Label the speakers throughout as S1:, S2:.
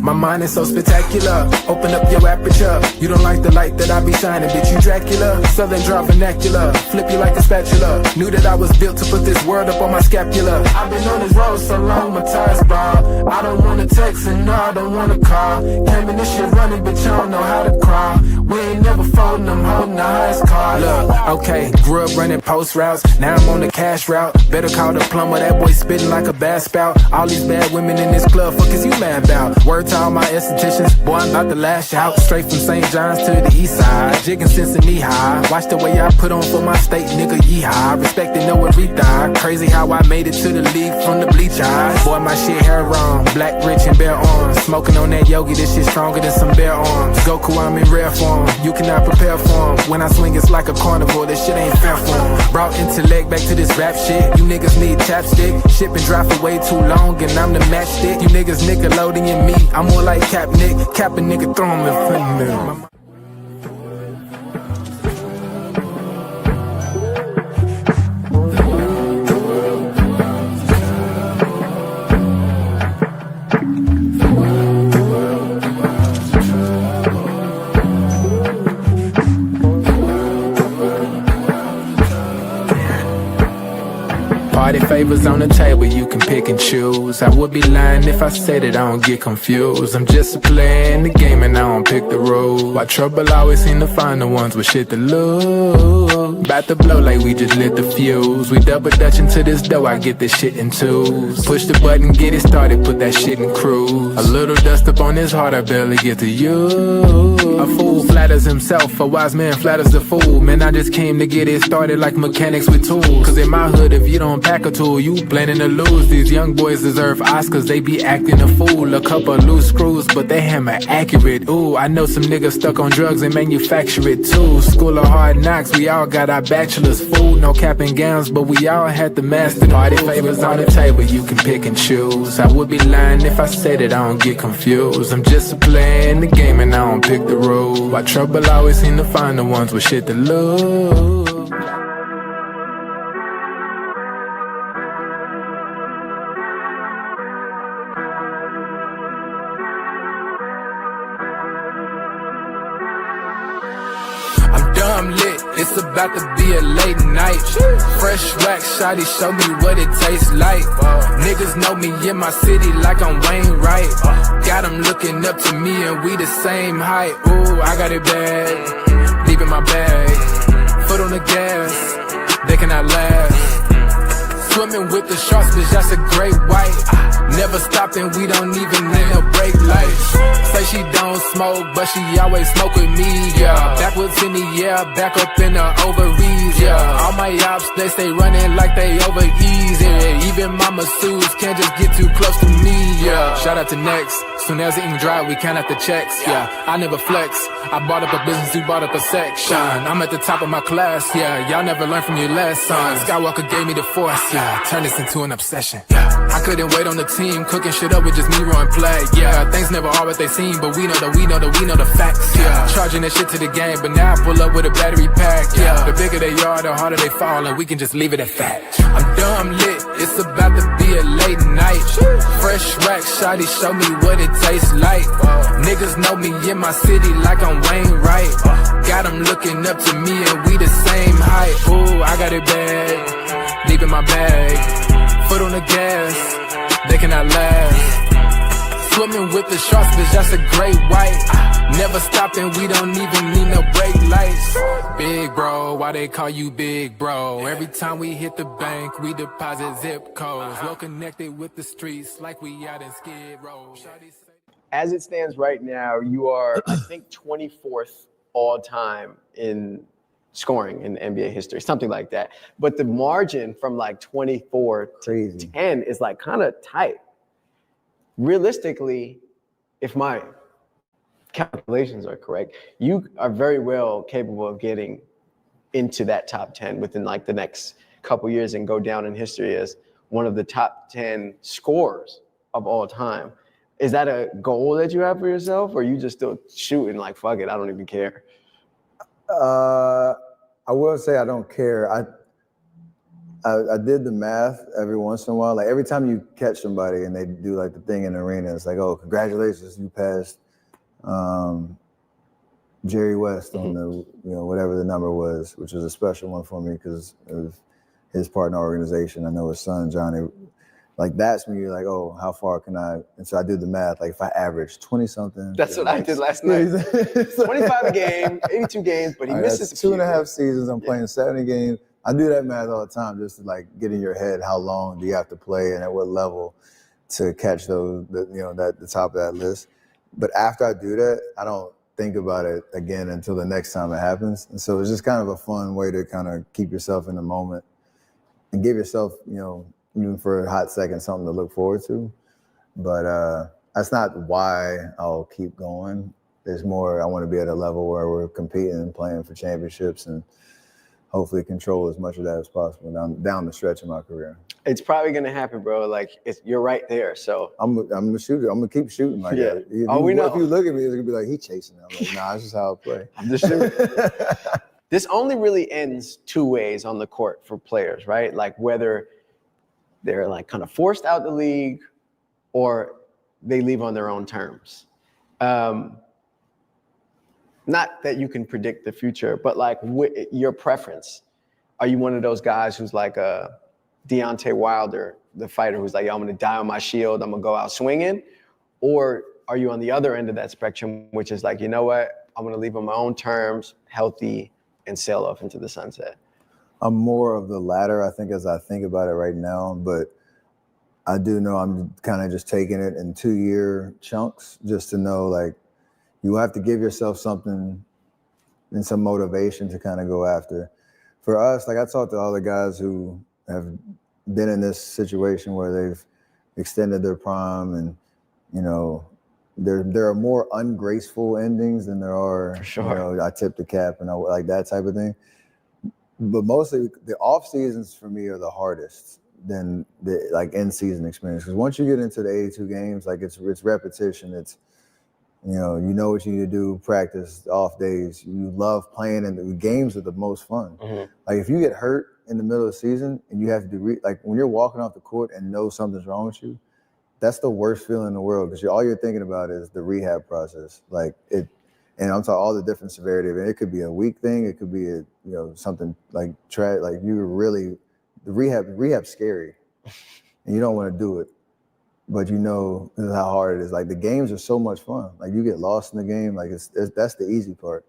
S1: My mind is so spectacular. Open up your aperture. You don't like the light that I be shining, bitch, you Dracula. Southern draw vernacular. Flip you like a spatula. Knew that I was built to put this world up on my scapula. I've been on this road so long, my tires bald. I don't wanna text and no, I don't wanna call. Came in this shit running, bitch, I don't know how to crawl. We ain't never folding, I'm holding the highest car. Look, okay, grew up running post routes. Now I'm on the cash route. Better call the plumber, that boy spitting like a bass spout. All these bad women in this club, fuck is you mad about? Word to all my estheticians, boy, I'm about to lash out. Straight from St. John's to the east side, jigging since the knee high. Watch the way I put on for my state, nigga, yeehaw. Respecting no everything. Crazy how I made it to the league from the bleach eyes. Boy, my shit hair wrong, black, rich, and bare arms. Smoking on that yogi, this shit stronger than some bare arms. Goku, I'm in rare form, you cannot prepare for him. When I swing, it's like a carnivore, this shit ain't fair for him. Brought intellect back to this rap shit. You niggas need chapstick. Shit been dry for way too long, and I'm the matchstick. You niggas Nickelodeon me, I'm more like Cap Nick. Cap a nigga, throw him in front of me. Party favors on the table, you can pick and choose. I would be lying if I said that I don't get confused. I'm just a player in the game and I don't pick the rules. Why trouble always seem to find the ones with shit to lose. About to blow like we just lit the fuse. We double dutch into this dough, I get this shit in twos. Push the button, get it started, put that shit in cruise. A little dust up on his heart, I barely get to use. A fool flatters himself, a wise man flatters the fool. Man, I just came to get it started like mechanics with tools. Cause in my hood, if you don't pack a tool, you planning to lose. These young boys deserve Oscars, they be acting a fool. A couple loose screws, but they hammer accurate. Ooh, I know some niggas stuck on drugs and manufacture it too. School of hard knocks, we all got our bachelor's. Food, no cap and gowns, but we all had the master. Party favors on the table, you can pick and choose. I would be lying if I said that I don't get confused. I'm just a player in the game and I don't pick the rules. Why trouble always seem to find the ones with shit to lose. I'm lit, it's about to be a late night. Fresh wax, shawty, show me what it tastes like. Niggas know me in my city like I'm Wayne Wright. Got them looking up to me and we the same height. Ooh, I got it bad, deep in my bag. Foot on the gas, they cannot last. Swimming with the sharks, bitch, that's a great white. Never stopping, we don't even need no brake lights. Say she don't smoke, but she always smoke with me, yeah. Backwards in the air, back up in the ovaries, yeah. All my ops, they stay running like they over easy. Even my masseurs can't just get too close to me, yeah. Shout out to Next, soon as the ink dry, we count out the checks, yeah. I never flex, I bought up a business, you bought up a section. I'm at the top of my class, yeah. Y'all never learned from your lesson. Skywalker gave me the force, yeah. Turn this into an obsession, yeah. I couldn't wait on the team, cooking shit up with just me run play, yeah. Things never are what they seem, but we know the facts, yeah. Charging that shit to the game, but now I pull up with a battery pack, yeah. The bigger they are, the harder they fall, and we can just leave it at that. I'm dumb lit, it's about to be a late night. Fresh rack, shawty, show me what it tastes like. Niggas know me in my city like I'm Wayne Wright. Got them looking up to me and we the same height. Ooh, I got it bad, deep in my bag. Foot on the gas, they cannot last. Swimming with the sharks, bitch, that's a great white. Never stopping, we don't even need no brake lights. Big bro, why they call you big bro? Every time we hit the bank, we deposit zip codes. Well connected with the streets, like we out in Skid Row.
S2: As it stands right now, you are, I think, 24th all time in scoring in NBA history, something like that. But the margin from like 24 to 10 is like kind of tight. Realistically, if my calculations are correct, you are very well capable of getting into that top 10 within like the next couple years and go down in history as one of the top 10 scorers of all time. Is that a goal that you have for yourself, or are you just still shooting like, fuck it, I don't even care?
S3: I will say I don't care. I did the math every once in a while. Like every time you catch somebody and they do like the thing in the arena, it's like, oh, congratulations, you passed Jerry West on the, whatever the number was, which was a special one for me because it was his partner organization. I know his son, Johnny. Like that's when you're like, oh, how far can I? And so I did the math. Like if I average 20-something.
S2: That's what I did last night. 25 a game, 82 games, but he misses
S3: that's 2.5 seasons. I'm playing 70 games. I do that math all the time just to like get in your head how long do you have to play and at what level to catch those, the top of that list. But after I do that, I don't think about it again until the next time it happens. And so it's just kind of a fun way to kind of keep yourself in the moment and give yourself, even for a hot second, something to look forward to. But that's not why I'll keep going. There's more, I want to be at a level where we're competing and playing for championships and hopefully control as much of that as possible down the stretch of my career.
S2: It's probably going to happen, bro. Like, you're right there, so.
S3: I'm a shooter. I'm going to keep shooting like that.
S2: We know.
S3: If you look at me, it's going to be like, he's chasing it. I'm like, nah, that's just how I play.
S2: I'm just shooting. This only really ends two ways on the court for players, right? Like whether they're like kind of forced out the league or they leave on their own terms. Not that you can predict the future, but like your preference. Are you one of those guys who's like a Deontay Wilder, the fighter who's like, yo, I'm going to die on my shield, I'm going to go out swinging? Or are you on the other end of that spectrum, which is like, you know what, I'm going to leave on my own terms, healthy, and sail off into the sunset?
S3: I'm more of the latter, I think, as I think about it right now. But I do know I'm kind of just taking it in 2-year chunks just to know, like, you have to give yourself something and some motivation to kind of go after. For us, like I talked to all the guys who have been in this situation where they've extended their prime and, there are more ungraceful endings than there are,
S2: for sure.
S3: I tip the cap and like that type of thing. But mostly the off seasons for me are the hardest than the like in season experience. Because once you get into the 82 games, like it's repetition. It's, you know what you need to do, practice, off days. You love playing, and the games are the most fun.
S2: Mm-hmm.
S3: Like if you get hurt in the middle of the season and you have to do like when you're walking off the court and know something's wrong with you, that's the worst feeling in the world because all you're thinking about is the rehab process. Like it, and I'm talking all the different severity of it. It could be a weak thing. It could be something like like you really the rehab's scary, and you don't want to do it. But this is how hard it is. Like the games are so much fun. Like you get lost in the game. Like that's the easy part.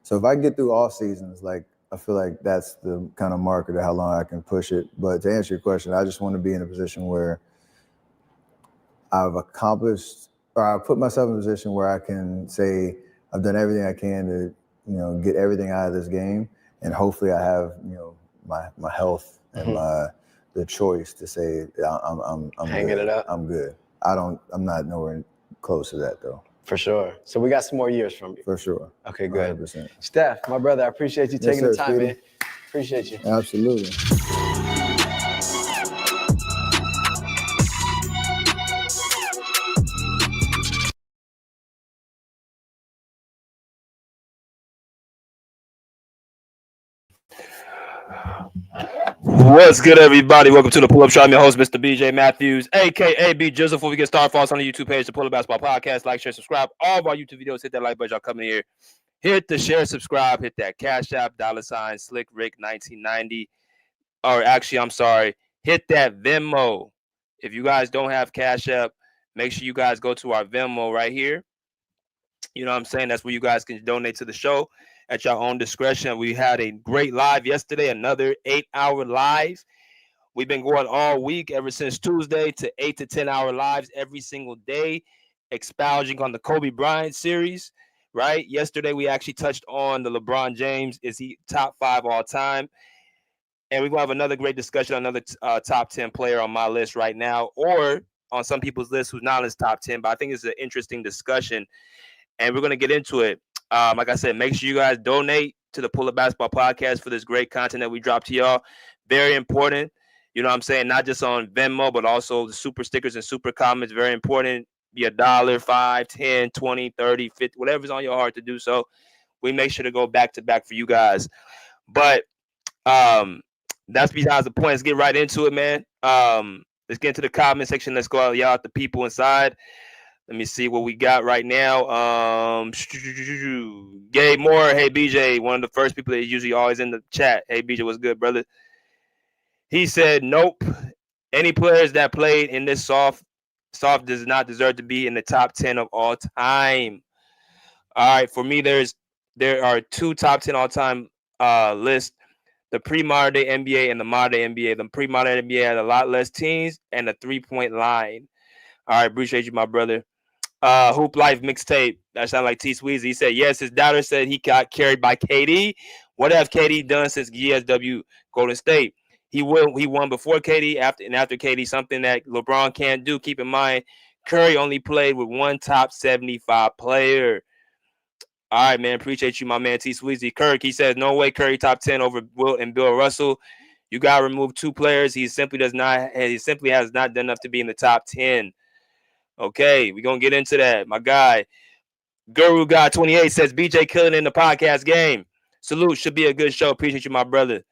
S3: So if I get through all seasons, like I feel like that's the kind of marker to how long I can push it. But to answer your question, I just want to be in a position where I've accomplished, or I put myself in a position where I can say I've done everything I can to, get everything out of this game, and hopefully I have, my health and the choice to say I'm
S2: hanging
S3: good.
S2: it up.
S3: I'm good. I'm not nowhere close to that though.
S2: For sure. So we got some more years from you.
S3: For sure.
S2: Okay, good.
S3: 100%.
S2: Steph, my brother, I appreciate you taking the time,
S3: Speedy.
S2: man. Appreciate you.
S3: Absolutely.
S4: What's good, everybody? Welcome to the Pull Up Show. I'm your host, Mr. BJ Matthews, aka B Jizzle. Before we get started, follow us on the YouTube page, the Pull Up Basketball Podcast. Like, share, subscribe. All of our YouTube videos, hit that like button. Y'all coming here. Hit the share, subscribe, hit that Cash App, $ Slick Rick 1990. Or actually, I'm sorry, hit that Venmo. If you guys don't have Cash App, make sure you guys go to our Venmo right here. You know what I'm saying? That's where you guys can donate to the show at your own discretion. We had a great live yesterday, another 8-hour live. We've been going all week, ever since Tuesday, to 8 to 10-hour lives every single day, expounding on the Kobe Bryant series, right? Yesterday, we actually touched on the LeBron James. Is he top 5 all time? And we're going to have another great discussion, another top 10 player on my list right now, or on some people's list who's not in his top 10. But I think it's an interesting discussion, and we're going to get into it. Like I said, make sure you guys donate to the Pull Up Basketball Podcast for this great content that we drop to y'all. Very important. You know what I'm saying? Not just on Venmo, but also the super stickers and super comments. Very important. Be $1, $5, $10, $20, $30, $50, whatever's on your heart to do so. We make sure to go back to back for you guys. But That's besides the point. Let's get right into it, man. Let's get into the comment section. Let's go out, y'all, the people inside. Let me see what we got right now. Gabe Moore, hey BJ, one of the first people that usually always in the chat. Hey BJ, what's good, brother? He said, nope. Any players that played in this soft does not deserve to be in the top 10 of all time. All right, for me, there are two top 10 all time lists: the pre-modern day NBA and the modern day NBA. The pre-modern NBA had a lot less teams and a 3-point line. All right, appreciate you, my brother. Hoop Life mixtape. That sounds like T Sweezy. He said, yes, his doubter said he got carried by KD. What have KD done since GSW Golden State? He won before KD, after KD, something that LeBron can't do. Keep in mind, Curry only played with one top 75 player. All right, man. Appreciate you, my man T Sweezy. Kirk, he says, no way Curry top 10 over Wilt and Bill Russell. You gotta remove two players. He simply has not done enough to be in the top 10. Okay, we're gonna get into that. My guy, Guru God 28 says BJ killing in the podcast game. Salute, should be a good show. Appreciate you, my brother.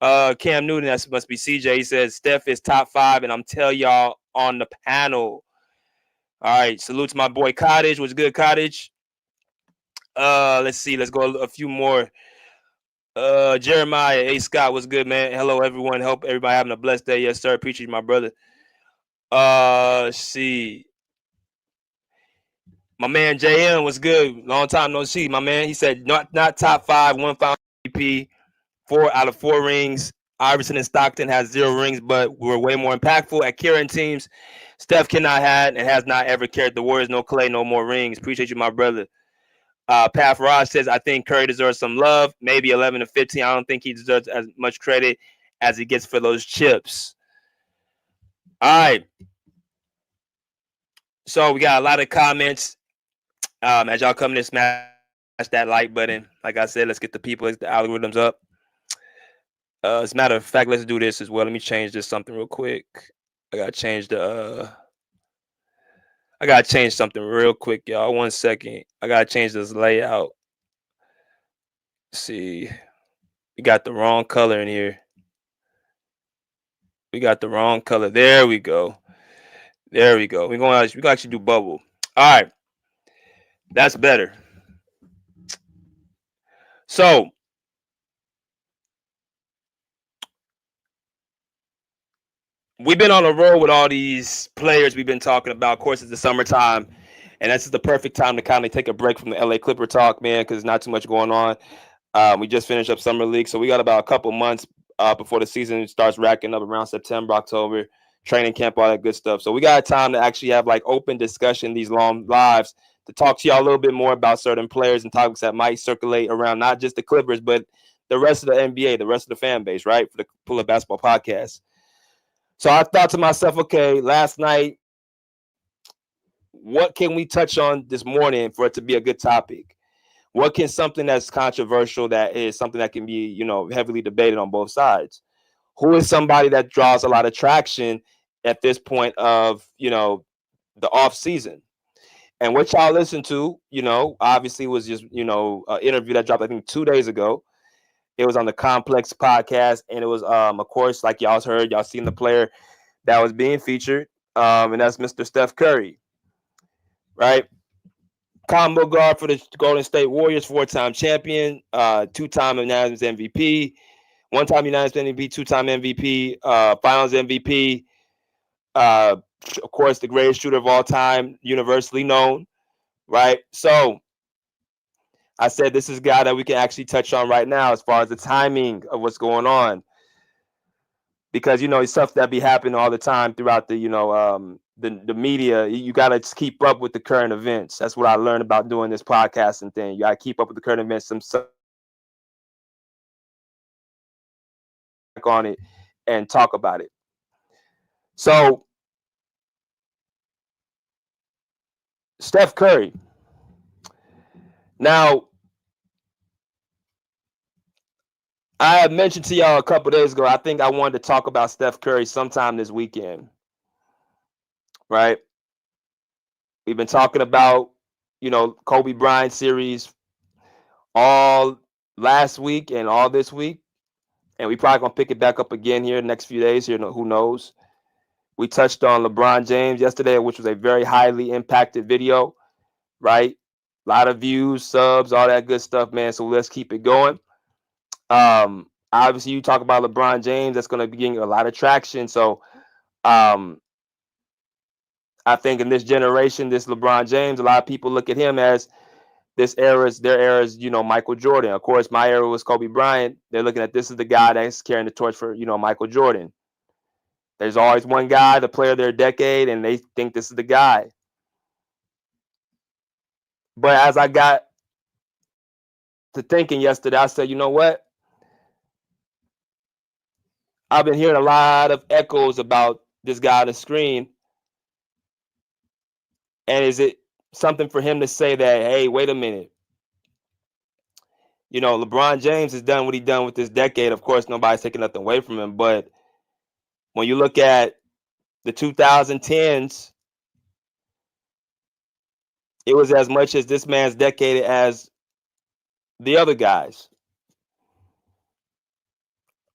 S4: Cam Newton, that must be CJ. He says Steph is top 5, and I'm tell y'all on the panel. All right, salute to my boy Cottage. What's good, Cottage? Let's see. Let's go a few more. Jeremiah, hey Scott, what's good, man? Hello, everyone. Hope everybody having a blessed day. Yes, sir. Appreciate you, my brother. Let's see. My man JM was good. Long time no see, my man. He said not top 5, one final MVP, 4 out of 4 rings. Iverson and Stockton has 0 rings, but were way more impactful at carrying teams. Steph cannot have and has not ever carried the Warriors. No Clay, no more rings. Appreciate you, my brother. Pat Farage says, I think Curry deserves some love, maybe 11 to 15. I don't think he deserves as much credit as he gets for those chips. All right. So we got a lot of comments. As y'all come to smash that like button. Like I said, let's get the people, the algorithms up. As a matter of fact, let's do this as well. Let me change this something real quick. I gotta change something real quick, y'all. 1 second. I gotta change this layout. Let's see. We got the wrong color in here. We got the wrong color. There we go. We're gonna actually do bubble. All right. That's better. So we've been on a roll with all these players we've been talking about. Of course, it's the summertime, and this is the perfect time to kind of take a break from the LA Clipper talk, man, because there's not too much going on. We just finished up summer league, so we got about a couple months before the season starts racking up around September, October, training camp, all that good stuff. So we got time to actually have like open discussion, these long lives, to talk to y'all a little bit more about certain players and topics that might circulate around not just the Clippers, but the rest of the NBA, the rest of the fan base, right? For the Pull Up Basketball podcast. So I thought to myself, okay, last night, what can we touch on this morning for it to be a good topic? What can something that's controversial, that is something that can be, heavily debated on both sides? Who is somebody that draws a lot of traction at this point of, the off season? And what y'all listen to, obviously was just, an interview that dropped, I think 2 days ago. It was on the Complex podcast. And it was, of course, like y'all heard, y'all seen the player that was being featured. And that's Mr. Steph Curry, right? Combo guard for the Golden State Warriors, 4-time champion, 2-time unanimous MVP, 1-time unanimous MVP, 2-time MVP, Finals MVP. Of course, the greatest shooter of all time, universally known, right? So I said this is a guy that we can actually touch on right now as far as the timing of what's going on. Because, it's stuff that be happening all the time throughout the, the media. You got to keep up with the current events. That's what I learned about doing this podcasting thing. You got to keep up with the current events, some stuff on it and talk about it. So Steph Curry. Now, I had mentioned to y'all a couple days ago, I think I wanted to talk about Steph Curry sometime this weekend, right? We've been talking about, Kobe Bryant series all last week and all this week. and we probably gonna pick it back up again here in the next few days. Here, who knows? We touched on LeBron James yesterday, which was a very highly impacted video, right? A lot of views, subs, all that good stuff, man. So let's keep it going. Obviously, you talk about LeBron James, that's going to be getting a lot of traction. So I think in this generation, this LeBron James, a lot of people look at him as their era's, Michael Jordan. Of course, my era was Kobe Bryant. They're looking at this as the guy that's carrying the torch for, Michael Jordan. There's always one guy, the player of their decade, and they think this is the guy. But as I got to thinking yesterday, I said, you know what? I've been hearing a lot of echoes about this guy on the screen. And is it something for him to say that, hey, wait a minute, LeBron James has done what he done with this decade. Of course, nobody's taking nothing away from him. But when you look at the 2010s, it was as much as this man's decade as the other guys.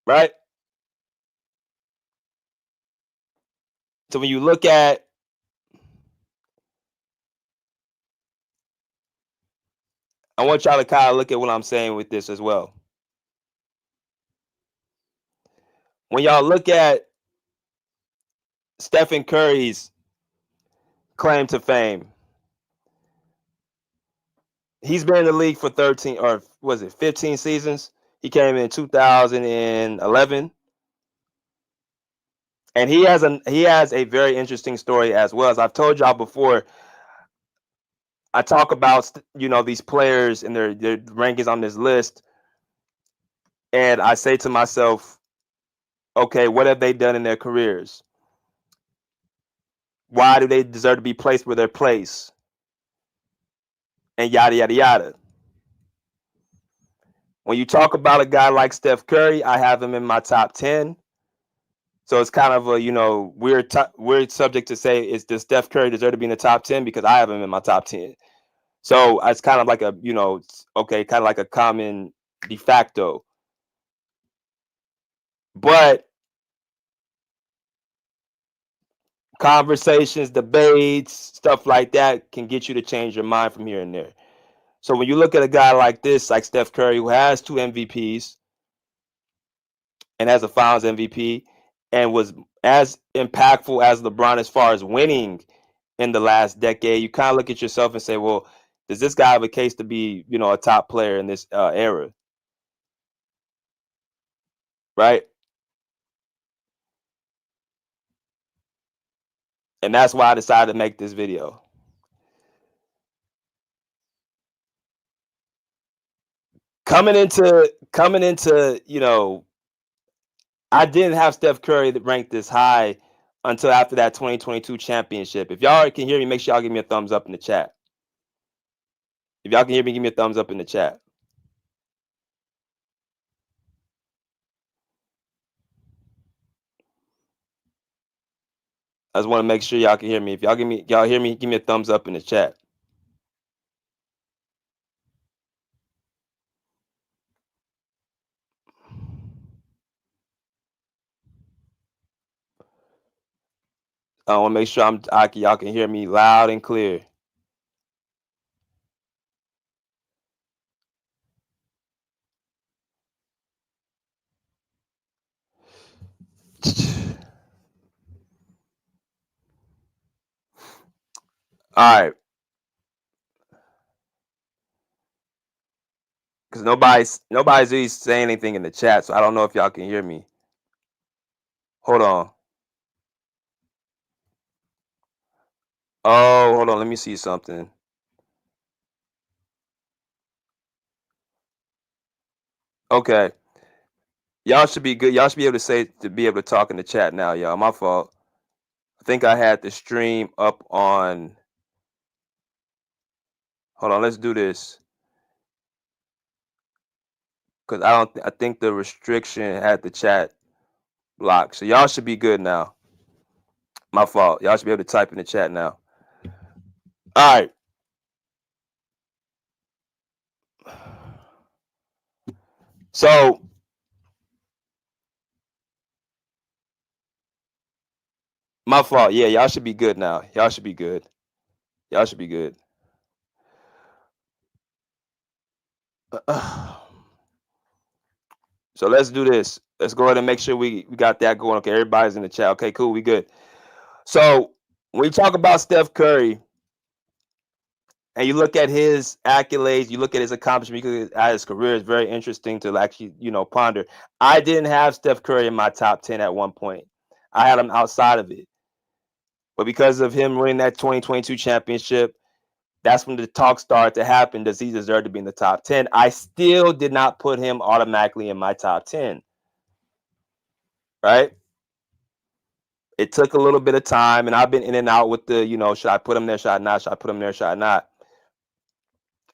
S4: Right? So when you look at I want y'all to kind of look at what I'm saying with this as well. When y'all look at Stephen Curry's claim to fame, he's been in the league for 13 or was it 15 seasons? He came in 2011. And he has a very interesting story as well. As I've told y'all before, I talk about these players and their rankings on this list, and I say to myself, okay, what have they done in their careers? Why do they deserve to be placed where they're placed? And yada yada yada. When you talk about a guy like Steph Curry, I have him in my top 10. So it's kind of a weird subject to say, does Steph Curry deserve to be in the top 10? Because I have him in my top 10. So it's kind of like kind of like a common de facto. But conversations, debates, stuff like that can get you to change your mind from here and there. So when you look at a guy like this, like Steph Curry, who has 2 MVPs and has a Finals MVP and was as impactful as LeBron as far as winning in the last decade, you kind of look at yourself and say, well, does this guy have a case to be, a top player in this era? Right? And that's why I decided to make this video. Coming into, I didn't have Steph Curry ranked this high until after that 2022 championship. If y'all can hear me, make sure y'all give me a thumbs up in the chat. If y'all can hear me, give me a thumbs up in the chat. I just want to make sure y'all can hear me. If y'all hear me, give me a thumbs up in the chat. I want to make sure y'all can hear me loud and clear. All right. Because nobody's really saying anything in the chat, so I don't know if y'all can hear me. Hold on. Oh, hold on. Let me see something. Okay. Y'all should be good. Y'all should be able to talk in the chat now, y'all. My fault. I think I had the stream up on. Hold on, let's do this. Cause I think the restriction had the chat blocked. So y'all should be good now. My fault. Y'all should be able to type in the chat now. All right. So My fault. Yeah, y'all should be good now. Y'all should be good. Y'all should be good. So let's do this. Let's go ahead and make sure we got that going. Okay, everybody's in the chat. Okay, cool. We good. So when we talk about Steph Curry and you look at his accolades, you look at his accomplishments, you look at his career, it's very interesting to actually, ponder. I didn't have Steph Curry in my top 10 at one point. I had him outside of it. But because of him winning that 2022 championship, that's when the talk started to happen. Does he deserve to be in the top 10? I still did not put him automatically in my top 10. Right? It took a little bit of time, and I've been in and out with the, should I put him there? Should I not? Should I put him there? Should I not?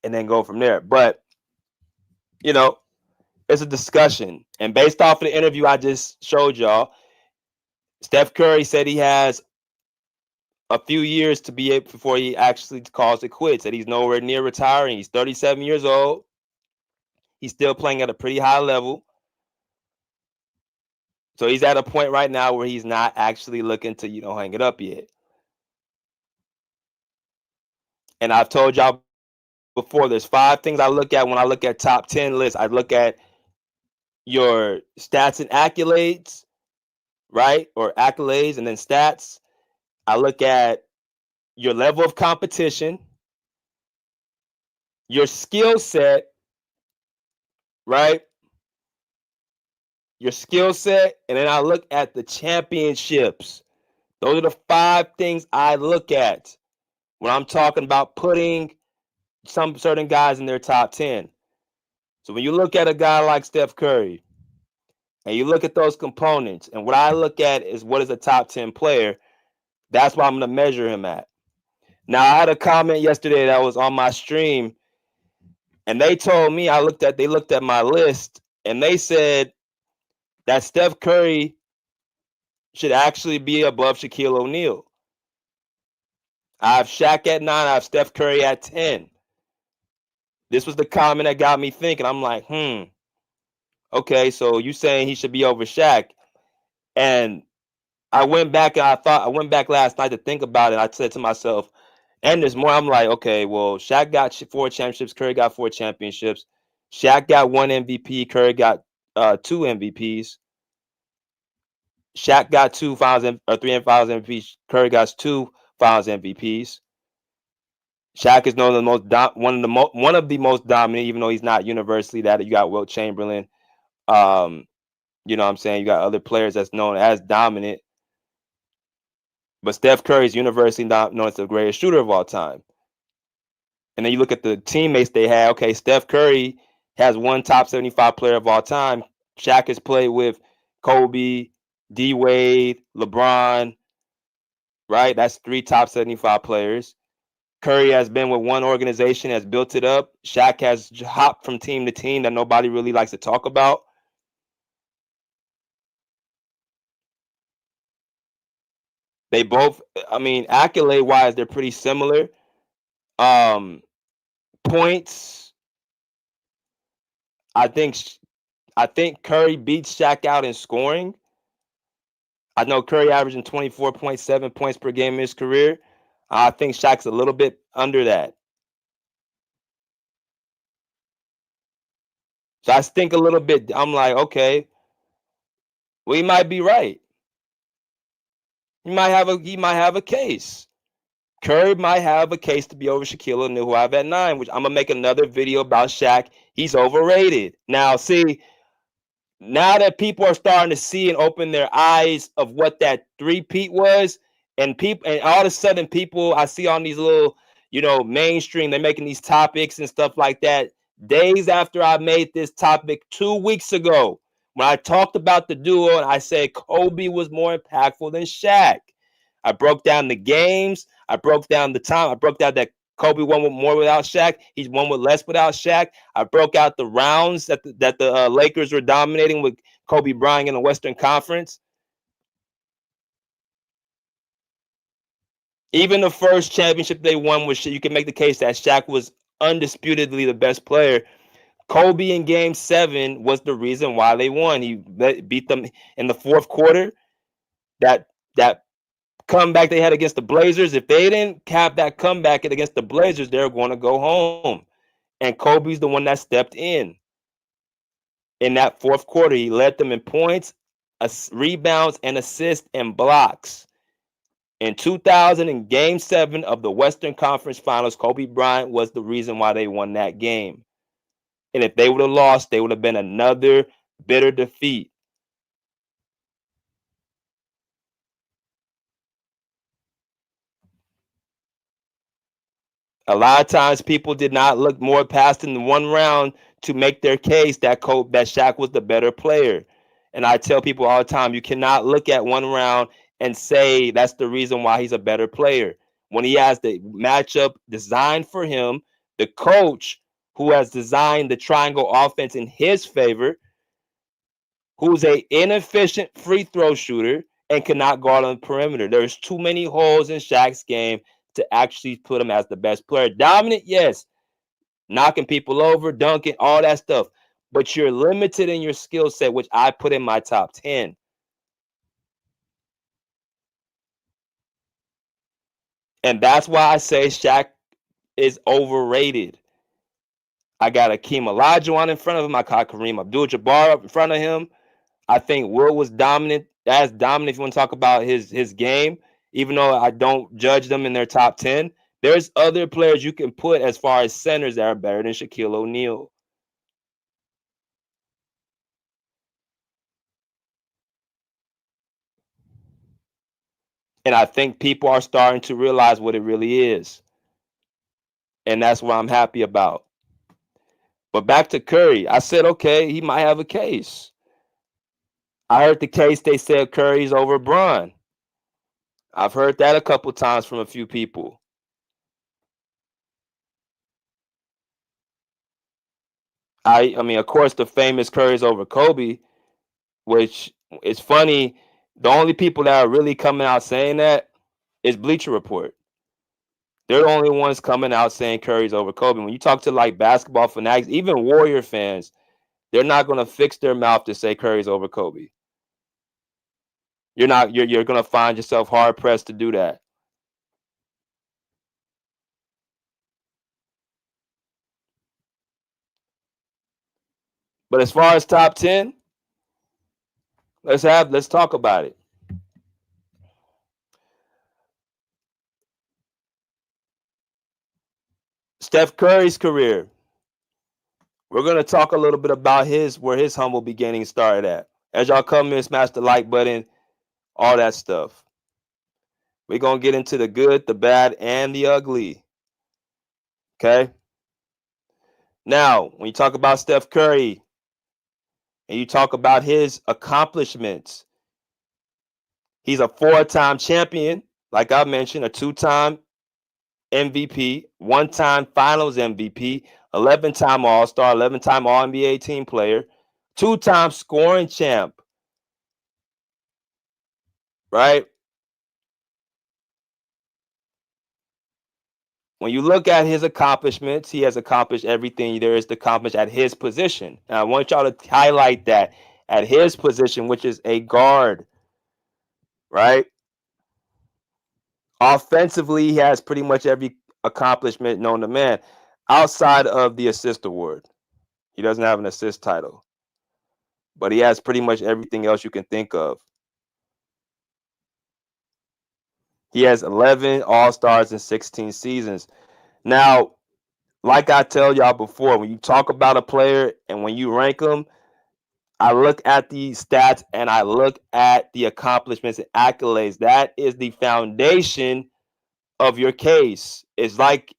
S4: And then go from there. But, it's a discussion. And based off of the interview I just showed y'all, Steph Curry said he has a few years to be able before he actually calls it quits. That he's nowhere near retiring. He's 37 years old. He's still playing at a pretty high level. So he's at a point right now where he's not actually looking to, hang it up yet. And I've told y'all before, there's 5 things I look at when I look at top 10 lists. I look at your stats and accolades, right? Or accolades and then stats. I look at your level of competition, your skill set, right? Your skill set, and then I look at the championships. Those are the 5 things I look at when I'm talking about putting some certain guys in their top 10. So when you look at a guy like Steph Curry, and you look at those components, and what I look at is what is a top 10 player, that's what I'm going to measure him at. Now, I had a comment yesterday that was on my stream, and they told me, they looked at my list, and they said that Steph Curry should actually be above Shaquille O'Neal. I have Shaq at 9, I have Steph Curry at 10. This was the comment that got me thinking. I'm like, okay, so you saying he should be over Shaq. And I went back last night to think about it. I said to myself, and there's more. I'm like, okay, well, Shaq got 4 championships. Curry got 4 championships. Shaq got 1 MVP. Curry got 2 MVPs. Shaq got 3 Finals MVPs. Curry got 2 Finals MVPs. Shaq is one of the most dominant, even though he's not universally that. You got Wilt Chamberlain. You know what I'm saying? You got other players that's known as dominant. But Steph Curry is universally known as the greatest shooter of all time. And then you look at the teammates they had. Okay, Steph Curry has 1 top 75 player of all time. Shaq has played with Kobe, D. Wade, LeBron, right? That's 3 top 75 players. Curry has been with 1 organization, has built it up. Shaq has hopped from team to team that nobody really likes to talk about. They both, accolade-wise, they're pretty similar. Points, I think Curry beats Shaq out in scoring. I know Curry averaging 24.7 points per game in his career. I think Shaq's a little bit under that. So I think a little bit. I'm like, okay, well, he might be right. He might have a case. Curry might have a case to be over Shaquille O'Neal, who I have at 9, which I'm gonna make another video about Shaq. He's overrated. Now, see, now that people are starting to see and open their eyes of what that 3-peat was, and all of a sudden people I see on these little, mainstream, they're making these topics and stuff like that. Days after I made this topic 2 weeks ago, when I talked about the duo and I said Kobe was more impactful than Shaq. I broke down the games. I broke down the time. I broke down that Kobe won with more without Shaq. He's won with less without Shaq. I broke out the rounds that the Lakers were dominating with Kobe Bryant in the Western Conference. Even the first championship they won was, you can make the case that Shaq was undisputedly the best player. Kobe in Game 7 was the reason why they won. He beat them in the 4th quarter. That comeback they had against the Blazers, if they didn't have that comeback against the Blazers, they're going to go home. And Kobe's the one that stepped in that fourth quarter. He led them in points, rebounds, and assists and blocks. In 2000, in Game 7 of the Western Conference Finals, Kobe Bryant was the reason why they won that game. And if they would have lost, they would have been another bitter defeat. A lot of times people did not look more past in the one round to make their case that Shaq was the better player. And I tell people all the time, you cannot look at one round and say that's the reason why he's a better player. When he has the matchup designed for him, the coach who has designed the triangle offense in his favor, who's an inefficient free throw shooter and cannot guard on the perimeter. There's too many holes in Shaq's game to actually put him as the best player. Dominant, yes. Knocking people over, dunking, all that stuff. But you're limited in your skill set, which I put in my top 10. And that's why I say Shaq is overrated. I got Akeem Olajuwon in front of him. I got Kareem Abdul-Jabbar up in front of him. I think Will was dominant. As dominant if you want to talk about his game. Even though I don't judge them in their top 10, there's other players you can put as far as centers that are better than Shaquille O'Neal. And I think people are starting to realize what it really is. And that's what I'm happy about. But back to Curry, I said, okay, he might have a case. I heard the case they said Curry's over Bron. I've heard that a couple times from a few people. I mean, of course, the famous Curry's over Kobe, which is funny. The only people that are really coming out saying that is Bleacher Report. They're the only ones coming out saying Curry's over Kobe. When you talk to like basketball fanatics, even Warrior fans, they're not going to fix their mouth to say Curry's over Kobe. You're going to find yourself hard pressed to do that. But as far as top 10, let's talk about it. Steph Curry's career. We're going to talk a little bit about where his humble beginnings started at. As y'all come in, smash the like button, all that stuff. We're going to get into the good, the bad, and the ugly. Okay? Now, when you talk about Steph Curry and you talk about his accomplishments, he's a 4-time champion, like I mentioned, a 2-time MVP, 1-time Finals MVP, 11-time All-Star, 11-time All-NBA team player, 2-time scoring champ, right? When you look at his accomplishments, he has accomplished everything there is to accomplish at his position. And I want y'all to highlight that at his position, which is a guard, right? Offensively, he has pretty much every accomplishment known to man outside of the assist award. He doesn't have an assist title, but he has pretty much everything else you can think of. He has 11 All-Stars in 16 seasons. Now, like I tell y'all before, when you talk about a player and when you rank them, I look at the stats and I look at the accomplishments and accolades. That is the foundation of your case. It's like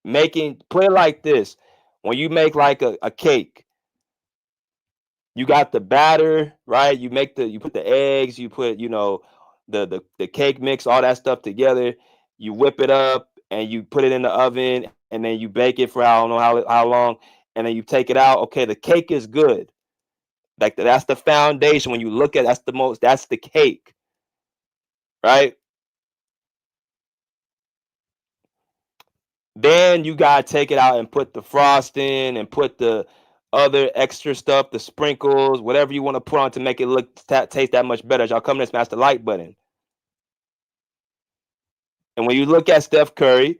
S4: put it like this. When you make like a cake, you got the batter, right? You put the eggs, you put, the cake mix, all that stuff together. You whip it up and you put it in the oven and then you bake it for I don't know how long. And then you take it out. Okay, the cake is good. Like that's the foundation. When you look at that's the cake, right? Then you gotta take it out and put the frosting and put the other extra stuff, the sprinkles, whatever you want to put on to make it taste that much better. Y'all come in and smash the like button. And when you look at Steph Curry,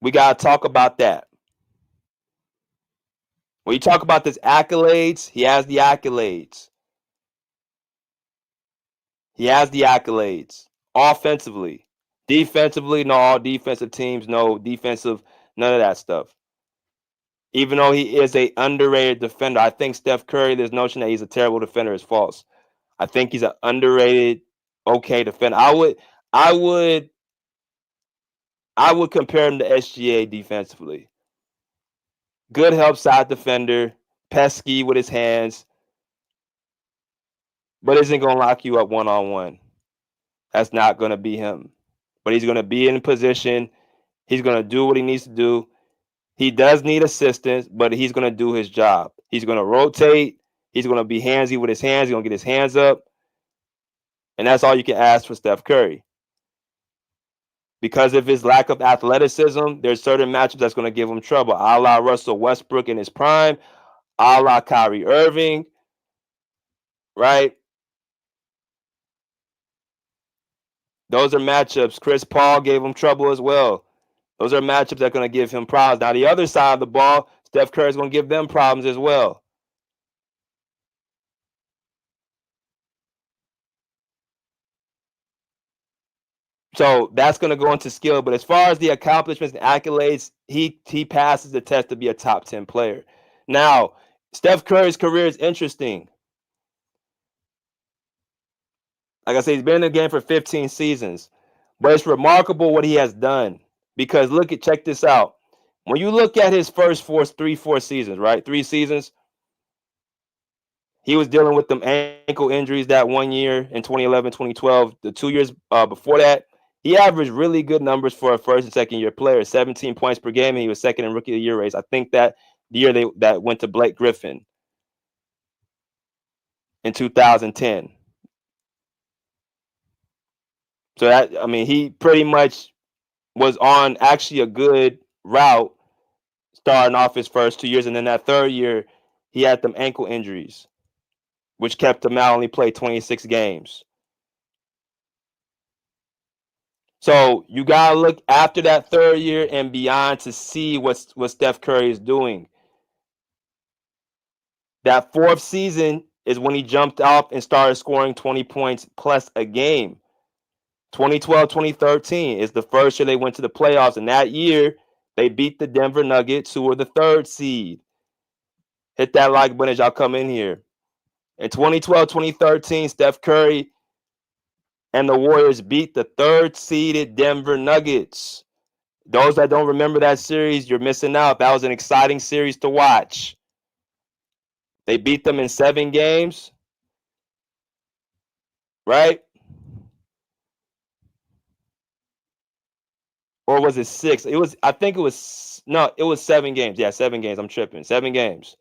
S4: we got to talk about that. When you talk about his accolades, he has the accolades. He has the accolades. Offensively. Defensively, no, all defensive teams, no defensive, none of that stuff. Even though he is a underrated defender, I think Steph Curry, this notion that he's a terrible defender is false. I think he's an underrated, okay defender. I would compare him to SGA defensively. Good help side defender, pesky with his hands, but isn't going to lock you up one-on-one. That's not going to be him. But he's going to be in position. He's going to do what he needs to do. He does need assistance, but he's going to do his job. He's going to rotate. He's going to be handsy with his hands. He's going to get his hands up. And that's all you can ask for Steph Curry. Because of his lack of athleticism, there's certain matchups that's going to give him trouble. A la Russell Westbrook in his prime, a la Kyrie Irving, right? Those are matchups. Chris Paul gave him trouble as well. Those are matchups that are going to give him problems. Now, the other side of the ball, Steph Curry is going to give them problems as well. So that's going to go into skill. But as far as the accomplishments and accolades, he passes the test to be a top 10 player. Now, Steph Curry's career is interesting. Like I said, he's been in the game for 15 seasons. But it's remarkable what he has done. Because check this out. When you look at his first four seasons, right? 3 seasons, he was dealing with them ankle injuries that 1 year in 2011, 2012. The 2 years before that, he averaged really good numbers for a first and second year player, 17 points per game, and he was second in rookie of the year race. I think that the year that went to Blake Griffin in 2010. So that, I mean, he pretty much was on actually a good route starting off his first 2 years. And then that third year, he had them ankle injuries, which kept him out, only played 26 games. So you got to look after that third year and beyond to see what Steph Curry is doing. That fourth season is when he jumped off and started scoring 20 points plus a game. 2012, 2013 is the first year they went to the playoffs. And that year, they beat the Denver Nuggets, who were the 3rd seed. Hit that like button as y'all come in here. In 2012, 2013, Steph Curry and the Warriors beat the 3rd seeded Denver Nuggets. Those that don't remember that series, you're missing out. That was an exciting series to watch. They beat them in 7 games, right? Or was it 6? It was 7 games. Yeah, 7 games. I'm tripping. 7 games.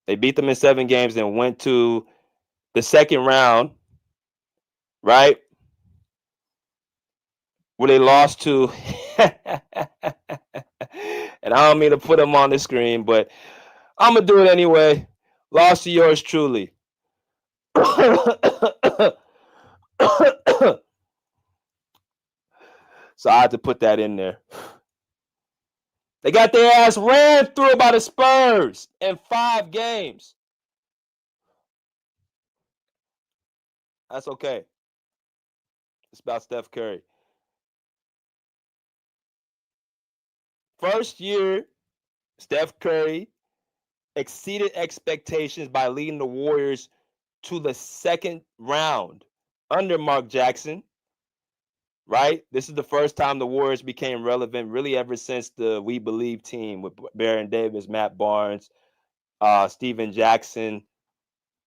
S4: They beat them in 7 games and went to the second round, right? Where they lost to, and I don't mean to put them on the screen, but I'm going to do it anyway. Lost to yours truly. So I had to put that in there. They got their ass ran through by the Spurs in 5 games. That's okay. It's about Steph Curry. First year, Steph Curry exceeded expectations by leading the Warriors to the second round under Mark Jackson. Right? This is the first time the Warriors became relevant, really, ever since the We Believe team with Baron Davis, Matt Barnes, Steven Jackson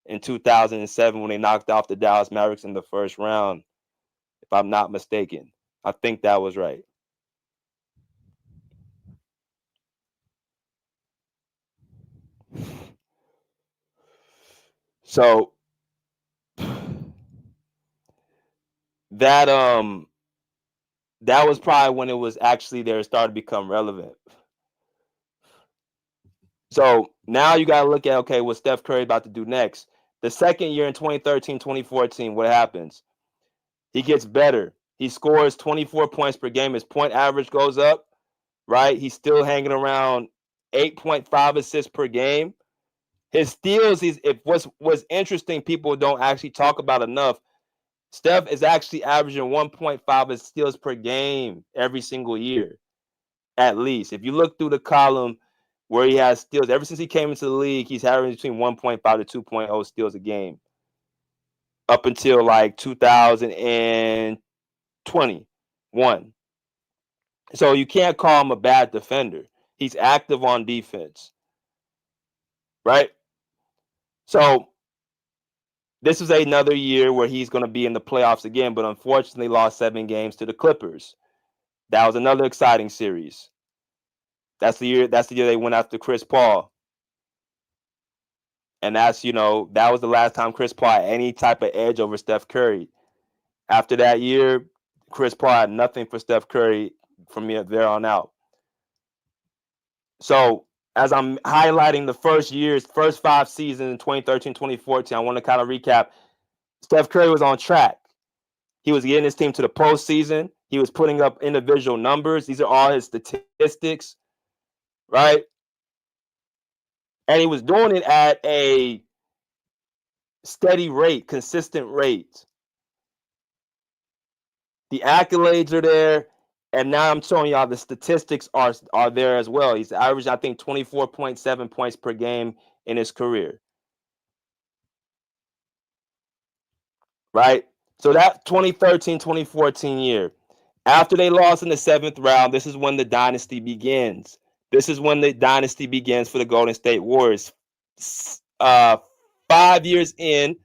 S4: in 2007 when they knocked off the Dallas Mavericks in the first round, if I'm not mistaken. I think that was right. So that was probably when it was actually there started to become relevant. So now you got to look at, okay, what Steph Curry about to do next. The second year in 2013, 2014, what happens? He gets better. He scores 24 points per game. His point average goes up, right? He's still hanging around 8.5 assists per game. His steals, what's interesting, people don't actually talk about enough. Steph is actually averaging 1.5 steals per game every single year, at least. If you look through the column where he has steals, ever since he came into the league, he's averaging between 1.5 to 2.0 steals a game up until like 2021. So you can't call him a bad defender. He's active on defense, right? So this is another year where he's going to be in the playoffs again, but unfortunately lost 7 games to the Clippers. That was another exciting series. That's the year they went after Chris Paul. And that was the last time Chris Paul had any type of edge over Steph Curry. After that year, Chris Paul had nothing for Steph Curry from there on out. So as I'm highlighting the first 5 seasons in 2013, 2014, I want to kind of recap. Steph Curry was on track. He was getting his team to the postseason. He was putting up individual numbers. These are all his statistics, right? And he was doing it at a steady rate, consistent rate. The accolades are there. And now I'm showing y'all the statistics are there as well. He's averaged, I think, 24.7 points per game in his career. Right? So that 2013, 2014 year, after they lost in the 7th round, this is when the dynasty begins. This is when the dynasty begins for the Golden State Warriors. 5 years in,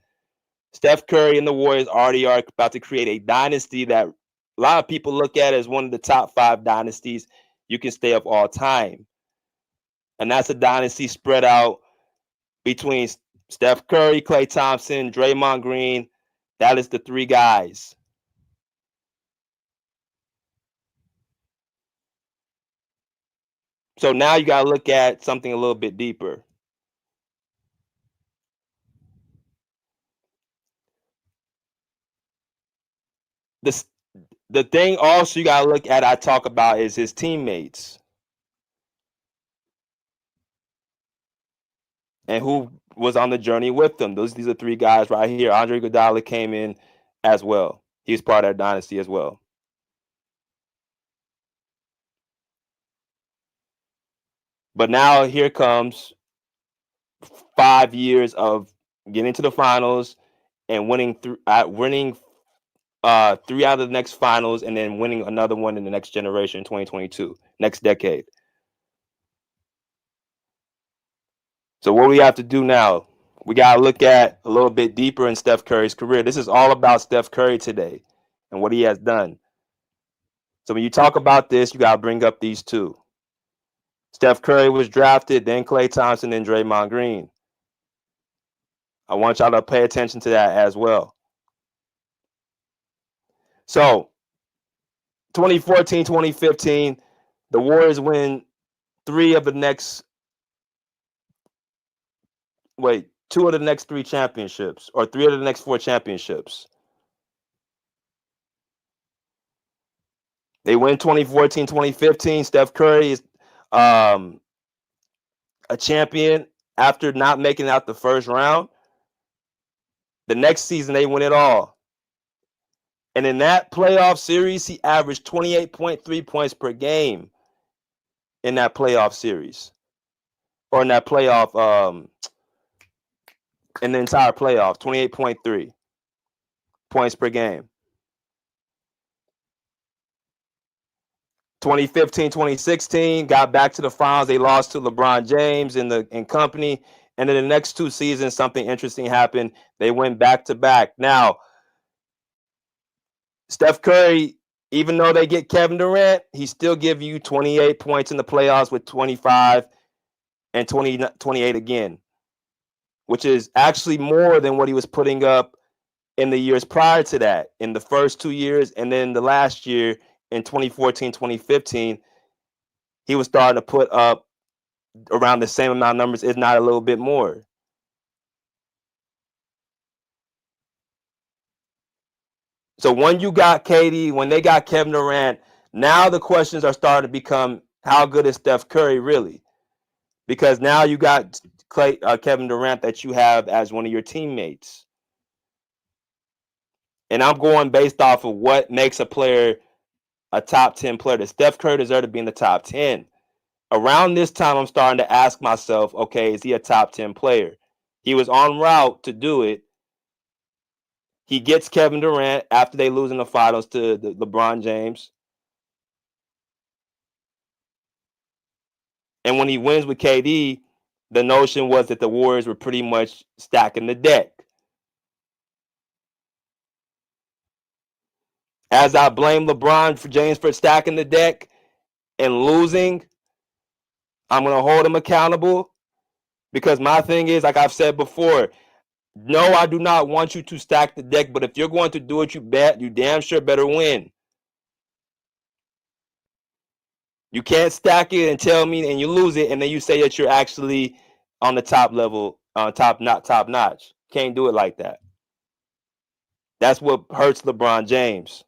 S4: Steph Curry and the Warriors already are about to create a dynasty that a lot of people look at as one of the top 5 dynasties you can stay of all time. And that's a dynasty spread out between Steph Curry, Klay Thompson, Draymond Green. That is the 3 guys. So now you got to look at something a little bit deeper. The thing also you got to look at, I talk about, is his teammates. And who was on the journey with them. These are 3 guys right here. Andre Iguodala came in as well. He was part of that dynasty as well. But now here comes 5 years of getting to the finals and winning 3 out of the next finals, and then winning another one in the next generation, 2022, next decade. So what we have to do now, we got to look at a little bit deeper in Steph Curry's career. This is all about Steph Curry today and what he has done. So when you talk about this, you got to bring up these 2. Steph Curry was drafted, then Klay Thompson, then Draymond Green. I want y'all to pay attention to that as well. So 2014, 2015, the Warriors win 2 of the next 3 championships, or 3 of the next 4 championships. They win 2014, 2015. Steph Curry is a champion after not making out the first round. The next season, they win it all. And in that playoff series, he averaged 28.3 points per game in that playoff series. Or in that playoff, in the entire playoff, 28.3 points per game. 2015, 2016, got back to the finals. They lost to LeBron James and company. And in the next 2 seasons, something interesting happened. They went back to back. Now, Steph Curry, even though they get Kevin Durant, he still give you 28 points in the playoffs with 25 and 28 again, which is actually more than what he was putting up in the years prior to that, in the first 2 years. And then the last year in 2014, 2015, he was starting to put up around the same amount of numbers, if not a little bit more. So when you got KD, when they got Kevin Durant, now the questions are starting to become, how good is Steph Curry really? Because now you got Kevin Durant that you have as one of your teammates. And I'm going based off of what makes a player a top 10 player. Does Steph Curry deserve to be in the top 10? Around this time, I'm starting to ask myself, okay, is he a top 10 player? He was en route to do it. He gets Kevin Durant after they lose in the finals to LeBron James. And when he wins with KD, the notion was that the Warriors were pretty much stacking the deck. As I blame LeBron James for stacking the deck and losing, I'm going to hold him accountable, because my thing is, like I've said before, no, I do not want you to stack the deck, but if you're going to do it, you damn sure better win. You can't stack it and tell me, and you lose it, and then you say that you're actually on the top level, top notch. Can't do it like that. That's what hurts LeBron James.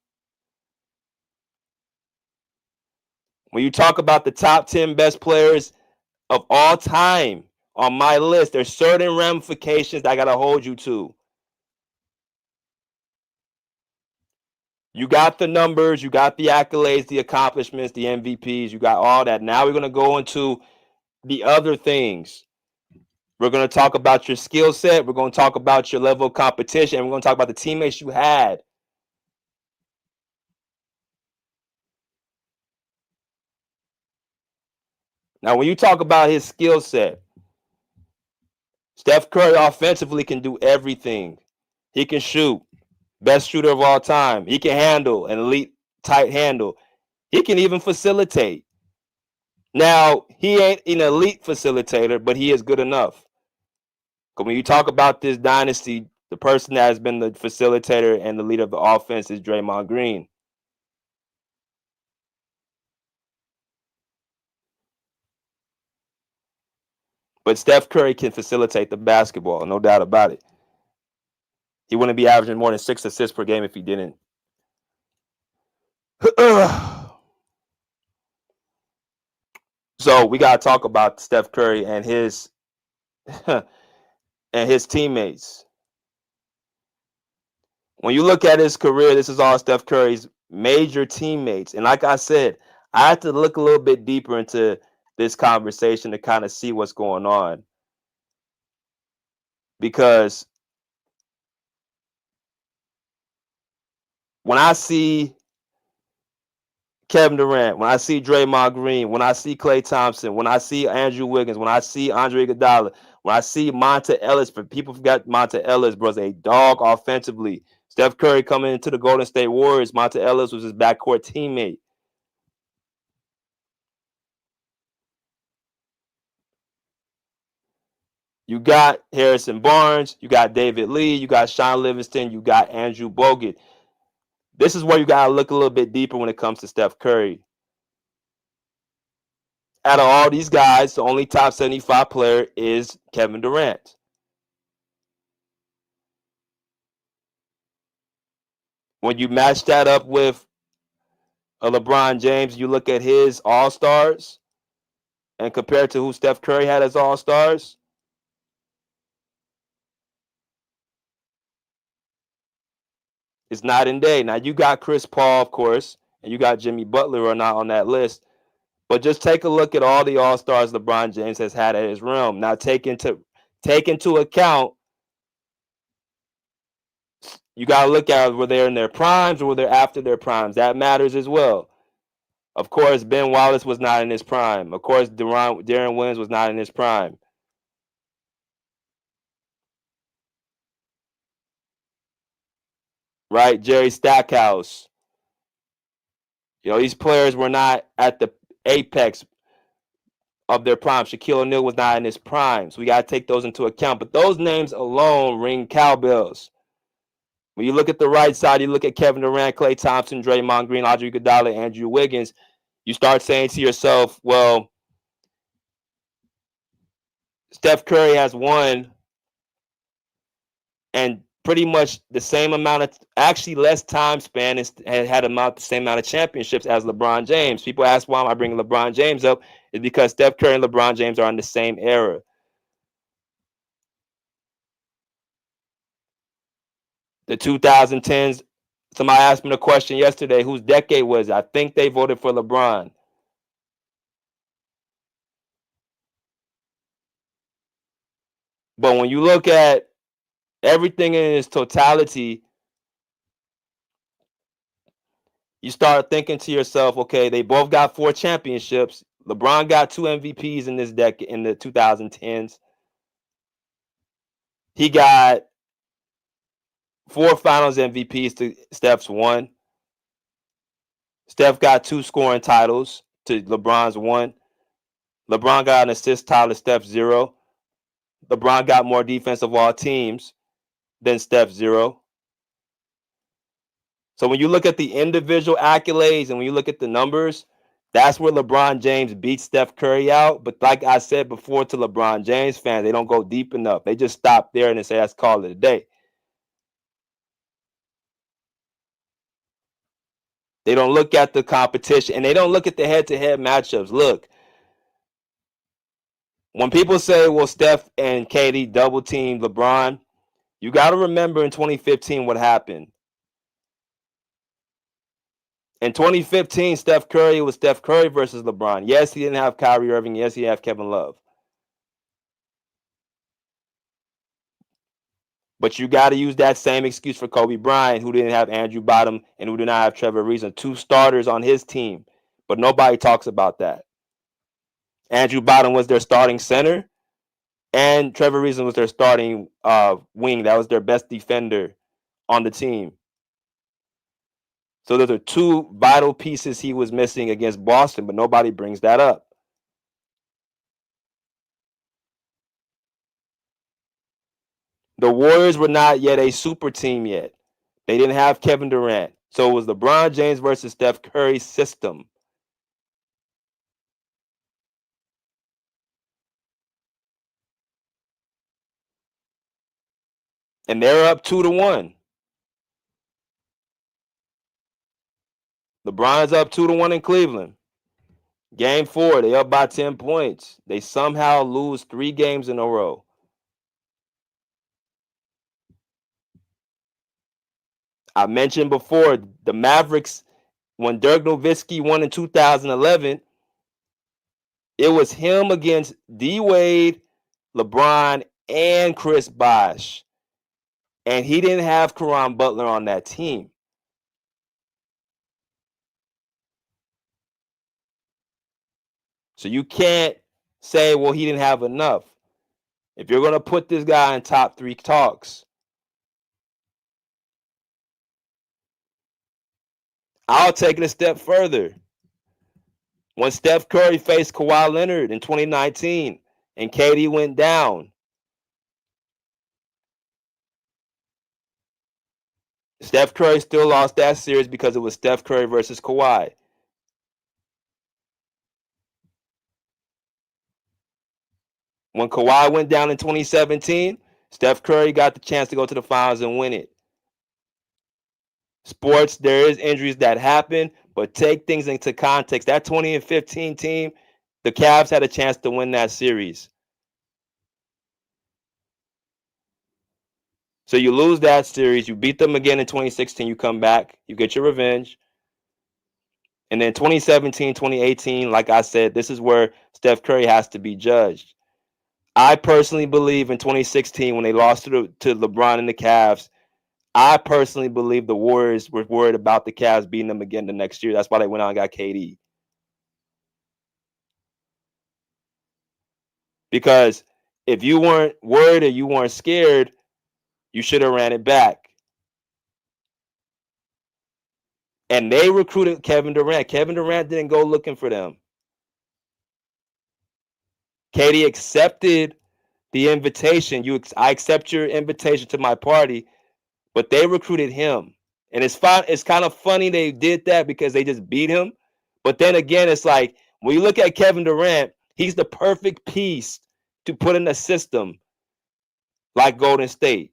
S4: When you talk about the top 10 best players of all time on my list, there's certain ramifications that I got to hold you to. You got the numbers, you got the accolades, the accomplishments, the MVPs, you got all that. Now we're going to go into the other things. We're going to talk about your skill set. We're going to talk about your level of competition. And we're going to talk about the teammates you had. Now, when you talk about his skill set, Steph Curry offensively can do everything. He can shoot. Best shooter of all time. He can handle, an elite tight handle. He can even facilitate. Now, he ain't an elite facilitator, but he is good enough. Because when you talk about this dynasty, the person that has been the facilitator and the leader of the offense is Draymond Green. But Steph Curry can facilitate the basketball, no doubt about it. He wouldn't be averaging more than 6 assists per game if he didn't. So we got to talk about Steph Curry and his and his teammates. When you look at his career, this is all Steph Curry's major teammates. And like I said, I had to look a little bit deeper into this conversation to kind of see what's going on. Because when I see Kevin Durant, when I see Draymond Green, when I see Klay Thompson, when I see Andrew Wiggins, when I see Andre Iguodala, when I see Monta Ellis, people forgot Monta Ellis, bro, a dog offensively. Steph Curry coming into the Golden State Warriors, Monta Ellis was his backcourt teammate. You got Harrison Barnes, you got David Lee, you got Sean Livingston, you got Andrew Bogut. This is where you got to look a little bit deeper when it comes to Steph Curry. Out of all these guys, the only top 75 player is Kevin Durant. When you match that up with a LeBron James, you look at his All-Stars and compare it to who Steph Curry had as All-Stars, it's night and day. Now, you got Chris Paul, of course, and you got Jimmy Butler are not on that list. But just take a look at all the All-Stars LeBron James has had at his realm. Now, take into account, you got to look at were they in their primes or were they after their primes. That matters as well. Of course, Ben Wallace was not in his prime. Of course, Deron Williams was not in his prime. Right? Jerry Stackhouse. You know, these players were not at the apex of their prime. Shaquille O'Neal was not in his prime. So we got to take those into account. But those names alone ring cowbells. When you look at the right side, you look at Kevin Durant, Klay Thompson, Draymond Green, Andre Iguodala, Andrew Wiggins, you start saying to yourself, well, Steph Curry has won and pretty much the same amount of, actually less time span, and had the same amount of championships as LeBron James. People ask why am I bringing LeBron James up? It's because Steph Curry and LeBron James are in the same era. The 2010s, somebody asked me the question yesterday, whose decade was it? I think they voted for LeBron. But when you look at everything in its totality, you start thinking to yourself, okay, they both got 4 championships. LeBron got 2 MVPs in this decade, in the 2010s. He got 4 Finals MVPs to Steph's 1. Steph got 2 scoring titles to LeBron's 1. LeBron got an assist title to Steph's 0. LeBron got more defense of all teams than Steph's 0. So when you look at the individual accolades and when you look at the numbers, that's where LeBron James beats Steph Curry out. But like I said before to LeBron James fans, they don't go deep enough. They just stop there and they say, let's call it a day. They don't look at the competition and they don't look at the head-to-head matchups. Look, when people say, well, Steph and KD double team LeBron, you got to remember in 2015 what happened. In 2015, Steph Curry was Steph Curry versus LeBron. Yes, he didn't have Kyrie Irving. Yes, he had Kevin Love. But you got to use that same excuse for Kobe Bryant, who didn't have Andrew Bottom and who did not have Trevor Ariza, 2 starters on his team. But nobody talks about that. Andrew Bottom was their starting center, and Trevor Ariza was their starting wing. That was their best defender on the team. So those are 2 vital pieces he was missing against Boston, but nobody brings that up. The Warriors were not yet a super team yet. They didn't have Kevin Durant. So it was LeBron James versus Steph Curry's system. And they're up 2-1. LeBron's up 2-1 in Cleveland. Game 4, they up by 10 points. They somehow lose 3 games in a row. I mentioned before, the Mavericks, when Dirk Nowitzki won in 2011, it was him against D. Wade, LeBron, and Chris Bosh. And he didn't have Caron Butler on that team. So you can't say, well, he didn't have enough. If you're going to put this guy in top 3 talks, I'll take it a step further. When Steph Curry faced Kawhi Leonard in 2019 and KD went down, Steph Curry still lost that series because it was Steph Curry versus Kawhi. When Kawhi went down in 2017, Steph Curry got the chance to go to the finals and win it. Sports, there is injuries that happen, but take things into context. That 2015 team, the Cavs had a chance to win that series. So you lose that series, you beat them again in 2016, you come back, you get your revenge. And then 2017, 2018, like I said, this is where Steph Curry has to be judged. I personally believe in 2016 when they lost to LeBron and the Cavs, I personally believe the Warriors were worried about the Cavs beating them again the next year. That's why they went out and got KD. Because if you weren't worried or you weren't scared, you should have ran it back. And they recruited Kevin Durant. Kevin Durant didn't go looking for them. KD accepted the invitation. I accept your invitation to my party, but they recruited him. And it's fine. It's kind of funny they did that because they just beat him. But then again, it's like when you look at Kevin Durant, he's the perfect piece to put in a system like Golden State.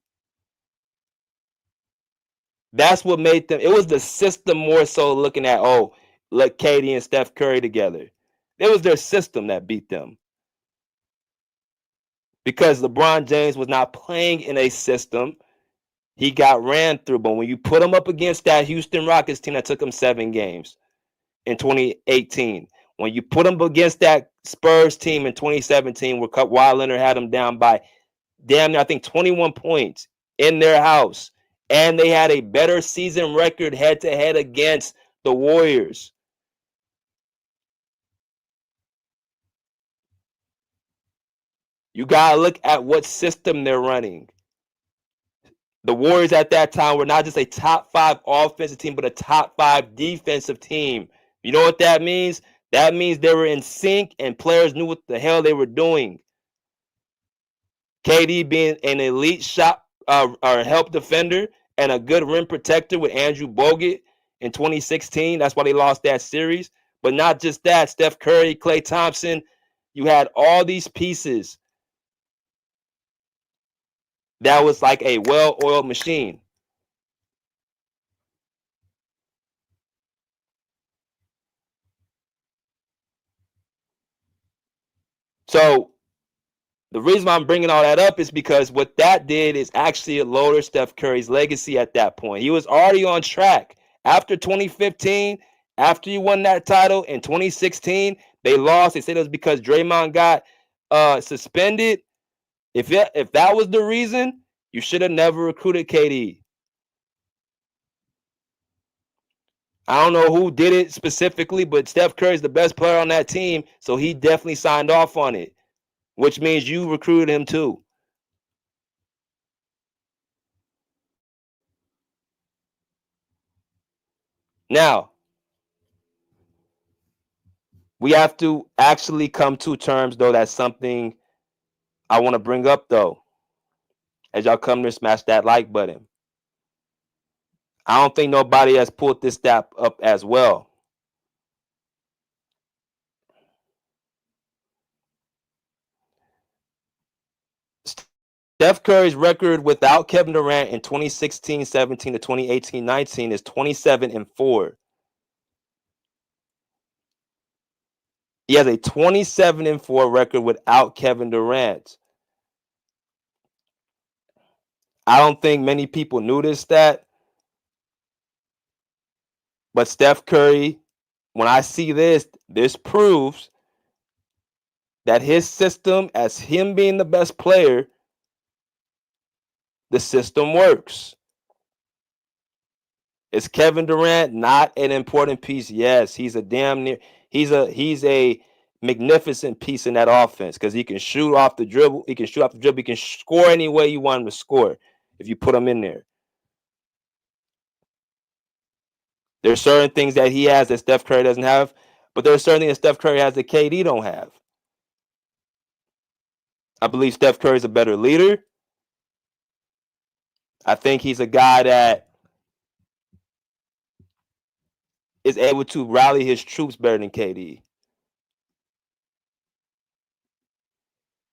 S4: That's what made them. It was the system more so looking at, oh, let KD and Steph Curry together. It was their system that beat them. Because LeBron James was not playing in a system. He got ran through. But when you put him up against that Houston Rockets team that took him 7 games in 2018, when you put him against that Spurs team in 2017 where Kawhi Leonard had him down by damn near, I think, 21 points in their house, and they had a better season record head-to-head against the Warriors. You got to look at what system they're running. The Warriors at that time were not just a top 5 offensive team, but a top 5 defensive team. You know what that means? That means they were in sync and players knew what the hell they were doing. KD being an elite shot or help defender and a good rim protector with Andrew Bogut in 2016. That's why they lost that series. But not just that, Steph Curry, Klay Thompson, you had all these pieces. That was like a well-oiled machine. So the reason why I'm bringing all that up is because what that did is actually lower Steph Curry's legacy at that point. He was already on track. After 2015, after you won that title in 2016, they lost. They said it was because Draymond got suspended. If that was the reason, you should have never recruited KD. I don't know who did it specifically, but Steph Curry is the best player on that team, so he definitely signed off on it, which means you recruited him too. Now, we have to actually come to terms, though. That's something I want to bring up, though, as y'all come to smash that like button. I don't think nobody has pulled this stat up as well. Steph Curry's record without Kevin Durant in 2016-17 to 2018-19 is 27-4. He has a 27-4 record without Kevin Durant. I don't think many people knew this stat. But Steph Curry, when I see this proves that his system, as him being the best player, the system works. Is Kevin Durant not an important piece? Yes, he's a magnificent piece in that offense because he can shoot off the dribble. He can score any way you want him to score if you put him in there. There's certain things that he has that Steph Curry doesn't have, but there's certain things that Steph Curry has that KD don't have. I believe Steph Curry is a better leader. I think he's a guy that is able to rally his troops better than KD.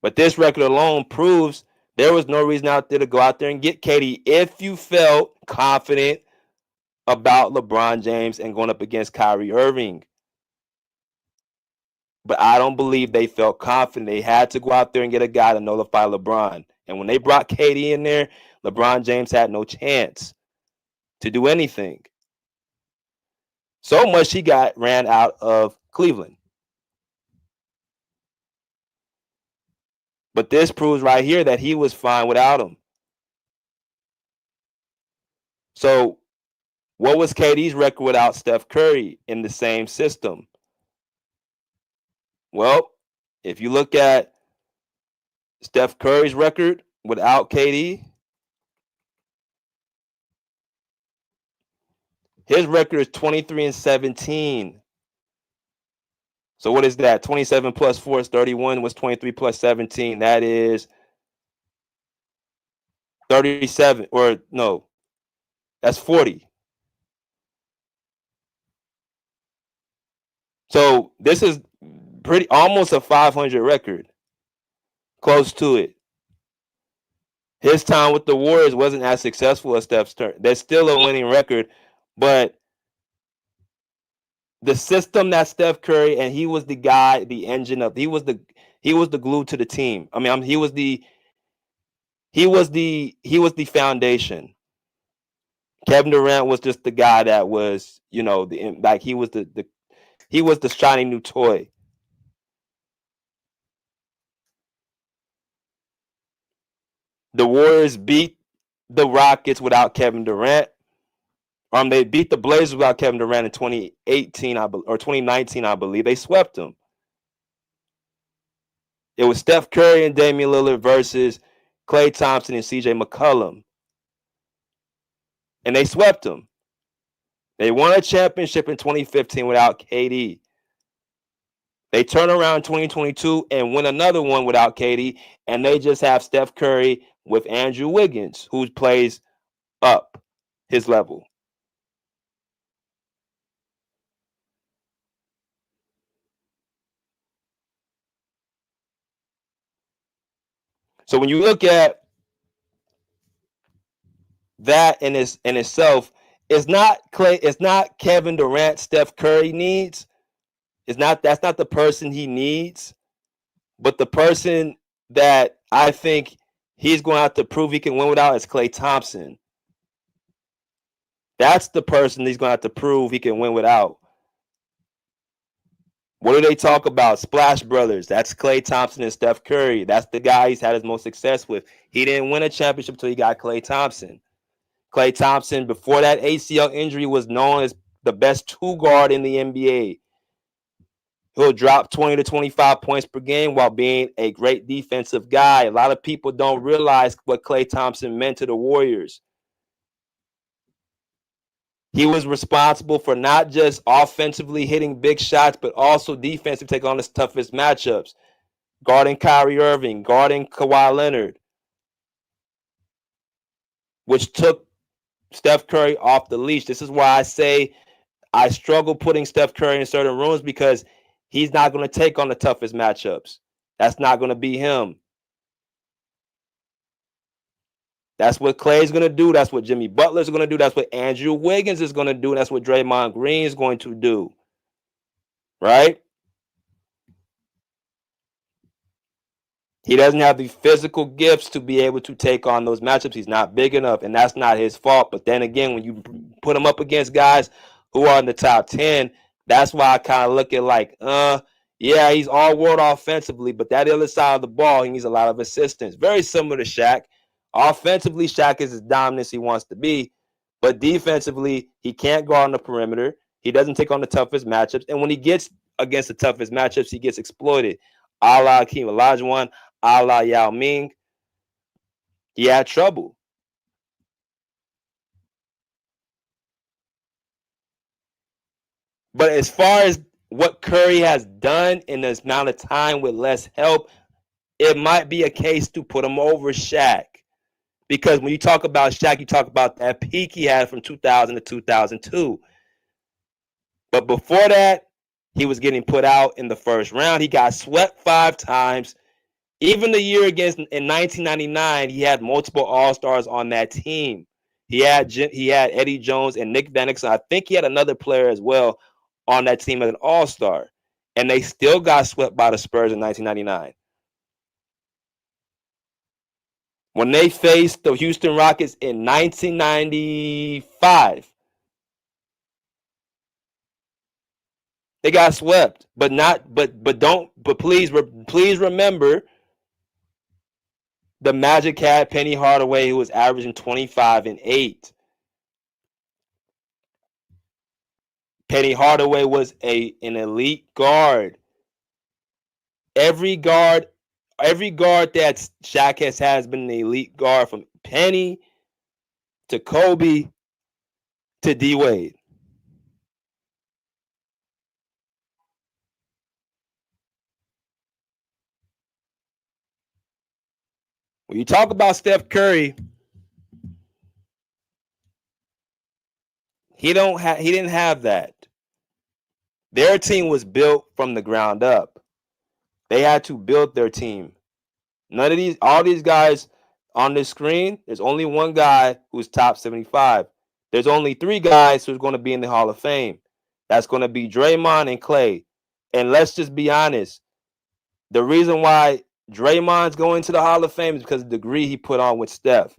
S4: But this record alone proves there was no reason out there to go out there and get KD if you felt confident about LeBron James and going up against Kyrie Irving. But I don't believe they felt confident. They had to go out there and get a guy to nullify LeBron. And when they brought KD in there, LeBron James had no chance to do anything. So much he got ran out of Cleveland. But this proves right here that he was fine without him. So what was KD's record without Steph Curry in the same system? Well, if you look at Steph Curry's record without KD, his record is 23-17. So what is that? 27 plus 4 is 31. What's 23 plus 17? That is 37. Or no, that's 40. So this is almost a 500 record. Close to it. his time with the Warriors wasn't as successful as Steph's turn. There's still a winning record, but the system that Steph Curry, and he was the guy, the engine of, he was the glue to the team. I mean, he was the foundation. Kevin Durant was just the guy that was, he was the shiny new toy. The Warriors beat the Rockets without Kevin Durant. They beat the Blazers without Kevin Durant in 2018 or 2019, I believe. They swept them. It was Steph Curry and Damian Lillard versus Klay Thompson and CJ McCollum. And they swept them. They won a championship in 2015 without KD. They turn around in 2022 and win another one without KD, and they just have Steph Curry with Andrew Wiggins, who plays up his level. So when you look at that in itself, it's not Kevin Durant Steph Curry needs. That's not the person he needs, but the person that I think he's going to have to prove he can win without is Klay Thompson. That's the person he's going to have to prove he can win without. What do they talk about? Splash Brothers. That's Klay Thompson and Steph Curry. That's the guy he's had his most success with. He didn't win a championship until he got Klay Thompson. Klay Thompson, before that ACL injury, was known as the best two guard in the NBA. He'll drop 20 to 25 points per game while being a great defensive guy. A lot of people don't realize what Klay Thompson meant to the Warriors. He was responsible for not just offensively hitting big shots, but also defensively taking on his toughest matchups. Guarding Kyrie Irving, guarding Kawhi Leonard, which took Steph Curry off the leash. This is why I say I struggle putting Steph Curry in certain rooms, because he's not going to take on the toughest matchups. That's not going to be him. That's what Klay's going to do. That's what Jimmy Butler's going to do. That's what Andrew Wiggins is going to do. And that's what Draymond Green is going to do. Right? He doesn't have the physical gifts to be able to take on those matchups. He's not big enough, and that's not his fault. But then again, when you put him up against guys who are in the top 10, that's why I kind of look at like, yeah, he's all world offensively, but that other side of the ball, he needs a lot of assistance. Very similar to Shaq. Offensively, Shaq is as dominant as he wants to be, but defensively, he can't go on the perimeter. He doesn't take on the toughest matchups, and when he gets against the toughest matchups, he gets exploited. A la Hakeem Olajuwon, a la Yao Ming. He had trouble. But as far as what Curry has done in this amount of time with less help, it might be a case to put him over Shaq. Because when you talk about Shaq, you talk about that peak he had from 2000 to 2002. But before that, he was getting put out in the first round. He got swept 5 times. Even the year against in 1999, he had multiple All-Stars on that team. He had Eddie Jones and Nick Van Exel. I think he had another player as well on that team as an All-Star. And they still got swept by the Spurs in 1999. When they faced the Houston Rockets in 1995, they got swept. But please remember, the Magic had Penny Hardaway, who was averaging 25 and 8. Penny Hardaway was an elite guard. Every guard that Shaq has had has been an elite guard, from Penny to Kobe to D Wade. When you talk about Steph Curry, he didn't have that. Their team was built from the ground up. They had to build their team. All these guys on this screen, there's only one guy who's top 75. There's only 3 guys who's going to be in the Hall of Fame. That's going to be Draymond and Clay. And let's just be honest. The reason why Draymond's going to the Hall of Fame is because of the degree he put on with Steph.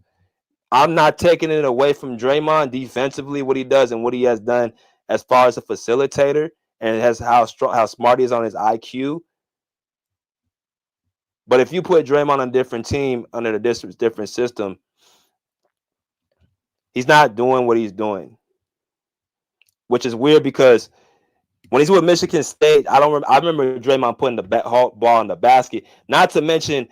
S4: I'm not taking it away from Draymond defensively, what he does and what he has done as far as a facilitator and how smart he is on his IQ. But if you put Draymond on a different team under the different system, he's not doing what he's doing, which is weird because when he's with Michigan State, I remember Draymond putting the ball in the basket. Not to mention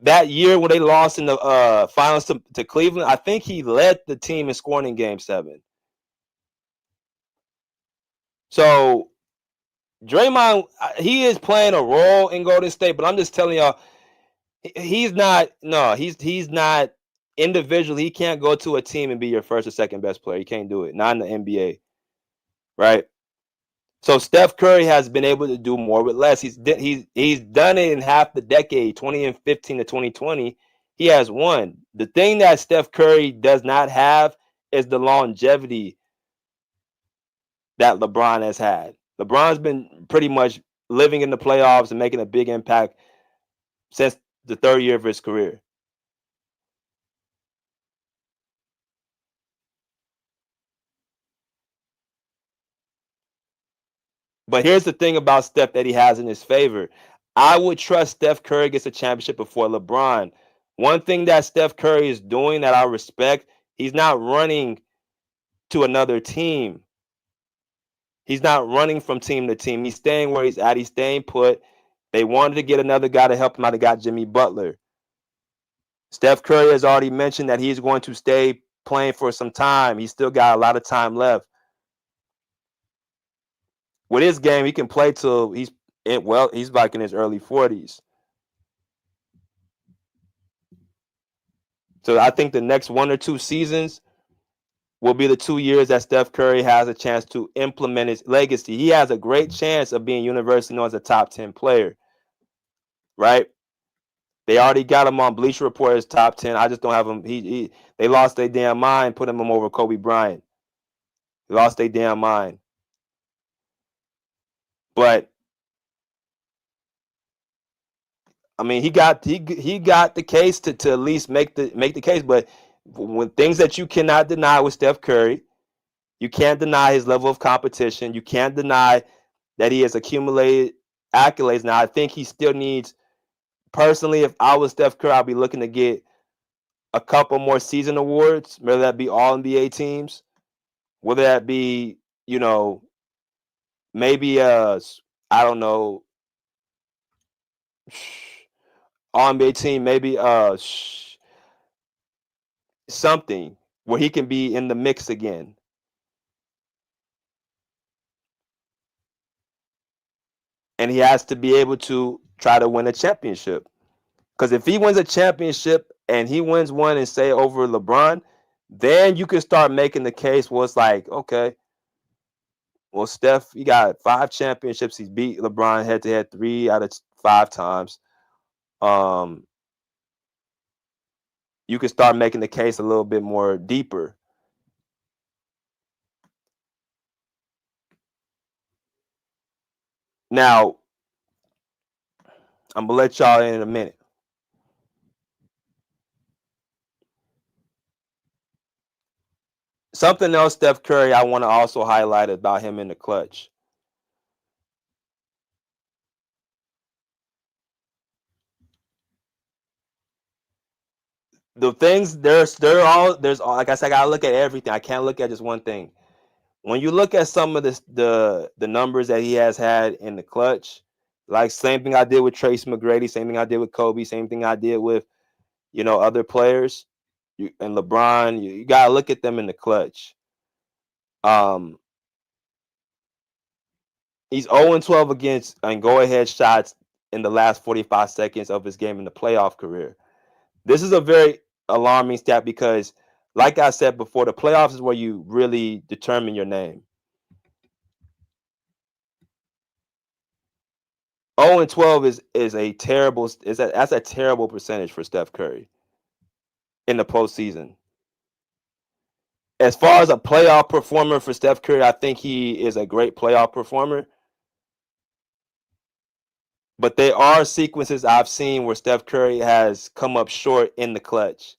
S4: that year when they lost in the finals to Cleveland, I think he led the team in scoring in Game 7. So Draymond, he is playing a role in Golden State, but I'm just telling y'all, he's not individually. He can't go to a team and be your first or second best player. He can't do it. Not in the NBA, right? So Steph Curry has been able to do more with less. He's done it in half the decade, 2015 to 2020. He has won. The thing that Steph Curry does not have is the longevity that LeBron has had. LeBron's been pretty much living in the playoffs and making a big impact since the 3rd year of his career. But here's the thing about Steph that he has in his favor. I would trust Steph Curry gets a championship before LeBron. One thing that Steph Curry is doing that I respect, he's not running to another team. He's not running from team to team. He's staying where he's at. He's staying put. They wanted to get another guy to help him out. They got Jimmy Butler. Steph Curry has already mentioned that he's going to stay playing for some time. He's still got a lot of time left. With his game, he can play till he's like in his early 40s. So I think the next 1 or 2 seasons will be the 2 years that Steph Curry has a chance to implement his legacy. He has a great chance of being universally known as a top 10 player, right? They already got him on Bleacher Report as top 10. I just don't have him. They lost their damn mind putting him over Kobe Bryant. They lost their damn mind. But I mean, he got the case to at least make the case. But when things that you cannot deny with Steph Curry, you can't deny his level of competition. You can't deny that he has accumulated accolades. Now, I think he still needs. Personally, if I was Steph Curry, I'd be looking to get a couple more season awards, whether that be all NBA teams, whether that be, maybe I don't know, all NBA team, maybe something where he can be in the mix again. And he has to be able to try to win a championship. Because if he wins a championship and he wins one and say over LeBron, then you can start making the case where it's like, okay, well, Steph, he got 5 championships. He's beat LeBron head-to-head 3 out of 5 times. You can start making the case a little bit more deeper. Now, I'm going to let y'all in a minute. Something else, Steph Curry, I want to also highlight about him in the clutch. The things there's like I said, I gotta look at everything. I can't look at just one thing. When you look at some of the numbers that he has had in the clutch, like same thing I did with Tracy McGrady, same thing I did with Kobe, same thing I did with other players, and LeBron. You gotta look at them in the clutch. He's 0-12 against and go-ahead shots in the last 45 seconds of his game in the playoff career. This is a very alarming stat because, like I said before, the playoffs is where you really determine your name. 0-12 is a terrible that's a terrible percentage for Steph Curry. in the postseason. As far as a playoff performer for Steph Curry, I think he is a great playoff performer. But there are sequences I've seen where Steph Curry has come up short in the clutch.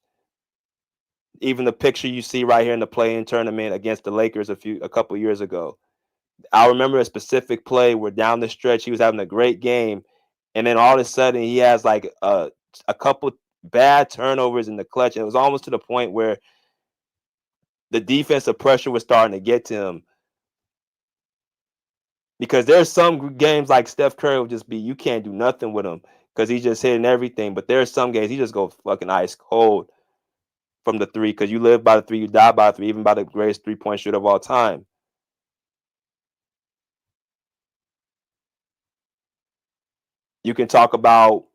S4: Even the picture you see right here in the play-in tournament against the Lakers a couple years ago. I remember a specific play where down the stretch he was having a great game, and then all of a sudden he has like a couple bad turnovers in the clutch, and it was almost to the point where the defensive pressure was starting to get to him. Because there's some games like Steph Curry will just be, you can't do nothing with him because he's just hitting everything. But there's some games he just goes fucking ice cold from the three, because you live by the three, you die by the three, even by the greatest three-point shooter of all time. You can talk about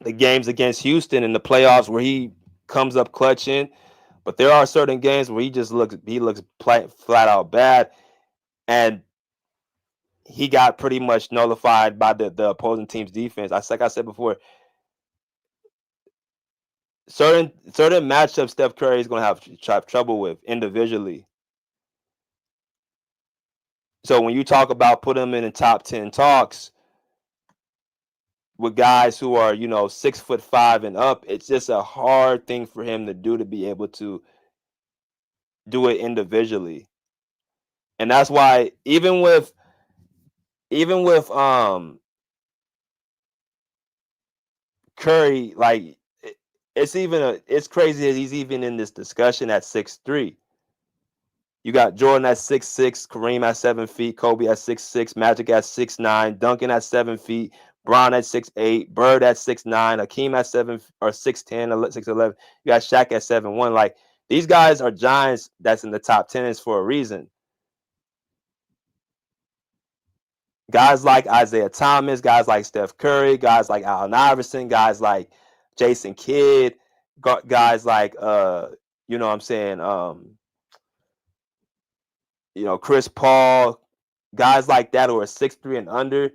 S4: the games against Houston in the playoffs where he comes up clutching, but there are certain games where he looks flat out bad, and he got pretty much nullified by the opposing team's defense. Like I said before, certain matchups Steph Curry is going to have trouble with individually. So when you talk about put him in the top 10 talks with guys who are, 6'5" and up, it's just a hard thing for him to do, to be able to do it individually. And that's why even with Curry, like it's crazy that he's even in this discussion at 6'3". You got Jordan at 6'6", Kareem at 7 feet, Kobe at 6'6", Magic at 6'9", Duncan at 7 feet, Bron at 6'8", Bird at 6'9", Hakeem at 7 or 6'10", 6'11". You got Shaq at 7'1". Like, these guys are giants that's in the top 10 for a reason. Guys like Isaiah Thomas, guys like Steph Curry, guys like Allen Iverson, guys like Jason Kidd, guys like Chris Paul, guys like that who are 6'3" and under.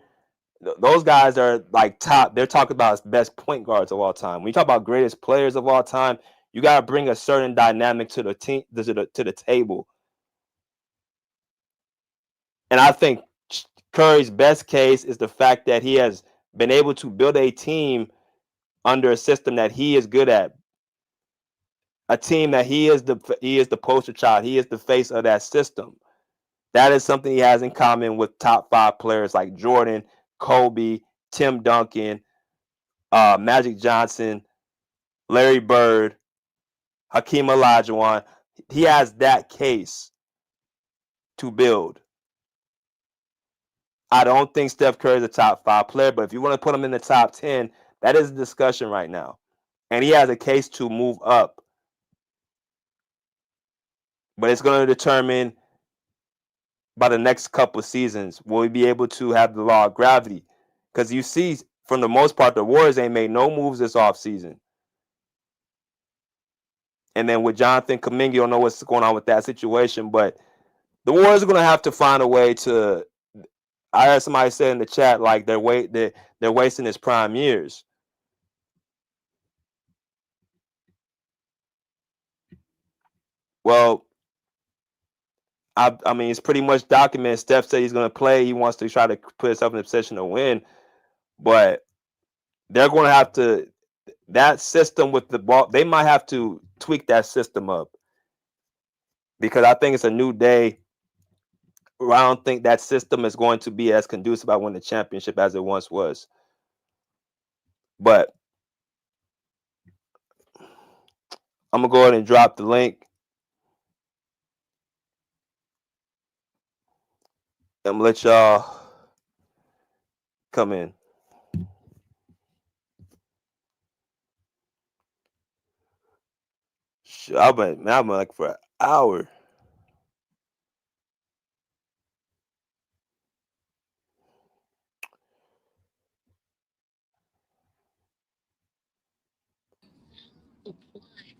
S4: Those guys are like top. They're talking about as best point guards of all time. When you talk about greatest players of all time, you got to bring a certain dynamic to the team, to the table. And I think Curry's best case is the fact that he has been able to build a team under a system that he is good at. A team that he is the poster child. He is the face of that system. That is something he has in common with top 5 players like Jordan, Kobe, Tim Duncan, Magic Johnson, Larry Bird, Hakeem Olajuwon. He has that case to build. I don't think Steph Curry is a top 5 player, but if you want to put him in the top 10, that is a discussion right now. And he has a case to move up. But it's going to determine by the next couple of seasons, will we be able to have the law of gravity? Because you see, from the most part, the Warriors ain't made no moves this offseason. And then with Jonathan Kuminga, you don't know what's going on with that situation, but the Warriors are going to have to find a way to. I heard somebody say in the chat, like, they're wasting his prime years. Well, I mean, it's pretty much documented. Steph said he's going to play. He wants to try to put himself in a position to win, but they're going to have to. That system with the ball, they might have to tweak that system up, because I think it's a new day. I don't think that system is going to be as conducive about winning the championship as it once was. But I'm going to go ahead and drop the link. I'm going to let y'all come in. I've been like for an hour.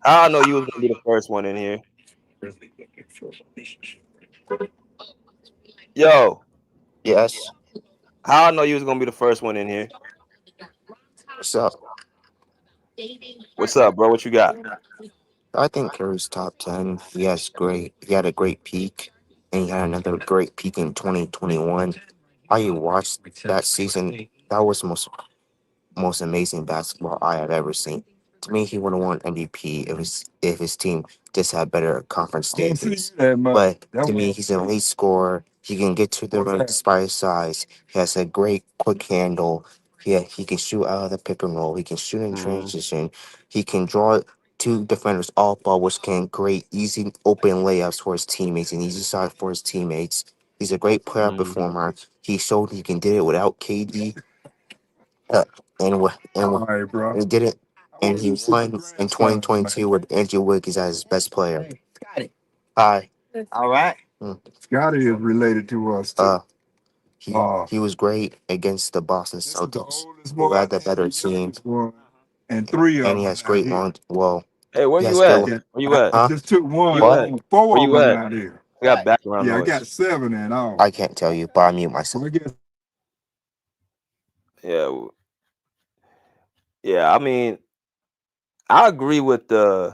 S4: I know you was gonna be the first one in here. Yo,
S5: Yes.
S4: how I know you was gonna be the first one in here?
S5: What's up?
S4: What's up, bro? What you got?
S5: I think Curry's top 10. He had a great peak, and he had another great peak in 2021. I watched that season. That was most amazing basketball I have ever seen. To me, he would have won MVP if his team just had better conference standings. But to me, he's an elite scorer. He can get to the rim despite his size. He has a great quick handle. He can shoot out of the pick and roll. He can shoot in transition. He can draw two defenders off ball, which can create easy open layups for his teammates and easy shots for his teammates. He's a great player performer. He showed he can do it without KD. Uh, he did it, and he won in 2022 with Andrew Wiggins as his best player. Hi. All right.
S6: Scotty is related to us too.
S5: He he was great against the Boston Celtics, who had the better team,
S6: And three of
S5: and he
S6: them
S5: has great long. Well,
S4: Hey, where
S5: he has
S4: you at?
S5: good.
S4: Where you at?
S5: Huh?
S6: Just took one.
S4: You at?
S6: Four
S4: Where
S6: of
S4: you
S6: them
S4: at?
S6: out here.
S4: I got background
S6: Yeah, I
S4: noise.
S6: got 7 in all.
S5: I can't tell you, but I mute myself.
S6: I guess
S4: Yeah. I mean, I agree that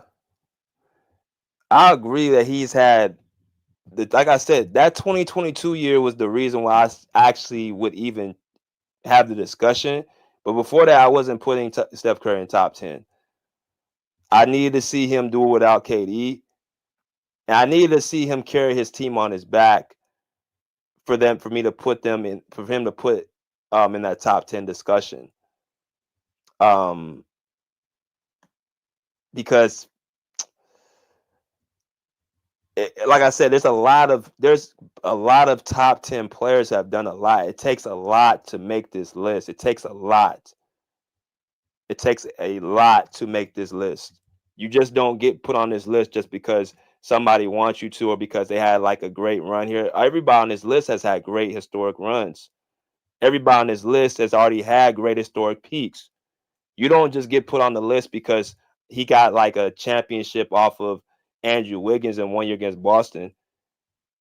S4: he's had like I said, that 2022 year was the reason why I actually would even have the discussion. But before that, I wasn't putting Steph Curry in top 10. I needed to see him do it without KD, and I needed to see him carry his team on his back for me to put them in, for him to put in that top 10 discussion. Because like I said, there's a lot of top 10 players that have done a lot. It takes a lot to make this list. It takes a lot. It takes a lot to make this list. You just don't get put on this list just because somebody wants you to or because they had like a great run here. Everybody on this list has had great historic runs. Everybody on this list has already had great historic peaks. You don't just get put on the list because he got like a championship off of Andrew Wiggins in 1 year against Boston.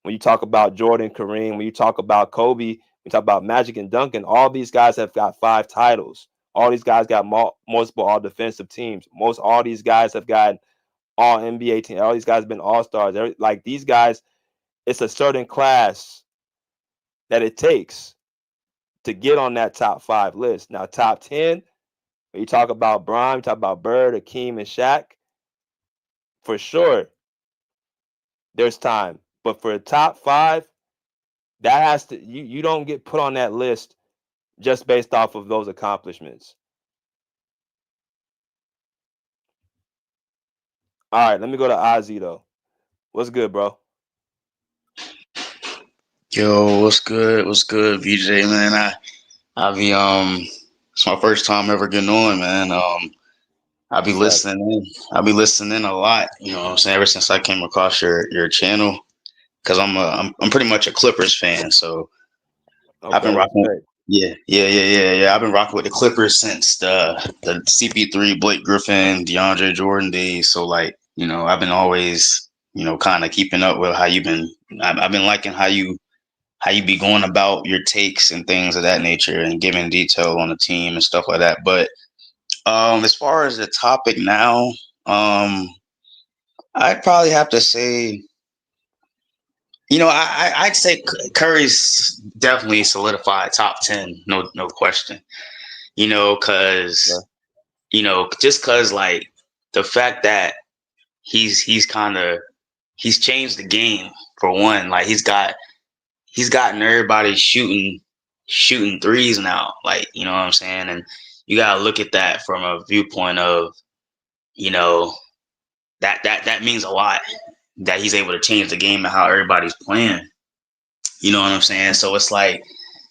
S4: When you talk about Jordan, Kareem, when you talk about Kobe, when you talk about Magic and Duncan, all these guys have got 5 titles. All these guys got multiple all defensive teams. All these guys have got all NBA teams. All these guys have been all stars. Like these guys, it's a certain class that it takes to get on that top 5 list. Now, top 10, when you talk about Bron, you talk about Bird, Hakeem, and Shaq, for sure, there's time. But for the top 5, that has to you don't get put on that list just based off of those accomplishments. All right, let me go to Ozzy though. What's good, bro?
S7: Yo, what's good? What's good, BJ, man? I be it's my first time ever getting on, man. I be listening in. I be listening in a lot, you know what I'm saying, ever since I came across your channel. Cause I'm pretty much a Clippers fan, so I've been rocking. Yeah. I've been rocking with the Clippers since the CP3, Blake Griffin, DeAndre Jordan days. So like, you know, I've been always, you know, kind of keeping up with how you've been. I've been liking how you be going about your takes and things of that nature and giving detail on the team and stuff like that. But as far as the topic now, I'd probably have to say, you know, I'd say Curry's definitely solidified top 10, no question. You know, because you know, just because like the fact that he's changed the game for one. Like he's gotten everybody shooting threes now. Like, you know what I'm saying? And you gotta look at that from a viewpoint of, you know, that means a lot that he's able to change the game and how everybody's playing. You know what I'm saying? So it's like,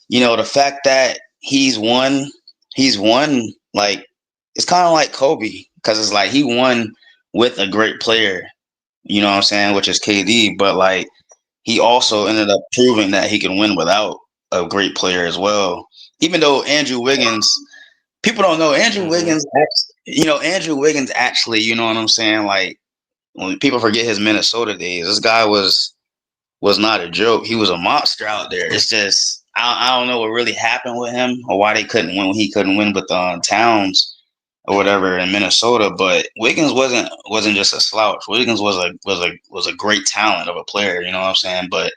S7: you know, the fact that he's won, like, it's kind of like Kobe, because it's like he won with a great player, you know what I'm saying, which is KD, but like he also ended up proving that he can win without a great player as well. Even though Andrew Wiggins, people don't know Andrew Wiggins, Andrew Wiggins actually, you know what I'm saying? Like, when people forget his Minnesota days, this guy was not a joke. He was a monster out there. It's just, I don't know what really happened with him or why they couldn't win when he couldn't win with Towns. or whatever in Minnesota. But Wiggins wasn't just a slouch. Wiggins was a great talent of a player. You know what I'm saying? But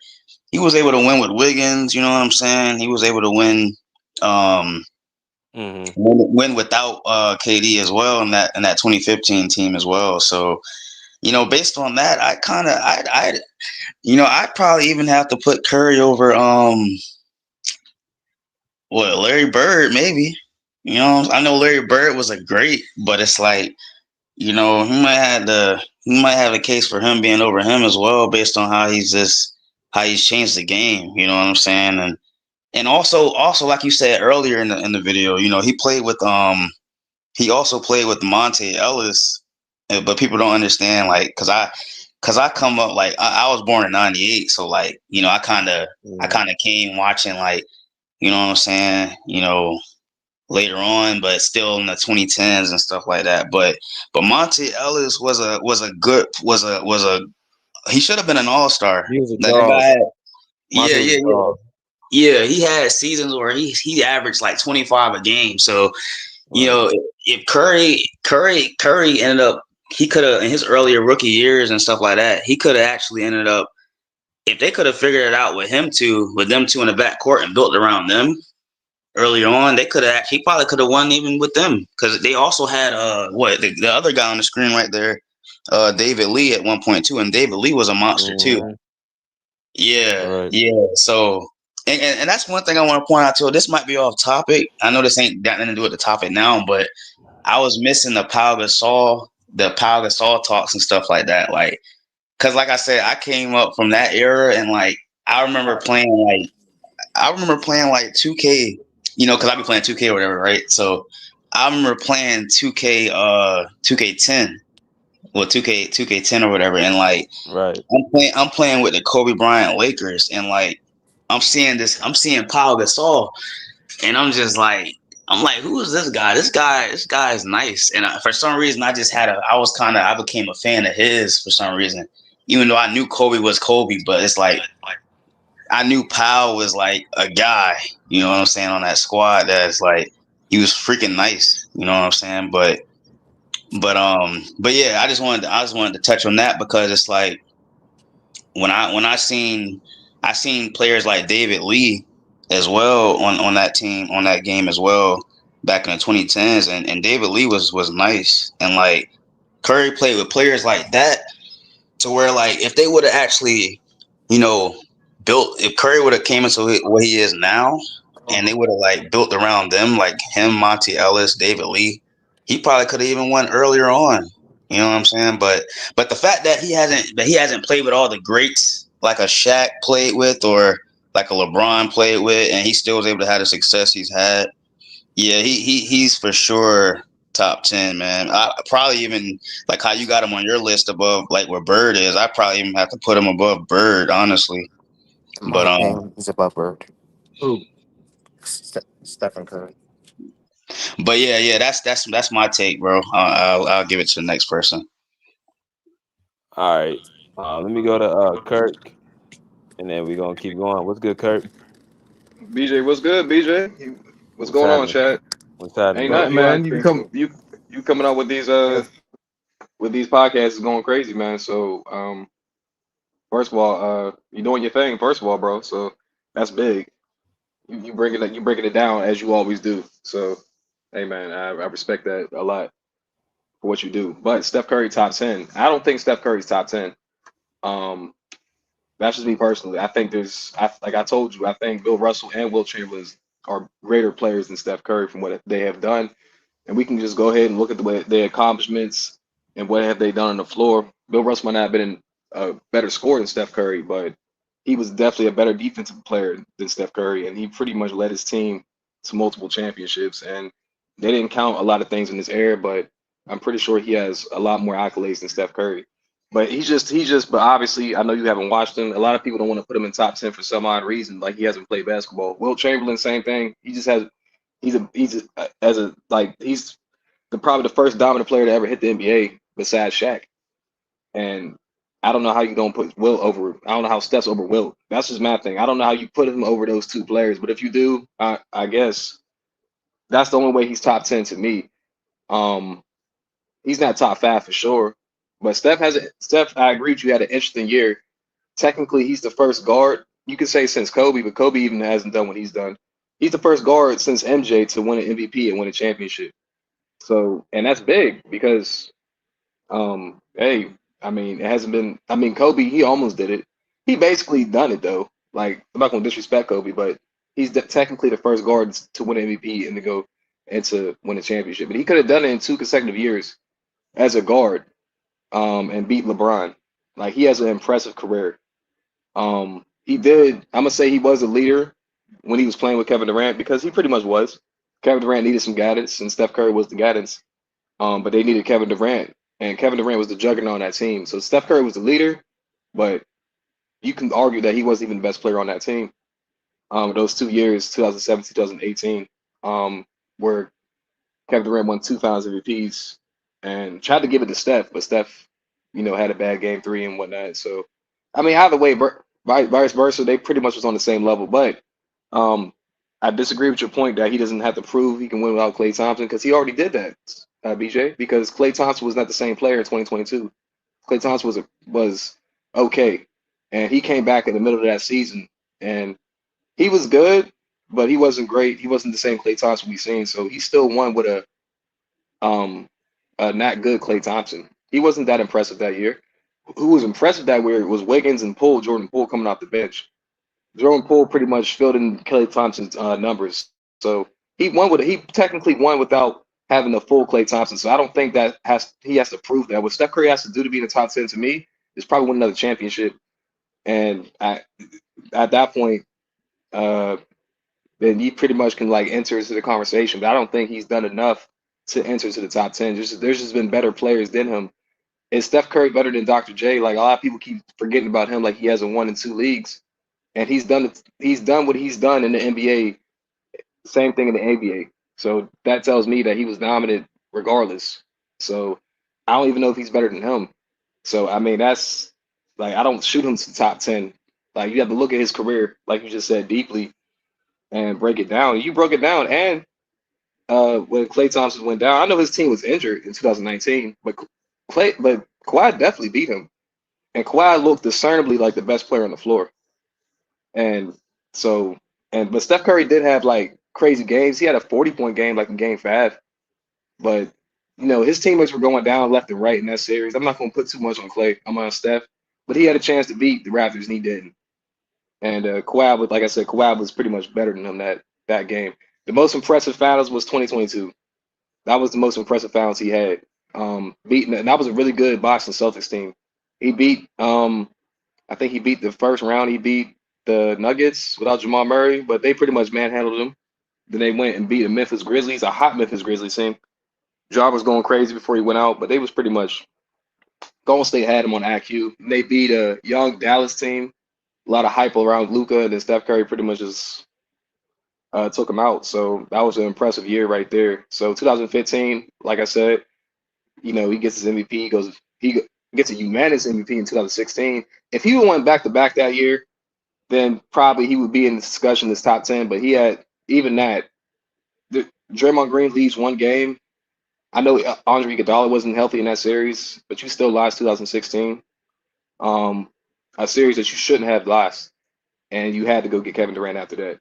S7: he was able to win with Wiggins. You know what I'm saying? He was able to win. Win without KD as well in that 2015 team as well. So, you know, based on that, I'd probably even have to put Curry over Larry Bird maybe. You know, I know Larry Bird was a great, but it's like, you know, he might have a case for him being over him as well based on how he's changed the game. You know what I'm saying? And also like you said earlier in the video, you know, he also played with Monte Ellis, but people don't understand, like, cause I come up, like, I was born in '98, so, like, you know, I kind of came watching, like, you know what I'm saying, you know, later on, but still in the 2010s and stuff like that. But Monte Ellis he should have been an all-star.
S4: He was a
S7: That
S4: dog.
S7: guy,
S4: Monte was a dog.
S7: yeah, he had seasons where he averaged like 25 a game. So, you know, if Curry ended up, he could have, in his earlier rookie years and stuff like that, he could have actually ended up, if they could have figured it out with them two in the backcourt and built around them earlier on, he probably could have won even with them, because they also had the other guy on the screen right there, David Lee at one point too, and David Lee was a monster too. Yeah, yeah. So, and that's one thing I want to point out too. This might be off topic. I know this ain't got nothing to do with the topic now, but I was missing the Pau Gasol talks and stuff like that. Like, cause like I said, I came up from that era, and like I remember playing like 2K, you know, cause I be playing 2K or whatever, right? So I remember playing 2K10. Well, 2K10 or whatever, and like I'm playing with the Kobe Bryant Lakers, and like I'm seeing Pau Gasol, and I'm like, who is this guy? This guy is nice, and for some reason I became a fan of his for some reason, even though I knew Kobe was Kobe, but it's like I knew Pau was like a guy, you know what I'm saying, on that squad that's like, he was freaking nice, you know what I'm saying, but yeah, I just wanted to touch on that, because it's like when I seen players like David Lee as well on that team, on that game as well, back in the 2010s, and David Lee was nice, and like Curry played with players like that, to where like if they would have actually, you know, if Curry would have came into what he is now, and they would have like built around them, like him, Monte Ellis, David Lee, he probably could have even won earlier on. You know what I'm saying? But the fact that he hasn't played with all the greats like a Shaq played with, or like a LeBron played with, and he still was able to have the success he's had. Yeah, he's for sure top 10, man. I probably even, like how you got him on your list above like where Bird is, I probably even have to put him above Bird, honestly.
S5: My opinion, he's above Bird.
S4: Who?
S5: Stephen Curry.
S7: But yeah, that's my take, bro. I'll give it to the next person.
S4: All right. Let me go to Kirk, and then we're gonna keep going. What's good, Kirk?
S8: BJ, what's good, BJ? What's going on, Chad?
S4: What's happening,
S8: Ain't
S4: bro?
S8: nothing, man. You coming out with these podcasts is going crazy, man. So first of all, you're doing your thing, first of all, bro. So that's big. You breaking it down as you always do. So hey, man, I respect that a lot for what you do. But Steph Curry top 10. I don't think Steph Curry's top 10. That's just me personally. I think like I told you, I think Bill Russell and Wilt Chamberlain are greater players than Steph Curry from what they have done. And we can just go ahead and look at their accomplishments and what have they done on the floor. Bill Russell might not have been a better scorer than Steph Curry, but he was definitely a better defensive player than Steph Curry, and he pretty much led his team to multiple championships. And they didn't count a lot of things in this era, but I'm pretty sure he has a lot more accolades than Steph Curry. But but obviously, I know you haven't watched him. A lot of people don't want to put him in top 10 for some odd reason, like he hasn't played basketball. Wilt Chamberlain, same thing. He just has, he's probably the first dominant player to ever hit the NBA besides Shaq. And I don't know how you don't put Wilt over. I don't know how Steph's over Wilt. That's just my thing. I don't know how you put him over those two players. But if you do, I guess that's the only way he's top 10 to me. He's not top 5 for sure. But Steph, I agree with you, had an interesting year. Technically, he's the first guard. You could say since Kobe, but Kobe even hasn't done what he's done. He's the first guard since MJ to win an MVP and win a championship. So, and that's big because, hey, I mean, it hasn't been. I mean, Kobe, he almost did it. He basically done it though. Like, I'm not gonna disrespect Kobe, but he's technically the first guard to win an MVP and to go and to win a championship. But he could have done it in 2 consecutive years as a guard, and beat LeBron. Like, he has an impressive career. He did. I'm gonna say he was a leader when he was playing with Kevin Durant because he pretty much was. Kevin Durant needed some guidance, and Steph Curry was the guidance. But they needed Kevin Durant, and Kevin Durant was the juggernaut on that team. So Steph Curry was the leader, but you can argue that he wasn't even the best player on that team. Those 2 years, 2007, 2018, where Kevin Durant won 2 Finals MVPs and tried to give it to Steph, but Steph, had a bad game 3 and whatnot. So, I mean, either way, vice versa, they pretty much was on the same level. But I disagree with your point that he doesn't have to prove he can win without Klay Thompson because he already did that, BJ. Because Klay Thompson was not the same player in 2022. Klay Thompson was okay, and he came back in the middle of that season, and he was good, but he wasn't great. He wasn't the same Klay Thompson we've seen. So he still won with a not good Klay Thompson. He wasn't that impressive that year. Who was impressive that year was Wiggins and Jordan Poole coming off the bench. Jordan Poole pretty much filled in Klay Thompson's numbers. So he technically won without having the full Klay Thompson. So I don't think that he has to prove that. What Steph Curry has to do to be in the top 10 to me is probably win another championship. And at that point, then he pretty much can enter into the conversation. But I don't think he's done enough to enter to the top 10. There's just been better players than him. Is Steph Curry better than Dr. J? Like, a lot of people keep forgetting about him, like he hasn't won in 2 leagues. And he's done what he's done in the NBA, same thing in the ABA. So that tells me that he was dominant regardless. So I don't even know if he's better than him. So I mean, that's I don't shoot him to the top 10. Like, you have to look at his career, like you just said, deeply and break it down. You broke it down, and when Klay Thompson went down, I know his team was injured in 2019, but Kawhi definitely beat him, and Kawhi looked discernibly like the best player on the floor. And so, but Steph Curry did have crazy games. He had a 40-point game in Game 5, but his teammates were going down left and right in that series. I'm not going to put too much on Klay. I'm on Steph, but he had a chance to beat the Raptors and he didn't. And Kawhi, like I said, Kawhi was pretty much better than him that game. The most impressive finals was 2022. That was the most impressive finals he had. Beating, and that was a really good Boston Celtics team. He beat, I think he beat the first round. He beat the Nuggets without Jamal Murray, but they pretty much manhandled them. Then they went and beat the Memphis Grizzlies, a hot Memphis Grizzlies team. Ja was going crazy before he went out, but they was pretty much Golden State had him on IQ. They beat a young Dallas team. A lot of hype around Luka, and then Steph Curry pretty much just took him out. So that was an impressive year right there. So 2015, like I said, he gets his MVP. He gets a unanimous MVP in 2016. If he went back to back that year, then probably he would be in the discussion as top 10. But he had even that. Draymond Green leaves one game. I know Andre Iguodala wasn't healthy in that series, but you still lost 2016. A series that you shouldn't have lost, and you had to go get Kevin Durant after that.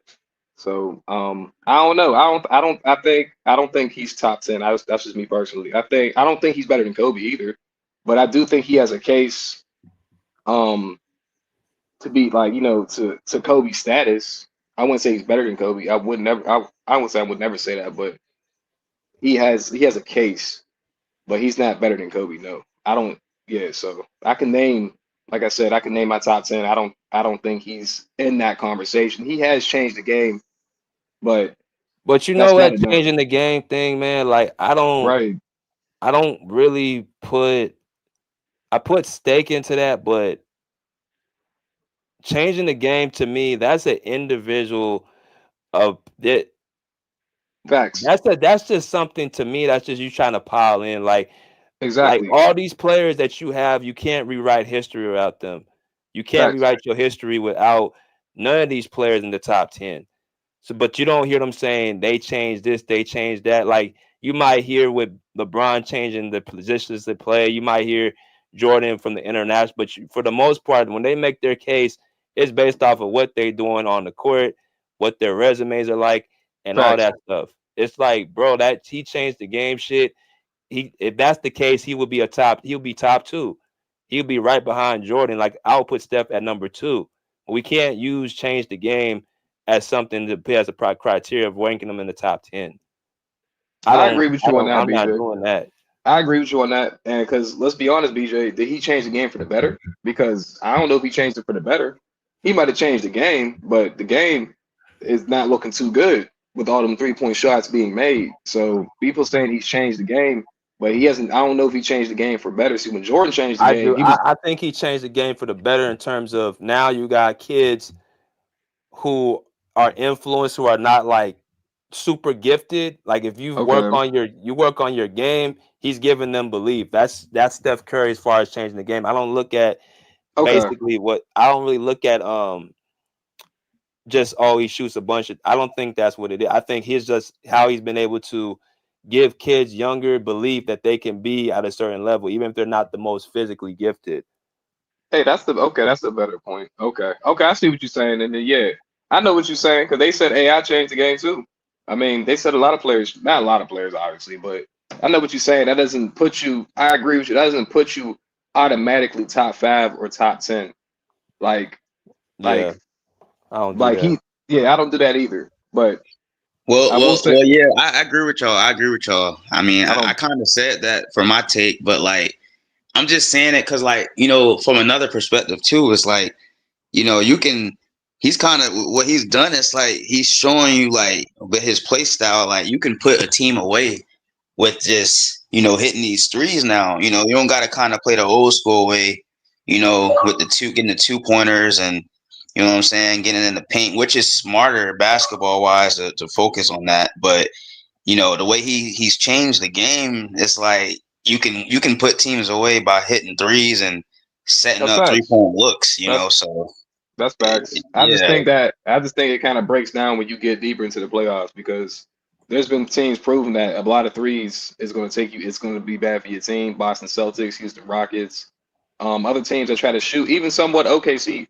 S8: So I don't know. I don't think he's top 10. That's just me personally. I don't think he's better than Kobe either, but I do think he has a case to be to Kobe's status. I wouldn't say he's better than Kobe. I would never say that, but he has a case, but he's not better than Kobe. No, I don't. Yeah, so I can name, like I said, I can name my top 10. I don't think he's in that conversation. He has changed the game, but
S4: you know what, changing the game thing, man. Like, I don't really put stake into that, but changing the game to me, that's an individual of that.
S8: Facts.
S4: That's just something to me. That's just you trying to pile in,
S8: exactly.
S4: Like all these players that you have, you can't rewrite history without them. You can't rewrite your history without none of these players in the top 10. So, but you don't hear them saying they changed this, they changed that. Like, You might hear with LeBron changing the positions they play. You might hear Jordan from the international, but for the most part, when they make their case, it's based off of what they're doing on the court, what their resumes are like, and all
S8: Facts.
S4: that stuff. It's like, bro, that he changed the game shit. If that's the case, he'll be top 2. He'll be right behind Jordan. Like, I'll put Steph at number 2. We can't use change the game as something to pay as a criteria of ranking them in the top 10.
S8: I agree with you on that,
S4: I'm not
S8: BJ.
S4: doing that.
S8: I agree with you on that. And because let's be honest, BJ, did he change the game for the better? Because I don't know if he changed it for the better. He might have changed the game, but the game is not looking too good with all them 3-point shots being made. So people saying he's changed the game, but he hasn't. I don't know if he changed the game for better. See, when Jordan changed the
S4: I
S8: game,
S4: do. I think he changed the game for the better in terms of now you got kids who are influenced who are not like super gifted. Like if you work on your game, he's giving them belief. That's Steph Curry as far as changing the game. I don't look at basically what I don't really look at just he shoots a bunch of. I don't think that's what it is. I think he's just how he's been able to give kids younger belief that they can be at a certain level, even if they're not the most physically gifted.
S8: Hey, that's a better point. Okay, I see what you're saying, and then yeah, I know what you're saying because they said AI changed the game too. I mean, they said a lot of players, not a lot of players, obviously, but I know what you're saying. That doesn't put you. I agree with you. That doesn't put you automatically top 5 or top 10. Like,
S4: Yeah, I don't do
S8: like
S4: that.
S8: I don't do that either. But
S7: Well, yeah, I agree with y'all. I mean, I kind of said that for my take, but like, I'm just saying it because, like, from another perspective too, it's like, he's kind of what he's done. It's like he's showing you, like, with his play style, like you can put a team away with just hitting these threes now. You don't got to kind of play the old school way, with getting the 2-pointers and you know what I'm saying, getting in the paint, which is smarter basketball wise to focus on that. But the way he's changed the game, it's like you can put teams away by hitting threes and setting up 3-point looks. So
S8: that's facts. I just think it kind of breaks down when you get deeper into the playoffs because there's been teams proving that a lot of threes is going to take you. It's going to be bad for your team. Boston Celtics, Houston Rockets, other teams that try to shoot, even somewhat OKC.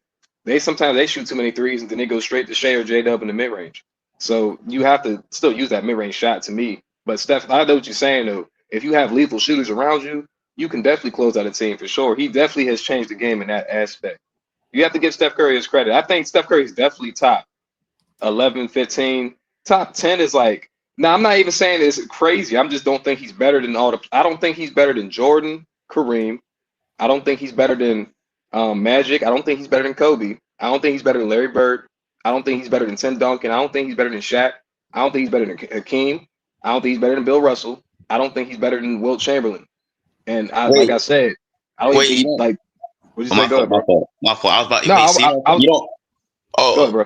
S8: Sometimes they shoot too many threes and then they go straight to Shea or J-Dub in the mid range. So you have to still use that mid range shot to me. But Steph, I know what you're saying though. If you have lethal shooters around you, you can definitely close out a team for sure. He definitely has changed the game in that aspect. You have to give Steph Curry his credit. I think Steph Curry is definitely top 11, 15. Top 10 is like, now I'm not even saying it's crazy. I just don't think he's better than I don't think he's better than Jordan, Kareem. I don't think he's better than Magic. I don't think he's better than Kobe. I don't think he's better than Larry Bird. I don't think he's better than Tim Duncan. I don't think he's better than Shaq. I don't think he's better than Hakeem. I don't think he's better than Bill Russell. I don't think he's better than Wilt Chamberlain. And like I said, I don't even think like. What'd you say? Go ahead, bro.
S7: My fault. I was about.
S8: You don't.
S7: Go ahead, bro.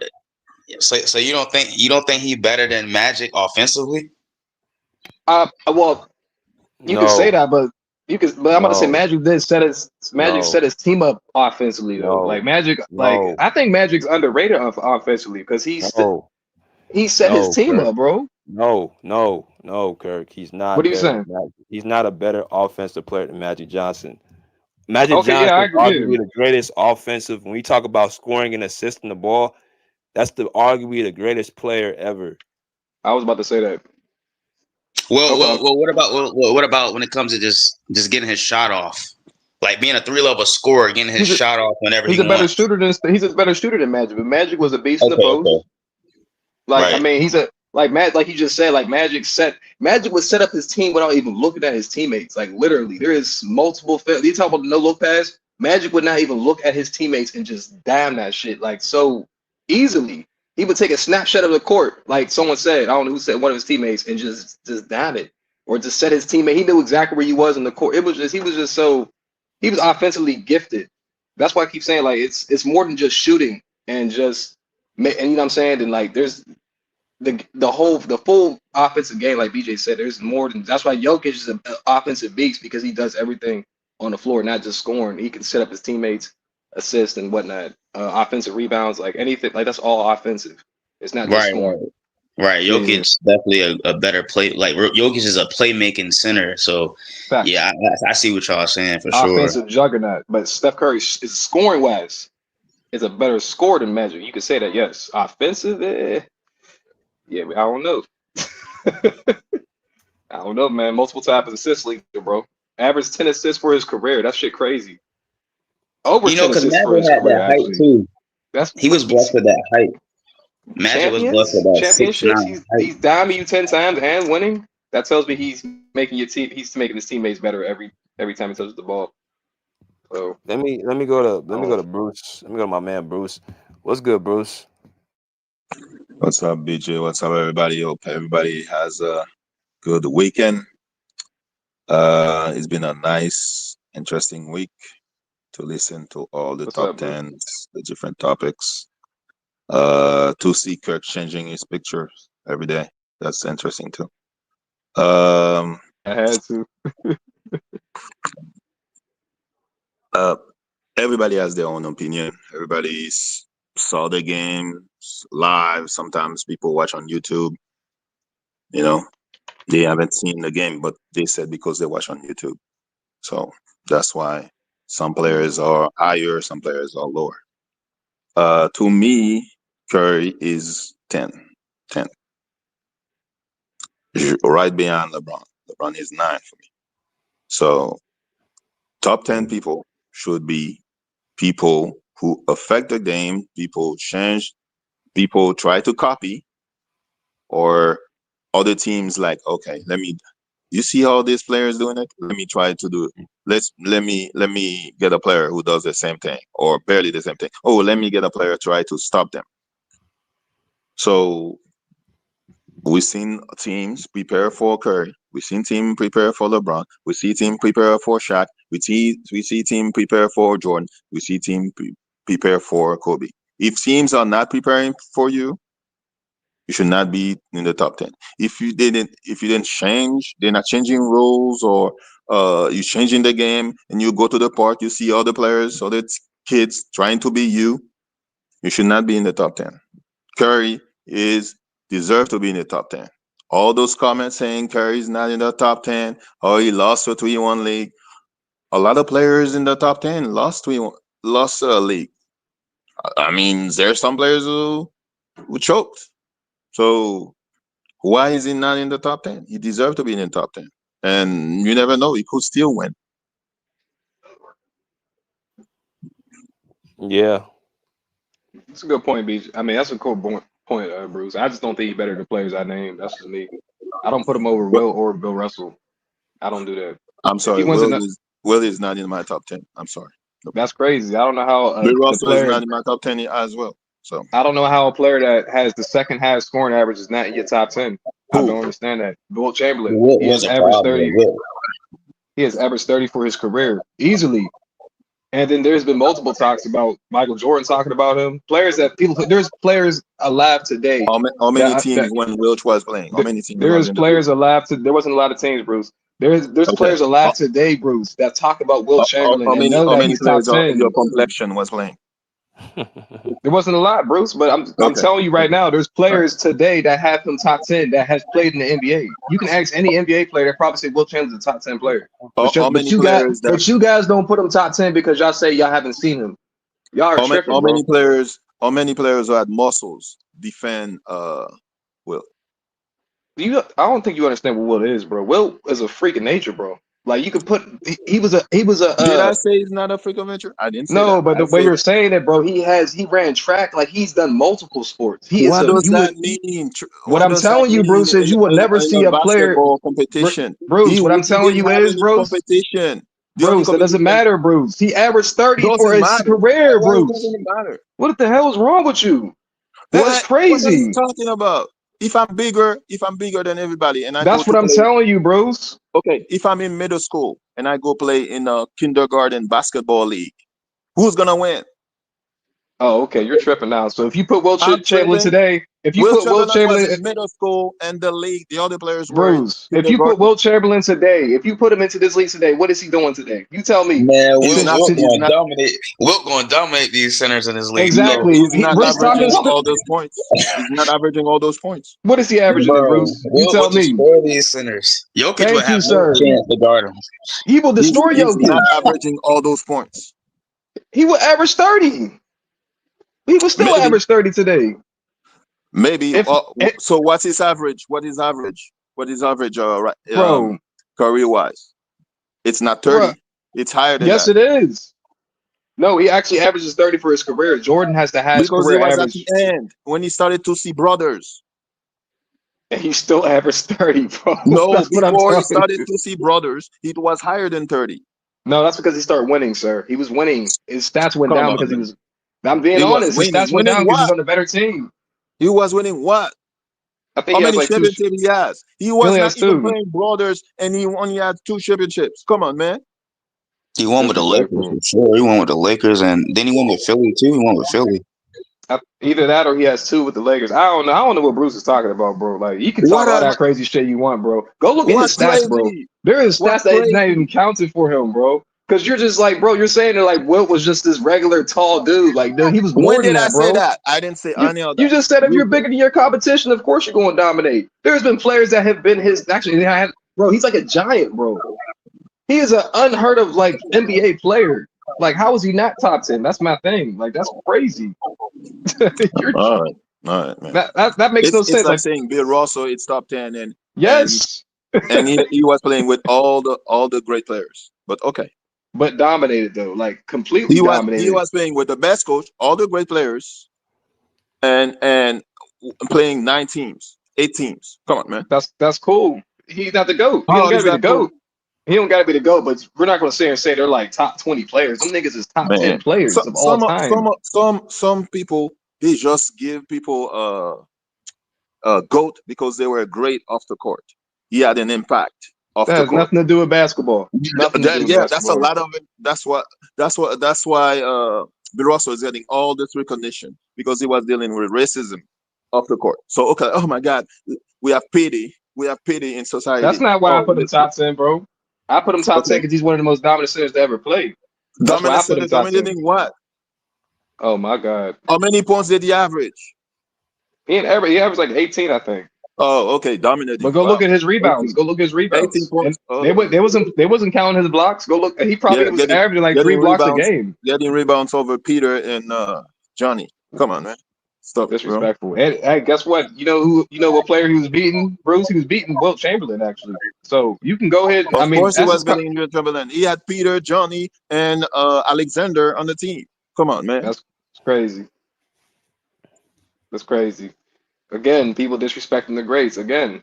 S7: So you don't think he's better than Magic offensively?
S8: Well, you can say that, but I'm about to say Magic set his team up offensively though. Like Magic, I think Magic's underrated offensively because he set his team up, bro.
S4: No, Kirk. He's not.
S8: What are you saying?
S4: He's not a better offensive player than Magic Johnson. Magic Johnson is arguably the greatest offensive. When we talk about scoring and assisting the ball, that's arguably the greatest player ever.
S8: I was about to say that.
S7: Well, what about when it comes to just getting his shot off, like being a 3-level scorer, getting his shot off whenever
S8: he's a better shooter than Magic. But Magic was a beast in the post. Like I mean, he's a like you just said, like Magic would set up his team without even looking at his teammates. Like literally, there is multiple. You talk about the no look pass. Magic would not even look at his teammates and just damn that shit like so easily. He would take a snapshot of the court, like someone said. I don't know who said, one of his teammates, and just damn it, or just set his teammate. He knew exactly where he was in the court. He was offensively gifted. That's why I keep saying like it's more than just shooting and you know what I'm saying. And like there's the full offensive game, like BJ said. There's more than that's why Jokic is an offensive beast because he does everything on the floor, not just scoring. He can set up his teammates, assist and whatnot, offensive rebounds, like anything, like that's all offensive. It's not just scoring.
S7: Right,
S8: Yeah,
S7: Jokic definitely a better play. Like Jokic is a playmaking center. So
S8: facts.
S7: yeah, I see what y'all saying for sure.
S8: Offensive juggernaut, but Steph Curry is scoring wise is a better scorer than Magic. You could say that, yes. Offensive, yeah, I don't know. I don't know, man. Multiple times assist leader, bro. Average 10 assists for his career. That shit crazy. Over
S7: You know,
S8: 10
S7: because
S8: assists for
S7: Magic
S8: his
S7: had
S8: career,
S7: that height
S8: actually.
S7: too.
S8: That's
S7: He
S8: but
S7: was blessed with that height. Magic was blessed with that
S8: championships.
S7: 6'9" height.
S8: He's diming you 10 times and winning. That tells me he's making he's making his teammates better every time he touches the ball. So
S4: Let me go
S8: oh,
S4: to Bruce. Let me go to my man Bruce. What's good, Bruce?
S9: What's up, BJ? What's up, everybody? Hope everybody has a good weekend. It's been a nice, interesting week to listen to all the
S8: what's
S9: top
S8: up, Bruce?
S9: tens, the different topics. To see Kirk changing his picture every day. That's interesting too. Um,
S8: I had to.
S9: uh, Everybody has their own opinion. Saw the game live. Sometimes people watch on YouTube. You know, they haven't seen the game, but they said because they watch on YouTube. So that's why some players are higher, some players are lower. To me, Curry is 10, 10, right behind LeBron. LeBron is 9 for me. So top 10 people should be people who affect the game, people change, people try to copy, or other teams like, okay, you see how this player is doing it? Let me try to do it. Let me get a player who does the same thing or barely the same thing. Oh, let me get a player try to stop them. So we've seen teams prepare for Curry. We've seen team prepare for LeBron. We see team prepare for Shaq. We see team prepare for Jordan. We see team prepare for Kobe. If teams are not preparing for you, you should not be in the top 10. If you didn't change, they're not changing rules, or you changing the game and you go to the park, you see other players, other kids trying to be you, you should not be in the top 10. Curry is deserved to be in the top 10. All those comments saying Curry's not in the top 10, or he lost to 3-1 league. A lot of players in the top 10 lost a league. I mean, there's some players who choked. So why is he not in the top 10? He deserved to be in the top 10. And you never know, he could still win.
S4: Yeah.
S8: That's a good point, BJ. I mean, that's a cool point, Bruce. I just don't think he's better than the players I named. That's just me. I don't put him over
S9: But
S8: Will or Bill Russell. I don't do that.
S9: I'm
S8: If he
S9: sorry,
S8: wins it,
S9: Will is not in my top 10. I'm sorry. Nope.
S8: that's crazy. I don't know how
S9: Bill
S8: the
S9: Russell is
S8: player.
S9: not in my top 10 as well. So
S8: I don't know how a player that has the second highest scoring average is not in your top 10. I
S9: who?
S8: don't understand that. Will Chamberlain,
S7: What was a problem? What?
S8: he has averaged 30 for his career easily. And then there's been multiple talks about Michael Jordan talking about him. There's players alive today
S9: How many
S8: that
S9: teams when Wilt was playing? How many teams was
S8: there's
S9: in the league?
S8: players alive to. There wasn't a lot of teams, Bruce. There's
S9: Okay.
S8: players alive today, Bruce, that talk about Will Chamberlain and know
S9: How
S8: that
S9: many
S8: he's top
S9: players are your
S8: 10.
S9: complexion was playing?
S8: There wasn't a lot, Bruce, but I'm
S9: Okay.
S8: telling you right now, there's
S9: All right.
S8: players today that have him top 10 that has played in the NBA. You can ask any NBA player, they probably say Will Chamberlain's a top 10 player.
S9: How many
S8: But you guys don't put him top 10 because y'all say y'all haven't seen him. Y'all are tripping,
S9: how many
S8: bro.
S9: players how many players who had muscles defend Will?
S8: I don't think you understand what Will is, bro. Will is a freak of nature, bro. Like you could put he was a
S9: Did I say he's not a freak of nature? I didn't say
S8: no,
S9: that.
S8: but
S9: I
S8: the way
S9: said,
S8: you're saying it, bro, he ran track, like he's done multiple sports. He is
S9: what
S8: a
S9: does
S8: you
S9: that
S8: would
S9: mean?
S8: what
S9: What
S8: I'm
S9: does that
S8: telling you,
S9: mean
S8: Bruce, is you would never
S9: in
S8: see
S9: a
S8: a player,
S9: basketball competition?
S8: Bruce. What I'm
S9: He
S8: telling
S9: didn't
S8: you
S9: have
S8: is,
S9: any
S8: Bruce,
S9: competition. The only
S8: Bruce, that doesn't
S9: competition
S8: matter, Bruce. He averaged 30 for
S9: doesn't
S8: his
S9: matter.
S8: career,
S9: Why it
S8: Bruce.
S9: doesn't matter?
S8: What the hell is wrong with you? That is
S9: What are you
S8: crazy.
S9: talking about? If I'm bigger than everybody and I go
S8: That's
S9: to
S8: what I'm
S9: play,
S8: telling you, Bruce.
S9: okay, if I'm in middle school and I go play in a kindergarten basketball league, who's gonna win?
S8: Oh, okay, you're tripping now. So if you put Will
S9: I'm
S8: Chamberlain
S9: tripping.
S8: today, if you
S9: Will
S8: put Will
S9: Chamberlain was
S8: Chamberlain,
S9: in middle school and the league. The other players were in
S8: Bruce, if you put
S9: kindergarten.
S8: Will Chamberlain today, if you put him into this league today, what is he doing today? You tell me.
S7: Man,
S9: He's not.
S7: Wilt
S9: He's
S7: going to
S9: not.
S7: dominate. Wilt going to dominate these centers in this league.
S9: No,
S8: Exactly.
S9: he's not
S8: Bruce, stop
S9: averaging
S8: this.
S9: all those points. He's not averaging all those points.
S8: What is he averaging then,
S7: Bro,
S8: Bruce? You
S7: Wilt
S8: tell
S7: will
S8: me.
S7: destroy these centers. Jokic will
S8: Thank you,
S7: have no
S8: sir.
S7: chance to guard him.
S8: He will destroy
S9: He's
S8: Jokic.
S9: not averaging all those points.
S8: He will average 30. He will still
S9: Maybe.
S8: average 30 today.
S9: Maybe.
S8: If
S9: So what's his average? What is average?
S8: bro,
S9: Career wise? It's not 30.
S8: Bruh.
S9: It's higher than
S8: Yes,
S9: that.
S8: it is. No, he actually averages 30 for his career. Jordan has the highest
S9: Because he
S8: career
S9: was
S8: average.
S9: at the end when he started to see brothers.
S8: And he still averaged 30, bro.
S9: No,
S8: That's what I'm
S9: before he
S8: telling
S9: started
S8: you.
S9: to see brothers, it was higher than 30.
S8: No, that's because he started winning, sir. He was winning. His stats went
S9: Come
S8: down
S9: on,
S8: because he
S9: man.
S8: was. I'm being
S9: He was
S8: honest. His
S9: winning.
S8: stats went
S9: Winning
S8: down because he was
S9: what?
S8: on a better team.
S9: He was winning what?
S8: I think
S9: How
S8: he has
S9: many
S8: like two.
S9: championships he has? He
S8: He
S9: was
S8: only has
S9: not even
S8: two.
S9: playing brothers, and he only had 2 championships. Come on, man.
S7: He won with the Lakers
S8: Disrespectful.
S7: for sure. He won with the Lakers, and then he won with Philly too. He won with Philly.
S8: Either that or he has two with the Lakers. I don't know. I don't know what Bruce is talking about, bro. Like you can talk
S9: What
S8: all
S9: am
S8: that crazy shit you want, bro. Go look at his
S9: What's
S8: stats, bro.
S9: crazy?
S8: There is
S9: What's
S8: stats that is not
S9: crazy?
S8: even counted for him, bro. Because you're just like, bro, you're saying that like Wilt was just this regular tall dude. Like, dude, he was more
S9: When
S8: than
S9: did I
S8: that,
S9: say
S8: bro.
S9: that? I didn't say any of
S8: You
S9: that.
S8: just said if you're bigger than your competition, of course you're going to dominate. There's been players that have been his. Actually, bro, he's like a giant, bro. He is an unheard of like NBA player. Like, how is he not top 10? That's my thing. Like, that's crazy.
S9: All right, man.
S8: That makes no
S9: It's
S8: sense.
S9: like
S8: Like,
S9: saying Bill Russell, it's top 10, and
S8: yes,
S9: he was playing with all the great players. But okay,
S8: but dominated though, like completely
S9: he
S8: dominated.
S9: was playing with the best coach, all the great players, and playing 9 teams, 8 teams. Come on, man.
S8: That's cool. He's not the GOAT. He don't
S9: How
S8: gotta
S9: is
S8: be the
S9: that cool?
S8: GOAT. He don't gotta be the GOAT, but we're not gonna sit here and say they're like top 20 players. Them niggas is top 10
S9: Man,
S8: players of all time.
S9: some people, they just give people a GOAT because they were great off the court. He had an impact off
S8: That
S9: the
S8: has
S9: court.
S8: nothing to do with basketball. Nothing to do with
S9: That's a
S8: basketball.
S9: lot of it. That's why Bill Russell is getting all this recognition because he was dealing with racism off the court. So okay, oh my God, we have pity. We have pity in society.
S8: That's not why I
S9: Oh,
S8: put him top 10, bro. I put him top 10 because he's one of the most dominant centers to ever play. That's why I put him top 10.
S9: dominating what?
S8: Oh my God.
S9: How many points did he average?
S8: He averaged like 18, I think.
S9: Oh, okay, dominating.
S8: But go
S9: Wow.
S8: look at his rebounds.
S9: 18.
S8: Go look at his
S9: 18
S8: rebounds.
S9: points.
S8: And they wasn't counting his blocks. Go look. He probably was averaging like 3 blocks a game.
S9: Getting rebounds over Peter and Johnny. Come on, man. Stop,
S8: Disrespectful. And hey, guess what? You know what player he was beating? Bruce. He was beating Wilt Chamberlain actually. So you can go ahead.
S9: Of course, he was beating Chamberlain. He had Peter, Johnny, and Alexander on the team. Come on, man.
S8: That's crazy. That's crazy. Again, people disrespecting the greats. Again,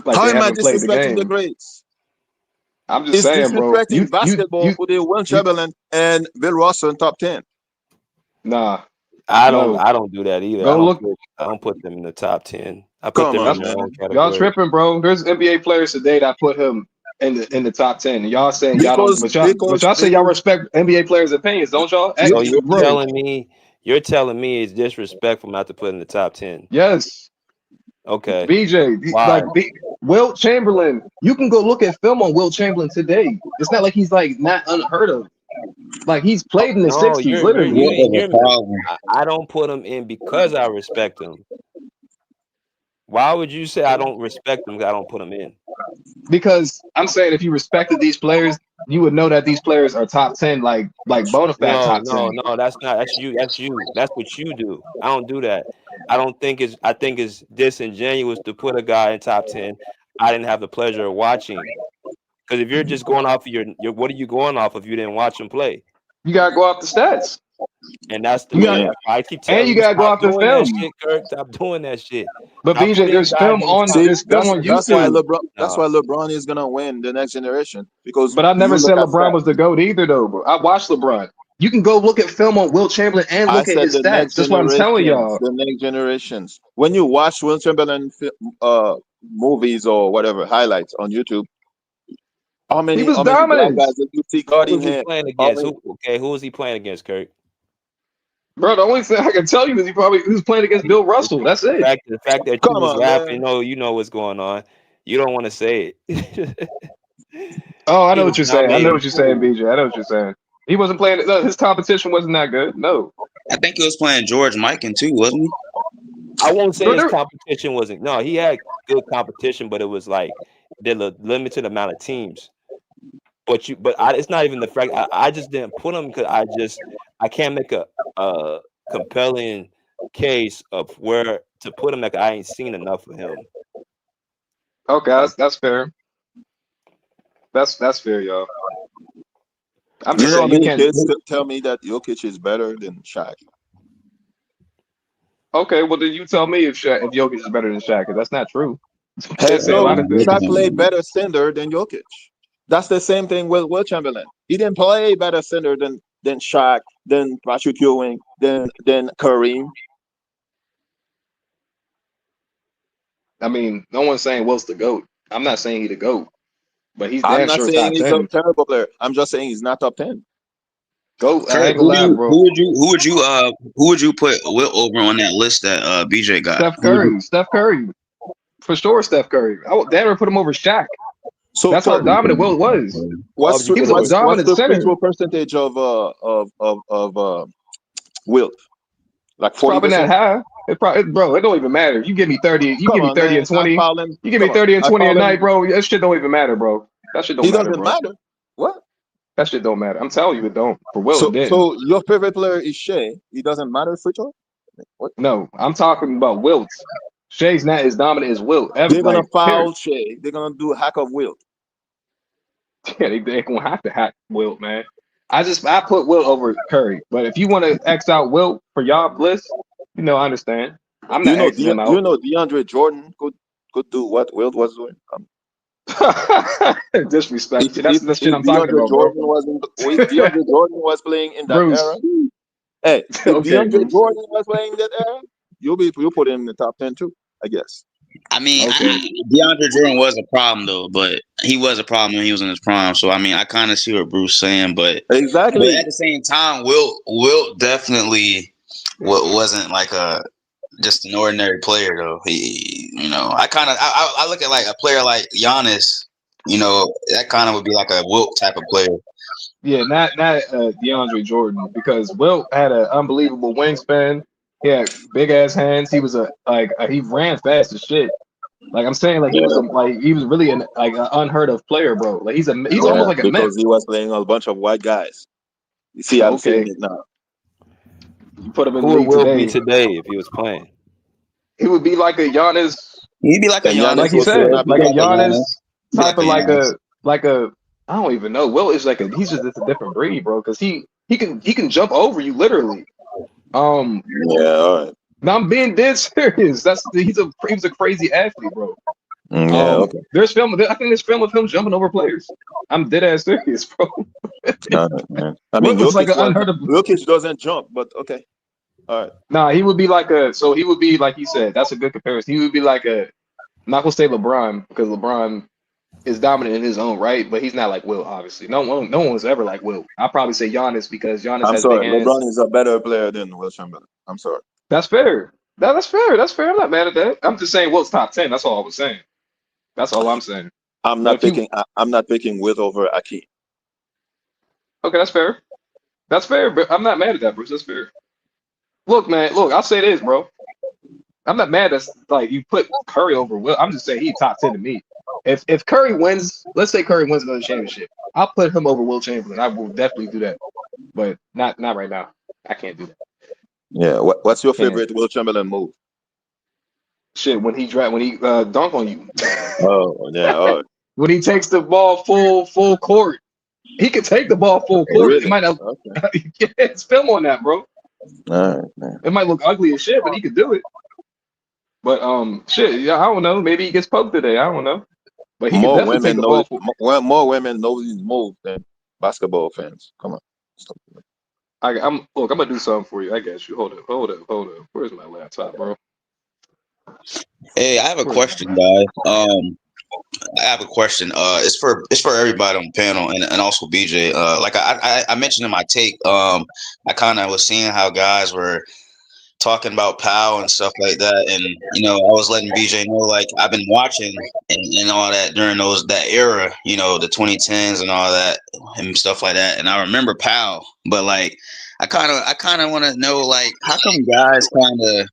S8: like
S9: how
S8: they
S9: am I
S8: haven't played the
S9: disrespecting
S8: game.
S9: the greats?
S8: I'm just
S9: It's
S8: saying, bro.
S9: disrespecting basketball for the Will Chamberlain and Bill Russell in top 10.
S8: Nah.
S4: I don't do that either.
S8: Go look.
S4: I don't put them in the top 10. I put them in their own category.
S8: Y'all tripping, bro. There's NBA players today that put him in the top 10. And y'all saying y'all don't, but y'all say y'all respect NBA players' opinions, don't y'all?
S4: So you're telling me it's disrespectful not to put in the top 10?
S8: Yes.
S4: Okay.
S8: BJ, like Wilt Chamberlain. You can go look at film on Wilt Chamberlain today. It's not like he's like not unheard of. Like he's played in the 60s, literally.
S4: I don't put him in because I respect him. Why would you say I don't respect them? I don't put them in.
S8: Because I'm saying if you respected these players, you would know that these players are top 10, like bona fide top 10.
S4: No, that's not. That's you. That's what you do. I don't do that. I think it's disingenuous to put a guy in top 10. I didn't have the pleasure of watching. Because if you're just going off of your what are you going off if you didn't watch him play?
S8: You gotta go off the stats.
S4: And that's the way I keep telling you.
S8: And you gotta go off the film.
S4: Shit, Kirk, stop doing that shit.
S8: But BJ, there's film on YouTube.
S9: That's why LeBron is gonna win the next generation.
S8: But I never said LeBron was the GOAT either, though. Bro. I watched LeBron. You can go look at film on Wilt Chamberlain and look at his stats. That's what I'm telling y'all.
S9: The next generations. When you watch Wilt Chamberlain movies or whatever highlights on YouTube, how many black guys did you see guarding him?
S4: Playing against? Who was he playing against, Kirk?
S8: Bro, the only thing I can tell you is he was playing against Bill Russell. That's it.
S4: The fact that you
S9: Come
S4: was
S9: on,
S4: laughing,
S9: man.
S4: you know what's going on. You don't want to say it.
S8: Oh, I
S4: He
S8: know
S4: was
S8: what you're saying. I know
S4: dominating.
S8: what you're saying, BJ. I know what you're saying. He wasn't playing. No, his competition wasn't that good. No.
S7: I think he was playing George Mikan too, wasn't he?
S4: I won't say
S8: Bro,
S4: his competition wasn't. No, he had good competition, but it was like the limited amount of teams. But it's not even the fact. I just didn't put him because I can't make a compelling case of where to put him. Like I ain't seen enough of him.
S8: Okay, that's fair. That's fair, y'all. I'm
S9: You
S8: just
S9: know how
S8: saying you
S9: many
S8: can't.
S9: kids tell me that Jokic is better than Shaq?
S8: Okay, well then you tell me if Jokic is better than Shaq, 'cause that's not true. They
S9: Heck
S8: say a
S9: no,
S8: lot of things.
S9: Shaq played better center than Jokic. That's the same thing with Will Chamberlain. He didn't play better center than Shaq, than Patrick Ewing, than Kareem.
S8: I mean, no one's saying Will's the GOAT. I'm not saying he the GOAT, but he's
S9: I'm
S8: damn
S9: not
S8: sure
S9: saying
S8: top
S9: he's a
S8: 10.
S9: terrible player. I'm just saying he's not top 10.
S8: GOAT. I
S7: Kurt,
S8: ain't gonna lie, bro.
S7: who would you put Will over on that list that BJ got?
S8: Steph Curry. Steph Curry. For sure, Steph Curry. I would damn near put him over Shaq.
S9: So
S8: That's how
S9: Kurt,
S8: dominant Will was.
S9: what's
S8: He was a
S9: what's
S8: dominant
S9: the free
S8: center.
S9: throw percentage of Wilt? Like
S8: It's probably not
S9: 40%?
S8: high. Bro, it don't even matter. You give me 30, you
S9: Come
S8: give me
S9: on,
S8: 30
S9: man.
S8: and 20. You give me 30 and
S9: I
S8: 20 a
S9: call him.
S8: night, bro. That shit don't even matter, bro. That shit don't
S9: He
S8: matter,
S9: doesn't
S8: bro.
S9: matter. What?
S8: That shit don't matter. I'm telling you it don't. For Will, it didn't.
S9: So your favorite player is Shea. He doesn't matter free throw? What?
S8: No, I'm talking about Wilt. Shay's not as dominant as Wilt.
S9: They're gonna
S8: Period.
S9: foul Shea. They're gonna do a hack of Wilt.
S8: Yeah, they gonna have to hack Wilt, man. I put Wilt over Curry. But if you want to X out Wilt for y'all bliss, I understand. I'm not Xing him out.
S9: DeAndre Jordan could do what Wilt was doing.
S8: Disrespect. That's the shit I'm talking
S9: DeAndre
S8: about,
S9: Jordan
S8: bro.
S9: DeAndre Jordan was playing in that
S8: Bruce.
S9: era. Hey, if
S8: Okay,
S9: DeAndre
S8: Bruce.
S9: Jordan was playing in that era, you'll put him in the top 10 too, I guess.
S7: I mean,
S8: Okay.
S7: DeAndre Jordan was a problem though, but he was a problem when he was in his prime. So I mean, I kind of see what Bruce saying, but
S9: Exactly.
S7: at the same time, Wilt definitely wasn't like just an ordinary player though. He, I look at like a player like Giannis. That kind of would be like a Wilt type of player.
S8: Yeah, not DeAndre Jordan, because Wilt had an unbelievable wingspan. He had big ass hands. He was he ran fast as shit. Like I'm saying, like he was really an unheard of player, bro. Like he's almost like a myth.
S9: Because he was playing a bunch of white guys. You see, I'm seeing it now.
S8: You put him in the
S4: Who would
S8: league
S4: Will
S8: today.
S4: be today if he was playing?
S8: He would be like a Giannis.
S7: He'd be like a Giannis,
S8: like he said, like a Giannis type of
S7: like
S8: a. I don't even know. Will is he's just a different breed, bro. Because he can jump over you literally.
S9: Yeah, all right.
S8: Now I'm being dead serious. He was a crazy athlete, bro.
S9: Yeah, okay.
S8: There's film. I think there's film of him jumping over players. I'm dead ass serious, bro.
S9: All right, man. I mean,
S8: Jokic like an unheard of.
S9: Jokic doesn't jump, but okay. All right.
S8: Nah, he would be like he would be like he said. That's a good comparison. He would be like I'm not gonna say LeBron, because LeBron is dominant in his own right, but he's not like Will, obviously. No one was ever like Will. I'll probably say Giannis, because Giannis
S9: I'm
S8: has
S9: sorry.
S8: big hands.
S9: LeBron is a better player than Will Chamberlain. I'm sorry.
S8: That's fair. That's fair. That's fair. I'm not mad at that. I'm just saying Will's top 10. That's all I was saying. That's all I'm saying.
S9: I'm not picking Will over Akeem.
S8: Okay, that's fair. That's fair, but I'm not mad at that, Bruce. That's fair. Look, man. Look, I'll say this, bro. I'm not mad that you put Curry over Will. I'm just saying he's top 10 to me. If Curry wins, let's say Curry wins another championship, I'll put him over Will Chamberlain. I will definitely do that, but not right now. I can't do that.
S9: Yeah. What's your favorite Will Chamberlain move?
S8: Shit, when he dunk on you.
S9: Oh yeah. All right.
S8: When he takes the ball full court, he can take the ball full court.
S9: Really?
S8: It might not. Okay. It's film on that, bro.
S9: All right, man.
S8: It might look ugly as shit, but he could do it. But shit, yeah, I don't know. Maybe he gets poked today. I don't know. But he can definitely take the ball.
S9: More women know his move than basketball fans. Come on.
S8: I'm gonna do something for you. I got you. Hold up. Where's my laptop, bro?
S7: Hey, I have a question, guys. I have a question. It's for everybody on the panel and also BJ. Like I mentioned in my take, I kind of was seeing how guys were talking about Powell and stuff like that, and I was letting BJ know, like, I've been watching and all that during that era, the 2010s and all that and stuff like that. And I remember Powell, but like I kind of want to know, like, how come guys kind of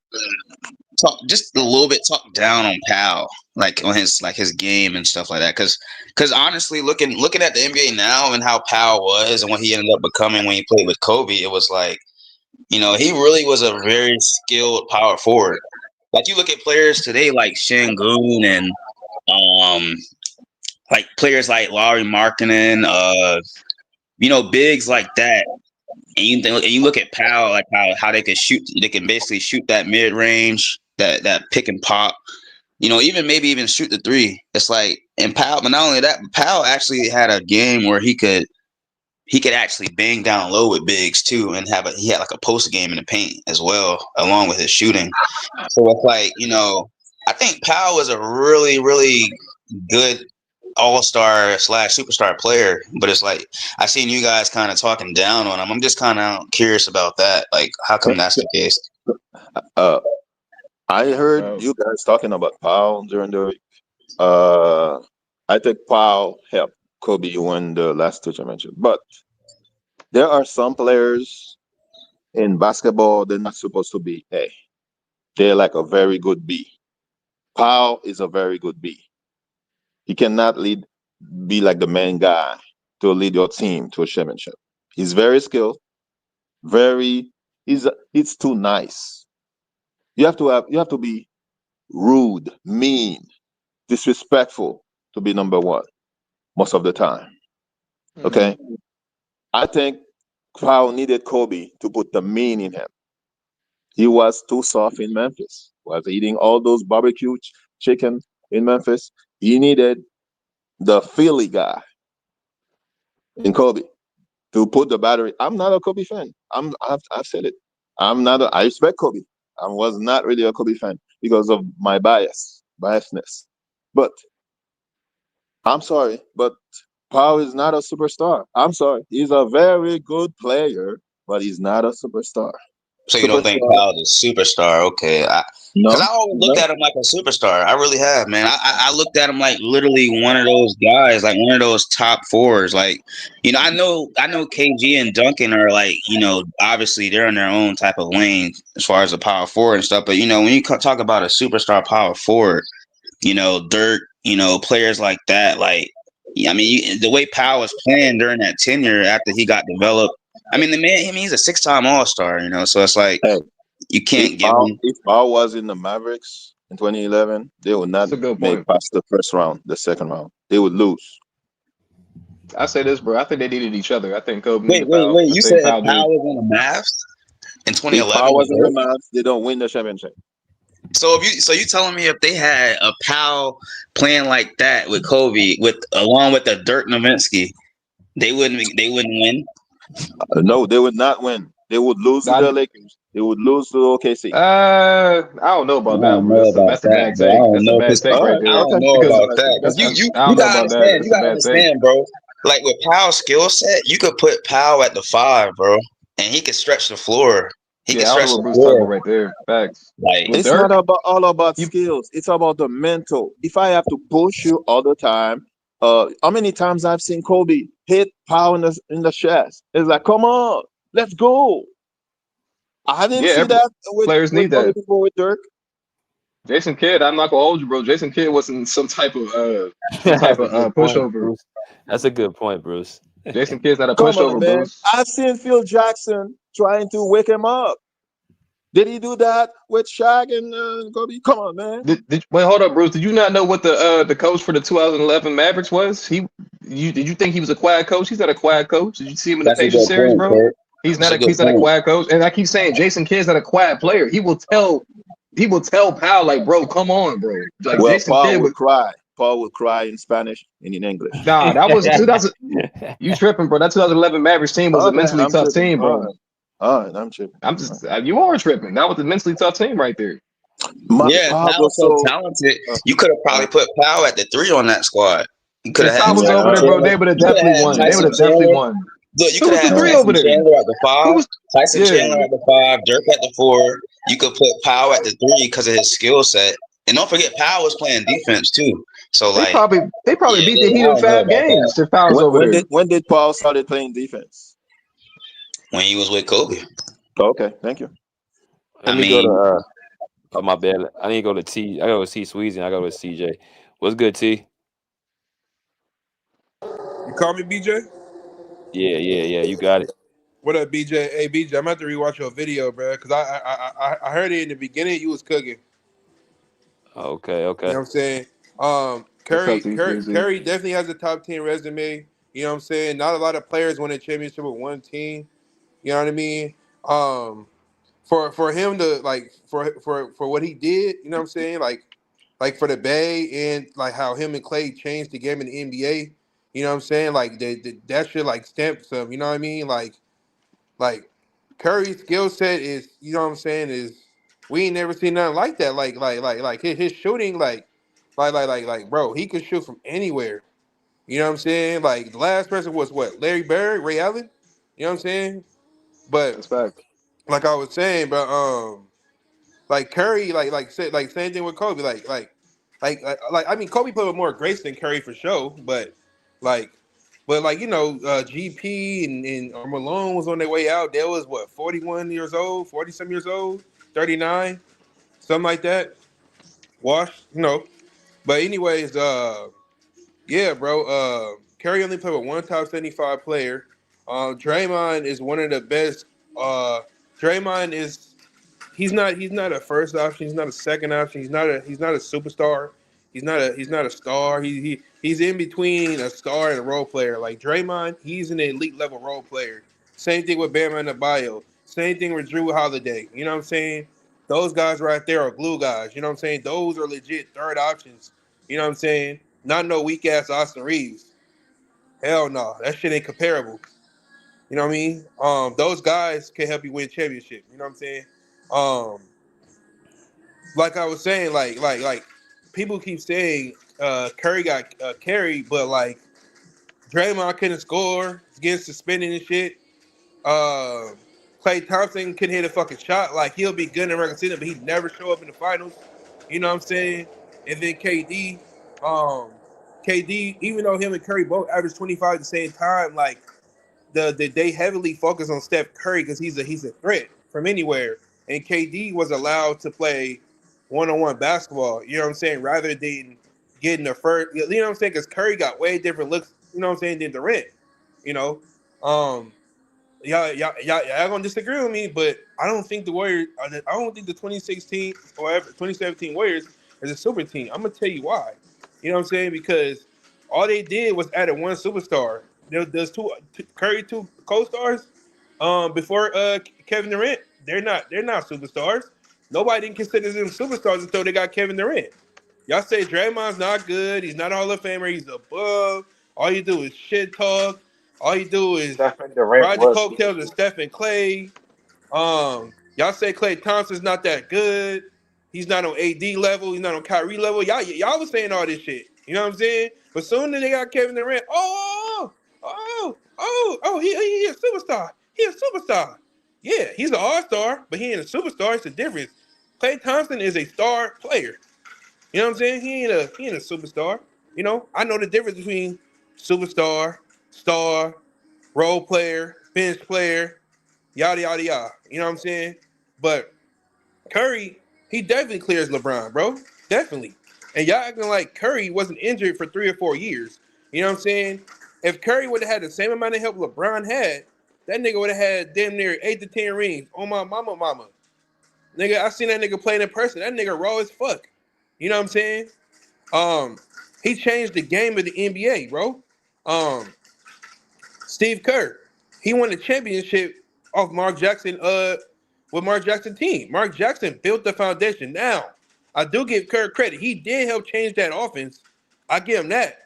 S7: talk just a little bit down on Powell, like on his game and stuff like that, because honestly, looking at the NBA now and how Powell was and what he ended up becoming when he played with Kobe, it was like, he really was a very skilled power forward. Like, you look at players today like Şengün and like players like Lauri Markkanen, bigs like that. And you look at Powell, like how they can basically shoot that mid range, that pick and pop. Even shoot the three. It's like, and Powell, but not only that, Powell actually had a game where he could actually bang down low with bigs too, and he had like a post game in the paint as well, along with his shooting. So it's like, I think Powell was a really, really good all-star / superstar player, but it's like I seen you guys kind of talking down on him. I'm just kind of curious about that. Like, how come that's the case?
S9: I heard you guys talking about Powell during the week. I think Powell helped Kobe won the last two championships, but there are some players in basketball, they're not supposed to be A. They're like a very good B. Powell is a very good B. He cannot be like the main guy to lead your team to a championship. He's very skilled, he's too nice. You have to be rude, mean, disrespectful to be number one most of the time. Okay? Mm-hmm. I think Powell needed Kobe to put the mean in him. He was too soft in Memphis. Was eating all those barbecue chicken in Memphis. He needed the Philly guy in Kobe to put the battery. I'm not a Kobe fan. I've said it. I respect Kobe. I was not really a Kobe fan because of my biasness. But I'm sorry, but Powell is not a superstar. I'm sorry. He's a very good player, but he's not a superstar.
S7: So you don't think Powell's a superstar? Okay. Because I always looked at him like a superstar. I really have, man. I looked at him like literally one of those guys, like one of those top fours. Like, I know KG and Duncan are like, obviously they're in their own type of lane as far as the power forward and stuff. But, when you talk about a superstar power forward, Dirk, players like that, like, the way Powell was playing during that tenure after he got developed, the man, he's a 6-time All-Star, so it's like, you can't give him.
S9: If Powell was in the Mavericks in 2011, they would not make past the first round, the second round. They would lose.
S8: I say this, bro. I think they needed each other. I think Kobe.
S7: Wait. You said Powell was on the Mavs in 2011? If
S9: Powell was in the Mavs, they don't win the championship.
S7: So you telling me if they had a Powell playing like that with Kobe, along with a Dirk Nowitzki, they wouldn't win?
S9: No, they would not win. They would lose to the Lakers. They would lose to OKC.
S8: I don't know about that. That's a bad take. That's a bad take right there.
S7: I don't know about that. Because you gotta understand, bro. Like, with Powell's skill set, you could put Powell at the 5, bro, and he could stretch the floor. He can stretch the floor
S8: right there. Facts.
S7: Like,
S9: it's not all about skills. It's about the mental. If I have to push you all the time, how many times I've seen Kobe hit Powell in the chest? It's like, come on, let's go. I didn't see that with
S8: players need that.
S9: With Dirk.
S8: Jason Kidd, I'm not gonna hold you, bro. Jason Kidd wasn't some type of pushover.
S4: That's a good point, Bruce.
S8: Jason Kidd's not a pushover, Bruce.
S9: I've seen Phil Jackson trying to wake him up. Did he do that with Shaq and Kobe? Come on, man.
S8: Wait, hold up, Bruce. Did you not know what the coach for the 2011 Mavericks was? Did you think he was a quiet coach? He's not a quiet coach. Did you see him in the Pacers series, bro? He's not a quiet coach. And I keep saying Jason Kidd's not a quiet player. He will tell Powell, like, bro, come on, bro. Like,
S9: well,
S8: Jason
S9: Paul
S8: Kidd
S9: would cry. Paul would cry in Spanish and in English.
S8: Nah, that was 2000. You tripping, bro? That 2011 Mavericks team was a mentally tough team, bro.
S9: I'm tripping.
S8: You are tripping. That was a mentally tough team right there.
S9: Marcus
S7: Yeah,
S9: Powell
S7: Powell's
S9: was
S7: so
S9: so.
S7: talented. You could have probably put Powell at the 3 on that squad. You could
S8: If
S7: have
S8: Powell
S7: had
S8: was over
S7: Tyson
S8: there, bro,
S7: Chandler.
S8: they would have
S7: You could have
S8: definitely
S7: had
S8: won. They would
S7: Tyson
S8: have definitely
S7: Chandler.
S8: won.
S7: Look, you
S8: Who
S7: could
S8: was
S7: have
S8: the
S7: had
S8: three
S7: Tyson
S8: over there?
S7: Chandler at the
S8: Who
S7: 5,
S8: was?
S7: Tyson
S8: Yeah,
S7: Chandler at the 5, Dirk at the 4. You could put Powell at the 3 because of his skill set. And don't forget, Powell was playing defense too. So
S8: they
S7: like,
S8: probably
S7: yeah,
S8: beat the Heat
S7: I
S8: in
S7: don't know
S8: 5
S7: about that.
S8: games if Powell was over there.
S9: When did Paul started playing defense?
S7: When he was with Kobe,
S9: Okay, thank you.
S7: I
S4: Let me go to
S7: mean,
S4: oh my bad. I need to go to T. I go to T Sweezy and I go to CJ. What's good, T?
S10: You call me BJ?
S4: Yeah. You got it.
S10: What up, BJ? Hey, BJ, I'm gonna have to rewatch your video, bro, because I heard it in the beginning. You was cooking.
S4: Okay.
S10: You know what I'm saying?
S8: What's
S10: Curry,
S8: up,
S10: Curry,
S8: T-Sweezy?
S10: Curry definitely has a top 10 resume. You know what I'm saying? Not a lot of players win a championship with one team. You know what I mean? For him to like for what he did, you know what I'm saying? Like for the Bay and like how him and Clay changed the game in the NBA. You know what I'm saying? Like that should like stamp some. You know what I mean? Like Curry's skill set is, you know what I'm saying, is we ain't never seen nothing like that. Like his shooting, bro, he could shoot from anywhere. You know what I'm saying? Like the last person was what? Larry Bird, Ray Allen? You know what I'm saying? But
S8: That's fact.
S10: like I was saying, but like Curry, like same thing with Kobe, like I mean Kobe played with more grace than Curry for sure, like like you know GP and Malone was on their way out. They was what 41 years old, 40 some years old, 39, something like that. Wash, you know. But anyways, yeah, bro. Curry only played with one top 75 player. Draymond is one of the best. Draymond is he's not a first option. He's not a second option. He's not a superstar. He's not a star. He's in between a star and a role player. Like Draymond, he's an elite level role player. Same thing with Bam Adebayo. Same thing with Drew Holiday. You know what I'm saying? Those guys right there are glue guys. You know what I'm saying? Those are legit third options. You know what I'm saying? Not no weak ass Austin Reeves. Hell no, that shit ain't comparable. You know what I mean? Those guys can help you win championship. You know what I'm saying? Um, like I was saying, like people keep saying Curry got carried, but like Draymond couldn't score, he's getting suspended and shit. Uh, Klay Thompson couldn't hit a fucking shot. Like he'll be good in the regular season, but he'd never show up in the finals. You know what I'm saying? And then um, KD, even though him and Curry both averaged 25 at the same time, like they heavily focus on Steph Curry because he's a threat from anywhere, and KD was allowed to play one-on-one basketball. You know what I'm saying? Rather than getting the first, you know what I'm saying? Because Curry got way different looks. You know what I'm saying? Than Durant. You know, um, y'all gonna disagree with me, but I don't think the Warriors. I don't think the 2016 or 2017 Warriors is a super team. I'm gonna tell you why. You know what I'm saying? Because all they did was added one superstar. There's Curry, two co-stars. Before Kevin Durant, they're not superstars. Nobody didn't consider them superstars until they got Kevin Durant. Y'all say Draymond's not good. He's not a Hall of Famer. He's above. All you do is shit talk. All you do is
S8: Stephen Durant
S10: ride the
S8: was
S10: coattails of
S8: superstar.
S10: Steph and Clay. Y'all say Klay Thompson's not that good. He's not on AD level. He's not on Kyrie level. Y'all was saying all this shit. You know what I'm saying? But soon as they got Kevin Durant, he a superstar. He a superstar. Yeah, he's an all-star, but he ain't a superstar. It's a difference. Klay Thompson is a star player. You know what I'm saying? He ain't a superstar. You know, I know the difference between superstar, star, role player, bench player, yada yada yada. You know what I'm saying? But Curry, he definitely clears LeBron, bro. Definitely. And y'all acting like Curry wasn't injured for 3 or 4 years. You know what I'm saying? If Curry would have had the same amount of help LeBron had, that nigga would have had damn near 8 to 10 rings on my mama. Nigga, I seen that nigga playing in person. That nigga raw as fuck. You know what I'm saying? Um, he changed the game of the NBA, bro. Um, Steve Kerr, he won the championship off Mark Jackson with Mark Jackson team. Mark Jackson built the foundation. Now, I do give Kerr credit. He did help change that offense. I give him that.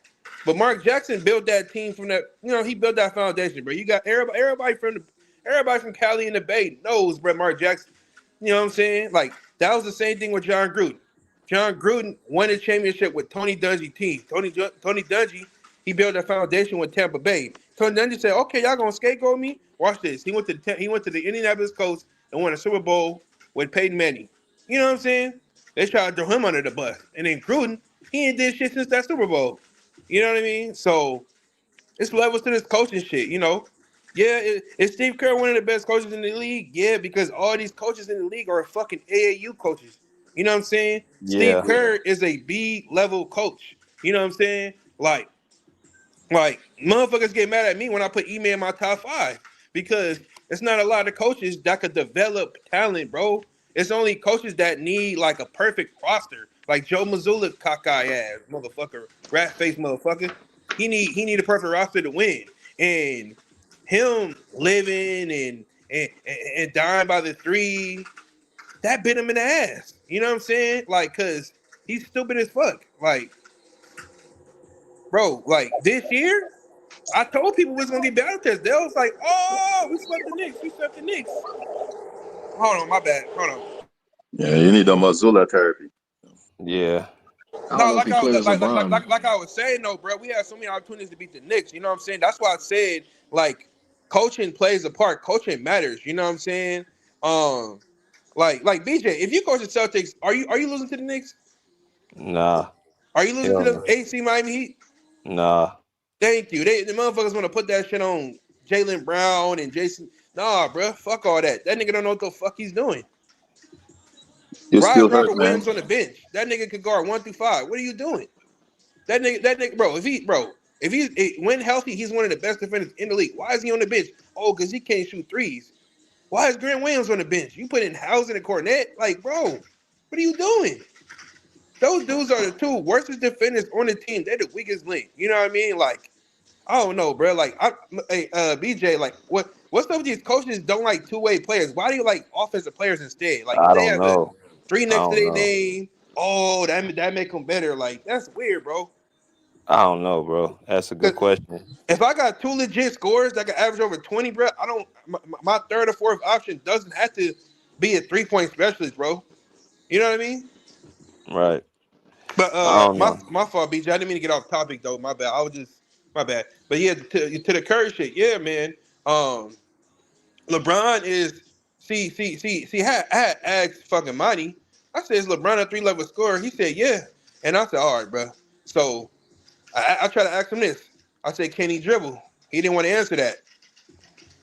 S10: But Mark Jackson built that team from that, he built that foundation, bro. You got everybody from Cali and the Bay knows, bro, Mark Jackson. You know what I'm saying? Like That was the same thing with John Gruden. John Gruden won a championship with Tony Dungy's team. Tony Dungy, he built a foundation with Tampa Bay. Tony Dungy said, "Okay, y'all gonna scapegoat me? Watch this." He went to the Indianapolis Colts and won a Super Bowl with Peyton Manning. You know what I'm saying? They tried to throw him under the bus, and then Gruden, he ain't did shit since that Super Bowl. You know what I mean? So it's levels to this coaching shit. You know. Yeah, is Steve Kerr one of the best coaches in the league? Yeah, because all these coaches in the league are fucking AAU coaches. You know what I'm saying? Steve
S4: Yeah.
S10: Kerr is a B level coach. You know what I'm saying? Like motherfuckers get mad at me when I put Ime in my top 5 because it's not a lot of coaches that could develop talent, bro. It's only coaches that need like a perfect roster, like Joe Mazzulla, cockeye ass motherfucker, rat face motherfucker. He need a perfect roster to win, and him living and dying by the 3, that bit him in the ass. You know what I'm saying? Like, cause he's stupid as fuck. Like, bro, like this year, I told people we was gonna get battle test. They was like, "Oh, we swept the Knicks. We swept the Knicks." Hold on, my bad. Hold on.
S9: Yeah, you need a Mazzulla therapy.
S4: Yeah.
S8: I don't know if he plays LeBron.
S10: Like I was saying, though, bro, we had so many opportunities to beat the Knicks. You know what I'm saying? That's why I said, like, coaching plays a part. Coaching matters. You know what I'm saying? Like BJ, if you coach the Celtics, are you losing to the Knicks?
S4: Nah.
S10: Are you losing
S4: Hell
S10: to
S4: no.
S10: the AC Miami Heat?
S4: Nah.
S10: Thank you. The motherfuckers want to put that shit on Jaylen Brown and Jason. Nah, bro, fuck all that. That nigga don't know what the fuck he's doing.
S9: You still
S10: Robert
S9: hurt, man.
S10: Williams on the bench. That nigga could guard 1 through 5. What are you doing? That nigga, bro. If he's when healthy, he's one of the best defenders in the league. Why is he on the bench? Oh, because he can't shoot threes. Why is Grant Williams on the bench? You put in Hausen and Cornette, like, bro, what are you doing? Those dudes are the 2 worst defenders on the team. They're the weakest link. You know what I mean? Like, I don't know, bro. Like, BJ, like, what's up with these coaches don't like 2-way players? Why do you like offensive players instead? Like,
S4: I
S10: they
S4: don't
S10: have
S4: know.
S10: the 3
S4: I
S10: next to
S4: don't
S10: their
S4: know.
S10: name. Oh, that make them better. Like, that's weird, bro.
S4: I don't know, bro. That's a good question.
S10: If I got 2 legit scorers that can average over 20, bro, I don't. My 3rd or 4th option doesn't have to be a 3-point specialist, bro. You know what I mean?
S4: Right.
S10: But
S4: I don't know.
S10: my fault, BJ. I didn't mean to get off topic though. My bad. I was just my bad. But yeah, to the Curry shit, yeah, man. LeBron is see. I had asked fucking Monty. I said, "Is LeBron a 3-level scorer?" He said, "Yeah," and I said, "All right, bro." So I tried to ask him this. I said, "Can he dribble?" He didn't want to answer that.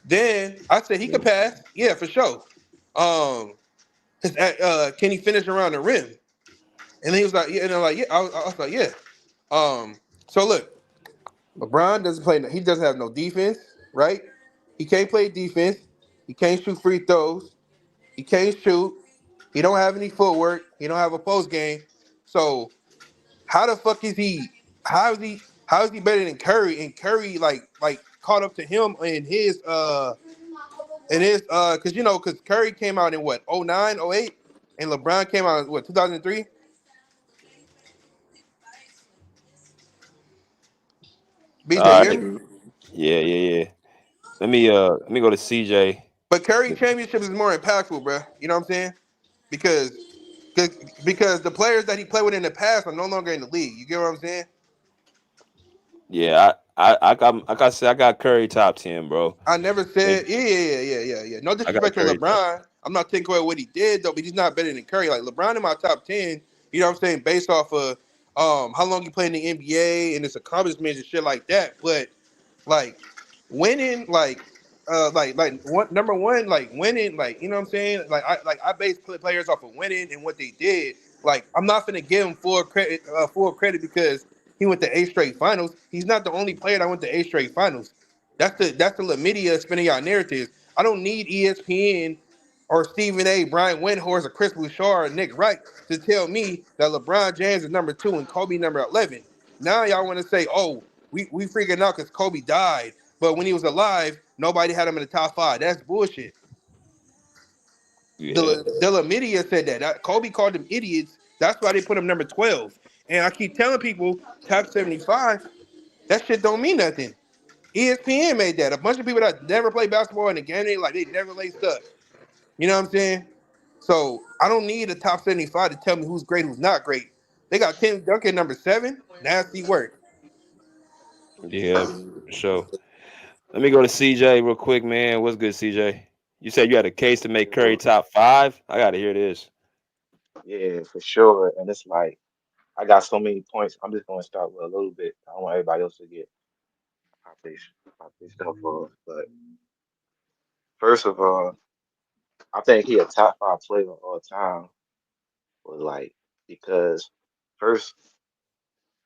S10: Then I said he could pass. Yeah, for sure. Can he finish around the rim? And he was like, yeah, and I'm like, yeah. I was like, yeah. So look, LeBron doesn't play. He doesn't have no defense, right? He can't play defense. He can't shoot free throws. He can't shoot. He don't have any footwork. He don't have a post game. So how the fuck is he? How is he better than Curry? And Curry like caught up to him in his because Curry came out in what 09, 08? And LeBron came out in what 2003.
S4: All
S10: BJ, you
S4: right.
S10: hear me?
S4: Yeah. Let me go to CJ.
S10: But Curry championships is more impactful, bro. You know what I'm saying? Because the players that he played with in the past are no longer in the league. You get what I'm saying?
S4: Yeah, I got like I said, I got Curry top 10, bro.
S10: I never said yeah. No
S4: I got
S10: disrespect to
S4: Curry top.
S10: LeBron. I'm not taking away what he did though, but he's not better than Curry. Like LeBron in my top 10. You know what I'm saying? Based off of how long he played in the NBA and his accomplishments and shit like that. But like winning, number one, like winning, like you know what I'm saying. I base players off of winning and what they did. Like I'm not gonna give him full credit because he went to 8 straight finals. He's not the only player that went to 8 straight finals. That's the media spinning y'all narratives. I don't need ESPN or Stephen A, Brian Windhorst, or Chris Bouchard, or Nick Wright to tell me that LeBron James is number 2 and Kobe number 11. Now y'all want to say, oh, we freaking out because Kobe died, but when he was alive, nobody had him in the top 5. That's bullshit.
S4: Yeah.
S10: The media said that. Kobe called them idiots. That's why they put him number 12. And I keep telling people, top 75, that shit don't mean nothing. ESPN made that. A bunch of people that never played basketball in the game, they never laced up. You know what I'm saying? So I don't need a top 75 to tell me who's great, who's not great. They got Tim Duncan number 7. Nasty work.
S4: Yeah, for sure. Let me go to CJ real quick, man. What's good, CJ? You said you had a case to make Curry top 5. I gotta hear this.
S11: Yeah, for sure. And it's like I got so many points. I'm just gonna start with a little bit. I don't want everybody else to get pop their stuff off. But first of all, I think he a top 5 player of all time. Was like because first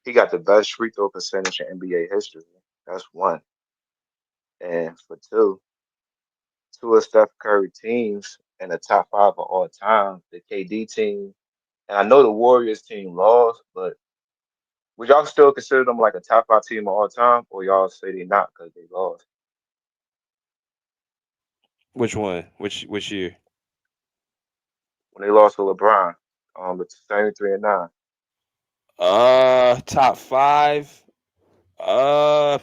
S11: he got the best free throw percentage in NBA history. That's one. And for two of Steph Curry teams in the top 5 of all time, the KD team, and I know the Warriors team lost, but would y'all still consider them like a top 5 team of all time, or y'all say they not because they lost
S4: Which one? Which year?
S11: when they lost to LeBron? It's 73-9.
S4: Top 5. Uh,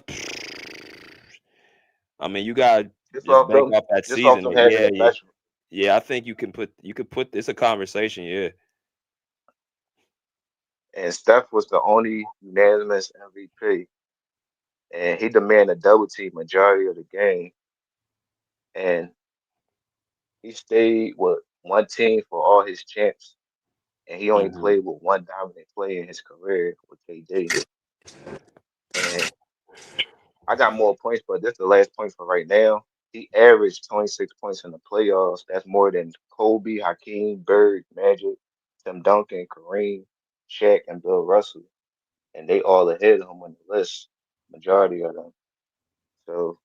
S4: I mean, you gotta
S11: Just
S4: just
S11: off
S4: bank
S11: them,
S4: off that
S11: just off
S4: season.
S11: them having
S4: Yeah,
S11: the
S4: yeah,
S11: best.
S4: yeah. I think you could put it's a conversation. Yeah.
S11: And Steph was the only unanimous MVP, and he demanded a double team majority of the game, and he stayed with one team for all his champs, and he only
S4: Hmm.
S11: played with one dominant player in his career with KD. And I got more points, but this is the last point for right now. He averaged 26 points in the playoffs. That's more than Kobe, Hakeem, Bird, Magic, Tim Duncan, Kareem, Shaq, and Bill Russell. And they all ahead of him on the list, majority of them. So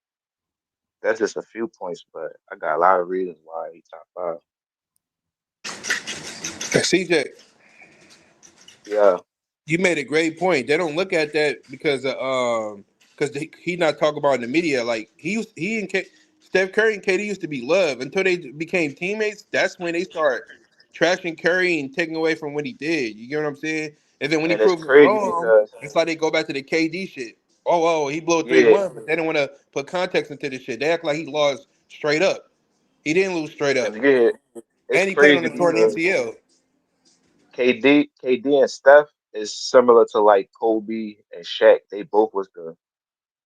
S11: that's just a few points, but I got a lot of reasons why he top 5.
S10: CJ,
S11: Yeah,
S10: you made a great point. They don't look at that because he not talking about in the media. Like Steph Curry and KD used to be loved until they became teammates. That's when they start trashing Curry and taking away from what he did. You get what I'm saying? And then when he
S11: and it's
S10: proves them
S11: crazy
S10: wrong,
S11: because
S10: it's like they go back to the KD shit. Oh, he blew
S11: yeah,
S10: 3-1, but they didn't want to put context into this shit. They act like he lost straight up. He didn't lose straight
S11: and
S10: up,
S11: yeah, it's
S10: and he played on
S11: crazy
S10: the torn
S11: because
S10: ACL.
S11: KD and Steph is similar to like Kobe and Shaq. They both was the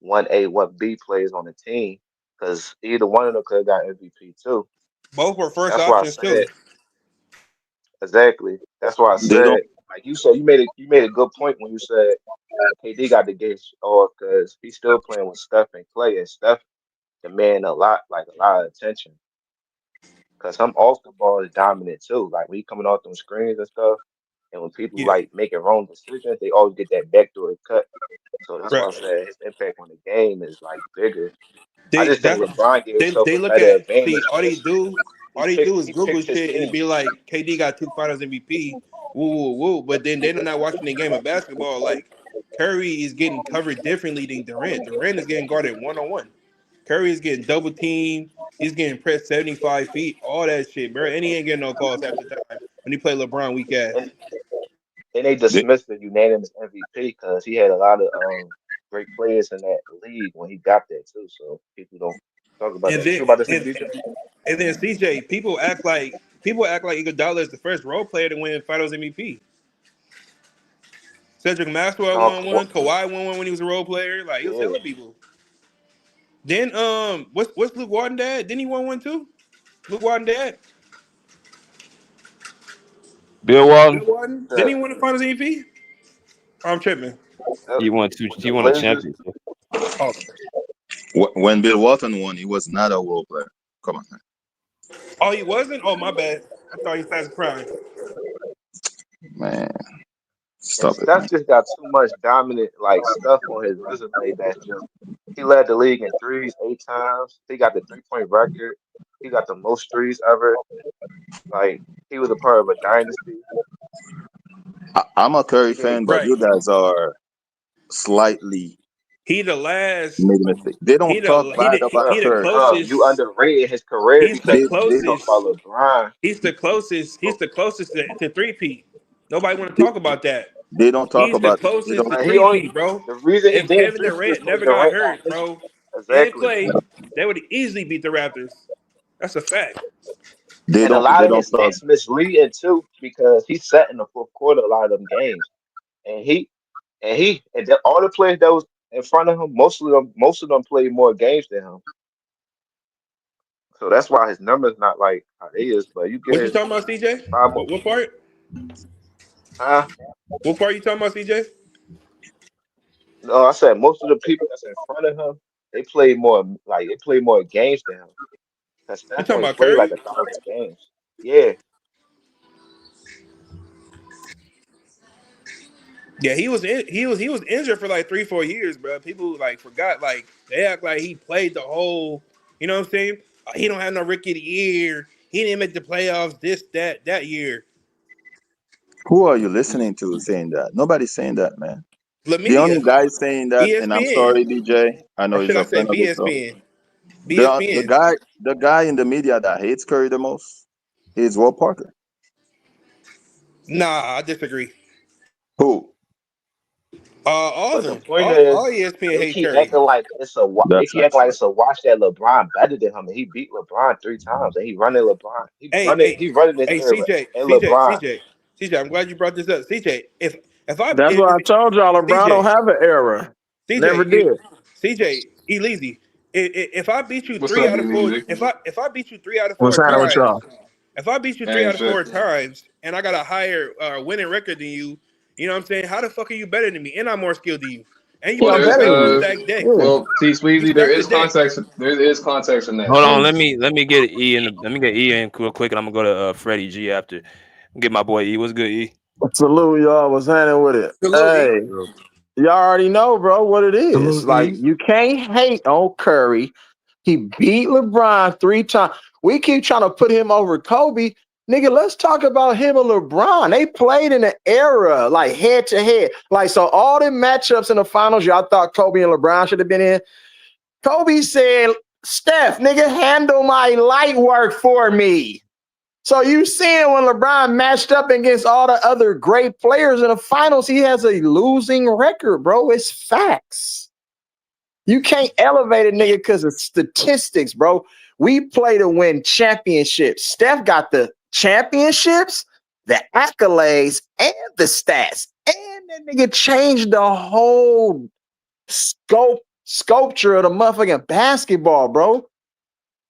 S11: 1A, 1B players on the team because either one of them could have got MVP too.
S10: Both were first
S11: That's why I
S10: options too.
S11: said exactly. That's why I
S9: They don't.
S11: said like you said you made a good point when you said KD got the gate off because he's still playing with Steph and Clay, and Steph demand a lot of attention because him off the ball is dominant too. Like when he coming off them screens and stuff, and when people
S10: Yeah,
S11: like making wrong decisions, they always get that backdoor cut. So that's why I
S10: right.
S11: said his impact on the game is like bigger. I
S10: They
S11: just think
S10: that's
S11: LeBron gave himself
S10: they
S11: a
S10: look
S11: better
S10: at see
S11: advantage because
S10: all they do is
S11: he
S10: Google
S11: picked his
S10: shit and it
S11: team.
S10: be like KD got 2 Finals MVP, woo woo woo. But then they're not watching the game of basketball. Like Curry is getting covered differently than Durant. Durant is getting guarded 1-on-1. Curry is getting double teamed. He's getting pressed 75 feet. All that shit, bro. And he ain't getting no calls half the time when he play LeBron weak ass.
S11: And they
S9: They,
S11: dismissed the unanimous MVP because he had a lot of great players in that league when he got there too. So people don't talk about
S10: And
S11: that. What
S10: then
S11: you about to say,
S10: and,
S11: DJ?
S10: and then CJ, people act like Iguodala is the first role player to win Finals MVP. Cedric Maxwell won
S11: What?
S10: one. Kawhi won one when he was a role player. Like he was
S11: Yeah,
S10: telling people. Then what's Luke Walton dad? Didn't he won one too? Luke Walton dad.
S4: Bill
S10: Bill
S4: Walton.
S10: Walton. Didn't
S11: the
S10: he win the Finals MVP? I'm tripping.
S4: He won two. He
S11: the
S4: won a
S11: Blazers.
S4: championship.
S10: Oh,
S9: when Bill Walton won, he was not a role player. Come on,
S10: oh, he wasn't. Oh, my bad. I thought he was fast crying.
S9: man.
S11: And
S9: Stop it, man.
S11: Steph just got too much dominant like stuff on his resume that's just he led the league in threes 8 times. He got the 3-point record. He got the most threes ever. Like he was a part of a dynasty.
S9: I'm a Curry
S11: Yeah,
S9: fan, but
S10: Right.
S9: you guys are slightly
S10: He the last.
S9: made a mistake. They
S10: He
S9: don't talk
S10: the he
S9: bad
S10: the
S9: about
S10: he the
S11: Dom,
S9: Curry.
S11: you
S10: closest.
S11: underrated his career
S10: He's the
S11: because you
S9: They
S11: talk
S10: closest.
S11: about LeBron.
S10: He's the closest. He's
S11: But,
S10: the closest to three-peat. Nobody want to
S9: they,
S10: talk about that.
S9: they don't talk
S10: He's the
S9: about they
S10: closest
S9: don't
S10: to
S11: but he only
S10: three-peat, bro.
S11: the reason he
S10: If
S11: didn't
S10: Kevin
S11: do shit is
S10: Durant
S11: because
S10: never got
S11: Durant got
S10: hurt, bro, and
S11: exactly.
S10: Clay, they would easily beat the Raptors. That's a fact.
S9: They
S11: And a
S9: don't
S11: lot
S9: they
S11: of
S9: don't
S11: his
S9: start.
S11: picks misleading too because he's set in the fourth quarter a lot of them games, and all the players that was in front of him, most of them played more games than him. So that's why his numbers not like how they is. But you
S10: What you
S11: get
S10: talking about, CJ?
S11: five more.
S10: What part?
S11: Huh?
S10: What part you talking about, CJ?
S11: No, I said most of the people that's in front of him, they play more games than him. Cause
S10: You
S11: Steph
S10: talking
S11: only
S10: about
S11: played like
S10: Curry?
S11: 1,000 games. Yeah.
S10: Yeah, he was injured for like 3-4 years, bro. People like forgot, like they act like he played the whole. You know what I'm saying? He don't have no rookie of the year. He didn't make the playoffs. This that year.
S9: Who are you listening to saying that? Nobody's saying that, man.
S10: The
S9: The only
S10: media,
S9: guy saying that, and I'm
S10: ESPN,
S9: sorry, DJ. I know
S10: or
S9: he's
S10: should I
S9: a
S10: say
S9: friend of the show.
S10: BSPN?
S9: The
S10: BSPN.
S9: guy the guy in the media that hates Curry the most is Will Parker.
S10: Nah, I disagree.
S9: Who?
S10: All of
S11: But the
S10: them,
S11: point is,
S10: all ESPN
S11: they
S10: hate
S11: keep
S10: Curry.
S11: acting like they
S9: That's
S11: keep
S9: not
S11: acting like
S9: true.
S11: it's a wash that LeBron better than him, and he beat LeBron 3 times, and he running LeBron.
S10: Hey, hey,
S11: He running this
S10: hey,
S11: era,
S10: CJ,
S11: and
S10: CJ,
S11: LeBron.
S10: CJ, CJ. I'm glad you brought this up, CJ.
S12: That's what I told y'all. LeBron don't
S10: CJ,
S12: have an era. Never
S10: CJ,
S12: did.
S10: CJ, Eleazy. If I beat you
S8: What's
S10: three
S8: up,
S10: out of four,
S8: Easy?
S10: if I beat you 3 out of 4
S12: What's happening with
S10: times,
S12: y'all?
S10: if I beat you three
S8: Ain't
S10: out of
S8: shit.
S10: four times, and I got a higher winning record than you know what I'm saying? How the fuck are you better than me? And I'm more skilled than you. And you
S12: Yeah, I'm
S10: want to
S8: There's
S10: talk
S12: better
S10: about
S12: than
S10: you
S12: you.
S10: stack deck?
S12: Yeah.
S8: well, T
S10: You
S8: Sweezy, there
S10: stack the
S8: is
S10: deck.
S8: context. There is context in that.
S4: Hold on,
S8: So
S4: let me get let me get E in real quick, and I'm gonna go to Freddie G after. Get my boy E. What's good, E?
S12: Salute y'all. What's happening with it?
S10: Salute, E.
S12: Hey, y'all already know, bro, what it is.
S6: Salute,
S12: Like,
S6: E.
S12: you can't hate on Curry. He beat LeBron 3 times. We keep trying to put him over Kobe. Nigga, let's talk about him and LeBron. They played in an era, like head to head. Like, so all the matchups in the finals, y'all thought Kobe and LeBron should have been in. Kobe said, Steph, nigga, handle my light work for me. So you seeing when LeBron matched up against all the other great players in the finals, he has a losing record, bro. It's facts. You can't elevate a nigga because of statistics, bro. We play to win championships. Steph got the championships, the accolades, and the stats. And that nigga changed the whole sculpture of the motherfucking basketball, bro.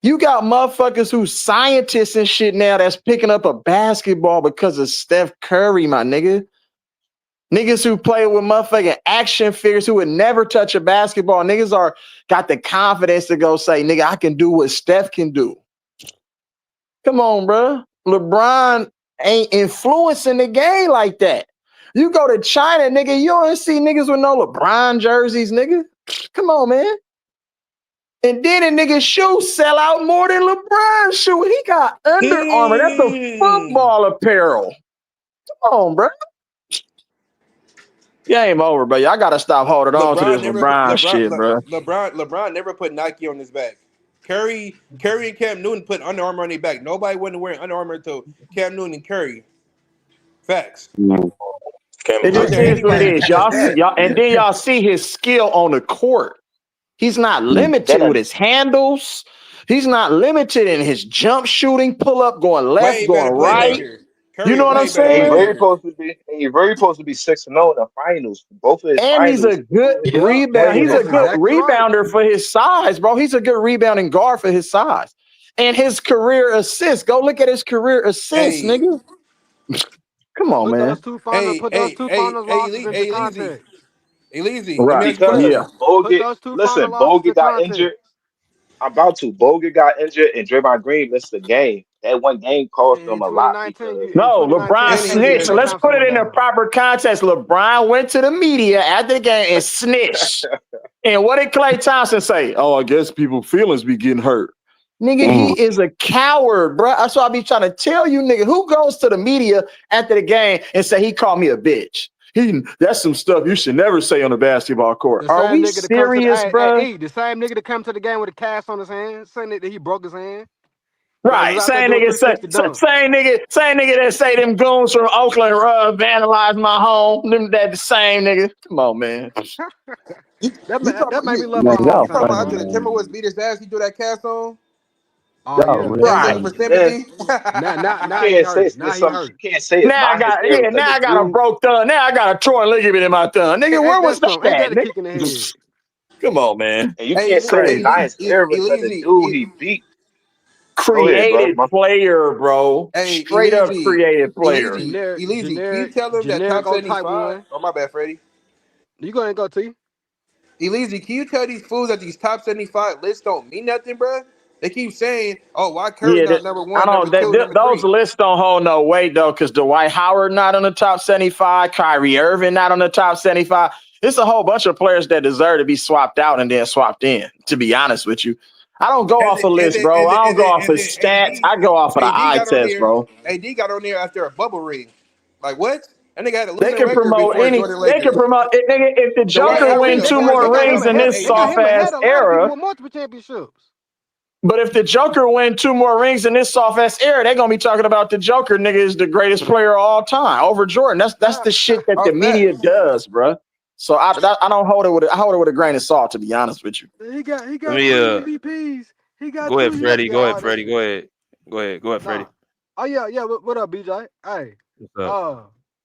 S12: You got motherfuckers who scientists and shit now that's picking up a basketball because of Steph Curry, my nigga. Niggas who play with motherfucking action figures who would never touch a basketball. Niggas got the confidence to go say, nigga, I can do what Steph can do. Come on, bro. LeBron ain't influencing the game like that. You go to China, nigga, you don't see niggas with no LeBron jerseys, nigga. Come on, man. And then a nigga shoe sell out more than LeBron shoe. He got Under Armour. That's a football apparel. Come on, bro. Game over, bro. I gotta stop holding on to this LeBron shit, bro.
S10: LeBron never put Nike on his back. Curry and Cam Newton put Under Armour on their back. Nobody wasn't wearing Under Armour until Cam Newton and Curry. Facts.
S12: It
S10: Out
S12: just
S10: there
S12: is what it
S10: anyway
S12: is.
S10: because that.
S12: And then y'all see his skill on the court. He's not limited with his handles. He's not limited in his jump shooting, pull up, going left,
S10: Way better
S12: going right.
S10: playmaker.
S12: You
S10: Curry
S12: know
S10: a
S12: what I'm
S10: way better
S11: And he
S12: saying?
S11: really
S10: playmaker.
S11: supposed to be. And he really supposed to be 6-0 in the finals. Both of his
S12: And he's a
S11: finals,
S12: good
S13: Yep,
S12: rebound. He's a
S13: that's
S12: good
S13: exactly right.
S12: rebounder for his size, bro. He's a good rebounding guard for his size. And his career assists. Go look at his career assists,
S10: Hey,
S12: nigga. Come on,
S13: Put those
S12: man.
S13: two finals losses into
S10: Lazy.
S13: context.
S10: Hey, Lazy. Let me
S12: Right.
S10: ask you a
S11: because
S12: Yeah.
S10: question.
S13: Put
S11: Bogut.
S13: those two final
S11: Listen,
S13: losses
S11: Bogut
S13: to
S11: got
S13: context.
S11: injured. I'm about to. Bogut got injured, and Draymond Green missed the game. That one game cost
S13: In
S11: them a lot
S13: 2019,
S11: because
S12: No, LeBron
S13: you
S10: And he
S13: can't
S10: was
S13: take
S12: snitched.
S13: that
S10: injured.
S12: Let's
S13: time
S12: put it
S13: frame
S12: in the
S13: down.
S12: proper context. LeBron went to the media after the game and snitched. And what did Klay Thompson say? Oh, I guess people's feelings be getting hurt. Nigga, he is a coward, bro. That's why I be trying to tell you, nigga, who goes to the media after the game and say he called me a bitch? That's some stuff you should never say on the basketball court.
S13: The
S12: Are
S13: same
S12: we
S13: nigga that come to the
S12: serious, bro?
S13: the same nigga that come to the game with a cast on his hand, saying that he broke his hand. Was
S12: Right,
S13: out there
S12: same
S13: doing
S12: nigga,
S13: 360 dunk.
S12: same nigga that say them goons from Oakland vandalized my home. Them that the same nigga. Come on, man.
S10: You talking
S13: That
S10: about
S13: made me
S10: you,
S13: love
S12: Man,
S13: my
S10: you
S12: y'all
S10: talking
S13: hometown,
S10: about
S12: funny,
S10: after
S13: bro.
S10: the
S12: man.
S10: Timberwolves beat his ass, he threw that cast on?
S13: Oh
S3: Yo,
S13: yeah.
S10: Thank God
S3: man.
S10: for
S8: Right. Then
S10: sympathy.
S8: you
S13: Now he
S8: can't say
S13: hurt.
S8: it's
S13: Now he
S8: something. You
S13: hurt.
S8: can't say it's
S12: Now I
S8: biased
S12: got
S8: there because
S12: now
S8: the
S12: I got a
S8: dude.
S12: broke thumb. Now I got a torn ligament in my thumb. Nigga, where
S13: Ain't
S12: was
S13: that
S12: that
S13: some? Ain't that
S12: at,
S13: a kick in the head?
S12: nigga? Come on, man.
S8: And you
S10: Hey,
S8: can't say it's
S12: Crazy.
S8: biased there because the dude he beat. Go ahead, bro.
S12: Created player, bro.
S10: hey,
S12: Straight up created player.
S10: Elise, can you
S13: Generic,
S10: tell them that top
S13: generic on type
S10: 75?
S13: one.
S10: Oh, my bad, Freddie.
S13: You go ahead and go T.
S10: Elise, can you tell these fools that these top 75 lists don't mean nothing, bro? They keep saying, "Oh, why Curry
S12: Yeah,
S10: not number
S12: I
S10: one, number
S12: don't.
S10: two, number
S12: Those
S10: three?"
S12: lists don't hold no weight though, because Dwight Howard not on the top 75, Kyrie Irving not on the top 75. It's a whole bunch of players that deserve to be swapped out and then swapped in. To be honest with you, I don't go
S10: And
S12: off
S10: then,
S12: a
S10: and
S12: list,
S10: then,
S12: bro.
S10: and
S12: I
S10: then,
S12: don't
S10: and
S12: go
S10: then,
S12: off
S10: and
S12: of
S10: then
S12: stats. I go off of the eye
S10: got on
S12: test,
S10: there.
S12: bro.
S10: AD got on there after a bubble ring. Like what? That nigga had a
S12: They
S10: losing
S12: can
S10: record
S12: promote
S10: before
S12: any.
S10: Jordan
S12: They can
S10: Lakers.
S12: promote. Nigga, if the
S10: Dwight
S12: Joker
S10: Howard
S12: win
S10: is a
S12: two
S10: better
S12: more
S13: It got
S10: player
S12: rings
S13: him
S10: than
S12: in
S13: ahead.
S12: this
S13: It got
S10: AD.
S12: soft
S13: him
S12: ass
S13: ahead of a lot of people
S12: era.
S13: with multiple championships.
S12: But if the Joker win two more rings in this soft ass era, they're gonna be talking about the Joker nigga is the greatest player of all time over Jordan. That's the shit that
S10: Oh,
S12: the media
S10: facts.
S12: does, bro. So I don't hold it with I hold it with a grain of salt, to be honest with you.
S13: He
S4: Let
S13: got
S4: me
S13: three MVPs. He got
S4: go
S13: two.
S4: ahead,
S13: He got to
S4: Freddie.
S13: get
S4: Go ahead,
S13: all
S4: Freddie.
S13: that.
S4: Go ahead, Freddie.
S13: Nah. Oh yeah. What up, BJ? Hey,
S4: What's up?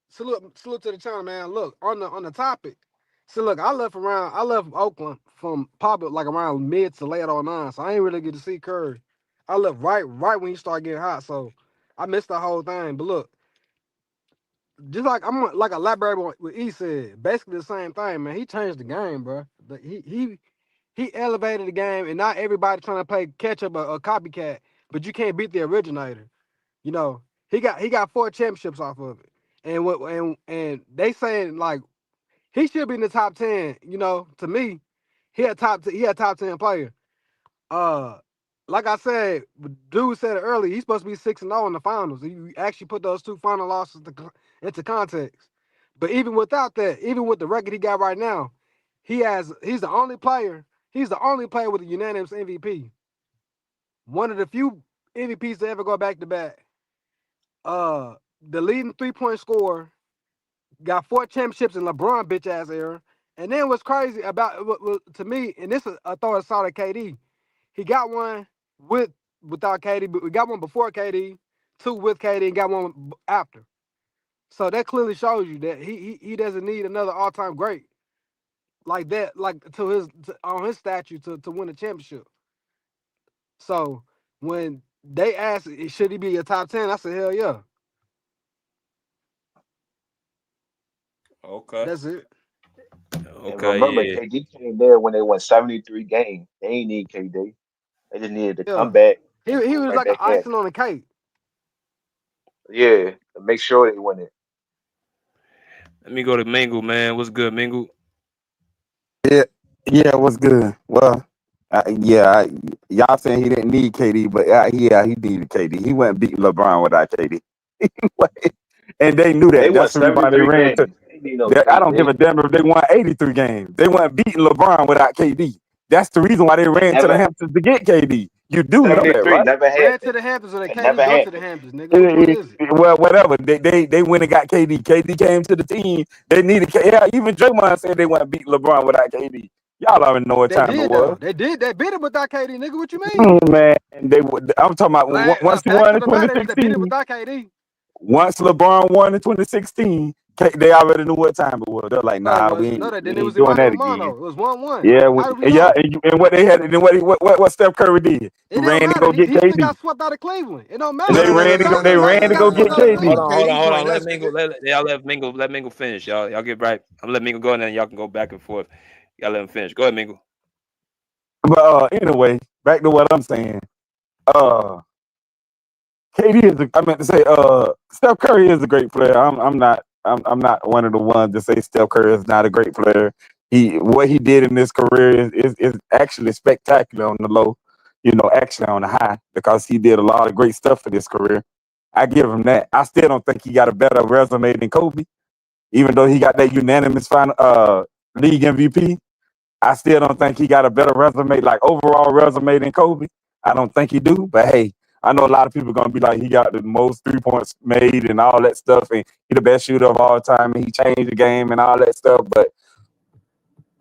S13: salute to the channel, man. Look on the topic. So look, I left Oakland from probably like around mid to late '09, so I ain't really get to see Curry. I left right when he started getting hot, so I missed the whole thing. But look, just like I'm like elaborate on what he said, basically the same thing, man. He changed the game, bro. He elevated the game, and not everybody trying to play catch up or copycat, but you can't beat the originator. You know, he got 4 championships off of it, and they saying like he should be in the top 10. You know, to me, he a top 10 player. Like I said, dude said it earlier. He's supposed to be 6-0 in the finals. You actually put those 2 final losses into context. But even without that, even with the record he got right now, he's the only player. He's the only player with a unanimous MVP. One of the few MVPs to ever go back to back. The leading 3-point scorer, got 4 championships in LeBron bitch ass era. And then what's crazy about to me, and this is a throw a shot at KD. He got one without KD, but we got one before KD, 2 with KD, and got one after. So that clearly shows you that he doesn't need another all-time great like that, like on his statue to win a championship. So when they asked should he be a top 10, I said hell yeah.
S4: Okay.
S13: That's it.
S8: And remember,
S4: Yeah.
S8: KD came there when they won 73 games. They ain't need KD. They just needed to come
S13: Yeah.
S8: back and
S13: He
S8: go
S13: was
S8: right
S13: like an
S8: back at it.
S13: icing on the cake.
S8: Yeah, to make sure they win it.
S4: Let me go to Mingle, man. What's good, Mingle?
S14: Yeah, what's good? Well, y'all saying he didn't need KD, but he needed KD. He wasn't beating LeBron without KD, and they knew
S8: They
S14: that.
S8: won
S14: That's the reason why they
S8: 73
S14: ran to.
S8: games. They need no
S14: I don't give a
S8: KD.
S14: damn if they won 83 games. They weren't beating LeBron without KD. That's the reason why they
S8: They
S14: ran to the
S8: never
S14: Hamptons to get KD. You do know that,
S8: 73
S14: right?
S8: never
S13: Ran to
S8: happened.
S13: the Hamptons or the
S8: It
S13: KD
S8: never
S13: go to the
S8: happened.
S13: Hamptons, nigga. Which one is it?
S14: Well, whatever. They went and got KD. KD came to the team. They needed KD. Yeah, even Draymond said they wouldn't beat LeBron without KD. Y'all already know what
S13: They
S14: time it
S13: did
S14: was.
S13: though. They did. They beat him without KD, nigga. What you mean?
S14: Man, I'm talking about
S13: Like
S14: once he
S13: facts
S14: won
S13: of
S14: in
S13: the matter, they beat him
S14: 2016.
S13: without KD.
S14: Once LeBron won in 2016, they already knew what time it was. They're like,
S13: No, it
S14: nah,
S13: was
S14: we
S13: no.
S14: ain't,
S13: That
S14: we
S13: then it was
S14: ain't doing
S13: mano
S14: that
S13: a mano.
S14: again.
S13: It was 1-1.
S14: Yeah,
S13: How do we
S14: yeah,
S13: know?
S14: and what they had, and then what Steph Curry did, he
S13: It don't
S14: ran to
S13: matter.
S14: go get
S13: He still
S14: KD.
S13: got swept out of Cleveland. It don't
S14: And
S13: matter.
S10: No,
S14: they
S10: no, no, no,
S14: ran
S10: no,
S14: to go,
S10: no,
S14: they
S10: no, no,
S14: ran to
S10: no,
S14: go
S10: no,
S14: get
S10: no, no,
S4: Hold
S10: no.
S14: KD.
S4: on, hold on,
S10: KD
S4: hold on.
S10: playing
S4: Let
S10: us,
S4: Mingle,
S10: nigga.
S4: y'all let Mingle finish. Y'all get right. I'm gonna let Mingle go and then y'all can go back and forth. Y'all let him finish. Go ahead, Mingle.
S14: But anyway, back to what I'm saying. Uh, KD is, I meant to say, Steph Curry is a great player. I'm not one of the ones to say Steph Curry is not a great player. What he did in his career is actually spectacular on the low, actually on the high, because he did a lot of great stuff for his career. I give him that. I still don't think he got a better resume than Kobe, even though he got that unanimous final league MVP. I still don't think he got a better resume, like overall resume than Kobe. I don't think he do. But hey, I know a lot of people are gonna be like, he got the most 3 points made and all that stuff, and he the best shooter of all time, and he changed the game and all that stuff. But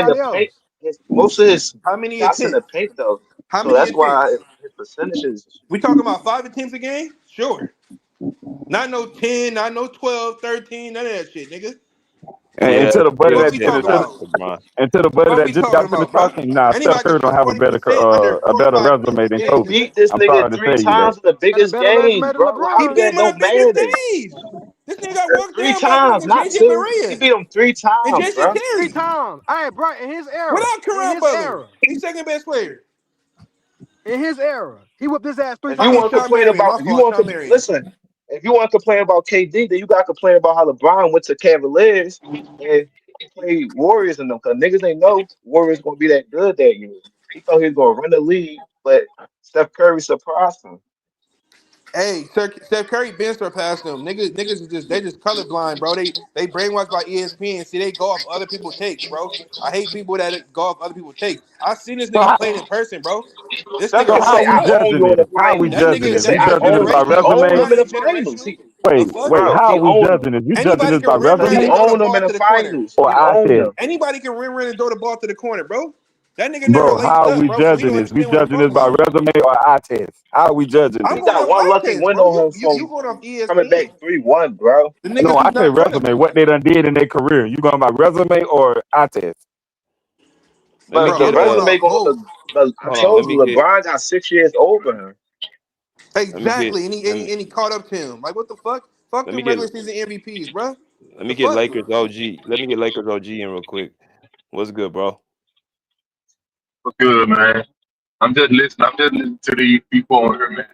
S11: in the
S13: everybody else.
S11: paint. Most of his
S10: How many
S11: shots in the
S10: attempts?
S11: paint though,
S10: How
S11: so
S10: many
S11: that's why
S10: attempts?
S11: his percentages.
S10: We talking about 5 attempts a game? Sure. Not no 10, not no 12, 13, none of that shit, nigga.
S14: And to the buddy
S10: Fuck
S14: that
S10: we
S14: and
S10: talking about?
S14: to the buddy
S10: Fuck
S14: that
S10: we
S14: just
S10: talking
S14: got finished
S10: about, bro?
S14: talking, nah, Steph
S10: Anybody can
S14: Curry don't
S10: shoot
S14: have a
S10: 40% under
S14: a better
S10: 45
S14: resume than
S11: He
S14: Kobe.
S11: beat this
S14: I'm
S11: nigga
S14: sorry to
S11: three
S14: tell you that.
S11: times in the
S13: Got a
S11: biggest
S13: better resume
S11: games,
S13: than
S11: bro. How
S10: He
S11: is
S13: LeBron.
S10: beat
S11: that
S10: him on
S11: no
S10: the biggest
S11: matter?
S10: days. This nigga got walked
S11: Three
S10: down by
S11: times,
S10: fucking
S11: not
S10: JJ
S11: two. He
S10: Barea
S11: beat him three
S10: and
S11: times,
S10: Jason
S11: bro.
S13: Three
S10: Terry
S13: times. Hey, bro, in his era.
S10: without
S13: In
S10: Caron
S13: his
S10: Butler.
S13: era.
S10: He's second best player.
S13: In his era. He whipped his ass three
S11: If you
S10: I mean,
S11: want to
S13: times.
S10: Sean
S11: complain
S10: Marion.
S11: about,
S10: My
S11: if you
S10: fault,
S11: want
S10: Sean
S11: to
S10: Marion.
S11: listen, if you want to complain about KD, then you got to complain about how LeBron went to Cavaliers and played Warriors in them. Cause niggas ain't know Warriors gonna be that good that year. He thought he was gonna run the league, but Steph Curry surprised him.
S10: Hey, Steph Curry been surpassed them. Niggas is just colorblind, bro. They brainwashed by ESPN. See, they go off other people's takes, bro. I hate people that go off other people's takes. I seen this
S14: So
S10: nigga
S14: how,
S10: play in person, bro. This
S11: Steph
S10: nigga
S11: can
S14: so how
S11: say,
S14: are
S10: fucking
S14: we
S11: "I
S10: nuts.
S11: own
S14: judging
S11: you in the
S14: this? How are we
S11: finals."
S10: That
S14: judging
S10: nigga
S14: this?
S11: Say,
S14: We
S10: that
S11: "I
S10: nigga
S14: judging this
S11: own
S14: by
S11: you." He
S10: generational.
S11: owned
S14: resume?
S11: them
S10: LeBron
S11: in the
S10: ain't
S11: finals.
S10: generational. The fuck?
S14: Wait,
S11: Bro,
S14: how
S11: he
S14: are we
S11: owned them.
S14: judging this? You judging
S10: Anybody
S14: this
S10: can
S14: by
S10: run
S11: Cause
S10: around
S11: he
S10: and
S14: resume
S10: throw the
S11: owned them
S10: ball
S11: in the
S10: to the corner.
S11: finals.
S14: or
S11: He
S14: eye
S11: owned
S14: test?
S11: them.
S10: Anybody can run and throw the ball to the corner, bro. That nigga never
S14: Bro,
S10: laced
S14: how are
S10: up,
S14: we
S10: bro. So he
S14: judging
S10: don't
S14: this? We
S10: understand what I'm
S14: judging this
S10: talking
S14: by
S10: about.
S14: resume or eye test? How are we judging
S10: I'm
S11: He
S14: this?
S10: going
S11: got
S10: off
S11: one
S10: eye
S11: lucky
S10: test,
S11: win
S10: bro.
S11: on him
S10: You
S11: from
S10: going off
S11: coming back
S10: ESPN.
S11: 3-1, bro.
S10: The
S14: No,
S10: niggas
S14: I
S10: is
S14: say
S10: not running.
S14: resume. What they done did in their career. You going by resume or eye test?
S4: Let me
S11: But
S10: Bro,
S11: the
S10: I'm
S4: get
S10: going
S11: resume
S10: off
S11: going
S10: hope.
S11: I
S4: hold on,
S11: told you LeBron got 6 years over him.
S4: let me get
S10: Exactly. And he, and, he, and he caught up to him. Like, what the fuck? Fuck
S4: let me
S10: them
S4: get
S10: regular season MVPs, bro.
S4: let me
S10: The
S4: get
S10: fuck?
S4: Lakers OG. Let me get Lakers OG in real quick. What's good, bro?
S15: What's good, man? I'm just listening. I'm just listening to these people on here, man.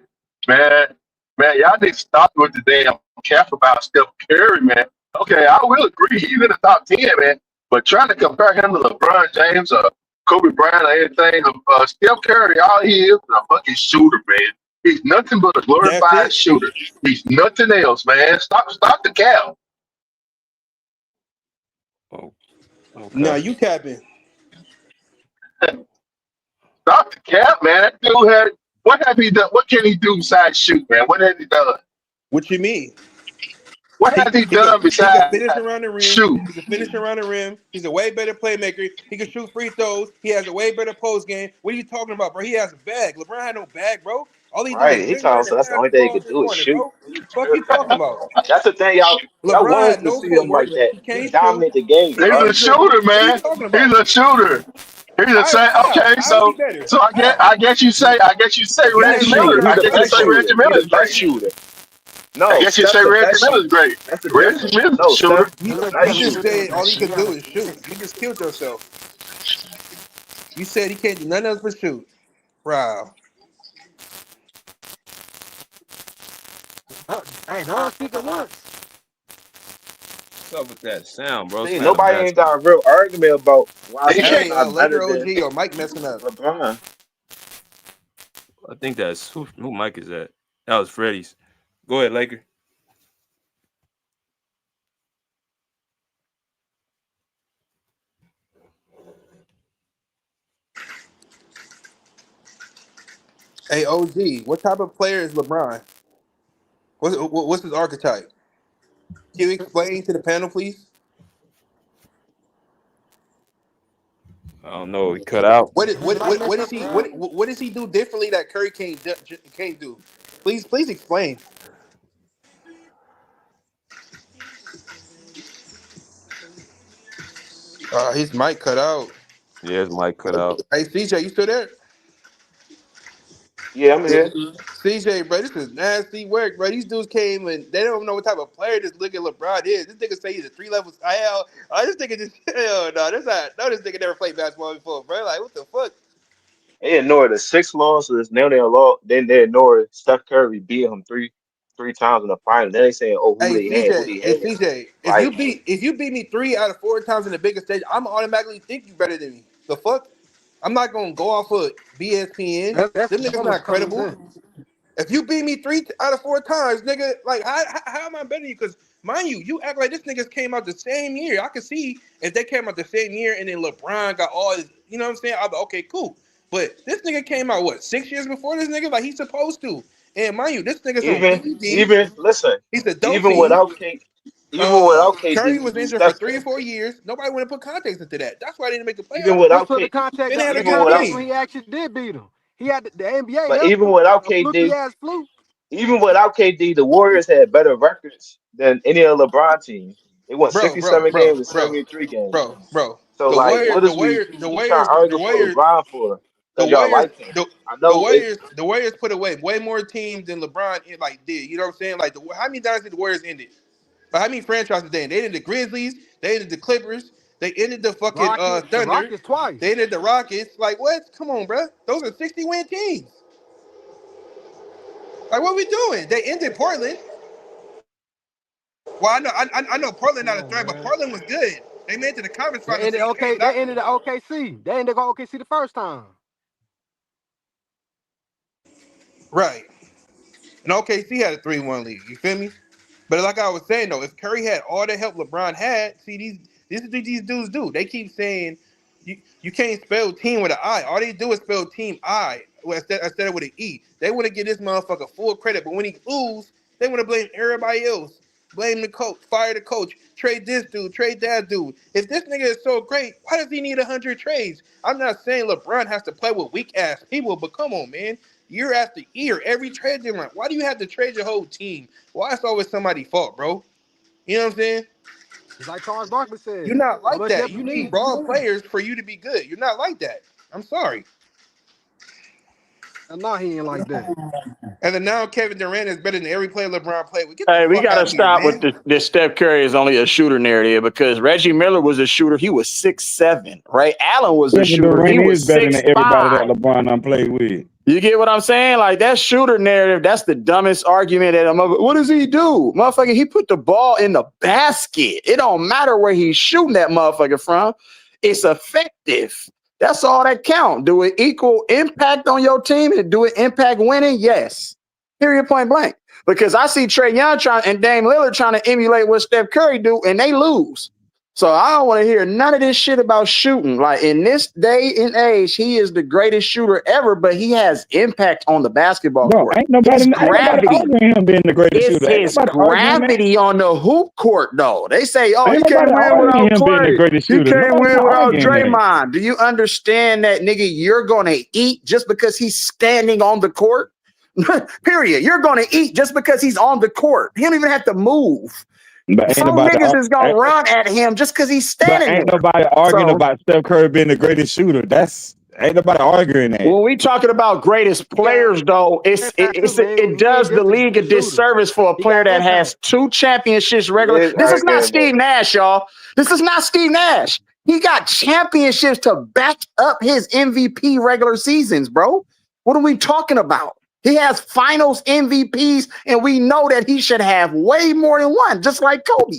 S15: Man, y'all need to stop with the damn cap about Steph Curry, man. Okay, I will agree. He's in the top 10, man. But trying to compare him to LeBron James or Kobe Bryant or anything, Steph Curry, all he is a fucking shooter, man. He's nothing but a
S10: That's
S15: glorified
S10: it.
S15: shooter. He's nothing else, man. Stop the cap.
S4: Oh,
S10: Now
S4: okay.
S10: you capping.
S15: Stop the cap, man. That dude had what have he done? What can he do besides shoot, man? What has he done?
S10: What you mean?
S15: What
S10: He
S15: has he
S10: he could
S15: done
S10: he could
S15: besides
S10: finish around the rim.
S15: shoot?
S10: He could finish around the rim. He's a way better playmaker. He can shoot free throws. He has a way better post game. What are you talking about, bro? He has a bag. LeBron had no bag, bro. All he do is
S11: Right. He
S10: ring
S11: told
S10: run
S11: us
S10: and
S11: that's the
S10: pass
S11: only
S10: the
S11: thing he
S10: ball
S11: could
S10: to the
S11: do is
S10: corner,
S11: shoot.
S10: bro. Fuck you talking about?
S11: That's the thing, y'all
S10: LeBron
S11: wanted
S10: had
S11: to
S10: no
S11: see him
S10: footwork.
S11: like that.
S10: He
S11: He
S10: can't shoot.
S11: dominated the game,
S10: He
S15: He's
S11: bro.
S15: a
S10: can't dribble.
S15: shooter,
S10: What are you
S15: man.
S10: talking
S15: He's
S10: about?
S15: a shooter. He's a say
S10: How?
S15: okay.
S10: How is he
S15: So
S10: better?
S15: so
S10: How?
S15: I guess you say
S11: The
S10: He
S15: Reggie
S11: best
S10: has way
S11: shooter.
S15: Miller.
S10: better
S11: He's
S15: I
S11: the
S15: guess you
S11: best
S15: say
S10: athleticism.
S11: shooter.
S15: Reggie
S11: He's
S15: Miller
S11: the
S15: is
S11: best
S15: great.
S11: shooter.
S15: I
S11: No,
S15: guess you
S11: Steph
S15: say
S11: the
S15: Reggie
S11: best
S15: Miller is
S11: shooter.
S15: great.
S11: That's the
S15: Reggie
S11: difference.
S15: Miller's a
S11: No,
S15: shooter.
S11: Steph,
S10: You,
S11: he's the
S10: you
S11: best
S10: just
S11: shooter.
S10: said all he could do is shoot. You just killed yourself. You said he can't do nothing else but shoot. Wow.
S13: Hey, don't speak at once.
S4: What's up with that sound, bro?
S11: See,
S4: Somebody got a
S11: nobody
S4: bad
S11: ain't got
S4: sound.
S11: a real argument about why
S15: He
S11: Steph
S15: can't.
S10: Hey,
S11: not better
S10: Laker
S11: than
S10: OG, your mic messing up.
S11: LeBron.
S4: I think that's who mic is that? That was Freddie's. Go ahead, Laker.
S10: Hey, OG, what type of player is LeBron? What's his archetype? Can you explain to the panel, please?
S4: I don't know. He cut out.
S10: What does he do differently that Curry can't do? Please explain. His mic cut out.
S4: Yeah, his mic cut out.
S10: Hey, CJ, you still there?
S11: Yeah, I'm here.
S10: CJ, bro, this is nasty work, bro. These dudes came and they don't know what type of player this look at LeBron is. This nigga say he's a 3 levels. This nigga just hell no. This nigga never played basketball before, bro. Like what the fuck?
S11: They ignored the 6 losses. Now they lost. Then they ignored Steph Curry beating him three times in the final. Then they saying, "Oh, who
S10: Hey
S11: they had? Who
S10: CJ,
S11: they
S10: hey
S11: had?"
S10: CJ,
S11: Like,
S10: if you beat me 3 out of 4 times in the biggest stage, I'm automatically think you better than me. The fuck? I'm not gonna go off of BSPN.
S13: That's
S10: Them niggas
S13: common
S10: not
S13: common
S10: credible.
S13: sense.
S10: If you beat me 3 out of 4 times, nigga, like how am I better than you? Because mind you, you act like this niggas came out the same year. I could see if they came out the same year and then LeBron got all his, you know what I'm saying? I'll be okay, cool. But this nigga came out what 6 years before this nigga, like he's supposed to. And mind you, this nigga's on PEDs.
S11: even listen,
S10: He's a
S11: even
S10: dopey.
S11: without K, even without
S10: Curry
S11: KD,
S10: was injured for
S11: Steph,
S10: 3 or 4 years. Nobody want to put context into that. That's why they didn't make the
S11: even
S10: playoffs.
S13: Let's
S11: without
S13: put the
S11: K,
S10: And
S13: context
S10: they had
S13: in
S10: a
S13: the
S11: even
S10: good
S11: without,
S13: context
S10: team.
S13: when he actually did beat him. He had the NBA
S11: but
S13: helped
S11: even
S13: him.
S11: without
S13: A fluky
S11: KD,
S13: ass fluke.
S11: even without KD, the Warriors had better records than any other LeBron team. They won 67 games and 73 games.
S10: bro.
S11: So
S10: The
S11: like,
S10: Warriors,
S11: what
S10: the
S11: is
S10: Warriors,
S11: we
S10: the
S11: keep trying
S10: Warriors,
S11: to
S10: the
S11: argue for
S10: Warriors,
S11: LeBron for?
S10: the
S11: Because y'all
S10: Warriors,
S11: like him.
S10: the,
S11: I
S10: the
S11: know it.
S10: Warriors, the Warriors put away way more teams than LeBron did. You know what I'm saying? Like, how many dynasties the Warriors ended? But how many franchises they ended? They ended the Grizzlies. They ended the Clippers. They ended the fucking
S13: The
S10: Thunder.
S13: Rockets twice.
S10: They ended the Rockets. Like, what? Come on, bro. Those are 60-win teams. Like, what we doing? They ended Portland. Well, I know Portland not a threat, but Portland was good. They made it to the conference
S13: They
S10: finals.
S13: ended okay. They ended the OKC. They ended OKC the first time.
S10: Right. And OKC had a 3-1 lead. You feel me? But like I was saying though, if Curry had all the help LeBron had, see this is what these dudes do. They keep saying you can't spell team with an I. All they do is spell team I instead of with an E. They want to give this motherfucker full credit, but when he lose, they want to blame everybody else. Blame the coach, fire the coach, trade this dude, trade that dude. If this nigga is so great, why does he need 100 trades? I'm not saying LeBron has to play with weak ass people, but come on, man. Year after year, every trade deadline. Why do you have to trade your whole team? Why it's always somebody's fault, bro? You know what I'm saying?
S13: It's like Charles Barkley said.
S10: You're not
S13: How
S10: like
S13: much
S10: that.
S13: depth
S10: You
S13: you
S10: need
S13: need?
S10: raw players for you to be good. You're not like that. I'm sorry.
S13: And now he ain't like that.
S10: And then now Kevin Durant is better than every player LeBron played with. Get the
S12: Hey, we
S10: fuck
S12: gotta
S10: out of here,
S12: stop
S10: man.
S12: with this Steph Curry is only a shooter narrative because Reggie Miller was a shooter. He was 6'7". Ray Allen was a
S14: Kevin
S12: shooter. He
S14: Durant
S12: was
S14: is better than everybody that
S12: 6'5".
S14: LeBron done played with.
S12: You get what I'm saying? Like that shooter narrative, that's the dumbest argument that I'm over. What does he do? Motherfucker, he put the ball in the basket. It don't matter where he's shooting that motherfucker from. It's effective. That's all that count. Do it equal impact on your team and do it impact winning? Yes. Period, point blank. Because I see Trae Young and Dame Lillard trying to emulate what Steph Curry do, and they lose. So I don't want to hear none of this shit about shooting. Like in this day and age, he is the greatest shooter ever, but he has impact on the basketball court.
S14: Ain't nobody
S12: Gravity.
S14: arguing him being the greatest
S12: It's
S14: shooter. Ain't
S12: his
S14: nobody arguing that.
S12: gravity on the hoop court, though. They say, oh,
S14: Ain't
S12: he can't
S14: nobody
S12: win
S14: arguing
S12: without
S14: him being the
S12: Clay.
S14: greatest
S12: He
S14: shooter.
S12: can't
S14: Nobody's
S12: win without
S14: arguing that.
S12: Draymond. Do you understand that, nigga, you're going to eat just because he's standing on the court? Period. You're going to eat just because he's on the court. He don't even have to move.
S14: But ain't
S12: Some
S14: nobody
S12: niggas is going to run at him just because he's
S14: But
S12: standing
S14: ain't
S12: there.
S14: nobody arguing
S12: So-
S14: about Steph Curry being the greatest shooter. Ain't nobody arguing that.
S12: When we talking about greatest players, though, it does the league a disservice for a player that has 2 championships regular.
S11: He is
S12: This is not
S11: arguing,
S12: Steve Nash, y'all. This is not Steve Nash. He got championships to back up his MVP regular seasons, bro. What are we talking about? He has finals MVPs, and we know that he should have way more than one, just like Kobe.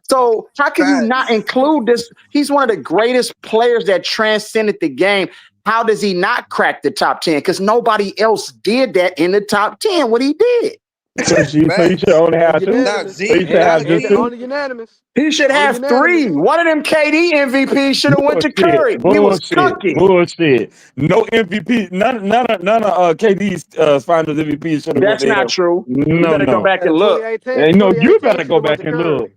S12: So how can you not include this? He's one of the greatest players that transcended the game. How does he not crack the top 10? Because nobody else did that in the top 10. What he did.
S14: So you should only have 2.
S13: Unanimous.
S14: So you should have just 2.
S13: Only unanimous.
S12: He should have 3. One of them KD MVPs should have went to Curry. He was cooking.
S14: Bullshit. No MVP. None of KD's finals MVP should have went
S12: That's
S14: to
S12: not
S14: him.
S12: true. You
S14: No,
S12: better go back and look.
S14: No, you better go back and look.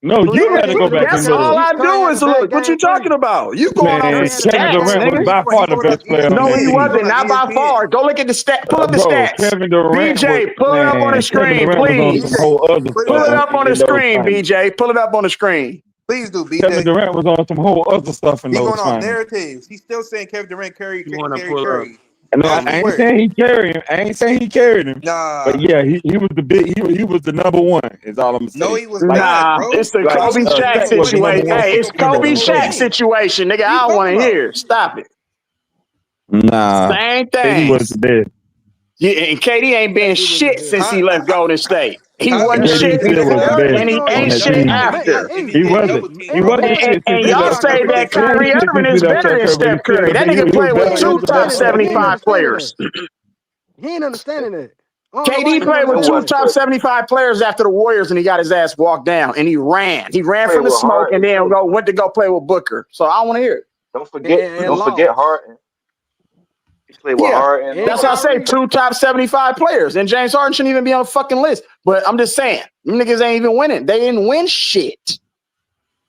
S14: No, you better go back and
S12: That's
S14: look.
S12: all I do is look. What you talking about? You going
S14: Man,
S12: off the
S14: Kevin
S12: stats,
S14: Durant was
S12: nigga.
S14: by far the best player on
S12: No,
S14: that
S12: he
S14: team.
S12: wasn't. Not by far. Go look at the stat. Pull up the
S14: Bro,
S12: stats.
S14: Kevin Durant
S12: BJ, pull it up on the screen,
S14: Kevin Durant was on
S12: please.
S14: some whole other stuff.
S12: Pull it up on the
S14: in those
S12: screen,
S14: finals.
S12: BJ. Pull it up on the screen.
S10: Please do, BJ.
S14: Kevin Durant was on some whole other stuff in
S10: He
S14: those
S10: going on
S14: finals.
S10: narratives. He's still saying Kevin Durant carry
S4: pull
S10: Curry.
S14: No, I ain't saying he carried him. I ain't saying he carried him.
S10: Nah.
S14: But yeah, he was the big. He was the number one. Is all I'm saying.
S10: No, he was
S12: Nah,
S10: not, bro.
S12: it's the
S14: Like,
S12: Kobe Shaq
S14: Shaq was the number
S12: situation.
S14: one
S12: Hey, it's
S14: superstar
S12: Kobe
S14: in the
S12: Shaq
S14: league.
S12: situation, nigga. I don't want to hear. Stop it.
S14: Nah,
S12: Same
S14: he was
S12: thing.
S14: the best.
S12: Yeah, and KD ain't been shit since he left Golden State. He wasn't
S14: KD
S12: shit
S14: still was the
S12: before,
S14: best
S12: and he
S14: on
S12: ain't
S14: that
S12: shit
S14: team.
S12: after.
S14: He wasn't. He wasn't shit since
S12: And
S14: he
S12: y'all
S14: left.
S12: say that Kyrie Irving is better than Steph Curry. That nigga played with 2 top 75 players.
S13: He ain't understanding that.
S12: KD played with 2 top 75 players after the Warriors, and he got his ass walked down, and he ran. He ran from the smoke, and then went to go play with Booker. So I want to hear it.
S11: Don't forget Harden. He played with Harden.
S12: That's why I say 2 top 75 players, and James Harden shouldn't even be on the fucking list. But I'm just saying, them niggas ain't even winning. They didn't win shit.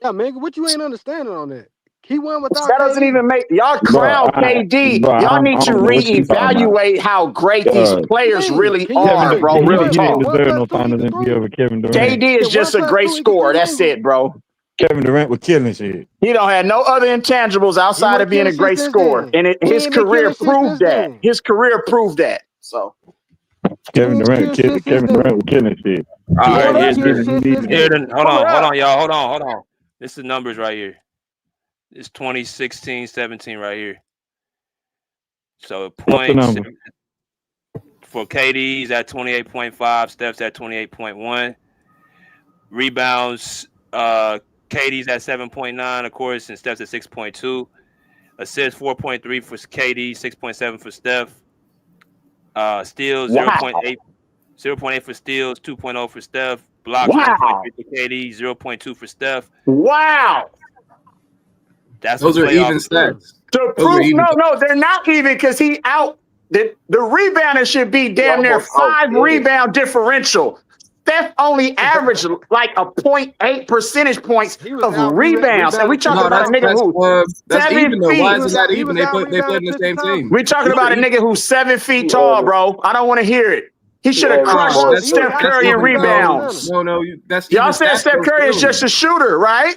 S13: Yeah, man, what you ain't understanding on that? He won without
S12: That doesn't
S13: KD.
S12: even make y'all
S14: Bro,
S12: crown KD.
S14: bro,
S12: Y'all need
S14: I
S12: to
S14: don't know what you talking about.
S12: reevaluate how great these players
S13: Please,
S12: really
S13: can you
S14: Kevin,
S12: are,
S13: say
S12: bro.
S14: he,
S12: Real
S13: what?
S14: he didn't
S12: talk.
S13: Can 1
S14: deserve no
S13: plus 2
S14: Finals
S13: equal 3?
S14: MVP over Kevin Durant.
S12: KD is
S13: Can 1
S12: just a
S13: plus
S12: great
S13: 2 equal
S12: scorer.
S13: 3,
S12: That's
S13: Hoover?
S12: it, bro.
S14: Kevin Durant was killing shit.
S12: He don't have no other intangibles
S13: He
S12: outside of
S13: wasn't
S12: being
S13: killing
S12: a
S13: shit
S12: great
S13: since
S12: scorer,
S13: then.
S12: and
S13: He
S12: his
S13: ain't been
S12: career
S13: killing shit
S12: proved
S13: since
S12: that.
S13: then.
S12: His career proved that. So
S13: He ain't been killing shit since
S14: Kevin Durant
S13: then.
S14: was killing shit.
S4: All
S13: He
S12: pull
S4: right,
S12: it
S13: ain't been
S12: up,
S4: here's
S13: killing
S4: the
S13: shit since
S4: here.
S13: then.
S4: Hold
S12: pull it
S4: on,
S12: up.
S4: y'all. Hold on. This is the numbers right here. It's 2016-17 right here. So
S14: What's the
S4: points
S14: number?
S4: for KD's at 28.5, Steph's at 28.1. Rebounds, KD's at 7.9, of course, and Steph's at 6.2. Assists 4.3 for KD, 6.7 for Steph. Steals
S12: Wow.
S4: 0.8 for steals, 2.0 for Steph. Blocks 1.3
S12: Wow.
S4: for KD, 0.2 for Steph.
S12: Wow.
S4: That's
S16: Those
S4: some
S16: are
S4: playoff
S16: even
S4: numbers.
S16: stats.
S12: The
S16: Those are
S12: proof,
S16: even.
S12: no, they're not even because he out. The rebounder should be
S11: He
S12: damn near
S11: almost
S12: 5
S11: outdid him.
S12: rebound differential. Steph only averaged like a 0.8 percentage points
S13: He was
S12: of
S13: out
S12: rebounds. And we
S13: rebounding 10
S12: talking
S16: No,
S12: about a
S16: that's
S12: nigga
S13: times.
S16: that's
S12: who
S16: that's
S12: 7
S16: even though. Why
S12: feet.
S16: isn't that
S13: He
S16: even?
S13: was
S16: They
S13: out
S16: played in
S13: rebounding
S16: the
S13: 50
S16: same
S13: times.
S16: team.
S12: We talking
S16: Those are
S12: about a
S16: even.
S12: nigga who's 7 feet
S11: He
S12: tall,
S11: averaged
S12: bro. I don't want to hear it. He
S11: he
S12: should have
S11: averaged
S12: crushed
S16: Nah,
S11: more
S16: that's
S13: He was
S12: Steph
S13: out
S16: that's
S12: Curry in
S16: even
S13: rebounding
S16: though.
S13: 50
S12: rebounds.
S13: center.
S16: No, that's
S12: Y'all
S16: even
S12: said
S16: stats
S12: Steph
S16: though.
S12: Curry is
S16: Still,
S12: just a shooter, right?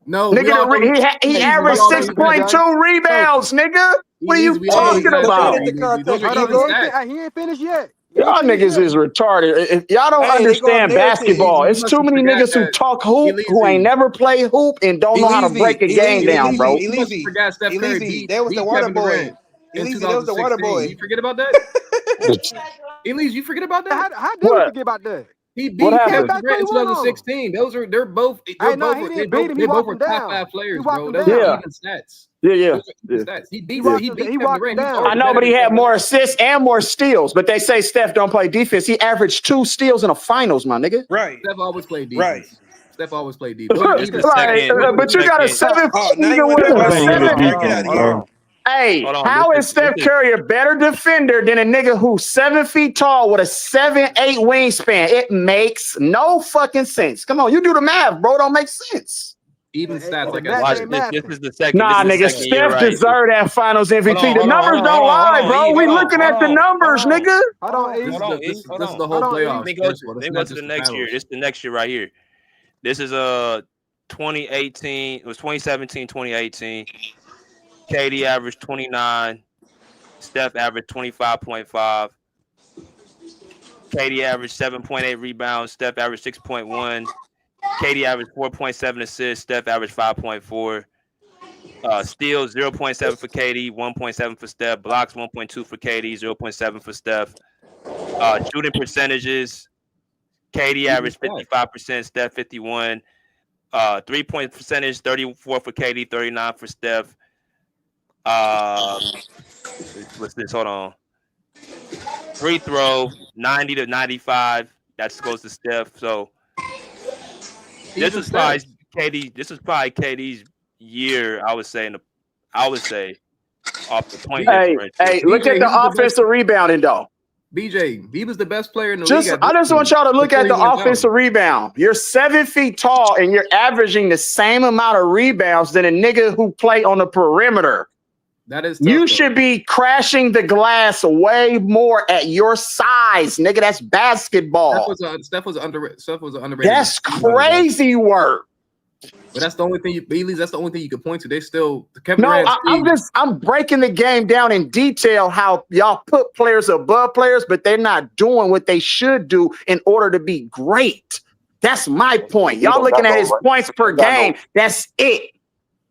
S16: no, we
S12: Nigga,
S16: all know.
S12: he
S16: Hey, we
S12: averaged
S16: all know.
S13: Okay, BJ.
S12: 6.2
S13: Thank you.
S12: rebounds, nigga. What are you
S16: Elise, we all know
S12: talking
S16: he's
S17: Hey,
S16: not a
S17: put that
S16: shooter.
S12: about?
S17: into
S16: Those are
S17: context,
S13: Hold on,
S16: even
S17: Eagle.
S13: he ain't finished yet. He ain't
S12: Y'all
S13: finished
S12: niggas
S13: yet.
S12: is retarded. If y'all don't
S17: Hey, they go off
S12: understand
S17: narrative.
S12: basketball,
S16: You
S12: it's
S16: must
S12: too
S16: have
S12: many
S16: forgot
S12: niggas who
S16: that
S12: talk hoop who ain't
S16: Elise.
S12: never play hoop and don't know how to break a game down, bro.
S16: You must have
S17: Elise.
S16: forgot Steph Curry
S17: That was the
S16: beat
S17: water
S16: Kevin
S17: boy.
S16: Durant in
S17: Elise, that was the water
S16: 2016. You
S17: boy.
S16: forget about that? Elise, you forget about that?
S13: How did we
S12: What?
S13: forget about that?
S16: He
S12: What
S13: He
S16: beat
S13: came
S16: Kevin
S12: happened?
S13: back
S16: Durant in
S13: 3-1 on him.
S16: 2016. They're both
S13: Hey, no, he didn't beat him. He
S16: they both
S13: walked
S16: were
S13: him
S16: top
S13: down.
S16: 5
S13: He
S16: players,
S13: walked
S16: bro.
S13: him
S16: Those are
S13: down.
S12: Yeah.
S16: even stats.
S12: Yeah.
S16: Those are even stats. He
S13: He
S16: beat
S12: Yeah.
S13: walked
S16: he
S13: him.
S16: beat
S13: He
S16: Kevin
S13: walked him
S16: Durant. He was
S13: down.
S12: I
S16: already
S12: know,
S16: better
S12: but he
S16: than
S12: had
S16: Kevin
S12: more
S16: Durant.
S12: assists and more steals. But they say Steph don't play defense. He averaged 2 steals in the finals, my nigga.
S17: Right.
S16: Steph always played
S17: Right.
S16: defense. Steph always played defense. Those are
S4: It's
S16: even
S4: the
S16: stats.
S12: Like,
S4: second. This is the
S12: but you got a
S4: second.
S12: 7
S17: Oh, now you
S12: nigga
S17: want to
S12: with
S17: talk
S12: a
S17: about
S14: Everything
S17: Steph?
S14: is
S12: 7.
S17: Oh, get out
S14: defense,
S17: of here.
S14: bro.
S12: Hey,
S4: Hold on.
S12: how is
S4: This
S12: Steph
S4: is
S12: Curry a better defender than a nigga who's 7 feet tall with a 7'8" wingspan? It makes no fucking sense. Come on, you do the math, bro. It don't make sense.
S16: Even stats,
S13: The
S16: like I
S13: math
S4: watch
S16: said.
S13: ain't
S4: this. This
S13: mathing.
S4: is the second. This
S12: Nah,
S4: is the
S12: nigga,
S4: second year,
S12: Steph
S4: right?
S12: deserved that finals MVP. The numbers don't
S4: Hold
S12: lie,
S4: on,
S12: bro.
S4: E.
S12: We looking at the numbers, nigga.
S13: Hold on,
S16: This
S13: E.
S16: is
S4: Hold
S16: the
S4: on, E. Hold
S16: this is
S4: on.
S16: the
S13: Hold
S16: whole
S13: on, E.
S4: Let
S16: playoffs.
S4: me go
S16: First
S4: to
S16: of all,
S4: let
S16: that's
S4: me go
S16: not
S4: to the
S16: just the
S4: next year.
S16: finals.
S4: This is the next year right here. This is 2018. It was 2017, 2018. KD averaged 29. Steph averaged 25.5. KD averaged 7.8 rebounds. Steph averaged 6.1. KD averaged 4.7 assists. Steph averaged 5.4. Steals 0.7 for KD, 1.7 for Steph. Blocks 1.2 for KD, 0.7 for Steph. Shooting percentages: KD
S16: Even
S4: averaged
S16: stats.
S4: 55%, Steph 51. 3-point percentage: 34 for KD, 39 for Steph. What's this? Hold on. Free throw 90 to 95. That goes to Steph. So this
S16: Even
S4: is probably
S16: stats.
S4: KD. This is probably KD's year. I would say off the point differential.
S12: Hey, look at
S16: BJ, he
S12: the
S16: was the best.
S12: offensive rebounding, though.
S16: BJ, he was the best player in the league at
S12: I
S16: this
S12: just want
S16: point
S12: y'all to look
S16: before
S12: at
S16: he
S12: the
S16: went down.
S12: offensive rebound. You're 7 feet tall and you're averaging the same amount of rebounds than a nigga who play on the perimeter.
S16: That is tough,
S12: You
S16: though.
S12: should be crashing the glass way more at your size, nigga. That's basketball.
S16: Steph was an underrated.
S12: That's
S16: rebounder, though.
S12: crazy work.
S16: But that's the only thing that's the only thing you could point to. They still Kevin
S12: No,
S16: Durant.
S12: I'm breaking the game down in detail how y'all put players above players, but they're not doing what they should do in order to be great. That's my point.
S11: He
S12: Y'all
S11: don't
S12: looking
S11: got
S12: at
S11: no
S12: his
S11: right.
S12: points
S11: He
S12: per
S11: don't got no.
S12: game. That's it.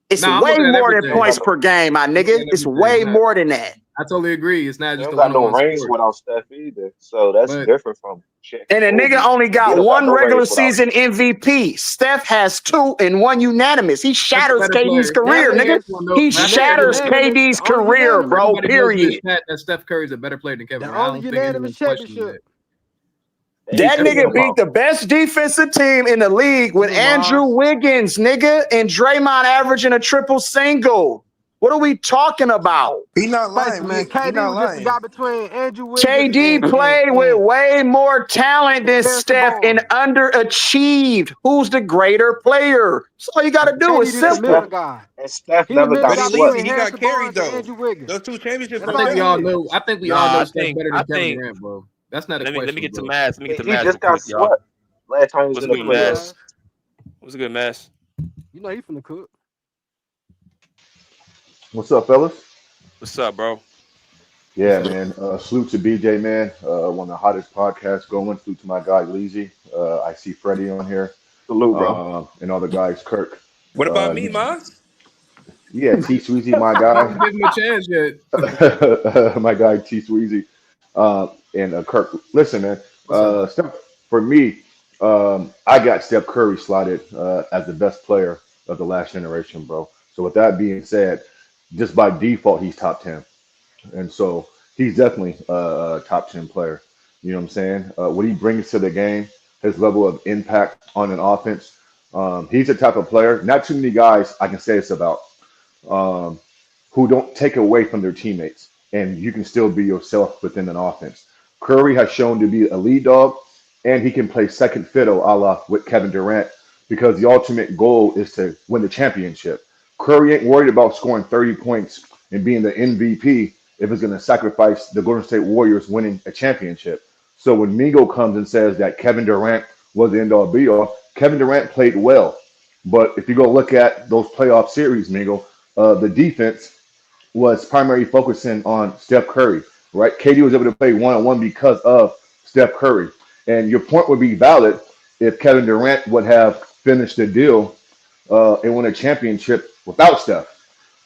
S12: It's
S16: Nah, I'm
S12: way
S16: looking at
S12: more than
S11: He
S16: everything.
S11: don't got
S12: points
S11: no.
S12: per game, my
S16: I'm
S12: nigga.
S16: looking at
S12: It's
S16: everything.
S12: way more than that.
S16: I totally agree. It's not
S11: He
S16: just
S11: don't
S16: a
S11: got no
S16: one-on-one
S11: rings
S16: sport.
S11: without Steph either. So that's
S16: But
S11: different from Shaq
S12: And a
S11: and
S12: nigga
S11: Kobe.
S12: only
S11: He
S12: got
S11: don't got
S12: one
S11: no
S12: regular
S11: rings without
S12: season
S11: Steph.
S12: MVP. Steph has 2 and 1 unanimous. He
S16: that's a
S12: shatters
S16: better
S12: KD's
S16: player.
S12: career, nigga. He shatters
S13: Unanimous.
S12: KD's
S13: The only
S12: career,
S13: unanimous.
S12: bro.
S16: Everybody knows in this
S12: Period.
S16: chat that Steph Curry is a better player than Kevin
S13: The
S16: Durant. I
S13: only
S16: don't think
S13: unanimous
S16: anyone's questioning
S13: championship.
S16: that.
S11: And he's
S12: That
S11: taking
S12: nigga
S11: them
S12: beat
S11: off.
S12: the best defensive team in the league with
S13: Come on,
S12: Andrew
S13: Mars.
S12: Wiggins, nigga, and Draymond averaging a triple single. What are we talking about?
S10: He not
S13: Listen,
S10: lying.
S13: man,
S10: He
S13: KD
S10: not
S13: was just the guy
S10: lying.
S13: between Andrew Wiggins
S12: KD played with
S13: and
S12: way more talent than
S13: Harrison
S12: Steph and
S13: Barnes.
S12: underachieved. Who's the greater player? So all you got to do is
S13: KD just
S11: And
S13: the
S12: simple.
S13: middle
S11: Steph
S13: guy.
S11: and Steph
S13: He the
S11: never
S13: middle
S11: got
S10: But he
S13: guy
S11: swept.
S10: lazy.
S13: between
S10: He got
S13: Harrison
S10: carried
S13: Barnes and
S10: though.
S13: Andrew Wiggins.
S10: Those two championships
S13: That's
S16: I
S10: were
S13: all
S16: think we
S13: he
S16: all
S10: carried.
S13: is.
S16: know. I think we all
S4: Nah,
S16: know
S4: I
S16: Steph
S4: think
S16: better
S4: I
S16: than Kevin
S4: think
S16: Durant, bro. That's not a
S4: let me
S16: question,
S4: get to
S16: bro.
S4: Mass. Let me get to
S11: He
S4: Mass real
S11: just got
S4: quick, y'all.
S11: swept last time he was
S4: What's
S11: in the
S4: good,
S13: Come on,
S11: playoffs.
S4: Mass?
S13: man.
S4: What's good, Mass?
S13: You know he finna cook.
S17: What's up, fellas?
S4: What's up, bro?
S17: Yeah, man. Salute to BJ, man. One of the hottest podcasts going. Salute to my guy, Leezy. I see Freddie on here.
S3: Salute, bro.
S17: And all the guys, Kirk.
S10: What about me,
S17: You,
S10: Moss?
S17: yeah, T Sweezy, my
S16: You
S17: guy.
S16: didn't give him a chance yet.
S17: My guy, T Sweezy. And Kirk. Listen, man.
S16: What's up, bro?
S17: Steph, for me, I got Steph Curry slotted as the best player of the last generation, bro. So with that being said, just by default, he's top 10. And so he's definitely a top 10 player. You know what I'm saying? What he brings to the game, his level of impact on an offense. He's the type of player, not too many guys I can say this about, um, who don't take away from their teammates, and you can still be yourself within an offense. Curry has shown to be a lead dog, and he can play second fiddle a la with Kevin Durant because the ultimate goal is to win the championship. Curry ain't worried about scoring 30 points and being the MVP if it's going to sacrifice the Golden State Warriors winning a championship. So when Migo comes and says that Kevin Durant was the end all be all, Kevin Durant played well. But if you go look at those playoff series, Migo, the defense was primarily focusing on Steph Curry, right? KD was able to play one on one because of Steph Curry. And your point would be valid if Kevin Durant would have finished the deal and won a championship without Steph.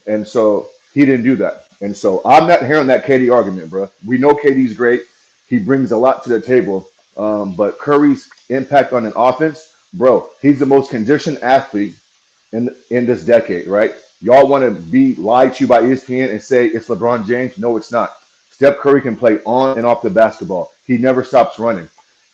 S17: And so he didn't do that. And so I'm not hearing that KD argument, bro. We know KD's great. He brings a lot to the table. But Curry's impact on an offense, bro, he's the most conditioned athlete in this decade, right? Y'all want to be lied to by ESPN and say it's LeBron James? No, it's not. Steph Curry can play on and off the basketball. He never stops running.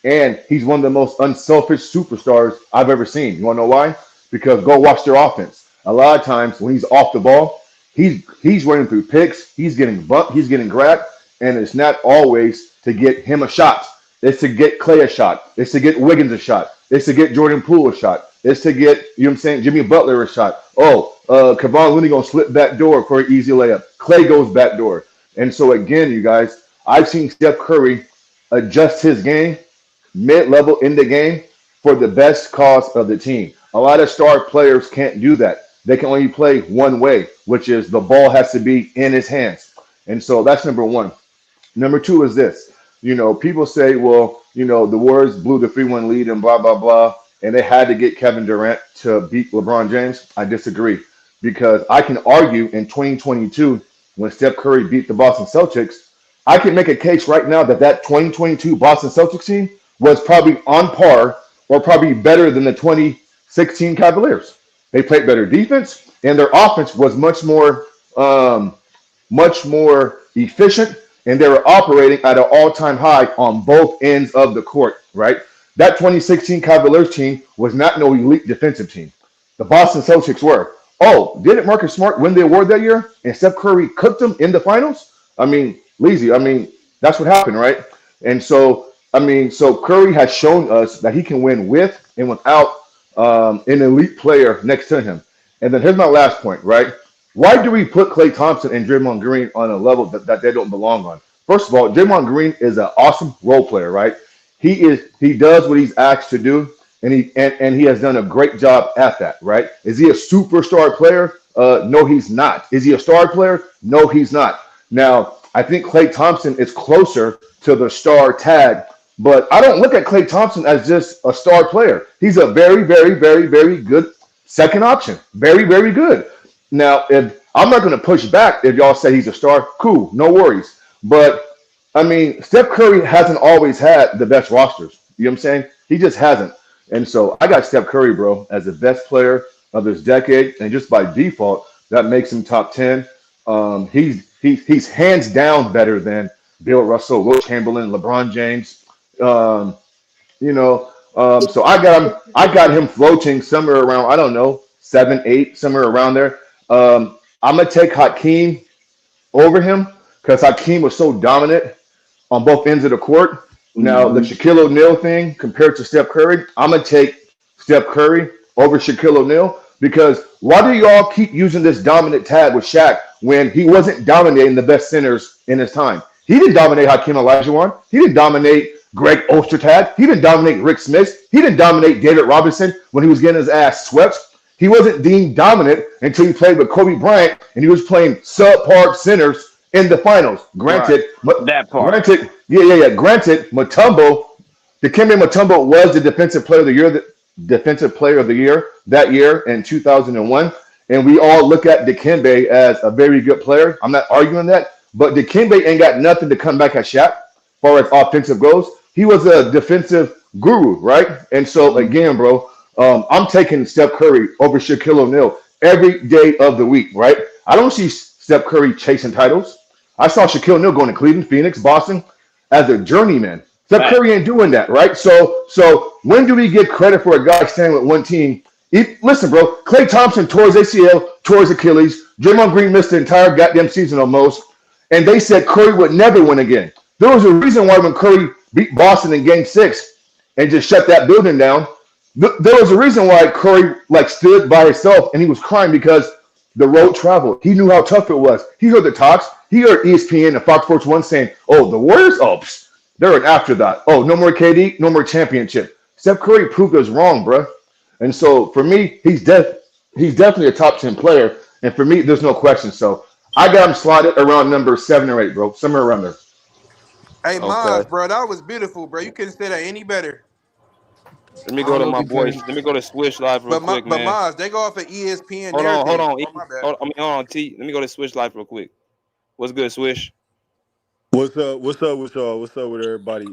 S17: And he's one of the most unselfish superstars I've ever seen. You want to know why? Because go watch their offense. A lot of times when he's off the ball, he's running through picks, he's getting bumped, he's getting grabbed, and it's not always to get him a shot. It's to get Clay a shot. It's to get Wiggins a shot. It's to get Jordan Poole a shot. It's to get, you know what I'm saying, Jimmy Butler a shot. Oh, Kevon Looney gonna slip back door for an easy layup. Clay goes back door. And so again, you guys, I've seen Steph Curry adjust his game mid-level in the game for the best cause of the team. A lot of star players can't do that. They can only play one way, which is the ball has to be in his hands. And so that's number one. Number two is this. You know, people say, well, you know, the Warriors blew the 3-1 lead and blah, blah, blah, and they had to get Kevin Durant to beat LeBron James. I disagree because I can argue in 2022 when Steph Curry beat the Boston Celtics, I can make a case right now that that 2022 Boston Celtics team was probably on par or probably better than the 2016 Cavaliers. They played better defense, and their offense was much more efficient, and they were operating at an all-time high on both ends of the court, right? That 2016 Cavaliers team was not no elite defensive team. The Boston Celtics were. Oh, didn't Marcus Smart win the award that year and Steph Curry cooked them in the finals? I mean, Leezy, that's what happened, right? And so, so Curry has shown us that he can win with and without an elite player next to him. And then here's my last point, right? Why do we put Klay Thompson and Draymond Green on a level that they don't belong on? First of all, Draymond Green is an awesome role player, right? He does what he's asked to do, and he has done a great job at that, right? Is he a superstar player? No, he's not. Is he a star player? No, he's not. Now, I think Klay Thompson is closer to the star tag, but I don't look at Klay Thompson as just a star player. He's a very, very, very, very good second option. Very, very good. Now, if I'm not going to push back if y'all say he's a star, cool, no worries. But Steph Curry hasn't always had the best rosters. You know what I'm saying? He just hasn't. And so I got Steph Curry, bro, as the best player of this decade, and just by default, that makes him top 10. He's hands down better than Bill Russell, Will Chamberlain, LeBron James. Um, so I got him floating somewhere around, I don't know, 7, 8, somewhere around there. I'm gonna take Hakeem over him because Hakeem was so dominant on both ends of the court. Now, the Shaquille O'Neal thing compared to Steph Curry, I'm going to take Steph Curry over Shaquille O'Neal because why do y'all keep using this dominant tag with Shaq when he wasn't dominating the best centers in his time? He didn't dominate Hakeem Olajuwon. He didn't dominate Greg Ostertag. He didn't dominate Rick Smith. He didn't dominate David Robinson when he was getting his ass swept. He wasn't deemed dominant until he played with Kobe Bryant and he was playing subpar centers in the finals. Granted,
S4: That part.
S17: Granted, Granted, Dikembe Mutombo was the defensive player of the year that year in 2001, and we all look at Dikembe as a very good player. I'm not arguing that, but Dikembe ain't got nothing to come back at Shaq as far as offensive goes. He was a defensive guru, right? And so again, bro, I'm taking Steph Curry over Shaquille O'Neal every day of the week, right? I don't see Steph Curry chasing titles. I saw Shaquille O'Neal going to Cleveland, Phoenix, Boston as a journeyman. Steph Curry ain't doing that, right? So when do we give credit for a guy staying with one team? Listen, bro, Klay Thompson tore his ACL, tore his Achilles. Draymond Green missed the entire goddamn season almost. And they said Curry would never win again. There was a reason why when Curry beat Boston in Game 6 and just shut that building down, there was a reason why Curry stood by himself and he was crying because the road travel. He knew how tough it was. He heard the talks. He heard ESPN and Fox Sports 1 saying, oh, the Warriors, they're an afterthought. Oh, no more KD, no more championship. Steph Curry proved us wrong, bro. And so for me, he's definitely a top 10 player. And for me, there's no question. So I got him slotted around number 7 or 8, bro. Somewhere around there.
S10: Hey, Maz, bro, that was beautiful, bro. You couldn't say that any better.
S4: Let me go to my boys. Let me go to Swish Live real quick, man.
S10: But Maz, they go off of ESPN.
S4: Hold on.
S10: My bad.
S4: Hold on, T. Let me go to Swish Live real quick. What's good, Swish?
S18: What's up with y'all? What's up with everybody?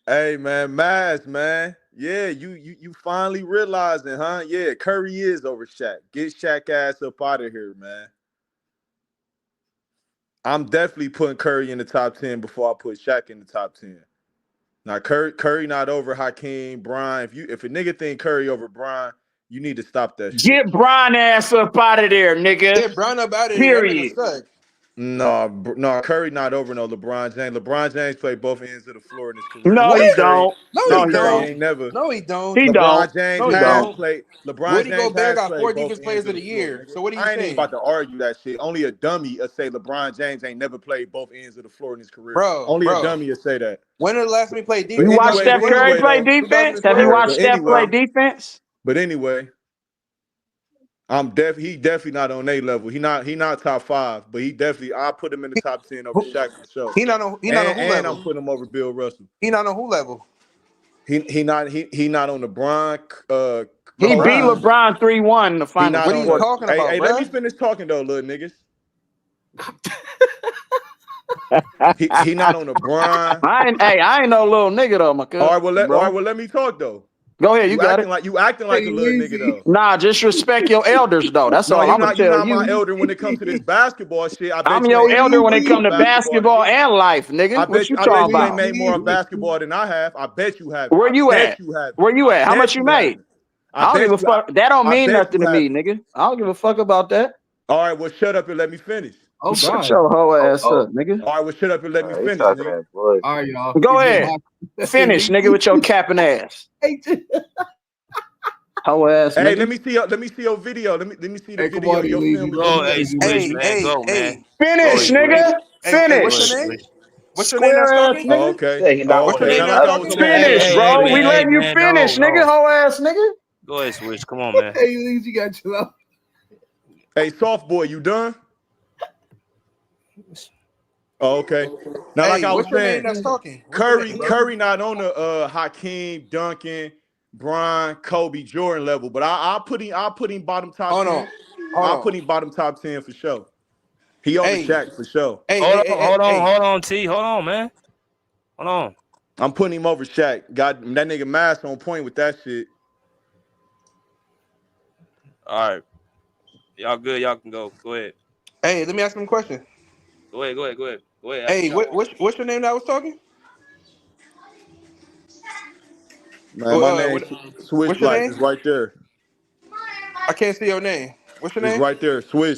S18: Hey man, Maz, man. Yeah, you finally realizing, huh? Yeah, Curry is over Shaq. Get Shaq ass up out of here, man. I'm definitely putting Curry in the top 10 before I put Shaq in the top 10. Now Curry not over Hakeem, Brian. If a nigga think Curry over Brian, you need to stop that shit.
S12: Get Brian ass up out of there, nigga.
S10: Get Brian up out of here. Period.
S18: No, Curry not over no LeBron James. LeBron James played both ends of the floor in his career.
S12: No, he don't.
S10: No, he don't.
S18: Ain't never.
S10: No, he don't.
S18: LeBron James has played. LeBron
S10: Rudy
S18: James
S10: Gobert
S18: has
S10: got 4
S18: played
S10: defensive players of the year. So what are you
S18: saying? I ain't
S10: saying?
S18: even about to argue that shit. Only a dummy will say LeBron James ain't never played both ends of the floor in his career. Only a dummy will say that.
S10: When did the last time he played defense?
S12: You watched Steph Curry play defense? Have you watched Steph play defense?
S18: But anyway, he definitely not on A level. He not top 5, but I put him in the top 10 over Shaq for sure.
S10: He not on who level?
S18: And I'm putting him over Bill Russell.
S10: He not on who level?
S18: He not on LeBron.
S12: He beat LeBron 3-1 in the finals.
S10: What are you talking about,
S18: Hey,
S10: bro?
S18: let me finish talking though, little niggas. he not on LeBron.
S12: I ain't no little nigga though, my
S18: All right, well let me talk though.
S12: Go ahead, you got it.
S18: You acting like a little nigga though.
S12: Nah, just respect your elders though. That's all I'm gonna tell you.
S18: You're not my elder when it comes to this basketball shit.
S12: I'm your elder when it comes to basketball and life, nigga. What you talking about?
S18: You ain't made more on basketball than I have. I bet you have.
S12: Where you at? Where you at? How much you made? I don't give a fuck. That don't mean nothing to me, nigga. I don't give a fuck about that.
S18: All right, well, shut up and let me finish.
S12: Oh, shut your whole ass up, nigga.
S18: All right, well, shut up and let me finish, nigga.
S16: All right, y'all.
S12: Go ahead. Finish, nigga, with your capping ass. Whole ass.
S18: Hey,
S12: nigga.
S18: let me see your video. Let me see the video of your film.
S12: Finish, nigga. Finish.
S10: What's your name? What's your name? That's talking?
S18: Oh, okay.
S10: What's your name? That's talking?
S12: Finish, bro. We letting you finish, nigga. Whole ass, nigga.
S4: Go ahead, Switch. Come on, man.
S16: Hey, you got you up.
S18: Hey, soft boy, you done? Oh, okay. Now, like I was saying,
S10: that's talking?
S18: Curry not on the Hakeem, Duncan, Brian, Kobe, Jordan level, but I'll put him bottom top 10. I'll put him bottom top 10 for sure. He over Shaq for sure.
S4: Hold on, T. Hold on, man. Hold on.
S18: I'm putting him over Shaq. Got that nigga Mass on point with that shit.
S4: All right. Y'all good. Y'all can go. Go ahead.
S10: Hey, let me ask him a question.
S4: Go ahead.
S10: Hey, what's your name that was talking?
S18: Man, my name Swish Life is right there.
S10: I can't see your name. What's your name?
S18: It's right there. Swish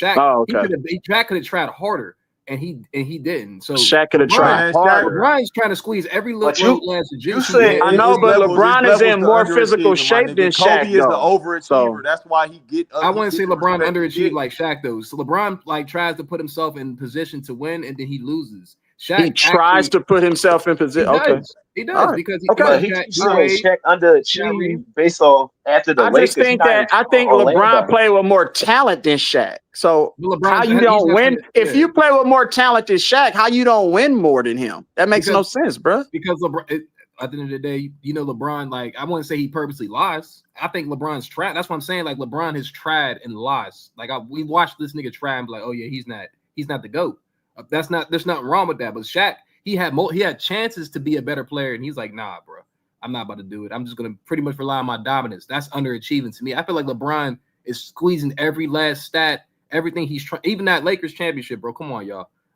S16: Shaq,
S12: Oh, okay.
S16: Shaq could have tried harder, and he didn't. So
S12: Shaq could have tried harder.
S16: LeBron's trying to squeeze every little last juice.
S12: I know, but LeBron is in more physical
S18: underachieving, my
S12: shape than
S18: nigga. Kobe
S12: Shaq,
S18: is the
S12: though.
S18: overachiever.
S12: So
S18: That's why he get.
S16: I wouldn't say LeBron
S18: respect he
S16: underachieved
S18: get.
S16: like Shaq though. So LeBron like tries to put himself in position to win, and then he loses. Shaq
S12: he tries to put himself in
S16: He
S12: position. Okay.
S16: does. He does
S12: All right.
S16: because
S12: Okay.
S11: But he keeps saying Shaq underachieved based off after the
S12: I
S11: Lakers.
S12: just think that I think LeBron played with more talent than Shaq. So how you don't win? If you play with more talent than Shaq, how you don't win more than him? That makes no sense, bro.
S16: Because LeBron, at the end of the day, you know, LeBron, like I wouldn't say he purposely lies. I think LeBron's tried. That's what I'm saying. Like LeBron has tried and lost. Like we watched this nigga try and be like, oh yeah, he's not the GOAT. There's nothing wrong with that. But Shaq, he had chances to be a better player, and he's like, nah, bro, I'm not about to do it. I'm just gonna pretty much rely on my dominance. That's underachieving to me. I feel like LeBron is squeezing every last stat, everything he's trying. Even that Lakers championship, bro. Come on, y'all.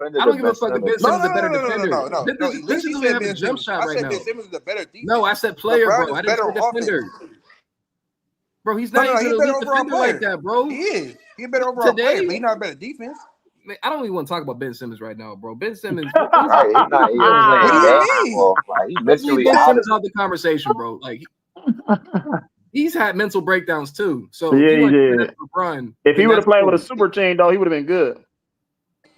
S11: defended
S16: I
S11: the
S16: don't give a
S11: Ben
S16: fuck if Ben
S11: Simmons.
S16: Simmons is a better defender.
S10: No.
S16: Ben
S10: Elise
S16: doesn't even
S10: said
S16: have a
S10: Ben
S16: jump
S10: Simmons.
S16: shot
S10: I
S16: right
S10: said
S16: now.
S10: Ben Simmons is a better defense.
S16: No, I said player,
S10: LeBron
S16: bro.
S10: is
S16: I didn't
S10: better
S16: say
S10: on
S16: defender.
S10: offense.
S16: Bro, he's not
S10: No,
S16: even
S10: he's
S16: an
S10: better
S16: elite
S10: overall
S16: defender like
S10: player.
S16: that, bro.
S10: He is. He's a better overall player, but he's not a better defense.
S16: Man, I don't even want to talk about Ben Simmons right now, bro. Ben Simmons,
S11: Right, he's not even
S10: What do
S11: playing
S10: you
S11: game
S10: mean?
S11: ball. Like he's
S16: let's leave
S11: mentally
S16: Ben
S11: out of
S16: Simmons
S11: it.
S16: out the conversation, bro. Like he's had mental breakdowns too. So
S12: Yeah,
S16: if you
S12: he
S16: want to
S12: did.
S16: LeBron,
S12: If he
S16: then
S12: would
S16: that's
S12: have played
S16: cool.
S12: with a super team, though, he would have been good.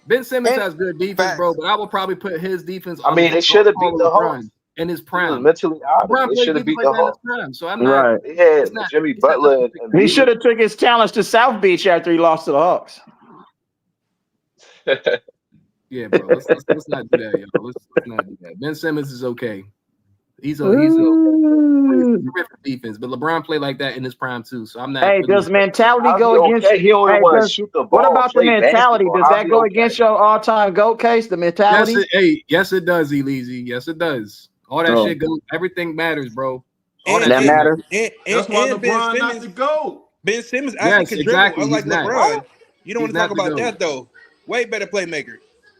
S16: Ben Simmons
S10: And
S16: has good defense,
S10: facts.
S16: bro, but I will probably put his defense
S11: I
S16: on
S11: mean, they should have beat
S16: all
S11: the
S16: LeBron
S11: Hawks.
S16: in his
S11: He was
S16: prime.
S11: mentally out of it.
S16: LeBron
S11: They
S16: played
S11: should have
S16: defense
S11: beat
S16: like
S11: the
S16: that in his
S11: Hawks.
S16: prime. So I'm not.
S12: Right.
S11: They had
S16: It's not.
S11: Jimmy
S16: It's not nothing
S11: Butler
S16: to
S11: and
S12: He
S11: Embiid.
S12: should have took his talents to South Beach after he lost to the Hawks.
S16: Yeah, bro. Let's not do that, y'all. Let's not do that. Ben Simmons is okay. He's terrific defense, but LeBron played like that in his prime too. So I'm not.
S12: Hey,
S16: Really
S12: does mentality
S11: How's he
S12: go against?
S11: okay? He only
S12: Hey,
S11: want to shoot the
S12: what
S11: ball,
S12: about the
S11: play
S12: mentality?
S11: basketball.
S12: Does
S11: How's
S12: that
S11: he
S12: go
S11: okay?
S12: against your all-time GOAT case? The mentality?
S16: Yes, it does, Eleasy. Yes, it does. All that shit goes. Everything matters, bro. All
S10: And,
S16: that shit matters.
S6: That's why
S10: and Ben
S6: LeBron not
S10: Simmons.
S6: the GOAT.
S10: Ben Simmons actually
S16: Yes,
S10: can
S16: exactly.
S10: dribble, unlike
S16: He's not.
S10: LeBron. You don't
S16: He's
S10: want to talk
S16: not the
S10: about
S16: GOAT.
S10: that though. Way better playmaker.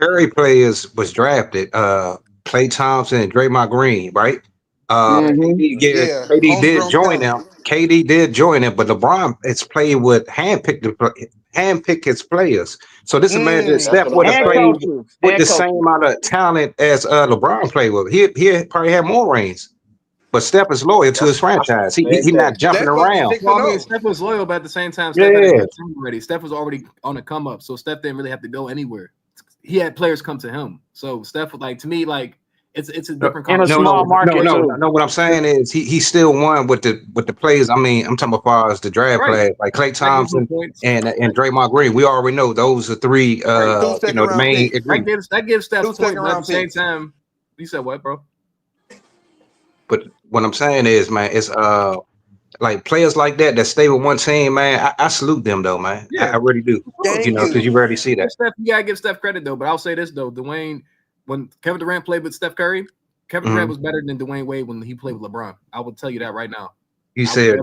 S19: Curry players was drafted. Klay Thompson and Draymond Green, right?
S10: Yeah,
S19: KD did
S10: homegrown
S19: join
S10: talent.
S19: them. KD did join them, but LeBron is played with handpicked his players. So this man that
S4: That's
S19: Steph
S4: what
S19: would
S4: I'm
S19: have
S4: saying.
S19: played with the same amount of talent as LeBron played with. He probably had more rings. But Steph is loyal to his franchise. He not jumping around.
S16: Well, I mean, Steph was loyal, but at the same time,
S19: Yeah.
S16: Steph had a good team already. Steph was already on the come up, so Steph didn't really have to go anywhere. He had players come to him. So Steph, like to me, like it's a different conversation.
S19: No. What I'm saying is he still won with the players. I mean, I'm talking about as far as the draft players like Klay Thompson and Draymond Green. We already know those are three. The main.
S16: That gives Steph points,
S18: second
S16: but at
S18: round
S16: the same
S18: picks.
S16: time, you said what, bro?
S19: But what I'm saying is, man, it's like players like that stay with one team, man. I salute them though, man.
S16: Yeah.
S19: I really do. Because you rarely see that.
S16: Steph, you gotta give Steph credit though. But I'll say this though, Dwayne, when Kevin Durant played with Steph Curry, Kevin Durant was better than Dwayne Wade when he played with LeBron. I will tell you that right now.
S19: You said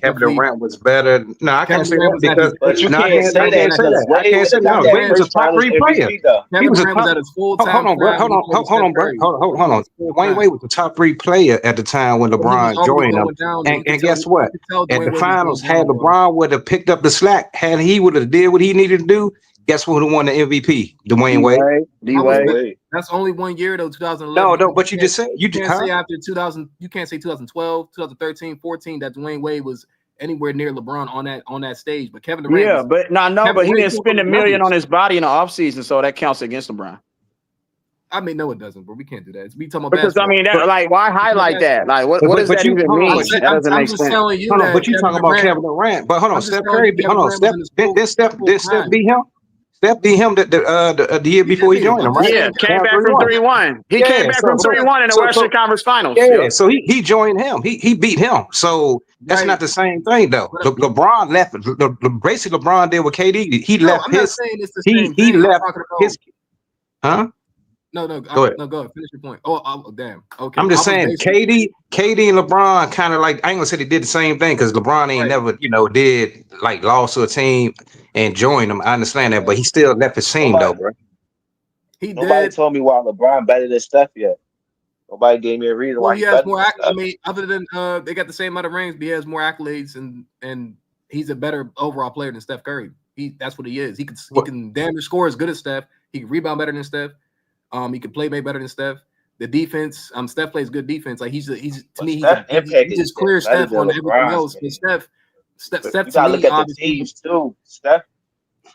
S19: Kevin Durant was better. No, I can't say that because
S7: but you can't say that because
S19: I can't say that. Wade was a top 3 player. He was a top.
S16: was at his full-time
S19: Hold on, bro. Hold on, bro. Hold on. Dwayne Wade was the top 3 player at the time when LeBron joined him. And guess what? At the finals, had LeBron would have picked up the slack, had he would have did what he needed to do, guess who won the MVP? Dwayne Wade.
S16: D-Wade. That's only 1 year though, 2011.
S19: No, but you just said
S16: you can't say after 2000. You can't say 2012, 2013, 14 that Dwayne Wade was anywhere near LeBron on that stage. But Kevin Durant,
S12: but he didn't spend $1 million on his body in the offseason, so that counts against LeBron.
S16: I mean, no, it doesn't, bro. We can't do that. We talking about
S12: because
S16: basketball.
S12: I mean, that, like, why highlight that? Like, what does that even mean? That doesn't make sense.
S19: Hold on, but you talking about Kevin Durant? But hold on, Steph Curry. Hold on, Steph. Did Steph beat him? Steph beat him the year before he joined him, right?
S12: Yeah, came back from 3-1. He came back from 3-1 in the Western Conference Finals.
S19: Yeah, so he joined him. He beat him. So that's not the same thing, though. LeBron left. Basically, LeBron did with KD. He left his. He left his. Huh?
S16: No,
S19: go ahead.
S16: Go ahead. Finish your point. Oh, damn. Okay.
S19: I'm just saying, KD and LeBron kind of like, I ain't gonna say they did the same thing because LeBron ain't never, did like lost to a team and joined them. I understand that, but he still left his team though, bro.
S11: Nobody told me why LeBron better than Steph yet. Nobody gave me a reason why
S16: he has more. I mean, other than they got the same amount of rings, but he has more accolades and he's a better overall player than Steph Curry. That's what he is. He can damn near score as good as Steph. He can rebound better than Steph. He can play better than Steph. The defense, Steph plays good defense. Like he's to me, he just clears Steph on everything else. But Steph
S11: you gotta look at the teams too. Steph.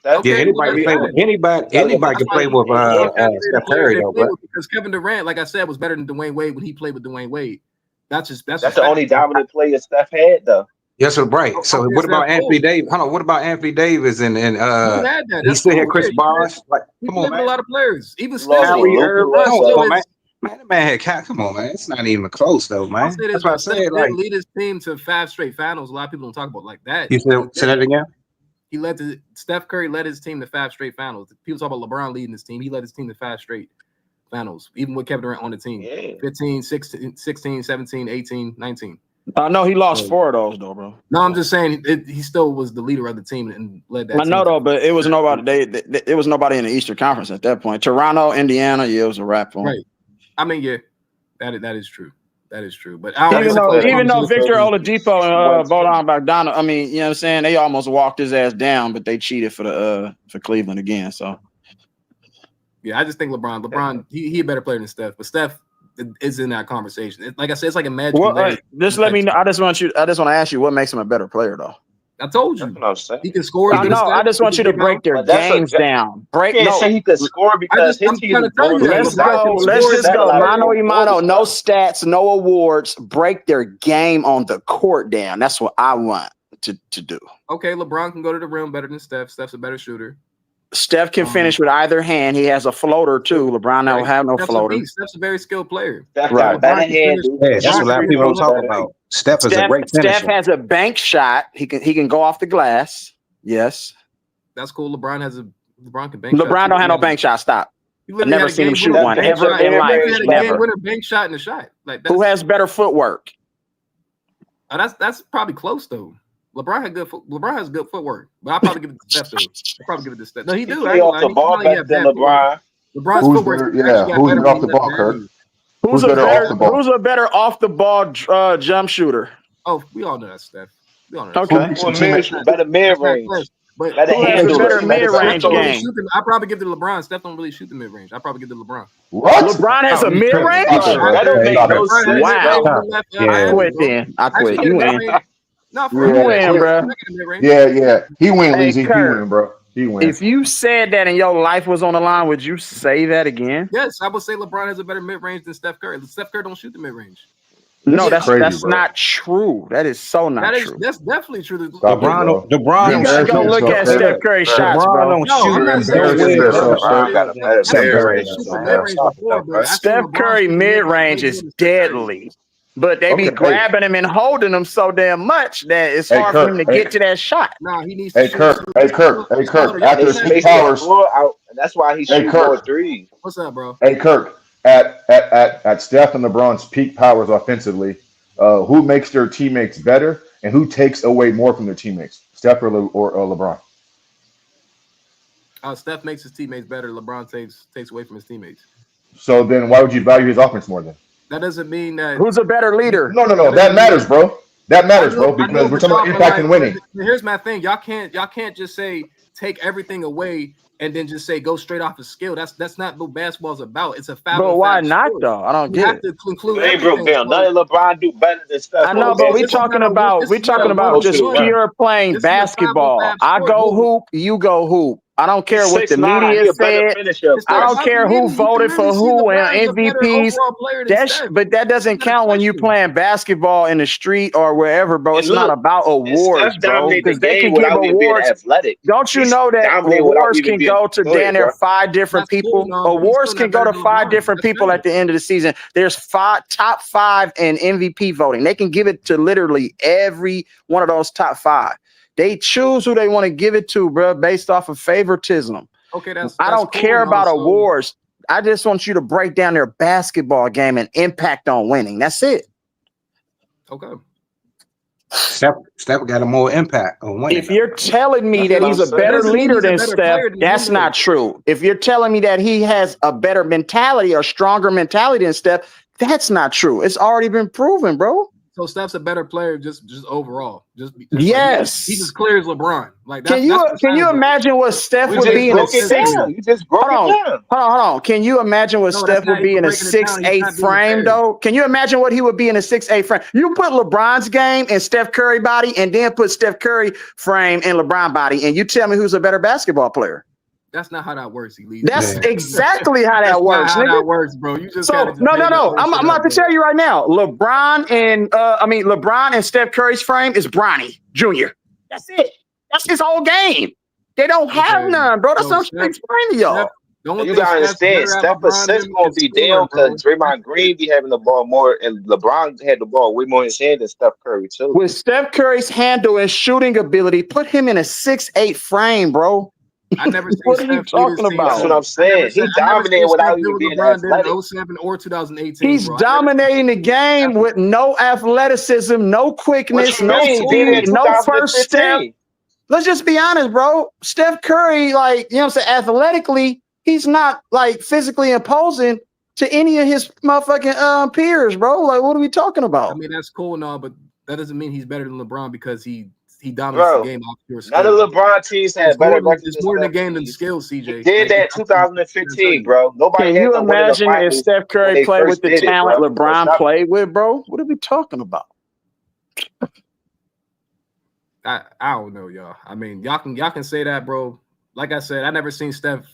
S19: Yeah, anybody can play with Steph Curry though, bro.
S16: Because Kevin Durant, like I said, was better than Dwayne Wade when he played with Dwayne Wade. That's
S11: the only dominant player Steph had though.
S19: Yes, right. So what about Anthony Davis? Hold on. What about Anthony Davis and he still had Chris Bosh? Like, come on, man.
S16: A lot of players. Even still,
S19: man. Man, that man had come on, man. It's not even close though, man. That's what I said. Like,
S16: lead his team to 5 straight finals. A lot of people don't talk about like that.
S19: You say that again?
S16: Steph Curry led his team to 5 straight finals. People talk about LeBron leading his team. He led his team to 5 straight finals, even with Kevin Durant on the team. 15, 16, 17, 18, 19.
S12: No, he lost 4 of those though, bro.
S16: No, I'm just saying he still was the leader of the team and led that.
S12: I know though, but it was nobody. It was nobody in the Eastern Conference at that point. Toronto, Indiana, it was a wrap for him.
S16: Right. I mean, yeah, that is true. That is true. But
S12: even though Victor Oladipo and Bojan Bogdanovic, I mean, you know what I'm saying, they almost walked his ass down, but they cheated for Cleveland again. So
S16: yeah, I just think LeBron, he a better player than Steph, but Steph is in that conversation. Like I said, it's like a magic.
S12: Just let me know. I just want to ask you what makes him a better player, though.
S16: I told you he can score.
S12: I know. I just want you to break their games down.
S11: Say he could score because his team is going.
S12: Let's just go. Mano y mano. No stats, no awards. Break their game on the court down. That's what I want to do.
S16: Okay, LeBron can go to the rim better than Steph. Steph's a better shooter.
S12: Steph can finish with either hand. He has a floater too. LeBron don't have no floater.
S16: Steph's a very skilled player.
S12: Right.
S19: That's what a lot of people don't talk about. Steph is a great finisher.
S12: Steph has a bank shot. He can go off the glass. Yes.
S16: That's cool. LeBron can bank.
S12: LeBron don't have no bank shot. Stop. I've never seen him shoot one ever in life.
S16: He had a game winner bank shot in the shot. Like
S12: who has better footwork?
S16: That's probably close though. LeBron has good footwork, but I'll probably give it to Steph though. I'll probably give it to Steph. No, he do.
S11: He off the ball better than LeBron.
S16: LeBron's footwork.
S6: Who's better off the ball, Kirk?
S12: Who's a better off the ball jump shooter?
S16: Oh, we all know that's Steph. We all know
S12: that. Okay.
S11: Better mid range.
S16: But
S11: Let it
S12: Who has a
S11: handle
S12: better
S11: it. Let it
S12: mid-range
S11: switch over.
S12: game?
S16: I probably give it to LeBron. Steph don't really shoot the mid range. I probably give it to LeBron.
S9: What?
S12: LeBron has a
S19: Oh, you tripping.
S12: mid-range?
S9: Stop it, bro.
S11: That don't make
S9: Stop
S11: no
S9: it.
S16: LeBron has
S11: sense,
S16: mid range
S11: bro.
S16: on
S19: Stop.
S16: the left
S12: I
S19: Yeah.
S16: diagonal,
S12: quit
S16: bro.
S12: then. I
S16: Actually,
S12: quit.
S16: yeah,
S12: You
S16: mid
S12: win.
S16: range. No, for
S12: You
S16: real.
S9: Yeah,
S12: win,
S9: quit.
S12: bro.
S16: Mid range.
S9: Yeah. He win,
S12: Hey,
S9: Leezy. He
S12: Kurt,
S9: win, bro. He win.
S12: if you said that and your life was on the line, would you say that again?
S16: Yes, I would say LeBron has a better mid range than Steph Curry. Steph Curry don't shoot the mid range.
S9: This
S12: No,
S9: is crazy,
S12: that's
S9: bro.
S12: not true. That is so not true.
S16: That's definitely true.
S9: Stop it, bro.
S19: LeBron
S12: You
S19: don't
S12: gotta
S19: shoot.
S12: go
S9: Embarrassing
S12: look
S9: yourself,
S12: at
S19: Hey,
S9: Kurt.
S12: Steph
S19: look,
S12: Curry's
S9: Kurt.
S12: shots,
S19: LeBron
S12: bro.
S19: don't
S16: No,
S19: shoot
S16: I'm
S9: You're
S16: not saying
S19: no
S9: embarrassing
S19: way.
S16: LeBron
S9: yourself,
S16: don't
S9: Kurt.
S11: LeBron
S16: shoot
S11: got
S16: it.
S11: a better
S16: I
S9: Stop
S11: mid
S16: never said
S9: it.
S16: he
S11: range
S16: shoot
S11: than
S16: the mid range
S11: Steph
S16: before, but
S11: Curry.
S16: I seen
S12: Steph
S16: LeBron
S12: Curry
S16: shoot the mid
S12: mid
S16: range
S12: range
S16: way more
S12: is
S16: than Steph Curry.
S12: deadly, but they be
S9: Okay, hey,
S12: grabbing him and holding him so damn much that it's
S9: hey,
S12: hard for him to
S9: Kurt.
S12: get to that shot.
S16: Nah, he needs to
S9: Hey,
S16: shoot
S9: Kirk. Hey, Kirk. Hey,
S16: smarter.
S9: Kirk.
S16: Y'all
S11: And they
S9: After
S16: keep
S9: his
S16: saying
S9: peak
S11: space
S16: shoot.
S11: that
S9: powers.
S11: floor out, and that's why he
S9: Hey,
S11: shoot more
S9: Kirk.
S11: threes.
S16: What's up, bro?
S9: Hey, Kirk. At Steph and LeBron's peak powers offensively, who makes their teammates better and who takes away more from their teammates? Steph or LeBron?
S16: Steph makes his teammates better. LeBron takes away from his teammates.
S9: So then, why would you value his offense more then?
S16: That doesn't mean that.
S12: Who's a better leader?
S9: No.
S16: That
S9: That
S16: doesn't mean
S9: matters, bro. That
S16: I
S9: matters,
S16: know,
S9: bro, because we're
S16: but
S9: talking about
S16: y'all,
S9: impact and winning.
S16: here's my thing. Y'all can't just say take everything away and then just say go straight off of skill. That's not what basketball's about. It's a foul
S12: But
S16: and
S12: why
S16: fast
S12: not
S16: sport.
S12: though? I don't
S16: You
S12: get
S16: have
S12: it.
S16: to
S11: You
S16: conclude
S11: ain't broke
S16: everything.
S11: down. None of LeBron do better than Steph
S12: I
S11: on
S12: know,
S11: the
S12: but we
S11: bench.
S16: This is
S12: talking
S16: not a
S12: about
S11: Go to
S12: just
S11: the rim.
S12: pure playing
S16: this is a foul and
S12: basketball.
S16: fast
S12: I
S16: sport.
S12: go hoop, you go hoop. I don't care
S11: He's
S12: what the
S11: 6'9".
S12: media
S11: He a better
S12: said.
S11: finisher, of
S16: It's
S12: I
S16: not
S11: course.
S12: don't
S16: about the
S12: care who
S16: media. You can
S12: voted
S16: literally
S12: for
S16: see
S12: who and
S16: LeBron is a better
S12: MVPs.
S16: overall player than Steph.
S12: But that
S16: It's
S12: doesn't
S16: not a
S12: count when you
S16: question.
S12: playing basketball in the street or wherever, bro.
S11: And
S12: It's not
S11: look,
S12: about
S11: and
S12: awards,
S11: Steph
S12: bro.
S11: dominated the
S12: Because they
S11: game
S12: can give
S11: without even being
S12: awards.
S11: athletic.
S12: Don't you
S11: He's
S12: know that
S11: dominated without
S12: awards
S11: even
S12: can
S11: being.
S12: go to
S11: Go
S12: damn
S11: ahead,
S12: near
S11: bro.
S12: 5 different
S16: That's cool,
S12: people?
S16: no, but he's
S12: Awards
S16: still
S12: can
S16: not
S12: go
S16: better
S12: to
S16: than
S12: 5
S16: LeBron.
S12: different
S16: That's
S12: people
S16: fair.
S12: at the end of the season. There's top 5 in MVP voting. They can give it to literally every one of those top 5. They choose who they want to give it to, bro, based off of favoritism.
S16: Okay,
S12: I
S16: that's
S12: don't
S16: cool
S12: care
S16: and
S12: about
S16: also
S12: awards. I just want you to break down their basketball game and impact on winning. That's it.
S16: okay.
S19: Steph got a more impact on winning.
S12: If you're telling me
S11: That's
S12: that
S11: what I'm
S12: he's a
S11: saying.
S16: That
S12: better
S16: doesn't mean
S12: leader
S16: he's a
S12: than
S16: better
S12: Steph,
S16: player than
S12: that's
S16: him,
S12: not
S16: though.
S12: true. If you're telling me that he has a better mentality or stronger mentality than Steph, that's not true. It's already been proven, bro.
S16: So Steph's a better player just overall. Just
S12: Yes.
S16: he's as clear as LeBron. Like
S12: Can you imagine what Steph
S11: We
S12: would
S11: just
S12: be in a
S11: broke it down. You just broke
S12: Hold
S11: it down.
S12: on. Can you imagine what
S16: No, that's
S12: Steph
S16: not
S12: would be
S16: even
S12: in a
S16: breaking it down. He's
S12: 6'8"
S16: not being
S12: frame,
S16: fair.
S12: though? Can you imagine what he would be in a 6'8" frame? You put LeBron's game and Steph Curry body, and then put Steph Curry frame and LeBron body, and you tell me who's a better basketball player?
S16: That's not how that works, Elise.
S12: That's exactly how that
S16: That's
S12: works,
S16: not how
S12: nigga.
S16: that works, bro. You just
S12: So
S16: gotta just
S12: no.
S16: make your own
S12: I'm
S16: shit
S12: about
S16: up,
S12: to
S16: bro.
S12: tell you right now. LeBron and Steph Curry's frame is Bronny Jr. That's it. That's his whole game. They don't have none, bro. That's what I'm trying to explain to y'all.
S16: The only
S11: You
S16: thing
S11: gotta
S16: Steph's
S11: understand,
S16: better at
S11: Steph
S16: LeBron
S11: assists
S16: than
S11: gonna
S16: is
S11: be
S16: scoring,
S11: down
S16: bro.
S11: because Draymond Green be having the ball more, and LeBron had the ball way more in his hand than Steph Curry too.
S12: With Steph Curry's handle and shooting ability, put him in a 6'8" frame, bro.
S16: I never seen
S12: What are you
S16: Steph lead his
S12: talking
S16: team.
S12: about?
S11: That's what I'm saying. He
S16: I never
S11: dominated
S16: seen Steph
S11: without
S16: do
S11: even
S16: what
S11: being
S16: LeBron did
S11: athletic.
S16: in 07 or 2018,
S12: He's
S16: bro.
S12: dominating the game with no athleticism, no
S11: What
S12: quickness,
S11: you
S12: no
S11: mean? He did it
S12: speed,
S11: in
S12: no first step.
S11: 2015.
S12: Let's just be honest, bro. Steph Curry, like, you know what I'm saying, athletically, he's not like physically imposing to any of his motherfucking peers, bro. Like, what are we talking about?
S16: I mean, that's cool and all, but that doesn't mean he's better than LeBron because he dominates
S11: Bro,
S16: the game off pure skill.
S11: none of LeBron teams had better records
S16: It's
S11: than
S16: more in the
S11: Steph
S16: game than
S11: teams.
S16: skill,
S11: He
S16: CJ.
S11: did that 2015, bro. Nobody
S12: Can
S11: had
S12: you
S11: them winning the
S12: imagine if
S11: finals
S12: Steph
S11: when
S12: Curry
S11: they
S12: played with
S11: first
S12: the
S11: did it,
S12: talent
S11: bro. So
S12: LeBron
S11: stop.
S12: played with, bro? What are we talking about?
S16: I don't know, y'all. I mean, y'all can say that, bro. Like I said, I never seen Steph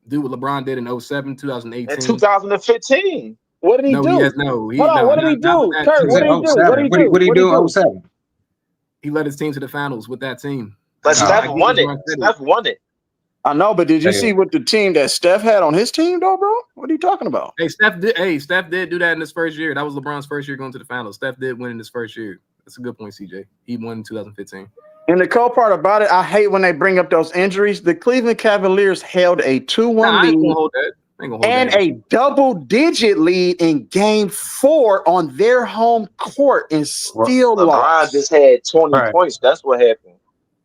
S16: do what LeBron did in 07, 2018.
S11: In 2015.
S12: What did he do?
S16: What
S12: did he do? Kurt, what did he do? What did he do?
S19: What did he do in 07?
S16: He led his team to the finals with that team.
S11: But Steph won it. Steph won it.
S12: I know, but did you see what the team that Steph had on his team, though, bro? What are you talking about?
S16: Steph did do that in his first year. That was LeBron's first year going to the finals. Steph did win in his first year. That's a good point, CJ. He won in 2015.
S12: And the cool part about it, I hate when they bring up those injuries. The Cleveland Cavaliers held a 2-1 lead and a double-digit lead in Game 4 on their home court and still
S11: LeBron
S12: lost.
S11: just had 20
S19: Right.
S11: points. That's what happened.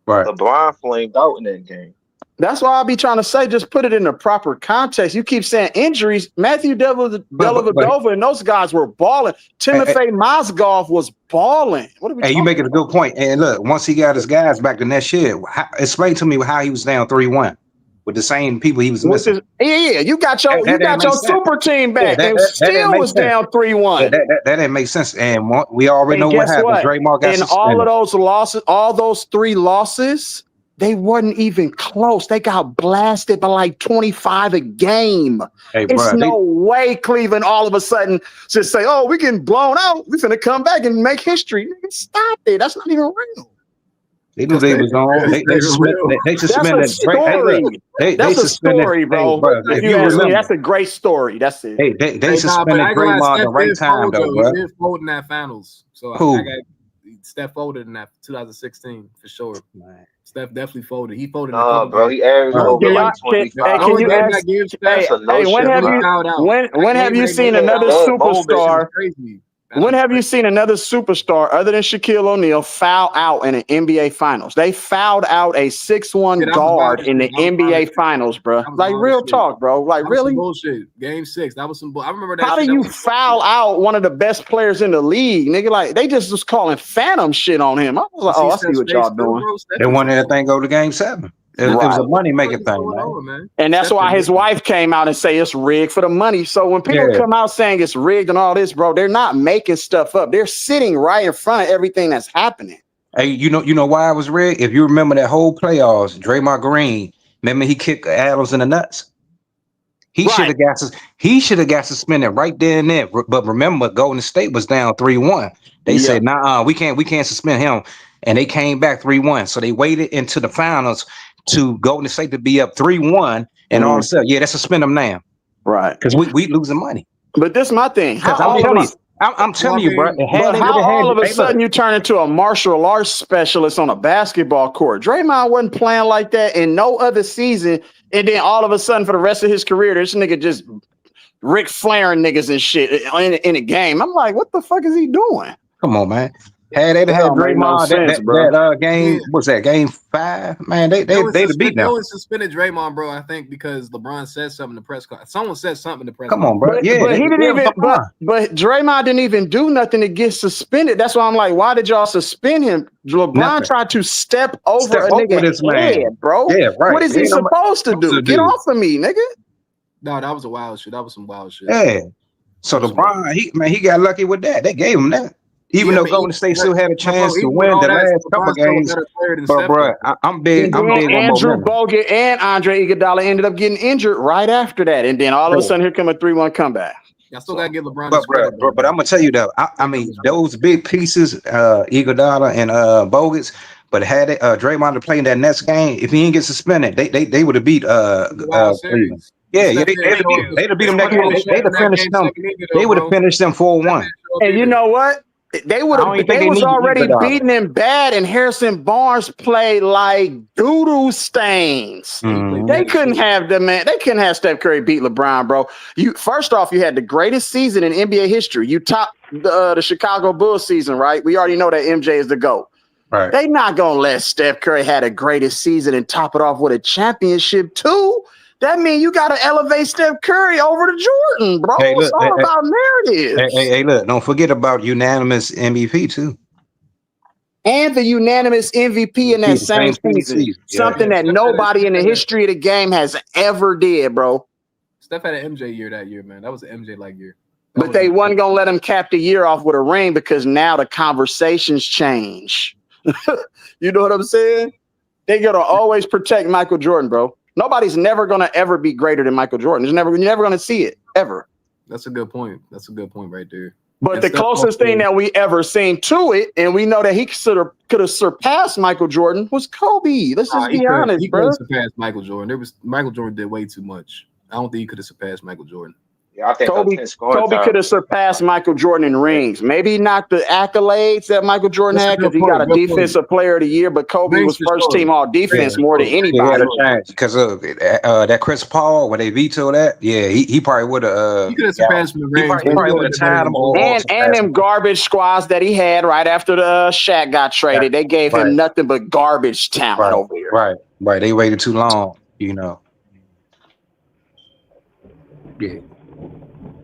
S19: Right.
S11: LeBron flamed out in that game.
S12: That's why I'll be trying to say, just put it in the proper context. You keep saying injuries. Matthew Dellavedova and those guys were balling. Timofey Mozgov was balling. What are we
S19: Hey, you
S12: talking
S19: making a good point. And look, once he got his guys back the next year, explain to me how he was down 3-1 with the same people he was missing.
S12: Yeah, you got your super team back and still was down 3-1.
S19: That didn't make sense. And we already know what happened. Draymond got suspended.
S12: All of those losses, all those 3 losses, they wasn't even close. They got blasted by like 25 a game.
S19: Hey,
S12: it's no way Cleveland all of a sudden just say, "Oh, we getting blown out. We're gonna come back and make history." Nigga, stop it. That's not even real.
S19: They knew they was on. They suspended.
S12: That's a story. That's a story, bro. If you ask me, that's a great story. That's it.
S19: Hey, they suspended Draymond the right time, though, bro.
S16: He did fold in that finals. So
S19: Who?
S16: I got Steph folded in that 2016 for sure. Steph definitely folded. He folded.
S11: Bro, he averaged over like 25.
S12: When have you seen another superstar? When have you seen another superstar other than Shaquille O'Neal foul out in an NBA Finals? They fouled out a 6'1" guard in the NBA Finals, bro. Like real talk, bro. Like really?
S16: Bullshit. Game 6. That was some. I remember that.
S12: How do you foul out one of the best players in the league, nigga? Like they just was calling phantom shit on him. I was like, oh, I see what y'all doing.
S19: They wanted that thing go to Game 7. It was a money making thing, man.
S12: And that's why his wife came out and say it's rigged for the money. So when people come out saying it's rigged and all this, bro, they're not making stuff up. They're sitting right in front of everything that's happening.
S19: Hey, you know why it was rigged? If you remember that whole playoffs, Draymond Green, remember he kicked Adams in the nuts. He should have got suspended right there and then. But remember, Golden State was down 3-1. They said, nah, we can't suspend him. And they came back 3-1. So they waited into the finals to Golden State to be up 3-1, and all of a sudden, let's suspend them now,
S12: right?
S19: Because we losing money.
S12: But this is my thing.
S19: I'm telling you, bro.
S12: How all of a sudden you turn into a martial arts specialist on a basketball court? Draymond wasn't playing like that in no other season, and then all of a sudden for the rest of his career, this nigga just Ric Flairing niggas and shit in a game. I'm like, what the fuck is he doing?
S19: Come on, man. Had they had Draymond that game, what's that, game 5? Man, they'd have beat them.
S16: They only suspended Draymond, bro, I think, because LeBron said something in the press conference. Someone said something in the press
S19: conference. Come on, bro.
S12: But he didn't even. But Draymond didn't even do nothing to get suspended. That's why I'm like, why did y'all suspend him? LeBron tried to step over a nigga's head, bro.
S19: Yeah, right.
S12: What is he supposed to do? Get off of me, nigga.
S16: No, that was a wild shit. That was some wild shit.
S19: Yeah. So LeBron, he got lucky with that. They gave him that. Even though Golden State still had a chance to win the last couple games, but bro, I'm big. I'm big.
S12: Andrew Bogut and Andre Iguodala ended up getting injured right after that, and then all of a sudden, here come a 3-1 comeback.
S16: I still gotta give LeBron.
S19: But I'm gonna tell you though, I mean those big pieces, Iguodala and Bogut. But had Draymond to play in that next game, if he didn't get suspended, they would have beat Cleveland. They'd have beat them. They'd have finished them. They would have finished them 4-1.
S12: And you know what? They would have. They was already beating him bad, and Harrison Barnes played like doo-doo stains.
S19: Mm-hmm.
S12: They couldn't have the man. They couldn't have Steph Curry beat LeBron, bro. First off, you had the greatest season in NBA history. You topped the Chicago Bulls season, right? We already know that MJ is the GOAT.
S19: Right.
S12: They not gonna let Steph Curry had the greatest season and top it off with a championship too. That means you got to elevate Steph Curry over to Jordan, bro. It's all about narratives.
S19: Hey, look, don't forget about unanimous MVP too.
S12: And the unanimous MVP in that same season. Something that nobody in the history of the game has ever did, bro.
S16: Steph had an MJ year that year, man. That was an MJ-like year.
S12: But they wasn't going to let him cap the year off with a ring because now the conversations change. You know what I'm saying? They're going to always protect Michael Jordan, bro. Nobody's never going to ever be greater than Michael Jordan. You're never going to see it, ever.
S16: That's a good point. That's a good point right there.
S12: But the closest thing that we ever seen to it, and we know that he could have surpassed Michael Jordan, was Kobe. Let's just be honest,
S16: he
S12: bro.
S16: He could have surpassed Michael Jordan. Michael Jordan did way too much. I don't think he could have surpassed Michael Jordan.
S11: Yeah, I think
S12: Kobe could have surpassed Michael Jordan in rings. Maybe not the accolades that Michael Jordan had because he got a defensive player of the year, but Kobe was first team all defense more than anybody.
S19: Because of that Chris Paul, when they vetoed that, he probably would have.
S16: He could have surpassed him in rings.
S19: He probably would have tied him over.
S12: And them garbage squads that he had right after the Shaq got traded, they gave him nothing but garbage talent over here.
S19: Right. They waited too long. You know. Yeah.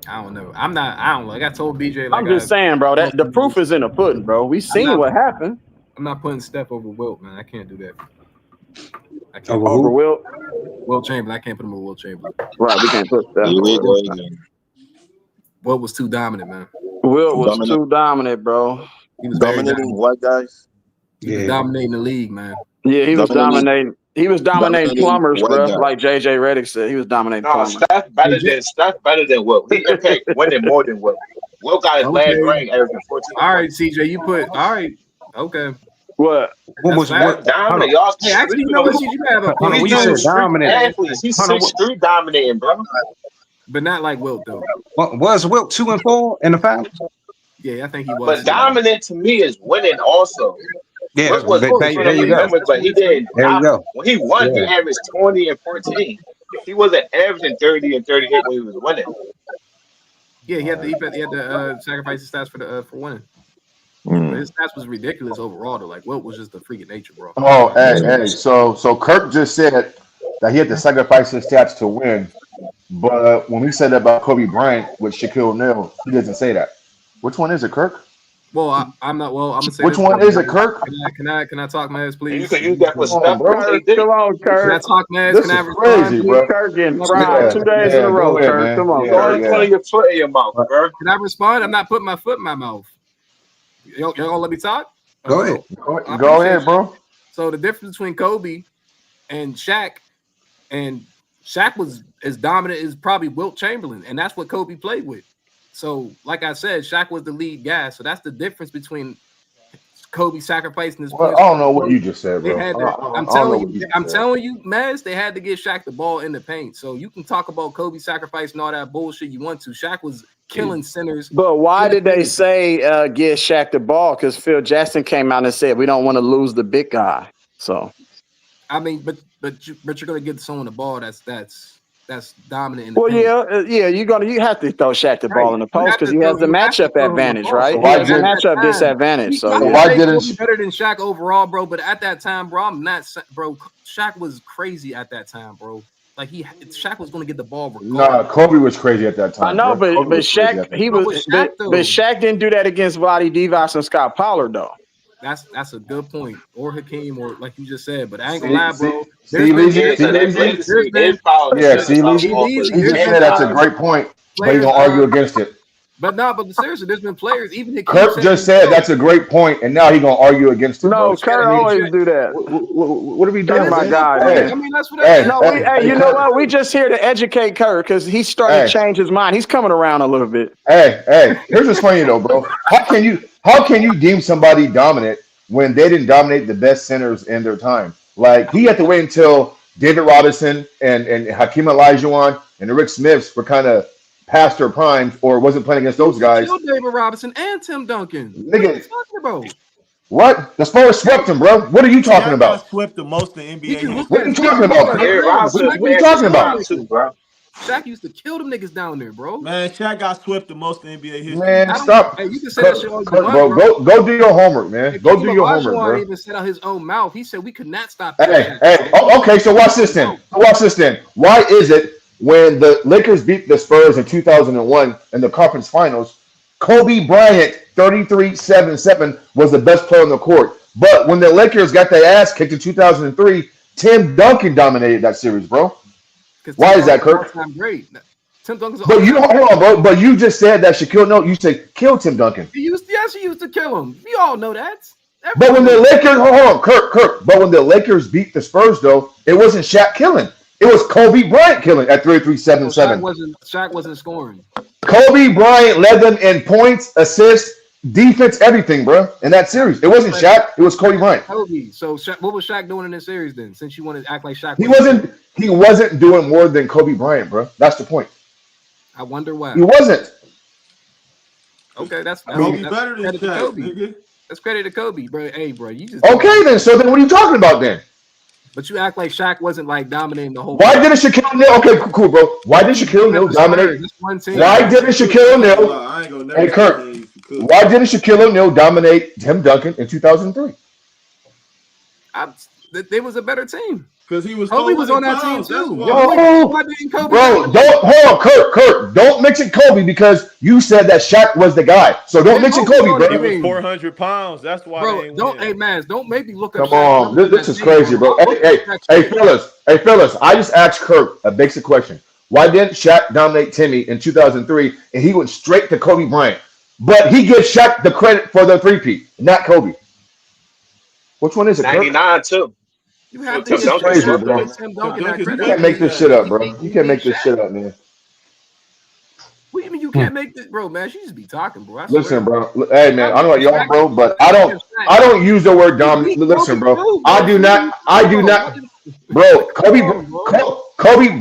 S16: I don't know. I don't know. Like I told BJ, like
S12: I'm just saying, bro. That the proof is in the pudding, bro. We seen what happened.
S16: I'm not putting Steph over Wilt, man. I can't do that. I can't.
S12: Over Wilt.
S16: Wilt Chamberlain. I can't put him over Wilt Chamberlain.
S12: Right, we can't put Steph.
S9: Here we go again.
S16: Wilt was too dominant, man.
S12: Wilt was too dominant, bro.
S16: He was very
S9: Dominating what, guys?
S16: He was dominating the league, man.
S12: Yeah, he was dominating. He was dominating plumbers, bro.
S9: guy.
S12: Like JJ Redick said, he was dominating
S11: No,
S12: plumbers.
S11: Steph better than Wilt. He okay, winning more than Wilt. Wilt got his last ring averaging 14.
S16: All right, CJ, you put all right. Okay.
S12: What?
S19: What was
S11: what? Dominant, y'all.
S16: Hey, actually, you know what? You have a
S19: Hold on, we said dominant.
S11: Athletes. He's 6'3" dominating, bro.
S16: But not like Wilt, though.
S19: What was Wilt 2 and 4 in the finals?
S16: Yeah, I think he was.
S11: But dominant to me is winning also.
S19: Yeah,
S11: Wilt was
S19: there you go.
S11: numbers, but he didn't.
S19: There you go.
S11: When he won, he
S19: Yeah.
S11: averaged 20 and 14. He wasn't averaging 30 and 38 when he was winning.
S16: Yeah, he had to sacrifice his stats for winning. But his stats was ridiculous overall, though. Like Wilt was just a freak of nature, bro.
S17: Oh, hey. So Kirk just said that he had to sacrifice his stats to win. But when we said that about Kobe Bryant with Shaquille O'Neal, he doesn't say that. Which one is it, Kirk?
S16: Well, I'm not. Well, I'm gonna say
S17: which
S16: this.
S17: one is it, Kirk?
S16: Can I talk, Maz, please?
S11: You can use that for
S12: Come on, Kirk.
S16: Can I talk, Maz?
S17: This
S16: Can I
S17: is
S16: respond?
S17: crazy, bro.
S12: Kirk getting fried 2 days in a row,
S17: go ahead,
S12: Kirk.
S17: man.
S12: Come on,
S17: Yeah,
S12: Kirk.
S11: Put your foot in your mouth, bro.
S16: Can I respond? I'm not putting my foot in my mouth. Y'all gonna let me talk?
S19: Go ahead.
S17: Go ahead, bro.
S16: So the difference between Kobe and Shaq was as dominant as probably Wilt Chamberlain, and that's what Kobe played with. So, like I said, Shaq was the lead guy. So that's the difference between Kobe sacrificing his
S17: Well,
S16: points.
S17: I don't know what you just said, bro.
S16: They had to, I'm telling you, Maz, they had to get Shaq the ball in the paint. So you can talk about Kobe sacrificing all that bullshit you want to. Shaq was killing centers.
S12: But why did they say get Shaq the ball? Because Phil Jackson came out and said we don't want to lose the big guy. So
S16: I mean, but you're gonna get someone the ball that's dominant in the
S12: well,
S16: paint.
S12: you have to throw Shaq the ball in the post because he has the matchup advantage, right? He
S16: Why
S12: has the matchup disadvantage. So
S17: why didn't
S16: Kobe better than Shaq overall, bro? But at that time, bro, I'm not, bro. Shaq was crazy at that time, bro. Like Shaq was gonna get the ball.
S17: Nah, Kobe was crazy at that time.
S12: I know,
S17: bro.
S12: but Shaq but Shaq didn't do that against Vlade Divac and Scott Pollard though.
S16: That's a good point. Or Hakeem, or like you just said. But I ain't gonna lie, bro.
S17: He just said that's a great point, but he's gonna argue against it.
S16: But seriously, there's been players, even Hakeem
S17: Kirk just said that's a great point, and now he's gonna argue against it.
S12: No, Kirk always do that.
S17: What are we doing,
S12: my
S17: man?
S12: guy,
S17: Hey,
S12: man.
S16: I mean, that's what
S12: Hey, you know what? We just here to educate Kirk because he's starting to change his mind. He's coming around a little bit.
S17: Hey, here's what's funny though, bro. How can you deem somebody dominant when they didn't dominate the best centers in their time? Like he had to wait until David Robinson and Hakeem Olajuwon and the Rick Smiths were kind of past their prime or wasn't playing against those guys.
S16: Killed David Robinson and Tim Duncan.
S17: Nigga,
S16: what are you talking about?
S17: What? The Spurs swept him, bro. What are you talking about?
S18: Swept the most in NBA history.
S17: What are you talking about? What are you talking about?
S16: Shaq used to kill them niggas down there, bro.
S18: Man, Shaq got swept the most in NBA history.
S17: Man, stop.
S16: Hey, you can say that shit all you want,
S17: bro. Go do your homework, man. Go do your homework, bro.
S16: Even said out his own mouth. He said we could not stop.
S17: Okay. So watch this then. Why is it when the Lakers beat the Spurs in 2001 in the conference finals, Kobe Bryant 33-7 was the best player on the court, but when the Lakers got their ass kicked in 2003, Tim Duncan dominated that series, bro? Why is that, Kirk?
S16: Great. Tim Duncan's
S17: But you hold on, bro. But you just said that Shaquille O'Neal. You said kill Tim Duncan.
S16: He used to kill him. We all know that.
S17: But when the Lakers, hold on, Kirk. But when the Lakers beat the Spurs, though, it wasn't Shaq killing. It was Kobe Bryant killing at 33-7.
S16: Shaq wasn't scoring.
S17: Kobe Bryant led them in points, assists, defense, everything, bro. In that series, it wasn't Shaq. It was Kobe Bryant.
S16: Kobe. So what was Shaq doing in this series then? Since you want to act like Shaq,
S17: He wasn't doing more than Kobe Bryant, bro. That's the point.
S16: I wonder why.
S17: He wasn't.
S16: Okay, that's
S18: Kobe better than
S16: credit to
S18: Shaq,
S16: Kobe.
S18: nigga.
S16: That's credit to Kobe, bro. Hey, bro, you just
S17: Okay, then. So then, what are you talking about then?
S16: But you act like Shaq wasn't like dominating the whole.
S17: Why didn't Shaquille O'Neal? Okay, cool, bro. Why did Shaquille O'Neal dominate? Why didn't Shaquille O'Neal? Hey, Kirk. Why didn't Shaquille O'Neal dominate Tim Duncan in 2003?
S16: they was a better team.
S18: Because he was
S16: Kobe was on that team
S18: pounds, that's
S16: too.
S18: why.
S16: Why didn't Kobe?
S17: Bro, don't hold on, Kurt. Don't mention Kobe because you said that Shaq was the guy. So don't mention Kobe, bro.
S18: He was 400 pounds. That's why
S16: Bro,
S18: they ain't
S16: don't
S18: win.
S16: hey man, don't make me look up
S17: Come
S16: Shaq's
S17: on,
S16: numbers
S17: this
S16: on
S17: is
S16: that
S17: crazy,
S16: team,
S17: bro. Hey, fellas. I just asked Kurt a basic question. Why didn't Shaq dominate Timmy in 2003 and he went straight to Kobe Bryant? But he gives Shaq the credit for the three-peat, not Kobe. Which one is it, Kurt?
S11: 99 too.
S16: You have to
S17: This
S16: give
S17: is crazy, bro.
S16: Tim Duncan that
S18: Duncan's
S16: credit.
S17: You can't make this shit up, bro. You can't make this
S16: Shaq.
S17: shit up, man.
S16: What do you mean you can't make this, bro? Man, she just be talking, bro. I
S17: Listen,
S16: swear.
S17: bro. Hey, man. I know what y'all, bro, but I don't use the word dominant. Listen, bro. I do not. Bro, Kobe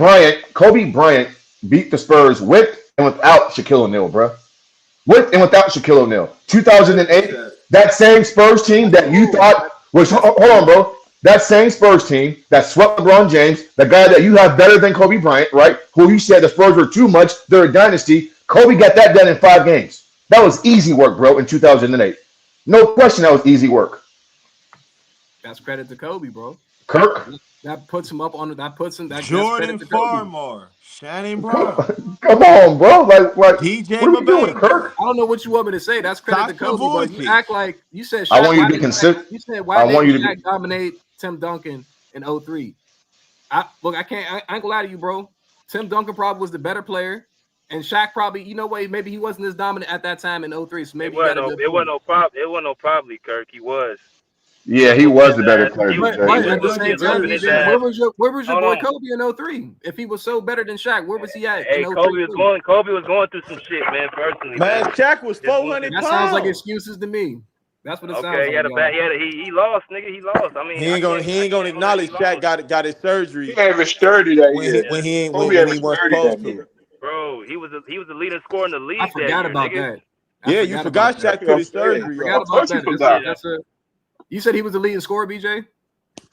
S17: Bryant beat the Spurs with and without Shaquille O'Neal, bro. With and without Shaquille O'Neal. 2008, that same Spurs team that you thought was, hold on, bro. That same Spurs team that swept LeBron James, the guy that you have better than Kobe Bryant, right? Who you said the Spurs were too much, they're a dynasty. Kobe got that done in 5 games. That was easy work, bro, in 2008. No question that was easy work.
S16: That's credit to Kobe, bro.
S17: Kirk?
S16: That puts him up on that puts him that
S18: Jordan
S16: that's credit to Kobe.
S18: Farmar, Shannon Brown.
S17: Come on, bro. Like
S18: DJ
S17: what are we doing, Kirk?
S16: I don't know what you want me to say. That's credit to Kobe, but you act like you said Shaq,
S17: I want you to be consistent.
S16: You said why didn't Shaq dominate Tim Duncan in 03? I ain't gonna lie to you, bro. Tim Duncan probably was the better player, and Shaq probably, you know what, maybe he wasn't as dominant at that time in 03. So maybe
S4: it wasn't no probably, Kirk. He was.
S17: Yeah, he was the better player.
S16: But at the same time, where was your boy Kobe in 03? If he was so better than Shaq, where was he at?
S4: Hey,
S16: in 03?
S4: Kobe was going through some shit, man. Personally,
S18: man, Shaq was 400
S16: That
S18: pounds.
S16: sounds like excuses to me. That's what it sounds like.
S4: He lost, nigga. He lost. I mean,
S18: he ain't gonna acknowledge Shaq got his surgery.
S11: He ain't even sturdy that year.
S18: When he wasn't supposed to.
S4: Bro, he was the leading scorer in the league.
S16: I forgot about that.
S18: Yeah, you forgot Shaq put his surgery on.
S16: You said he was the leading scorer, BJ?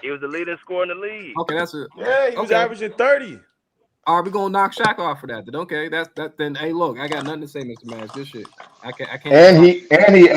S4: He was the leading scorer in the league.
S16: Okay, that's it.
S18: Yeah, he was averaging 30.
S16: All right, we're gonna knock Shaq off for that. Then okay, that's that. Then hey, look, I got nothing to say, Mr. Mash. This shit, I can't.
S17: And he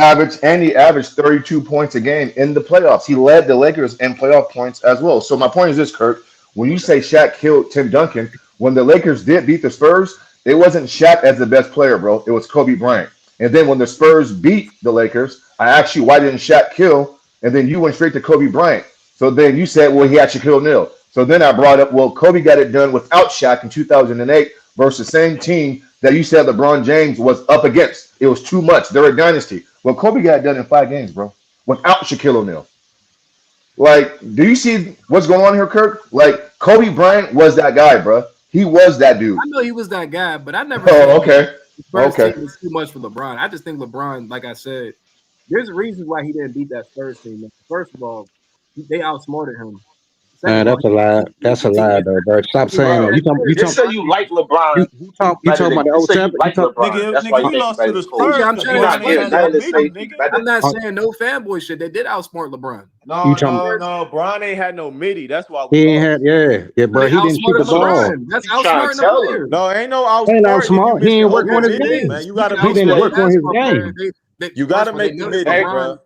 S17: averaged 32 points a game in the playoffs. He led the Lakers in playoff points as well. So my point is this, Kurt. When you say Shaq killed Tim Duncan, when the Lakers did beat the Spurs, it wasn't Shaq as the best player, bro. It was Kobe Bryant. And then when the Spurs beat the Lakers, I asked you why didn't Shaq kill, and then you went straight to Kobe Bryant. So then you said, well, he had Shaquille O'Neal. So then I brought up, well, Kobe got it done without Shaq in 2008 versus the same team that you said LeBron James was up against. It was too much. They're a dynasty. Well, Kobe got it done in 5 games, bro, without Shaquille O'Neal. Like, do you see what's going on here, Kirk? Like, Kobe Bryant was that guy, bro. He was that dude.
S16: I know he was that guy, but I never.
S17: Oh, okay.
S16: Spurs team was too much for LeBron. I just think LeBron, like I said, there's a reason why he didn't beat that Spurs team. First of all, they outsmarted him.
S19: Man, that's a lie. That's a lie, though, bro. Stop saying that. You
S11: say you like LeBron.
S19: You talking about the old champ?
S18: Nigga, he lost to the Spurs.
S16: I'm not saying no fanboy shit. They did outsmart LeBron.
S18: No, Bron ain't had no midi. That's why
S19: he ain't had. Yeah, bro. He didn't shoot the ball.
S16: That's outsmarting the player.
S18: No, ain't no outsmart.
S19: He ain't work on his game.
S18: Man, you gotta
S19: he didn't work on his game.
S18: You gotta make the midi, bro.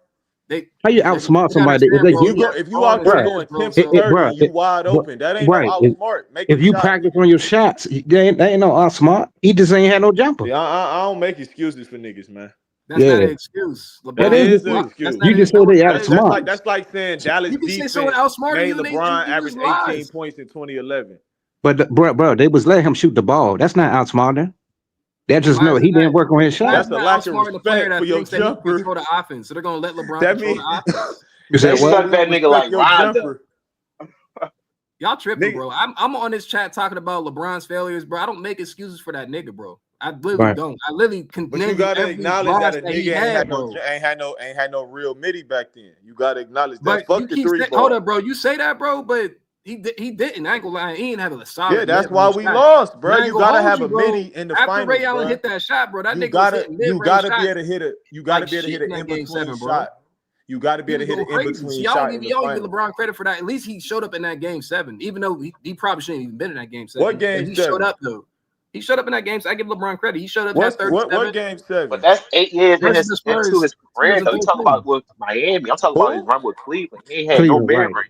S19: How you outsmart somebody?
S18: If you out there going 10 for 30, you wide open. That ain't no outsmart.
S19: If you practice on your shots, they ain't no outsmart. He just ain't had no jumper.
S18: Yeah, I don't make excuses for niggas, man.
S16: That's not an excuse.
S18: That is an excuse.
S19: You just said they outsmart.
S18: That's like saying Dallas defense made LeBron average 18 points in 2011.
S19: But bro, they was letting him shoot the ball. That's not outsmarting. They just know he didn't work on his shot.
S18: That's a lack of respect for your jumper.
S16: Control the offense, so they're gonna let LeBron control the offense.
S19: You said what?
S11: That nigga like Rondo.
S16: Y'all tripping, bro. I'm on this chat talking about LeBron's failures, bro. I don't make excuses for that nigga, bro. I literally don't. I literally can.
S18: But you gotta acknowledge that a nigga ain't had no real midi back then. You gotta acknowledge that. Fuck the 3 ball.
S16: Hold up, bro. You say that, bro, but he didn't. I ain't gonna lie. He ain't having a solid.
S18: Yeah, that's why we lost, bro. You gotta have a midi in the finals.
S16: After Ray Allen hit that shot, bro, that nigga
S18: you gotta be able to hit it. You gotta be able to hit an in between shot. You got to be able to hit an in between shot.
S16: Y'all give LeBron credit for that. At least he showed up in that game 7, even though he probably shouldn't even been in that game 7.
S18: What game?
S16: He showed up though. He showed up in that game. So I give LeBron credit. He showed up.
S18: What game 7?
S11: But that's 8 years into his career. Though you talking about with Miami. I'm talking about his run with Cleveland. He ain't had no mid range.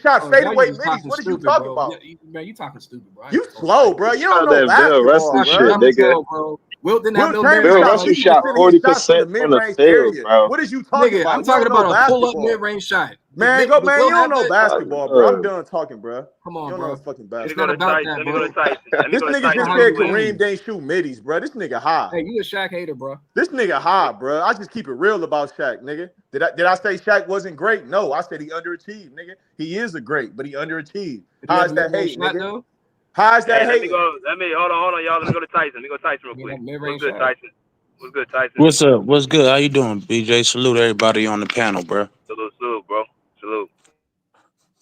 S18: shot
S16: Oh, now you
S18: fadeaway
S16: just
S18: middies.
S16: talking
S18: What are you
S16: stupid,
S18: talking
S16: bro.
S18: about?
S16: Man, you talking stupid, bro.
S18: You slow, bro. You don't
S6: Shot
S18: know
S6: that Bill
S18: basketball,
S6: Russell
S16: Talking
S6: shit,
S18: bro.
S16: dumb as
S6: nigga.
S16: hell, bro. Wilt didn't have
S18: Will
S16: no
S18: Chamberlain
S6: Bill
S16: mid-range
S18: shot
S6: Russell
S16: jump
S18: 50%
S6: shot
S16: shot.
S18: of his shots from
S6: 40%
S18: the
S6: from the
S18: mid-range
S6: field,
S18: area.
S6: bro.
S18: What is you talking
S16: Nigga,
S18: about?
S16: I'm
S18: You don't
S16: talking
S18: know
S16: about a pull-up
S18: basketball.
S16: mid-range shot.
S18: Man,
S16: Does
S18: man, you
S16: Wilt
S18: don't
S16: have
S18: know
S16: that?
S18: basketball, bro. I'm done talking, bro.
S16: Come
S18: You
S16: on,
S18: don't know
S16: bro.
S18: fucking
S6: Let me
S16: It's
S6: go
S16: not
S18: basketball.
S6: to
S16: about
S6: Tyson.
S16: that,
S6: Let me go
S16: bro.
S6: to Tyson. Let me
S18: This
S6: go to
S18: nigga
S16: That's not
S18: just
S16: how
S6: Tyson.
S18: said
S16: you win.
S18: Kareem didn't shoot middies, bro. This nigga high.
S16: Hey, you a Shaq hater, bro.
S18: This nigga high, bro. I just keep it real about Shaq, nigga. Did I say Shaq wasn't great? No, I said he underachieved, nigga. He is a great, but he underachieved.
S16: Did he
S18: How
S16: have
S18: is
S16: a
S18: that
S16: mid-range
S18: hate,
S16: shot,
S18: nigga?
S16: though?
S18: How is
S6: Hey,
S18: that
S6: let me
S18: hating?
S6: go. Hold on, y'all. Let me go to Tyson. Let me go to Tyson real
S16: I mean, that
S6: quick. What's
S16: mid-range
S6: good,
S16: shot.
S6: Tyson?
S4: What's good, Tyson?
S20: What's up? What's good? How you doing, BJ? Salute everybody on the panel, bro.
S4: Salute, bro. Salute.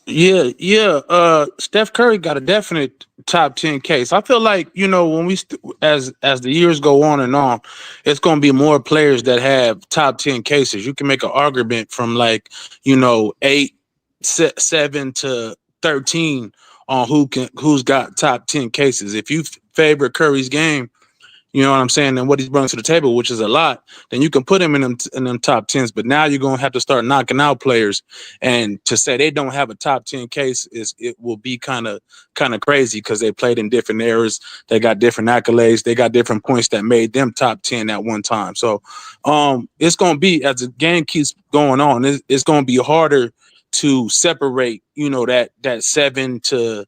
S20: Yeah. Steph Curry got a definite top 10 case. I feel like, when as the years go on, it's going to be more players that have top 10 cases. You can make an argument from 8, 7 to 13 on who's got top 10 cases. If you favor Curry's game, you know what I'm saying, and what he's bringing to the table, which is a lot, then you can put him in them top 10s. But now you're gonna have to start knocking out players, and to say they don't have a top 10 case it will be kind of crazy because they played in different eras, they got different accolades, they got different points that made them top 10 at one time. So it's gonna be, as the game keeps going on, it's gonna be harder to separate, that 7 to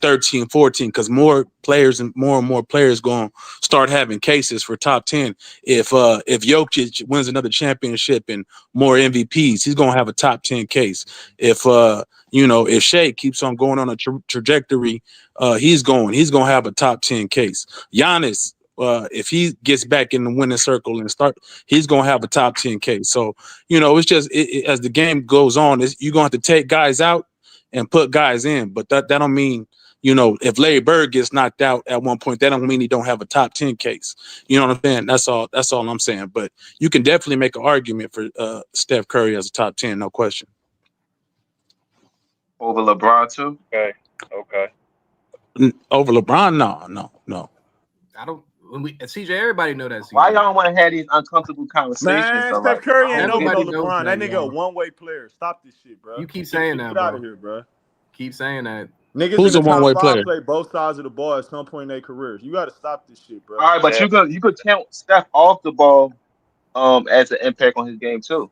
S20: 13, 14, because more players and more players going to start having cases for top 10. If Jokic wins another championship and more MVPs, he's going to have a top 10 case. If if Shea keeps on going on a trajectory, he's going to have a top 10 case. Giannis, if he gets back in the winning circle and he's going to have a top 10 case. So, it's just as the game goes on, you're going to have to take guys out and put guys in, but that don't mean, if Larry Bird gets knocked out at one point, that don't mean he don't have a top 10 case. You know what I'm saying? That's all I'm saying. But you can definitely make an argument for Steph Curry as a top 10, no question.
S11: Over LeBron too?
S4: Okay.
S20: Over LeBron? No.
S16: I don't. CJ, everybody know that. CJ.
S11: Why y'all want to have these uncomfortable conversations?
S18: Man,
S11: though?
S18: Steph Curry ain't over
S16: Everybody
S18: no
S16: knows
S18: LeBron. That
S16: that,
S18: nigga
S16: y'all.
S18: a one-way player. Stop this shit, bro.
S16: You keep saying that,
S18: Get
S16: bro.
S18: out of here, bro.
S16: Keep saying that.
S18: Niggas
S20: Who's
S18: in
S20: a
S18: the top
S20: one-way
S18: 5
S20: player?
S18: play both sides of the ball at some point in their careers. You got to stop this shit, bro.
S11: All right, but you could count Steph off the ball as an impact on his game too.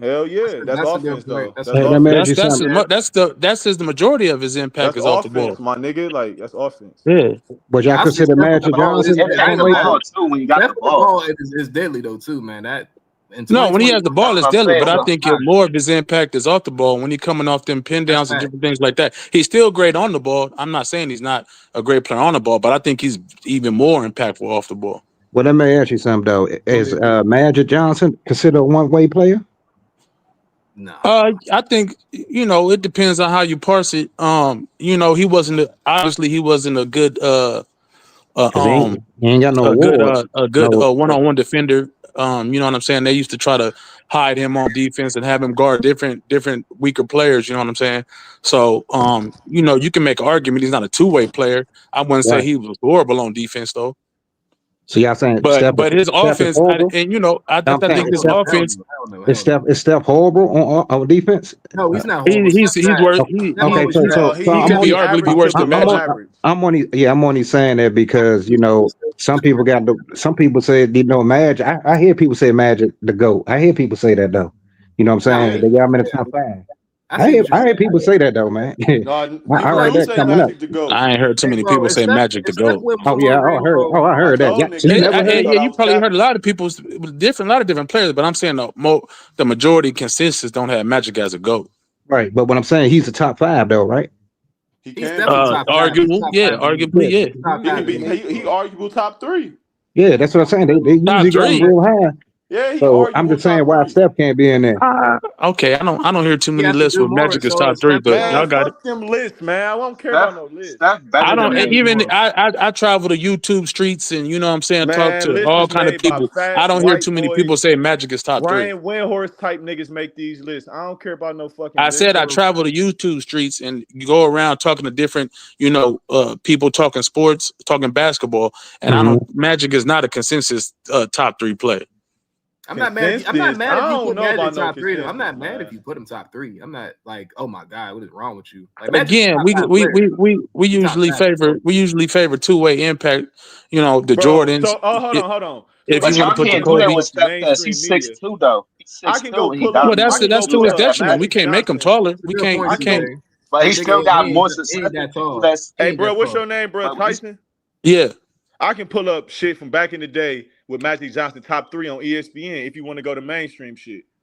S18: Hell yeah, that's
S16: a
S18: offense
S16: good point.
S18: though.
S16: That's
S18: That's
S16: a
S20: That's
S18: offense.
S20: that's the majority of his impact
S18: That's
S20: is off the ball.
S18: offense, my nigga. Like that's offense.
S19: Yeah. Would y'all
S16: I see
S19: consider
S16: Steph with the
S19: Magic
S16: ball.
S19: Johnson
S11: Impact
S19: one
S11: the
S19: way?
S11: ball too when you got
S16: Steph
S11: the
S16: with the
S11: ball.
S16: ball is deadly though too, man. That in
S20: No, when he has the
S16: 2021,
S20: ball,
S11: That's
S20: it's
S11: what I'm
S20: deadly.
S11: saying.
S20: But I
S11: So,
S20: think more of his impact is off the ball when he coming off them pin
S16: that's
S20: downs and
S16: fact.
S20: different things like that. He's still great on the ball. I'm not saying he's not a great player on the ball, but I think he's even more impactful off the ball.
S19: Well, let me ask you something though. Is Magic Johnson considered a one-way player?
S16: No.
S20: I think it depends on how you parse it. He wasn't obviously he wasn't a good
S19: Because he ain't got no awards.
S20: a good one-on-one defender. You know what I'm saying? They used to try to hide him on defense and have him guard different weaker players. You know what I'm saying? So you can make an argument he's not a two-way player. I wouldn't say
S19: Right.
S20: he was horrible on defense though.
S19: So y'all saying
S20: But his
S19: Steph is
S20: offense,
S19: horrible?
S20: I think his offense.
S19: Is Steph horrible on defense?
S16: No, he's not horrible.
S20: He's worse.
S19: Okay, so
S20: He
S19: I'm
S20: could be
S19: only
S20: arguably worse than Magic.
S19: I'm only saying that because some people say Magic. I hear people say Magic the GOAT. I hear people say that though. You know what I'm saying? They got him in the top 5. I hear people say that though, man.
S18: No,
S19: I heard that coming up.
S20: I ain't heard too many people say Magic to go.
S19: Oh yeah, I heard that. So you never heard?
S20: Yeah, you probably heard a lot of people, a lot of different players, but I'm saying the majority consensus don't have Magic as a GOAT.
S19: Right, but what I'm saying, he's the top 5 though, right?
S18: He
S16: He's
S18: can
S16: definitely top 5.
S20: Arguable, yeah, arguably, yeah.
S18: He can be he arguable top 3.
S19: Yeah, that's what I'm saying. They usually got him real high.
S18: Yeah, he
S19: so I'm just saying why Steph can't be in there.
S20: Okay, I don't hear too many lists with Magic as top 3, but
S18: man,
S20: y'all got it.
S18: Fuck them lists, man. I don't care about no lists.
S20: I don't even. I travel to YouTube streets and you know what I'm saying, talk to all kind of people. I don't hear too many people say Magic is top 3.
S18: Brian Windhorse type niggas make these lists. I don't care about no fucking.
S20: I said I travel to YouTube streets and you go around talking to different, people talking sports, talking basketball, and I don't. Magic is not a consensus top 3 player.
S16: I'm not mad if you put Magic top 3 though. I'm not mad if you put him top 3. I'm not like, oh my god, what is wrong with you? Like,
S20: again, we usually favor two-way impact. The Jordan.
S18: So, hold on.
S20: If
S11: but
S20: you want to put the Kobe,
S11: he's 6'2" though.
S18: I can go pull up.
S20: Well, that's to his detriment. We can't make him taller. We can't.
S11: But he still got more success.
S18: Hey, bro, what's your name, bro? Tyson?
S20: Yeah.
S18: I can pull up shit from back in the day with Magic Johnson top 3 on ESPN if you want to go to mainstream shit.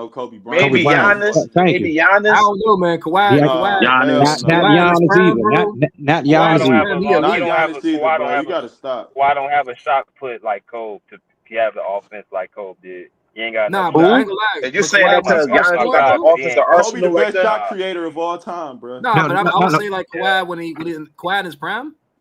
S18: no Kobe Bryant.
S19: Kobe
S11: Maybe
S19: Bryant.
S11: Giannis.
S19: Thank you.
S11: Maybe
S16: I
S11: Giannis.
S16: don't know, man. Kawhi,
S19: Yeah,
S16: Kawhi,
S18: Hell
S19: not
S18: no.
S16: Kawhi in his
S19: Giannis
S16: prime,
S19: either.
S16: bro.
S19: Not
S16: Kawhi in
S19: Giannis
S16: his
S19: either.
S16: prime, he
S18: Not
S16: elite.
S18: Giannis either, bro. You gotta stop.
S1: Kawhi don't have a shot put like Kobe to have the offense like Kobe did. He ain't got no
S16: Nah, but I
S1: shot.
S16: ain't gonna lie.
S11: And you
S16: But
S11: saying that
S16: Kawhi, when he
S11: because
S16: starts
S11: Giannis don't
S16: scoring,
S11: got the
S16: though.
S11: offensive
S18: Kobe the
S11: arsenal like
S18: best
S11: that?
S18: shot creator of all time, bro.
S16: Nah,
S19: No,
S16: but
S19: no,
S16: I
S19: no,
S16: was
S19: no.
S16: saying like Kawhi when he Kawhi in his prime.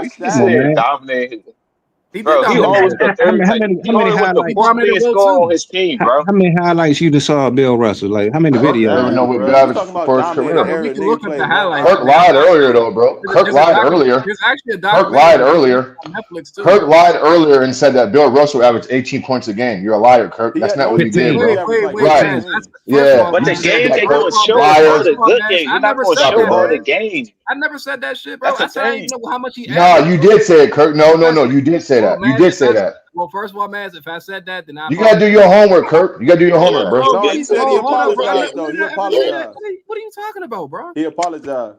S15: We
S18: That's
S15: can
S19: Come on,
S18: sad.
S15: say
S19: man.
S15: dominated.
S16: He did
S15: Bro, he
S16: dominate.
S15: always put
S19: How
S15: every
S19: many, how
S15: like
S19: many,
S15: he
S19: how many
S15: always was the
S16: He
S19: highlights?
S15: fourth
S16: dominated
S15: leading
S16: Will
S15: scorer on
S16: too.
S15: his team,
S19: How,
S15: bro.
S19: how many highlights you just saw of Bill Russell? Like how many
S18: That's
S17: Kirk
S19: videos?
S17: never know
S18: sad,
S17: what
S18: bro. We
S17: garbage
S18: talking about
S17: for his
S18: dominated
S16: I
S17: career.
S16: mean, we
S18: era.
S16: can
S18: Nigga
S16: look up the
S18: played one
S16: highlights.
S17: Kirk
S16: I mean,
S18: offense.
S17: lied earlier though, bro. Kirk
S16: there's a
S17: lied earlier.
S16: there's actually a
S17: Kirk
S16: documentary
S17: lied
S16: on
S17: earlier.
S16: Netflix too.
S17: Kirk lied earlier and said that Bill Russell averaged 18 points a game. You're a liar, Kirk.
S18: He
S17: That's
S18: had
S17: not
S18: no,
S17: what
S18: he
S17: you did,
S18: didn't.
S19: 15.
S18: He
S17: bro.
S18: averaged like
S16: Wait,
S17: Right.
S16: Maz.
S19: 15.
S16: First of
S17: Yeah.
S16: all,
S7: But
S17: You
S7: the
S16: Maz.
S17: said
S7: games
S17: that,
S7: they
S16: First
S7: do
S16: of
S17: Kirk.
S7: is
S16: all,
S7: show
S16: Maz.
S7: is
S17: Liar.
S7: all
S16: First
S7: the
S16: of all,
S7: good
S16: Maz.
S7: games.
S16: I
S7: You're not
S16: never
S7: gonna
S16: said
S17: Stop it,
S7: show
S16: that,
S7: all
S17: bro.
S7: the
S16: Maz.
S7: games.
S16: I never said that shit, bro.
S7: That's
S16: I
S7: the
S16: said I didn't
S7: thing.
S16: know how much he
S17: Nah,
S16: averaged,
S17: you
S16: bro.
S17: did say it, Kirk. No,
S16: If
S17: no,
S16: I
S17: no.
S16: said,
S17: You did say
S16: well,
S17: that. You
S16: Maz,
S17: did say that.
S16: well, first of all, Maz, if I said that, then I
S17: You gotta do your
S16: apologize.
S17: homework, Kirk. You gotta do your homework,
S7: Yeah.
S17: bro.
S16: Bro,
S18: No,
S16: what
S18: he
S16: are you?
S18: said he
S16: Oh, hold up, bro.
S18: apologized though.
S16: When
S18: He
S16: did I ever say that?
S18: apologized.
S16: What are you talking about, bro?
S18: He apologized.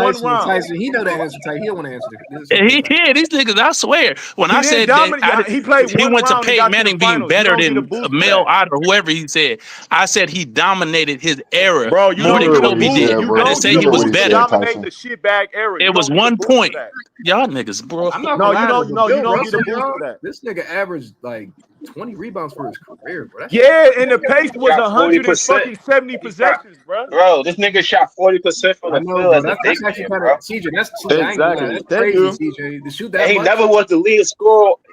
S18: one
S16: Tyson,
S18: round.
S16: Tyson, he know the answer. Tyson, he don't want to answer this.
S20: He did. These niggas, I swear. When
S18: He
S20: I
S18: didn't
S20: said that
S18: dominate. He played
S20: he
S18: one
S20: went to
S18: round and
S20: Peyton
S18: got to the
S20: Manning being
S18: finals. You
S20: better
S18: don't need a
S20: than
S18: boost for
S20: Mel
S18: that.
S20: Ott or whoever he said. I said he dominated his era
S18: Bro, you
S20: more
S18: don't
S20: than
S18: need a
S20: Kobe
S18: boost.
S20: did.
S18: You
S20: I didn't
S18: don't
S20: say
S18: need a
S20: he was
S18: boost to
S20: better.
S18: dominate the shitbag era.
S20: It
S18: You
S20: was
S18: don't need a
S20: 1
S18: boost
S20: point.
S18: for that.
S20: Y'all niggas, bro.
S16: I'm not
S18: No,
S16: gonna
S18: you
S16: lie.
S18: don't.
S16: Though,
S18: No, you
S16: Bill
S18: don't get a
S16: Russell,
S18: boost
S16: y'all,
S18: for that.
S16: this nigga averaged like 20 rebounds for his career, bro. That's
S18: Yeah, and the pace was
S11: Shot 40%.
S18: 170
S11: He shot,
S18: possessions, bro.
S11: bro. This nigga shot 40% from
S16: I
S11: the
S16: know,
S11: field
S16: bro.
S11: as a
S16: That's
S11: big
S16: actually
S11: man,
S16: kind
S11: bro.
S16: of CJ. That's CJ. I ain't gonna lie.
S18: Exactly.
S16: That's
S18: Thank
S16: crazy,
S18: you.
S16: CJ. To shoot
S11: And
S16: that
S11: he
S16: much.
S11: never was the leading scorer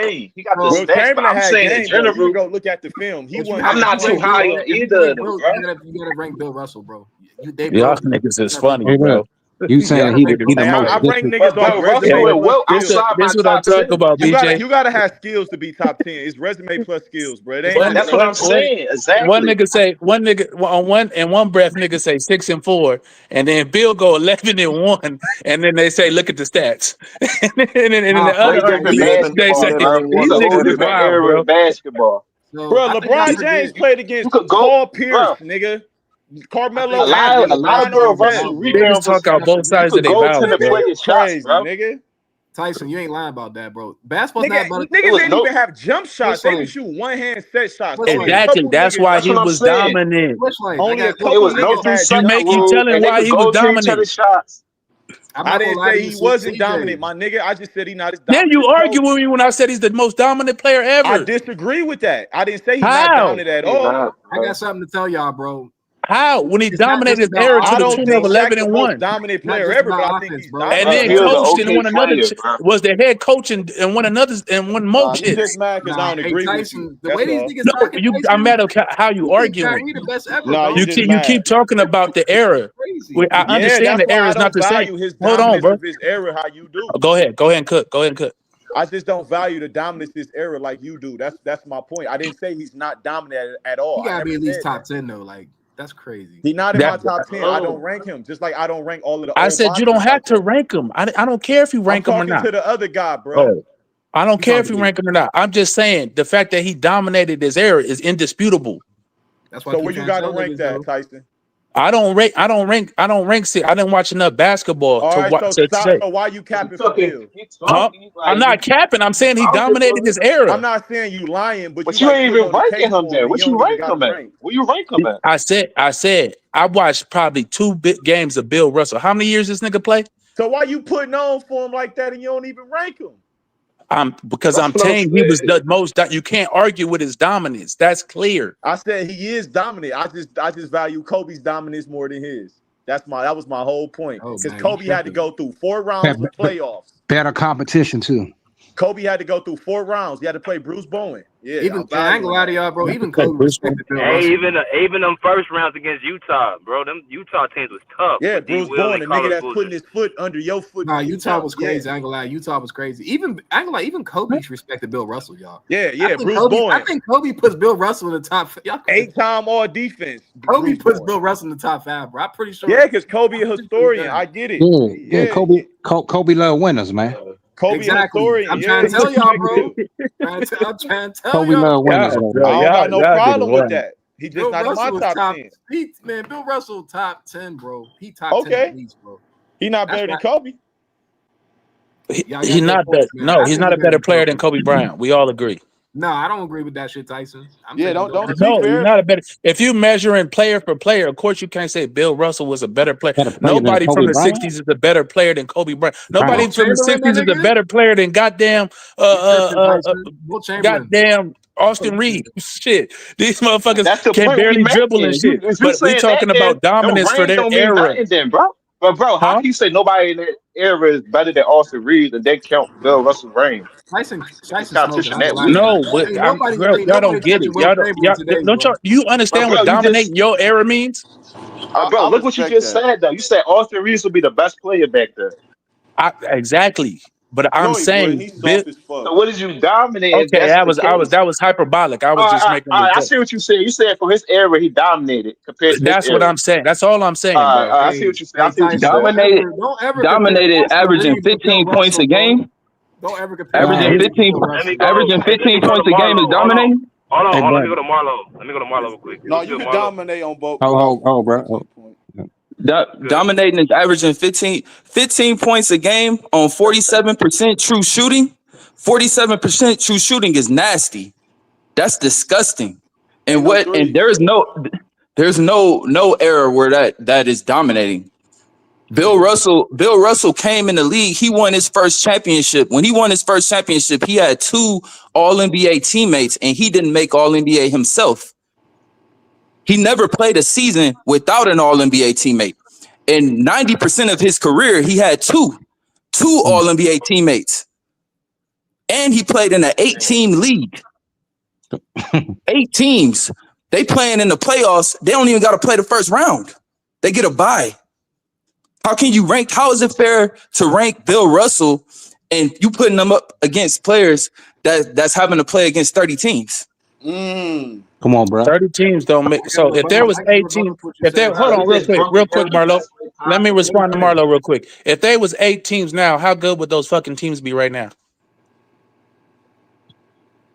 S11: game. He got the
S18: Well,
S11: stats, but
S18: Chamberlain
S11: I'm
S18: had
S11: saying in
S18: game though. You can
S11: general,
S18: go look at the film. He wasn't.
S11: I'm not too high on either of them, bro.
S16: You gotta rank Bill Russell, bro.
S14: Y'all niggas is funny,
S19: Hey,
S14: bro.
S19: look, you saying
S14: Y'all
S19: he
S14: niggas
S19: the
S18: Hey,
S14: is
S19: most
S18: I
S14: crazy.
S18: rank
S19: disrespectful.
S18: niggas off
S11: But
S18: resume
S11: Russell and
S18: plus
S11: Wilt
S18: skills.
S11: outside my
S14: This what I'm
S11: top
S14: talking
S11: 10.
S14: about, BJ.
S18: You gotta have skills to be top 10. It's resume plus skills, bro. It ain't
S14: One,
S18: just
S11: That's what I'm
S14: one,
S11: saying.
S14: one
S11: Exactly.
S14: nigga say one nigga on one in one breath nigga say 6-4, and then Bill go 11-1, and then they say look at the stats, and then in
S16: Nah,
S14: the
S11: Whole
S14: other
S16: Folks,
S11: different
S14: review they
S11: basketball,
S14: say
S11: bro. It's
S14: these
S11: a whole
S14: niggas is
S11: different
S14: wild,
S11: era
S14: bro.
S11: of basketball.
S16: so
S18: bro.
S16: I think y'all
S18: LeBron James
S16: forget.
S18: played
S11: You
S18: against
S11: could go,
S18: Paul Pierce,
S11: bro.
S18: nigga.
S16: I
S18: Carmelo
S16: think
S11: A
S16: y'all
S11: lot,
S18: Anthony,
S16: forget
S11: a lot of
S16: LeBron
S18: LeBron
S11: Bill
S16: was
S11: Russell
S18: James.
S16: down, bro.
S14: Niggas
S11: rebounds
S14: talk
S11: was
S14: out both
S11: you
S14: sides of
S11: could
S14: their
S11: go to
S14: mouth,
S11: the
S14: bro.
S18: Nigga,
S11: play
S18: you
S11: your shots,
S18: crazy,
S11: bro.
S18: nigga.
S16: Tyson, you ain't lying about that, bro. Basketball's not about
S11: It
S18: Niggas
S11: was
S18: didn't
S11: no.
S18: even have jump shots.
S16: switch
S18: They just
S16: lanes.
S18: shoot one hand set shots.
S16: Switch
S18: Only a
S16: lanes.
S14: Exactly.
S18: couple
S14: That's
S18: niggas.
S14: why
S11: That's
S14: he
S11: what I'm
S14: was
S11: saying.
S14: dominant.
S16: Switch lanes. I
S18: Only a
S16: got
S11: It
S18: couple
S11: was
S16: switch
S11: no
S18: niggas
S16: lanes.
S11: three
S18: had
S14: You
S18: jump
S11: second
S14: make
S18: shots.
S14: you
S11: rule,
S14: telling
S11: and they
S14: why
S11: could
S14: he was
S11: go to each
S14: dominant.
S11: other's shots.
S18: I didn't say he wasn't dominant, my nigga. I just said he not as
S14: Then
S18: dominant
S14: you
S18: as
S14: argue
S18: Kobe.
S14: with me when I said he's the most dominant player
S18: I
S14: ever.
S18: disagree with that. I didn't say he's not
S14: How?
S18: dominant at all.
S16: I got something to tell y'all, bro.
S14: How? When he
S16: It's not
S14: dominated
S16: just
S14: his era
S16: about
S14: to
S18: I
S14: the
S18: don't
S16: offense,
S14: tune of
S18: think
S16: bro.
S18: Shaq
S14: 11
S18: the
S14: and
S18: most
S14: 1,
S18: dominant
S16: Not
S18: player
S16: just
S18: ever, but
S16: about
S18: I think
S16: offense,
S18: he's
S16: bro.
S14: and
S18: dominant.
S14: then
S11: He was an
S14: coached and
S11: okay
S14: won another
S11: player, bro.
S14: was the head coach and won another and won more
S18: Nah, he just
S14: chips.
S18: mad because I
S16: Nah,
S18: don't
S16: hey
S18: agree with you.
S16: Tyson, the
S18: That's
S16: way these
S18: all.
S16: niggas
S14: No,
S16: talking,
S14: I'm
S16: Tyson,
S14: mad at how you
S16: you think
S14: arguing.
S16: Kyrie the best ever,
S18: Nah,
S16: bro?
S18: you just
S14: You
S18: mad.
S14: keep talking about the era.
S16: Crazy.
S14: I
S18: Yeah,
S14: understand
S18: that's
S14: the
S18: why
S14: era
S18: I
S14: is not
S18: don't
S14: the same.
S18: value his
S14: Hold on,
S18: dominance
S14: bro.
S18: of his era how you do.
S14: Go ahead. Go ahead and cook. Go ahead and cook.
S18: I just don't value the dominance of his era like you do. That's my point. I didn't say he's not dominant at all.
S16: He
S18: I
S16: gotta
S18: never
S16: be at least
S18: said
S16: top
S18: that.
S16: 10 though. Like that's crazy.
S18: He's not in my
S14: That
S18: top 10. I don't rank him. Just like I don't rank all of the
S14: I
S18: old
S14: said you don't
S18: boxers
S14: have
S18: like
S14: to
S18: that.
S14: rank him. I don't care if you
S18: I'm
S14: rank him or
S18: talking
S14: not.
S18: to the other guy, bruh.
S14: Oh, I don't
S16: You
S14: care
S16: talking
S14: if
S16: to
S14: you
S16: me.
S14: rank him or not. I'm just saying the fact that he dominated his era is indisputable.
S16: That's why I
S18: So
S16: keep
S18: where you
S16: trying to
S18: got to
S16: tell
S18: rank
S16: niggas
S18: that,
S16: though.
S18: Tyson?
S14: I don't rank. See, I didn't watch enough basketball
S18: All
S14: to
S18: right,
S14: watch
S18: so
S14: to
S18: stop.
S14: say.
S18: So why you
S11: He
S18: capping for
S11: talking,
S18: Bill?
S11: he
S14: Huh?
S11: talking
S14: I'm
S11: like
S14: not capping. I'm saying he
S11: I'm just
S14: dominated his era.
S18: I'm not saying you lying, but you
S11: but you
S18: like
S11: ain't
S18: putting
S11: even
S18: on the
S11: ranking
S18: case
S11: him
S18: for him,
S11: there.
S18: and
S11: What
S18: you
S11: you
S18: don't even
S11: rank
S18: got
S11: him
S18: him
S11: at?
S18: ranked.
S11: Where you rank him at?
S14: I said I watched probably 2 big games of Bill Russell. How many years this nigga play?
S18: So why you putting on for him like that, and you don't even rank him?
S14: Because
S11: That's
S14: I'm
S11: what I'm
S14: saying he was
S11: saying.
S14: the most. You can't argue with his dominance. That's clear.
S18: I said he is dominant. I just value Kobe's dominance more than his. That was my whole point.
S16: Oh
S18: Because
S16: man, you
S18: Kobe had to
S16: tripping.
S18: go through 4 rounds of playoffs.
S8: Better competition too.
S18: Kobe had to go through 4 rounds. He had to play Bruce Bowen. Yeah,
S16: Even
S18: I'm
S16: I ain't gonna
S18: valuing
S16: lie to
S18: that.
S16: y'all, bro. Even
S14: Like
S16: Kobe
S14: Bruce Wayne.
S16: respected Bill
S1: Hey,
S16: Russell.
S1: even them first rounds against Utah, bro. Them Utah teams was tough
S18: Yeah,
S1: with D.
S18: Bruce
S1: Will
S18: Bowen,
S1: and
S18: the nigga
S1: Carlos
S18: that's putting
S1: Boozer.
S18: his foot under your foot
S16: Nah,
S18: to get
S16: Utah
S18: jumped.
S16: was
S18: Yeah.
S16: crazy. I ain't gonna lie. Utah was crazy. Even I ain't gonna lie. Even Kobe respected Bill Russell, y'all.
S18: Yeah,
S16: I think
S18: Bruce
S16: Kobe.
S18: Bowen.
S16: I think Kobe puts Bill Russell in the top. Y'all,
S18: 8-time all defense.
S16: Kobe
S18: Bruce
S16: puts
S18: Bowen.
S16: Bill Russell in the top 5, bro. I'm pretty sure.
S18: Yeah, because Kobe a
S16: I'm pretty sure he
S18: historian.
S16: does.
S18: I get it.
S8: Yeah. Kobe love winners, man.
S18: Kobe a
S16: Exactly.
S18: historian.
S16: I'm
S18: Yeah,
S16: trying to
S18: he
S16: tell y'all,
S18: respect
S16: bro.
S18: Bill.
S16: I'm trying to tell
S8: Kobe
S16: y'all.
S8: love winners, though,
S18: I
S8: man.
S18: don't got no
S14: y'all
S18: problem
S14: niggas
S18: with
S14: wild.
S18: that. He just
S16: Bill
S18: not in my
S16: Russell was
S18: top
S16: top.
S18: 10.
S16: Man, Bill Russell top 10, bro. He top 10
S18: Okay.
S16: at least, bro.
S18: He not
S16: That's
S18: better than
S16: right.
S18: Kobe.
S16: Y'all
S14: He's
S16: got good
S14: not
S16: points,
S14: that.
S16: man.
S14: No,
S16: I
S14: he's
S16: think
S14: not
S16: he's
S14: a
S16: better
S14: better
S16: than
S14: player than
S16: Kobe.
S14: Kobe Bryant. We all agree.
S16: No, I don't agree with that shit, Tyson. I'm
S18: Yeah,
S16: taking Bill
S18: don't
S16: Russell.
S18: be
S14: No, he's
S18: fair.
S14: not a better. If you measuring player for player, of course you can't say Bill Russell was a better player.
S8: Better player than
S14: Nobody from
S8: Kobe
S14: the
S8: Bryant.
S14: '60s is a better player than Kobe Bryant. Nobody
S8: Bryant.
S16: Will
S14: from the
S16: Chamberlain, that
S14: '60s is a
S16: nigga?
S14: better player than goddamn
S16: You tripping, Tyson? Will Chamberlain.
S14: goddamn
S16: Fuck
S14: Austin
S16: you
S14: Reeves.
S16: thinking?
S14: Shit, these motherfuckers
S11: That's the
S14: can
S11: point we
S14: barely dribble
S11: making.
S14: and shit.
S11: If you
S14: But we
S11: saying that,
S14: talking
S11: then
S14: about
S11: the
S14: dominance for
S11: range
S14: their
S11: don't mean
S14: era,
S11: nothing, then, bro. But bro, how
S14: huh?
S11: can you say nobody in that era is better than Austin Reeves and then count Bill Russell's range?
S16: Tyson
S11: It's
S16: smoking. I
S11: competition
S16: ain't
S11: that
S16: gonna lie to
S11: weak.
S16: y'all.
S14: No, but
S16: Ain't nobody,
S14: bro,
S16: ain't
S14: y'all
S16: nobody
S14: don't get it.
S16: touching Will Chamberlain today,
S14: Don't
S16: bro.
S14: y'all. You
S11: But
S14: understand what
S11: bro, you just
S14: dominating your era means?
S11: bro,
S18: I
S11: look what you
S18: respect
S11: just
S18: that.
S11: said though. You said Austin Reeves would be the best player back there.
S14: Exactly. But I'm
S18: No, he wouldn't.
S14: saying,
S18: He's soft as fuck.
S11: So what did you dominate if
S14: okay,
S11: that's the case?
S14: that was hyperbolic. I was just making a
S11: I
S14: joke.
S11: see what you said. You said for his era he dominated compared to this
S14: That's what
S11: era.
S14: I'm saying. That's all I'm saying, bro.
S11: I see what you said. I
S16: Hey
S11: see what you
S16: Tyson,
S11: said.
S16: don't ever compare
S21: Dominated,
S16: Austin
S21: averaging
S16: Reeves to Bill
S21: 15 points
S16: Russell,
S21: a
S16: bro.
S21: game.
S16: Don't ever compare
S21: Averaging
S14: Nah,
S16: Austin
S14: he's,
S16: Reeves to
S21: 15,
S16: Bill
S1: Let me
S16: Russell.
S1: go.
S21: averaging
S1: Hey, let me
S21: 15
S1: go to
S21: points a game is
S1: Marlo. Hold on.
S21: dominating.
S14: hey,
S1: Let me go
S14: Brandon.
S1: to Marlo. Let me go to Marlo real quick.
S18: No,
S1: What's
S18: you
S1: good,
S18: could
S1: Marlo?
S18: dominate on both
S8: Oh, bro.
S18: 15 points.
S1: What's good?
S21: Dominating is averaging 15 points a game on 47% true shooting. 47% true shooting is nasty. That's disgusting.
S18: Ain't
S21: And
S18: no
S21: what? And
S18: threes.
S21: there's no era where that is dominating. Bill Russell came in the league. He won his first championship. When he won his first championship, he had 2 All-NBA teammates, and he didn't make All-NBA himself. He never played a season without an All-NBA teammate. And 90% of his career, he had two All-NBA teammates. And he played in an 8-team league. 8 teams. They playing in the playoffs. They don't even got to play the first round. They get a bye. How can you rank? How is it fair to rank Bill Russell and you putting them up against players that's having to play against 30 teams?
S8: Come on, bro.
S14: 30 teams don't make. So if there was 8 teams, if there, hold on, real quick, Marlo. Let me respond to Marlo real quick. If there was 8 teams now, how good would those fucking teams be right now?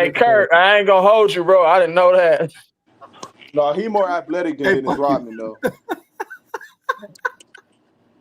S12: Hey, Kurt, I ain't gonna hold you, bro. I didn't know that.
S18: No, he more athletic than Dennis Rodman, though.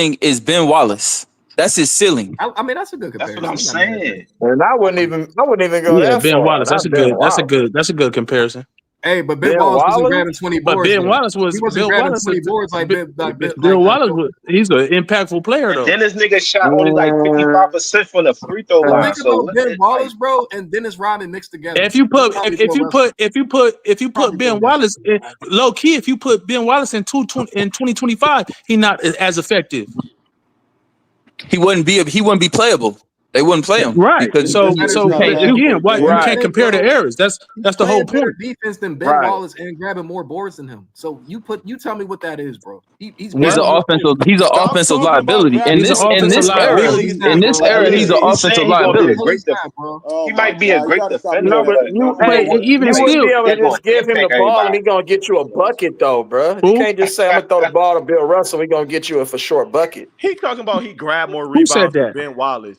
S21: ceiling is Ben Wallace. That's his ceiling.
S16: I mean, that's a good
S7: That's
S16: comparison.
S7: what I'm saying.
S12: And I wouldn't even go
S20: Yeah,
S12: that
S20: Ben
S12: far.
S20: Wallace.
S12: Not Ben Wallace.
S20: That's a good comparison.
S16: Hey, but Ben
S12: Ben
S16: Wallace wasn't
S12: Wallace?
S16: grabbing 20
S20: But
S16: boards.
S20: Ben
S16: Though.
S20: Wallace was
S16: He wasn't
S20: Bill
S16: grabbing
S20: Wallace.
S16: 20 boards like
S20: Bill
S16: Bill
S20: Wallace was. He's an impactful player
S1: And
S20: though.
S1: then this nigga shot only like 55% from the free throw
S16: But
S1: line.
S16: think
S1: So
S16: about
S1: what?
S16: Ben Wallace, bro, and Dennis Rodman mixed together.
S20: If you put
S16: Probably
S20: if
S16: Bill
S20: you
S16: Russell.
S20: put Ben Wallace low key, if you put Ben Wallace in 2025, he not as effective.
S21: He wouldn't be playable. They wouldn't play him.
S20: Right.
S21: Because
S20: So
S21: you can't
S20: again, why you
S12: Right.
S20: can't compare the eras? That's the whole
S16: Playing better
S20: point.
S16: defense than Ben
S12: Right.
S16: Wallace and grabbing more boards than him. So you tell me what that is, bro. He's
S21: He's an
S18: Stop
S21: offensive
S18: talking about
S21: liability. In
S20: He's
S21: this
S20: an offensive
S21: era,
S20: liability.
S21: he's an
S1: He's
S21: offensive
S1: saying he's gonna be a
S21: liability.
S1: great
S18: Oh
S1: he
S18: my
S1: might be a
S18: God, you
S1: great
S18: gotta stop
S1: defender,
S12: No,
S18: doing
S12: but
S18: that.
S12: you,
S20: But
S12: hey,
S20: even
S12: you wouldn't
S20: still,
S12: be able to
S1: They're gonna
S12: just give him the
S1: impact
S12: ball and
S1: everybody.
S12: he gonna get you a bucket though, bro. You
S20: who
S12: can't just say I'm gonna throw the ball to Bill Russell. He gonna get you a for short bucket.
S18: He talking about he grabbed more
S20: who said
S18: rebounds than
S20: that?
S18: Ben Wallace.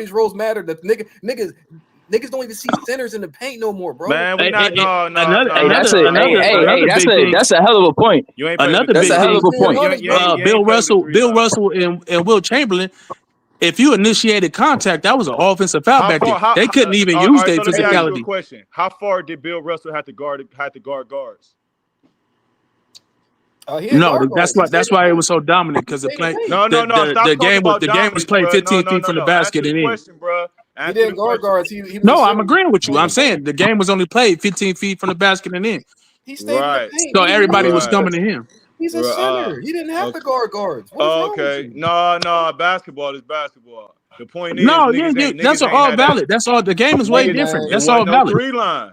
S16: these roles matter. The niggas don't even see centers in the paint no more, bro.
S18: Man, we not
S21: That's a hell of a point.
S18: You ain't
S20: Another
S21: that's
S20: big
S21: a hell of a
S20: thing.
S21: point.
S20: Bill Russell, and Will Chamberlain. If you initiated contact, that was an offensive foul back then. They couldn't even use their
S18: so let me ask you a
S20: physicality.
S18: question. How far did Bill Russell have to guard guards?
S13: He had
S20: No,
S13: guard
S20: that's
S13: guards. He
S20: why
S13: stayed in
S20: it
S13: the
S20: was so dominant because the
S13: paint. He stayed
S20: play
S13: in the paint.
S18: No. Stop talking about
S20: the game was
S18: dominance,
S20: played
S18: bro.
S20: 15 feet from the
S18: No. Answer
S20: basket
S18: the
S20: and in.
S18: question, bro.
S13: He
S18: Answer
S13: didn't
S18: the
S13: guard
S18: question.
S13: guards. He was
S20: No,
S13: a
S20: I'm
S13: center.
S20: agreeing with you.
S13: He
S20: I'm
S13: stayed in the
S20: saying
S13: paint.
S20: the game was only played 15 feet from the basket and in.
S13: He stayed in the
S18: Right.
S13: paint.
S20: So
S13: What do you
S20: everybody was
S18: Right.
S20: coming to him.
S13: He's a center. He didn't have to
S18: Okay.
S13: guard guards. What is wrong with
S18: Okay.
S13: you?
S18: No. Basketball is basketball. The point is,
S20: No, yeah, that's
S18: niggas ain't
S20: all
S18: had that.
S20: valid. That's all. The game is way
S13: Hey
S20: different.
S13: man,
S18: It
S20: That's
S18: wasn't
S20: all
S18: no
S20: valid.
S18: 3-line.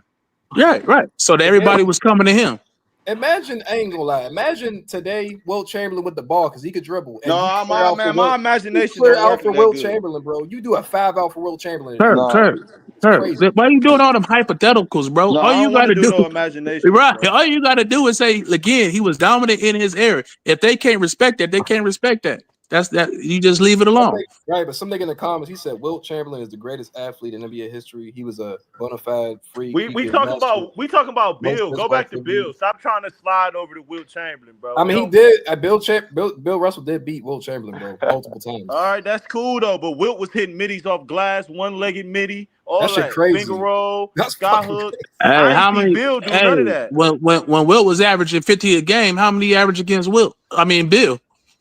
S20: Right. So everybody was coming to him.
S13: imagine, I ain't gonna lie. Imagine today, Wilt Chamberlain with the ball because he could dribble. And
S18: No,
S13: you clear out for
S18: my
S13: Wilt.
S18: imagination
S13: You clear
S18: don't
S13: out
S18: work
S13: for
S18: that
S13: Wilt
S18: good.
S13: Chamberlain, bro. You do a 5 out for Wilt Chamberlain.
S20: Kurt.
S13: Crazy.
S20: Why are you doing all them hypotheticals, bro?
S18: No,
S20: All
S18: I
S20: you
S18: don't want
S20: got
S18: to
S20: to
S18: do
S20: do,
S18: no imagination,
S20: right?
S18: bro.
S20: All you got to do is say again, he was dominant in his era. If they can't respect that, they can't respect that. That's that. You just leave it alone.
S13: Right, but some nigga in the comments, he said Wilt Chamberlain is the greatest athlete in NBA history. He was a bona fide freak.
S18: We talking about Bill. Go back to Bill. Stop trying to slide over to Wilt Chamberlain, bro.
S13: I mean, he did. Bill Russell did beat Wilt Chamberlain, bro, multiple times.
S18: All right, that's cool though. But Wilt was hitting middies off glass, one-legged midi, all
S13: That shit
S18: that
S13: crazy.
S18: finger roll,
S13: That's
S18: sky hook.
S20: Hey,
S18: I ain't see Bill do none of that.
S20: When Wilt was averaging 50 a game, how many average against Bill?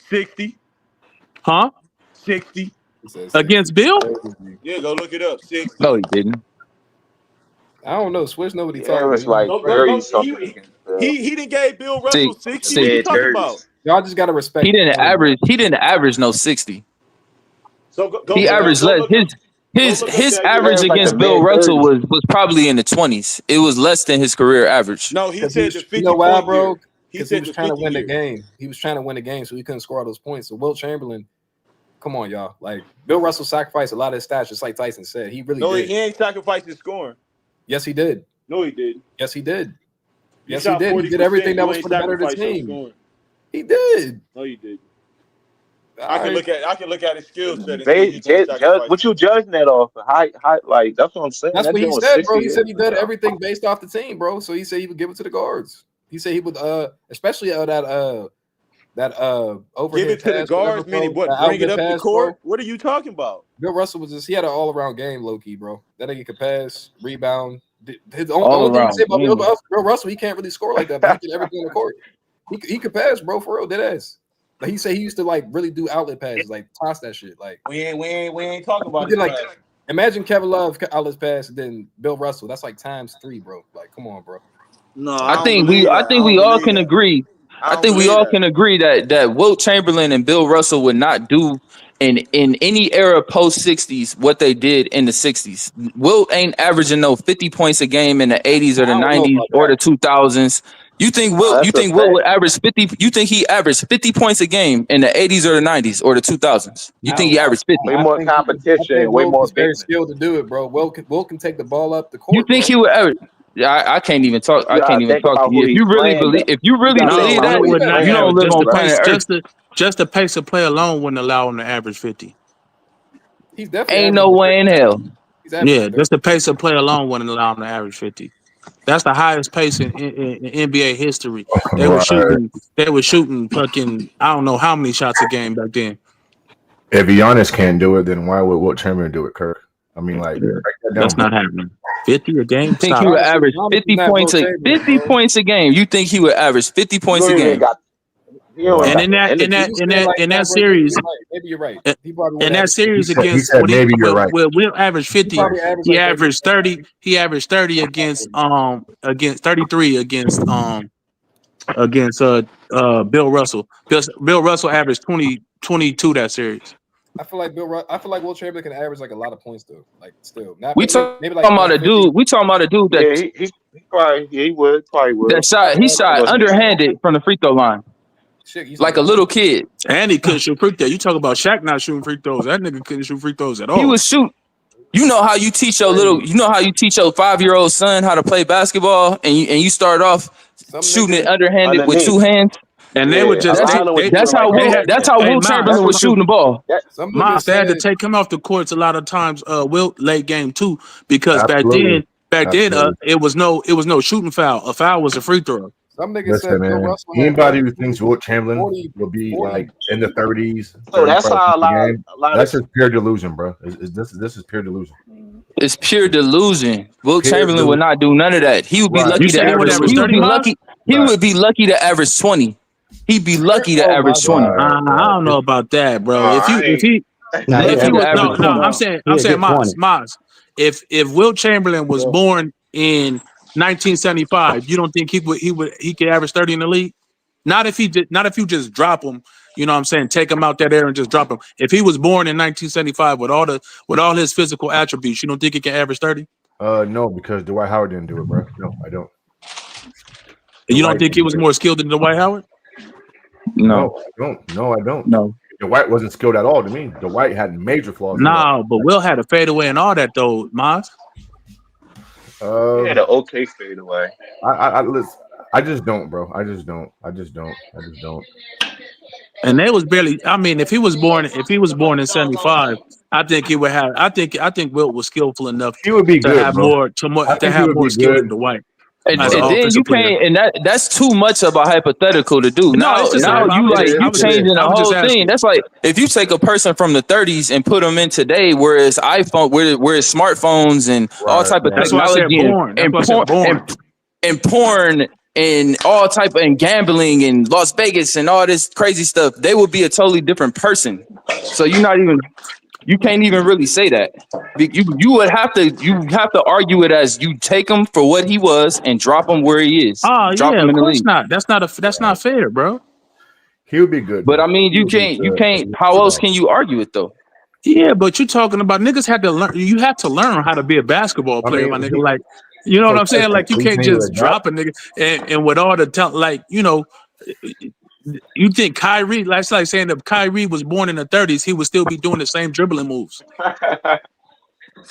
S18: 60.
S20: Huh?
S18: 60.
S20: Against Bill?
S18: Yeah, go look it up. 60.
S21: No, he didn't.
S13: I don't know. Switch know what he
S11: Yeah,
S13: talking
S11: it was
S13: about.
S11: like 30 something against Bill.
S18: He didn't gave Bill Russell 60.
S21: See,
S18: What you talking about?
S13: Y'all just gotta respect.
S21: He didn't average no 60.
S18: So go
S21: He averaged less. His average against Bill Russell was probably in the 20s. It was less than his career average.
S18: No, he said the 50
S13: You know why, bro?
S18: year.
S13: Because he was trying to win the game. He was trying to win the game, so he couldn't score all those points. So Wilt Chamberlain, come on, y'all. Like Bill Russell sacrificed a lot of his stats, just like Tyson said. He really did.
S18: He ain't sacrificed his scoring.
S13: Yes, he did.
S18: No, he didn't.
S13: Yes, he did. Yes,
S18: shot
S13: he did. He did
S18: 40%,
S13: everything that
S18: you
S13: was
S18: ain't
S13: for the better of the
S18: sacrificed your
S13: team.
S18: scoring.
S13: He did.
S18: No, you didn't.
S13: All
S18: I can
S13: right.
S18: look at his skill set and see he didn't sacrifice.
S11: What you judging that off? High, like that's what I'm saying.
S13: That's
S11: That
S13: what he
S11: joint was
S13: said, bro.
S11: 60
S13: He said he did
S11: years.
S13: everything based off the team, bro. So he said he would give it to the guards. He said he would, especially that overhead
S18: Give it to the
S13: pass,
S18: guards,
S13: whatever,
S18: meaning
S13: bro,
S18: what?
S13: the
S18: Bring it
S13: outlet
S18: up the
S13: pass,
S18: court?
S13: bro.
S18: What are you talking about?
S13: Bill Russell he had an all around game, low key, bro. That nigga could pass, rebound. His
S21: All
S13: only thing
S21: around
S13: to say about
S21: game.
S13: Bill Russell, he can't really score like that, but he did everything on the court. He could pass, bro, for real, dead ass. Like he said, he used to like really do outlet passes, like toss that shit. Like
S18: We ain't talking about
S13: he did,
S18: it.
S13: like imagine Kevin Love outlet pass and then Bill Russell. That's like ×3, bro. Like, come on, bro.
S18: No,
S21: I think we all can agree. I think we all can agree that Wilt Chamberlain and Bill Russell would not do in any era post 60s what they did in the 60s. Wilt ain't averaging no 50 points a game in the 80s or the 90s or the 2000s. You think Wilt would average 50? You think he averaged 50 points a game in the 80s or the 90s or the 2000s? You think he averaged 50?
S11: Way more competition, way more
S13: very
S11: business.
S13: skilled to do it, bro. Wilt can take the ball up the court.
S21: You think
S13: bro.
S21: he would average? I can't even talk. I can't even talk to you. If you really believe that,
S20: would not
S21: you don't live
S20: just
S21: on
S20: the pace,
S21: planet Earth.
S20: just the pace of play alone wouldn't allow him to average 50.
S13: He's definitely
S21: Ain't no way in hell.
S20: Yeah, just the pace of play alone wouldn't allow him to average 50. That's the highest pace in NBA history. They were shooting fucking I don't know how many shots a game back then.
S17: If Giannis can't do it, then why would Wilt Chamberlain do it, Kirk? I mean, like
S20: that's not happening. 50 a game.
S21: You think he would average 50 points a game? You think he would average 50 points a game?
S20: And in that series,
S13: maybe you're right.
S20: In that series against Will average 50. He averaged 30. He averaged 30 against 33 against Bill Russell. Bill Russell averaged 22 that series.
S13: I feel like Wilt Chamberlain can average like a lot of points though. Like still, not
S21: We talking about a dude. We talking about a dude that
S11: he would.
S21: That shot. He shot underhanded from the free throw line. Like a little kid.
S20: And he couldn't shoot free throws. You talk about Shaq not shooting free throws. That nigga couldn't shoot free throws at all.
S21: He was shoot. You know how you teach your 5-year-old son how to play basketball, and you start off shooting it underhanded with two hands.
S20: And they would just
S21: that's how Wilt Chamberlain was shooting the ball.
S20: Miles, they had to take him off the courts a lot of times. Wilt late game too, because back then it was no shooting foul. A foul was a free throw.
S13: Some niggas
S17: Listen,
S13: said
S17: man,
S13: Bill Russell
S17: anybody who thinks Wilt Chamberlain will be like in the 30s,
S11: So that's how a lot
S17: that's just pure delusion, bro. This is pure delusion.
S21: It's pure delusion. Wilt Chamberlain would not do none of that. He would be lucky to average. He would be lucky to average 20. He'd be lucky to
S2: Oh my
S21: average 20.
S2: God.
S20: I don't know about that, bro.
S1: I ain't.
S19: Nah,
S20: If he
S21: Lucky to
S20: was
S21: average
S20: no,
S21: 20.
S20: I'm
S19: he'll
S20: saying
S19: get 20.
S20: Moz. If Will Chamberlain was born in 1975, you don't think he could average 30 in the league? Not if you just drop him. You know what I'm saying? Take him out that air and just drop him. If he was born in 1975 with all his physical attributes, you don't think he can average 30?
S5: No, because Dwight Howard didn't do it, bro. No, I don't.
S20: And you don't
S5: Dwight
S20: think he
S5: didn't
S20: was
S5: do it.
S20: more skilled than Dwight Howard?
S5: No, I don't. No, I don't.
S21: No.
S5: Dwight wasn't skilled at all to me. Dwight had major flaws.
S20: No, but Will had a fadeaway and all that though, Maz.
S11: He had an okay fadeaway.
S5: Listen, I just don't, bro. I just don't.
S20: And they was barely. I mean, if he was born in 75, I think he would have. I think Wilt was skillful enough
S5: He would be
S20: to
S5: good,
S20: have
S5: bro.
S20: to have more skill than Dwight.
S21: And
S20: As an
S21: then
S20: offensive
S21: you
S20: player.
S21: can't, and that's too much of a hypothetical to do.
S20: No, it's just
S21: now you changing the
S20: I was just
S21: whole
S20: asking.
S21: thing. That's like if you take a person from the 30s and put them in today, whereas smartphones and all type of
S20: That's why I said
S21: technology
S20: born. That's why I said born.
S21: and porn and all type of and gambling and Las Vegas and all this crazy stuff, they will be a totally different person. So you can't even really say that. You would have to argue it as you take him for what he was and drop him where he is.
S20: Oh
S21: Drop
S20: yeah,
S21: him
S20: of
S21: in the
S20: course
S21: league.
S20: not. That's not fair, bro.
S5: He would be good.
S21: But I mean, you can't. How else can you argue it though?
S20: Yeah, but you're talking about niggas had to learn. You have to learn how to be a basketball player, my nigga. Like, you know what I'm saying? Like, you can't just drop a nigga and with all the talent, like, you know, you think Kyrie, that's like saying if Kyrie was born in the 30s, he would still be doing the same dribbling moves.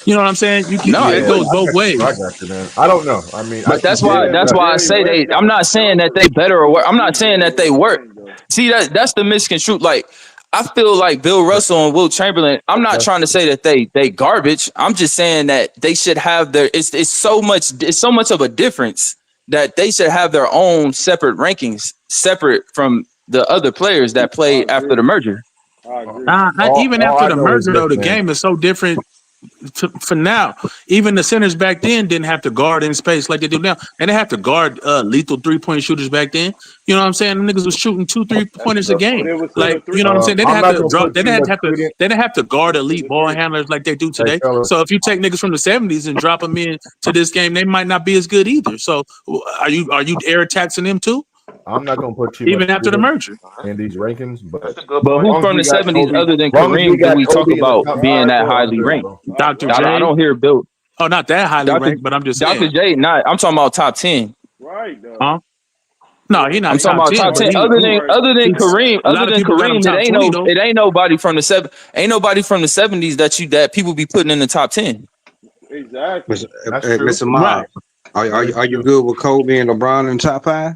S20: You know what I'm saying? It goes both ways.
S5: I don't know. I mean,
S21: But that's why I say I'm not saying that they better or worse. I'm not saying that they work. See, that's the misconstrued. Like, I feel like Bill Russell and Will Chamberlain. I'm not trying to say that they garbage. I'm just saying that they should have their. It's so much of a difference that they should have their own separate rankings, separate from the other players that played after the merger.
S20: Even after the merger, though, the game is so different. For now, even the centers back then didn't have to guard in space like they do now, and they have to guard lethal 3-point shooters back then. You know what I'm saying? The niggas was shooting 2-3 pointers a game. Like, you know what I'm saying? They didn't have to drop. They didn't have to guard elite ball handlers like they do today. So if you take niggas from the 70s and drop them in to this game, they might not be as good either. So are you air taxing them too?
S5: I'm not gonna put you
S20: even after the merger
S5: in these rankings, but
S21: who from the 70s other than Kareem do we talk about being that highly ranked?
S20: Dr. J.
S21: I don't hear Bill.
S20: Oh, not that highly ranked, but I'm just saying.
S21: Dr. J. I'm talking about top 10.
S22: Right though.
S20: Huh? No, he not.
S21: I'm talking about top 10. Other than Kareem, it ain't nobody from the Nobody from the 70s that people be putting in the top 10.
S22: Exactly.
S19: Mr. Miles, are you good with Kobe and LeBron in top 5?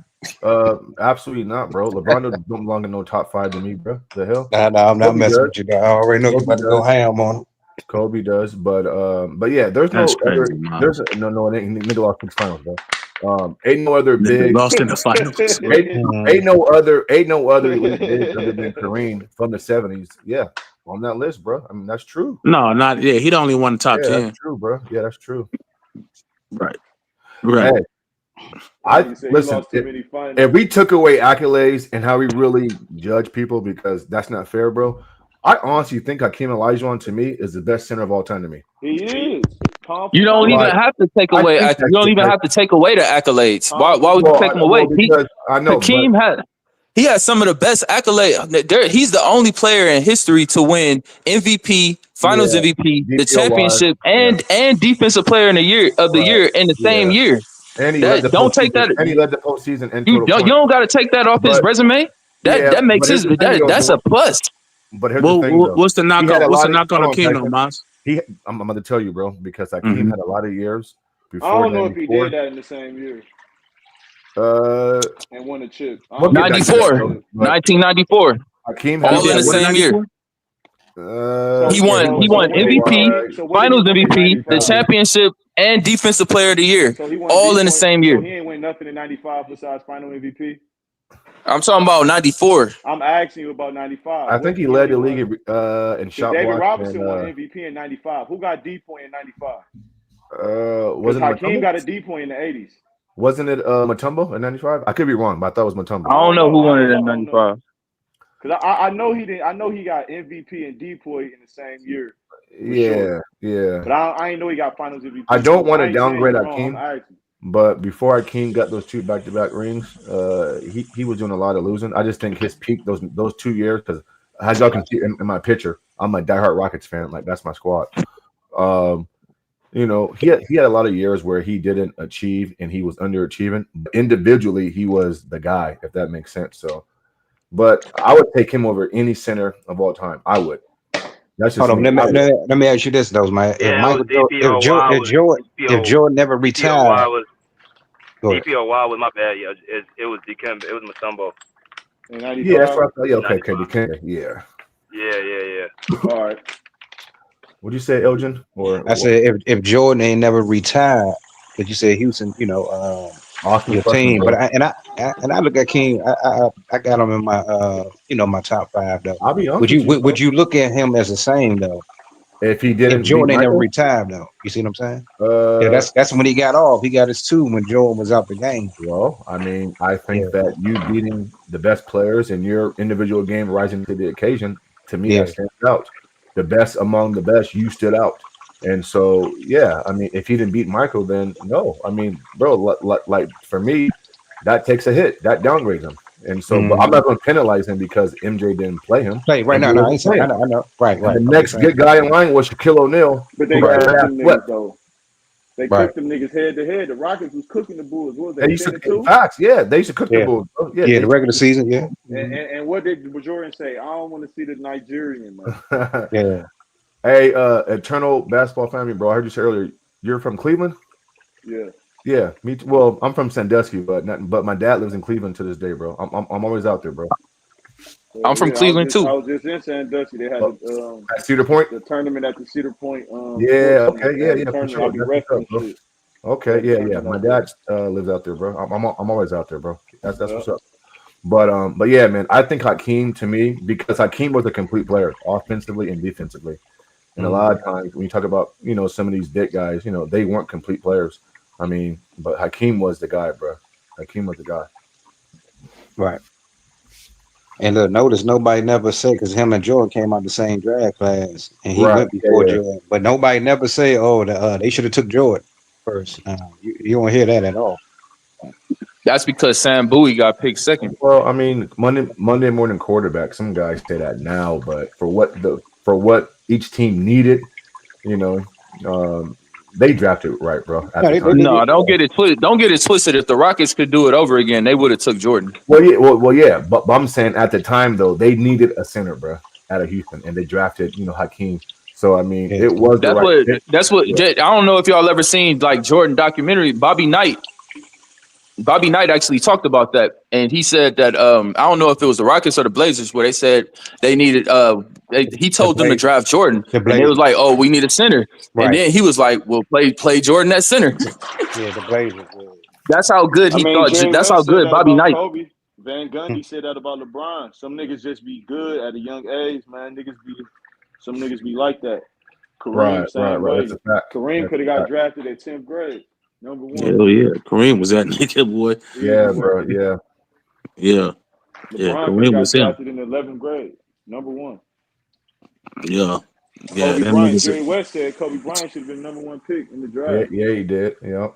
S5: Absolutely not, bro. LeBron don't belong in no top 5 to me, bro. The hell?
S19: Nah, I'm not messing with you. I already know you about to go ham on him.
S5: Kobe does, but yeah, there's no other. There's no nigga lost 6 finals, bro. Ain't no other big
S20: lost in the finals.
S5: ain't no other elite big other than Kareem from the 70s. Yeah, on that list, bro. I mean, that's true.
S20: No, not yeah. He the only one top 10.
S5: That's true, bro. Yeah, that's true.
S20: Right.
S5: Hey, listen. If we took away accolades and how we really judge people, because that's not fair, bro. I honestly think Hakeem Olajuwon to me is the best center of all time to me.
S22: He is.
S21: You don't even have to take away. You don't even have to take away the accolades. Why would you take them away?
S5: I know
S21: Hakeem he has some of the best accolades. He's the only player in history to win MVP, Finals MVP, the championship, and Defensive Player in the year in the same year.
S5: And he
S21: don't take that.
S5: And he led the postseason. And
S21: you don't got to take that off his resume. That makes that's a plus.
S5: But here's the thing, though.
S20: What's the knockout? What's the knockout on Hakeem, though, Mas?
S5: I'm going to tell you, bro, because Hakeem had a lot of years before.
S22: I don't know if he did that in the same year. And won a chip.
S21: 1994.
S5: Hakeem
S21: all in the same year. He won MVP, Finals MVP, the championship, and Defensive Player of the Year, all in the same year.
S22: So he ain't win nothing in 95 besides Final MVP.
S21: I'm talking about 94.
S22: I'm asking you about 95.
S5: I think he led the league in shot block.
S22: David Robinson won MVP in 95. Who got D point in 95?
S5: Wasn't
S22: Hakeem got a D point in the 80s.
S5: Wasn't it Mutombo in '95? I could be wrong, but I thought it was Mutombo.
S21: I don't know who won it in '95.
S22: Because I know he didn't. I know he got MVP and Depoy in the same year.
S5: Yeah, yeah.
S22: But I didn't know he got Finals MVP.
S5: I don't want to
S22: ain't saying
S5: downgrade
S22: you wrong,
S5: Hakeem,
S22: I'm asking.
S5: but before Hakeem got those 2 back-to-back rings, he was doing a lot of losing. I just think his peak those 2 years, because as y'all can see in my picture, I'm a diehard Rockets fan. Like that's my squad. You know, he had a lot of years where he didn't achieve and he was underachieving. But individually, he was the guy, if that makes sense. So, but I would take him over any center of all time. I would. That's just
S19: Hold on, let me ask you this though, man.
S1: Yeah,
S19: If Jordan never retired,
S1: DPOY was my bad. Yeah, it was Dikembe. It was Mutombo.
S5: Yeah, that's what I thought. Yeah, okay, Dikembe. Yeah.
S1: Yeah.
S22: All right.
S5: What'd you say, Elgin? Or
S19: I said if Jordan ain't never retired, but you said Houston, you know, your team. But I look at King. I got him in my my top 5 though.
S5: I'll be honest.
S19: Would you look at him as the same though?
S5: If he didn't,
S19: if Jordan ain't never
S5: Michael?
S19: retired though, you see what I'm saying? Yeah, that's when he got off. He got his 2 when Jordan was out the game.
S5: Well, I mean, I think that you beating the best players in your individual game, rising to the occasion, to me, that stands out. The best among the best, you stood out. And so, yeah, I mean, if he didn't beat Michael, then no. I mean, bro, like for me, that takes a hit. That downgrades him. And so, but I'm not going to penalize him because MJ didn't play him.
S19: Right now, I know. Right.
S5: The next good guy in line was Shaquille O'Neal.
S22: But they got them niggas though. They cooked them niggas head to head. The Rockets was cooking the Bulls. What was that?
S5: They used to facts. Yeah, they used to cook the Bulls.
S19: Yeah, the regular season. Yeah.
S22: And what did Jordan say? I don't want to see the Nigerian man.
S5: Yeah. Hey, eternal basketball family, bro. I heard you say earlier you're from Cleveland.
S22: Yeah.
S5: Yeah, me too. Well, I'm from Sandusky, but my dad lives in Cleveland to this day, bro. I'm always out there, bro.
S21: I'm from Cleveland too.
S22: I was just in Sandusky. They had
S5: at Cedar Point.
S22: The tournament at the Cedar Point.
S5: Yeah. Okay. Yeah. For sure.
S22: Shit.
S5: Okay. Yeah. My dad lives out there, bro. I'm always out there, bro. That's what's up. But yeah, man. I think Hakeem, to me, because Hakeem was a complete player, offensively and defensively. And a lot of times when you talk about some of these big guys, they weren't complete players. I mean, but Hakeem was the guy, bro. Hakeem was the guy.
S19: Right. And look, notice nobody never said, because him and Jordan came out the same draft class, and he went before Jordan. But nobody never say, they should have took Jordan first. You won't hear that at all.
S21: That's because Sam Bowie got picked second.
S5: Well, I mean, Monday morning quarterback. Some guys say that now, but for what each team needed, they drafted right, bro.
S21: No, don't get it twisted. Don't get it twisted. If the Rockets could do it over again, they would have took Jordan.
S5: Well, yeah. But I'm saying at the time though, they needed a center, bro, out of Houston, and they drafted, Hakeem. So I mean, it was
S21: that's what. I don't know if y'all ever seen like Jordan documentary. Bobby Knight actually talked about that, and he said that I don't know if it was the Rockets or the Blazers where they said they needed. He told them to draft Jordan, and it was like, "Oh, we need a center," and then he was like, "Well, play Jordan at center."
S19: Yeah, the Blazers.
S21: That's how good he thought.
S22: James
S21: That's how good Bobby Knight.
S22: Kobe. Van Gundy said that about LeBron. Some niggas just be good at a young age, man. Some niggas be like that. Kareem, same way. Kareem could have got drafted at 10th grade. Number 1.
S20: Hell yeah, Kareem was that nigga, boy.
S5: Yeah, bro. Yeah.
S20: Yeah.
S22: Kareem was drafted in the 11th grade. Number 1.
S20: Yeah.
S22: Kobe Bryant. Jerry West said Kobe Bryant should have been number 1 pick in the draft.
S5: Yeah, he did. Yeah.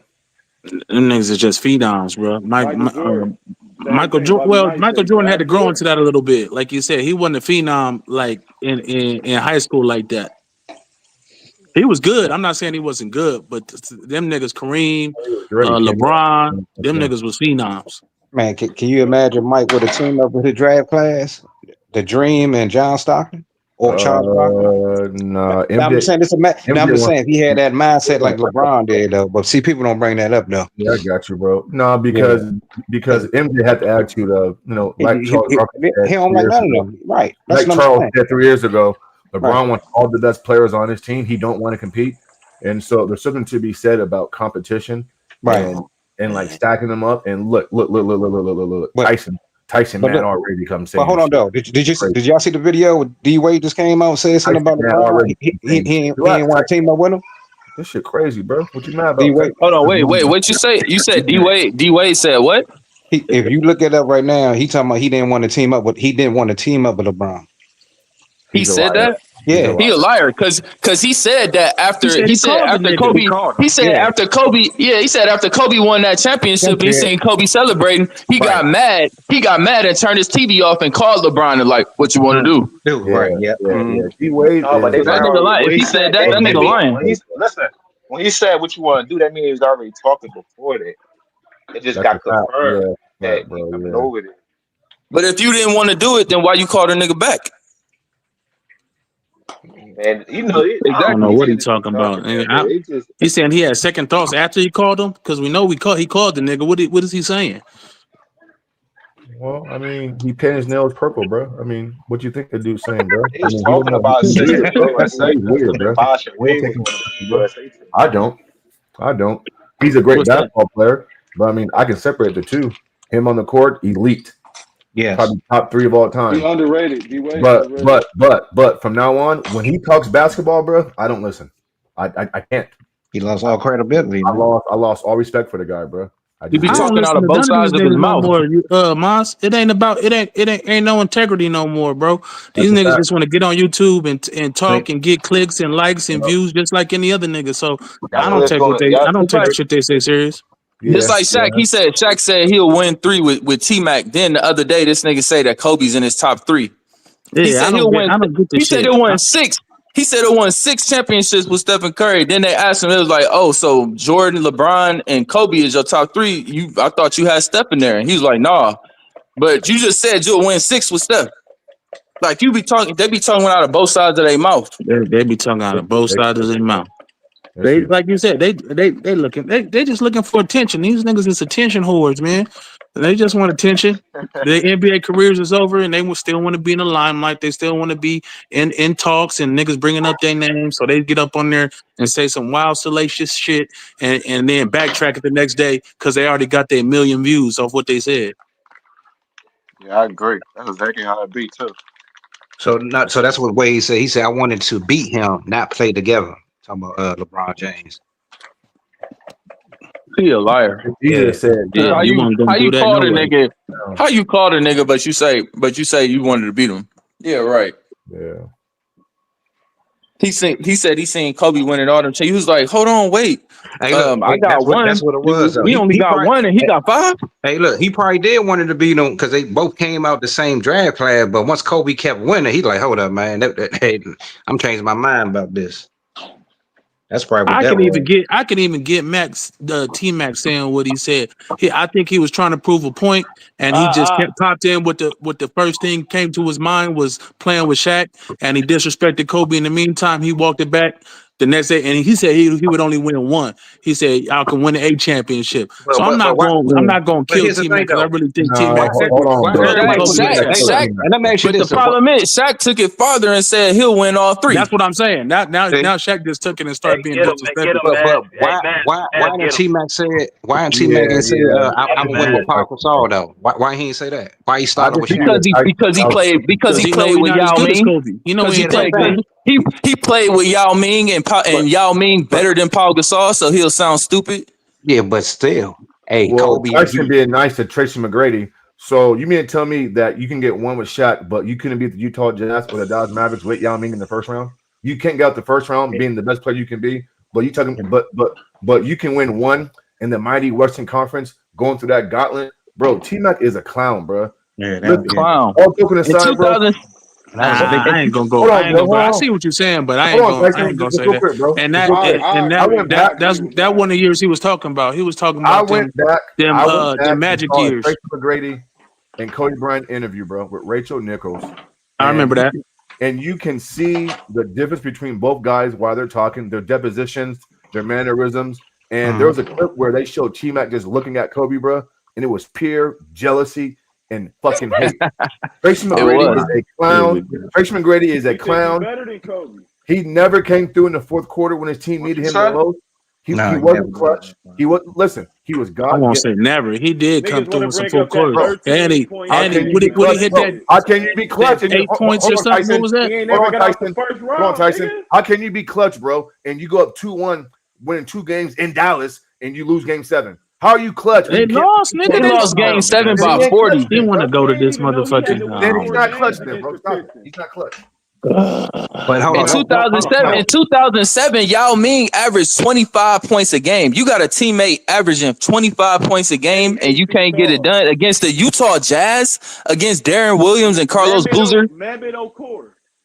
S20: Them niggas are just phenoms, bro. Michael Jordan had to grow into that a little bit. Like you said, he wasn't a phenom like in high school like that. He was good. I'm not saying he wasn't good, but them niggas, Kareem, LeBron, them niggas was phenoms.
S19: Man, can you imagine Mike with a team up with his draft class? The Dream and John Stockton? Or Charles Barkley?
S5: No.
S19: I'm just saying I'm just saying if he had that mindset like LeBron did, though. But see, people don't bring that up, though.
S5: Yeah, I got you, bro. No, because MJ had the attitude of, like Charles Barkley said,
S19: he don't like none of them. Right.
S5: That's like Charles said 3 years ago. LeBron wants all the best players on his team. He don't want to compete. And so there's something to be said about competition.
S19: Right.
S5: And like stacking them up. And look. Tyson man already becomes saying.
S19: But hold on though. Did y'all see the video with D Wade just came out and said something about LeBron? He didn't want to team up with him?
S5: This shit crazy, bro. What you mad
S19: D
S5: about?
S19: Wade.
S21: Hold on, wait. What you say? You said D Wade said what?
S19: If you look it up right now, he talking about he didn't want to team up with LeBron.
S21: He said that?
S19: Yeah.
S21: He a liar because he said that after
S20: He called the nigga.
S21: Kobe he said
S19: Yeah.
S21: after Kobe won that championship, he seen Kobe celebrating. He got mad and turned his TV off and called LeBron and like, what you want to do?
S19: Right. Yeah.
S5: D Wade
S11: No, but
S5: is
S11: they
S21: That
S11: was
S21: nigga
S11: already.
S21: lying.
S11: When
S21: If
S11: he
S21: he said
S11: said
S21: that,
S11: that,
S21: that nigga lying.
S11: when he said what you want to do, that means he was already talking before that. It just
S5: that's a
S11: got
S5: fact.
S11: confirmed
S5: Yeah,
S11: that
S5: right,
S11: he
S5: bro.
S11: coming
S5: Yeah.
S11: over there.
S21: But if you didn't want to do it, then why you call the nigga back?
S11: And I
S20: I don't
S11: don't
S20: know
S11: think
S20: what he
S11: niggas be
S20: talking about.
S11: talking that, bro. It just
S20: He's saying he had second thoughts after he called him because we know he called the nigga. What is he saying?
S5: Well, I mean, he painted his nails purple, bro. I mean, what you think the dude's saying, bro? I
S11: he's
S5: mean,
S11: talking about
S5: he's
S11: second
S5: weird, bro.
S11: USA
S5: He's
S11: because
S5: weird,
S11: him and
S5: bro.
S11: Bosh and
S5: You don't
S11: Wade
S5: take
S11: was
S5: him
S11: on the
S5: seriously, bro.
S11: USA team.
S5: I don't. He's a great
S20: What's that?
S5: basketball player, but I mean, I can separate the two. Him on the court, elite.
S19: Yes.
S5: Probably top 3 of all time.
S22: He underrated. D Wade
S5: But
S22: underrated.
S5: but from now on, when he talks basketball, bro, I don't listen. I can't.
S19: He lost all credibility.
S5: I lost all respect for the guy, bro. I
S21: He
S5: just
S21: be
S20: I
S5: did.
S20: don't
S21: talking out
S20: listen
S21: of
S20: to
S21: both
S20: none of these
S21: sides of his
S20: niggas no
S21: mouth.
S20: more. Moss, it ain't no integrity no more, bro. These
S5: That's a
S20: niggas
S5: fact.
S20: just want to get on YouTube and talk and get clicks and likes and
S5: Yep.
S20: views just like any other nigga. So
S11: That's
S20: I
S11: what
S20: don't
S11: it's
S20: take
S11: going.
S20: I don't
S21: It's
S20: take the
S21: like
S20: shit they say serious.
S21: Just
S5: Yeah,
S21: like Shaq, Shaq said he'll win 3 with T Mac. Then the other day, this nigga say that Kobe's in his top 3. He
S20: Yeah,
S21: said
S20: I don't get
S21: He
S20: this
S21: said
S20: shit.
S21: he'll win 6. He said he'll win 6 championships with Stephen Curry. Then they asked him, it was like, oh, so Jordan, LeBron, and Kobe is your top 3. I thought you had Steph in there, and he was like, nah. But you just said you'll win 6 with Steph. Like they be talking out of both sides of their mouth.
S20: They be talking out of both sides of their mouth.
S5: Yes,
S20: They
S5: you.
S20: like you said, they just looking for attention. These niggas is attention whores, man. They just want attention. Their NBA careers is over, and they will still want to be in the limelight. They still want to be in talks, and niggas bringing up their names, so they get up on there and say some wild, salacious shit, and then backtrack it the next day because they already got their million views off what they said.
S11: Yeah, I agree. That's exactly how it be too.
S19: So that's what Wade said. He said I wanted to beat him, not play together. Talking about LeBron James.
S21: He a liar.
S5: He just said,
S20: Yeah, you want them
S21: How
S20: to do
S21: you
S20: that
S21: call the
S20: anyway.
S21: nigga? How you call the nigga? But you say you wanted to beat him. Yeah, right.
S5: yeah.
S21: He said he seen Kobe winning all them. He was like, hold on, wait.
S19: Hey, look,
S21: I got one.
S19: That's what it was.
S21: We only got
S19: probably,
S21: one, and he got 5.
S19: Hey, look, he probably did wanted to beat him because they both came out the same draft class. But once Kobe kept winning, he's like, hold up, man. Hey, I'm changing my mind about this. That's probably what
S20: I can even get Max, the T Max saying what he said. I think he was trying to prove a point, and he just kept popped in with the first thing came to his mind was playing with Shaq, and he disrespected Kobe. In the meantime, he walked it back the next day, and he said he would only win 1. He said I can win an 8 championship. So I'm not going to kill T Max because I really think T Max.
S5: Hold on,
S21: But the problem is, Shaq took it farther and said he'll win all 3.
S20: That's what I'm saying. Now Shaq just took it and started being disrespectful.
S19: But why didn't T Mac say it? Why didn't T Mac say I'm gonna win with Paul Gasol though? Why he didn't say that? Why he started with Shaq?
S21: Because he played with Yao Ming.
S20: You know
S21: he played with Yao Ming and Yao Ming better than Paul Gasol, so he'll sound stupid.
S19: Yeah, but still, hey,
S5: well,
S19: Kobe.
S5: Tyson being nice to Tracy McGrady. So you mean to tell me that you can get 1 with Shaq, but you couldn't beat the Utah Jazz or the Dallas Mavericks with Yao Ming in the first round? You can't get out the first round being the best player you can be, but you talking, but you can win 1 in the mighty Western Conference going through that gauntlet, bro. T-Mac is a clown, bro.
S21: Yeah, clown.
S5: All joking aside, bro.
S20: I ain't gonna go. I see what you're saying, but I ain't gonna say that.
S5: Quick, bro.
S20: And that one of the years he was talking about. He was talking about them Magic years.
S5: Tracy McGrady and Cody Bryant interview, bro, with Rachel Nichols.
S20: I remember that.
S5: And you can see the difference between both guys while they're talking, their depositions, their mannerisms. And there was a clip where they showed T-Mac just looking at Kobe, bro, and it was pure jealousy and fucking hate. Tracy McGrady is a clown. Tracy McGrady is a clown.
S22: Better than Kobe.
S5: He never came through in the fourth quarter when his team needed him the most. He wasn't clutch. He was God.
S20: I won't say never. He did come through with some full quarter. And he hit that.
S5: How can you be clutch?
S20: 8 points or something? What was that?
S5: Hold on, Tyson. How can you be clutch, bro? And you go up 2-1 winning 2 games in Dallas and you lose game 7? How are you clutch?
S20: They lost, nigga.
S21: They lost game 7 by 40.
S20: He want to go to this
S5: Then he's
S20: motherfucking.
S5: not clutch, then, bro. Stop it. He's not clutch.
S19: But hold
S21: In
S19: on.
S21: 2007, Yao Ming averaged 25 points a game. You got a teammate averaging 25 points a game, and you can't get it done against the Utah Jazz, against Darren Williams and Carlos Boozer.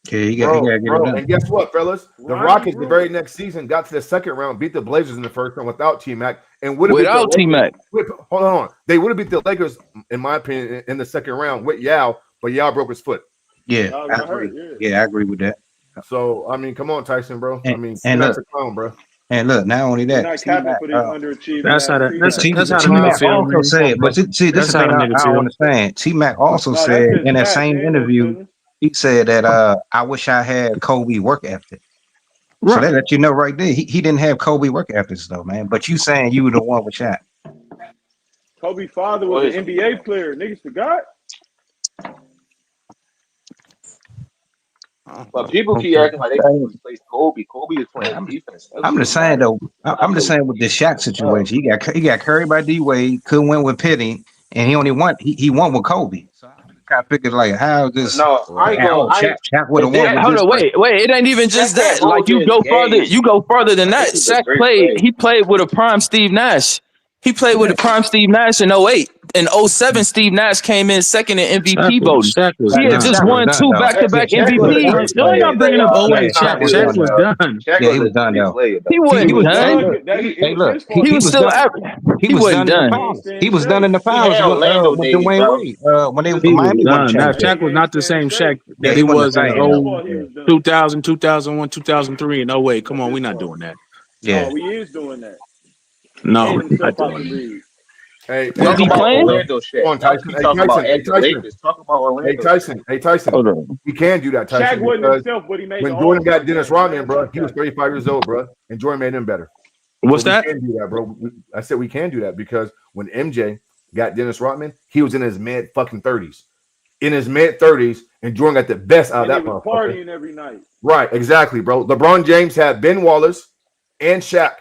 S19: Yeah, he got to get it done.
S5: And guess what, fellas? The Rockets the very next season got to the second round, beat the Blazers in the first round without T-Mac, and would have
S21: Without T-Mac.
S5: Hold on, they would have beat the Lakers, in my opinion, in the second round with Yao, but Yao broke his foot.
S19: Yeah, I agree. Yeah, I agree with that.
S5: So I mean, come on, Tyson, bro.
S19: And,
S5: I mean,
S19: and
S5: that's
S19: look,
S5: a clown, bro.
S19: And look, not only that,
S22: Not capping for these underachieving.
S20: That's how the
S19: T-Mac
S20: nigga feel,
S19: also
S20: man.
S19: said, but see, this
S20: That's
S19: is the
S20: how
S19: thing
S20: the
S19: I
S20: nigga
S19: don't
S20: feel.
S19: understand. T-Mac also said in that same interview, he said that I wish I had Kobe work ethic.
S20: Right.
S19: So that let you know right there, he didn't have Kobe work ethics though, man. But you saying you were the one with Shaq.
S22: Kobe's father was an NBA player. Niggas forgot.
S11: But people keep acting like they can replace Kobe. Kobe is playing defense.
S19: I'm just saying though. I'm just saying with the Shaq situation, he got carried by D-Wade, couldn't win with Penny, and he only won. He won with Kobe. So I kind of figured like, how is this?
S11: No, I ain't going.
S19: Shaq would have won.
S21: Hold on, wait. It ain't even just that. Like you go further than that. Shaq played. He played with a prime Steve Nash. He played with a prime Steve Nash in 08. In 07, Steve Nash came in second in MVP voting. He had just won 2 back-to-back MVPs.
S20: No, y'all bringing up 08. Shaq was done.
S19: Yeah, he was done though.
S21: He wasn't done.
S19: Hey, look,
S21: He was still average. He wasn't done.
S19: He was done in the finals with Dwayne Wade. When they
S20: He
S19: Miami
S20: was
S19: won
S20: done.
S19: the
S20: Now,
S19: championship.
S20: Shaq was not the same Shaq
S19: Yeah,
S20: that
S19: he
S20: he
S19: wasn't
S20: was
S19: the
S20: in
S19: same.
S20: 2000, 2001, 2003, and 08. Come on, we're not doing that.
S19: Yeah.
S22: Oh, we is doing that.
S20: No,
S22: Getting
S20: we're not
S22: himself out
S20: doing
S22: the
S20: that.
S22: league.
S5: Hey,
S21: Was he playing?
S11: Orlando shit.
S5: Come on, Tyson. Hey,
S11: Talking about
S5: Tyson. Hey,
S11: Lakers. Talk about Orlando.
S5: Hey, Tyson. Hey, Tyson.
S21: Hold on.
S5: We can do that, Tyson.
S22: Shaq wasn't
S5: Because
S22: himself, but he made
S5: when
S22: the
S5: Jordan got
S22: All-Star
S5: Dennis
S22: game,
S5: Rodman,
S22: man.
S5: bro, he was 35 years old, bro, and Jordan made him better.
S20: What's
S5: So
S20: that?
S5: we can do that, bro. I said we can do that because when MJ got Dennis Rodman, he was in his mid fucking 30s. In his mid 30s, and Jordan got the best out of
S22: And
S5: that
S22: he was
S5: motherfucker.
S22: partying every night.
S5: Right, exactly, bro. LeBron James had Ben Wallace and Shaq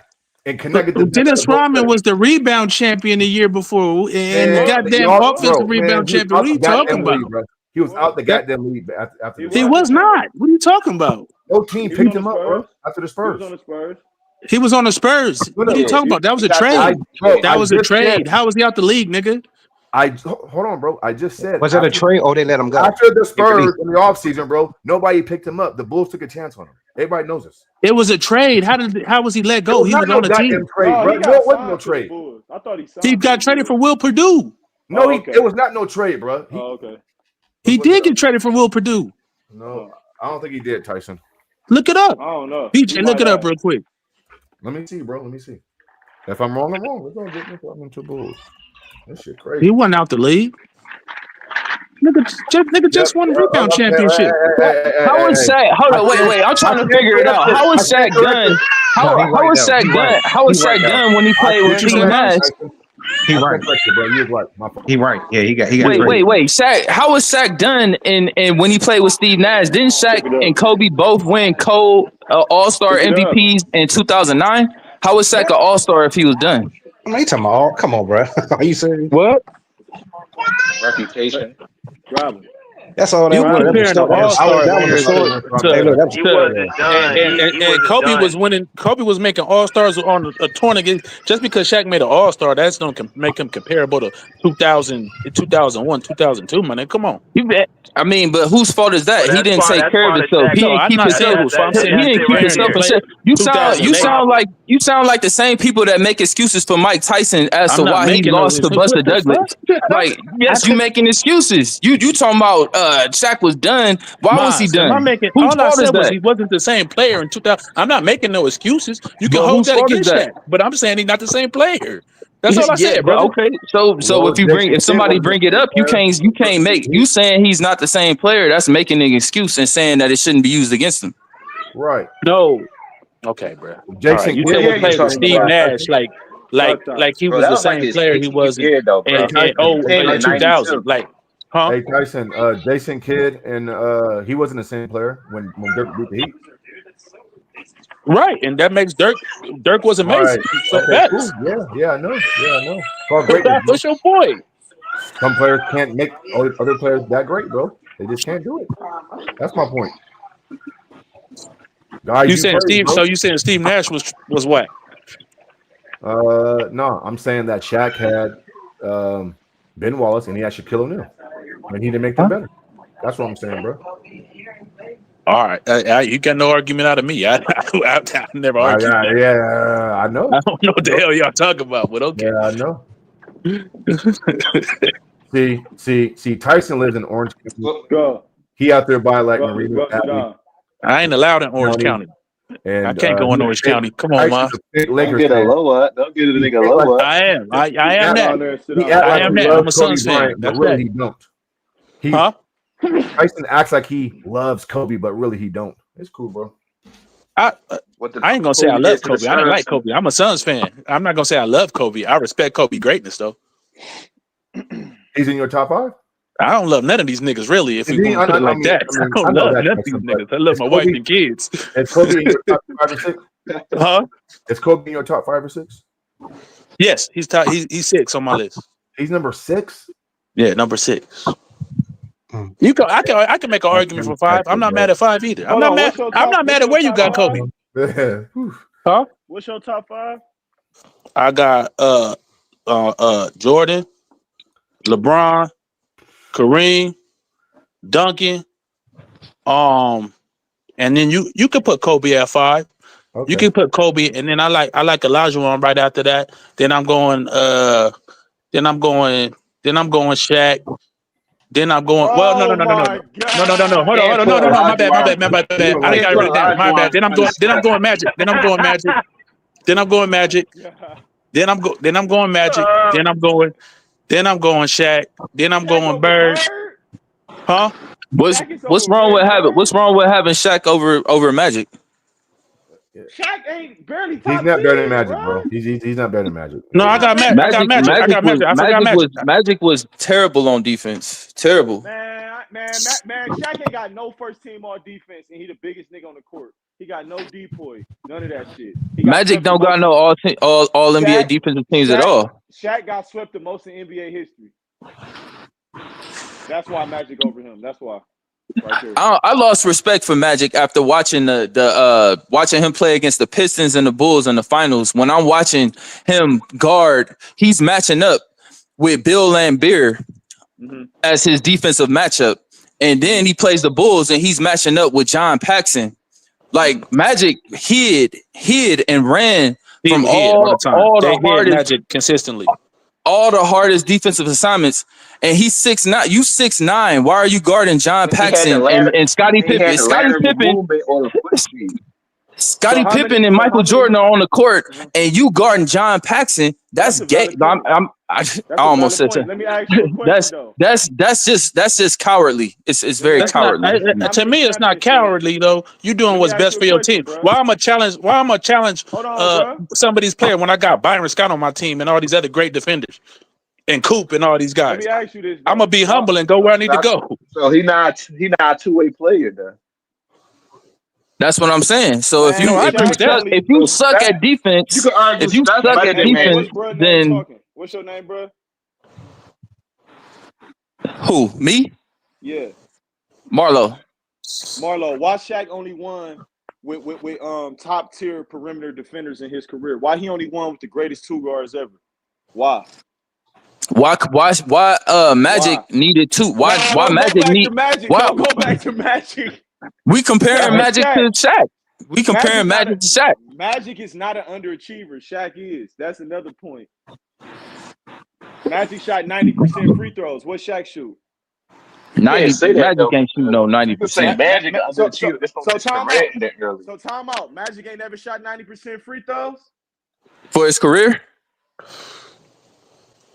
S5: and connected the
S20: Dennis Rodman was the rebound champion the year before, and the goddamn offensive rebound champion. What are you talking about?
S5: League, bro. He was out the goddamn league after
S20: He was not. What are you talking about?
S5: No team picked him up, bro, after the Spurs.
S22: He was on the Spurs.
S20: He was on the Spurs. What are you talking about? That was a trade. That was a trade. How was he out the league, nigga?
S5: Hold on, bro. I just said.
S19: Was that a trade or they let him go?
S5: After the Spurs in the offseason, bro, nobody picked him up. The Bulls took a chance on him. Everybody knows this.
S20: It was a trade. How was he let go? He was on the team.
S5: Trade, bro. No, it wasn't no trade.
S22: I thought
S20: He got traded for Will Purdue.
S5: No, it was not no trade, bro.
S22: Okay.
S20: He did get traded for Will Purdue.
S5: No, I don't think he did, Tyson.
S20: Look it up.
S22: I don't know.
S20: PJ, look it up real quick.
S5: Let me see, bro. Let me see. If I'm wrong, I'm wrong. Let's don't get me into Bulls. That shit crazy.
S20: He wasn't out the league. Nigga just won the rebound championship.
S21: How was Shaq? Hold on, wait. I'm trying to figure it out. How was Shaq done? How was Shaq done? How was Shaq done when he played with Steve Nash?
S19: He right.
S5: Bro, you was right.
S19: He right. Yeah, he got.
S21: Wait. Shaq. How was Shaq done? And when he played with Steve Nash, didn't Shaq and Kobe both win All-Star MVPs in 2009? How was Shaq an All-Star if he was done?
S19: I mean, you talking about? Come on, bro. Are you serious?
S21: What?
S11: Reputation.
S19: That's all that was.
S20: Comparing the All-Star
S21: players
S20: and Kobe was winning. Kobe was making All-Stars on a tournament. Just because Shaq made an All-Star, that's going to make him comparable to 2000, 2001, 2002. Man, come on.
S21: I mean, but whose fault is that? He didn't take care of himself. He didn't keep himself. He didn't keep himself in shape. You sound like the same people that make excuses for Mike Tyson as to why he lost to Buster Douglas. Like, yes, you making excuses. You talking about Shaq was done. Why was he done?
S20: All I said was he wasn't the same player in 2000. I'm not making no excuses. You can hold that against Shaq, but I'm saying he's not the same player. That's all I said, bro.
S21: Okay, so if somebody bring it up, you can't make you saying he's not the same player. That's making an excuse and saying that it shouldn't be used against him.
S5: Right.
S20: No. Okay, bro.
S5: Jason,
S20: right. You said we played with Steve Nash, like he was the same player he was in 2000. Like, huh?
S5: Hey Tyson, Jason Kidd and he wasn't the same player when Dirk beat the Heat.
S20: Right, and that makes Dirk. Dirk was amazing.
S5: Right. Okay,
S20: Facts.
S5: cool. Yeah, I know. Yeah, I know. It's all greatness, bro.
S20: What's your point?
S5: Some players can't make other players that great, bro. They just can't do it. That's my point. Guys,
S20: You saying
S5: played,
S20: Steve?
S5: bro.
S20: So you saying Steve Nash was whack?
S5: No, I'm saying that Shaq had Ben Wallace and he had Shaquille O'Neal, and he didn't make them better. That's what I'm saying, bro.
S20: All right, you got no argument out of me. I never argued that.
S5: Yeah, I know.
S20: I don't know what the hell y'all talking about, but okay.
S5: Yeah, I know. see, Tyson lives in Orange County.
S22: Go.
S5: He out there by like Marina Valley.
S20: I ain't allowed in Orange County.
S5: And
S20: I can't go in Orange County. Come on, man.
S6: Don't get a low up. Don't get a nigga low up.
S20: I am. I am that.
S5: I am that. I'm a
S20: Suns fan.
S5: But really, he don't.
S20: Huh?
S5: Tyson acts like he loves Kobe, but really he don't. It's cool, bro.
S20: I ain't gonna say I love Kobe. I didn't like Kobe. I'm a Suns fan. I'm not gonna say I love Kobe. I respect Kobe greatness though.
S5: He's in your top 5?
S20: I don't love none of these niggas really. If we gonna put it like that, I don't love none of these niggas. I love my wife and kids.
S5: Is Kobe in your top 5 or 6?
S20: Huh?
S5: Is Kobe in your top 5 or 6?
S20: Yes, he's 6 on my list.
S5: He's number 6.
S20: Yeah, number 6. You go. I can make an argument for 5. I'm not mad at 5 either. I'm not mad at where you got Kobe. Huh?
S22: What's your top 5?
S20: I got Jordan, LeBron, Kareem, Duncan, and then you could put Kobe at 5. Okay. You can put Kobe, and then I like Olajuwon right after that. Then I'm going Shaq. Then I'm going. Well, no. Hold on. No. My bad. I didn't got it written down. My bad. Then I'm going Magic. Then I'm going Magic. Then I'm going Magic. Then I'm going Magic. Then I'm going Shaq. Then I'm going Bird. Huh?
S21: What's wrong with having Shaq over Magic?
S22: Shaq ain't barely top
S5: He's not
S22: 10,
S5: better than Magic, bro. He's not better than Magic.
S20: No, I got Magic. I got Magic.
S21: Magic was terrible on defense. Terrible.
S22: Man, Shaq ain't got no first team all defense, and he the biggest nigga on the court. He got no depoy, none of that shit.
S21: Magic don't got no all NBA defensive teams at all.
S22: Shaq got swept the most in NBA history. That's why Magic over him. That's why. Right there.
S21: I lost respect for Magic after watching watching him play against the Pistons and the Bulls in the finals. When I'm watching him guard, he's matching up with Bill Laimbeer as his defensive matchup, and then he plays the Bulls and he's matching up with John Paxson. Like Magic hid and ran from all the hardest
S20: Magic consistently.
S21: All the hardest defensive assignments, and he's 6'9". You 6'9". Why are you guarding John Paxson and Scottie Pippen? Scottie Pippen and Michael Jordan are on the court, and you guarding John Paxson. That's gay. I almost said
S22: Let me ask you a question,
S21: that's just cowardly. It's very cowardly.
S20: To me, it's not cowardly though. You doing what's best for your team. Why I'm gonna challenge some of these players when I got Byron Scott on my team and all these other great defenders and Coop and all these guys.
S22: Let me ask you this.
S20: I'm gonna be humble and go where I need to go.
S6: So he not a two-way player though.
S21: That's what I'm saying. So if you suck at defense, then
S22: what's your name, bro?
S21: Who? Me?
S22: Yeah.
S21: Marlo.
S22: Why Shaq only won with top tier perimeter defenders in his career? Why he only won with the greatest 2 guards ever? Why?
S21: Why Magic needed 2? Why Magic need?
S22: Why go back to Magic?
S21: We comparing Magic to Shaq. We comparing Magic to Shaq.
S22: Magic is not an underachiever. Shaq is. That's another point. Magic shot 90% free throws. What Shaq shoot?
S21: 90. Magic ain't shoot no 90%.
S6: Magic
S22: So time out. Magic ain't never shot 90% free throws
S21: for his career.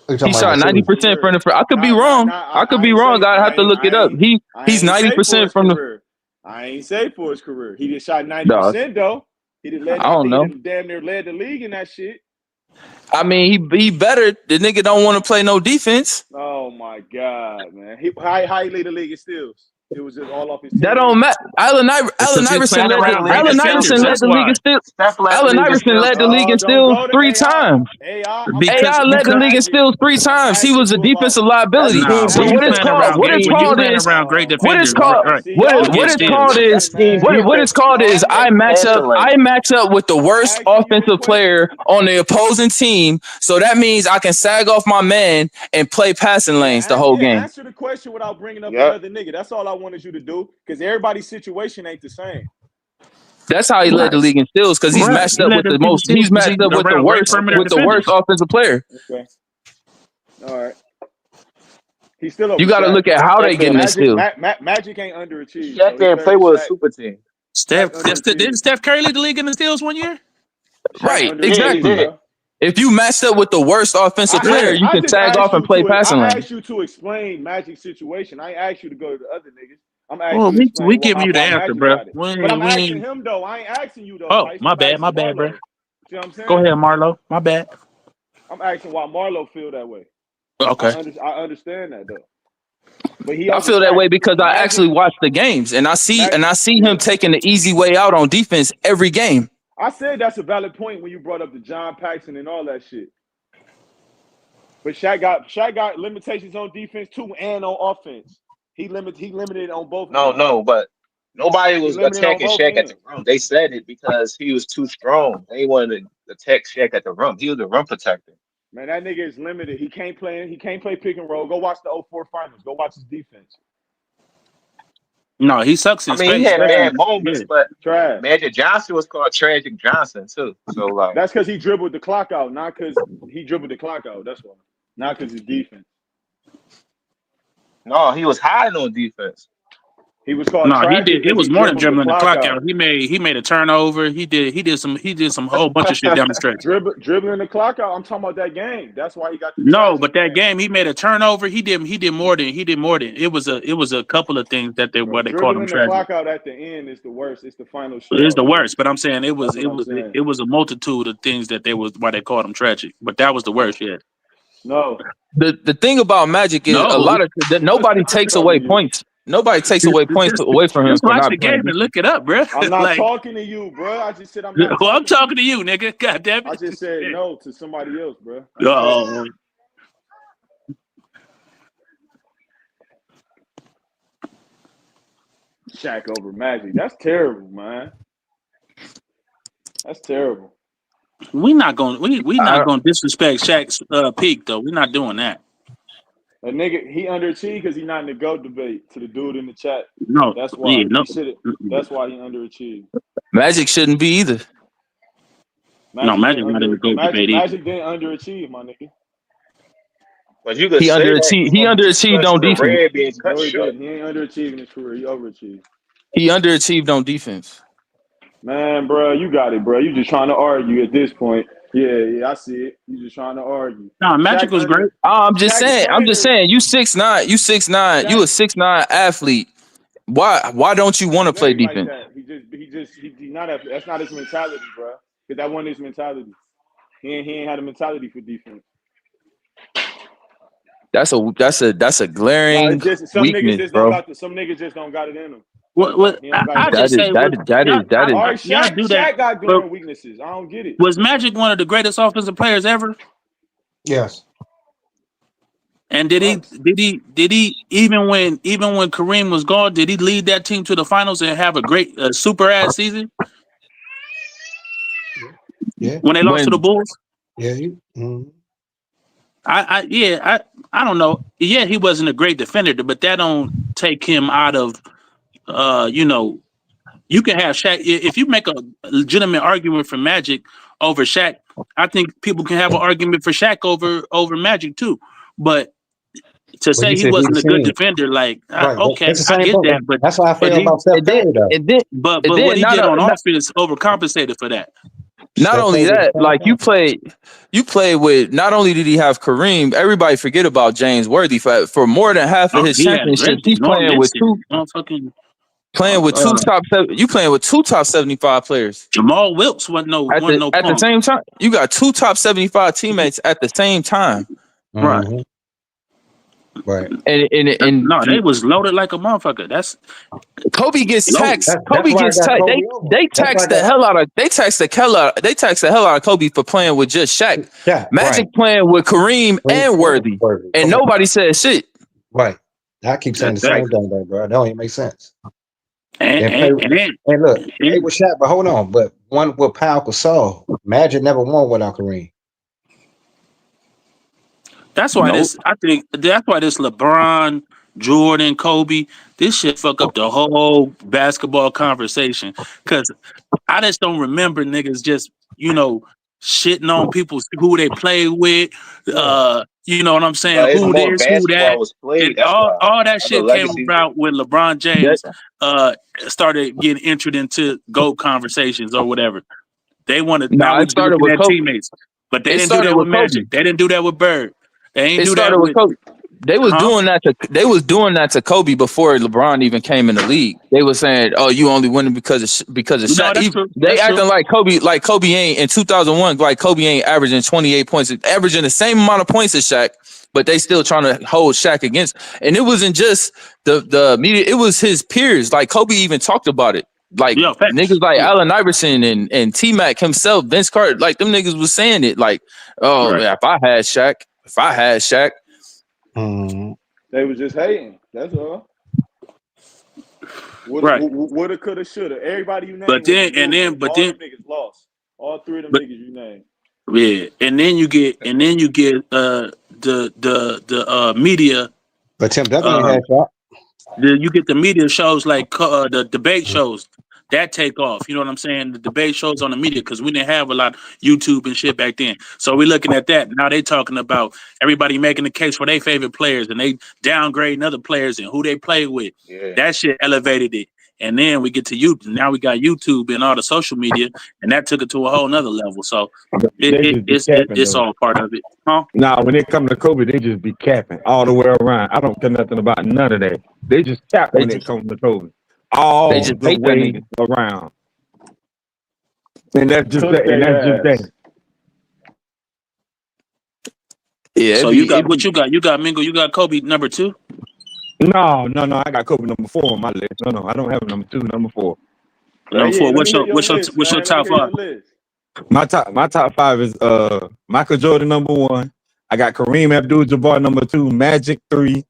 S21: He shot 90% from the. I could be wrong. I could be wrong. I have to look it up. He's 90% from the.
S22: I ain't say for his career. He just shot 90% though. He did. I don't know. He damn near led the league in that shit.
S21: I mean, he better. The nigga don't want to play no defense.
S22: Oh my god, man! How he lead the league in steals? It was just all off his
S21: That
S22: team.
S21: don't matter. Allen Iverson led the league in steals. Allen Iverson led the league in steals 3 times. AI led the league in steals 3 times. He was a defensive liability.
S20: Nah,
S21: So what it's called? What it's called is what it's called. What it's called is what it's called is I match up with the worst offensive player on the opposing team. So that means I can sag off my man and play passing lanes the whole game.
S22: Answer the question without bringing up another nigga. That's all I wanted you to do, because everybody's situation ain't the same.
S21: That's how he led the league in steals, because he's matched up with the most. He's matched up with the worst offensive player.
S22: Okay. All right. He's still.
S21: You got to look at how they getting this steals.
S22: Magic ain't underachieved.
S11: Shaq didn't play with a super team.
S20: Didn't Steph Curry lead the league in the steals one year?
S21: Right. Exactly. If you matched up with the worst offensive player, you can tag off and play passing lane.
S22: I asked you to explain Magic's situation. I asked you to go to the other niggas. I'm asking you
S20: we giving you the answer, bro.
S22: But I'm asking him though. I ain't asking you though.
S20: Oh, my bad, bro.
S22: You know what I'm saying?
S20: Go ahead, Marlo. My bad.
S22: I'm asking why Marlo feel that way.
S20: Okay.
S22: I understand that though. But
S21: I feel that way because I actually watch the games and I see him taking the easy way out on defense every game.
S22: I said that's a valid point when you brought up the John Paxson and all that shit. But Shaq got limitations on defense too and on offense. He limited on both.
S11: No, but nobody was attacking Shaq at the rim. They said it because he was too strong. They wanted to attack Shaq at the rim. He was a rim protector.
S22: Man, that nigga is limited. He can't play pick and roll. Go watch the 04 finals. Go watch his defense.
S20: No, he sucks in space.
S11: He had bad moments, but
S22: trash.
S11: Magic Johnson was called Tragic Johnson too. So like
S22: that's because he dribbled the clock out, not because he dribbled the clock out. That's why. Not because his defense.
S11: No, he was hiding on defense.
S22: He was called.
S20: No, he did. It was more than dribbling the clock out. He made a turnover. He did some whole bunch of shit down the stretch.
S22: Dribbling the clock out. I'm talking about that game. That's why he got.
S20: But that game he made a turnover. He did more than. It was a couple of things that they called him tragic.
S22: The clock out at the end is the worst. It's the final.
S20: It's the worst. But I'm saying it was a multitude of things that why they called him tragic. But that was the worst yet.
S22: No.
S21: The thing about Magic is a lot of nobody takes away points. Nobody takes away points away from him.
S20: Just watch the game and look it up, bro.
S22: I'm not talking to you, bro. I just said I'm not.
S20: Well, I'm talking to you, nigga. God damn it.
S22: I just said no to somebody else, bro.
S20: Oh.
S22: Shaq over Magic. That's terrible, man. That's terrible.
S20: We not gonna disrespect Shaq's peak though. We're not doing that.
S22: A nigga, he underachieved because he not in the GOAT debate to the dude in the chat.
S20: No,
S22: that's why.
S20: Yeah, no.
S22: That's why he underachieved.
S21: Magic shouldn't be either.
S20: Magic not in the GOAT debate either.
S22: Magic didn't underachieve, my nigga.
S11: But you could
S21: he underachieved on defense.
S22: No, he ain't underachieving his career. He overachieved.
S21: He underachieved on defense.
S22: Man, bro, you got it, bro. You just trying to argue at this point. Yeah, I see it. You just trying to argue.
S20: No, Magic was great.
S21: I'm just saying. You 6'9". You 6'9". You a 6'9" athlete. Why don't you want to play defense?
S22: Like he not. That's not his mentality, bro. Because that wasn't his mentality. He ain't had a mentality for defense.
S21: That's a glaring weakness, bro.
S22: Some niggas just don't got it in them. Shaq got glaring weaknesses. I don't get it.
S20: Was Magic one of the greatest offensive players ever?
S19: Yes.
S20: And did he even when Kareem was gone, did he lead that team to the finals and have a great super ass season?
S19: Yeah.
S20: When they lost to the Bulls?
S19: Yeah.
S20: I don't know. Yeah, he wasn't a great defender, but that don't take him out of you can have Shaq. If you make a legitimate argument for Magic over Shaq, I think people can have an argument for Shaq over Magic too. But to say he wasn't a good defender, like okay, I get that. But
S19: that's how I feel about Steph Curry, though.
S20: But what he did on offense overcompensated for that.
S21: Not only that, like you played with. Not only did he have Kareem, everybody forget about James Worthy for more than half of his championships. He's playing with two. You playing with two top 75 players.
S20: Jamal Wilkes wasn't no
S21: at the same time. You got two top 75 teammates at the same time.
S19: Right. Right.
S21: And
S20: No, they was loaded like a motherfucker. That's
S21: Kobe gets
S20: loaded.
S21: taxed.
S19: That's
S21: Kobe
S19: why I
S21: gets
S19: got
S21: taxed.
S19: Kobe over.
S21: They
S19: That's why
S21: tax
S19: I
S21: the
S19: got
S21: hell out of they tax the hell out of Kobe for playing with just Shaq.
S19: Shaq.
S21: Magic
S19: Right.
S21: playing with Kareem and Worthy, and
S19: Okay.
S21: nobody said shit.
S19: Right. I keep saying the same thing, though, bro. That don't even make sense. And look, play with Shaq, but hold on. But one with Pau Gasol, Magic never won without Kareem.
S20: That's why I think that's why this LeBron, Jordan, Kobe, this shit fuck up the whole basketball conversation. Cause I just don't remember niggas just, shitting on people who they play with. You know what I'm saying?
S11: But it's
S20: Who
S11: more
S20: this, who that.
S11: basketball was played.
S20: And
S11: That's why.
S20: all that
S11: That's a
S20: shit came
S11: legacy.
S20: about when LeBron James started getting entered into GOAT conversations or whatever. They wanted now we
S21: It started
S20: looking
S21: with
S20: at
S21: Kobe.
S20: teammates. But they
S21: It
S20: didn't do
S21: started
S20: that with
S21: with Kobe.
S20: Magic. They didn't do that with Bird. They ain't
S21: It
S20: do that
S21: started with
S20: with
S21: Kobe. They was doing that to Kobe before LeBron even came in the league. They were saying, "Oh, you only winning because of Shaq."
S20: No, that's true.
S21: They
S20: That's
S21: acting
S20: true.
S21: like Kobe ain't in 2001. Like Kobe ain't averaging 28 points, averaging the same amount of points as Shaq, but they still trying to hold Shaq against. And it wasn't just the media; it was his peers. Like Kobe even talked about it. Like niggas like Allen Iverson and T Mac himself, Vince Carter, like them niggas was saying it. Like, oh,
S20: Right.
S21: if I had Shaq.
S22: They was just hating. That's all. Woulda, coulda, shoulda. Everybody you named.
S20: But then
S22: all them niggas lost. All three of them niggas you named.
S20: Yeah, and then you get the media.
S19: But Tim definitely had Shaq.
S20: You get the media shows like the debate shows that take off. You know what I'm saying? The debate shows on the media because we didn't have a lot of YouTube and shit back then. So we're looking at that now. They talking about everybody making the case for their favorite players and they downgrading other players and who they play with.
S11: Yeah.
S20: That shit elevated it. And then we get to YouTube. Now we got YouTube and all the social media, and that took it to a whole nother level. So it's all part of it, huh?
S14: Nah, when it comes to Kobe, they just be capping all the way around. I don't care nothing about none of that. They just cap when it comes to Kobe, all the way around. And that's just that. And that's just that.
S21: Yeah.
S20: So you got what you got? You got Mingo. You got Kobe number 2.
S14: No. I got Kobe number 4 on my list. No, I don't have number 2, number 4.
S20: Number 4. What's your top 5?
S14: My top 5 is Michael Jordan number 1. I got Kareem Abdul-Jabbar number 2, Magic 3,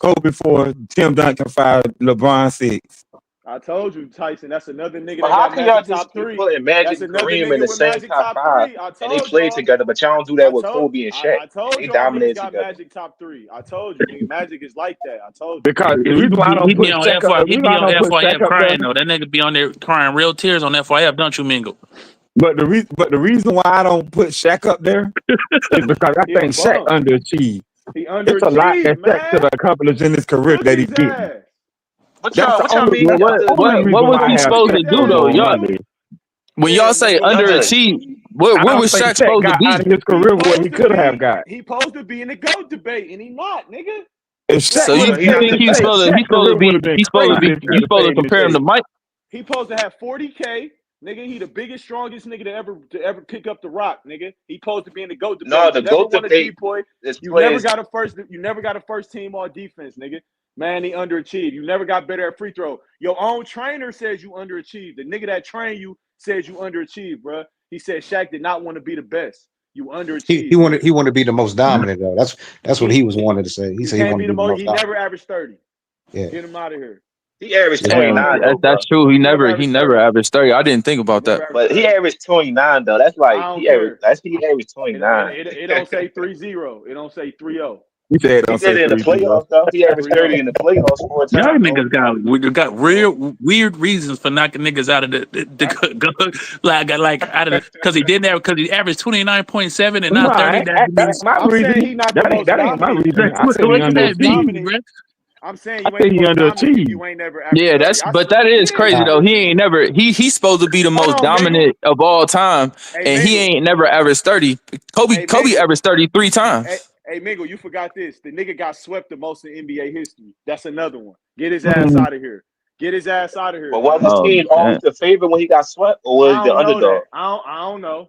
S14: Kobe 4, Tim Duncan 5, LeBron 6.
S22: I told you, Tyson. That's another nigga
S11: But
S22: that
S11: how
S22: got
S11: can y'all
S22: Magic
S11: just
S22: top
S11: keep
S22: 3.
S11: putting Magic
S22: That's
S11: and
S22: another
S11: Kareem in
S22: nigga
S11: the
S22: with
S11: same
S22: Magic
S11: top
S22: top
S11: 5?
S22: 3. I
S11: And
S22: told
S11: they played
S22: y'all.
S11: together, but y'all don't do that with Kobe and Shaq.
S22: I told
S11: They
S22: y'all niggas
S11: dominated
S22: got
S11: together.
S22: Magic top 3. I told you, nigga, Magic is like that. I told you.
S14: Because the reason why I don't put Shaq up,
S20: He be on FYF crying though. That nigga be on there crying real tears on FYF, don't you, Mingo?
S14: But the reason why I don't put Shaq up there is because I think Shaq underachieved.
S22: He
S14: It's a lot that Shaq could have accomplished in his career that he didn't.
S11: What
S14: That's
S11: y'all
S14: the only,
S11: mean?
S21: What was he supposed to do though? Y'all, when y'all say underachieved, what was Shaq supposed to be?
S14: Out of his career what he could have got.
S22: He supposed to be in the GOAT debate, and he not, nigga.
S21: So you think he's supposed to compare him to Mike?
S22: He supposed to have 40K, nigga. He the biggest, strongest nigga to ever pick up the rock, nigga. He supposed to be in the GOAT debate.
S11: No, the GOAT debate.
S22: You never got a first team all defense, nigga. Man, he underachieved. You never got better at free throw. Your own trainer says you underachieved. The nigga that trained you says you underachieved, bro. He said Shaq did not want to be the best. You underachieved.
S19: He wanted to be the most dominant though. That's what he was wanting to say. He said he wanted to be the most
S22: He
S19: dominant.
S22: never averaged 30.
S19: Yeah.
S22: Get him out of here.
S11: He averaged 29 though.
S21: That's true. He never averaged 30. I didn't think about that.
S11: But he averaged 29 though. That's like he averaged 29.
S22: It don't say 3-0. It don't say 3-0.
S14: He said
S11: it in the playoffs though. He averaged 30 in the playoffs 4 times.
S20: Y'all niggas got real weird reasons for knocking niggas out of the like out of because he averaged 29.7 and not 30.
S14: That's my reason.
S22: Saying he not the most
S14: That ain't my
S22: dominant.
S14: reason. I say he underachieved.
S22: I'm saying you ain't underachieved. You ain't never averaged 30.
S21: That is crazy though. He ain't never he's supposed to be the most dominant of all time, and he ain't never averaged 30. Kobe averaged 33 times.
S22: Hey, Mingo, you forgot this. The nigga got swept the most in NBA history. That's another one. Get his ass out of here. Get his ass out of here.
S11: But was his team always the favorite when he got swept, or was he the underdog?
S22: I don't know.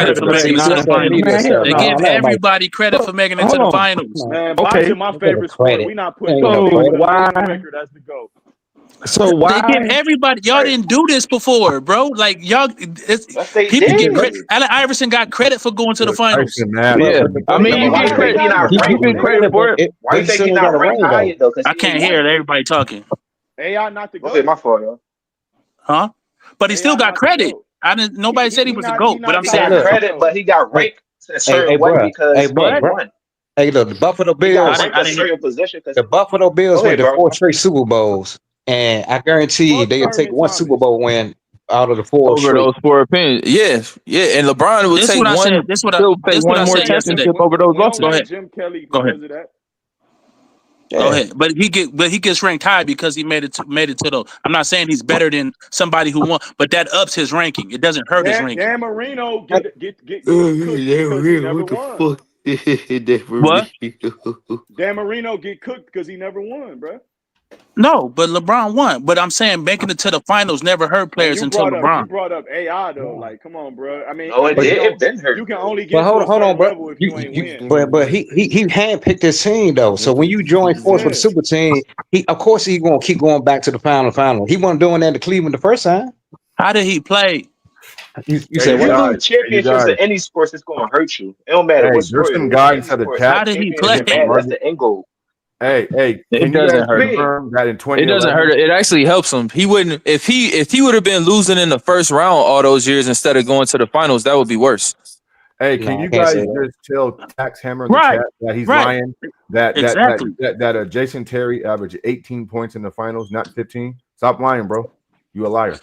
S20: credit for making it to the finals. They give everybody credit for making it to the finals.
S22: Man, boxing my favorite sport. We not putting no record as the GOAT.
S14: So why?
S20: They give everybody. Y'all didn't do this before, bro. Like y'all, people get credit. Allen Iverson got credit for going to the finals.
S14: Yeah, I mean, you get credit. You get credit for it.
S11: Why you think he's not ranked higher though?
S20: I can't hear everybody talking.
S22: AI not the GOAT.
S11: Okay, my fault, yo.
S20: Huh? But he still got credit. I didn't. Nobody said he was a GOAT, but I'm saying
S11: he got credit, but he got ranked a certain way because he won.
S19: Hey, look, the Buffalo Bills. The Buffalo Bills went to 4 straight Super Bowls, and I guarantee you they'll take one Super Bowl win out of the 4
S21: over
S19: straight.
S21: those 4 opinions. Yeah, and LeBron would
S16: This is
S21: take
S16: what I
S21: one.
S16: said.
S21: He'll take one more championship over those
S22: We don't
S21: losses.
S16: Go
S22: rank
S16: ahead.
S22: Jim Kelly
S16: Go
S22: because
S16: ahead.
S22: of that.
S16: Go ahead. But he gets ranked high because he made it to the. I'm not saying he's better than somebody who won, but that ups his ranking. It doesn't hurt his ranking.
S22: Dan Marino get cooked because he never won.
S16: What?
S22: Dan Marino get cooked because he never won, bro.
S16: No, but LeBron won. But I'm saying making it to the finals never hurt players until LeBron.
S22: You brought up AI though. Like, come on, bro. I mean,
S11: No, it been hurt.
S22: You can only
S19: But
S22: get to a
S19: hold on,
S22: certain
S19: bro.
S22: level if you ain't win.
S19: But he handpicked his team though. So when you join force with the super team, of course he's gonna keep going back to the final. He wasn't doing that to Cleveland the first time.
S16: How did he play?
S19: You
S11: If
S19: said
S11: you
S19: what?
S11: lose championships in any sports, it's gonna hurt you. It don't matter what sport.
S5: There's some guys inside the chat.
S16: How did he play?
S11: That's the end goal.
S5: Hey,
S21: It doesn't hurt him.
S5: That in 2011?
S21: It doesn't hurt. It actually helps him. He wouldn't if he would have been losing in the first round all those years instead of going to the finals. That would be worse.
S5: Hey, can you guys just tell Tax Hammer in the chat that he's lying? That Jason Terry averaged 18 points in the finals, not 15. Stop lying, bro. You a liar.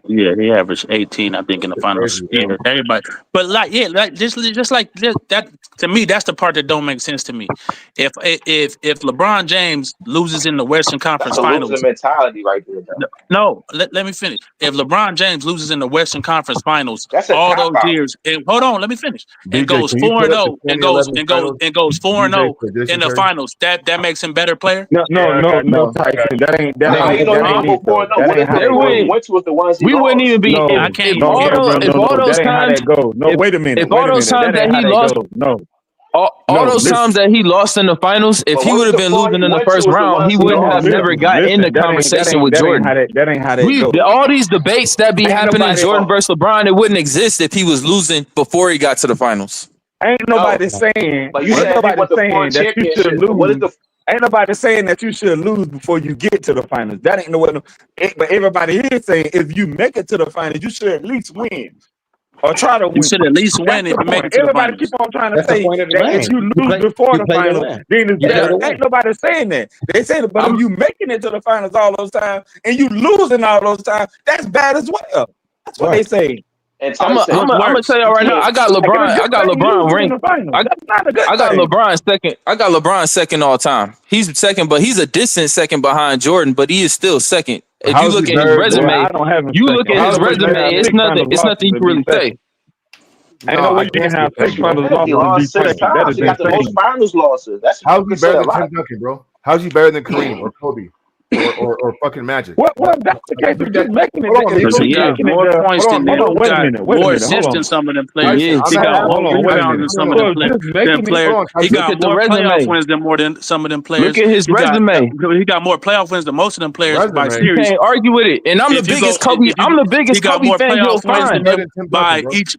S16: Yeah, he averaged 18, I think, in the finals. Yeah, everybody. But just like that to me, that's the part that don't make sense to me. If LeBron James loses in the Western Conference
S11: That's a
S16: Finals,
S11: losing mentality right there, though.
S16: no, let me finish. If LeBron James loses in the Western Conference Finals,
S11: That's a
S16: all those
S11: cop-out.
S16: years, and hold on, let me finish. And
S5: BJ,
S16: goes
S5: can you
S16: 4-0,
S5: put
S16: and
S5: up
S16: goes
S5: the
S16: and goes
S5: 2011
S16: and goes 4-0
S5: BJ
S16: in the
S5: Terry?
S16: finals. That makes him better player.
S14: No, Tyson. That ain't how that goes.
S11: Went to was the ones he
S21: We wouldn't
S11: lost.
S21: even be if all those
S14: that ain't how
S21: times.
S14: that goes. No, wait a minute.
S21: If all those times that he lost, all those times that he lost in the finals, if he would have been losing in the first round, he wouldn't have never got in the conversation with Jordan.
S14: That ain't how that goes.
S21: All these debates that be happening, Jordan versus LeBron, it wouldn't exist if he was losing before he got to the finals.
S14: Ain't nobody saying.
S11: But you said he won the four
S14: that you should
S11: championship. What is
S14: lose. Ain't nobody saying that you should lose before you get to the finals. That ain't no way. But everybody here is saying if you make it to the finals, you should at least win or try to win.
S16: You should at least win if you make it to the
S14: Everybody
S16: finals.
S14: keep on trying to say that if you lose before the finals, then it's better. Ain't nobody saying that. They say that, but if you making it to the finals all those times and you losing all those times, that's bad as well. That's what they say.
S21: I'm gonna tell y'all right now. I got LeBron. I got LeBron ranked. I got LeBron second. I got LeBron second all time. He's second, but he's a distant second behind Jordan. But he is still second. If you look at his resume, it's nothing. It's nothing you can really say.
S14: Ain't no way you can have 6 finals losses.
S11: He lost 6 times. He got the most finals losses. That's
S5: how's he better than Tim Duncan, bro? How's he better than Kareem or Kobe? Or fucking Magic.
S14: What if that's the case? You're just making it.
S16: Because he got more points than them. He got more assists than some of them players. He got more rebounds than some of them players. He got more playoff wins than more than some of them players.
S21: Look at his resume.
S16: He got more playoff wins than most of them players by
S21: You
S16: series.
S21: can't argue with it. And I'm the biggest Kobe. I'm the biggest
S16: He got
S21: Kobe
S16: more
S21: fan you'll
S16: playoff wins than
S21: find.
S16: them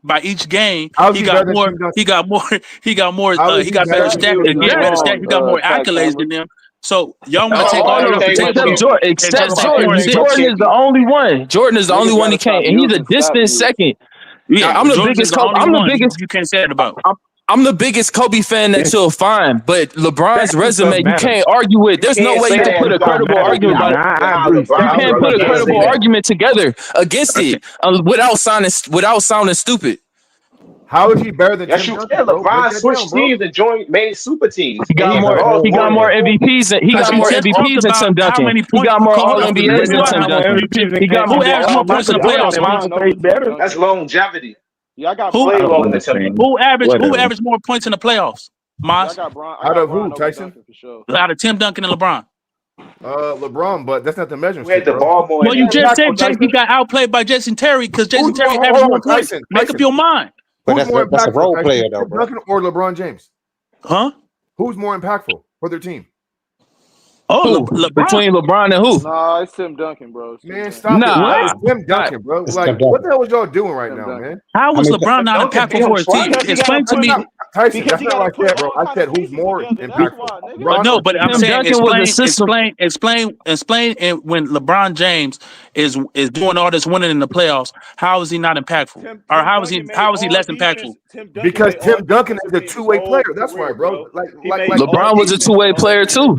S16: by each game. He got more. He got better stats. He got more accolades than them. So y'all want to take all the
S21: except Jordan. Jordan is the only one. Jordan is the only one he can't, and he's a distant second. Yeah, I'm the biggest Kobe. I'm the biggest.
S16: You can't say it about.
S21: I'm the biggest Kobe fan that you'll find, but LeBron's resume you can't argue with. There's no way you can put a credible argument about it. You can't put a credible argument together against it without sounding stupid.
S5: How is he better than Tim Duncan?
S11: LeBron switched teams and made super teams.
S21: He got more MVPs than Tim Duncan. He got more All NBAs than Tim Duncan. He got more
S16: points in the playoffs.
S11: That's longevity.
S22: Yeah, I got
S16: who averaged more points in the playoffs? Moss?
S5: Out of who, Tyson?
S16: Out of Tim Duncan and LeBron.
S5: LeBron, but that's not the measuring
S11: stick. The ball more.
S16: Well, you just said he got outplayed by Jason Terry because Jason Terry averaged more points. Make up your mind.
S5: Who's more
S19: that's a role
S5: impactful,
S19: player, though,
S5: Tim Duncan or LeBron James?
S16: Huh?
S5: Who's more impactful for their team?
S21: Oh, between LeBron and who?
S22: Nah, it's Tim Duncan, bro.
S5: Man, stop it. It's Tim Duncan, bro. Like, what the hell was y'all doing right now, man?
S16: How was LeBron not impactful for his team? Explain to me.
S5: Tyson, that's not like that, bro. I said who's more impactful.
S16: But no, but I'm saying explain. And when LeBron James is doing all this winning in the playoffs, how is he not impactful? Or how is he less impactful?
S5: Because Tim Duncan is a two-way player. That's right, bro. Like
S21: LeBron was a two-way player too.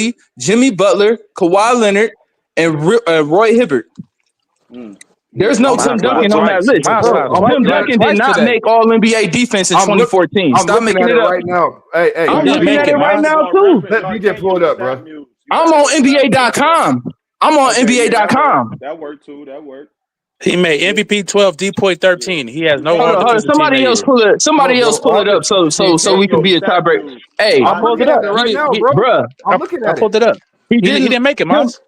S21: Beverly, Jimmy Butler, Kawhi Leonard, and Roy Hibbert. There's no Tim Duncan on that list. Tim Duncan did not make All NBA defense in 2014. Stop making it up
S5: right now. Hey,
S21: I'm looking at it right now too.
S5: Let BJ pull it up, bro.
S21: I'm on NBA.com. I'm on NBA.com.
S22: That worked too. That worked.
S20: He made MVP 12, D-Point 13. He has no
S21: Hold on. Somebody else pull it. Somebody else pull it up so we can be a tiebreaker. Hey,
S20: I pulled it up right now, bro.
S21: Bruh,
S5: I'm looking at
S20: I pulled it up. He didn't make it, Miles.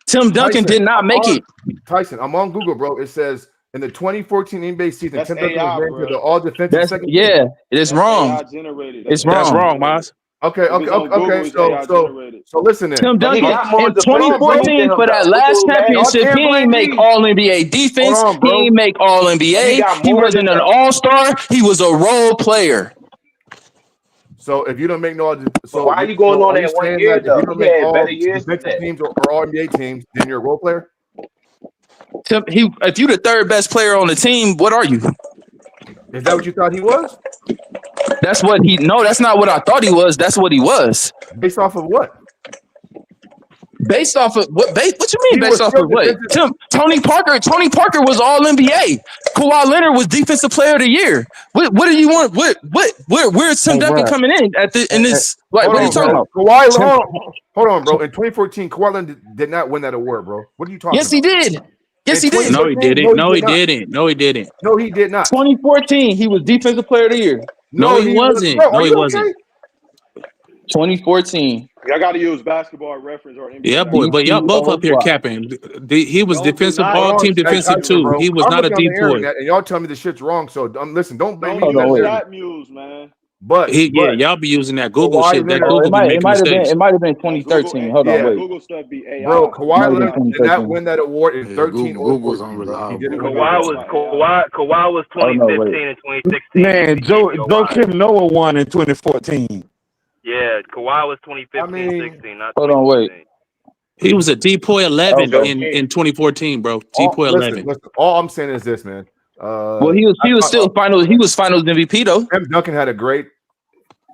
S21: Tim Duncan did not make it.
S5: Tyson, I'm on Google, bro. It says in the 2014 NBA season, Tim Duncan was ranked to the all defensive second.
S21: Yeah, it is wrong. It's wrong.
S20: That's wrong, Miles.
S5: Okay. So listen then.
S21: Tim Duncan in 2014 for that last championship, he ain't make All NBA defense. He ain't make All NBA. He wasn't an All-Star. He was a role player.
S5: So if you don't make no,
S11: But why are you going
S5: so
S11: on
S5: are you
S11: that 1
S5: saying
S11: year
S5: that if you
S11: though?
S5: don't
S11: He
S5: make
S11: had
S5: all
S11: better years than
S5: defensive
S11: that.
S5: teams or all NBA teams, then you're a role player?
S21: If you the third best player on the team, what are you?
S5: Is that what you thought he was?
S21: That's what he. No, that's not what I thought he was. That's what he was.
S5: Based off of what?
S21: Based off of what? What you mean?
S5: He
S21: Based
S5: was
S21: off
S5: still
S21: of what?
S5: defensive.
S21: Tony Parker. Tony Parker was All NBA. Kawhi Leonard was Defensive Player of the Year. What do you want? Where's Tim Duncan coming in in this? Like, what are you talking about?
S5: Hold on, bro. In 2014, Kawhi Leonard did not win that award, bro. What are you talking
S21: Yes,
S5: about?
S21: he did. Yes, he did.
S20: No, he didn't. No, he didn't. No, he didn't.
S5: No, he did not.
S21: 2014, he was Defensive Player of the Year.
S20: No, he wasn't.
S5: Bro,
S20: No, he wasn't.
S21: 2014.
S22: Y'all got to use Basketball Reference or NBA.
S20: Yeah, boy, but y'all both up here capping. He was defensive, all team defensive too.
S5: Bro.
S20: He was
S5: I'm
S20: not a
S5: looking on the
S20: deep boy.
S5: internet, and y'all tell me the shit's wrong. So listen, don't blame me.
S22: Don't use that muse, man.
S5: But
S20: y'all be using that Google shit. That Google
S21: It
S20: be making mistakes.
S21: might have been 2013. Hold on, wait.
S22: Google stuff be AI.
S5: Bro, Kawhi Leonard did not win that award in 13 or 14. He didn't win
S1: Kawhi was 2015 and 2016.
S14: Man, Joe Kim Noah won in 2014.
S1: Yeah, Kawhi was 2015, 16, not
S21: Hold on, wait.
S20: He was a DPOY 11 in 2014 bro. DPOY 11.
S5: Listen, all I'm saying is this, man.
S21: Well, he was still finals. He was finals MVP though.
S5: Tim Duncan had a great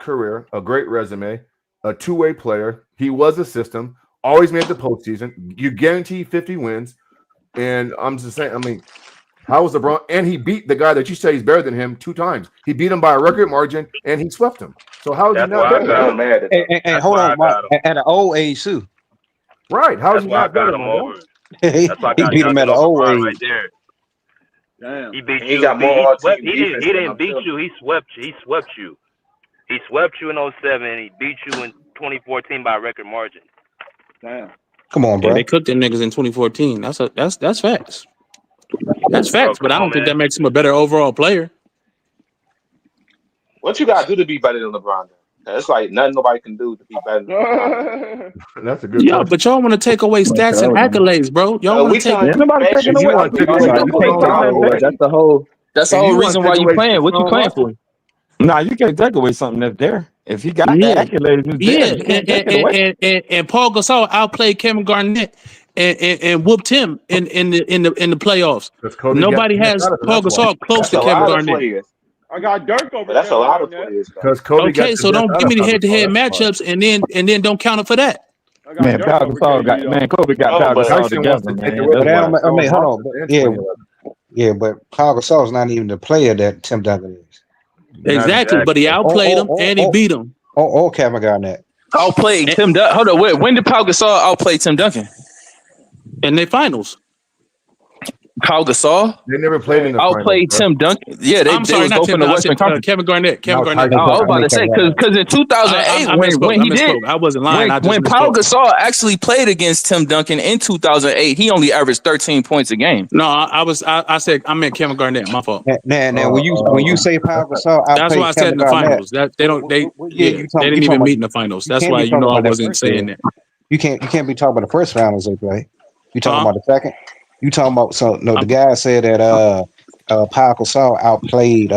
S5: career, a great resume, a two-way player. He was a system. Always made the postseason. You guarantee 50 wins, and I'm just saying. I mean, how was LeBron? And he beat the guy that you say is better than him 2 times. He beat him by a record margin, and he swept him. So how is he not better?
S19: And hold on, at an old age too.
S5: Right? How is he not better?
S19: He beat him at an old age.
S1: right there.
S22: Damn.
S1: He beat
S11: He
S1: you.
S11: got more all-team
S1: He
S11: defense
S1: didn't
S11: than
S1: beat
S11: himself.
S1: you. He swept you. He swept you in 07. And he beat you in 2014 by a record margin.
S22: Damn.
S19: Come on, bro.
S20: Yeah, they cooked them niggas in 2014. That's facts. That's facts, but I don't think that makes him a better overall player.
S11: What you got to do to be better than LeBron? It's like nothing nobody can do to be better than LeBron.
S5: That's a good.
S20: Yeah, but y'all want to take away stats and accolades, bro. Y'all want to take.
S21: That's the whole reason why you playing. What you playing for?
S14: Nah, you can't take away something that's there. If he got the accolades, it's there.
S20: And Paul Gasol outplayed Kevin Garnett and whooped him in the playoffs. Nobody has Paul Gasol close to Kevin Garnett.
S22: I got Dirk over there.
S11: That's a lot of players.
S20: Okay, so don't give me the head-to-head matchups and then don't count it for that.
S14: Man, Pau Gasol got Kobe got Pau Gasol together, man.
S19: I mean, hold on. Yeah, but Pau Gasol's not even the player that Tim Duncan is.
S20: Exactly, but he outplayed him and he beat him.
S19: Oh, Kevin Garnett.
S21: Outplayed Tim Duncan. Hold on, when did Pau Gasol outplay Tim Duncan?
S20: In their finals.
S21: Pau Gasol?
S5: They never played in the
S21: outplayed
S5: finals,
S21: Tim Duncan. Yeah,
S20: I'm sorry, not Tim Duncan. Kevin Garnett. Kevin Garnett.
S21: I was about to say because in 2008 when he did,
S20: I wasn't lying.
S21: When Pau Gasol actually played against Tim Duncan in 2008, he only averaged 13 points a game.
S20: No, I said I meant Kevin Garnett. My fault.
S19: Now when you say Pau Gasol,
S20: that's why I said in the finals. That they didn't even meet in the finals. That's why I wasn't saying that.
S19: You can't be talking about the first finals they play. You talking about the second? You talking about the guy said that Pau Gasol outplayed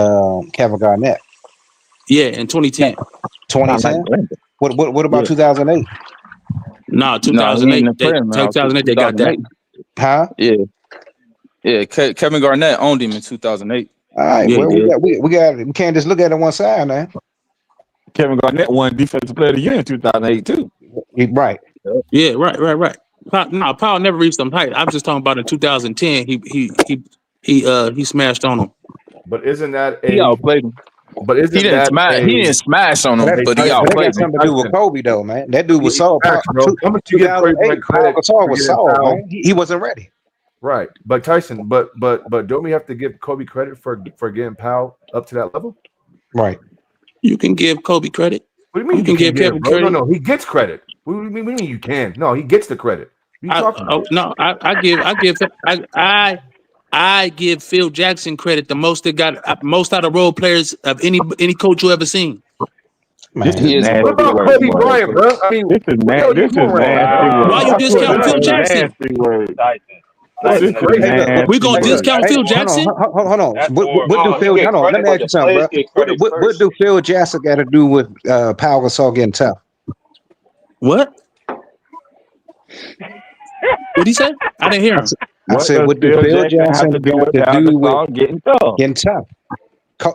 S19: Kevin Garnett.
S20: Yeah, in 2010.
S19: 2010. What about 2008?
S20: No, 2008. 2008 they got that.
S19: Huh?
S21: Yeah. Kevin Garnett owned him in 2008.
S19: All right, we can't just look at it one side, man.
S14: Kevin Garnett won Defensive Player of the Year in 2008 too.
S19: Right.
S20: Yeah, right. No, Powell never reached them height. I'm just talking about in 2010. He smashed on him.
S5: But isn't that
S21: he outplayed him?
S5: But isn't
S21: he didn't smash on him, but he outplayed him.
S19: Something to do with Kobe though, man. That dude was soft.
S5: How much you get credit?
S19: Gasol was soft, man. He wasn't ready.
S5: Right, but Tyson, but don't we have to give Kobe credit for getting Powell up to that level?
S19: Right.
S20: You can give Kobe credit.
S5: What do you mean? You can give Kevin credit? No, he gets credit. What do you mean you can? No, he gets the credit.
S20: I give Phil Jackson credit. The most that got most out of role players of any coach you ever seen.
S5: What about Kobe Bryant, bro? I mean,
S14: this is nasty.
S20: Why you discount Phil Jackson?
S1: Not even
S19: Hey,
S1: man.
S20: We gonna discount Phil
S19: hold
S20: Jackson?
S19: on.
S1: That's
S19: What
S1: horrible.
S19: do Phil? Hold on. Let me ask you something, bro. What do Phil Jackson got to do with Pau Gasol getting tough?
S20: What? What'd he say? I didn't hear him.
S19: I said, what do Phil Jackson got to do with
S14: getting
S19: tough?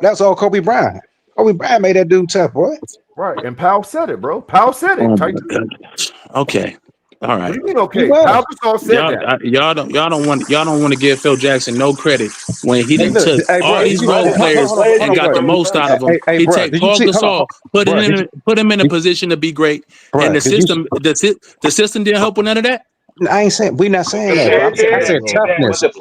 S19: That's all Kobe Bryant. Kobe Bryant made that dude tough, boy.
S5: Right, and Powell said it, bro. Powell said it.
S20: Oh,
S5: Titan.
S20: okay. All right.
S5: What do you mean? Okay, Powell Gasol said that.
S20: Y'all don't want to give Phil Jackson no credit when he didn't took
S19: hey,
S20: all
S19: bro,
S20: these role players and got the most out of them. He
S19: bro,
S20: take Paul Gasol, put him in a position to be great, and the system didn't help with none of that.
S19: I ain't saying we're not saying that. Bro. I said toughness.
S20: Did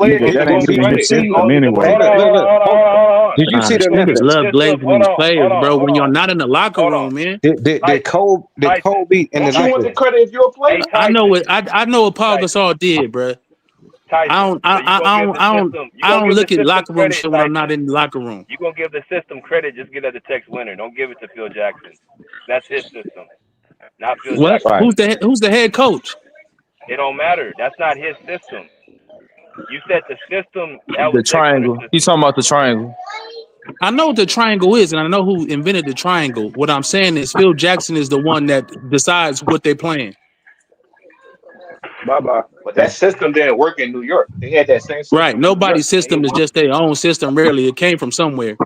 S20: you see the niggas love glazing these players, bro? When you're not in the locker room, man.
S19: Did Kobe in the
S11: you want the credit if you're a player?
S20: I know what Paul Gasol did, bro.
S1: Tyson,
S20: I don't look at locker room shit when I'm not in the locker room.
S1: You're gonna give the system credit, just give that to Tex Winter. Don't give it to Phil Jackson. That's his system. Not Phil
S20: What?
S1: Jackson.
S20: Who's the head coach?
S1: It don't matter. That's not his system. You said the system. That
S21: The
S1: was
S21: triangle. He's talking about the triangle.
S20: I know what the triangle is, and I know who invented the triangle. What I'm saying is Phil Jackson is the one that decides what they're playing.
S11: Bye-bye. But that system didn't work in New York. They had that same system.
S20: Right. Nobody's system is just their own system. Rarely, it came from somewhere.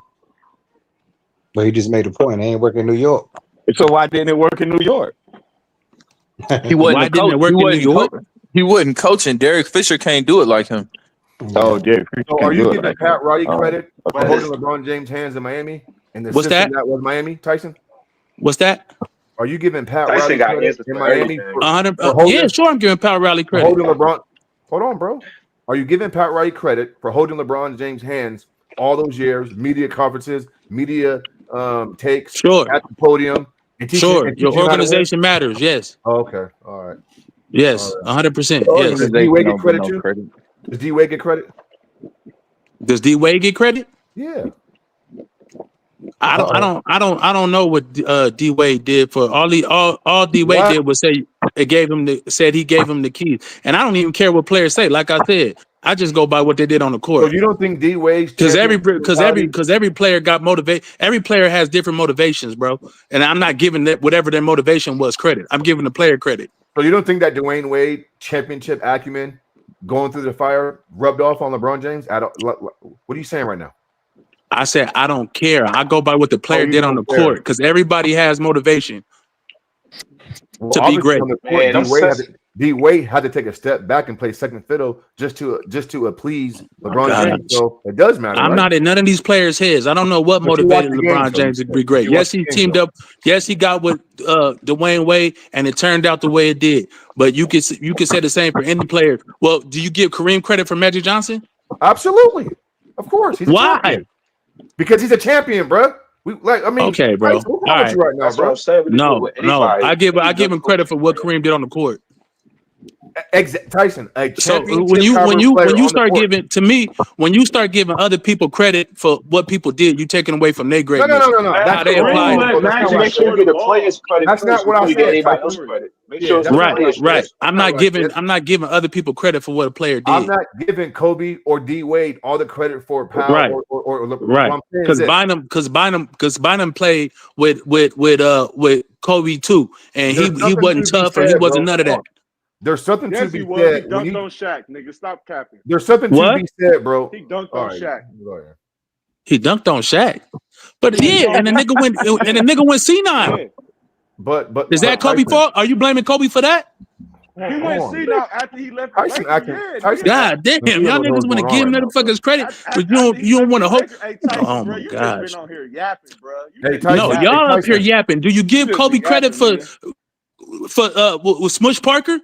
S19: But he just made a point. It ain't working in New York.
S14: So why didn't it work in New York?
S21: He wasn't He wasn't coaching. Derek Fisher can't do it like him.
S14: Oh, Derek Fisher.
S5: So are you giving Pat Riley credit for holding LeBron James' hands in Miami and the
S20: What's
S5: system
S20: that?
S5: that was Miami, Tyson?
S20: What's that?
S5: Are you giving Pat
S11: Tyson
S5: Riley
S11: got
S5: credit
S11: answers
S5: in
S11: for
S5: Miami?
S11: everything.
S20: Yeah, sure. I'm giving Pat Riley
S5: For
S20: credit.
S5: holding LeBron. Hold on, bro. Are you giving Pat Riley credit for holding LeBron James' hands all those years, media conferences, media takes
S20: Sure.
S5: at the podium? And
S20: Sure.
S5: and
S20: Your
S5: teaching how to win?
S20: organization matters. Yes.
S5: Oh, okay. All right.
S20: Yes.
S5: All right.
S20: 100%.
S5: So
S20: Yes.
S5: does D-Wade get credit too? Does D-Wade get credit?
S20: Does D-Wade get credit?
S5: Yeah.
S20: I don't know what D-Wade did for all D-Wade did was say he gave him the keys. And I don't even care what players say. Like I said, I just go by what they did on the court.
S5: So you don't think D-Wade's
S20: because every player got motivated. Every player has different motivations, bro. And I'm not giving that whatever their motivation was credit. I'm giving the player credit.
S5: So you don't think that Dwayne Wade championship acumen going through the fire rubbed off on LeBron James? What are you saying right now?
S20: I said I don't care. I go by what the player did on the court because everybody has motivation to be great.
S5: On the court, D-Wade had to take a step back and play second fiddle just to appease LeBron James. So it does matter.
S20: I'm not in none of these players' heads. I don't know what motivated LeBron James to be great. Yes, he teamed up. Yes, he got with Dwayne Wade, and it turned out the way it did. But you could say the same for any player. Well, do you give Kareem credit for Magic Johnson?
S5: Absolutely, of course. He's a
S20: Why?
S5: champion. Because he's a champion, bro.
S20: Okay, bro.
S5: All right. Right now, bro.
S20: No. I give him credit for what Kareem did on the court.
S5: Tyson,
S20: so when you start giving to me, when you start giving other people credit for what people did, you taking away from their greatness.
S5: No.
S20: How they apply it.
S11: Make sure you get the players credit.
S5: That's not what I said.
S11: Make sure
S20: Right. I'm not giving other people credit for what a player did.
S5: I'm not giving Kobe or D Wade all the credit for Powell
S20: right.
S5: or
S20: right. Because Bynum played with Kobe too, and he wasn't tough or he wasn't none of that.
S5: There's something to be
S22: He
S5: said.
S22: dunked on Shaq, nigga. Stop capping.
S5: There's something to be said, bro.
S22: He dunked on Shaq.
S20: He dunked on Shaq. But and the nigga went senile.
S22: Yeah.
S5: But
S20: is that Kobe's fault? Are you blaming Kobe for that?
S22: He went senile after he left.
S5: Tyson
S20: God damn, y'all niggas want to give motherfuckers credit, but you don't want to hope. Oh my gosh.
S22: Been on here yapping, bro.
S20: No, y'all up here yapping. Do you give Kobe credit for with Smush Parker?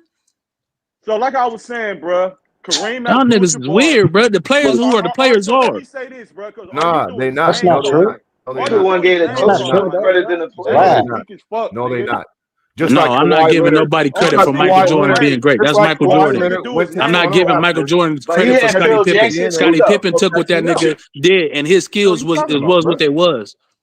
S22: So like I was saying, bro, Kareem.
S20: Y'all niggas is weird, bro. The players who are the players are.
S22: Let me say this, bro.
S5: Nah, they not.
S19: That's not true.
S11: Everyone gave the coach credit than the player.
S5: No, they not.
S20: I'm not giving nobody credit for Michael Jordan being great. That's Michael Jordan. I'm not giving Michael Jordan credit for Scottie Pippen. Scottie Pippen took what that nigga did, and his skills was what they was.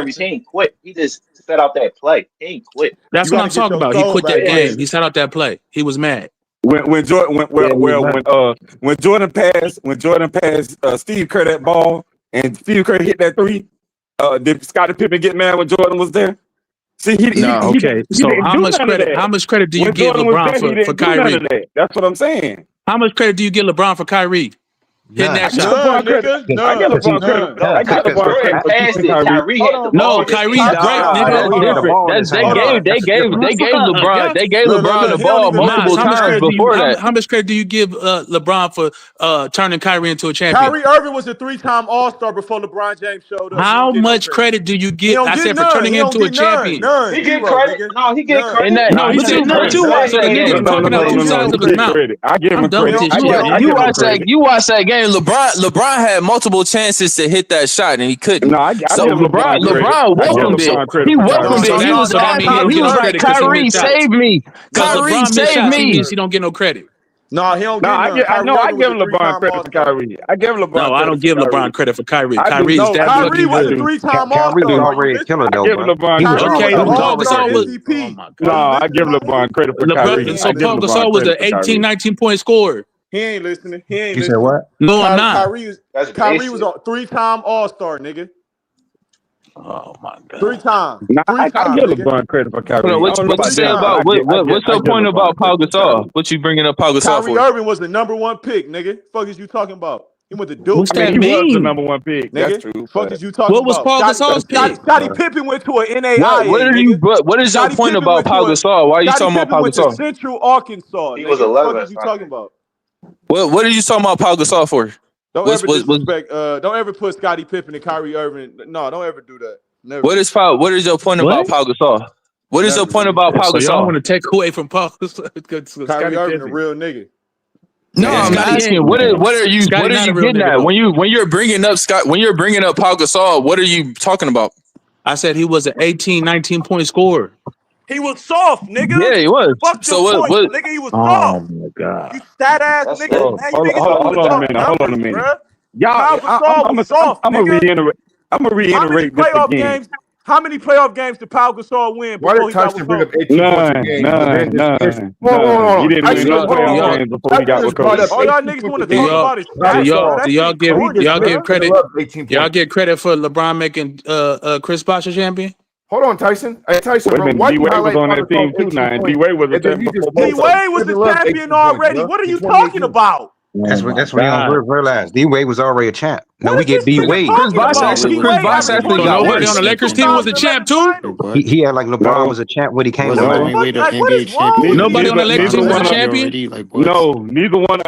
S11: Kyrie. He ain't quit. He just set out that play. He ain't quit.
S20: That's
S18: You
S20: what
S18: got
S20: I'm
S18: to get
S20: talking
S18: your
S20: about. He
S18: soul
S20: quit
S18: back,
S20: that game.
S18: Wiz.
S20: He set out that play. He was mad.
S14: When Jordan when Jordan passed Steve Kerr that ball and Steve Kerr hit that three, did Scottie Pippen get mad when Jordan was there? See, he
S20: Okay. So
S14: didn't
S20: how
S14: do
S20: much
S14: none of
S20: credit? How
S14: that.
S20: much credit do you
S14: When
S20: give
S14: Jordan was
S20: LeBron
S14: there, he
S20: for
S14: didn't do none of
S20: Kyrie?
S14: that. That's what I'm saying.
S20: How much credit do you give LeBron for Kyrie? Hitting that
S14: I give
S20: shot.
S14: LeBron credit. I give LeBron credit. I give LeBron credit for keeping Kyrie.
S20: No, Kyrie's great, nigga.
S21: That's different. They gave LeBron the ball multiple times before that.
S20: How much credit do you give LeBron for turning Kyrie into a champion?
S18: Kyrie Irving was a 3-time All-Star before LeBron James showed up.
S20: How much credit do you get? I said for turning into a champion.
S18: None.
S11: He get credit. No, he get credit.
S20: No, he said none too. So the nigga's talking out two sides of his mouth.
S14: I give him credit.
S21: You watch that game. LeBron had multiple chances to hit that shot and he couldn't.
S14: No, I
S21: so
S14: give
S21: LeBron welcomed it. He welcomed it. He was like, Kyrie, save me. Kyrie, save me.
S20: He don't get no credit.
S18: No, he don't get
S14: I give LeBron credit for Kyrie. I give LeBron.
S20: No, I don't give LeBron credit for Kyrie. Kyrie is that
S18: Kyrie was a
S20: good.
S18: 3-time
S19: Kyrie was
S18: All-Star.
S19: already killing
S14: I give
S19: though, bro.
S14: LeBron credit.
S20: Okay, Paul Gasol was.
S18: MVP.
S14: No, I give LeBron credit for Kyrie.
S20: So Paul Gasol was an 18, 19-point scorer.
S18: He ain't listening.
S19: You said what?
S20: No, I'm not.
S18: Kyrie was a 3-time All-Star, nigga.
S20: Oh my god.
S18: 3 times.
S14: Nah, I give LeBron credit for Kyrie.
S21: What you say about what's your point about Paul Gasol? What you bringing up Paul Gasol
S18: Kyrie
S21: for?
S18: Irving was the #1 pick, nigga. Fuck is you talking about? He went to Duke.
S20: What's that
S14: He
S20: mean?
S14: was the #1 pick.
S18: Nigga,
S14: That's true.
S18: fuck is you talking
S20: What was
S18: about?
S20: Paul Gasol's pick?
S18: Scottie Pippen went to an NAIA.
S21: What is your
S18: Scottie
S21: point
S18: Pippen
S21: about
S18: went to
S21: Paul
S18: a-
S21: Gasol? Why are you
S18: Scottie
S21: talking about
S18: Pippen
S21: Paul
S18: went to
S21: Gasol?
S18: Central Arkansas.
S11: He
S18: nigga.
S11: was 11.
S18: What is you talking about?
S21: What are you talking about Paul Gasol for?
S18: Don't ever disrespect. Don't ever put Scottie Pippen and Kyrie Irving. No, don't ever do that. Never.
S21: What is your point about Paul Gasol? What is your point about Paul
S20: So y'all want
S21: Gasol?
S20: to take away from Paul Gasol?
S18: Kyrie Irving, a real nigga.
S21: No, I'm asking. What are you
S20: Scottie not a real
S21: getting
S20: nigga,
S21: at
S20: though.
S21: when you're bringing up Paul Gasol? What are you talking about?
S20: I said he was an 18, 19-point scorer.
S18: He was soft, nigga.
S21: Yeah, he was.
S18: Fuck
S21: So
S18: your
S21: what?
S18: point, nigga. He was
S20: Oh
S18: soft.
S20: my god.
S18: You stat ass
S11: That's
S18: nigga.
S11: soft.
S18: Hey, you niggas
S14: Hold on a minute. Y'all, I'm gonna reiterate. I'm gonna reiterate this again.
S18: How many playoff games did Pau Gasol win
S5: Why
S18: before
S5: did
S18: he got
S5: Tyson
S18: with
S5: bring up
S18: Kobe?
S5: 18 points a game?
S14: None.
S5: Hold
S14: He didn't win no playoff games before he got with Kobe.
S18: All y'all niggas want to talk about is stats.
S20: Do y'all give credit?
S5: 18
S20: Y'all
S5: points.
S20: give credit for LeBron making Chris Bosh a champion?
S5: Hold on, Tyson. Hey, Tyson,
S14: Wait a
S5: bro,
S14: minute,
S5: why
S14: D-Wade
S5: you
S14: was on that team too now, and D-Wade was a champion before both of them.
S18: D-Wade was the champion already. What are you talking about?
S19: That's what you don't realize. D-Wade was already a champ. No, we get D-Wade.
S21: Chris Bosh actually
S20: So
S21: got
S20: nobody
S21: worse.
S20: on the Lakers team was a champ too?
S19: He had like LeBron was a champ when he came to
S8: Wasn't Dwayne Wade an NBA champion?
S20: Nobody on the Lakers team was a champion?
S8: Like, what?
S14: No, neither one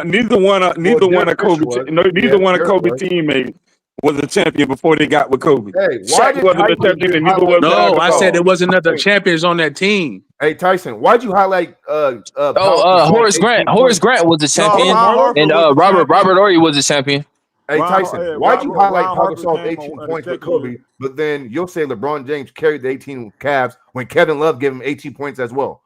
S14: of Kobe's teammates was a champion before they got with Kobe.
S5: Hey, why
S14: Shaq
S5: did
S14: wasn't a champion and neither was
S20: No, I
S14: Gasol.
S20: said there wasn't other champions on that team.
S5: Hey, Tyson, why'd you highlight
S21: Horace Grant. Horace Grant was a champion, and Robert Horry was a champion.
S5: Hey, Tyson, why'd you highlight Pau Gasol's 18 points with Kobe, but then you'll say LeBron James carried the 18 Cavs when Kevin Love gave him 18 points as well?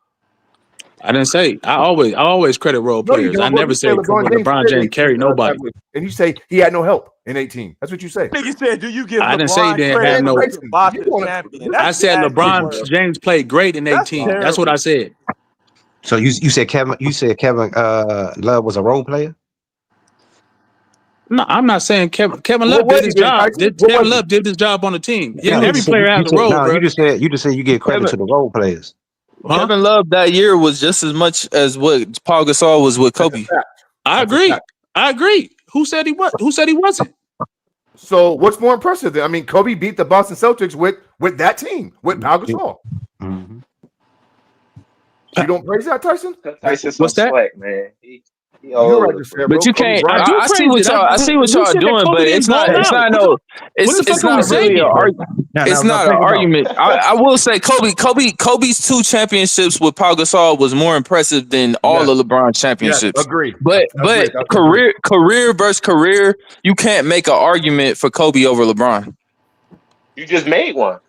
S20: I didn't say. I always credit role
S5: No, you
S20: players.
S5: don't.
S20: I never
S5: You
S20: said LeBron James carried nobody.
S5: And you say he had no help in 18. That's what you say.
S18: Nigga said, do you give
S20: I didn't say he
S18: LeBron
S20: didn't
S18: credit
S20: have no.
S18: for the Bosh champion?
S20: I said
S18: That's
S20: LeBron
S18: nasty,
S20: James played great in 18. That's what I said.
S19: So you said Kevin Love was a role player?
S20: No, I'm not saying Kevin Love did his job. Kevin Love did his job on the team. Yeah, every player has a role, bro.
S19: You just said you give credit to the role players.
S21: Kevin Love that year was just as much as what Paul Gasol was with Kobe.
S20: I agree. Who said he was? Who said he wasn't?
S5: So what's more impressive? I mean, Kobe beat the Boston Celtics with that team, with Pau Gasol.
S19: Mm-hmm.
S5: You don't praise that, Tyson?
S11: Tyson's
S20: What's that?
S11: Swag, man.
S5: You're right, Fair,
S21: but you can't. I see what y'all doing, but it's not no. It's not really an argument. It's not an argument. I will say Kobe's 2 championships with Pau Gasol was more impressive than all of LeBron's championships.
S5: Yes, agree.
S21: But career versus career, you can't make an argument for Kobe over LeBron.
S11: You just made one.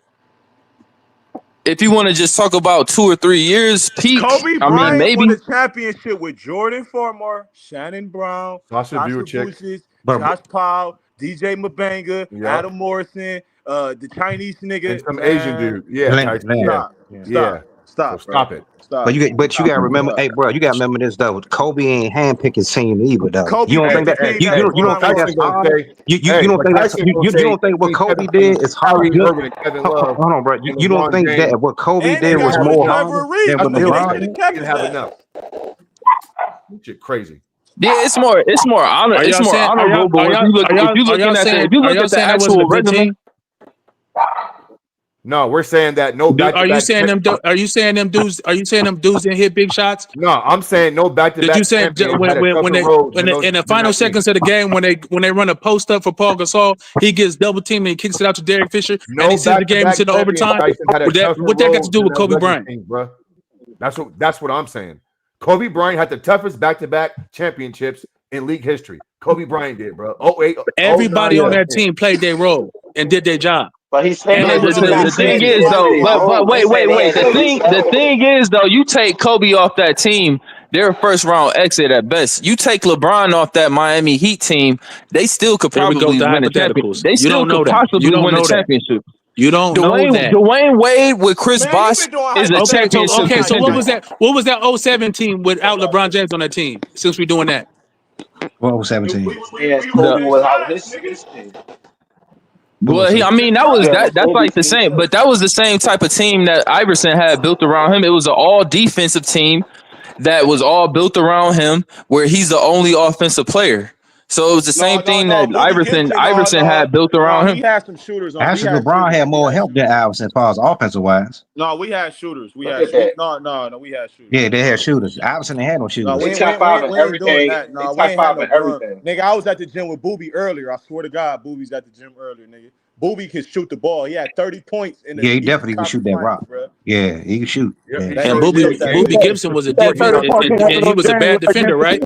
S21: If you want to just talk about 2 or 3 years peak,
S18: Kobe
S21: I
S18: Bryant
S21: mean, maybe.
S18: won a championship with Jordan Farmer, Shannon Brown,
S5: Sasha
S18: Vucic, Josh Powell, DJ Mabanga, Adam Morrison, the Chinese nigga,
S5: and some Asian dude. Yeah, Stop it.
S19: But you gotta remember, hey, bro, you gotta remember this though. Kobe ain't handpicked his team either, though.
S18: Kobe
S19: You don't think that? You don't think that's honor? You don't think that's? You don't think what Kobe did is hard? Hold on, bro. You don't think that what Kobe did was more honor than what LeBron did?
S5: Didn't have enough. Shit, crazy.
S21: Yeah, it's more honor.
S20: Are
S21: It's
S20: y'all
S21: more
S20: saying?
S21: honorable if you look if you looking at the if you
S20: Are
S21: look
S20: y'all
S21: at the
S20: saying that wasn't a
S21: actual
S20: good
S21: resume.
S20: team?
S5: No, we're saying that no
S20: Are you
S5: back-to-back.
S20: saying them? Are you saying them dudes? Are you saying them dudes didn't hit big shots?
S5: No, I'm saying no
S20: Did you
S5: back-to-back
S20: say
S5: champions
S20: when
S5: had a
S20: when
S5: tougher
S20: they
S5: road
S20: when
S5: than
S20: they,
S5: those
S20: in the
S5: than
S20: final
S5: that team.
S20: seconds of the game when they run a post up for Paul Gasol, he gets double teamed and he kicks it out to Derek Fisher, and
S5: No
S20: he sees the game into
S5: back-to-back
S20: the
S5: champions,
S20: overtime?
S5: Tyson, had a tougher
S20: What that got to
S5: road
S20: do
S5: than
S20: with
S5: those
S20: Kobe
S5: Lakers
S20: Bryant?
S5: teams, bro. That's what I'm saying. Kobe Bryant had the toughest back-to-back championships in league history. Kobe Bryant did, bro. 08,
S20: Everybody
S5: 09,
S20: on
S5: and
S20: that
S5: 10.
S20: team played their role and did their job.
S11: But he's saying
S20: And
S21: No,
S20: they went to the
S21: the thing is though, but wait, the thing is though, you take Kobe off that team, they're a first round exit at best. You take LeBron off that Miami Heat team, they still could
S20: There we go with
S21: probably
S20: the
S21: win a championship.
S20: hypotheticals.
S21: They
S20: You
S21: still
S20: don't know
S21: could
S20: that. You
S21: possibly
S20: don't
S21: win a
S20: know that.
S21: championship.
S20: You don't know that.
S21: Dwayne Wade with Chris
S18: Man, you
S21: Bosh
S18: been doing
S21: is a championship
S20: Okay, so
S21: contender.
S20: what was that 07 team without LeBron James on that team? Since we're doing that.
S19: What was 17?
S11: Yes,
S18: We
S11: Kobe
S21: The
S18: take
S11: without
S18: shots,
S11: his
S18: nigga.
S11: team.
S21: Well, I mean,
S18: Take shots.
S21: that's like the same, but that was the same type of team that Iverson had built around him. It was an all defensive team that was all built around him, where he's the only offensive player. So it was the same thing that
S18: Booby Gibson,
S21: Iverson had built around
S18: he
S21: him.
S18: had some shooters on. We
S19: Actually,
S18: had
S19: LeBron
S18: shooters.
S19: had more help than Iverson as far as offensive wise.
S18: No, we had shooters. We
S11: Look
S18: had
S11: at that.
S18: no, we had shooters.
S19: Yeah, they had shooters. Iverson ain't had no
S18: No,
S19: shooters.
S11: They top five in
S18: we ain't doing
S11: everything.
S18: that.
S11: They
S18: No, we
S11: top
S18: ain't had
S11: five
S18: no
S11: in
S18: bum.
S11: everything.
S18: Nigga, I was at the gym with Booby earlier. I swear to God, Booby's at the gym earlier, nigga. Booby can shoot the ball. He had 30 points in the
S19: Yeah, he
S18: Eastern
S19: definitely can shoot
S18: Conference
S19: that rock.
S18: Finals, bro.
S19: Yeah, he can shoot.
S18: Yep,
S19: Yeah.
S18: that
S20: And
S18: nigga did that.
S20: Booby Gibson was a and he was a bad defender, right?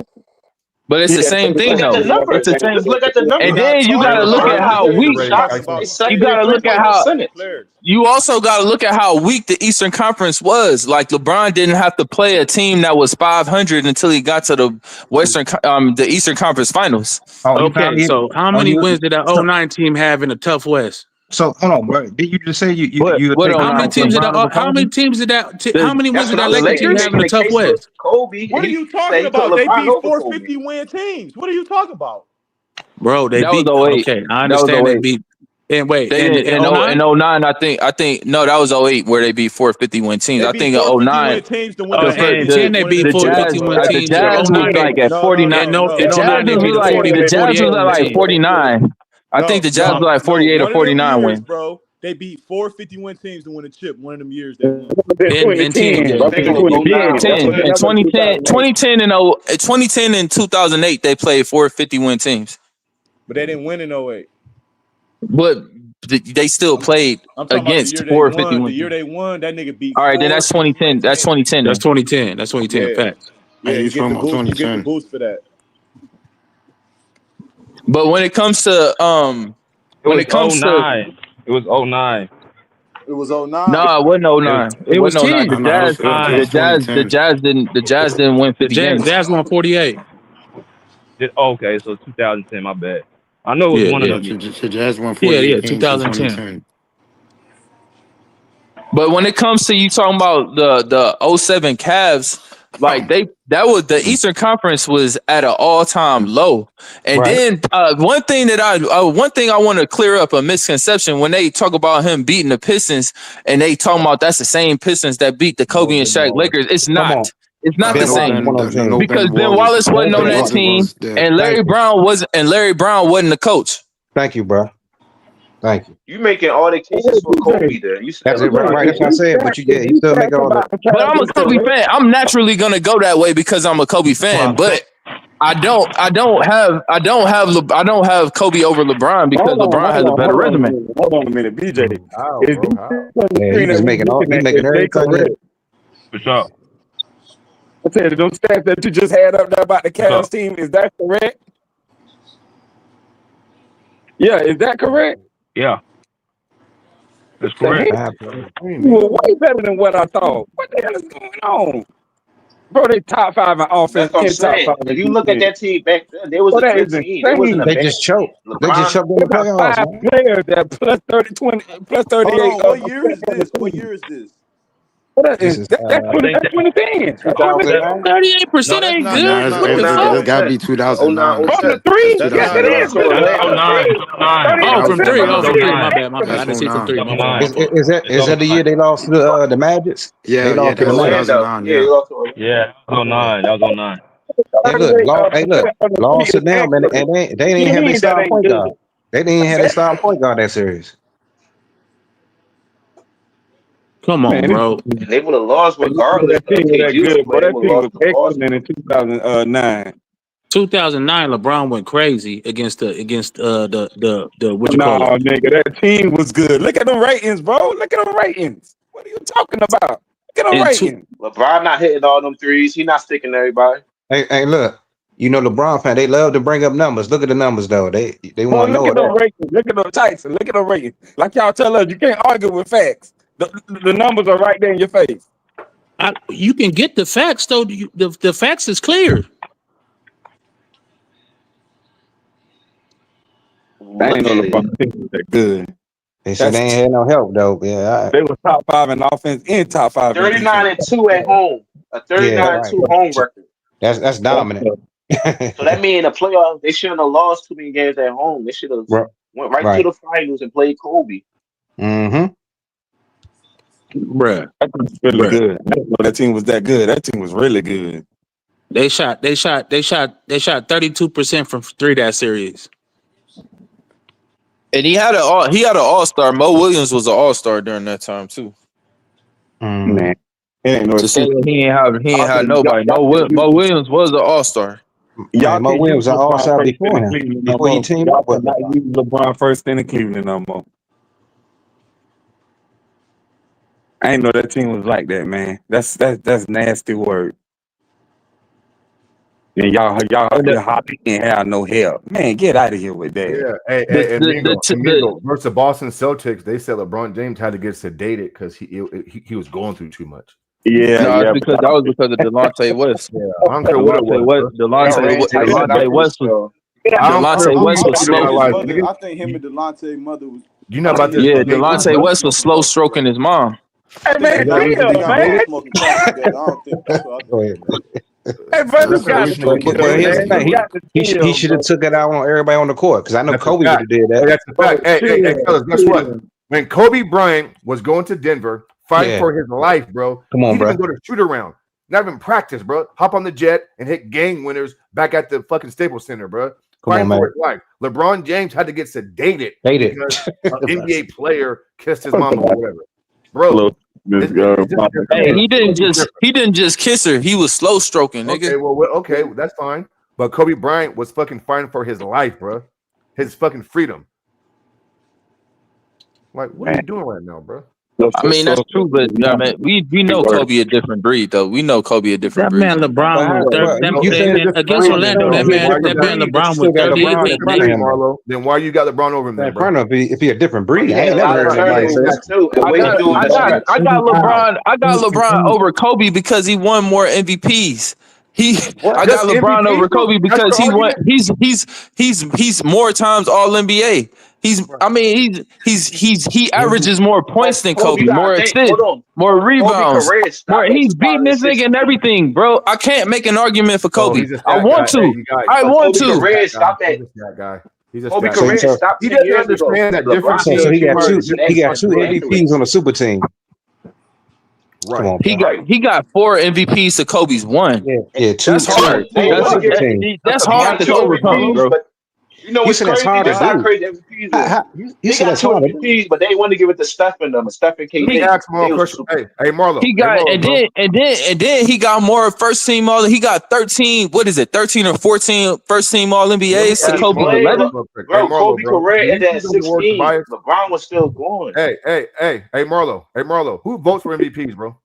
S21: But it's the same thing
S11: Look at
S21: though.
S11: the
S21: It's
S11: numbers.
S21: the same.
S11: Just look at the
S21: And
S11: numbers.
S21: then you got to look at how weak. You got to look at how. You also got to look at how weak the Eastern Conference was. Like LeBron didn't have to play a team that was 500 until he got to the Eastern Conference Finals.
S20: Okay, so how many wins did that 09 team have in the tough West?
S19: So hold on, bro. Did you just say you
S20: How many teams did how many wins did that Lakers team have in the tough West?
S11: Kobe.
S18: What are you talking about? They beat 450 win teams. What are you talking about?
S20: Bro, they
S21: That was
S20: beat
S21: 08.
S20: okay. I
S21: That was
S20: understand they
S21: 08.
S20: beat and wait,
S21: They did in
S20: 09?
S21: 09. I think no, that was 08 where they beat 450 win teams.
S18: They
S21: I
S18: beat
S21: think in 09
S18: teams to win
S20: and 10 they beat
S21: the
S20: 450 win
S21: the
S20: teams.
S21: Jazz was
S20: 09 they
S21: like at 49.
S20: in 09 they beat a 40
S21: The Jazz
S20: 48
S21: was at
S20: win
S21: like
S20: team.
S21: 49. I think the Jazz was like 48 or 49
S18: years,
S21: win.
S18: bro. They beat 450 win teams to win a chip. One of them years they won.
S20: In 10.
S21: In 2010 and 2008 they played 450 win teams.
S18: But they didn't win in 08.
S21: But they still played
S18: I'm talking
S21: against
S18: about the year
S21: 450
S18: they won.
S21: win.
S18: The year they won, that nigga beat.
S21: All right, then that's 2010. That's 2010.
S20: That's 2010. That's 2010.
S18: Yeah.
S20: Facts.
S18: Yeah, you get the boost. You get the boost for that.
S21: But when it comes to
S1: It was 09.
S18: It was 09.
S21: No, it wasn't 09.
S20: It was 10.
S21: The Jazz didn't win 50 games.
S20: Jazz won 48.
S1: Okay, so 2010, my bad. I know it was one of them.
S4: The Jazz won 48 games in
S20: 2010.
S21: But when it comes to you talking about the 07 Cavs, like that was the Eastern Conference was at an all-time low. And then one thing I want to clear up a misconception when they talk about him beating the Pistons and they talking about that's the same Pistons that beat the Kobe and Shaq Lakers. It's not. It's not the same because Ben Wallace wasn't on that team and Larry Brown wasn't the coach.
S19: Thank you, bro. Thank you.
S11: You making all the cases for Kobe there. You said
S19: That's it, right. That's what I said. But you still making all the.
S21: But I'm a Kobe fan. I'm naturally gonna go that way because I'm a Kobe fan. But I don't have Kobe over LeBron because LeBron has a better resume.
S14: Hold on a minute, BJ.
S19: He's just making everything.
S1: For sure.
S14: I said those stats that you just had up there about the Cavs team, is that correct? Yeah, is that correct?
S1: Yeah. That's correct.
S14: You were way better than what I thought. What the hell is going on? Bro, they top 5 in offense.
S11: That's what I'm saying. If you look at that team back then, they was a good team. It wasn't a
S19: They
S11: bad
S19: just
S11: team.
S19: choked. They just choked in the playoffs.
S14: 5 players that plus 30, 20, plus 38.
S18: Hold on, what year is this? What year is this?
S14: That's 2010.
S20: 38% ain't good. What the fuck?
S4: It's got to be 2009.
S14: From the 3?
S11: Yes, it is.
S20: Oh, from 3. Oh, from 3. My bad. I didn't see from 3. My bad.
S19: Is that the year they lost to the Magic?
S4: Yeah,
S19: they lost to the Magic.
S1: Yeah, that was 09. That was 09.
S19: Hey, look, lost to them, and they didn't have their star point guard. They didn't have their star point guard that series.
S20: Come on, bro.
S6: And they would have lost regardless.
S14: That team was that good, bro. That team was
S6: to Boston.
S14: excellent in 2009.
S20: 2009, LeBron went crazy against the what you call
S14: No,
S20: it?
S14: nigga, that team was good. Look at them ratings, bro. Look at them ratings. What are you talking about? Look at them ratings.
S6: LeBron not hitting all them threes. He not sticking to everybody.
S19: Hey, look. You know, LeBron fan, they love to bring up numbers. Look at the numbers, though. They want to know
S14: Look at them
S19: that.
S14: ratings. Look at them Tyson. Look at them ratings. Like y'all tell us, you can't argue with facts. The numbers are right there in your face.
S20: You can get the facts, though. The facts is clear.
S14: I ain't know LeBron team was that good.
S19: They said they ain't had no help, though. Yeah,
S14: they were top 5 in offense and top 5 in
S6: 39-2 at home. A 39-2 home record.
S19: That's dominant.
S6: So that means in the playoffs, they shouldn't have lost too many games at home. They should have went right to the finals and played Kobe.
S19: Mm-hmm.
S20: Bruh.
S14: That was really good. I didn't know that team was that good. That team was really good.
S20: They shot 32% from three that series.
S21: And he had an all-star. Mo Williams was an all-star during that time too.
S14: Man, it ain't no
S21: to say that he ain't have nobody. Mo Williams was an all-star.
S14: Y'all
S19: Mo Williams was an all-star before him. Before he teamed up with
S14: not use LeBron first in Cleveland no more. I ain't know that team was like that, man. That's nasty word. And y'all hopping and have no help. Man, get out of here with that.
S5: Yeah, and Mingo versus the Boston Celtics, they said LeBron James had to get sedated because he was going through too much.
S21: That was because of Delonte West.
S5: Yeah, I don't care what it was.
S21: Delonte West was slow.
S22: I think him and Delonte's mother was.
S5: You know about this?
S21: Yeah, Delonte West was slow stroking his mom.
S14: Hey man,
S19: he should have took it out on everybody on the court because I know Kobe would have did that.
S5: That's a fact. Hey, fellas, guess what? When Kobe Bryant was going to Denver, fighting for his life, bro.
S19: Come on,
S5: he
S19: bro.
S5: didn't go to shoot around. Not even practice, bro. Hop on the jet and hit game winners back at the fucking Staples Center, bro. Fighting for his life. LeBron James had to get sedated because an NBA player kissed his mama or whatever, bro.
S21: Hey, he didn't just kiss her. He was slow stroking, nigga.
S5: Okay, that's fine. But Kobe Bryant was fucking fighting for his life, bro. His fucking freedom. Like, what are you doing right now, bro?
S21: I mean, that's true, but I mean, we know Kobe a different breed, though. We know Kobe a different breed.
S20: That man LeBron against Orlando. That man LeBron was 38.
S5: Then why you got LeBron over him? Then,
S19: if he a different breed, I ain't never heard anybody say that.
S21: I got LeBron over Kobe because he won more MVPs. I got LeBron over Kobe because he's more times All NBA. He averages more points than Kobe, more assists, more rebounds. He's beating this nigga and everything, bro. I can't make an argument for Kobe. I want to.
S6: Stop that.
S5: He's a
S6: Kobe Correa stopped.
S5: He doesn't understand that difference.
S19: So he got two MVPs on the super team.
S5: Right.
S19: On,
S21: he got 4 MVPs to Kobe's 1.
S19: Yeah,
S21: that's hard. That's hard to overcome, bro.
S6: You know what's crazy? That's not crazy MVPs. They got 2 MVPs, but they want to give it to Steph and them. Steph and KD.
S5: Let me ask Marlo a question. Hey, Marlo.
S21: He got and then he got more first team all. He got 13. What is it? 13 or 14 first team All NBAs to Kobe's 11.
S6: Bro, Kobe Correa ended at 16. LeBron was still going.
S5: Hey, Marlo. Who votes for MVPs, bro?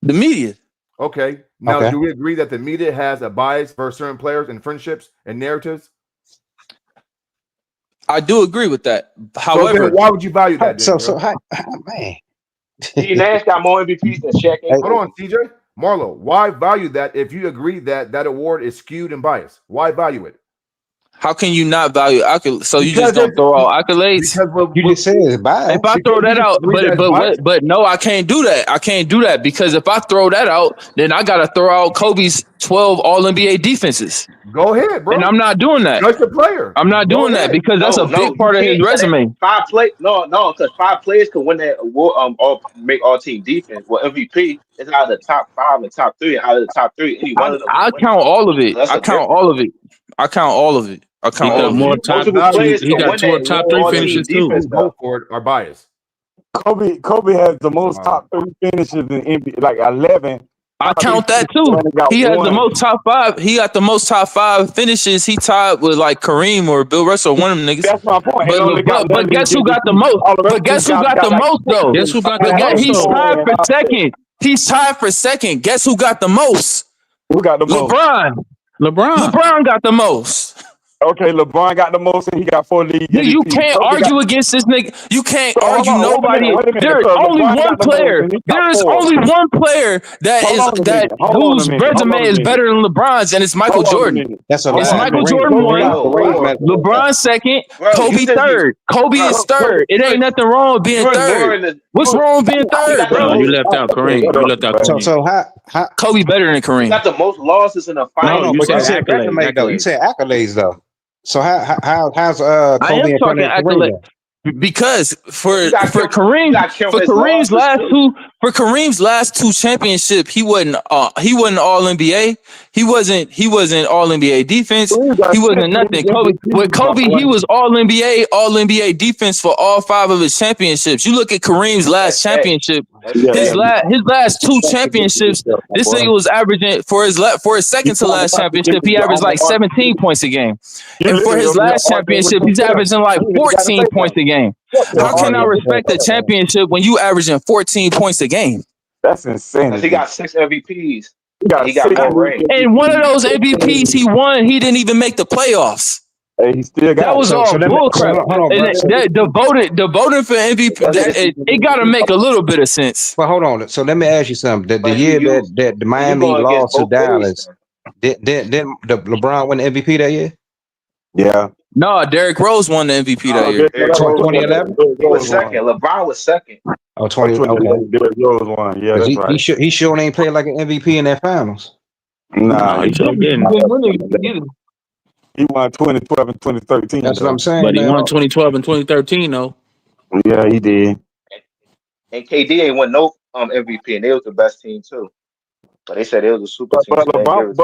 S21: The media.
S5: Okay. Now, do we agree that the media has a bias for certain players and friendships and narratives?
S21: I do agree with that. However,
S5: then why would you value that?
S19: Man,
S6: Steve Nash got more MVPs than Shaq.
S5: Hold on, CJ. Marlo, why value that if you agree that that award is skewed and biased? Why value it?
S21: How can you not value accolades? So you
S5: Because
S21: just gonna throw out accolades?
S19: You just said it's biased.
S21: If I throw that out, but no, I can't do that. I can't do that because if I throw that out, then I gotta throw out Kobe's 12 All NBA defenses.
S5: Go ahead, bro.
S21: And I'm not doing that.
S5: Judge the player.
S21: I'm not doing that because that's a big part of his resume.
S6: Because 5 players could win that award, all make all team defense. Well, MVP is out of the top 5 and top 3. Out of the top 3, any one of them.
S21: I count all of it. I count all of it. I count all of it. I count all of
S20: more
S21: it.
S20: top. He got 2 top 3 finishes too.
S5: Go for it. Are biased.
S14: Kobe has the most top 3 finishes in NBA, like 11.
S21: I count that too. He has the most top 5. He got the most top 5 finishes. He tied with like Kareem or Bill Russell, one of them niggas.
S14: That's my point.
S21: But guess who got the most? But guess who got the most though?
S20: Guess who got the most?
S21: He's tied for second. He's tied for second. Guess who got the most?
S14: Who got the most?
S21: LeBron got the most.
S14: Okay, LeBron got the most, and he got 4 league.
S21: You can't argue against this nigga. You can't argue nobody. There is only one player. There is only one player whose resume is better than LeBron's, and it's Michael Jordan.
S19: That's a
S21: It's Michael Jordan 1, LeBron 2nd, Kobe 3rd. Kobe is 3rd. It ain't nothing wrong with being 3rd. What's wrong with being 3rd, bro?
S20: You left out Kareem. You left out Kareem.
S19: So how
S21: Kobe better than Kareem.
S6: He got the most losses in the final.
S19: No, but you said accolades though. You said accolades though. So how's Kobe
S21: I am talking accolades because for Kareem's last two championship, he wasn't All NBA. He wasn't All NBA defense. He wasn't nothing. With Kobe, he was All NBA defense for all 5 of his championships. You look at Kareem's last championship, his last 2 championships. This nigga was averaging for his second to last championship, he averaged like 17 points a game, and for his last championship, he's averaging like 14 points a game. How can I respect the championship when you averaging 14 points a game?
S14: That's insane.
S6: He got 6 MVPs.
S14: He got
S6: more rings.
S21: And one of those MVPs he won, he didn't even make the playoffs.
S14: Hey, he still got
S21: that was all bullcrap. The voting for MVP, it got to make a little bit of sense.
S19: Well, hold on. So let me ask you something. The year that the Miami lost to Dallas, did LeBron win the MVP that year?
S14: Yeah.
S21: No, Derrick Rose won the MVP that year.
S19: 2011?
S6: He was second. LeBron was second.
S19: Oh, 2011. Okay.
S14: Derrick Rose won. Yeah, that's right.
S19: He sure ain't played like an MVP in that finals.
S14: Nah, he sure didn't. He won 2012 and 2013.
S19: That's what I'm saying.
S20: But he won 2012 and 2013, though.
S14: Yeah, he did.
S6: And KD ain't won no MVP, and they was the best team too. But they said it was a super team.
S14: But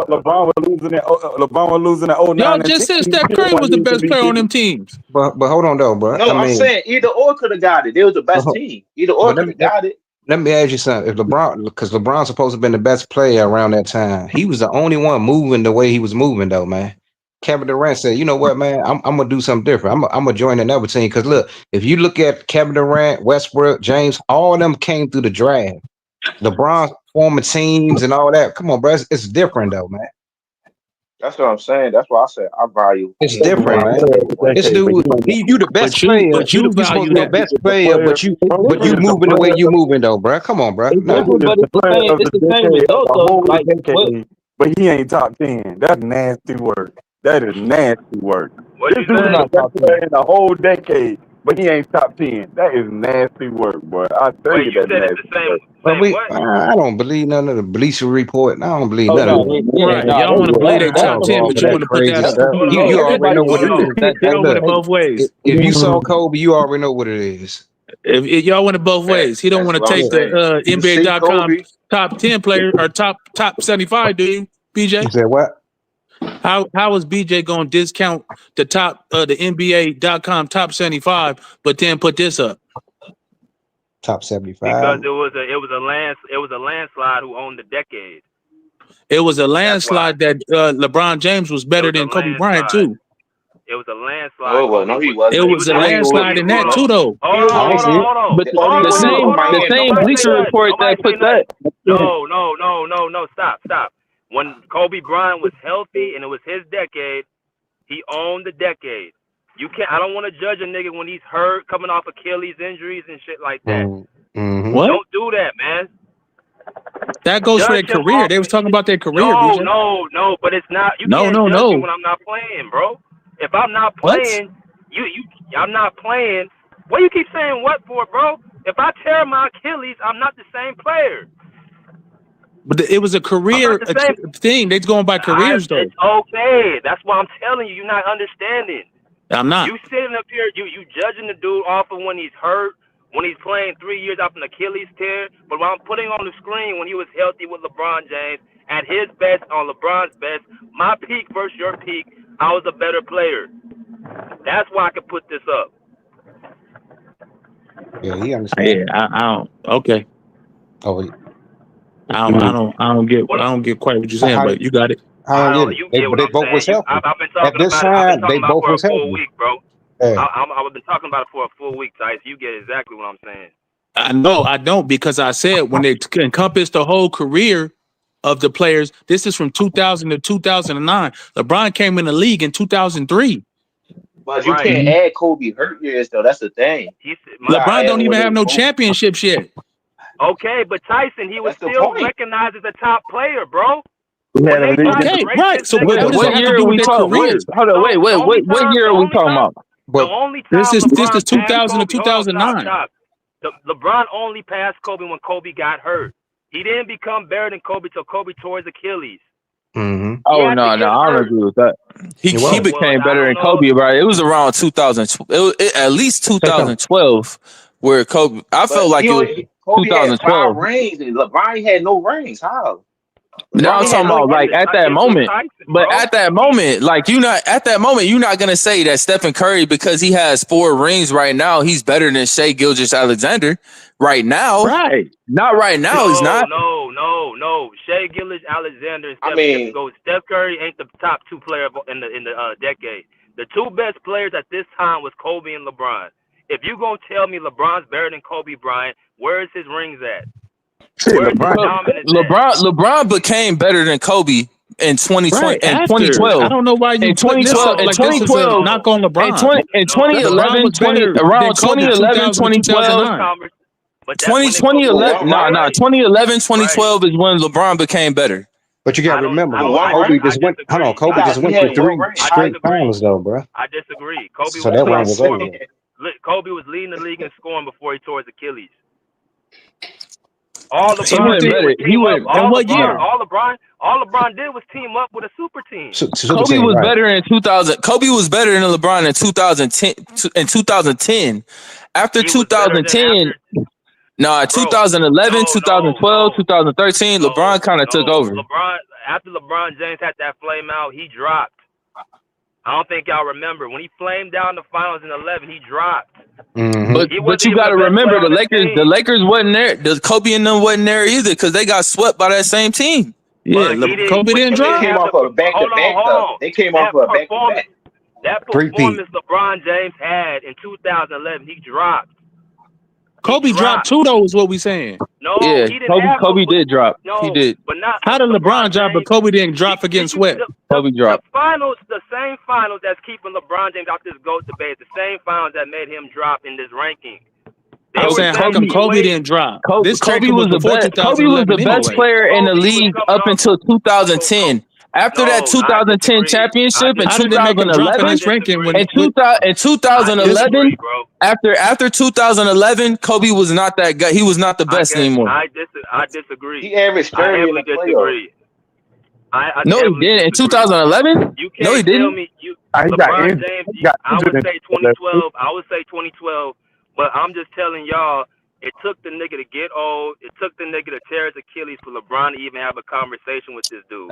S14: LeBron was losing that. LeBron was losing that 09.
S20: Y'all just said Steph Curry was the best player on them teams.
S19: But hold on though, bro.
S6: No, I'm saying either or could have got it. They was the best team. Either or could have got it.
S19: Let me ask you something. If LeBron, because LeBron's supposed to have been the best player around that time, he was the only one moving the way he was moving, though, man. Kevin Durant said, "You know what, man? I'm gonna do something different. I'm gonna join another team." Because look, if you look at Kevin Durant, Westbrook, James, all of them came through the draft. LeBron forming teams and all that. Come on, bro. It's different, though, man.
S6: That's what I'm saying. That's why I said I value.
S19: It's different, man. This dude, you the best player. But you supposed to be the best player, but you moving the way you moving, though, bro. Come on, bro. No.
S21: It's the same result, though. Like,
S14: but he ain't top 10. That's nasty work. That is nasty work. This dude
S21: not
S14: top 10 in the whole decade, but he ain't top 10. That is nasty work, boy. I tell you that nasty work.
S19: I don't believe none of the Bleacher Report. I don't believe none of it.
S20: Right. Y'all want to believe they top 10, but you want to put that up.
S19: You already know what it is.
S20: Y'all want it both ways.
S19: If you saw Kobe, you already know what it is.
S20: If y'all want it both ways, he don't want to take the NBA.com top 10 player or top 75, do you, BJ?
S19: You said what?
S20: How is BJ going to discount the the NBA.com top 75, but then put this up?
S19: Top 75.
S1: Because it was a landslide who owned the decade.
S20: It was a landslide that LeBron James was better than Kobe Bryant too.
S1: It was a landslide.
S6: Oh, well, no, he wasn't.
S20: It was a landslide in that too, though.
S1: Hold on.
S21: But the same Bleacher Report that put that.
S1: No. Stop. When Kobe Bryant was healthy and it was his decade, he owned the decade. You can't. I don't want to judge a nigga when he's hurt, coming off Achilles injuries and shit like that.
S19: Mm-hmm.
S20: What?
S1: Don't do that, man.
S20: That goes for their career. They was talking about their career.
S1: No, but it's not. You can't judge me when I'm not playing, bro. If I'm not playing, I'm not playing. What you keep saying what for, bro? If I tear my Achilles, I'm not the same player.
S20: But it was a career thing. They're going by careers, though.
S1: It's okay. That's why I'm telling you. You're not understanding.
S20: I'm not.
S1: You sitting up here, you judging the dude off of when he's hurt, when he's playing 3 years off an Achilles tear. But when I'm putting on the screen when he was healthy with LeBron James, at his best, on LeBron's best, my peak versus your peak, I was a better player. That's why I could put this up.
S19: Yeah, he understands.
S20: Yeah, I don't. Okay.
S19: Oh,
S20: I don't get quite what you're saying, but you got it.
S19: I don't get it. But they both was healthy.
S1: I've been talking
S19: At this
S1: about
S19: time, they both
S1: for
S19: was
S1: a full
S19: healthy.
S1: week, bro.
S19: Hey.
S1: I've been talking about it for a full week, Tice. You get exactly what I'm saying.
S20: I know I don't, because I said when they encompass the whole career of the players, this is from 2000 to 2009. LeBron came in the league in 2003.
S6: But you can't add Kobe hurt years, though. That's the thing.
S20: LeBron don't even have no championships yet.
S1: Okay, but Tyson, he was still recognized as a top player, bro.
S20: Okay, right. So
S21: what year are we talking? Hold on, wait. What year are we talking about?
S1: The only time
S20: this is 2000 to
S1: Kobe,
S20: 2009.
S1: LeBron only passed Kobe when Kobe got hurt. He didn't become better than Kobe till Kobe tore his Achilles.
S21: Mm-hmm. Oh no, I don't agree with that. He became better than Kobe, right? It was around 2000. At least 2012, where Kobe. I felt like it was
S6: Kobe
S21: 2012.
S6: had 5 rings, and LeBron had no rings. How?
S21: Now I'm talking about like at that moment, but at that moment, like you're not gonna say that Stephen Curry, because he has 4 rings right now, he's better than Shai Gilgeous-Alexander right now.
S20: Right?
S21: Not right now. He's not.
S1: No. Shai Gilgeous-Alexander and Steph Curry ain't the top 2 player in the decade. The 2 best players at this time was Kobe and LeBron. If you gonna tell me LeBron's better than Kobe Bryant, where is his rings at?
S21: LeBron became better than Kobe in 2020
S20: right,
S21: and
S20: after.
S21: 2012.
S20: I don't know why you
S21: in 2012
S20: like this is a knock on LeBron.
S21: In 2011, 2012, 2012 is when LeBron became better.
S19: But you got to remember, Kobe just went. Hold on, Kobe just went to 3 straight finals, though, bro.
S1: I disagree. Kobe
S19: so that one was over.
S1: Kobe was leading the league in scoring before he tore his Achilles. All LeBron did was team up with a super team.
S21: Kobe was better in 2000. Kobe was better than LeBron in 2010. In 2010, after 2010, 2011, 2012, 2013, LeBron kind of took over.
S1: After LeBron James had that flame out, he dropped. I don't think y'all remember when he flamed down the finals in 11. He dropped.
S21: Mm-hmm. But you got to remember the Lakers wasn't there. The Kobe and them wasn't there either because they got swept by that same team.
S20: Yeah, Kobe didn't drop.
S6: They came off of a back-to-back. They came off of a back-to-back.
S1: That performance LeBron James had in 2011, he dropped.
S20: Kobe dropped too, though, is what we saying.
S1: No,
S21: yeah,
S1: he didn't
S21: Kobe did drop.
S1: No,
S21: he did.
S1: But not.
S20: How did LeBron drop, but Kobe didn't drop against sweat?
S21: Kobe dropped.
S1: The same finals that's keeping LeBron James out this GOAT debate, the same finals that made him drop in this ranking.
S20: I'm saying, how come Kobe didn't drop?
S21: Kobe was the best player in the league up until 2010. After that 2010 championship in 2011, after 2011, Kobe was not that guy. He was not the best anymore.
S1: I disagree.
S6: He averaged 30 in the playoffs.
S21: No, he didn't. In 2011? No, he didn't.
S1: LeBron James, I would say 2012. I would say 2012. But I'm just telling y'all, it took the nigga to get old. It took the nigga to tear his Achilles for LeBron to even have a conversation with this dude.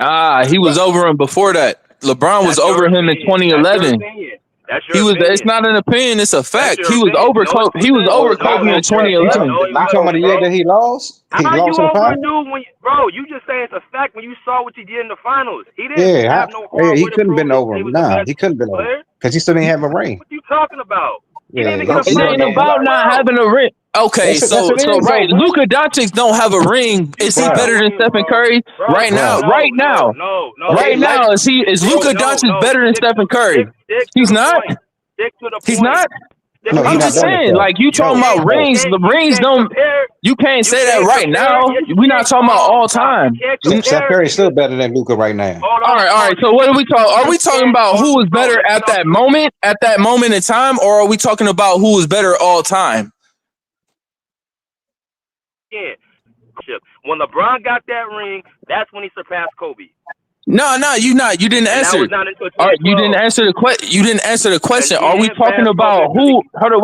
S21: He was over him before that. LeBron was over him in 2011. He was. It's not an opinion. It's a fact. He was over Kobe. He was over Kobe in 2011.
S19: You talking about the year that he lost? He lost in the finals.
S1: Bro, you just saying it's a fact when you saw what he did in the finals. He didn't have no.
S19: He couldn't have been over him. Nah, he couldn't have been over because he still didn't have a ring.
S1: What you talking about?
S21: It ain't about not having a ring. Okay, so right, Luka Doncic don't have a ring. Is he better than Stephen Curry right now? Right now, is Luka Doncic better than Stephen Curry? He's not. He's not.
S19: No,
S21: I'm
S19: he's not
S21: just
S19: done it
S21: saying,
S19: though.
S21: like you talking
S19: No,
S21: about
S19: no.
S21: rings. The rings don't. You can't say that right now. We're not talking about all time.
S19: Steph Curry is still better than Luka right now.
S21: All right. So what are we talking? Are we talking about who was better at that moment in time, or are we talking about who was better all time?
S1: Yeah. When LeBron got that ring, that's when he surpassed Kobe.
S21: No, you didn't
S1: And
S21: answer.
S1: that was not until
S21: All right, you
S1: 2012.
S21: didn't answer the question. You didn't answer the question.
S1: And he
S21: Are we
S1: didn't
S21: talking
S1: pass
S21: about
S1: Kobe
S21: who? Hold on,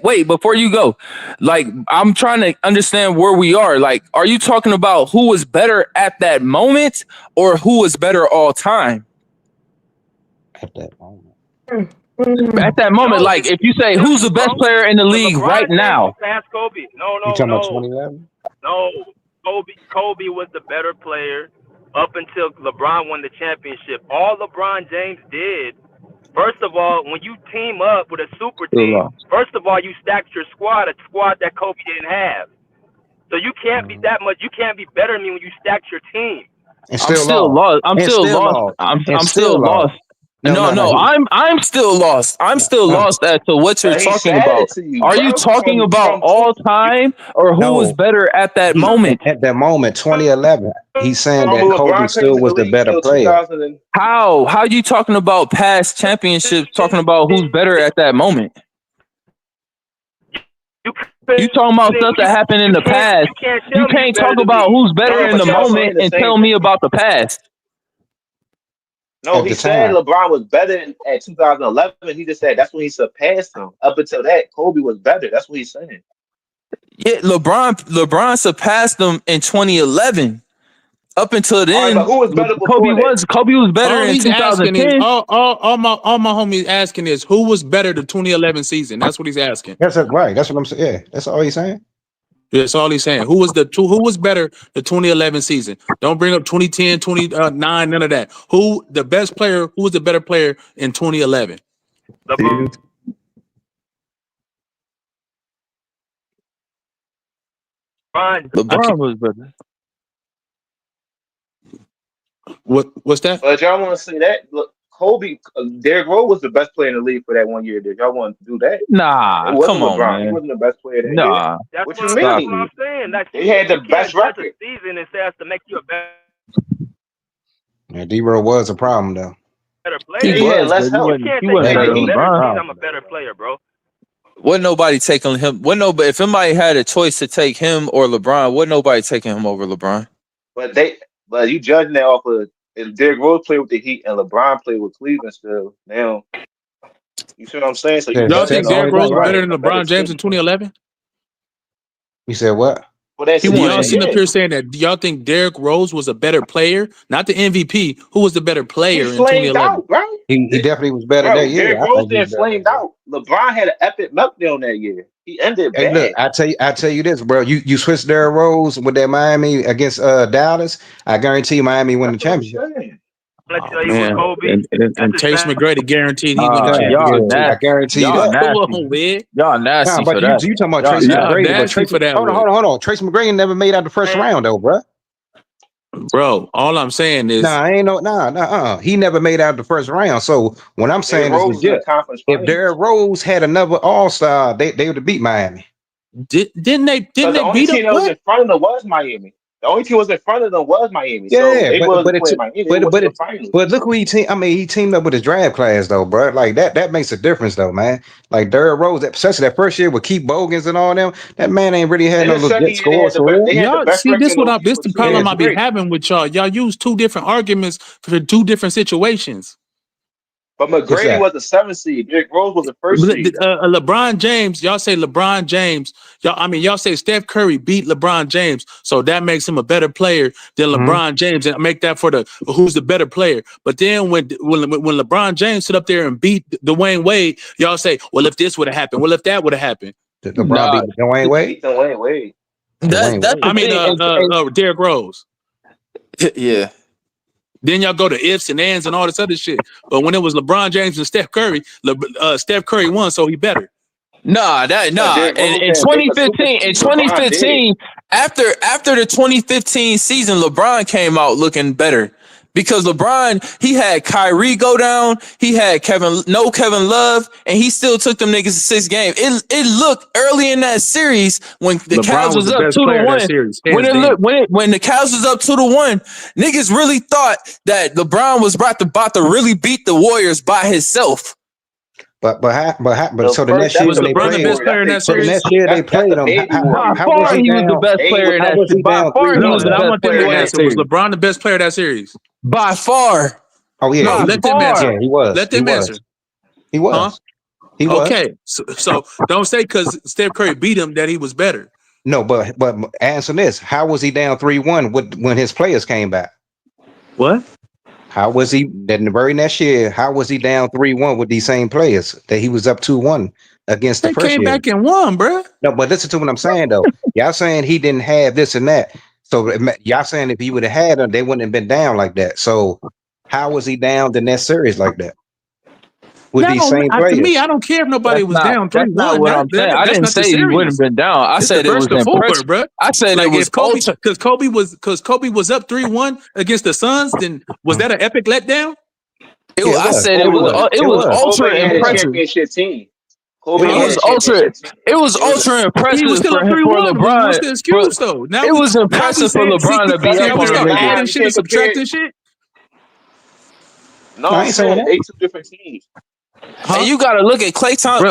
S21: wait. Before you go, like I'm trying to understand where we are. Like, are you talking about who was better at that moment, or who was better all time?
S19: At that moment.
S21: At that moment,
S1: No,
S21: like if you say who's the best player in the league right now?
S1: Surpassed Kobe.
S19: You talking about 2011?
S1: No. Kobe was the better player up until LeBron won the championship. All LeBron James did, first of all, when you team up with a super team, first of all, you stacked your squad, a squad that Kobe didn't have. So you can't be that much. You can't be better than me when you stacked your team.
S19: And
S21: I'm still lost. I'm still lost. I'm still lost. No, I'm still lost. I'm still lost as to what you're
S6: He
S21: talking
S6: said
S21: about.
S6: it to you,
S21: Are you
S6: bro.
S21: talking about all time or who was better at that moment?
S19: At that moment, 2011, he's saying that Kobe still was the better player.
S21: How you talking about past championships? Talking about who's better at that moment? You talking about stuff that happened in the past. You can't talk about who's better in the moment and tell me about the past.
S6: No, he said LeBron was better at 2011. He just said that's when he surpassed him. Up until that, Kobe was better. That's what he's saying.
S21: Yeah, LeBron surpassed them in 2011. Up until then,
S6: but who was better
S21: Kobe was better
S20: All
S21: in
S20: he's asking is
S21: 2010.
S20: all my homies asking is who was better the 2011 season. That's what he's asking.
S19: That's right. That's what I'm saying. Yeah, that's all he's saying.
S20: That's all he's saying. Who was better the 2011 season? Don't bring up 2010, 29, none of that. Who was the better player in 2011?
S21: LeBron was better.
S20: What's that?
S6: But y'all want to say that? Look, Kobe, Derrick Rose was the best player in the league for that 1 year. Did y'all want to do that?
S21: Nah,
S6: it wasn't
S21: come on,
S6: LeBron.
S21: man.
S6: He wasn't the best player that
S21: Nah.
S6: year. What you
S1: That's
S6: mean?
S1: what I'm saying. Like,
S6: They had the best
S1: record.
S6: record.
S1: Season and says to make you a better
S19: Yeah, D-Rose was a problem though.
S1: player.
S21: He
S6: had less
S21: but
S6: help.
S21: he wasn't better than LeBron.
S1: I'm a better player, bro.
S21: Wasn't nobody taking him. If somebody had a choice to take him or LeBron, wasn't nobody taking him over LeBron.
S6: But you judging that off of if Derrick Rose played with the Heat and LeBron played with Cleveland still. Now, you see what I'm saying? So you
S20: Y'all think Derrick Rose was better than
S6: a
S20: LeBron James in 2011?
S19: You said what?
S6: Well, that's
S20: y'all sitting up here saying that y'all think Derrick Rose was a better player, not the MVP. Who was the better player in 2011?
S6: Out, bro.
S19: He definitely was better that year.
S6: Derrick Rose didn't flamed out. LeBron had an epic meltdown that year. He ended
S19: Hey,
S6: bad.
S19: look, I tell you this, bro. You switch Derrick Rose with that Miami against Dallas. I guarantee Miami win the championship.
S21: Man,
S20: and Trace McGrady guaranteed he win the
S21: y'all
S20: championship.
S21: nasty.
S19: I guarantee you
S21: Y'all
S19: that.
S21: nasty. Y'all nasty
S19: Nah, but
S21: for that.
S19: you talking about
S21: Y'all
S19: Trace McGrady? But
S20: nasty
S19: Trace,
S20: for that.
S19: hold on. Trace McGrady never made out the first round though, bro.
S20: Bro, all I'm saying is
S19: he never made out the first round. So what I'm saying is legit. If Derrick Rose had another All-Star, they would have beat Miami.
S20: Didn't they
S6: the only
S20: beat
S6: team that was in front of them was Miami. The only team was in front of them was Miami. So they wasn't playing Miami.
S19: But look who he teamed up with his draft class though, bro. Like that makes a difference though, man. Like Derrick Rose, especially that first year with Keith Bogans and all them, that man ain't really had no legit scores for real.
S20: Y'all see this the problem I be having with y'all. Y'all use two different arguments for two different situations.
S6: But McGrady was the 7th seed. Derrick Rose was the 1st seed.
S20: LeBron James, y'all say LeBron James. Y'all say Steph Curry beat LeBron James, so that makes him a better player than LeBron James, and make that for the who's the better player. But then when LeBron James sit up there and beat Dwayne Wade, y'all say, well, if this would have happened, well, if that would have happened.
S19: Did LeBron beat Dwayne Wade?
S6: Dwayne Wade.
S20: Derrick Rose.
S21: Yeah.
S20: Then y'all go to ifs and ands and all this other shit. But when it was LeBron James and Steph Curry, Steph Curry won, so he better.
S21: Nah. In 2015, after the 2015 season, LeBron came out looking better Because LeBron, he had Kyrie go down, he had Kevin Love, and he still took them niggas to 6 games. It looked early in that series when the Cavs was up 2-1. When the Cavs was up 2-1, niggas really thought that LeBron was about to really beat the Warriors by himself.
S19: But so the next year
S20: was LeBron the best player in that series?
S19: Next year they played him.
S21: By far, he was the best player in that series. By far, he was the best player in that series.
S20: Was LeBron the best player of that series?
S21: By far.
S19: Oh yeah,
S20: no, let them answer.
S19: Yeah, he was.
S20: Let them answer.
S19: He was.
S20: Huh?
S19: He was.
S20: Okay, so don't say because Steph Curry beat him that he was better.
S19: No, but answer this: how was he down 3-1 when his players came back?
S20: What?
S19: How was he in the very next year? How was he down 3-1 with these same players that he was up 2-1 against the first year?
S20: They came back and won, bro.
S19: No, but listen to what I'm saying though. Y'all saying he didn't have this and that. So y'all saying if he would have had them, they wouldn't have been down like that. So how was he down the next series like that? With these same players?
S20: To me, I don't care if nobody was down 3-1.
S21: That's not what I'm saying. I didn't say he wouldn't have been down. I said it was impressive,
S20: bro.
S21: I said
S20: like
S21: it was
S20: because Kobe was up 3-1 against the Suns. Then was that an epic letdown?
S21: I said it was ultra impressive.
S6: Championship team.
S21: It was ultra impressive.
S20: He was still
S21: for
S20: up 3-1.
S21: LeBron.
S20: What's the excuse though? Now
S21: it was impressive for LeBron to be up
S20: we start
S21: on
S20: adding shit and subtracting shit.
S6: No, I'm saying they 2 different teams.
S21: And you got to look at Klay Thompson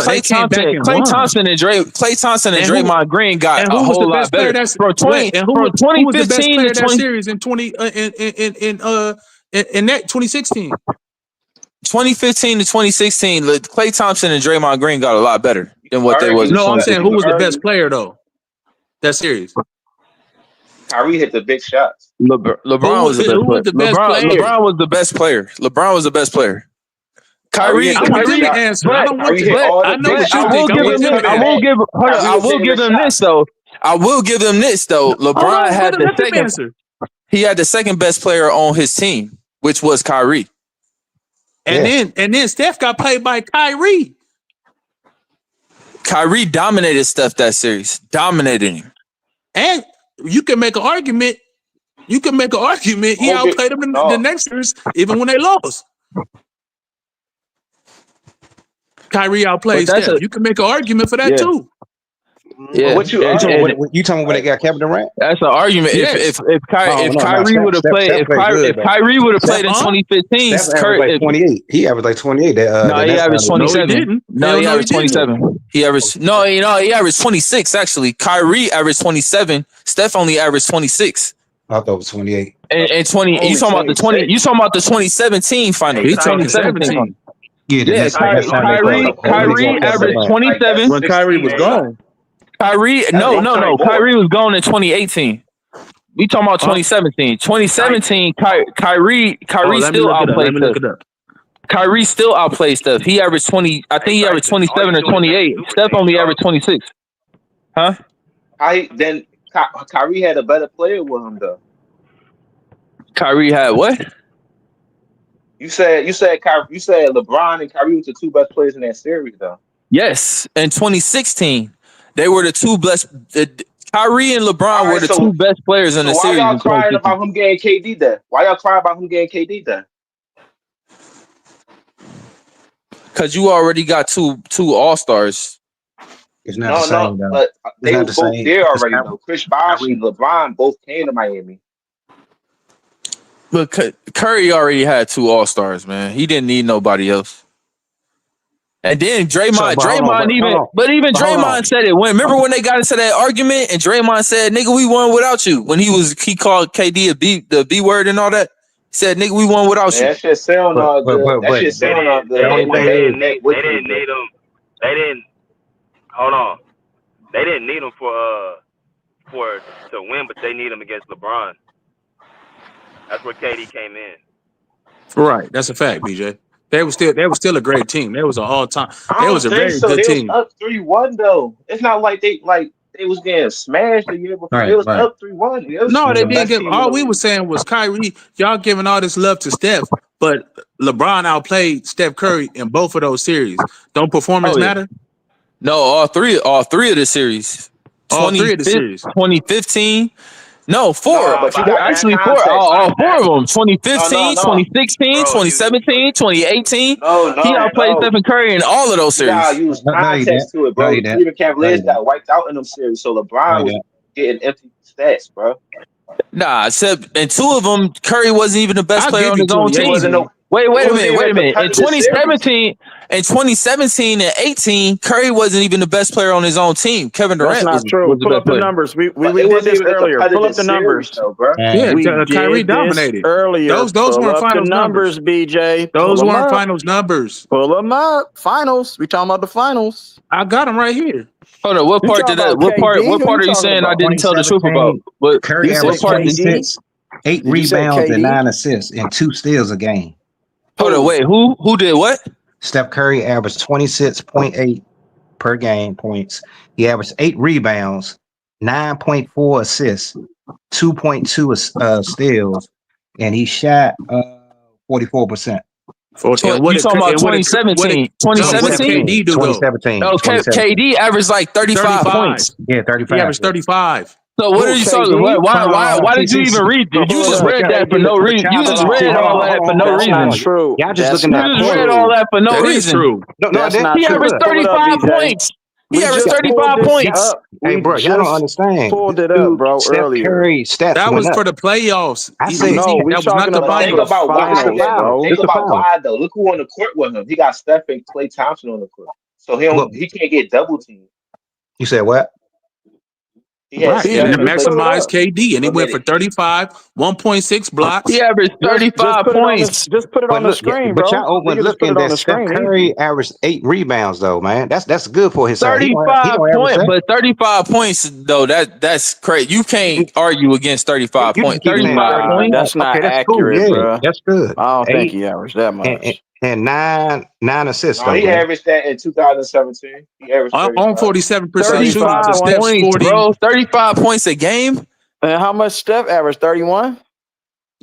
S21: and Draymond Green got a whole lot better. From 2015 to 20
S20: series in that 2016.
S21: 2015 to 2016, Klay Thompson and Draymond Green got a lot better than what they was.
S20: No, I'm saying who was the best player though? That series.
S6: Kyrie hit the big shots.
S21: LeBron was the best player. LeBron was the best player. LeBron was the best player. Kyrie
S20: answer. I don't want to. I know what you think.
S21: I will give them this though. LeBron had the second. He had the second best player on his team, which was Kyrie.
S20: And then Steph got played by Kyrie.
S21: Kyrie dominated Steph that series. Dominated him.
S20: And you can make an argument. He outplayed him in the next series, even when they lost. Kyrie outplayed Steph. You can make an argument for that too.
S21: Yeah.
S19: What you talking about when they got Kevin Durant?
S21: That's an argument.
S20: Yes.
S21: If Kyrie would have played, if Kyrie would have played in 2015,
S19: Curry 28. He averaged like 28.
S21: No, he averaged 27.
S20: No,
S21: he averaged 27. He averaged 26 actually. Kyrie averaged 27. Steph only averaged 26.
S19: I thought it was 28.
S21: And 20. You talking about the 20? You talking about the 2017 final?
S20: He talking 17.
S21: Yeah, Kyrie averaged 27
S20: when Kyrie was gone.
S21: Kyrie was gone in 2018. We talking about 2017. 2017, Kyrie still outplayed Steph. Kyrie still outplayed Steph. He averaged 20. I think he averaged 27 or 28. Steph only averaged 26. Huh?
S6: Kyrie had a better player with him though.
S21: Kyrie had what?
S6: You said LeBron and Kyrie were the 2 best players in that series though.
S21: Yes, in 2016, they were the 2 best. Kyrie and LeBron were the 2 best players in the series.
S6: Why y'all crying about him getting KD there?
S21: Because you already got two All-Stars.
S19: It's not the same, though.
S6: But they were both there already though. Chris Bosh and LeBron both came to Miami.
S21: But Curry already had 2 All-Stars, man. He didn't need nobody else. And then Draymond said it. Remember when they got into that argument and Draymond said, "Nigga, we won without you." When he called KD the B word and all that. He said, "Nigga, we won without you."
S6: That shit sound all good. That shit sound all good.
S1: They didn't need him. They didn't. Hold on. They didn't need him for to win, but they need him against LeBron. That's where KD came in.
S20: Right, that's a fact, BJ. They were still a great team. They was an all-time. They was a very good team.
S6: They was up 3-1 though. It's not like they was getting smashed the year before. They was up 3-1.
S20: No, they didn't give. All we were saying was Kyrie. Y'all giving all this love to Steph, but LeBron outplayed Steph Curry in both of those series. Don't performance matter?
S21: No, all three of the series.
S20: All 3 of the series.
S21: 2015, No, four.
S6: But you got
S21: Actually, four.
S6: context.
S21: All four of them. 2015,
S6: No.
S21: 2016,
S6: Bro,
S21: 2017, 2018.
S6: No.
S21: He outplayed Stephen Curry in all of those
S6: You gotta
S21: series.
S6: use context to it, bro. The Cleveland Cavaliers got wiped out in them series, so LeBron was getting empty stats, bro.
S21: Nah, except in two of them, Curry wasn't even the best player on his own team. Wait a minute. In 2017 and 18, Curry wasn't even the best player on his own team. Kevin Durant
S12: That's not true.
S21: was the
S12: Pull
S21: best
S12: up the
S21: player.
S12: numbers. We did this earlier. Pull up the numbers.
S20: Yeah,
S12: We
S20: Kyrie
S12: did this
S20: dominated.
S12: earlier.
S20: Those
S12: Pull
S20: weren't
S12: up the
S20: finals
S12: numbers, BJ.
S20: Those
S12: Pull 'em
S20: weren't
S12: up.
S20: finals numbers.
S12: Pull them up. Finals. We talking about the finals.
S20: I got them right here.
S21: Hold on, what
S12: You
S21: part
S12: talking
S21: did that?
S12: about
S21: What part?
S12: KD?
S21: What
S12: Who
S21: part
S12: you
S21: are you
S12: talking
S21: saying I
S12: about?
S21: didn't tell the truth about?
S19: 2017,
S21: What?
S19: Curry
S12: You said
S19: averaged
S12: KD?
S19: 26, 8
S12: Did you say
S19: rebounds and
S12: KD?
S19: 9 assists and 2 steals a game.
S21: Hold on, wait. Who did what?
S19: Steph Curry averaged 26.8 per game points. He averaged 8 rebounds, 9.4 assists, 2.2 steals, and he shot 44%.
S21: You talking about 2017? 2017?
S20: KD do though?
S19: 2017.
S21: Oh, KD averaged like 35 points.
S19: Yeah, 35.
S20: He averaged 35.
S21: So what are you talking? Why did you even read? You just read that for no reason. You just read all that for no
S12: That's not
S21: reason.
S12: true.
S19: Y'all just
S12: That's
S19: looking at
S12: not
S21: You just
S12: true.
S21: read all that for no
S20: That is
S21: reason.
S20: true.
S19: No,
S12: That's
S19: that,
S12: not
S21: He
S12: true.
S21: averaged
S12: Pull it up,
S21: 35
S12: BJ.
S21: points.
S12: We
S21: He averaged
S12: just
S21: 35
S12: pulled this
S21: points.
S12: up.
S19: hey,
S12: We
S19: bro, y'all don't
S12: just
S19: understand.
S12: pulled it up, bro,
S19: Steph
S12: earlier.
S19: Curry stats
S20: That was
S19: went
S20: for
S19: up.
S20: the playoffs.
S19: I said,
S12: No, we
S20: that was not
S12: talking
S20: the
S12: about
S6: Think
S20: finals.
S6: about why.
S12: finals, bro.
S6: Think about why though. Look who on the court with him. He got Steph and Klay Thompson on the court, so he can't get double teamed.
S19: You said what?
S6: He had
S20: Right, and
S6: Steph
S20: then
S6: and Klay.
S20: maximize KD, and he
S6: One
S20: went for
S6: minute.
S20: 35, 1.6 blocks.
S21: He averaged
S12: Just
S21: 35
S12: put it on
S21: points.
S12: the just put it on the screen,
S19: But
S12: bro.
S19: y'all
S12: We can just put
S19: overlooking
S12: it on
S19: that
S12: the
S19: Steph
S12: screen.
S19: Curry averaged 8 rebounds though, man. That's good for his side. He
S21: 35
S19: don't average
S21: points,
S19: that.
S21: but 35 points though. That's crazy. You can't argue against 35
S19: You can
S21: points.
S19: keep saying
S21: 35
S19: 35.
S21: points.
S12: That's not
S19: Okay, that's cool.
S12: accurate,
S19: Yeah,
S12: bro.
S19: that's good.
S12: I don't think
S19: 8
S12: he averaged that much.
S19: and 9 assists
S6: No,
S19: though,
S6: he
S19: man.
S6: averaged that in 2017. He averaged
S20: On
S6: 35.
S20: 47% shooting
S12: 35
S20: to Steph's
S21: Points,
S20: 40.
S21: bro. 35 points a game.
S12: And how much Steph averaged? 31?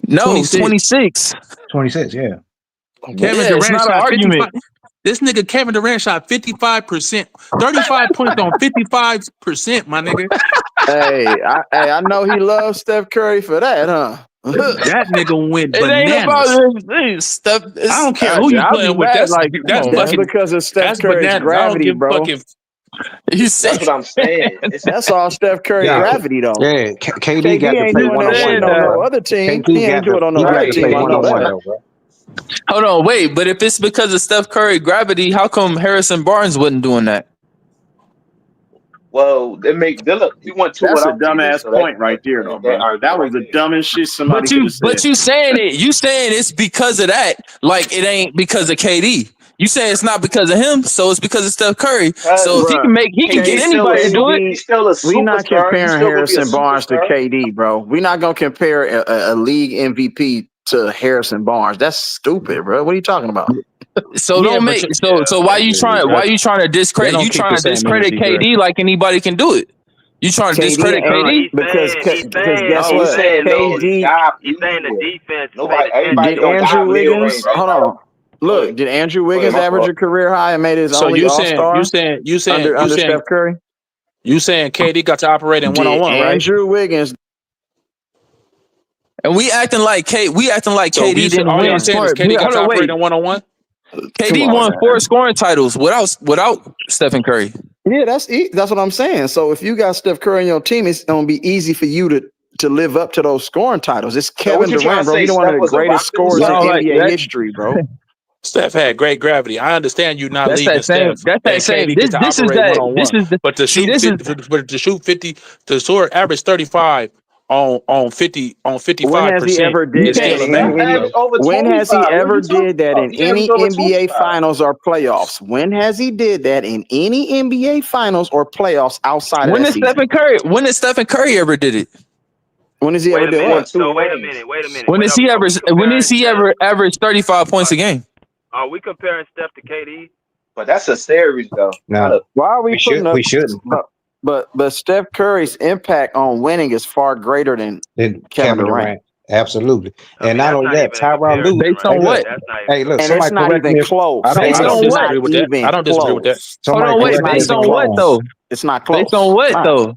S21: No,
S20: 26.
S21: 26.
S19: 26, yeah.
S20: Kevin
S21: Yeah, it's
S20: Durant
S21: not an
S20: shot 55.
S21: argument.
S20: This nigga Kevin Durant shot 55%. 35 points on 55%, my nigga.
S12: I know he loves Steph Curry for that, huh?
S20: That nigga went
S21: It ain't
S20: bananas.
S21: about stuff.
S20: I don't care who you
S21: I'll be
S20: playing with.
S21: mad,
S20: That's
S21: like,
S20: that's
S21: come on,
S12: That's
S20: fucking
S12: because of Steph
S20: that's
S12: Curry's
S20: bananas. I don't
S12: gravity,
S20: give
S12: bro.
S20: fucking.
S21: You say
S6: That's what I'm saying.
S12: That's all Steph Curry
S19: Yeah,
S12: gravity, though.
S19: yeah. KD
S12: KD
S19: got to
S12: ain't
S19: play
S12: doing that shit
S19: 1-on-1 though,
S12: on no
S19: bro.
S12: other team.
S19: KD
S12: He ain't do it on no other
S19: got to play
S12: team. I know
S19: 1-on-1
S12: that.
S19: though, bro.
S21: Hold on, wait. But if it's because of Steph Curry gravity, how come Harrison Barnes wasn't doing that?
S6: Well, they make Dilla. He won 2
S10: That's a
S6: without TD,
S10: dumbass
S6: so
S10: point right there, though,
S6: that
S10: bro.
S6: argument
S10: That
S6: right
S10: was the
S6: there.
S10: dumbest shit somebody could have said.
S21: But you saying it's because of that. Like it ain't because of KD. You say it's not because of him, so it's because of Steph Curry. So if he can he can get anybody to do it.
S6: He's still a superstar.
S12: We not comparing
S6: He's still gonna be a
S12: Harrison Barnes to
S6: superstar.
S12: KD, bro. We not gonna compare a league MVP to Harrison Barnes. That's stupid, bro. What are you talking about?
S21: So
S20: Yeah,
S21: don't
S20: but
S21: make so why you trying to discredit?
S12: don't
S21: You
S12: keep
S21: trying
S12: the
S21: to
S12: same
S21: discredit
S12: energy, bro.
S21: KD like anybody can do it? You trying to discredit KD?
S12: Because guess
S6: No,
S12: what?
S6: he's saying though,
S12: KD
S6: he's saying the defense.
S12: Did
S6: Everybody don't
S12: Andrew
S6: got mid range.
S12: Wiggins? Hold on. Look, did Andrew Wiggins
S6: my
S12: average
S6: fault.
S12: a career high and made his
S20: So
S12: only
S20: you
S12: All Star
S20: saying
S12: under Steph Curry?
S20: You saying KD got to operate in
S12: Did
S20: 1-on-1, right?
S12: Andrew Wiggins?
S21: And we acting like
S20: So
S21: KD didn't
S20: all
S21: win.
S20: y'all saying is KD got to operate in 1-on-1?
S21: KD won 4 scoring titles without Stephen Curry.
S12: Yeah, that's what I'm saying. So if you got Steph Curry on your team, it's gonna be easy for you to live up to those scoring titles. It's Kevin Durant, bro. He's one of the greatest scorers in NBA history, bro.
S20: Steph had great gravity. I understand you not
S21: That's
S20: leaving
S21: that same.
S20: Steph.
S21: That's that
S20: And
S21: same.
S20: KD gets to
S21: This is
S20: operate
S21: that.
S20: 1-on-1.
S21: This is the.
S20: But to
S21: See,
S20: shoot
S21: this
S20: 50, to shoot 50, to score average 35 on 50 on 55%.
S12: When has he ever did that? When has he ever did that in any NBA finals or playoffs? When has he did that in any NBA finals or playoffs outside of
S21: When
S12: that
S21: did
S12: season?
S21: Stephen Curry ever did it?
S12: When has he ever did what?
S1: So wait a minute.
S21: When is he ever average 35 points a game?
S1: Are we comparing Steph to KD?
S6: But that's a series though.
S19: No.
S12: Why are we putting up?
S19: We shouldn't.
S12: But Steph Curry's impact on winning is far greater than Kevin Durant.
S19: Absolutely. And not only that, Tyronn Lue.
S21: Based on what?
S19: Hey, look,
S12: And
S19: somebody
S12: it's not
S19: correct
S12: even
S19: me if-
S12: close.
S19: I don't
S12: It's
S19: disagree
S12: not
S19: with that.
S12: even
S19: I don't disagree with that.
S12: close.
S19: Somebody
S21: Hold on, wait.
S19: correct me
S21: Based
S19: if I'm
S21: on what
S19: wrong.
S21: though?
S12: It's not close.
S21: Based on what though?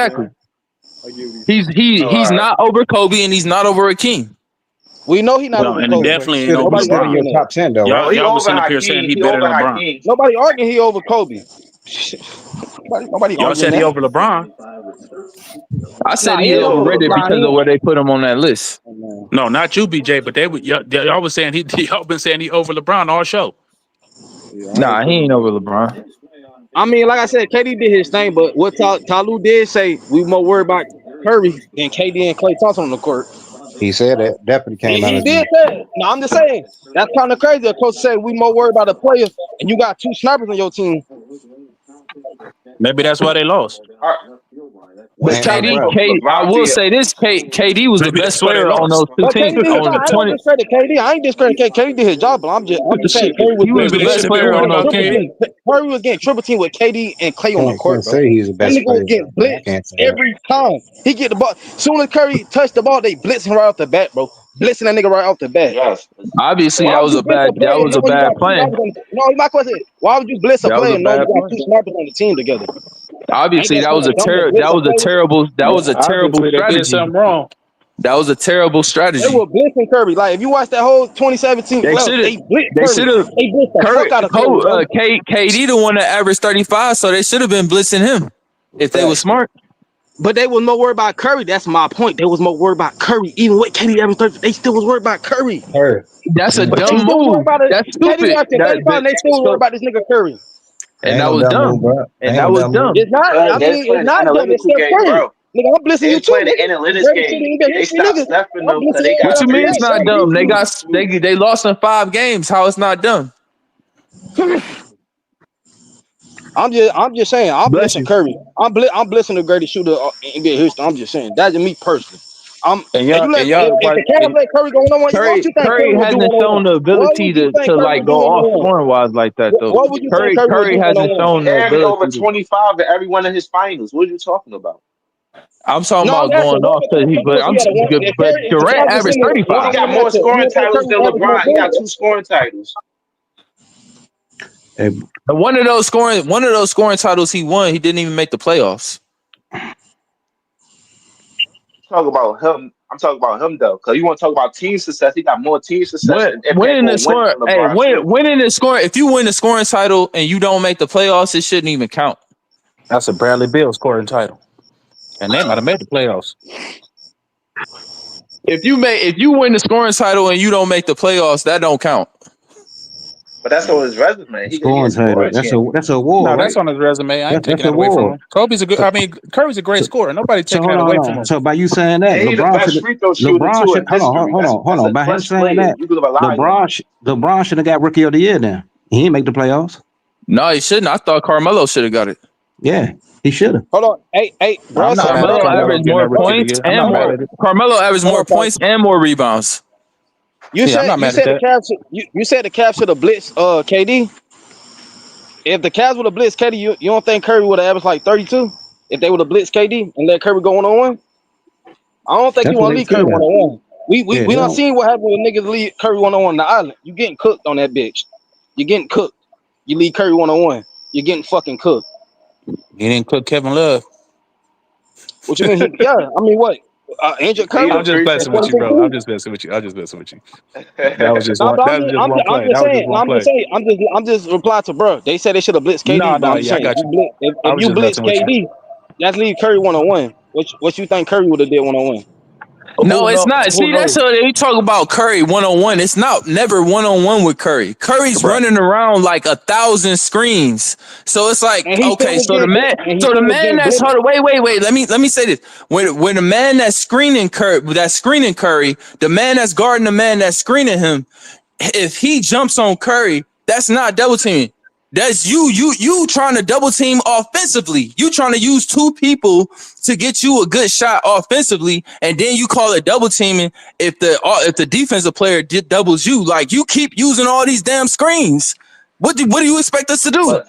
S21: exactly.
S22: I get what
S21: He's
S22: saying.
S21: not over Kobe and he's not over Akeem.
S8: We know he's not over
S20: And he
S8: Kobe.
S20: definitely ain't over
S8: Nobody
S19: Still in
S20: LeBron.
S19: your
S8: arguing that.
S19: top 10 though, right?
S11: No, he
S20: Y'all was
S11: over
S20: sitting up here saying
S11: Hakeem.
S20: he
S11: He
S20: better
S11: over
S20: than LeBron.
S11: Hakeem.
S8: Nobody arguing he over Kobe. Nobody
S20: Y'all
S8: arguing
S20: said he
S8: that.
S20: over LeBron.
S21: I said
S8: Nah, he
S21: he's
S8: ain't over.
S21: overrated
S8: Nah,
S21: because
S8: he
S21: of
S8: ain't.
S21: where they put him on that list.
S20: No, not you, BJ, but y'all was saying y'all been saying he over LeBron all show.
S22: Yeah, I ain't
S21: Nah, he
S22: put him
S21: ain't over
S22: over
S21: LeBron.
S8: I mean, like I said, KD did his thing, but what Talou did say, we more worried about Curry than KD and Klay Thompson on the court.
S19: He said that. Definitely came out
S8: He
S19: of
S8: did
S19: the
S8: that. No, I'm just saying that's kind of crazy. The coach said we more worried about the player, and you got two snipers on your team.
S20: Maybe that's why they lost.
S21: But
S19: and bro.
S21: I
S11: LeBron
S21: will
S11: did.
S21: say this: KD was the
S20: Maybe
S21: best
S20: that's why they
S21: player on
S20: lost.
S21: those two
S8: But
S21: teams.
S8: KD did his job.
S21: On the
S8: I ain't gonna
S21: 20,
S8: discredit KD. I ain't discrediting KD. KD did his job, but I'm just saying Curry was
S21: he was
S8: getting
S21: the
S20: Maybe they
S21: best
S20: should
S8: blitz.
S20: be
S21: player
S8: He
S20: worried
S8: was
S21: on
S20: about
S21: those
S8: getting triple
S21: teams.
S20: KD.
S8: team. Curry was getting triple team with KD and Clay on the
S19: Can't
S8: court, bro.
S19: say he's the
S8: That
S19: best
S8: nigga was
S19: player,
S8: getting
S19: bro. I
S8: blitzed
S19: can't say that.
S8: every time. He get the ball. Soon as Curry touched the ball, they blitz him right off the bat, bro. blitzing that nigga right off the bat?
S11: Yes.
S21: Obviously,
S8: Why
S21: that
S8: would
S21: was
S8: you
S21: a
S8: blitz a
S21: bad
S8: player knowing you got two
S21: plan.
S8: snipers on the No, my question is, why would you blitz a
S21: That was
S8: player
S21: a
S8: knowing you
S21: bad
S8: got
S21: plan.
S8: two snipers on the team together? Ain't
S21: Obviously,
S8: that
S21: that
S8: kind
S21: was
S8: of dumb to blitz a player?
S21: that was a terrible
S20: Obviously, they did
S21: strategy.
S20: something wrong.
S21: That was a terrible
S8: They
S21: strategy.
S8: were blitzing Curry. Like, if you watch that whole 2017
S21: They
S8: playoffs,
S21: should have.
S8: they blitzed
S21: They
S8: Curry.
S21: should have.
S8: They blitzed the fuck out of Curry, bro.
S21: KD the one that averaged 35, so they should have been blitzing him if they were
S8: Facts.
S21: smart.
S8: But they was more worried about Curry. That's my point. They was more worried about Curry. Even with KD averaging 30, they still was worried about Curry.
S21: That's a
S8: But they
S21: dumb
S8: still was worried
S21: move.
S8: about it.
S21: That's
S8: KD
S21: stupid.
S8: averaging 35, and they still was worried about this nigga Curry.
S21: And that was dumb. And that was dumb.
S8: It's not. I
S11: They're
S8: mean, it's
S11: playing
S8: not
S11: an
S8: dumb. It's
S11: analytical
S8: Steph
S11: game,
S8: Curry.
S11: bro.
S8: Nigga, I'm blitzing
S11: They
S8: you too,
S11: playing
S8: nigga.
S11: an analytics
S8: Greatest shit
S11: game.
S8: in NBA
S11: They
S8: history,
S11: stopped
S8: nigga.
S11: stepping
S8: I'm
S11: them because
S8: blitzing
S11: they
S8: your
S11: got
S21: What
S8: ass
S21: you
S8: right
S21: mean
S11: three.
S21: it's
S8: now.
S21: not
S8: So I
S21: dumb?
S8: beat
S21: They lost in 5 games. How it's not dumb?
S8: you. I'm just saying. I'm
S21: Bless
S8: blitzing
S21: you.
S8: Curry. I'm blitzing the greatest shooter in NBA history. I'm just saying. That's me personally.
S20: And
S8: If you let if the Cavs let Curry go on, what
S21: Curry
S8: you think Curry would do
S21: hasn't shown
S8: 1-on-1?
S21: the
S8: What
S21: ability
S8: would you
S21: to
S8: think Curry
S21: like
S8: would do
S21: go off
S8: 1-on-1?
S21: scoring wise like that though.
S8: What would you think Curry would
S21: Curry
S8: do
S21: hasn't
S8: 1-on-1?
S21: shown
S11: He
S21: the
S11: averaged over
S21: ability to.
S11: 25 in every one of his finals. What are you talking about?
S21: I'm talking
S8: No, I'm
S21: about
S8: asking
S21: going off
S8: what
S21: because
S8: finals he had a one.
S21: but
S8: If the
S21: Durant
S8: Cavs was
S21: averaged
S8: in the
S21: 35.
S11: He got
S8: 1-on-1
S11: more
S8: matchup, you
S11: scoring
S8: don't think
S11: titles
S8: Curry
S11: than
S8: would average more
S11: LeBron. He got
S8: points?
S11: 2 scoring titles.
S21: And one of those scoring titles he won, he didn't even make the playoffs.
S11: Talk about him. I'm talking about him though, because you want to talk about team success. He got more team success and impact
S21: Winning the
S11: on winning
S21: scoring,
S11: than LeBron too.
S21: winning the scoring. If you win the scoring title and you don't make the playoffs, it shouldn't even count.
S20: That's a Bradley Beal scoring title, and they might have made the playoffs.
S21: If you win the scoring title and you don't make the playoffs, that don't count.
S11: But that's on his resume. He a
S19: Scoring title.
S11: scoring
S19: That's
S11: champion.
S19: a war,
S20: No,
S19: right?
S20: that's on his resume. I ain't taking
S19: That's a
S20: that away from
S19: war.
S20: him. Kobe's a good. I mean, Curry's a great scorer. Nobody
S19: So
S20: taking
S19: hold
S20: that
S19: on,
S20: away
S19: hold
S20: from
S19: on.
S20: him.
S19: So by you saying that,
S11: And he the best free throw shooter too in history.
S19: hold
S11: That's
S19: on.
S11: a
S19: By him
S11: clutch
S19: saying
S11: player.
S19: that,
S11: You could rely on him.
S19: LeBron should have got Rookie of the Year then. He didn't make the playoffs.
S21: No, he shouldn't. I thought Carmelo should have got it.
S19: Yeah, he should have.
S8: Hold on. Hey, bro.
S20: I'm not mad at
S21: Carmelo
S20: Carmelo
S21: averaged
S20: getting
S21: more
S20: that Rookie of the
S21: points
S20: Year. I'm not mad at it.
S21: Carmelo averaged more points and more rebounds.
S8: You
S20: Yeah, I'm
S8: said
S20: not
S8: you
S20: mad
S8: said
S20: at
S8: the
S20: that.
S8: Cavs you said the Cavs should have blitzed KD. If the Cavs would have blitzed KD, you don't think Curry would have averaged like 32? If they would have blitzed KD and let Curry go 1-on-1? I don't think you
S19: That's what
S8: want to
S19: they
S8: leave Curry
S19: said.
S8: 1-on-1. We
S19: Yeah,
S8: we
S19: they
S8: done
S19: don't.
S8: seen what happened when niggas leave Curry 1-on-1 on the island. You getting cooked on that bitch. You getting cooked. You leave Curry 1-on-1. You're getting fucking cooked.
S20: He didn't cook Kevin Love.
S8: What you mean? Yeah, I mean what? Injured Curry?
S20: I'm just messing with you, bro. I'm just messing with you. That was just
S8: No,
S20: one.
S8: but
S20: That was just one play.
S8: I'm just
S20: That was just
S8: saying.
S20: one play.
S8: I'm just replying to bro. They said they should have blitzed KD, but I'm just
S20: Yeah, I
S8: saying
S20: got you.
S8: if
S20: I was
S8: you
S20: just
S8: blitz
S20: messing with you.
S8: KD, that's leave Curry 1-on-1. What you think Curry would have did 1-on-1?
S21: No, it's not. See, that's
S8: knows?
S21: what you talk about Curry 1-on-1. It's not never 1-on-1 with Curry. Curry's running around like 1,000 screens. So it's like, okay, so the man that's hard. Wait. Let me say this. When the man that's screening Curry, the man that's guarding the man that's screening him, if he jumps on Curry, that's not double teaming. That's you trying to double team offensively. You trying to use 2 people to get you a good shot offensively, and then you call it double teaming if the defensive player doubles you. Like, you keep using all these damn screens. What do you expect us to do?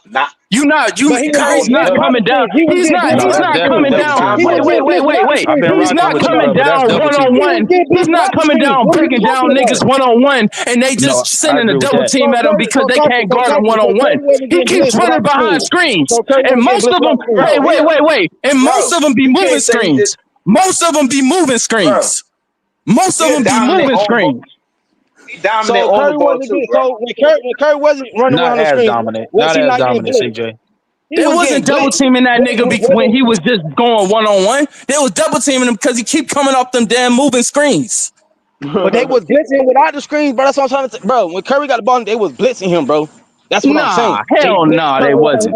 S21: Curry's not coming down. He's not coming down. Wait. He's not coming down 1-on-1. He's not coming down breaking down niggas 1-on-1, and they just sending a double team at him because they can't guard him 1-on-1. He keeps running behind screens, and most of them. Wait. And most of them be moving screens. Most of them be moving screens.
S11: He dominated on the ball too, bro.
S8: So when Curry wasn't running
S20: Not
S8: around the
S20: as
S8: screen,
S20: dominant.
S8: was
S20: Not
S8: he
S20: as
S8: not getting
S20: dominant,
S8: blitzed?
S20: CJ.
S21: They wasn't double teaming that nigga when he was just going 1-on-1. They was double teaming him because he keep coming off them damn moving screens.
S8: But they was blitzing without the screens, bro. That's what I'm trying to say, bro. When Curry got the ball, they was blitzing him, bro. That's what I'm saying.
S21: Hell no, they wasn't.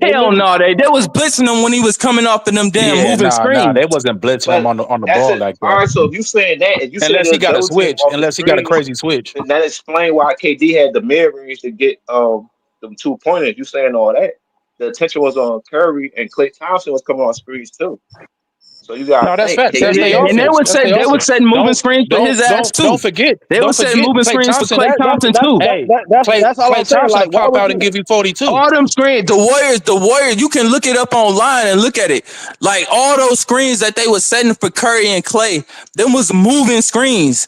S21: Hell no, they was blitzing him when he was coming off of them damn moving screens.
S20: They wasn't blitzing him on the ball like that.
S11: All right, so if you saying that, if you saying
S20: unless he got a
S11: double team
S20: switch,
S11: off the
S20: unless he got a
S11: screens,
S20: crazy switch.
S11: then that explain why KD had the mid range to get them 2-pointers. You saying all that? The attention was on Curry, and Klay Thompson was coming on screens too. So you got
S20: that's fact.
S11: KD,
S21: and they would say moving screens for his ass too.
S20: Don't forget.
S21: They would say moving screens for Klay Thompson too.
S8: That's all I'm saying. Like,
S20: pop out and give you 42.
S21: All them screens, the Warriors, you can look it up online and look at it. Like, all those screens that they were setting for Curry and Klay, them was moving screens.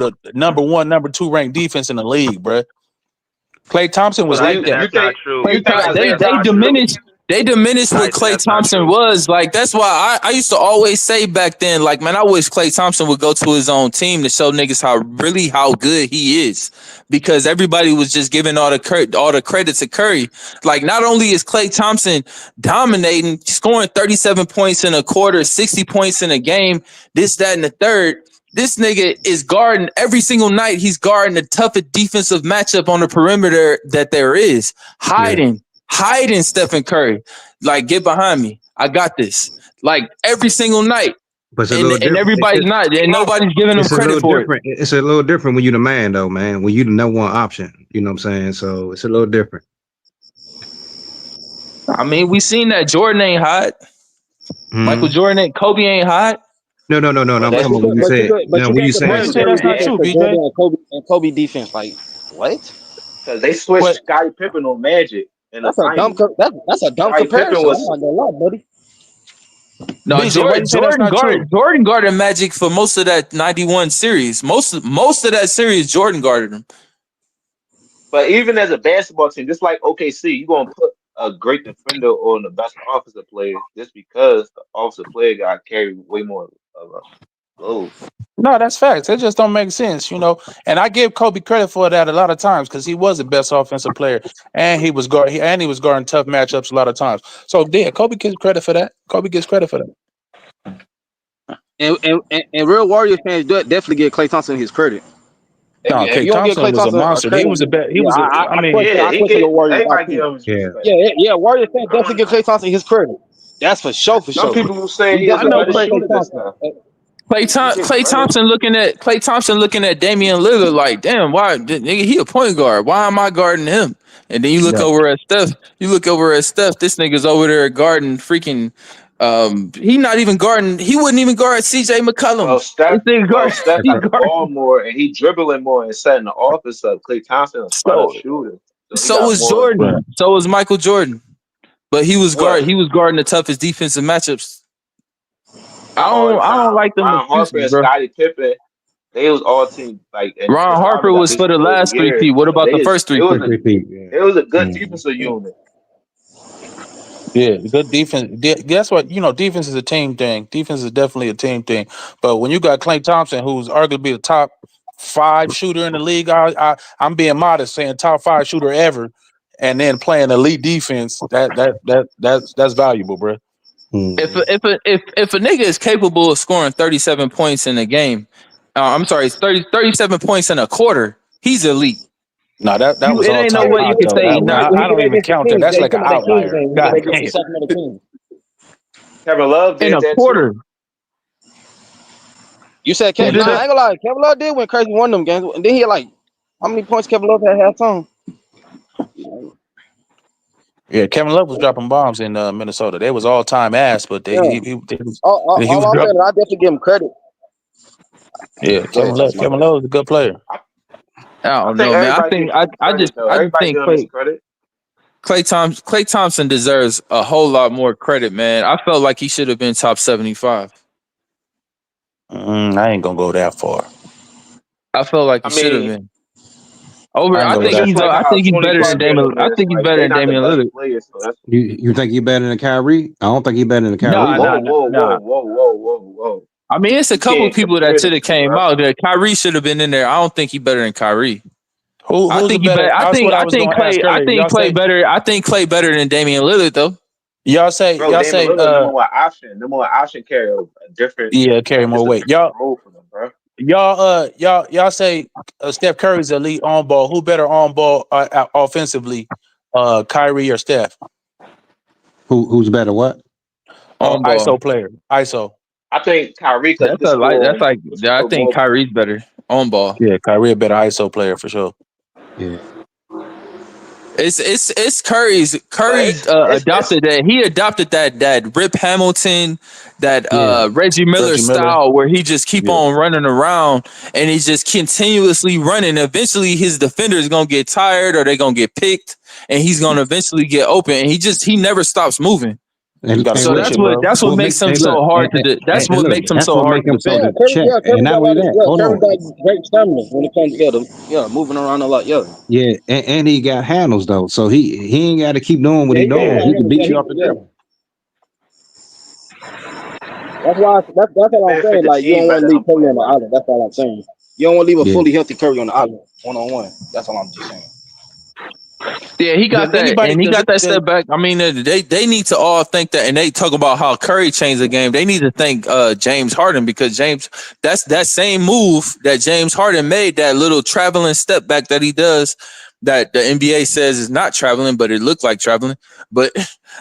S20: with a number 1, number 2 ranked defense in the league, bro. Klay Thompson was
S6: So
S20: like that.
S6: you think
S20: They
S6: Isaiah
S20: diminished.
S21: They diminished what Klay Thompson was. Like, that's why I used to always say back then, like, man, I wish Klay Thompson would go to his own team to show niggas how good he is. Because everybody was just giving all the credit to Curry. Like, not only is Klay Thompson dominating, scoring 37 points in a quarter, 60 points in a game, this, that, and the third. This nigga is guarding every single night. He's guarding the toughest defensive matchup on the perimeter that there is. Hiding Stephen Curry. Like, get behind me. I got this. Like, every single night.
S19: But
S21: And everybody's not. And nobody's giving him credit for it.
S19: It's a little different when you're the man, though, man. When you the number one option. You know what I'm saying? So it's a little different.
S21: I mean, we seen that Jordan ain't hot. Michael Jordan ain't. Kobe ain't hot.
S19: No. I'm talking about what you said.
S8: But you
S21: say
S8: that's not true, BJ. And Kobe defense, like what?
S11: Because they switched Scottie Pippen on Magic. And
S8: That's a dumb. That's a dumb comparison. I'm not gonna lie, buddy.
S21: No,
S8: BJ,
S21: Jordan guarded Magic for most of that 91 series. Most of that series, Jordan guarded him.
S11: But even as a basketball team, just like OKC, you're gonna put a great defender on the best offensive player just because the offensive player got carried way more of a load.
S20: No, that's facts. It just don't make sense, you know. And I give Kobe credit for that a lot of times because he was the best offensive player, and he was guarding tough matchups a lot of times. So yeah, Kobe gets credit for that.
S8: And real Warriors fans definitely give Klay Thompson his credit.
S20: No, Klay Thompson was a monster. He was the best. He was. I mean,
S8: Warriors fans definitely give Klay Thompson his credit. That's for sure.
S11: Some people will say he's the better shooter this time.
S21: Klay Thompson looking at Damian Lillard like, damn, why nigga, he a point guard? Why am I guarding him? And then you look over at Steph. This nigga's over there guarding freaking. He not even guarding. He wouldn't even guard C.J. McCollum.
S11: Well, Steph got the ball more, and he dribbling more and setting the offense up. Klay Thompson is a better shooter.
S21: So was Jordan. So was Michael Jordan. But he was guarding the toughest defensive matchups. I don't like them.
S11: Ron Harper and Scottie Pippen, they was all team like.
S21: Ron Harper was for the last 3P. What about the first 3P?
S11: It was a good defensive unit.
S20: Yeah, good defense. That's what, you know, defense is a team thing. Defense is definitely a team thing. But when you got Klay Thompson, who's arguably the top 5 shooter in the league, I'm being modest saying top 5 shooter ever, and then playing elite defense, that's valuable, bro.
S21: If a nigga is capable of scoring 37 points in a game, 37 points in a quarter, he's elite.
S20: No, that was all
S21: ain't
S20: time.
S21: No way you can say
S20: I don't even count that. That's like an outlier. God
S11: damn. Kevin Love did
S21: in a
S11: that
S21: quarter.
S11: Too.
S8: You said Kevin. I ain't gonna lie. Kevin Love did win crazy one of them games, and then he had like how many points Kevin Love had halftime?
S20: Yeah, Kevin Love was dropping bombs in Minnesota. They was all time ass, but he was.
S8: All I'm saying, I definitely give him credit.
S20: Yeah, Kevin Love is a good player.
S21: I don't know, man. I just think Klay Thompson deserves a whole lot more credit, man. I felt like he should have been top 75.
S20: I ain't gonna go that far.
S21: I felt like he should have been. I think he's better than Damian. I think he's better than Damian Lillard.
S19: You think he's better than Kyrie? I don't think he's better than Kyrie.
S11: Whoa.
S21: I mean, it's a couple people that should have came out. That Kyrie should have been in there. I don't think he's better than Kyrie. I think Klay better. I think Klay better than Damian Lillard, though.
S20: Y'all say
S11: number one option carry a different.
S20: Yeah, carry more weight. Y'all say Steph Curry's elite on ball. Who better on ball offensively, Kyrie or Steph?
S19: Who's better? What?
S20: On ball. ISO player. ISO.
S11: I think Kyrie.
S21: I think Kyrie's better on ball.
S20: Yeah, Kyrie a better ISO player for sure.
S19: Yeah.
S21: It's Curry's. Curry adopted that. He adopted that Rip Hamilton, Reggie Miller style where he just keep on running around and he's just continuously running. Eventually, his defender is gonna get tired or they're gonna get picked, and he's gonna eventually get open. And he never stops moving.
S19: And,
S14: gotta
S19: and
S21: So
S19: look,
S14: switch
S21: that's
S14: it,
S21: what
S14: bro.
S21: that's what
S19: what make
S21: makes him
S19: hey
S21: so
S19: look
S21: hard to do. That's
S19: and
S21: what
S19: look,
S21: makes him
S19: that's
S21: so
S19: what
S21: hard
S19: make
S21: to
S19: him so
S21: defend.
S8: Yeah,
S19: the
S8: Curry,
S19: check.
S8: yeah,
S19: And
S8: Curry
S19: not
S8: got
S19: only
S8: like
S19: that,
S8: yeah,
S19: hold
S8: Curry
S19: on.
S8: got great stamina when it comes together. Yeah, moving around a lot. Yeah,
S19: Yeah, and he got handles though. So he ain't gotta keep doing what
S8: yeah,
S19: he
S8: he got
S19: doing. He can
S8: handles. Yeah,
S19: beat you off the
S8: yeah.
S19: dribble.
S8: That's why. That's all I'm
S6: Benefit
S8: saying.
S6: the
S8: Like you
S6: team
S8: don't want
S6: better
S8: to
S6: him
S8: leave Curry
S6: playing
S8: on the
S6: like
S8: island. That's all I'm saying. You don't want to leave a
S19: Yeah.
S8: fully healthy Curry on the island 1-on-1. That's all I'm just saying.
S21: Yeah, he got
S20: Does
S21: that,
S20: anybody?
S21: and he
S20: Does
S21: got
S20: it?
S21: that step back. I mean, they need to all think that, and they talk about how Curry changed the game. They need to thank James Harden, because that's that same move that James Harden made, that little traveling step back that he does, that the NBA says is not traveling, but it looked like traveling. But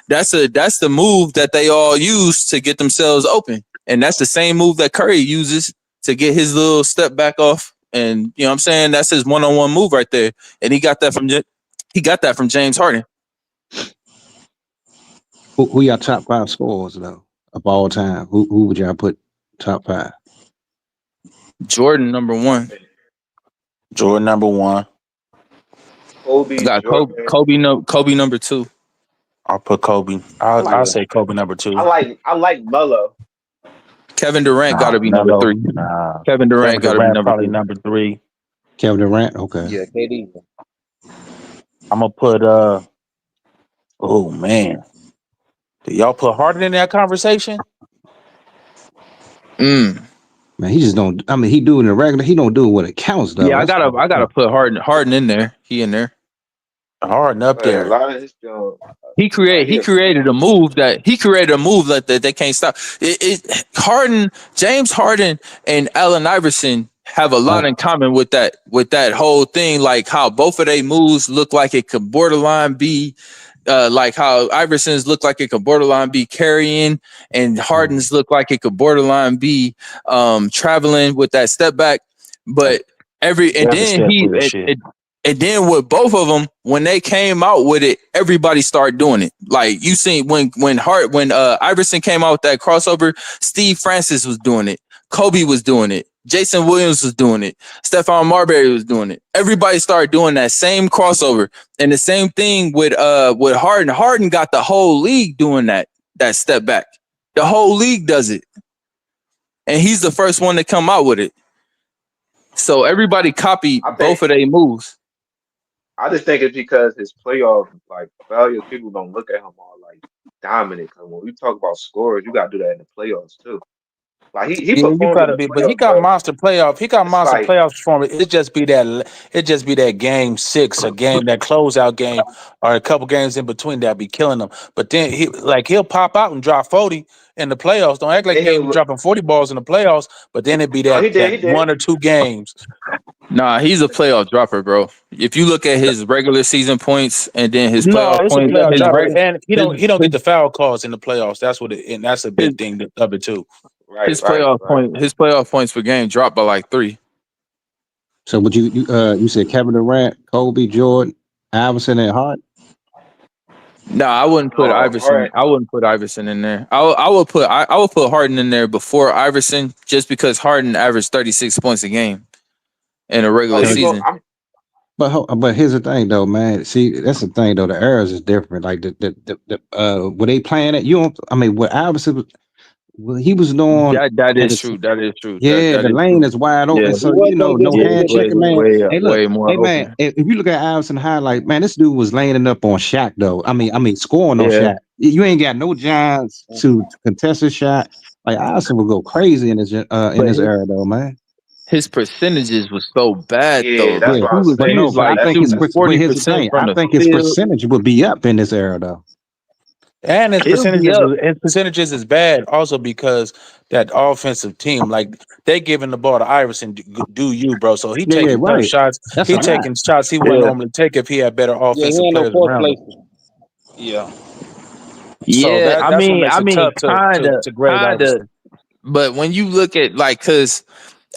S21: that's the move that they all use to get themselves open, and that's the same move that Curry uses to get his little step back off. And you know what I'm saying, that's his one-on-one move right there, and he got that from James Harden.
S19: Who y'all top 5 scorers though of all time? Who would y'all put top 5?
S21: Jordan number 1.
S14: Jordan number 1.
S6: Kobe,
S21: Got
S6: Jordan.
S21: Kobe number 2.
S14: I'll put Kobe.
S6: I
S14: I'll
S6: like
S14: say Kobe number 2.
S6: I like Melo.
S21: Kevin Durant got
S14: Nah,
S21: to be number
S14: Melo.
S21: 3.
S14: Nah.
S21: Kevin Durant
S14: Kevin
S21: got to be
S14: Durant
S21: number
S14: probably
S21: 3.
S14: number 3.
S19: Kevin Durant. Okay.
S8: Yeah, KD.
S14: I'm gonna put oh man. Do y'all put Harden in that conversation?
S21: Mm.
S19: Man, he just don't. I mean, he do it in the regular. He don't do it when it counts though.
S21: Yeah, I
S19: That's
S21: gotta put Harden in there. He in there.
S14: Harden up
S6: But a
S14: there.
S6: lot of his junk,
S21: He
S6: like he
S21: created a move that they can't stop. James Harden and Allen Iverson have a lot in common with that whole thing. Like how both of their moves look like it could borderline be like how Iverson's look like it could borderline be carrying, and Harden's look like it could borderline be traveling with that step back. But
S14: That's step weird shit.
S21: and then with both of them, when they came out with it, everybody started doing it. Like you seen when Iverson came out with that crossover, Steve Francis was doing it, Kobe was doing it, Jason Williams was doing it, Stephon Marbury was doing it. Everybody started doing that same crossover, and the same thing with Harden. Harden got the whole league doing that step back. The whole league does it, and he's the first one to come out with it. So everybody copied both of their moves.
S6: I just think it's because his playoff like failures, people don't look at him all like dominant. Because when we talk about scores, you gotta do that in the playoffs too. Like he
S14: Yeah, you
S6: performed in
S14: gotta
S6: the
S14: be, but he
S6: playoffs,
S14: got
S6: but
S14: monster playoff. He got
S6: it's
S14: monster
S6: like
S14: playoff performance. It just be that game 6, a game that closeout game, or a couple games in between that be killing them. But then he'll pop out and drop 40 in the playoffs. Don't act like
S6: and
S14: he ain't dropping 40 balls in the playoffs. But then it be
S6: no, he
S14: that
S6: did.
S14: 1 or 2 games.
S21: Nah, he's a playoff dropper, bro. If you look at his regular season points and then his
S14: No,
S21: playoff
S14: it's a
S21: points,
S14: playoff
S21: his
S14: dropper, and he don't
S21: his,
S14: get the foul calls in the playoffs. That's what and that's a
S21: his,
S14: big thing of it too.
S21: his playoff points per game dropped by like 3.
S19: So would you said Kevin Durant, Kobe, Jordan, Iverson, and Hart?
S21: No, I wouldn't put Iverson.
S6: Harden.
S21: I wouldn't put Iverson in there. I would put Harden in there before Iverson, just because Harden averaged 36 points a game in a regular season.
S19: But here's the thing though, man. See, that's the thing though. The eras is different. Like were they playing it? You don't. I mean, what Iverson he was doing.
S21: That is true. That is true.
S19: Yeah,
S21: That
S19: the
S21: is
S19: lane
S21: true.
S19: is wide
S21: Yeah,
S19: open. So no hand checking, man. Hey, look,
S21: way more
S19: hey man,
S21: open.
S19: if you look at Iverson highlight, man, this dude was laying up on Shaq though. I mean, scoring on
S21: Yeah.
S19: Shaq. You ain't got no giants to contest a shot. Like Iverson would go crazy in this era though, man.
S21: His percentages was so bad
S6: Yeah,
S21: though.
S6: that's
S21: Like
S6: what I'm
S19: But
S6: saying.
S19: no, but I
S6: That's
S19: think his
S6: that's
S19: but here's the
S21: 40%
S19: thing.
S21: from
S19: I
S21: the
S19: think his
S21: field.
S19: percentage would be up in this era though.
S14: And his
S21: He'll be
S14: percentages is bad also because that offensive team, like they giving the ball to Iverson, do you, bro? So he
S19: Yeah,
S14: taking tough
S19: right.
S14: shots.
S19: That's
S14: He
S19: a lot.
S14: taking shots he wouldn't normally take if he had better
S8: Yeah, he
S14: offensive
S8: ain't no
S14: players
S8: fourth
S14: around him.
S8: place. Yeah.
S14: So
S21: Yeah,
S14: that's what makes
S21: I
S14: it
S21: mean,
S14: tough to grade
S21: kinda.
S14: Iverson.
S21: But when you look at like, cause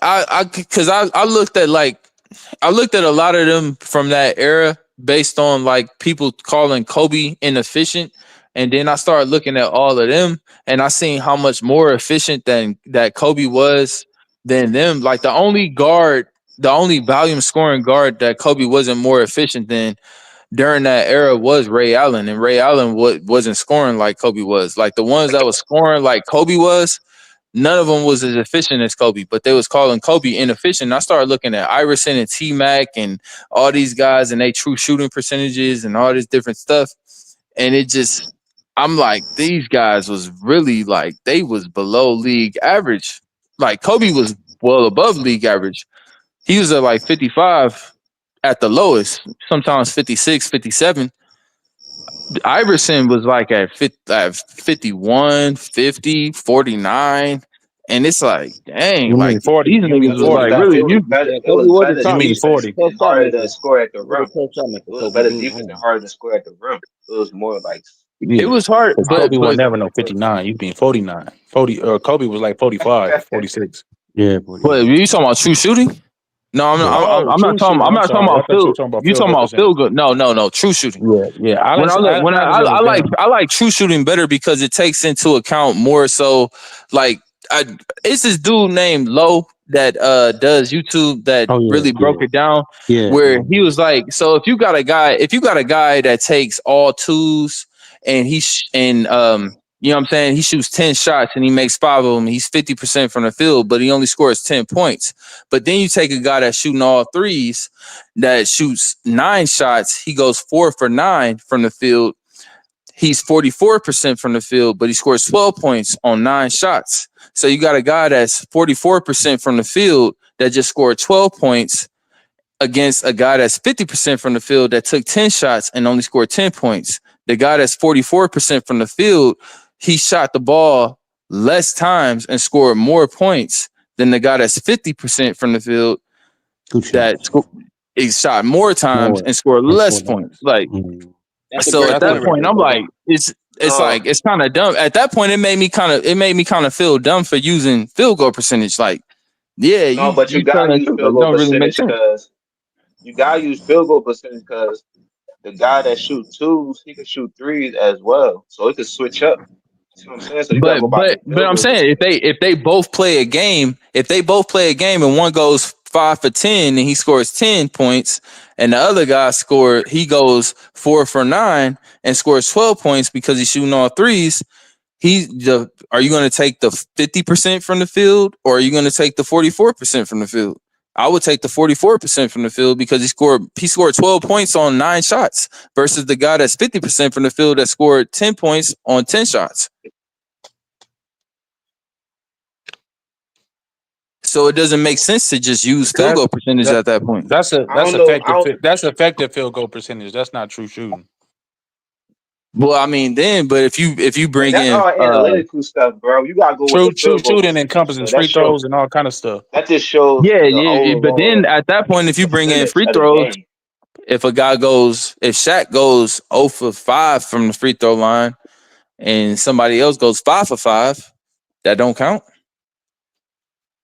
S21: I looked at a lot of them from that era based on like people calling Kobe inefficient, and then I started looking at all of them, and I seen how much more efficient than that Kobe was than them. Like the only volume scoring guard that Kobe wasn't more efficient than during that era was Ray Allen, and Ray Allen wasn't scoring like Kobe was. Like the ones that was scoring like Kobe was, none of them was as efficient as Kobe, but they was calling Kobe inefficient. I started looking at Iverson and T-Mac and all these guys and they true shooting percentages and all this different stuff. And it just, I'm like, these guys was really like, they was below league average. Like Kobe was well above league average. He was at like 55 at the lowest, sometimes 56, 57. Iverson was like at 51, 50, 49. And it's like, dang,
S20: You
S21: like
S20: mean 40?
S21: these
S20: You mean
S21: niggas was
S20: 40?
S21: like
S6: It
S21: really
S6: was
S21: you.
S6: better.
S8: Yeah,
S6: It
S8: Kobe
S6: was
S8: was a
S6: better
S20: You
S8: top.
S20: mean
S6: defense
S20: 40?
S6: and
S8: Tough shot
S6: harder
S8: maker.
S6: to score at the
S8: He was
S6: rim.
S8: a tough shot maker.
S6: It was
S8: Kobe.
S6: better
S8: He,
S6: defense and harder to score at the rim. It was more like
S21: It
S20: Yeah,
S21: was hard,
S20: because
S21: but
S20: Kobe was never no
S6: but
S20: 59. You being 49. 40 Kobe was like 45, 46.
S19: Yeah,
S21: but you talking about true shooting? No, I'm
S20: Yeah.
S21: not.
S20: Oh,
S21: I'm not
S20: true
S21: talking.
S20: shooting.
S21: I'm
S20: I'm
S21: not talking
S20: sorry. I
S21: about
S20: thought you were
S21: field.
S20: talking about
S21: You
S20: field
S21: talking
S20: goal
S21: about
S20: percentage.
S21: field goal? No. True shooting.
S20: Yeah, yeah.
S21: I
S20: Iverson
S21: like
S20: was
S21: I like true shooting better because it takes into account more so like it's this dude named Low that does YouTube that
S19: Oh yeah,
S21: really broke
S19: yeah,
S21: it down
S19: yeah.
S21: where he was like, so if you got a guy that takes all twos and you know what I'm saying, he shoots 10 shots and he makes 5 of them, he's 50% from the field, but he only scores 10 points. But then you take a guy that's shooting all threes that shoots 9 shots, he goes 4 for 9 from the field. He's 44% from the field, but he scores 12 points on 9 shots. So you got a guy that's 44% from the field that just scored 12 points against a guy that's 50% from the field that took 10 shots and only scored 10 points. The guy that's 44% from the field, he shot the ball less times and scored more points than the guy that's 50% from the field that he shot more times
S19: More
S21: and scored
S19: and
S21: less
S19: score
S21: points.
S19: less.
S21: Like,
S8: That's a
S21: so
S8: great
S21: at
S20: that's
S21: that
S8: point
S20: a
S8: right
S21: point,
S8: there,
S21: I'm
S8: Kobe.
S21: like, it's
S6: no.
S21: like it's kind of dumb. At that point, it made me kind of feel dumb for using field goal percentage. Like, yeah,
S6: No, but you
S21: you
S6: gotta
S21: telling the
S6: use
S21: truth. Like,
S6: field
S21: it
S6: goal
S21: don't really make
S6: percentage
S21: sense.
S6: because the guy that shoot twos, he can shoot threes as well. So it could switch up. See what I'm saying? So you gotta
S21: But
S6: go by
S21: but
S6: the
S21: but
S6: field
S21: I'm
S6: goal
S21: saying
S6: percentage.
S21: if they both play a game, and one goes 5 for 10 and he scores 10 points, and the other guy he goes 4 for 9 and scores 12 points because he's shooting all threes. Are you going to take the 50% from the field or are you going to take the 44% from the field? I would take the 44% from the field because he scored 12 points on 9 shots versus the guy that's 50% from the field that scored 10 points on 10 shots. So it doesn't make sense to just use field goal percentage at that point.
S20: That's
S6: I don't know. I don't.
S20: effective field goal percentage. That's not true shooting.
S21: Well, I mean, but if you
S6: Man,
S21: bring
S6: that's
S21: in
S6: all analytical stuff, bro. You gotta go with the
S20: True
S6: field goal
S20: shooting
S6: percentage,
S20: encompasses
S6: bro.
S20: free throws and all kind of stuff.
S6: That just shows the
S21: yeah, but then
S6: overall
S21: at that point, if you bring in
S6: percentage
S21: free
S6: of the
S21: throws,
S6: game.
S21: if Shaq goes 0 for 5 from the free throw line and somebody else goes 5 for 5, that don't count.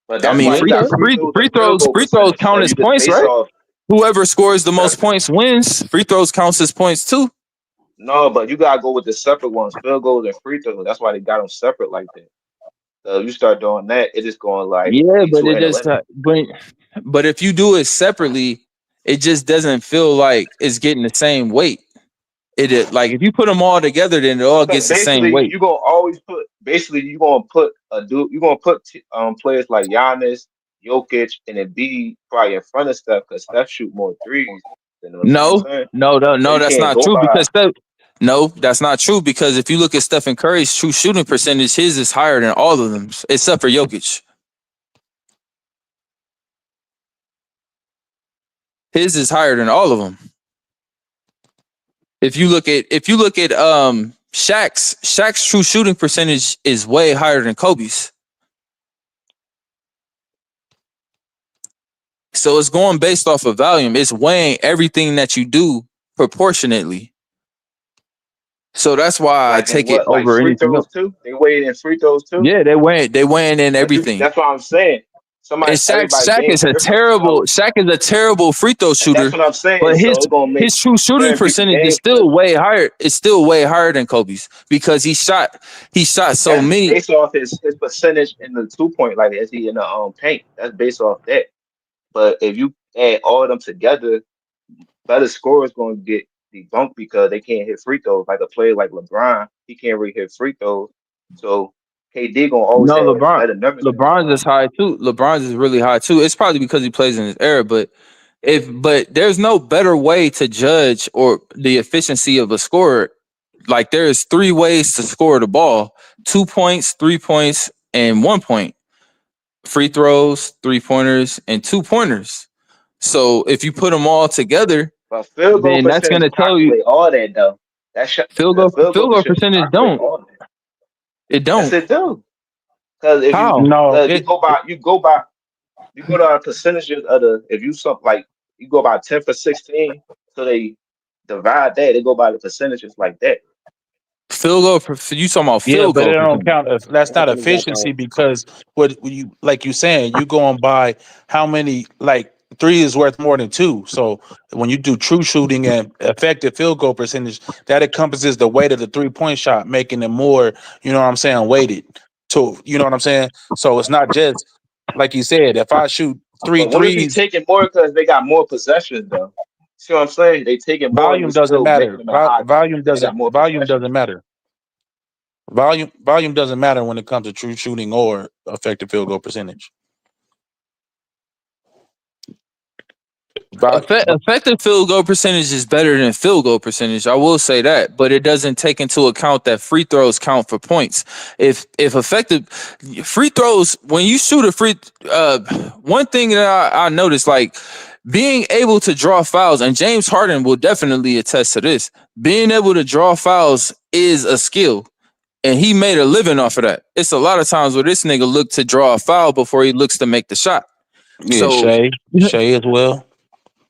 S6: But
S21: I
S6: that's
S21: mean,
S6: why you
S21: free
S6: got free throws and field goal
S21: throws
S6: percentage. So
S21: count as
S6: you just
S21: points,
S6: base
S21: right?
S6: off.
S21: Whoever scores the most
S6: That's
S21: points wins. Free throws counts as points too.
S6: no, but you gotta go with the separate ones, field goals and free throws. That's why they got them separate like that. So you start doing that, it just going like
S21: Yeah,
S6: be
S21: but
S6: too
S21: it just
S6: analytical.
S21: but if you do it separately, it just doesn't feel like it's getting the same weight. Like if you put them all together, then it all
S6: Because
S21: gets the same
S6: basically
S21: weight.
S6: you gonna always put you gonna put players like Giannis, Jokic, and Embiid probably in front of Steph because Steph shoot more threes than them. See what I'm
S21: No,
S6: saying?
S21: no, no,
S6: So
S21: no,
S6: you
S21: that's
S6: can't
S21: not
S6: go
S21: true
S6: by.
S21: because no, that's not true because if you look at Stephen Curry's true shooting percentage, his is higher than all of them, except for Jokic. His is higher than all of them. If you look at Shaq's true shooting percentage is way higher than Kobe's. So it's going based off of volume. It's weighing everything that you do proportionately. So that's why I
S6: Like in
S21: take it
S6: what, like
S21: over
S6: free
S21: anything else.
S6: throws too? They weigh in free throws too.
S21: Yeah, they weighing in
S6: But
S21: everything.
S6: that's what I'm saying.
S21: And
S6: Everybody game different. So
S21: Shaq is a terrible free throw
S6: and that's
S21: shooter,
S6: what I'm saying.
S21: but
S6: So it's gonna make
S21: his true shooting
S6: certain people
S21: percentage is
S6: game.
S21: still way higher. It's still way higher than Kobe's because he shot so
S6: That's
S21: many.
S6: based off his percentage in the 2 point, like is he in the paint? That's based off that. But if you add all of them together, better scorers gonna get
S11: debunked because they can't hit free throws. Like a player like LeBron, he can't really hit free throws. So KD gonna always
S21: No,
S11: have better numbers than
S21: LeBron's
S11: LeBron.
S21: is high too. LeBron's is really high too. It's probably because he plays in his era, but there's no better way to judge or the efficiency of a scorer. Like there's 3 ways to score the ball: 2 points, 3 points, and 1 point. Free throws, 3-pointers, and 2-pointers. So if you put them all together,
S11: But field goal
S21: then that's
S11: percentage
S21: gonna tell you
S11: calculate all that though. The field goal
S21: field goal
S11: percentage
S21: percentage
S11: calculate
S21: don't.
S11: all that.
S21: It
S11: Yes,
S21: don't.
S11: it do. Because if you
S21: How?
S20: No,
S11: because you go to percentages of the if you some like you go by 10 for 16, so they divide that, they go by the percentages like that.
S21: Field goal you talking about
S20: yeah,
S21: field
S20: but it
S21: goal
S20: don't
S21: percentage.
S20: count. That's not efficiency because what you like you saying you going by how many like 3 is worth more than 2. So when you do true shooting and effective field goal percentage, that encompasses the weight of the 3-point shot, making it more. You know what I'm saying? Weighted. To you know what I'm saying? So it's not just like you said. If I shoot three
S11: But wouldn't it be
S20: threes,
S11: taking more because they got more possessions though? See what I'm saying? They taking more and we
S20: volume doesn't
S11: still making
S20: matter.
S11: them at a high clip
S20: Volume
S11: because they got
S20: doesn't.
S11: more
S20: Volume
S11: possessions.
S20: doesn't matter. Volume doesn't matter when it comes to true shooting or effective field goal percentage.
S21: Effective field goal percentage is better than field goal percentage. I will say that, but it doesn't take into account that free throws count for points. If effective free throws, when you shoot a one thing that I noticed, like being able to draw fouls, and James Harden will definitely attest to this. Being able to draw fouls is a skill. And he made a living off of that. It's a lot of times where this nigga look to draw a foul before he looks to make the shot.
S20: Yeah,
S21: So
S20: Shea as well.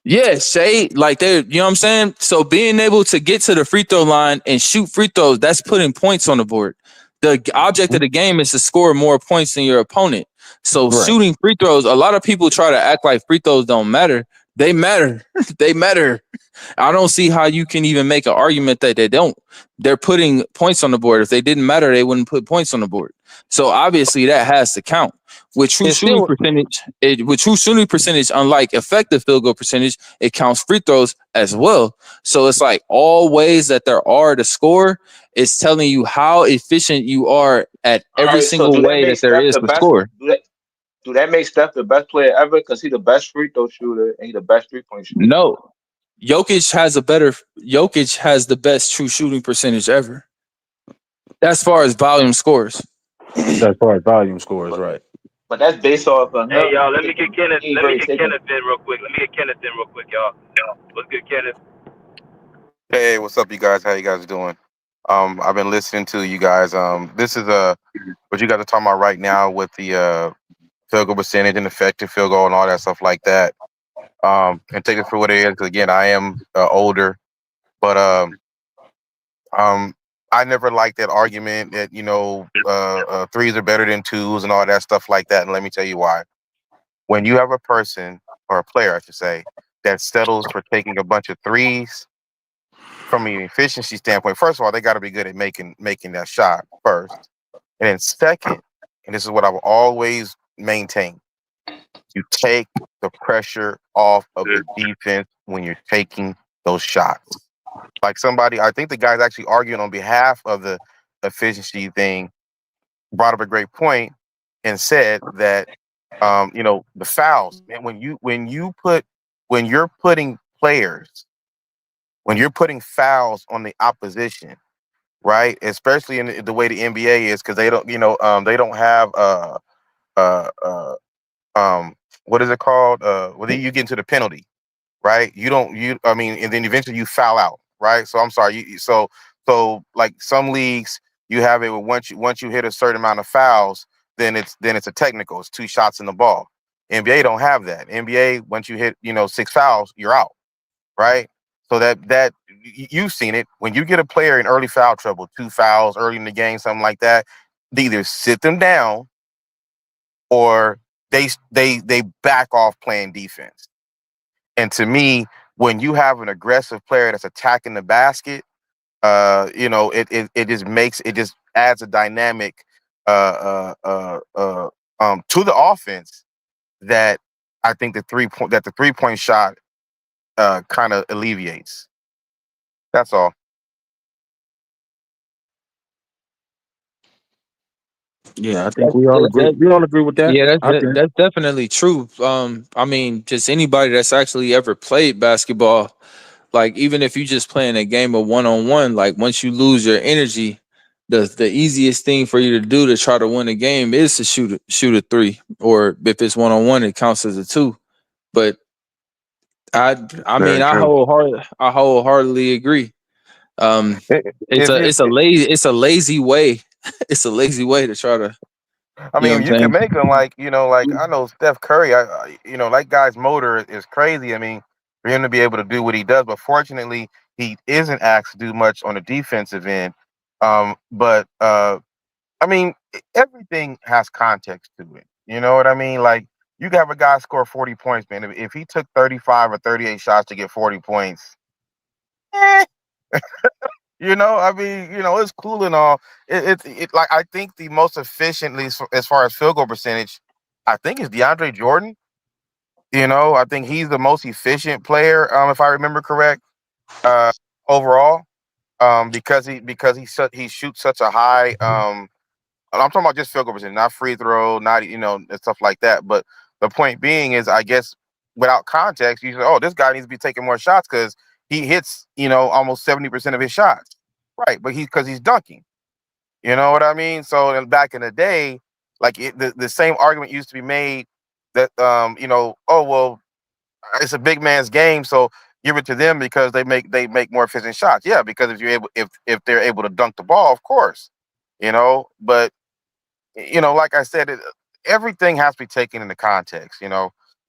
S21: yeah, Shay, like they, you know what I'm saying? So being able to get to the free throw line and shoot free throws, that's putting points on the board. The object of the game is to score more points than your opponent. So
S20: Right.
S21: shooting free throws, a lot of people try to act like free throws don't matter. They matter. They matter. I don't see how you can even make an argument that they don't. They're putting points on the board. If they didn't matter, they wouldn't put points on the board. So obviously that has to count. With true shooting percentage, unlike effective field goal percentage, it counts free throws as well. So it's like all ways that there are to score. It's telling you how efficient you are at
S11: All
S21: every
S11: right, so
S21: single
S11: do that
S21: way
S11: make
S21: that there
S11: Steph
S21: is
S11: the
S21: to
S11: best?
S21: score.
S11: Do that make Steph the best player ever? Because he's the best free throw shooter and he's the best 3-point shooter.
S21: No. Jokic has the best true shooting percentage ever. As far as volume scores.
S20: As far as volume scores, right.
S11: But that's based off of
S1: Hey
S11: him.
S1: y'all, let me get Kenneth.
S11: He ain't
S1: Let me
S11: really
S1: get
S11: taking.
S1: Kenneth in real quick. Y'all. What's good, Kenneth?
S9: Hey, what's up, you guys? How you guys doing? I've been listening to you guys. This is what you guys are talking about right now with the field goal percentage and effective field goal and all that stuff like that. And take it for what it is. 'Cause again, I am older, but I never liked that argument that threes are better than twos and all that stuff like that. And let me tell you why. When you have a person or a player, I should say, that settles for taking a bunch of threes. From an efficiency standpoint, first of all, they got to be good at making that shot first, and then second, and this is what I will always maintain: you take the pressure off of the defense when you're taking those shots. Like I think the guy's actually arguing on behalf of the efficiency thing, brought up a great point and said that the fouls, and when you're putting players. When you're putting fouls on the opposition, right? Especially in the way the NBA is, because they don't have uh, uh, what is it called? Well, then you get into the penalty, right? And then eventually you foul out, right? So I'm sorry, so like some leagues, you have it where once you hit a certain amount of fouls, then it's a technical. It's 2 shots in the ball. NBA don't have that. NBA, once you hit 6 fouls, you're out, right? So that you've seen it when you get a player in early foul trouble, 2 fouls early in the game, something like that. They either sit them down or they back off playing defense. And to me, when you have an aggressive player that's attacking the basket, it just adds a dynamic to the offense that I think the 3-point shot kind of alleviates. That's all.
S20: Yeah, I think we all agree. We all agree with that.
S3: Yeah,
S20: I think.
S3: that's definitely true. I mean, just anybody that's actually ever played basketball, like even if you just playing a game of 1-on-1, like once you lose your energy, the easiest thing for you to do to try to win a game is to shoot a three, or if it's 1-on-1, it counts as a two. But I mean,
S9: Very true.
S3: I wholeheartedly agree. It's
S9: If
S3: a
S9: you,
S3: it's a lazy way. It's a lazy way to try to,
S9: I
S3: you know what
S9: mean,
S3: I'm
S9: you can
S3: saying?
S9: make them like like I know Steph Curry. That guy's motor is crazy. I mean, for him to be able to do what he does, but fortunately, he isn't asked to do much on the defensive end. But I mean, everything has context to it. You know what I mean? Like you can have a guy score 40 points, man. If he took 35 or 38 shots to get 40 points, eh, I mean, it's cool and all. Like I think the most efficient, at least as far as field goal percentage, I think is DeAndre Jordan. I think he's the most efficient player, if I remember correct, uh, overall, because he shoots such a high. I'm talking about just field goal percentage, not free throw, not and stuff like that. But the point being is, I guess without context, you say, "Oh, this guy needs to be taking more shots because he hits almost 70% of his shots." Right, but because he's dunking. You know what I mean? So back in the day, like the same argument used to be made that oh well, it's a big man's game, so give it to them because they make more efficient shots. Yeah, because if they're able to dunk the ball, of course, But like I said, everything has to be taken into context.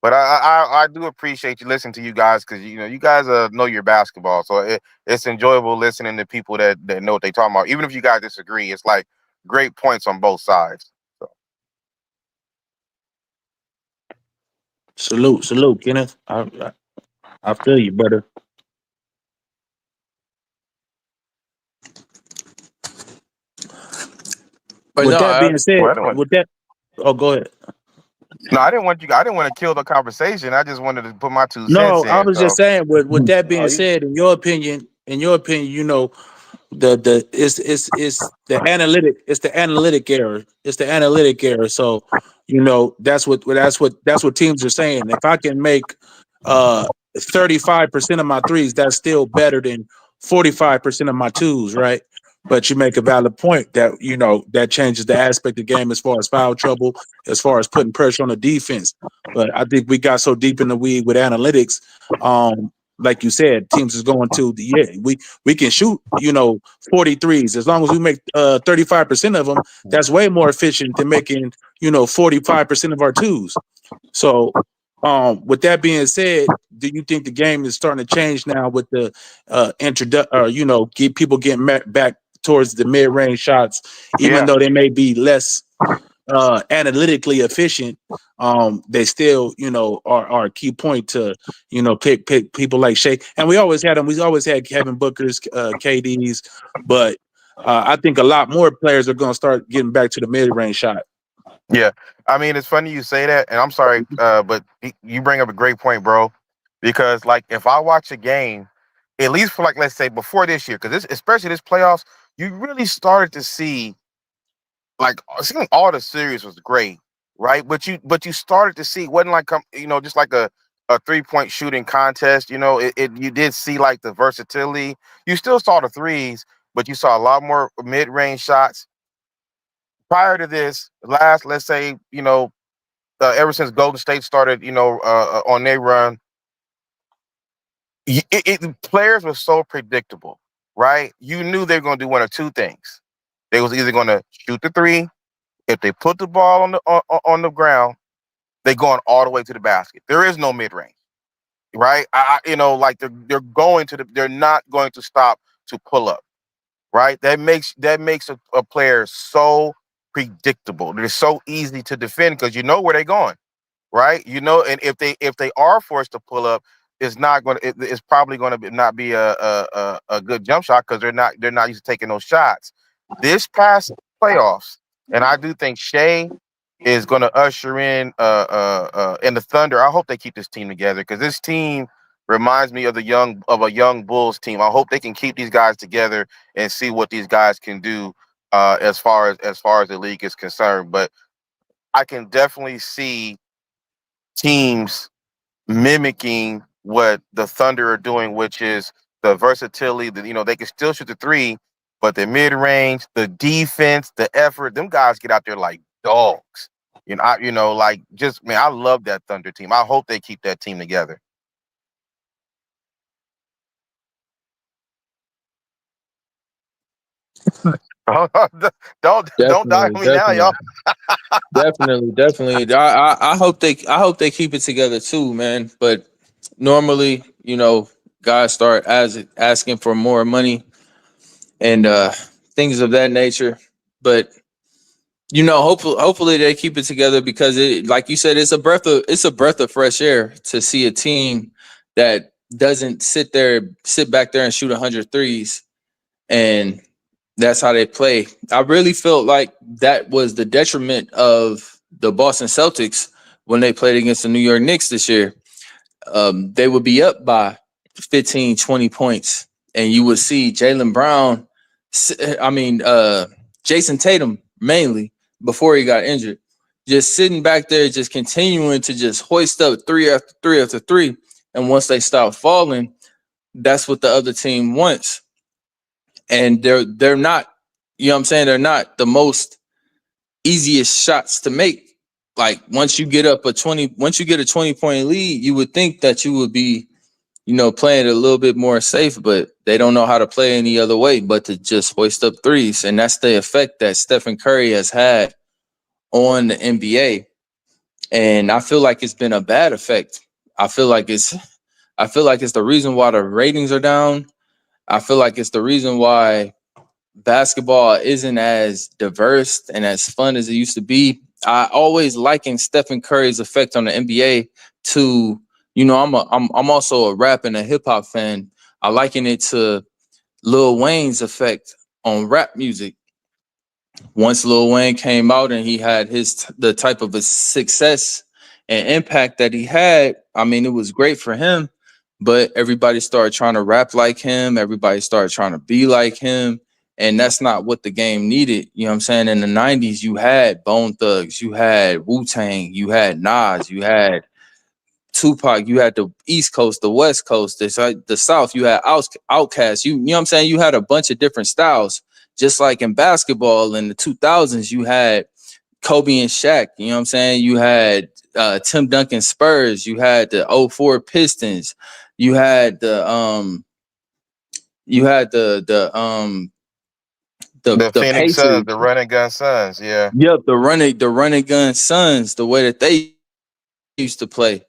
S9: But I do appreciate you listening to you guys because you guys know your basketball, so it's enjoyable listening to people that know what they talking about. Even if you guys disagree, it's like great points on both sides. So
S20: Salute, Kenneth. I feel you, brother.
S3: But
S20: With
S3: no,
S20: that being said,
S9: well, I didn't
S20: oh, go ahead.
S9: no, I didn't want you. I didn't want to kill the conversation. I just wanted to put my 2 cents
S20: No, I
S9: in.
S20: was just
S9: So
S20: saying. With that
S22: Oh,
S20: being said, in your opinion, the it's the analytic error. It's the analytic error. So that's what teams are saying. If I can make 35% of my threes, that's still better than 45% of my twos, right? But you make a valid point that that changes the aspect of the game as far as foul trouble, as far as putting pressure on the defense. But I think we got so deep in the weed with analytics. Like you said, teams is going to we can shoot 43s as long as we make 35% of them. That's way more efficient than making 45% of our twos. So with that being said, do you think the game is starting to change now with the get people getting back towards the mid-range shots, even
S9: yeah,
S20: though they may be less analytically efficient? They still are a key point to pick people like Shea, and we always had them. We always had Kevin Booker's, KD's, but I think a lot more players are going to start getting back to the mid-range shot.
S9: yeah. I mean, it's funny you say that, and I'm sorry, but you bring up a great point, bro. Because like, if I watch a game, at least for like, let's say before this year, because especially this playoffs, you really started to see like seeing all the series was great, right? But you started to see it wasn't like just like a 3-point shooting contest. You did see like the versatility. You still saw the threes, but you saw a lot more mid-range shots. Prior to this, let's say ever since Golden State started, on their run, players were so predictable, right? You knew they were going to do one of two things. They was either going to shoot the three. If they put the ball on the ground, they going all the way to the basket. There is no mid range, right? Like they're not going to stop to pull up, right? That makes a player so predictable. They're so easy to defend because you know where they're going, right? And if they are forced to pull up, it's probably going to not be a good jump shot because they're not used to taking those shots. This past playoffs, and I do think Shea is going to usher in the Thunder. I hope they keep this team together because this team reminds me of a young Bulls team. I hope they can keep these guys together and see what these guys can do as far as the league is concerned. But I can definitely see teams mimicking what the Thunder are doing, which is the versatility. That they can still shoot the three, but the mid range, the defense, the effort, them guys get out there like dogs. I love that Thunder team. I hope they keep that team together. Don't die
S3: Definitely,
S9: on me now,
S3: definitely,
S9: y'all.
S3: definitely. I hope they keep it together too, man. But normally, guys start asking for more money and things of that nature. But hopefully they keep it together because like you said, it's a breath of fresh air to see a team that doesn't sit back there and shoot 100 threes, and that's how they play. I really felt like that was the detriment of the Boston Celtics when they played against the New York Knicks this year. They would be up by 15, 20 points, and you would see Jaylen Brown, Jason Tatum mainly before he got injured, just sitting back there, just continuing to just hoist up three after three after three. And once they stop falling, that's what the other team wants. And they're not, you know what I'm saying? They're not the most easiest shots to make. Like once you get a 20-point lead, you would think that you would be, playing it a little bit more safe, but they don't know how to play any other way but to just hoist up threes. And that's the effect that Stephen Curry has had on the NBA. And I feel like it's been a bad effect. I feel like it's the reason why the ratings are down. I feel like it's the reason why basketball isn't as diverse and as fun as it used to be. I always liken Stephen Curry's effect on the NBA to, I'm also a rap and a hip hop fan. I liken it to Lil Wayne's effect on rap music. Once Lil Wayne came out and he had the type of a success and impact that he had, I mean, it was great for him, but everybody started trying to rap like him. Everybody started trying to be like him. And that's not what the game needed. You know what I'm saying? In the 90s, you had Bone Thugs, you had Wu-Tang, you had Nas, you had Tupac, you had the East Coast, the West Coast, the South, you had Outkast. You know what I'm saying? You had a bunch of different styles. Just like in basketball in the 2000s, you had Kobe and Shaq. You know what I'm saying? You had Tim Duncan Spurs. You had the 04 Pistons. You had the
S9: The Phoenix Suns,
S3: Pacers.
S9: the Run and Gun Suns, yeah.
S3: Yep, the run and gun Suns, the way that they used to play.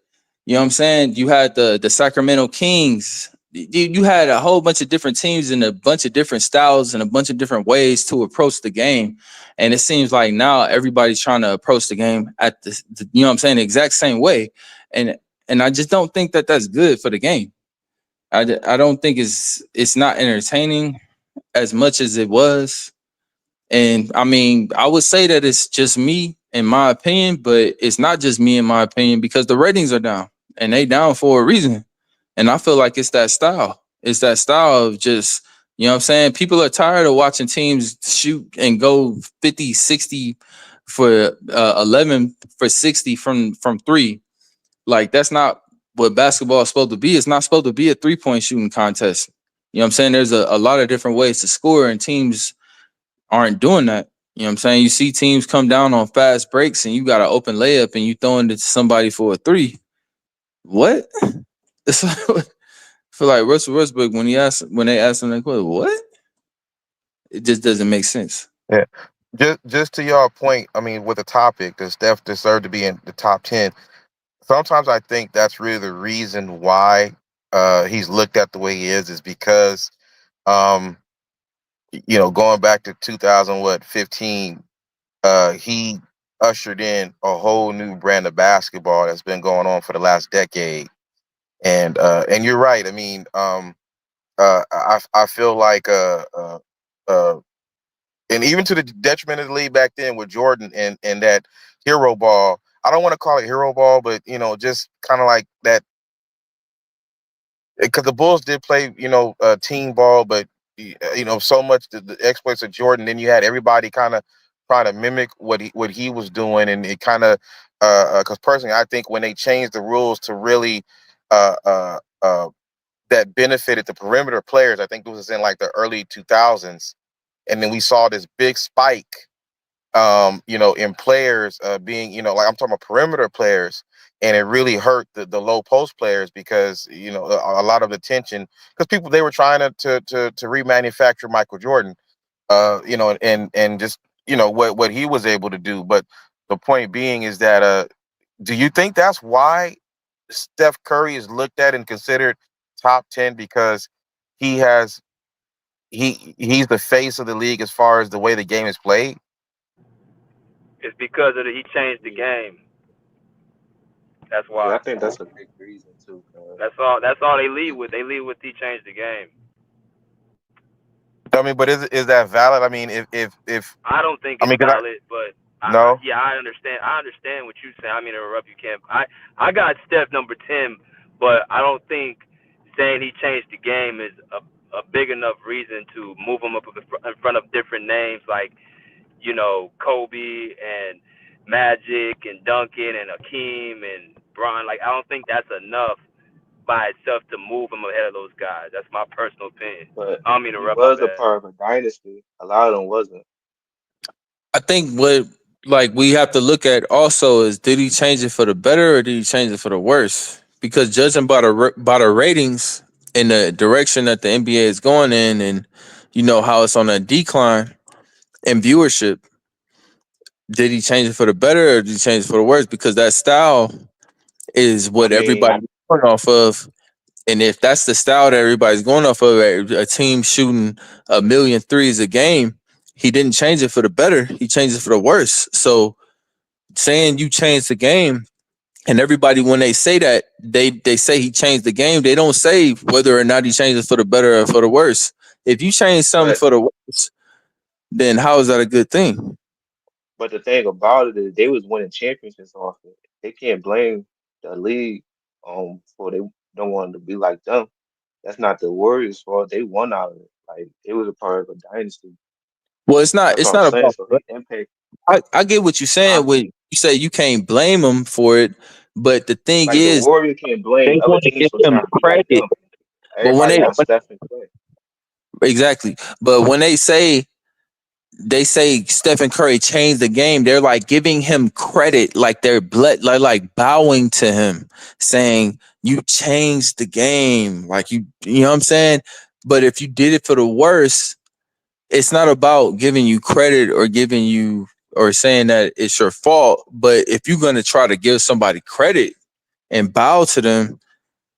S3: You know what I'm saying? You had the Sacramento Kings. You had a whole bunch of different teams and a bunch of different styles and a bunch of different ways to approach the game. And it seems like now everybody's trying to approach the game at the you know what I'm saying, the exact same way. And I just don't think that that's good for the game. I don't think it's not entertaining as much as it was. And I mean, I would say that it's just me in my opinion, but it's not just me in my opinion because the ratings are down and they down for a reason. And I feel like it's that style. It's that style of just, you know what I'm saying? People are tired of watching teams shoot and go 50, 60 for 11 for 60 from three. Like that's not what basketball is supposed to be. It's not supposed to be a 3-point shooting contest. You know what I'm saying? There's a lot of different ways to score and teams aren't doing that. You know what I'm saying? You see teams come down on fast breaks and you got an open layup and you throwing it to somebody for a three. What? It's like, I feel like Russell Westbrook when they asked him that question, what? It just doesn't make sense.
S9: Yeah. Just to your point, I mean, with the topic, does Steph deserve to be in the top 10? Sometimes I think that's really the reason why he's looked at the way he is because um, going back to 2015, he ushered in a whole new brand of basketball that's been going on for the last decade. And you're right. I mean, I feel like and even to the detriment of the league back then with Jordan and that hero ball. I don't want to call it hero ball, but just kind of like that because the Bulls did play, team ball, but so much the exploits of Jordan. Then you had everybody kind of trying to mimic what he was doing, and it kind of because personally, I think when they changed the rules to really that benefited the perimeter players, I think it was in like the early 2000s, and then we saw this big spike in players being, like I'm talking about perimeter players, and it really hurt the low post players because, a lot of attention because people they were trying to remanufacture Michael Jordan, and just what he was able to do. But the point being is that do you think that's why Steph Curry is looked at and considered top 10 because he has he's the face of the league as far as the way the game is played?
S1: It's because he changed the game. That's
S11: Yeah,
S1: why.
S11: I think that's a big reason too.
S1: That's all they lead with. They lead with he changed the game.
S9: I mean, but is that valid? I mean, if
S1: I don't think
S9: I
S1: it's
S9: mean, because
S1: valid, but
S9: no,
S1: I understand. I understand what you say. I mean, interrupt you, Cam. I got Steph number 10, but I don't think saying he changed the game is a big enough reason to move him up in front of different names like Kobe and Magic and Duncan and Hakeem and Bron. Like, I don't think that's enough by itself to move him ahead of those guys. That's my personal opinion.
S11: But
S1: I don't mean to
S11: he
S1: interrupt. My
S11: was a
S1: bad.
S11: part of a dynasty. A lot of them wasn't.
S3: I think what we have to look at also is, did he change it for the better or did he change it for the worse? Because judging by the ratings and the direction that the NBA is going in, and how it's on a decline in viewership, did he change it for the better or did he change it for the worse? Because that style is
S11: I
S3: what
S11: mean,
S3: everybody's going off of. And if that's the style that everybody's going off of, a team shooting 1,000,000 threes a game, he didn't change it for the better. He changed it for the worse. So saying you changed the game, and everybody, when they say that, they say he changed the game, they don't say whether or not he changed it for the better or for the worse. If you change something
S11: but
S3: for the worse, then how is that a good thing?
S11: but the thing about it is they was winning championships off it. They can't blame the league for they don't want to be like them. That's not the Warriors' fault. They won out of it. Like it was a part of a dynasty.
S3: Well, it's not.
S11: That's
S3: It's
S11: what I'm
S3: not
S11: saying.
S3: about.
S11: So he impact.
S3: I get what you're
S11: Huh?
S3: saying. When you say you can't blame him for it, but the thing
S11: Like the
S3: is,
S11: Warriors can't blame
S3: they
S11: other
S3: want to
S11: teams
S3: give
S11: for
S3: him
S11: trying to be like
S3: credit.
S11: them.
S3: But when
S11: Everybody want Steph and Clay.
S3: exactly, but when they say Stephen Curry changed the game, they're like giving him credit, like they're like bowing to him, saying you changed the game, like you know what I'm saying. But if you did it for the worse, it's not about giving you credit or giving you or saying that it's your fault. But if you're gonna try to give somebody credit and bow to them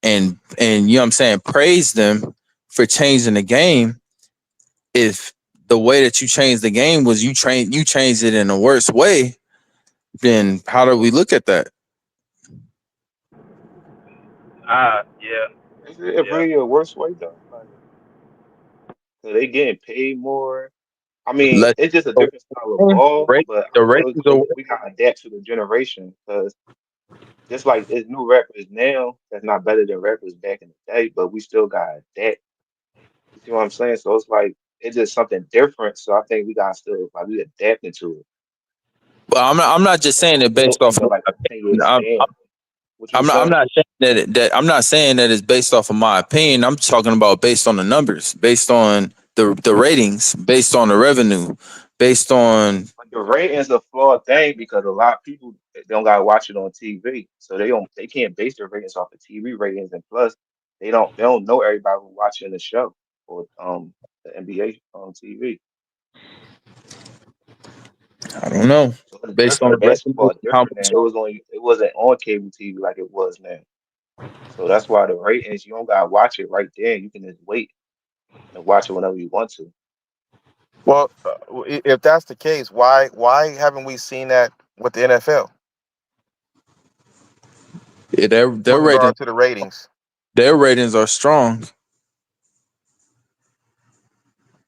S3: and you know what I'm saying, praise them for changing the game, if the way that you changed the game was you changed it in a worse way, then how do we look at that?
S1: Yeah.
S11: Is it really a worse way though? Like, so they getting paid more. I mean,
S3: Let
S11: it's just a different style of ball, but I
S3: the
S11: feel
S3: ratings are
S11: we got to adapt to the generation because just like there's new rappers now that's not better than rappers back in the day, but we still got to adapt. You see what I'm saying? So it's like it's just something different. So I think we got to still like we adapting to it.
S3: well, I'm not just saying it
S11: Still
S3: based off
S11: end
S3: of
S11: up like
S3: my
S11: a 10-year
S3: opinion.
S11: span. What you
S3: I'm
S11: say?
S3: not saying I'm not saying that it's based off of my opinion. I'm talking about based on the numbers, based on the ratings, based on the revenue, based on
S11: Like the ratings a flawed thing because a lot of people don't gotta watch it on TV, so they can't base their ratings off of TV ratings, and plus they don't know everybody who's watching the show or the NBA on TV.
S3: I don't know,
S11: So it's
S3: based on the
S11: different.
S3: revenue,
S11: Basketball is
S3: how
S11: different now.
S3: much.
S11: It wasn't on cable TV like it was now. So that's why the ratings you don't gotta watch it right there. You can just wait and watch it whenever you want to.
S9: well, if that's the case, why haven't we seen that with the NFL
S3: Yeah,
S9: with regard to the ratings?
S3: their ratings are strong.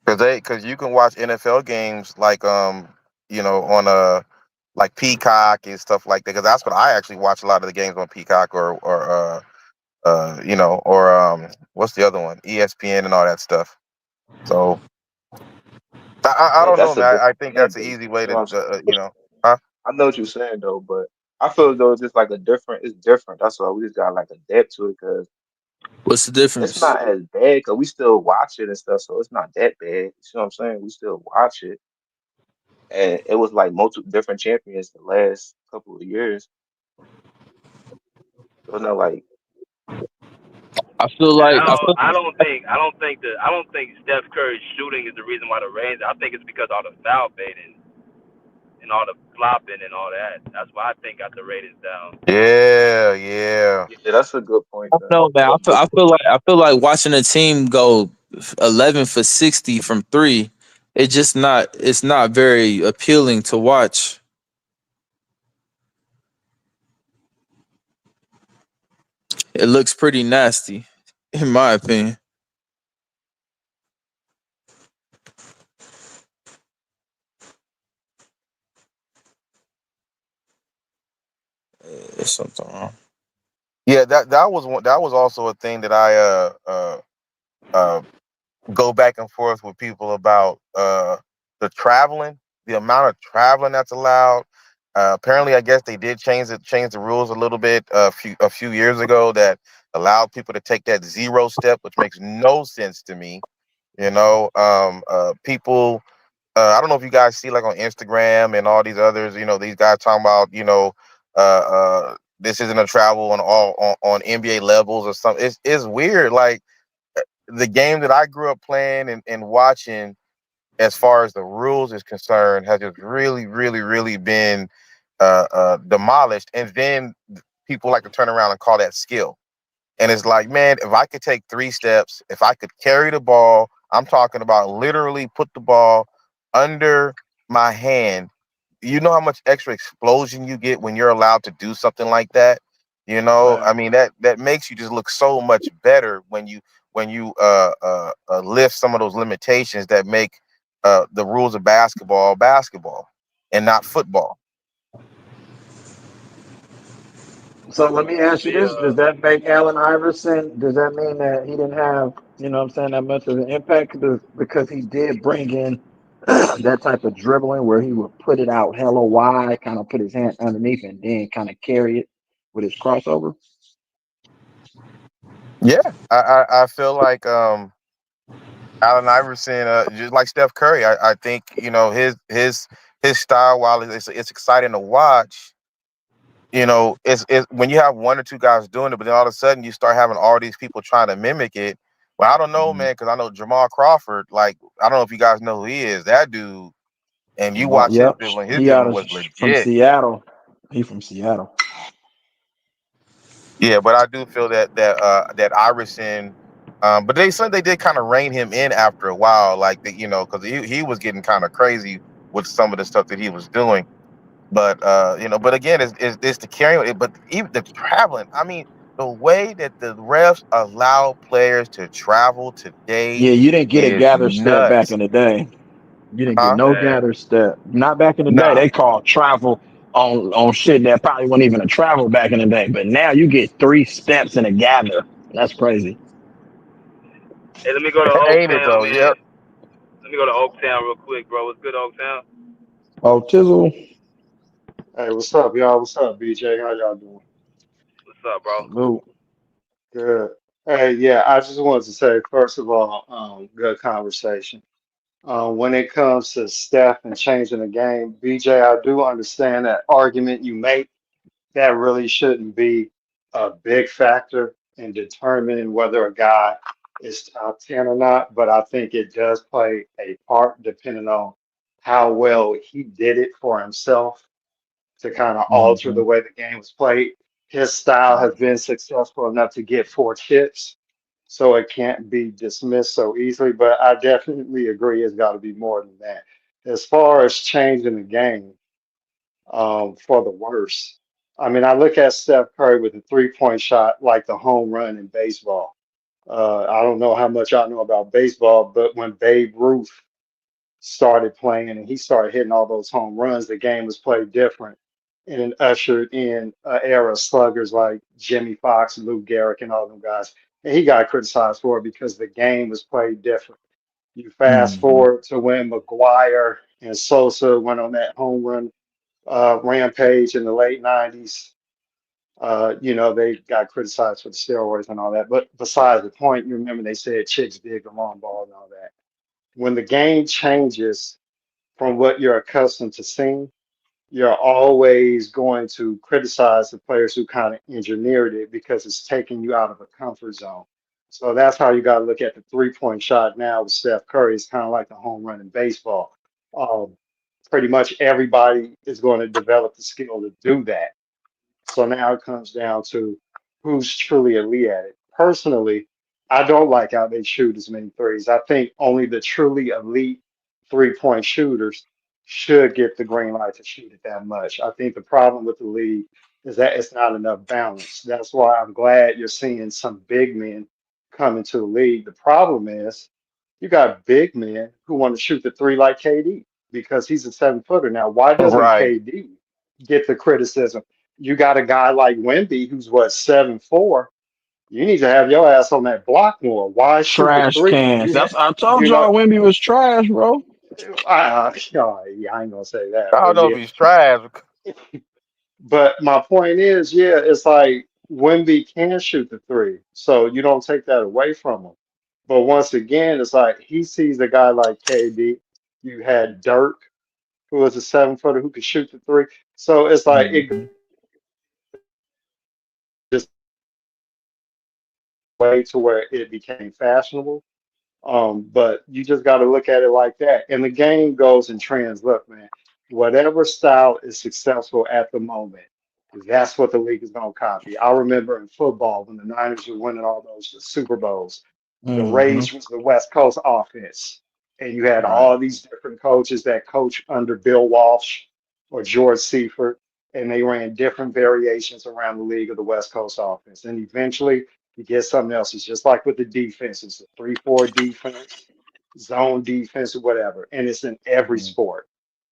S9: Because you can watch NFL games like on like Peacock and stuff like that. Because that's what I actually watch a lot of the games on Peacock or or what's the other one? ESPN and all that stuff. So I
S11: But
S9: don't know,
S11: that's a
S9: man.
S11: different
S9: I think
S11: fan
S9: that's an
S11: base.
S9: easy
S11: You
S9: way
S11: know what
S9: to,
S11: I'm saying?
S9: huh?
S11: I know what you're saying though, but I feel as though it's just like a different. It's different. That's why we just got like a depth to it because
S21: What's the
S11: it's
S21: difference?
S11: not as bad because we still watch it and stuff. So it's not that bad. You see what I'm saying? We still watch it, and it was like multiple different champions the last couple of years. So it's not like
S21: I feel
S1: And
S21: like I feel
S1: I don't think Steph Curry's shooting is the reason why the Rains. I think it's because all the foul baiting and all the flopping and all that. That's why I think got the ratings down.
S9: Yeah.
S11: yeah, that's a good point
S21: I
S11: though.
S21: don't know, man. I feel like watching a team go 11 for 60 from three. It's not very appealing to watch. It looks pretty nasty, in my opinion. There's something wrong.
S9: Yeah, that was one. That was also a thing that I uh go back and forth with people about the traveling, the amount of traveling that's allowed. Apparently, I guess they did change the rules a little bit a few years ago that allowed people to take that zero step, which makes no sense to me. People. I don't know if you guys see like on Instagram and all these others. These guys talking about this isn't a travel on NBA levels or something. It's weird. Like the game that I grew up playing and watching, as far as the rules is concerned, has just really, really, really been demolished. And then people like to turn around and call that skill. And it's like, man, if I could take 3 steps, if I could carry the ball, I'm talking about literally put the ball under my hand. You know how much extra explosion you get when you're allowed to do something like that? I
S13: Wow.
S9: mean that makes you just look so much better when you lift some of those limitations that make the rules of basketball and not football.
S12: So let me ask you
S1: The
S12: this: does that make Allen Iverson? Does that mean that he didn't have, what I'm saying, that much of an impact because he did bring in that type of dribbling where he would put it out hella wide, kind of put his hand underneath, and then kind of carry it with his crossover?
S9: Yeah, I feel like Allen Iverson, just like Steph Curry, I think his style, while it's exciting to watch, it's when you have one or two guys doing it, but then all of a sudden you start having all these people trying to mimic it. Well, I don't know, man, because I know Jamal Crawford. Like, I don't know if you guys know who he is. That dude, and you
S12: Jamal,
S9: watch his
S12: yep,
S9: dribbling. His
S12: he out
S9: dribbling
S12: of
S9: was
S12: from
S9: legit.
S12: Seattle. He from Seattle.
S9: Yeah, but I do feel that Iverson, but they said they did kind of rein him in after a while, like because he was getting kind of crazy with some of the stuff that he was doing. But again, it's the carrying it, but even the traveling. I mean, the way that the refs allow players to travel today
S12: Yeah, you didn't get a
S9: is
S12: gather step back
S9: nuts,
S12: in the day. You didn't get
S9: huh?
S12: no gather step. Not back in the day.
S9: Nah.
S12: They called travel on shit that probably wasn't even a travel back in the day. But now you get 3 steps in a gather. That's crazy.
S1: Hey, let me go to
S9: Ain't it
S1: Oaktown,
S9: though?
S1: man.
S9: Yep.
S1: Let me go to Oaktown real quick, bro. What's good, Oaktown?
S12: Oh, Tizzle.
S7: Hey, what's up, y'all? What's up, BJ? How y'all doing?
S1: What's up, bro?
S12: Salute.
S7: Good. Hey, yeah, I just wanted to say, first of all, good conversation. When it comes to Steph and changing the game, BJ, I do understand that argument you make. That really shouldn't be a big factor in determining whether a guy is top 10 or not, but I think it does play a part depending on how well he did it for himself to kind of alter
S12: Mm-hmm.
S7: the way the game was played. His style has been successful enough to get 4 chips, so it can't be dismissed so easily. But I definitely agree it's got to be more than that. As far as changing the game for the worse, I mean, I look at Steph Curry with a 3-point shot like the home run in baseball. I don't know how much I know about baseball, but when Babe Ruth started playing and he started hitting all those home runs, the game was played different and it ushered in an era of sluggers like Jimmy Fox, Lou Gehrig, and all them guys. And he got criticized for it because the game was played different. You fast
S12: Mhm.
S7: forward to when McGuire and Sosa went on that home run rampage in the late 90s. They got criticized for the steroids and all that. But besides the point, you remember they said chicks dig the long ball and all that. When the game changes from what you're accustomed to seeing, you're always going to criticize the players who kind of engineered it because it's taking you out of a comfort zone. So that's how you got to look at the 3-point shot now with Steph Curry. It's kind of like the home run in baseball. Um, Pretty much everybody is going to develop the skill to do that. So now it comes down to who's truly elite at it. Personally, I don't like how they shoot as many threes. I think only the truly elite 3-point shooters should get the green light to shoot it that much. I think the problem with the league is that it's not enough balance. That's why I'm glad you're seeing some big men come into the league. The problem is you got big men who want to shoot the three like KD because he's a 7-footer. Now, why doesn't
S9: Right.
S7: KD get the criticism? You got a guy like Wemby who's what 7'4". You need to have your ass on that block more. Why shoot the
S12: Trash
S7: three?
S12: cans.
S7: You had,
S12: That's I told
S7: you know,
S12: y'all Wimby was trash, bro.
S7: yeah, I ain't gonna say that,
S9: I don't
S7: but
S9: know if
S7: yeah.
S9: he's trash.
S7: But my point is, yeah, it's like Wemby can shoot the three, so you don't take that away from him. But once again, it's like he sees a guy like KD. You had Dirk, who was a 7-footer who could shoot the three. So it's like it
S12: Mhm.
S7: just way to where it became fashionable. But you just got to look at it like that. And the game goes in trends. Look, man, whatever style is successful at the moment, that's what the league is going to copy. I remember in football when the Niners were winning all those Super Bowls, the
S12: Mhm.
S7: rage was the West Coast offense. And you had
S12: Right.
S7: all these different coaches that coach under Bill Walsh or George Seifert, and they ran different variations around the league of the West Coast offense. And eventually, you get something else. It's just like with the defense. It's a 3-4 defense, zone defense, or whatever. And it's in every
S12: Mhm.
S7: sport.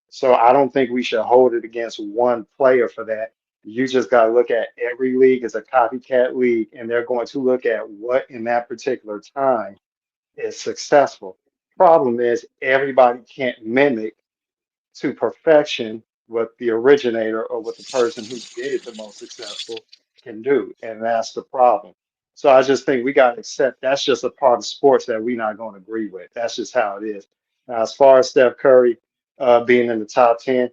S7: So I don't think we should hold it against one player for that. You just got to look at every league as a copycat league, and they're going to look at what in that particular time is successful. Problem is, everybody can't mimic to perfection what the originator or what the person who did it the most successful can do. And that's the problem. So I just think we got to accept that's just a part of sports that we're not going to agree with. That's just how it is. Now, as far as Steph Curry being in the top 10,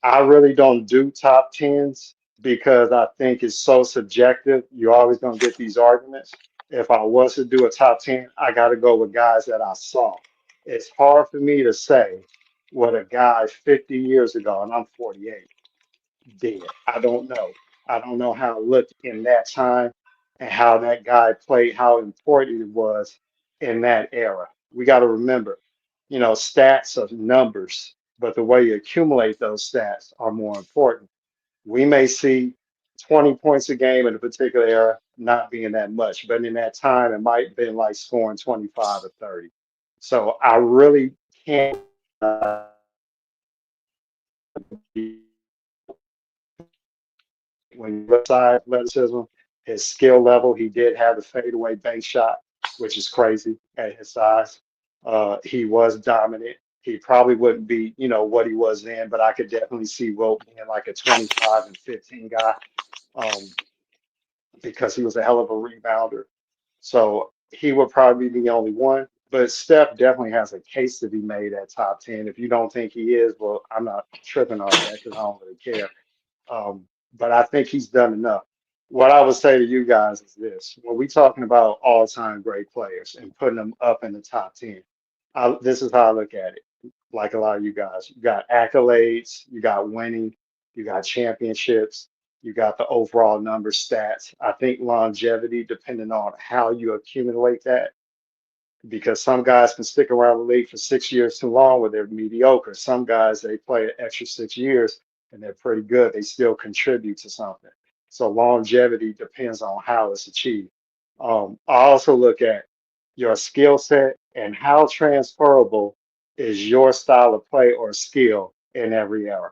S7: I really don't do top 10s because I think it's so subjective. You're always going to get these arguments. If I was to do a top 10, I got to go with guys that I saw. It's hard for me to say what a guy 50 years ago, and I'm 48, did. I don't know. I don't know how it looked in that time and how that guy played, how important it was in that era. We got to remember, stats are numbers, but the way you accumulate those stats are more important. We may see 20 points a game in a particular era not being that much, but in that time, it might have been like scoring 25 or 30. So I really can't. When you look at athleticism, his skill level, he did have the fadeaway bank shot, which is crazy at his size. He was dominant. He probably wouldn't be, what he was then, but I could definitely see Wilt being like a 25 and 15 guy um, because he was a hell of a rebounder. So he would probably be the only one. But Steph definitely has a case to be made at top 10. If you don't think he is, well, I'm not tripping off that because I don't really care. But I think he's done enough. What I would say to you guys is this: when we talking about all-time great players and putting them up in the top 10, this is how I look at it. Like a lot of you guys, you got accolades, you got winning, you got championships, you got the overall number stats. I think longevity, depending on how you accumulate that, because some guys can stick around the league for 6 years too long where they're mediocre. Some guys, they play an extra 6 years and they're pretty good. They still contribute to something. So longevity depends on how it's achieved. I also look at your skill set and how transferable is your style of play or skill in every era.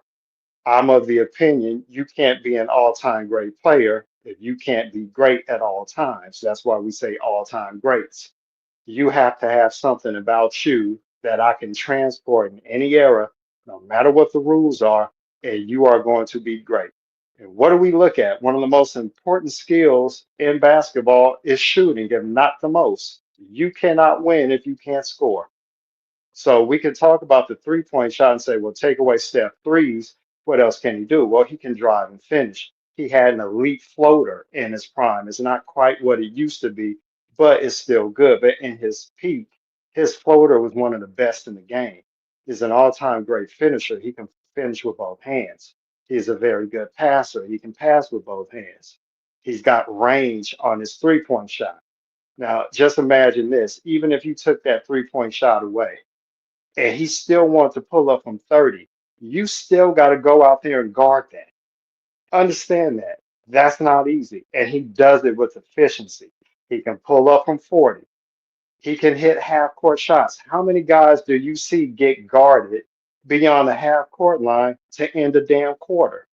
S7: I'm of the opinion you can't be an all-time great player if you can't be great at all times. That's why we say all-time greats. You have to have something about you that I can transport in any era, no matter what the rules are, and you are going to be great. And what do we look at? One of the most important skills in basketball is shooting, if not the most. You cannot win if you can't score. So we can talk about the 3-point shot and say, well, take away Steph threes. What else can he do? Well, he can drive and finish. He had an elite floater in his prime. It's not quite what it used to be, but it's still good. But in his peak, his floater was one of the best in the game. He's an all-time great finisher. He can finish with both hands. He's a very good passer. He can pass with both hands. He's got range on his 3-point shot. Now, just imagine this. Even if you took that 3-point shot away, and he still wants to pull up from 30, you still got to go out there and guard that. Understand that. That's not easy. And he does it with efficiency. He can pull up from 40. He can hit half court shots. How many guys do you see get guarded beyond the half court line to end a damn quarter?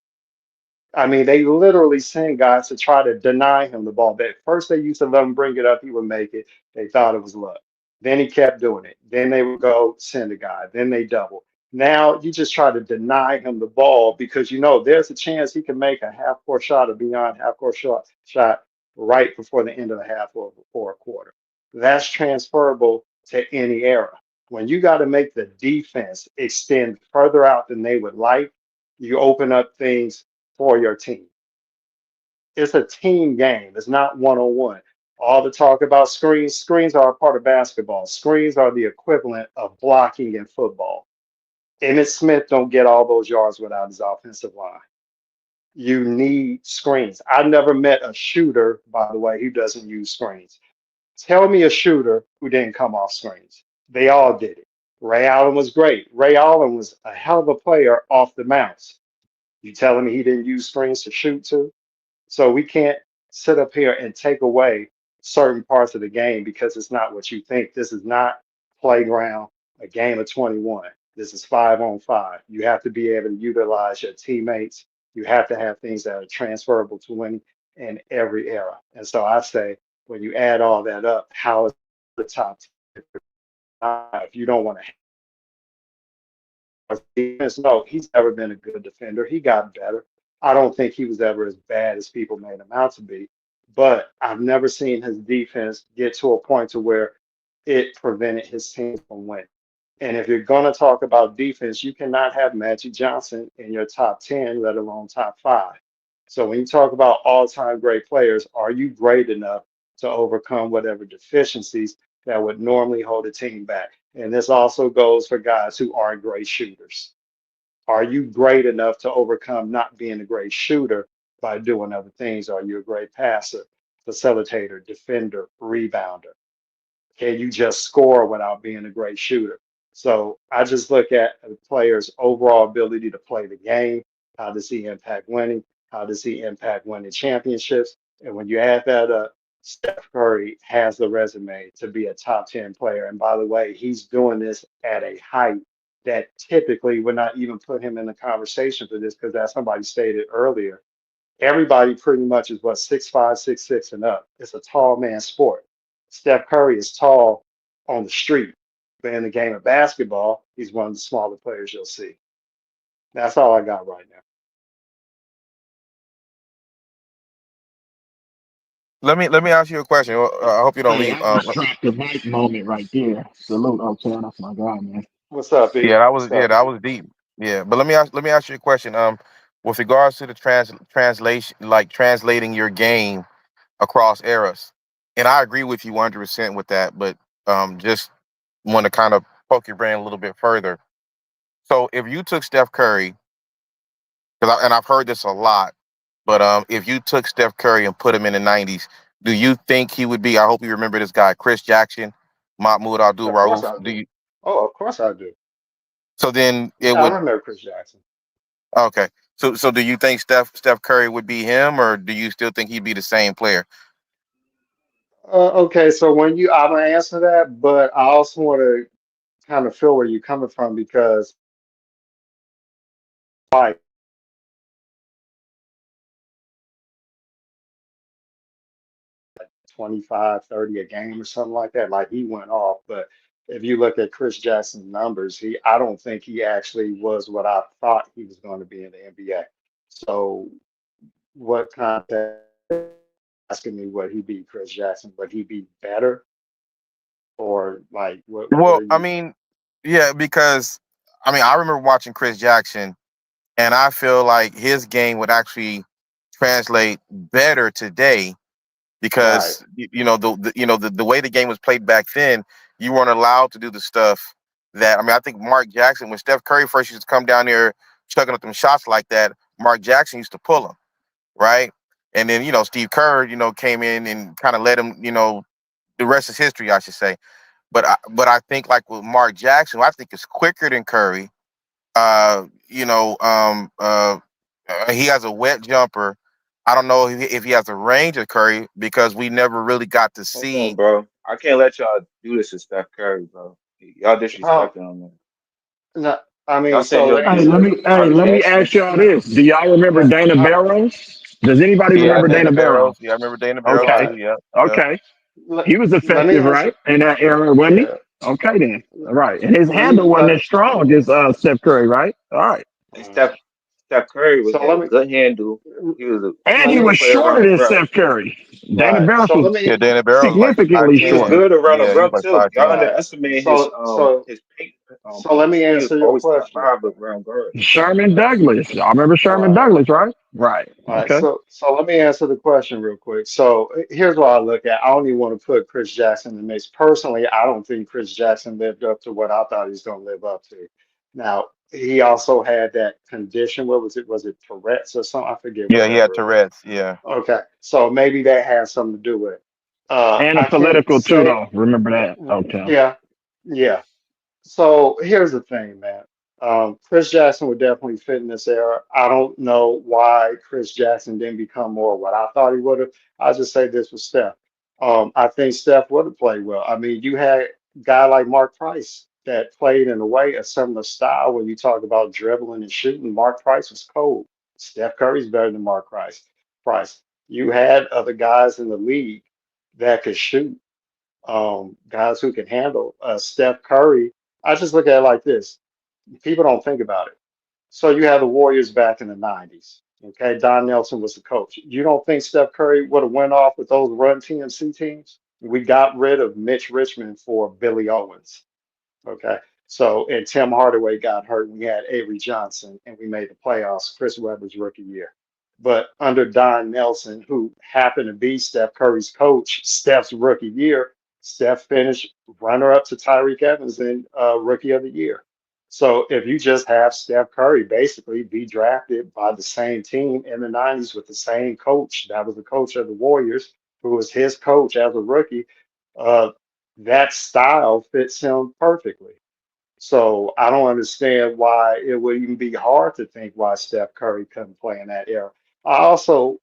S7: I mean, they literally send guys to try to deny him the ball. At first, they used to let him bring it up, he would make it. They thought it was luck. Then he kept doing it. Then they would go send a guy. Then they double. Now you just try to deny him the ball because you know there's a chance he can make a half court shot or beyond half court shot right before the end of the half or a quarter. That's transferable to any era. When you got to make the defense extend further out than they would like, you open up things for your team. It's a team game. It's not one-on-one. All the talk about screens, screens are a part of basketball. Screens are the equivalent of blocking in football. Emmitt Smith don't get all those yards without his offensive line. You need screens. I never met a shooter, by the way, who doesn't use screens. Tell me a shooter who didn't come off screens. They all did it. Ray Allen was great. Ray Allen was a hell of a player off the mounts. You telling me he didn't use screens to shoot too? So we can't sit up here and take away certain parts of the game because it's not what you think. This is not playground, a game of 21. This is 5-on-5. You have to be able to utilize your teammates. You have to have things that are transferable to win in every era. And so I say, when you add all that up, how is the top 10? If you don't want to defense, no, he's never been a good defender. He got better. I don't think he was ever as bad as people made him out to be, but I've never seen his defense get to a point to where it prevented his team from winning. And if you're going to talk about defense, you cannot have Magic Johnson in your top 10, let alone top 5. So when you talk about all-time great players, are you great enough to overcome whatever deficiencies that would normally hold a team back? And this also goes for guys who aren't great shooters. Are you great enough to overcome not being a great shooter by doing other things? Are you a great passer, facilitator, defender, rebounder? Can you just score without being a great shooter? So I just look at a player's overall ability to play the game. How does he impact winning? How does he impact winning championships? And when you add that up, Steph Curry has the resume to be a top 10 player. And by the way, he's doing this at a height that typically would not even put him in the conversation for this because, as somebody stated earlier, everybody pretty much is what, 6'5", 6'6", and up. It's a tall man sport. Steph Curry is tall on the street, but in the game of basketball, he's one of the smaller players you'll see. That's all I got right now.
S9: Let me ask you a question. I hope you don't
S10: Hey,
S9: leave.
S10: that was drop the mic moment right there. Salute, okay, that's my guy, man.
S7: What's up, B?
S9: Yeah,
S7: What's up,
S9: that
S7: B?
S9: was deep. Yeah, but let me ask you a question. With regards to the translation, like translating your game across eras, and I agree with you 100% with that. But just want to kind of poke your brain a little bit further. So if you took Steph Curry, and I've heard this a lot, but if you took Steph Curry and put him in the '90s, do you think he would be? I hope you remember this guy, Chris Jackson, Mahmoud Abdul
S7: Of course
S9: Rauf.
S7: I do. Oh, of course I do.
S9: So then it
S7: Yeah, I
S9: would.
S7: remember Chris Jackson.
S9: Okay. So do you think Steph Curry would be him, or do you still think he'd be the same player?
S7: Okay, so I'm gonna answer that, but I also want to kind of feel where you're coming from because why? 25, 30 a game or something like that. Like he went off. But if you look at Chris Jackson's numbers, I don't think he actually was what I thought he was going to be in the NBA. So what context asking me would he be Chris Jackson? Would he be better? Or like what
S9: Well,
S7: are
S9: I
S7: you
S9: mean, yeah, because I mean, I remember watching Chris Jackson, and I feel like his game would actually translate better today
S7: right?
S9: because the way the game was played back then, you weren't allowed to do the stuff that I mean. I think Mark Jackson, when Steph Curry first used to come down there chucking up them shots like that, Mark Jackson used to pull them, right? And then Steve Kerr, came in and kind of let him, the rest is history, I should say. But I think like with Mark Jackson, who I think is quicker than Curry. Uh, you know, he has a wet jumper. I don't know if he has the range of Curry because we never really got to
S6: Hold on,
S9: see.
S6: bro. I can't let y'all do this to Steph Curry, bro. Y'all
S7: How
S6: disrespecting him, man.
S7: no, I mean,
S6: Y'all saying
S7: so
S6: he'll
S7: let me
S6: be
S10: Hey,
S7: say,
S10: let
S6: like
S10: me hey,
S6: Mark
S10: let me
S6: Jackson.
S10: ask y'all this. Do y'all remember
S7: let,
S10: Dana
S7: uh,
S10: Barros? Does anybody
S9: Yeah,
S10: remember
S9: Dana
S10: Dana
S9: Barros.
S10: Barros?
S9: Yeah, I remember Dana Barros
S10: Okay.
S9: too. Yeah, yeah,
S10: Okay.
S7: let,
S10: He was
S7: let me
S10: effective,
S7: answer.
S10: right? In that era, wasn't he?
S7: Yeah,
S10: Okay then. All right. And his
S7: let me
S10: handle wasn't as strong as Steph Curry, right? All right.
S6: And Steph Curry
S7: so
S6: had
S7: let
S6: a
S7: me
S6: good handle. He was
S10: And
S7: let
S10: he
S6: he
S7: me
S6: could
S10: was
S6: play around
S10: shorter
S6: the
S10: than
S6: rim.
S10: Steph Curry. Dana
S7: right.
S10: Barros
S7: So
S10: was
S7: let me
S9: yeah. Dana Barros was like
S10: significantly
S6: 'He was
S9: 5'10".
S10: shorter.
S6: good around the
S9: Yeah, he was
S6: rim
S9: like
S6: too. Y'all
S9: 5'10".
S7: right.
S6: underestimate
S7: So
S6: his
S7: so let
S6: paint.
S7: me
S6: He was
S7: answer your
S6: always top
S7: question.
S6: five, but around guard.
S10: Sherman Douglas. Y'all remember Sherman
S7: Right.
S10: Douglas, right? Right.
S7: All right,
S10: Okay.
S7: so let me answer the question real quick. So here's what I look at. I don't even want to put Chris Jackson in the mix. Personally, I don't think Chris Jackson lived up to what I thought he was going to live up to. Now, he also had that condition. What was it? Was it Tourette's or something? I forget
S9: Yeah, he had
S7: whatever it was.
S9: Tourette's. Yeah.
S7: Okay, so maybe that has something to do with it.
S10: And a
S7: I can't
S10: political too,
S7: say,
S10: though. Remember that. Okay.
S7: yeah, yeah. So here's the thing, man. Chris Jackson would definitely fit in this era. I don't know why Chris Jackson didn't become more what I thought he would have. I'll just say this with Steph. I think Steph would have played well. I mean, you had a guy like Mark Price that played in a way a similar style when you talk about dribbling and shooting. Mark Price was cold. Steph Curry's better than Mark Price. Price. You had other guys in the league that could shoot, guys who can handle Steph Curry. I just look at it like this. People don't think about it. So you have the Warriors back in the 90s. Okay, Don Nelson was the coach. You don't think Steph Curry would have went off with those run TMC teams? We got rid of Mitch Richmond for Billy Owens. Okay. So, and Tim Hardaway got hurt. We had Avery Johnson and we made the playoffs, Chris Webber's rookie year. But under Don Nelson, who happened to be Steph Curry's coach, Steph's rookie year, Steph finished runner up to Tyreek Evans in rookie of the year. So if you just have Steph Curry basically be drafted by the same team in the 90s with the same coach, that was the coach of the Warriors, who was his coach as a rookie, uh, that style fits him perfectly. So I don't understand why it would even be hard to think why Steph Curry couldn't play in that era. I also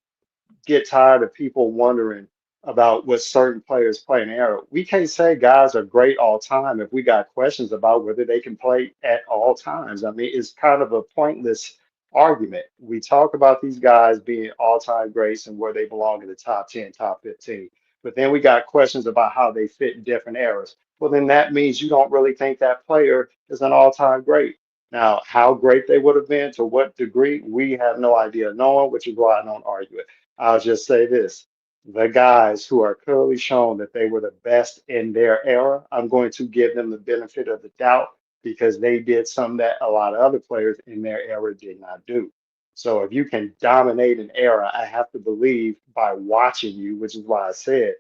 S7: get tired of people wondering about what certain players play in the era. We can't say guys are great all time if we got questions about whether they can play at all times. I mean, it's kind of a pointless argument. We talk about these guys being all-time greats and where they belong in the top 10, top 15. But then we got questions about how they fit in different eras. Well, then that means you don't really think that player is an all-time great. Now, how great they would have been, to what degree, we have no idea knowing, which is why I don't argue it. I'll just say this. The guys who are clearly shown that they were the best in their era, I'm going to give them the benefit of the doubt because they did something that a lot of other players in their era did not do. So if you can dominate an era, I have to believe by watching you, which is why I said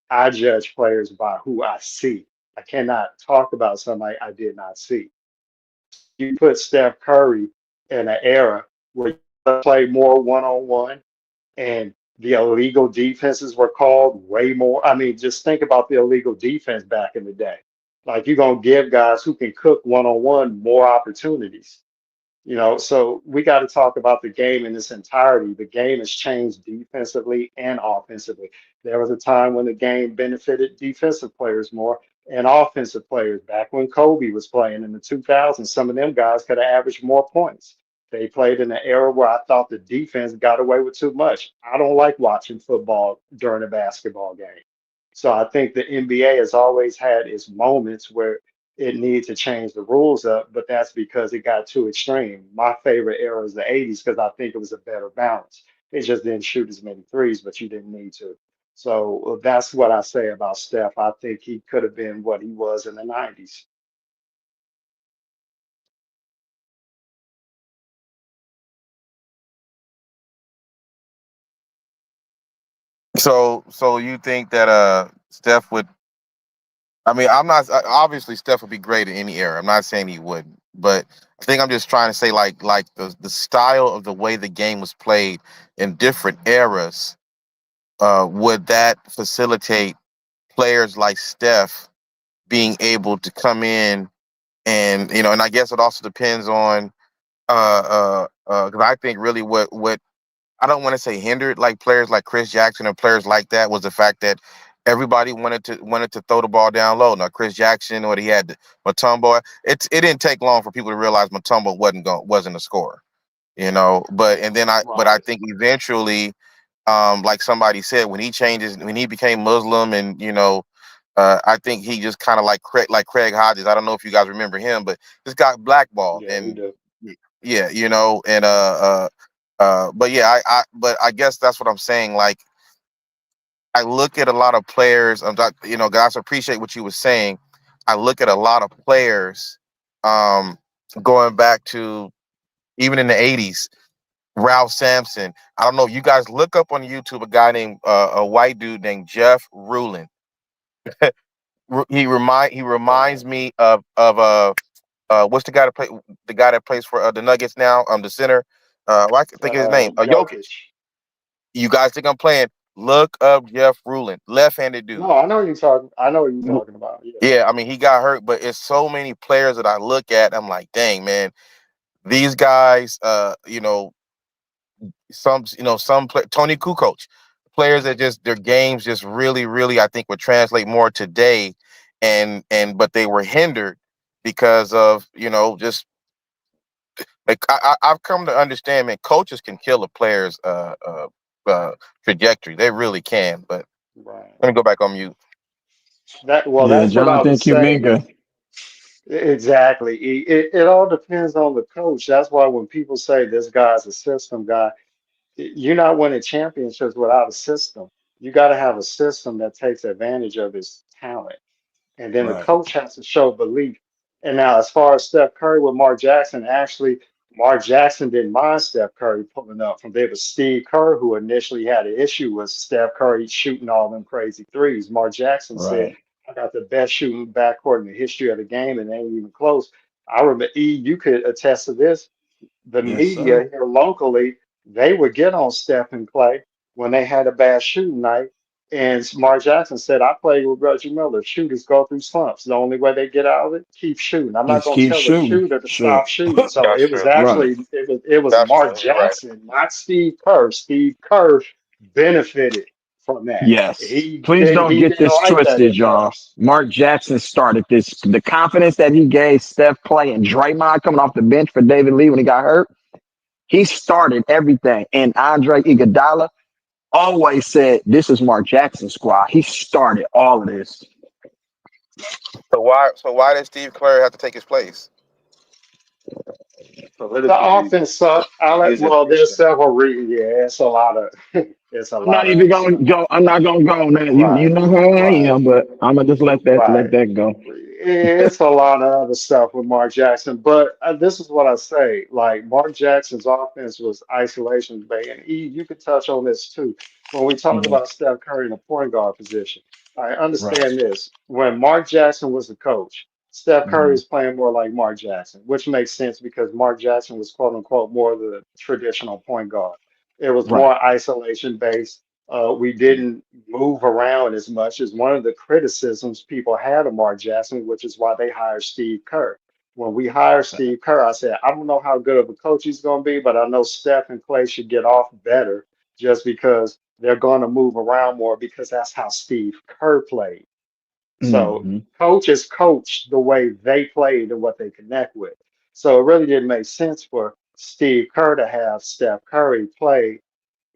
S7: I judge players by who I see. I cannot talk about somebody I did not see. You put Steph Curry in an era where you play more one-on-one and the illegal defenses were called way more. I mean, just think about the illegal defense back in the day. Like you're gonna give guys who can cook one-on-one more opportunities. So we got to talk about the game in its entirety. The game has changed defensively and offensively. There was a time when the game benefited defensive players more and offensive players. Back when Kobe was playing in the 2000s, some of them guys could have averaged more points. They played in an era where I thought the defense got away with too much. I don't like watching football during a basketball game. So I think the NBA has always had its moments where it needs to change the rules up, but that's because it got too extreme. My favorite era is the 80s because I think it was a better balance. It just didn't shoot as many threes, but you didn't need to. So that's what I say about Steph. I think he could have been what he was in the 90s.
S9: So you think that Steph would? I mean, I'm not obviously Steph would be great in any era. I'm not saying he wouldn't, but I think I'm just trying to say like the style of the way the game was played in different eras. Would that facilitate players like Steph being able to come in and and I guess it also depends on because I think really what I don't want to say hindered like players like Chris Jackson and players like that was the fact that everybody wanted to throw the ball down low. Now Chris Jackson, what he had Mutombo, it didn't take long for people to realize Mutombo wasn't a scorer, But I
S7: Right.
S9: think eventually, like somebody said, when he became Muslim, and I think he just kind of like Craig Hodges. I don't know if you guys remember him, but just got blackballed,
S7: Yeah, we
S9: and
S7: do.
S9: yeah, and but yeah, but I guess that's what I'm saying. Like, I look at a lot of players. Guys, appreciate what you were saying. I look at a lot of players, um, going back to even in the '80s. Ralph Sampson. I don't know. You guys look up on YouTube a guy named a white dude named Jeff Rulin. He
S7: Right.
S9: reminds me of what's the guy that plays for the Nuggets now, the center, I can think of his name, Jokic.
S7: Jokic.
S9: You guys think I'm playing? Look up Jeff Rulin, left-handed dude.
S7: No, I know you're talking. I know what you're talking about. Yeah.
S9: Yeah, I mean he got hurt, but it's so many players that I look at. I'm like, dang man, these guys. Tony Kukoc, players that just their games just really, really I think would translate more today, but they were hindered because of just like I've come to understand, man, coaches can kill a player's trajectory. They really can. But
S7: Right.
S9: let me go back on mute.
S19: Yeah,
S7: That's what I
S19: Jonathan
S7: was saying.
S19: Kuminga.
S7: Exactly. It all depends on the coach. That's why when people say this guy's a system guy, you're not winning championships without a system. You got to have a system that takes advantage of his talent. And then the
S19: Right.
S7: coach has to show belief. And now, as far as Steph Curry with Mark Jackson, actually, Mark Jackson didn't mind Steph Curry pulling up from there. It was Steve Kerr who initially had an issue with Steph Curry shooting all them crazy threes. Mark Jackson said,
S19: Right.
S7: I got the best shooting backcourt in the history of the game, and they ain't even close. I remember, E, you could attest to this, the
S19: Yes, sir.
S7: media here locally, they would get on Steph and Clay when they had a bad shooting night. And Mark Jackson said, I played with Reggie Miller. Shooters go through slumps. The only way they get out of it, keep shooting. I'm not
S19: Just
S7: going to
S19: keep
S7: tell a
S19: shooting.
S7: shooter to
S19: Sure.
S7: stop shooting. So
S9: That's
S7: it was
S9: true.
S19: Right.
S7: actually it was
S9: That's
S7: Mark
S9: true. You're right.
S7: Jackson, not Steve Kerr. Steve Kerr benefited from that.
S19: Yes.
S7: He
S19: Please
S7: didn't
S19: don't
S7: he
S19: get
S7: didn't
S19: this
S7: like that
S19: twisted,
S7: at
S19: y'all.
S7: first.
S19: Mark Jackson started this. The confidence that he gave Steph, Clay, and Draymond coming off the bench for David Lee when he got hurt, he started everything. And Andre Iguodala always said, "This is Mark Jackson's squad." He started all of this.
S9: So why did Steve Kerr have to take his place?
S7: The
S6: Political
S7: offense
S6: reasons.
S7: sucked.
S6: He is a
S7: Well, there's
S6: Christian.
S7: several reasons. Yeah, it's a lot of it's a
S19: I'm not
S7: lot of
S19: even
S7: other
S19: gonna
S7: stuff.
S19: go. I'm not gonna go on that. You
S7: Right,
S19: know how I
S7: right,
S19: am, but I'm gonna just let
S7: right.
S19: that go.
S7: It's a lot of other stuff with Mark Jackson, but this is what I say. Like Mark Jackson's offense was isolation based, and you could touch on this too. When we talk
S19: Mhm.
S7: about Steph Curry in the point guard position, I
S19: Right.
S7: understand this. When Mark Jackson was the coach, Steph Curry
S19: Mhm.
S7: is playing more like Mark Jackson, which makes sense because Mark Jackson was quote unquote more the traditional point guard. It was
S19: Right.
S7: more isolation based. We didn't move around as much as one of the criticisms people had of Mark Jackson, which is why they hired Steve Kerr. When we hired Steve Kerr, I said, I don't know how good of a coach he's going to be, but I know Steph and Clay should get off better just because they're going to move around more because that's how Steve Kerr played. So
S19: Mhm.
S7: coaches coach the way they played and what they connect with. So it really didn't make sense for Steve Kerr to have Steph Curry play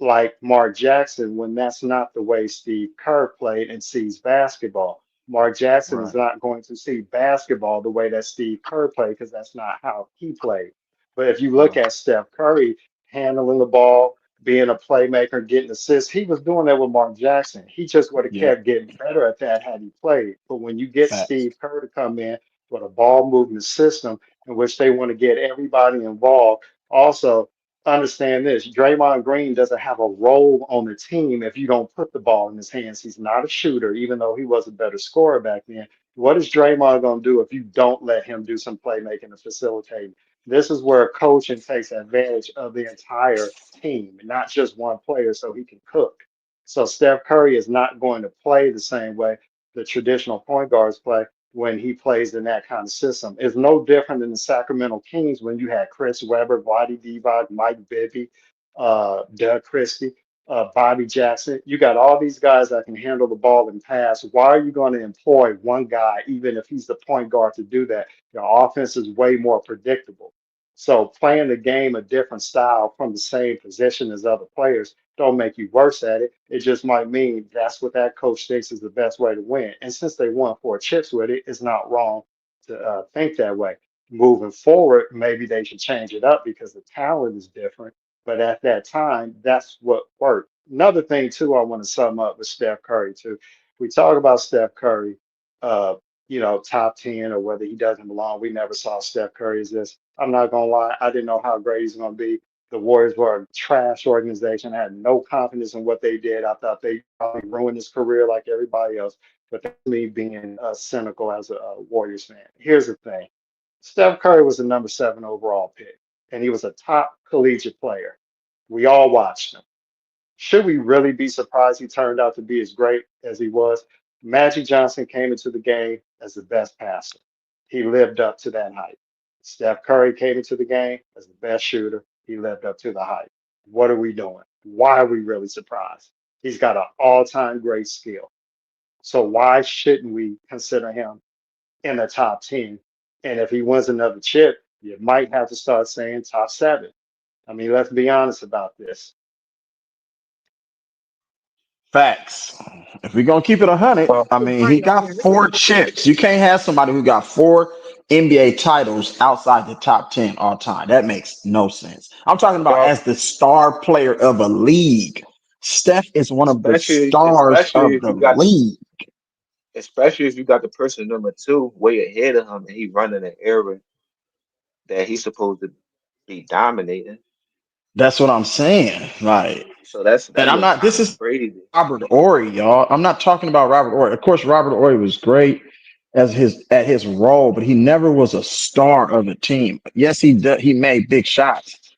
S7: like Mark Jackson when that's not the way Steve Kerr played and sees basketball. Mark Jackson is
S9: Right.
S7: not going to see basketball the way that Steve Kerr played because that's not how he played. But if you look
S9: Right.
S7: at Steph Curry handling the ball, being a playmaker, getting assists, he was doing that with Mark Jackson. He just would have
S19: Yeah,
S7: kept getting better at that had he played. But when you get
S19: facts.
S7: Steve Kerr to come in with a ball movement system in which they want to get everybody involved, also understand this: Draymond Green doesn't have a role on the team if you don't put the ball in his hands. He's not a shooter, even though he was a better scorer back then. What is Draymond going to do if you don't let him do some playmaking and facilitating? This is where coaching takes advantage of the entire team, not just one player, so he can cook. So Steph Curry is not going to play the same way the traditional point guards play when he plays in that kind of system. It's no different than the Sacramento Kings when you had Chris Webber, Vlade Divac, Mike Bibby, Doug Christie, Bobby Jackson. You got all these guys that can handle the ball and pass. Why are you going to employ one guy, even if he's the point guard, to do that? Your offense is way more predictable. So playing the game a different style from the same position as other players don't make you worse at it. It just might mean that's what that coach thinks is the best way to win. And since they won 4 chips with it, it's not wrong to think that way. Moving forward, maybe they should change it up because the talent is different. But at that time, that's what worked. Another thing too, I want to sum up with Steph Curry too. We talk about Steph Curry, uh, top 10 or whether he doesn't belong. We never saw Steph Curry as this. I'm not gonna lie, I didn't know how great he's gonna be. The Warriors were a trash organization. I had no confidence in what they did. I thought they probably ruined his career like everybody else. But that's me being cynical as a Warriors fan. Here's the thing: Steph Curry was the number 7 overall pick, and he was a top collegiate player. We all watched him. Should we really be surprised he turned out to be as great as he was? Magic Johnson came into the game as the best passer. He lived up to that hype. Steph Curry came into the game as the best shooter. He lived up to the hype. What are we doing? Why are we really surprised? He's got an all-time great skill. So why shouldn't we consider him in the top 10? And if he wins another chip, you might have to start saying top 7. I mean, let's be honest about this.
S12: Facts. If we're gonna keep it 100,
S9: Well,
S12: I mean, he got 4 chips. You can't have somebody who got 4 NBA titles outside the top 10 all time. That makes no sense. I'm talking about
S9: well,
S12: as the star player of a league. Steph is one of the
S6: especially
S12: stars
S6: especially
S12: of
S6: if
S12: the
S6: you got
S12: league.
S6: especially if you got the person number 2 way ahead of him and he running an era that he's supposed to be dominating.
S12: That's what I'm saying. Like,
S6: So that
S12: and I'm
S6: look
S12: not.
S6: kind
S12: This
S6: of
S12: is
S6: crazy.
S12: Robert Ory, y'all. I'm not talking about Robert Ory. Of course, Robert Ory was great as his role, but he never was a star of a team. Yes, he made big shots,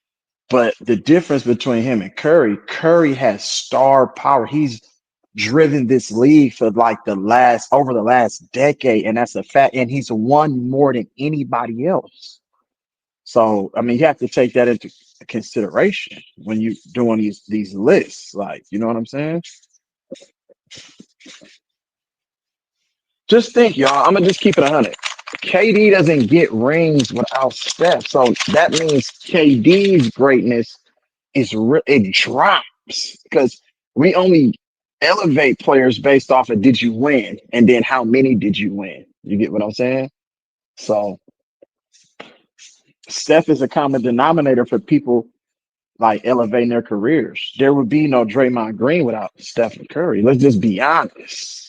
S12: but the difference between him and Curry has star power. He's driven this league for like the last decade, and that's a fact. And he's won more than anybody else. So I mean, you have to take that into consideration when you doing these lists. Like, you know what I'm saying? Just think, y'all. I'm gonna just keep it 100. KD doesn't get rings without Steph, so that means KD's greatness it drops because we only elevate players based off of did you win, and then how many did you win. You get what I'm saying? So Steph is a common denominator for people like elevating their careers. There would be no Draymond Green without Steph and Curry. Let's just be honest.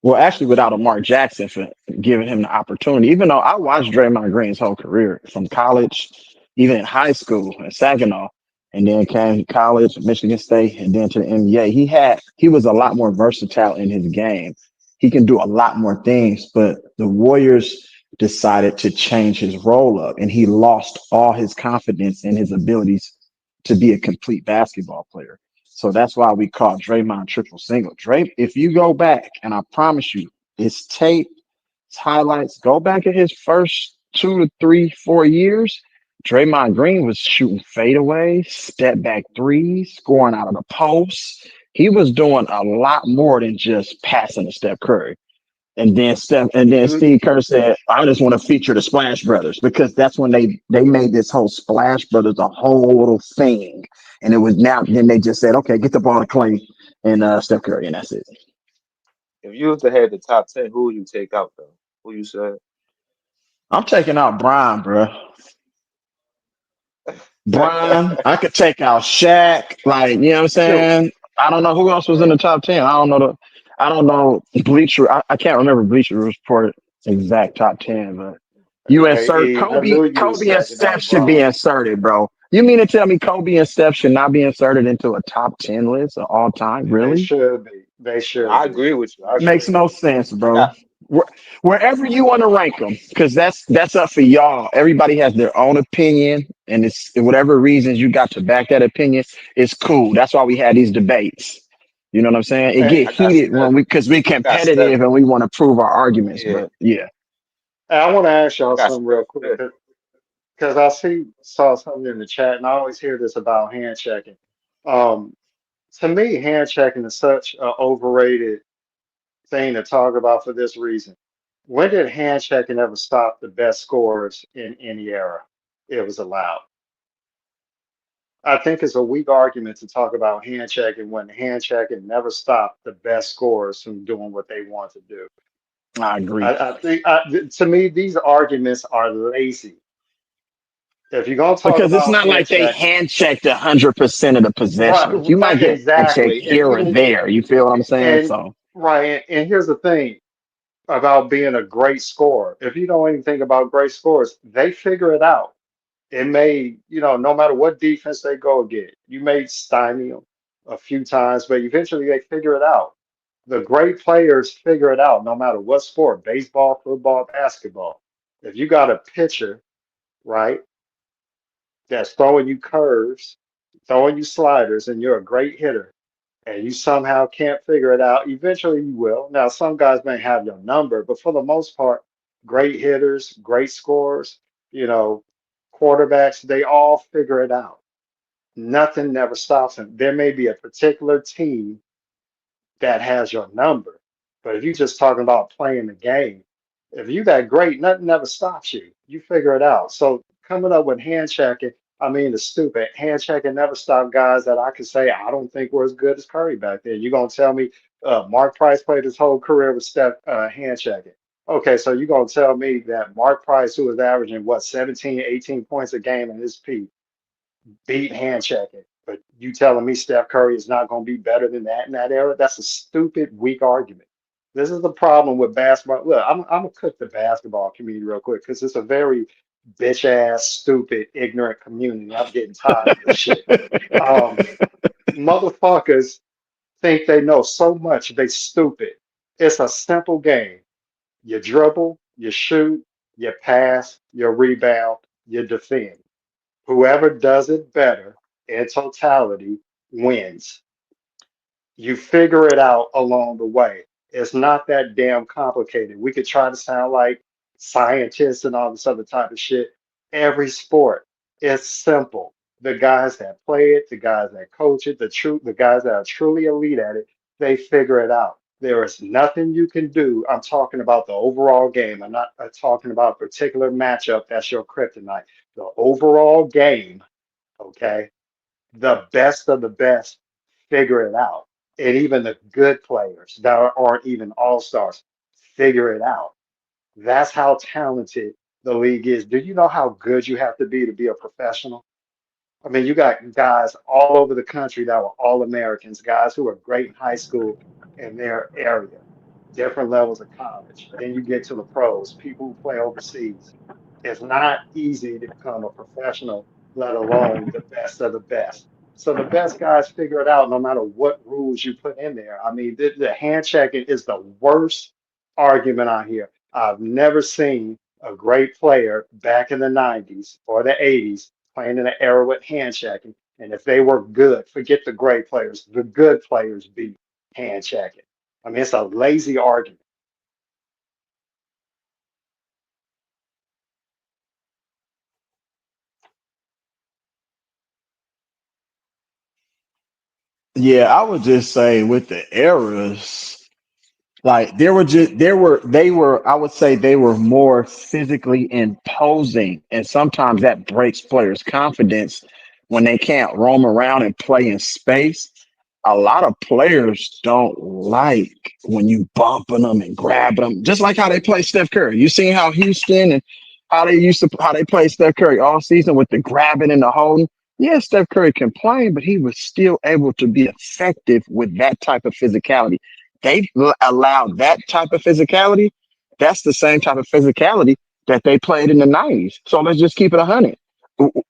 S12: Well, actually, without a Mark Jackson for giving him the opportunity, even though I watched Draymond Green's whole career from college, even in high school in Saginaw, and then came to college, Michigan State, and then to the NBA. He was a lot more versatile in his game. He can do a lot more things, but the Warriors decided to change his role up, and he lost all his confidence in his abilities to be a complete basketball player. So that's why we call Draymond triple single. If you go back, and I promise you, his tape, his highlights, go back at his first 2 to 3, 4 years. Draymond Green was shooting fadeaways, step back threes, scoring out of the post. He was doing a lot more than just passing to Steph Curry.
S19: And then Steve Kerr said, I just want to feature the Splash Brothers because that's when they made this whole Splash Brothers a whole thing. And it was now then they just said, okay, get the ball to Clay and Steph Curry, and that's it.
S11: If you was to have the top 10, who would you take out though? Who you said?
S19: I'm taking out Bron, bro. Bron, I could take out Shaq, like, you know what I'm saying? I don't know who else was in the top 10. I don't know Bleacher. I can't remember Bleacher Report exact top 10, but you
S7: Hey,
S19: insert
S7: E, I knew you was
S19: Kobe and
S7: taking
S19: Steph
S7: out
S19: should be
S7: Bron.
S19: inserted, bro. You mean to tell me Kobe and Steph should not be inserted into a top 10 list of all time?
S7: They
S19: Really?
S7: should be. They
S11: No,
S7: should
S11: I
S7: be.
S11: agree with you. I
S7: They
S11: agree
S19: Makes
S7: should
S11: with
S19: no
S7: be.
S19: sense,
S11: you.
S19: bro. Wherever you want to rank them, because that's up for y'all. Everybody has their own opinion, and it's whatever reasons you got to back that opinion. It's cool. That's why we had these debates. You know what I'm saying? It
S7: Hey,
S19: get
S11: I got
S19: heated when
S11: Steph.
S19: because we
S11: I got Steph.
S19: competitive and we want to prove our arguments.
S11: Yeah,
S19: But yeah,
S7: I want to ask
S11: I
S7: y'all
S11: got
S7: something real
S11: Steph
S7: quick
S11: fifth.
S7: because saw something in the chat, and I always hear this about hand checking. Um, to me, hand checking is such an overrated thing to talk about for this reason. When did hand checking ever stop the best scorers in any era? It was allowed. I think it's a weak argument to talk about hand checking when hand checking never stopped the best scorers from doing what they want to do.
S19: I agree.
S7: To me, these arguments are lazy. If you're gonna talk
S19: Because it's
S7: about
S19: not
S7: hand
S19: like they
S7: checking,
S19: hand checked 100% of the
S7: right?
S19: possessions. You might get hand checked
S7: Exactly.
S19: here or there. You feel what I'm saying?
S7: And
S19: So
S7: right. And here's the thing about being a great scorer. If you know anything about great scorers, they figure it out. It may, no matter what defense they go get, you may stymie them a few times, but eventually they figure it out. The great players figure it out no matter what sport, baseball, football, basketball. If you got a pitcher, right, that's throwing you curves, throwing you sliders, and you're a great hitter, and you somehow can't figure it out, eventually you will. Now, some guys may have your number, but for the most part, great hitters, great scorers, you know, quarterbacks, they all figure it out. Nothing never stops them. There may be a particular team that has your number. But if you're just talking about playing the game, if you that great, nothing ever stops you. You figure it out. So coming up with hand checking, I mean, it's stupid. Hand checking never stopped guys that I could say I don't think were as good as Curry back then. You're gonna tell me Mark Price played his whole career with Steph hand checking. Okay, so you're gonna tell me that Mark Price, who was averaging what 17, 18 points a game in his peak, beat hand checking. But you telling me Steph Curry is not going to be better than that in that era? That's a stupid, weak argument. This is the problem with basketball. Look, I'm gonna cook the basketball community real quick because it's a very bitch ass, stupid, ignorant community. I'm getting tired of this shit. Um, Motherfuckers think they know so much. They stupid. It's a simple game. You dribble, you shoot, you pass, you rebound, you defend. Whoever does it better in totality wins. You figure it out along the way. It's not that damn complicated. We could try to sound like scientists and all this other type of shit. Every sport is simple. The guys that play it, the guys that coach it, the guys that are truly elite at it, they figure it out. There is nothing you can do. I'm talking about the overall game. I'm not talking about a particular matchup that's your kryptonite. The overall game, okay? The best of the best figure it out. And even the good players that aren't even all stars figure it out. That's how talented the league is. Do you know how good you have to be a professional? I mean, you got guys all over the country that were all Americans, guys who were great in high school in their area, different levels of college. Then you get to the pros, people who play overseas. It's not easy to become a professional, let alone the best of the best. So the best guys figure it out no matter what rules you put in there. I mean, the hand checking is the worst argument I hear. I've never seen a great player back in the 90s or the 80s playing in an era with hand checking. And if they were good, forget the great players, the good players beat hand checking. I mean, it's a lazy argument.
S19: yeah, I would just say with the eras. Like they were I would say they were more physically imposing, and sometimes that breaks players' confidence when they can't roam around and play in space. A lot of players don't like when you bumping them and grabbing them, just like how they play Steph Curry. You seen how Houston and how they play Steph Curry all season with the grabbing and the holding. Yeah, Steph Curry complained, but he was still able to be effective with that type of physicality. They allowed that type of physicality. That's the same type of physicality that they played in the 90s. So let's just keep it 100.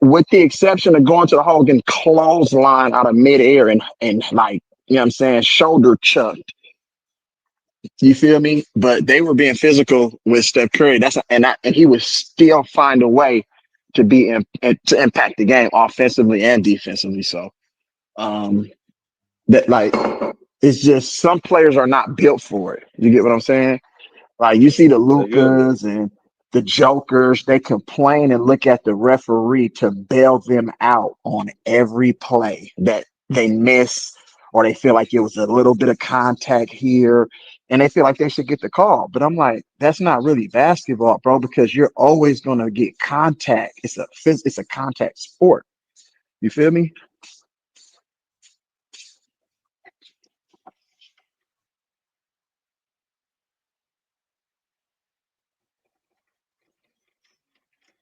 S19: With the exception of going to the hole and clothesline out of midair and like, you know what I'm saying, shoulder chucked. You feel me? But they were being physical with Steph Curry. And he would still find a way to to impact the game offensively and defensively. So um that like it's just some players are not built for it. You get what I'm saying? Like you see the
S6: So you
S19: Lucas and the Jokers, they complain and look at the referee to bail them out on every play that they miss, or they feel like it was a little bit of contact here, and they feel like they should get the call. But I'm like, that's not really basketball, bro, because you're always gonna get contact. It's a contact sport. You feel me?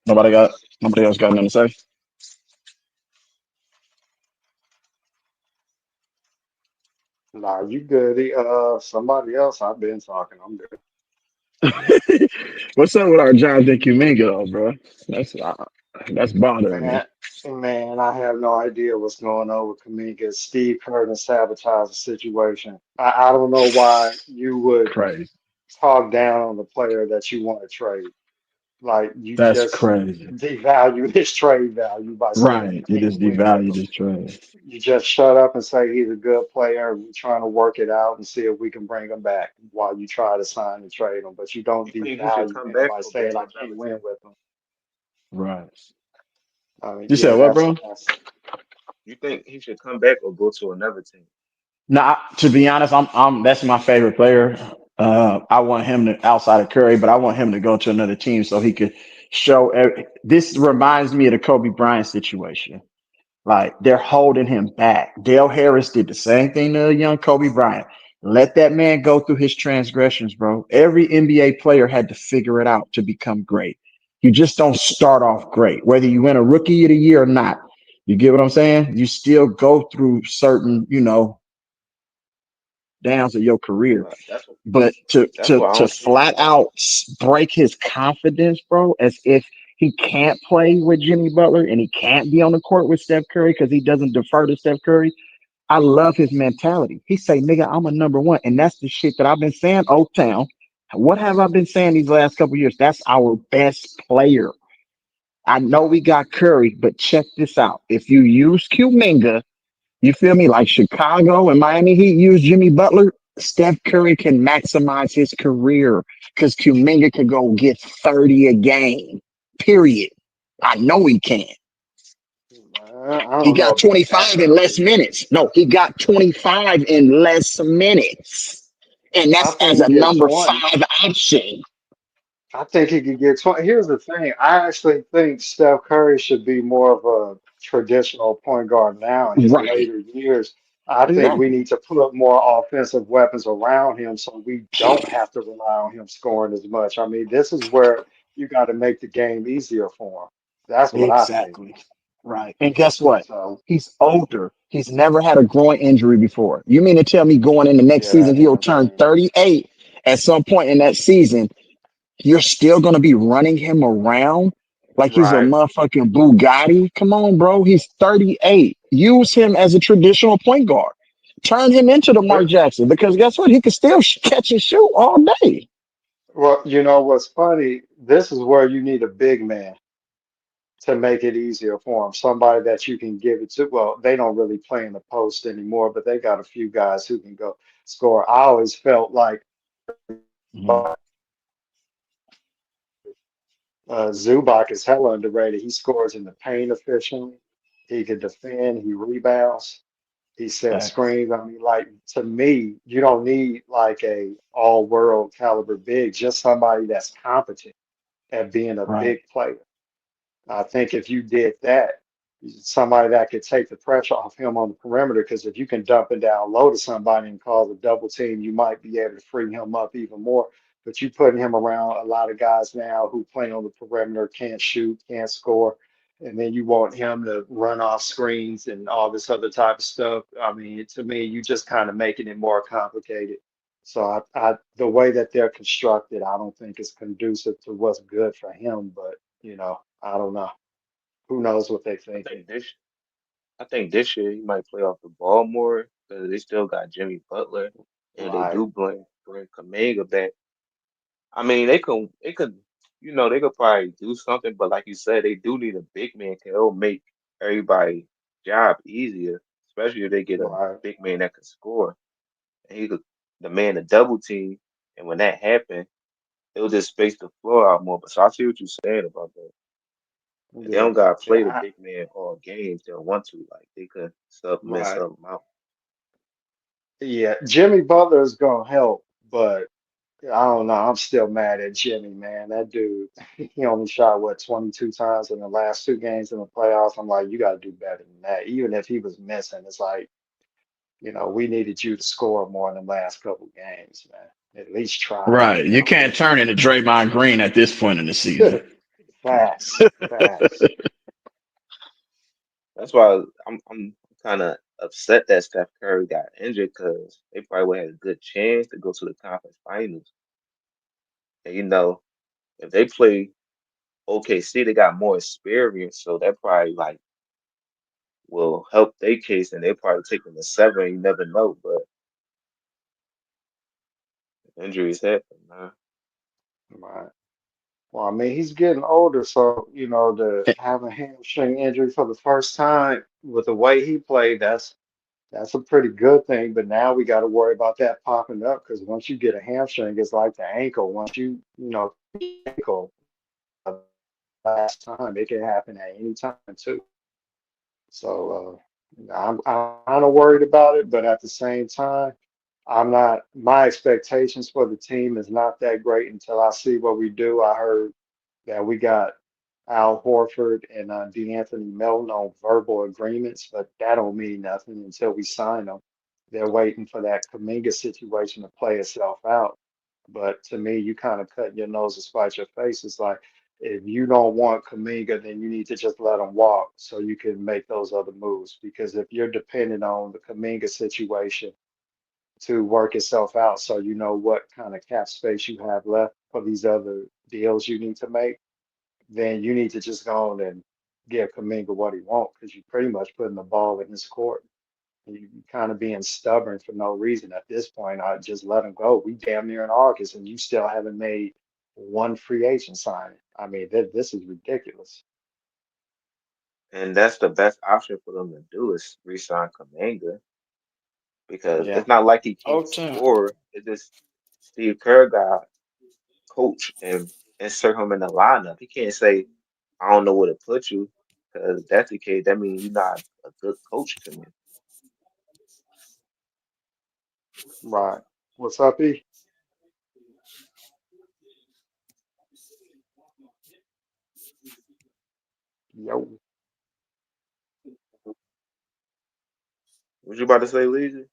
S19: Nobody else got nothing to say.
S7: Nah, you good. Somebody else. I've been talking. I'm good.
S19: What's up with our Jonathan Kuminga, though, bro? That's bothering me.
S7: Man, man, I have no idea what's going on with Kaminga. Steve Kerr and sabotage the situation. I don't know why you would
S19: Crazy.
S7: talk down on the player that you want to trade. Like you
S19: That's
S7: just
S19: crazy.
S7: devalue his trade value by saying you
S19: Right. You
S7: can't
S19: just
S7: win with
S19: devalued
S7: him.
S19: his trade.
S7: You just shut up and say he's a good player. We're trying to work it out and see if we can bring him back while you try to sign and trade him. But you don't
S6: you think he should
S7: devalue
S6: come
S7: him
S6: back
S7: by
S6: or go
S7: saying
S6: to
S7: I
S6: another
S7: can't
S6: team?
S7: win with him.
S19: Right.
S7: I mean,
S19: You
S7: yeah,
S19: said what, bro?
S7: that's
S6: You think he should come back or go to another team?
S19: Nah, to be honest, I'm that's my favorite player. I want him to outside of Curry, but I want him to go to another team so he could show. This reminds me of the Kobe Bryant situation. Like they're holding him back. Dale Harris did the same thing to young Kobe Bryant. Let that man go through his transgressions, bro. Every NBA player had to figure it out to become great. You just don't start off great, whether you win a rookie of the year or not. You get what I'm saying? You still go through certain, downs of your career.
S6: Right.
S19: But to
S6: That's
S19: to
S6: why I
S19: to
S6: don't see.
S19: flat out break his confidence, bro, as if he can't play with Jimmy Butler and he can't be on the court with Steph Curry because he doesn't defer to Steph Curry. I love his mentality. He say, "Nigga, I'm a number one," and that's the shit that I've been saying. Old Town. What have I been saying these last couple years? That's our best player. I know we got Curry, but check this out. If you use Kuminga, you feel me? Like Chicago and Miami Heat use Jimmy Butler. Steph Curry can maximize his career because Kuminga can go get 30 a game. Period. I know he can.
S7: I
S19: He
S7: don't know
S19: got
S7: about that
S19: 25 in
S7: though.
S19: less minutes. No, he got 25 in less minutes. And
S7: I
S19: that's as
S7: think
S19: a
S7: he get
S19: number
S7: 20.
S19: 5 option.
S7: I think he could get 20. Here's the thing. I actually think Steph Curry should be more of a traditional point guard now in his
S19: Right.
S7: later years. I think we
S19: Exactly.
S7: need to put more offensive weapons around him so we don't have to rely on him scoring as much. I mean, this is where you got to make the game easier for him. That's what I think.
S19: Exactly. Right. And guess what?
S7: So,
S19: He's older. He's never had a groin injury before. You mean to tell me going in the next
S7: yeah,
S19: season,
S7: that
S19: he'll
S7: damn
S19: turn
S7: shame.
S19: 38 at some point in that season? You're still going to be running him around like he's a
S6: Right.
S19: motherfucking Bugatti? Come on, bro. He's 38. Use him as a traditional point guard. Turn him into the Mark
S7: But,
S19: Jackson because guess what? He can still catch and shoot all day.
S7: well, you know what's funny? This is where you need a big man to make it easier for them. Somebody that you can give it to. Well, they don't really play in the post anymore, but they got a few guys who can go score. I always felt like
S19: Mhm.
S7: Zubac is hella underrated. He scores in the paint efficiently. He can defend. He rebounds. He set
S10: Facts.
S7: screens. I mean, like to me, you don't need like a all-world caliber big, just somebody that's competent at being a
S10: Right.
S7: big player. I think if you did that, somebody that could take the pressure off him on the perimeter, because if you can dump it down low to somebody and cause a double team, you might be able to free him up even more. But you putting him around a lot of guys now who play on the perimeter, can't shoot, can't score, and then you want him to run off screens and all this other type of stuff. I mean, to me, you just kind of making it more complicated. So the way that they're constructed, I don't think is conducive to what's good for him. But I don't know. Who knows what they
S6: I
S7: thinking?
S6: think this I think this year he might play off the ball more because they still got Jimmy Butler and they
S7: Right,
S6: do bring Kaminga back. I mean, they could probably do something, but like you said, they do need a big man because it'll make everybody's job easier, especially if they get a
S7: right.
S6: big man that can score. And he could the man to double team, and when that happens, it'll just space the floor out more. But so I see what you're saying about that. And they don't
S7: Yeah,
S6: gotta play the
S7: yeah,
S6: big man all games. They'll want to. Like they could
S7: right.
S6: sub him out.
S7: Yeah, Jimmy Butler is gonna help, but I don't know. I'm still mad at Jimmy, man. That dude, he only shot what 22 times in the last two games in the playoffs. I'm like, you got to do better than that. Even if he was missing, it's like, we needed you to score more in the last couple games, man. At least try.
S10: Right. You can't turn into Draymond Green at this point in the season.
S7: Facts, facts.
S6: That's why I'm kind of upset that Steph Curry got injured because they probably would have had a good chance to go to the conference finals. And if they play OKC, they got more experience, so that probably like will help their case, and they probably take them to seven. You never know, but injuries happen, man.
S7: Right. Well, I mean, he's getting older, so to have a hamstring injury for the first time with the way he played, that's a pretty good thing. But now we got to worry about that popping up because once you get a hamstring, it's like the ankle. Once ankle last time, it can happen at any time too. So I'm kind of worried about it, but at the same time, I'm not. My expectations for the team is not that great until I see what we do. I heard that we got Al Horford and DeAnthony Melton on verbal agreements, but that don't mean nothing until we sign them. They're waiting for that Kaminga situation to play itself out. But to me, you kind of cut your nose to spite your face. It's like if you don't want Kaminga, then you need to just let him walk so you can make those other moves. Because if you're dependent on the Kaminga situation to work itself out, so you know what kind of cap space you have left for these other deals you need to make, then you need to just go on and give Kaminga what he wants because you're pretty much putting the ball in his court. You kind of being stubborn for no reason at this point. I just let him go. We damn near in August, and you still haven't made one free agent signing. I mean, this is ridiculous.
S6: And that's the best option for them to do is re-sign Kaminga because
S7: Yeah,
S6: it's not like he can't
S19: Okay.
S6: score. It's just Steve Kerr got coach and insert him in the lineup. He can't say, I don't know where to put you. Because if that's the case, that means you're not a good coach to me.
S7: right. What's up, E? Yo.
S6: What you about to say, Legion?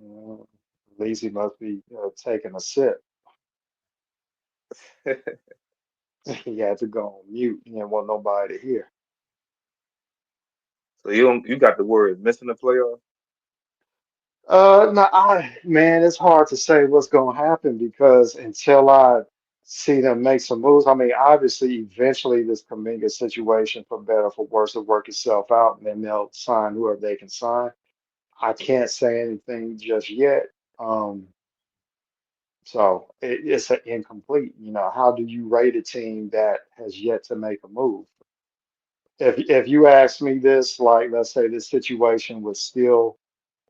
S7: Uh, Lazy must be taking a sip. He had to go on mute. He didn't want nobody to hear.
S6: So you got the word missing the playoff?
S7: No, man, it's hard to say what's going to happen because until I see them make some moves, I mean, obviously, eventually this Kaminga situation, for better or for worse, will work itself out, and then they'll sign whoever they can sign. I can't say anything just yet. Um, so it's an incomplete. How do you rate a team that has yet to make a move? If you ask me this, like let's say this situation was still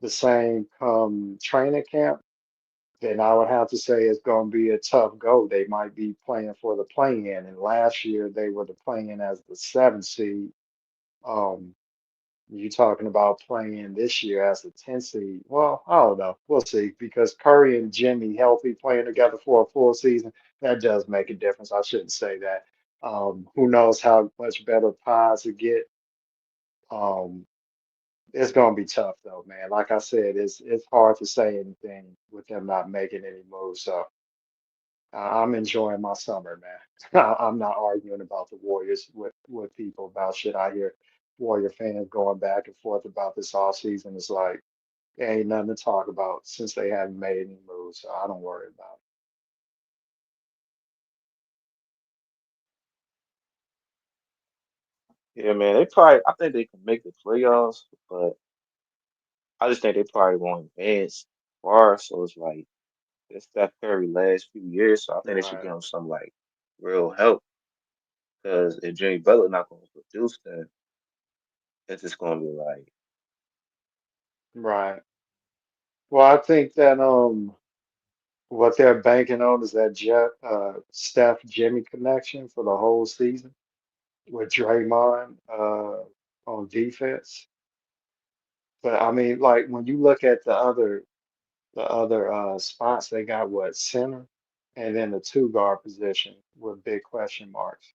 S7: the same come training camp, then I would have to say it's going to be a tough go. They might be playing for the play-in, and last year they were the play-in as the seventh seed. Um, you talking about playing this year as the 10th seed? Well, I don't know. We'll see because Curry and Jimmy healthy playing together for a full season, that does make a difference. I shouldn't say that. Who knows how much better pies to get? Um, it's gonna be tough though, man. Like I said, it's hard to say anything with them not making any moves. So I'm enjoying my summer, man. I'm not arguing about the Warriors with people about shit. I hear Warrior fans going back and forth about this all season. It's like there ain't nothing to talk about since they haven't made any moves. So I don't worry about
S6: Yeah, man. They probably. I think they can make the playoffs, but I just think they probably won't advance far. So it's like it's Steph Curry last few years. So I
S7: it.
S6: think they should
S7: Right,
S6: give him some like real help. Because if Jimmy Butler not going to produce, then it's just going to be like,
S7: right. Well, I think that what they're banking on is that Steph Jimmy connection for the whole season with Draymond on defense. But I mean, like when you look at the other spots, they got what center, and then the two guard position with big question marks.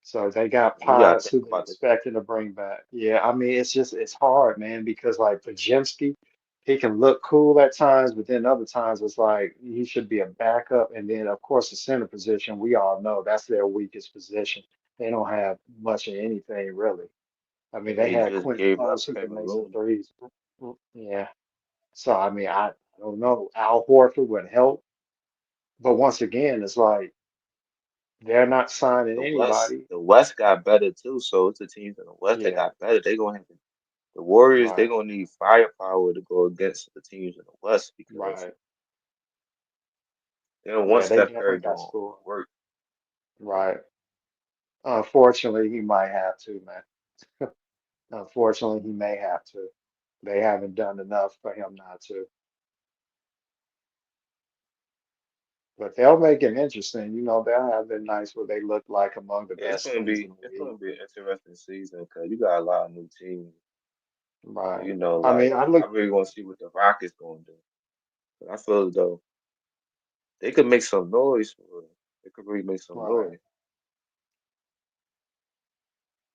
S7: So they got
S6: you got to
S7: Pods
S6: think
S7: who they
S6: about the
S7: expecting to bring back. Yeah, I mean it's hard, man, because like Pajemski, he can look cool at times, but then other times it's like he should be a backup. And then of course the center position, we all know that's their weakest position. They don't have much of anything really. I mean,
S6: and
S7: they
S6: they
S7: had
S6: just
S7: Quentin
S6: gave up
S7: Close who can
S6: Kevin
S7: make some
S6: Looney.
S7: threes. Yeah. So I mean, I don't know. Al Horford would help, but once again, it's like they're not signing anybody.
S6: The West got better too. So it's the teams in the West that
S7: Yeah,
S6: got better. They gonna have to, the Warriors. They
S7: right,
S6: gonna need firepower to go against the teams in the West because
S7: right.
S6: they don't want
S7: Yeah, they
S6: Steph
S7: definitely
S6: Curry
S7: got
S6: doing
S7: score.
S6: work.
S7: Right. Unfortunately, he might have to, man. Unfortunately, he may have to. They haven't done enough for him not to. But they'll make it interesting. They'll have their nights where they look like among the
S6: It's
S7: best
S6: gonna
S7: teams in
S6: be
S7: the
S6: it's
S7: league.
S6: gonna be an interesting season because you got a lot of new teams. So,
S7: Right. I mean,
S6: like
S7: I
S6: I
S7: look.
S6: really want to see what the Rockets gonna do. But I feel as though they could make some noise for real. They could really make some
S7: Right.
S6: noise.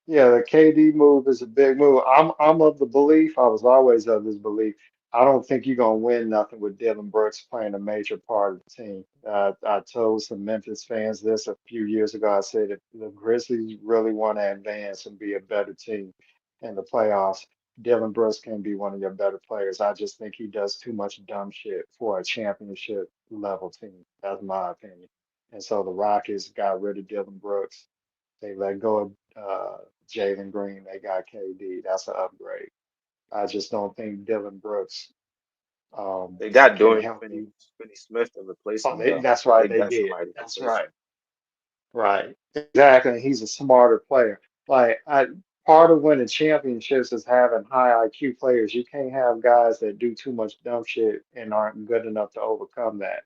S7: Yeah, the KD move is a big move. I'm of the belief, I was always of this belief. I don't think you're gonna win nothing with Dylan Brooks playing a major part of the team. I told some Memphis fans this a few years ago. I said if the Grizzlies really want to advance and be a better team in the playoffs, Dylan Brooks can be one of your better players. I just think he does too much dumb shit for a championship level team. That's my opinion. And so the Rockets got rid of Dylan Brooks. They let go of Jalen Green. They got KD. That's an upgrade. I just don't think Dylan Brooks
S6: They got
S7: can
S6: Dorian
S7: help you.
S6: Finney Smith to replace
S7: Oh,
S6: him though.
S7: that's
S6: So
S7: right.
S6: they
S7: They
S6: got
S7: did.
S6: somebody to
S7: That's
S6: replace him.
S7: right. Right. Exactly. He's a smarter player. Part of winning championships is having high IQ players. You can't have guys that do too much dumb shit and aren't good enough to overcome that.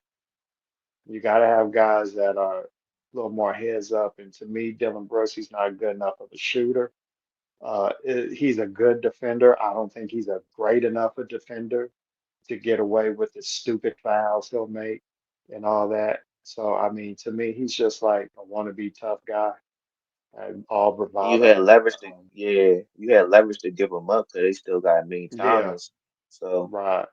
S7: You got to have guys that are a little more heads up. And to me, Dylan Brooks, he's not good enough of a shooter. He's a good defender. I don't think he's a great enough a defender to get away with the stupid fouls he'll make and all that. So, I mean, to me, he's just like a wannabe tough guy and all
S6: And you had
S7: bravado.
S6: leverage to you had leverage to give him up because they still got Mean
S7: Yeah,
S6: Thomas. So
S7: right,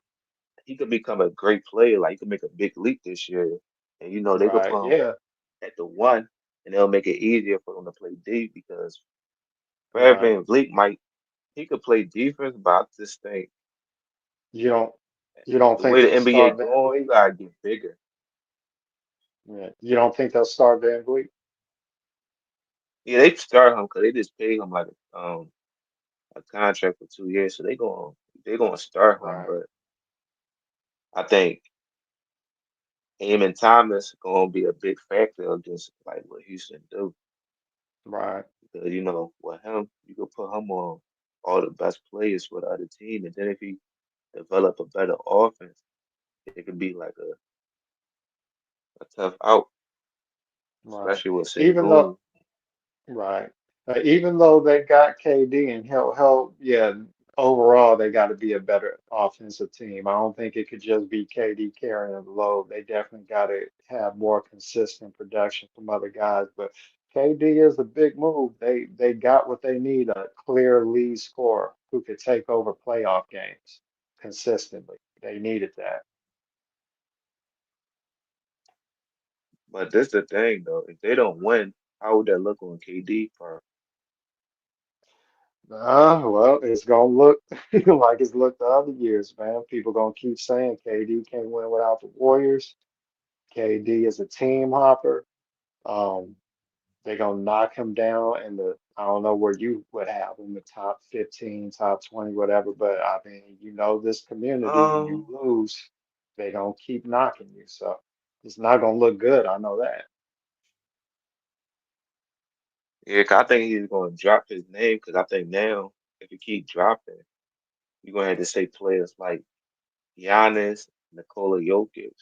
S6: he could become a great player. Like he could make a big leap this year. And they could
S7: right.
S6: put him
S7: Yeah,
S6: at the one and they'll make it easier for him to play D because Fred
S7: right.
S6: VanVleet might he could play defense, but I just think
S7: You don't, you don't
S6: the
S7: think
S6: way the
S7: they'll
S6: NBA
S7: start Van
S6: going, you
S7: Vliet?
S6: gotta get bigger.
S7: Yeah, you don't think they'll start Van Vliet?
S6: Yeah, they start him because they just paid him like a contract for 2 years, so they gonna start him.
S7: Right,
S6: But I think Eamon Thomas gonna be a big factor against like what Houston do
S7: right,
S6: because with him you could put him on all the best players for the other team, and then if he develop a better offense, it could be like a tough out,
S7: Right.
S6: especially with
S7: Even though
S6: Sengun.
S7: Right. Even though they got KD and help, yeah, overall they got to be a better offensive team. I don't think it could just be KD carrying the load. They definitely got to have more consistent production from other guys. But KD is a big move. They got what they need, a clear lead scorer who could take over playoff games consistently. They needed that.
S6: But this the thing though, if they don't win, how would that look on KD part?
S7: Well, it's gonna look like it's looked the other years, man. People gonna keep saying KD can't win without the Warriors. KD is a team hopper. Um, they're gonna knock him down in the I don't know where you would have him, the top 15, top 20, whatever. But I mean, you know this community, you
S6: Um,
S7: lose, they gonna keep knocking you. So it's not gonna look good. I know that.
S6: yeah, 'cause I think he's going to drop his name because I think now if he keep dropping, you're gonna have to say players like Giannis, Nikola Jokic,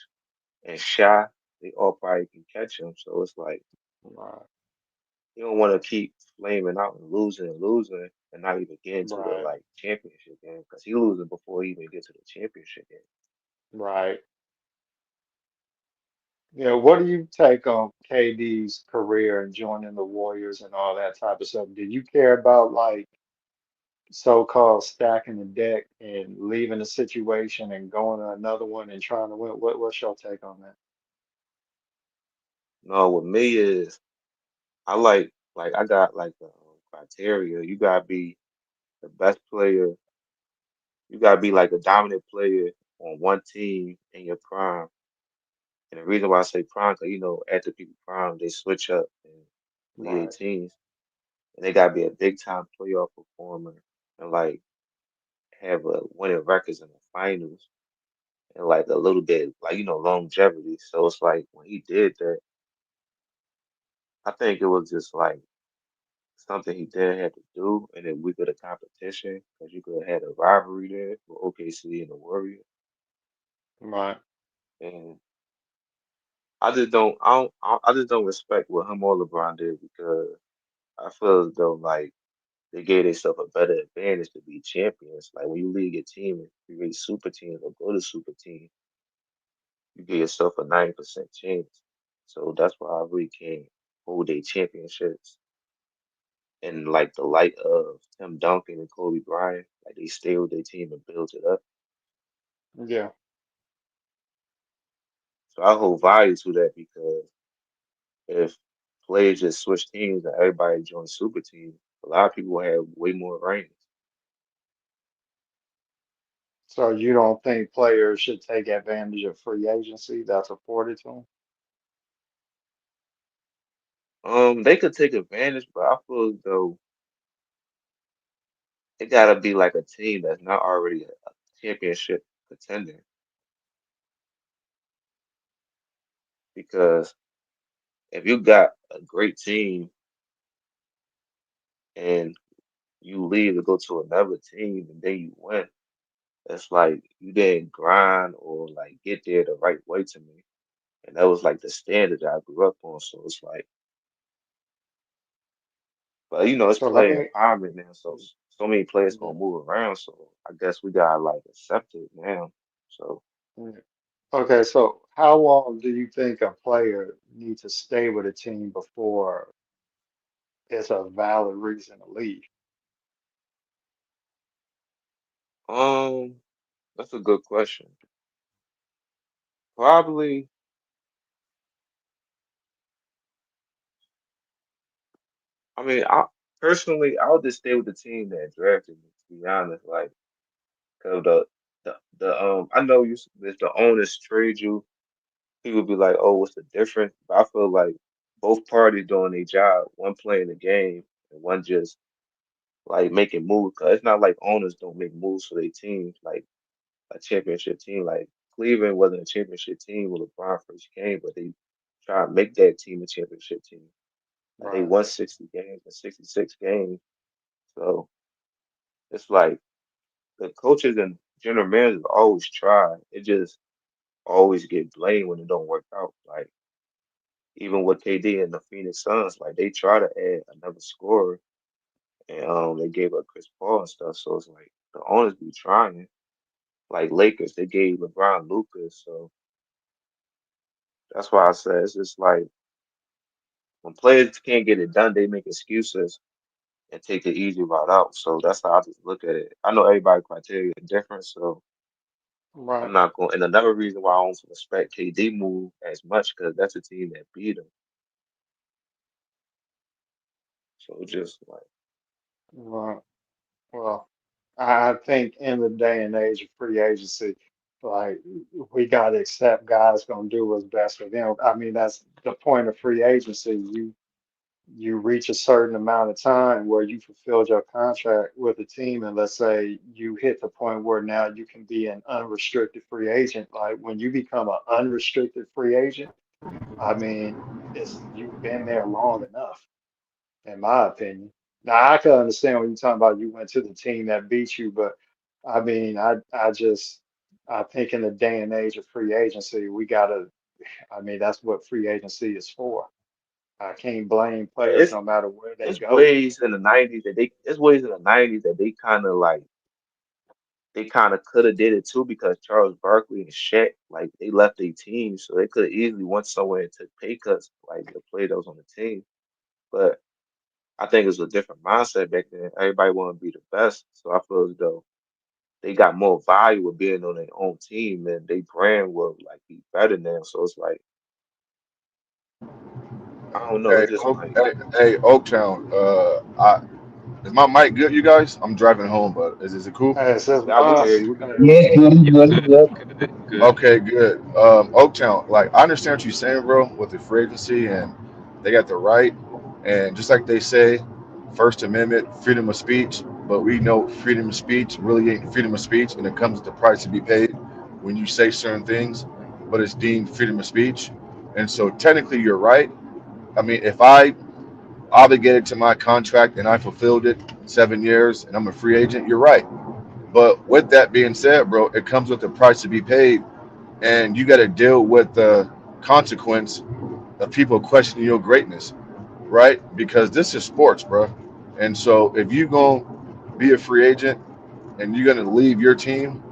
S6: and Shai. They all probably can catch him. So it's like
S7: Right,
S6: you don't want to keep flaming out and losing, and not even get into the
S7: right,
S6: like championship game because he losing before he even get to the championship game.
S7: right. Yeah, what do you take on KD's career and joining the Warriors and all that type of stuff? Did you care about like so-called stacking the deck and leaving a situation and going to another one and trying to win? What's your take on that?
S6: No, with me is I like I got like the criteria. You gotta be the best player. You gotta be like a dominant player on one team in your prime. And the reason why I say prime, because after people prime, they switch up and lead their
S7: Right,
S6: teams, and they gotta be a big time playoff performer and like have a winning records in the finals and like a little bit like longevity. So it's like when he did that, I think it was just like something he didn't have to do, and then we could have competition because you could have had a rivalry there with OKC and the Warriors.
S7: right.
S6: And I just don't respect what him or LeBron did because I feel as though like they gave themselves a better advantage to be champions. Like when you lead your team and you reach super teams or go to super team, you give yourself a 90% chance. So that's why I really can't hold their championships in like the light of Tim Duncan and Kobe Bryant. Like they stay with their team and build it up.
S7: Yeah.
S6: So I hold value to that because if players just switch teams and everybody joins super teams, a lot of people have way more rings.
S7: So you don't think players should take advantage of free agency that's afforded to them?
S6: They could take advantage, but I feel as though it gotta be like a team that's not already a championship contender. Because if you got a great team and you leave to go to another team and then you win, it's like you didn't grind or like get there the right way to me. And that was like the standard that I grew up on. So it's like, but it's
S7: So let
S6: player
S7: me,
S6: empowerment now. So many players
S7: yeah,
S6: gonna move around. So I guess we gotta like accept it now. So
S7: yeah. Okay, so how long do you think a player needs to stay with a team before it's a valid reason to leave?
S6: um, that's a good question. Probably, I mean, I personally, I'll just stay with the team that drafted me. To be honest, like, cause I know if the owners trade you, people be like, oh, what's the difference? But I feel like both parties doing their job, one playing the game and one just like making moves. Cause it's not like owners don't make moves for their teams, like a championship team. Like Cleveland wasn't a championship team when LeBron first came, but they try to make that team a championship team. Like they
S7: Right.
S6: won 60 games and 66 games. So it's like the coaches and general managers always try. It just always get blamed when it don't work out. Like even with KD and the Phoenix Suns, like they try to add another scorer, and they gave up Chris Paul and stuff. So it's like the owners be trying. Like Lakers, they gave LeBron Lucas, so that's why I said it's just like when players can't get it done, they make excuses and take the easy route out. So that's how I just look at it. I know everybody's criteria is different, so I'm
S7: Right.
S6: not going. And another reason why I don't respect KD move as much because that's a team that beat him. So it's just like
S7: Right. Well, I think in the day and age of free agency, like we got to accept guys gonna do what's best for them. I mean, that's the point of free agency. You reach a certain amount of time where you fulfilled your contract with a team, and let's say you hit the point where now you can be an unrestricted free agent. Like when you become an unrestricted free agent, I mean, it's you've been there long enough, in my opinion. Now I can understand when you're talking about you went to the team that beat you, but I mean, I think in the day and age of free agency, we gotta. I mean, that's what free agency is for. I can't blame players
S6: it's
S7: no matter where they
S6: it's
S7: go.
S6: ways in the '90s that they it's ways in the '90s that they kind of like they kind of could have did it too because Charles Barkley and Shaq like they left their team, so they could have easily went somewhere and took pay cuts like the player that was on the team. But I think it was a different mindset back then. Everybody wanted to be the best, so I feel as though they got more value with being on their own team and their brand will like be better now. So it's like I don't know.
S5: Hey,
S6: It's just like
S5: hey, Oaktown. Is my mic good, you guys? I'm driving home, but is it cool?
S7: Hey, it says
S6: I we can hear
S7: Moss.
S6: you. We can hear you.
S19: Yeah, good, good, good.
S5: Okay, good. Oaktown, like I understand what you're saying, bro, with the free agency, and they got the right, and just like they say, First Amendment, freedom of speech. But we know freedom of speech really ain't freedom of speech, and it comes with the price to be paid when you say certain things. But it's deemed freedom of speech, and so technically you're right. I mean, if I obligated to my contract and I fulfilled it 7 years, and I'm a free agent, you're right. But with that being said, bro, it comes with the price to be paid, and you got to deal with the consequence of people questioning your greatness, right? Because this is sports, bro. And so if you gonna be a free agent and you're gonna leave your team,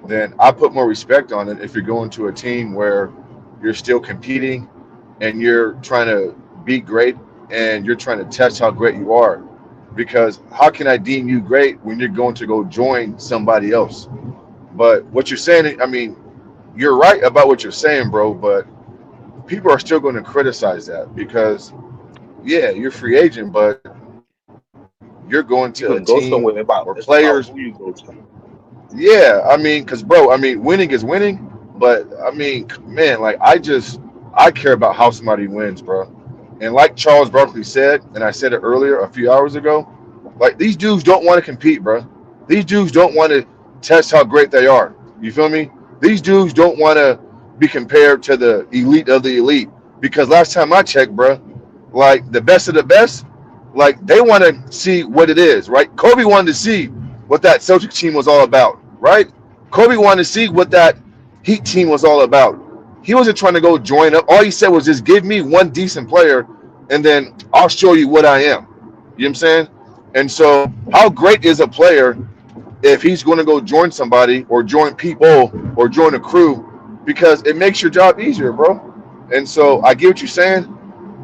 S5: then I put more respect on it if you're going to a team where you're still competing and you're trying to be great and you're trying to test how great you are. Because how can I deem you great when you're going to go join somebody else? But what you're saying, I mean, you're right about what you're saying, bro. But people are still going to criticize that because, yeah, you're a free agent, but you're going
S6: You
S5: to a
S6: can go
S5: team
S6: somewhere about
S5: where
S6: it's about
S5: players.
S6: who you go to.
S5: Yeah, I mean, because bro, I mean, winning is winning, but I mean, man, like I care about how somebody wins, bro. And like Charles Barkley said, and I said it earlier a few hours ago, like these dudes don't want to compete, bro. These dudes don't want to test how great they are. You feel me? These dudes don't want to be compared to the elite of the elite because last time I checked, bro, like the best of the best, like they want to see what it is, right? Kobe wanted to see what that Celtics team was all about, right? Kobe wanted to see what that Heat team was all about. He wasn't trying to go join up. All he said was just give me one decent player and then I'll show you what I am. You know what I'm saying? And so, how great is a player if he's going to go join somebody or join people or join a crew because it makes your job easier, bro. And so, I get what you're saying,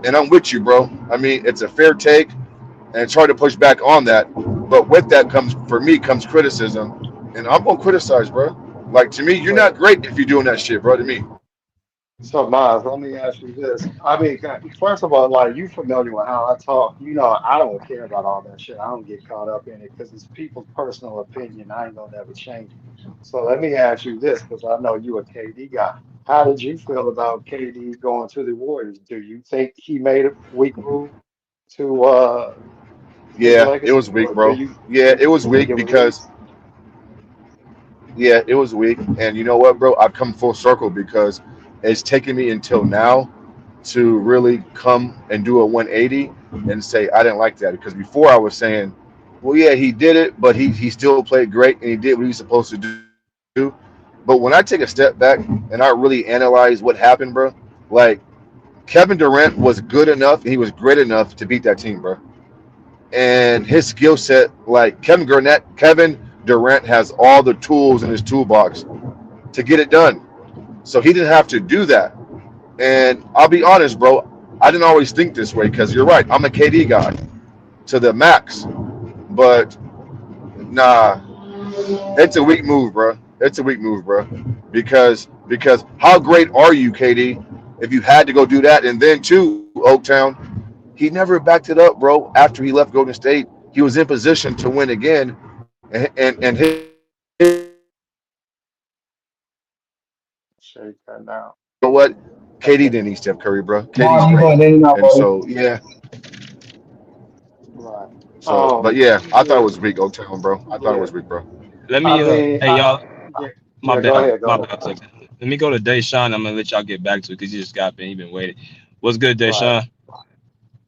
S5: and I'm with you, bro. I mean, it's a fair take, and it's hard to push back on that. But with that comes, for me, comes criticism, and I'm gonna criticize, bro. Like to me, you're not
S7: So,
S5: great if you're doing that shit, bro. To me,
S7: so Miles, let me ask you this. I mean, first of all, like you familiar with how I talk. You know, I don't care about all that shit. I don't get caught up in it because it's people's personal opinion. I ain't gonna never change it. So let me ask you this, because I know you a KD guy. How did you feel about KD going to the Warriors? Do you think he made a weak move to his
S5: yeah, it
S7: legacy,
S5: was weak,
S7: or do
S5: bro.
S7: you
S5: Yeah, it was
S7: think
S5: weak
S7: it was weak?
S5: because yeah, it was weak. And you know what, bro? I've come full circle because it's taken me until now to really come and do a 180 and say I didn't like that. Because before I was saying, well, yeah, he did it, but he still played great and he did what he was supposed to do. But But when I take a step back and I really analyze what happened, bro, like Kevin Durant was good enough and he was great enough to beat that team, bro. And his skill set, like Kevin Durant has all the tools in his toolbox to get it done. So he didn't have to do that. And I'll be honest, bro, I didn't always think this way because you're right. I'm a KD guy to the max. But nah, it's a weak move, bro. It's a weak move, bro. Because how great are you, KD, if you had to go do that? And then too, Oaktown, he never backed it up, bro. After he left Golden State, he was in position to win again, and his
S7: Shake that down.
S5: you know what? KD didn't need Steph Curry, bro. KD's
S19: Mars, you
S5: great,
S19: going in and out,
S5: and
S19: buddy.
S5: so yeah.
S7: Right.
S5: So, but yeah, I thought it
S7: Yeah,
S5: was weak, Oaktown, bro. I thought it
S7: yeah.
S5: was weak, bro.
S15: Let
S7: I
S15: me
S7: mean,
S15: hey y'all,
S7: yeah,
S15: my
S7: yeah. Go
S15: bad,
S7: ahead,
S15: my
S7: go ahead.
S15: bad. Let me go to Deshaun. I'm gonna let y'all get back to it because you just got been, he been waiting. What's good,
S7: Right.
S15: Deshaun?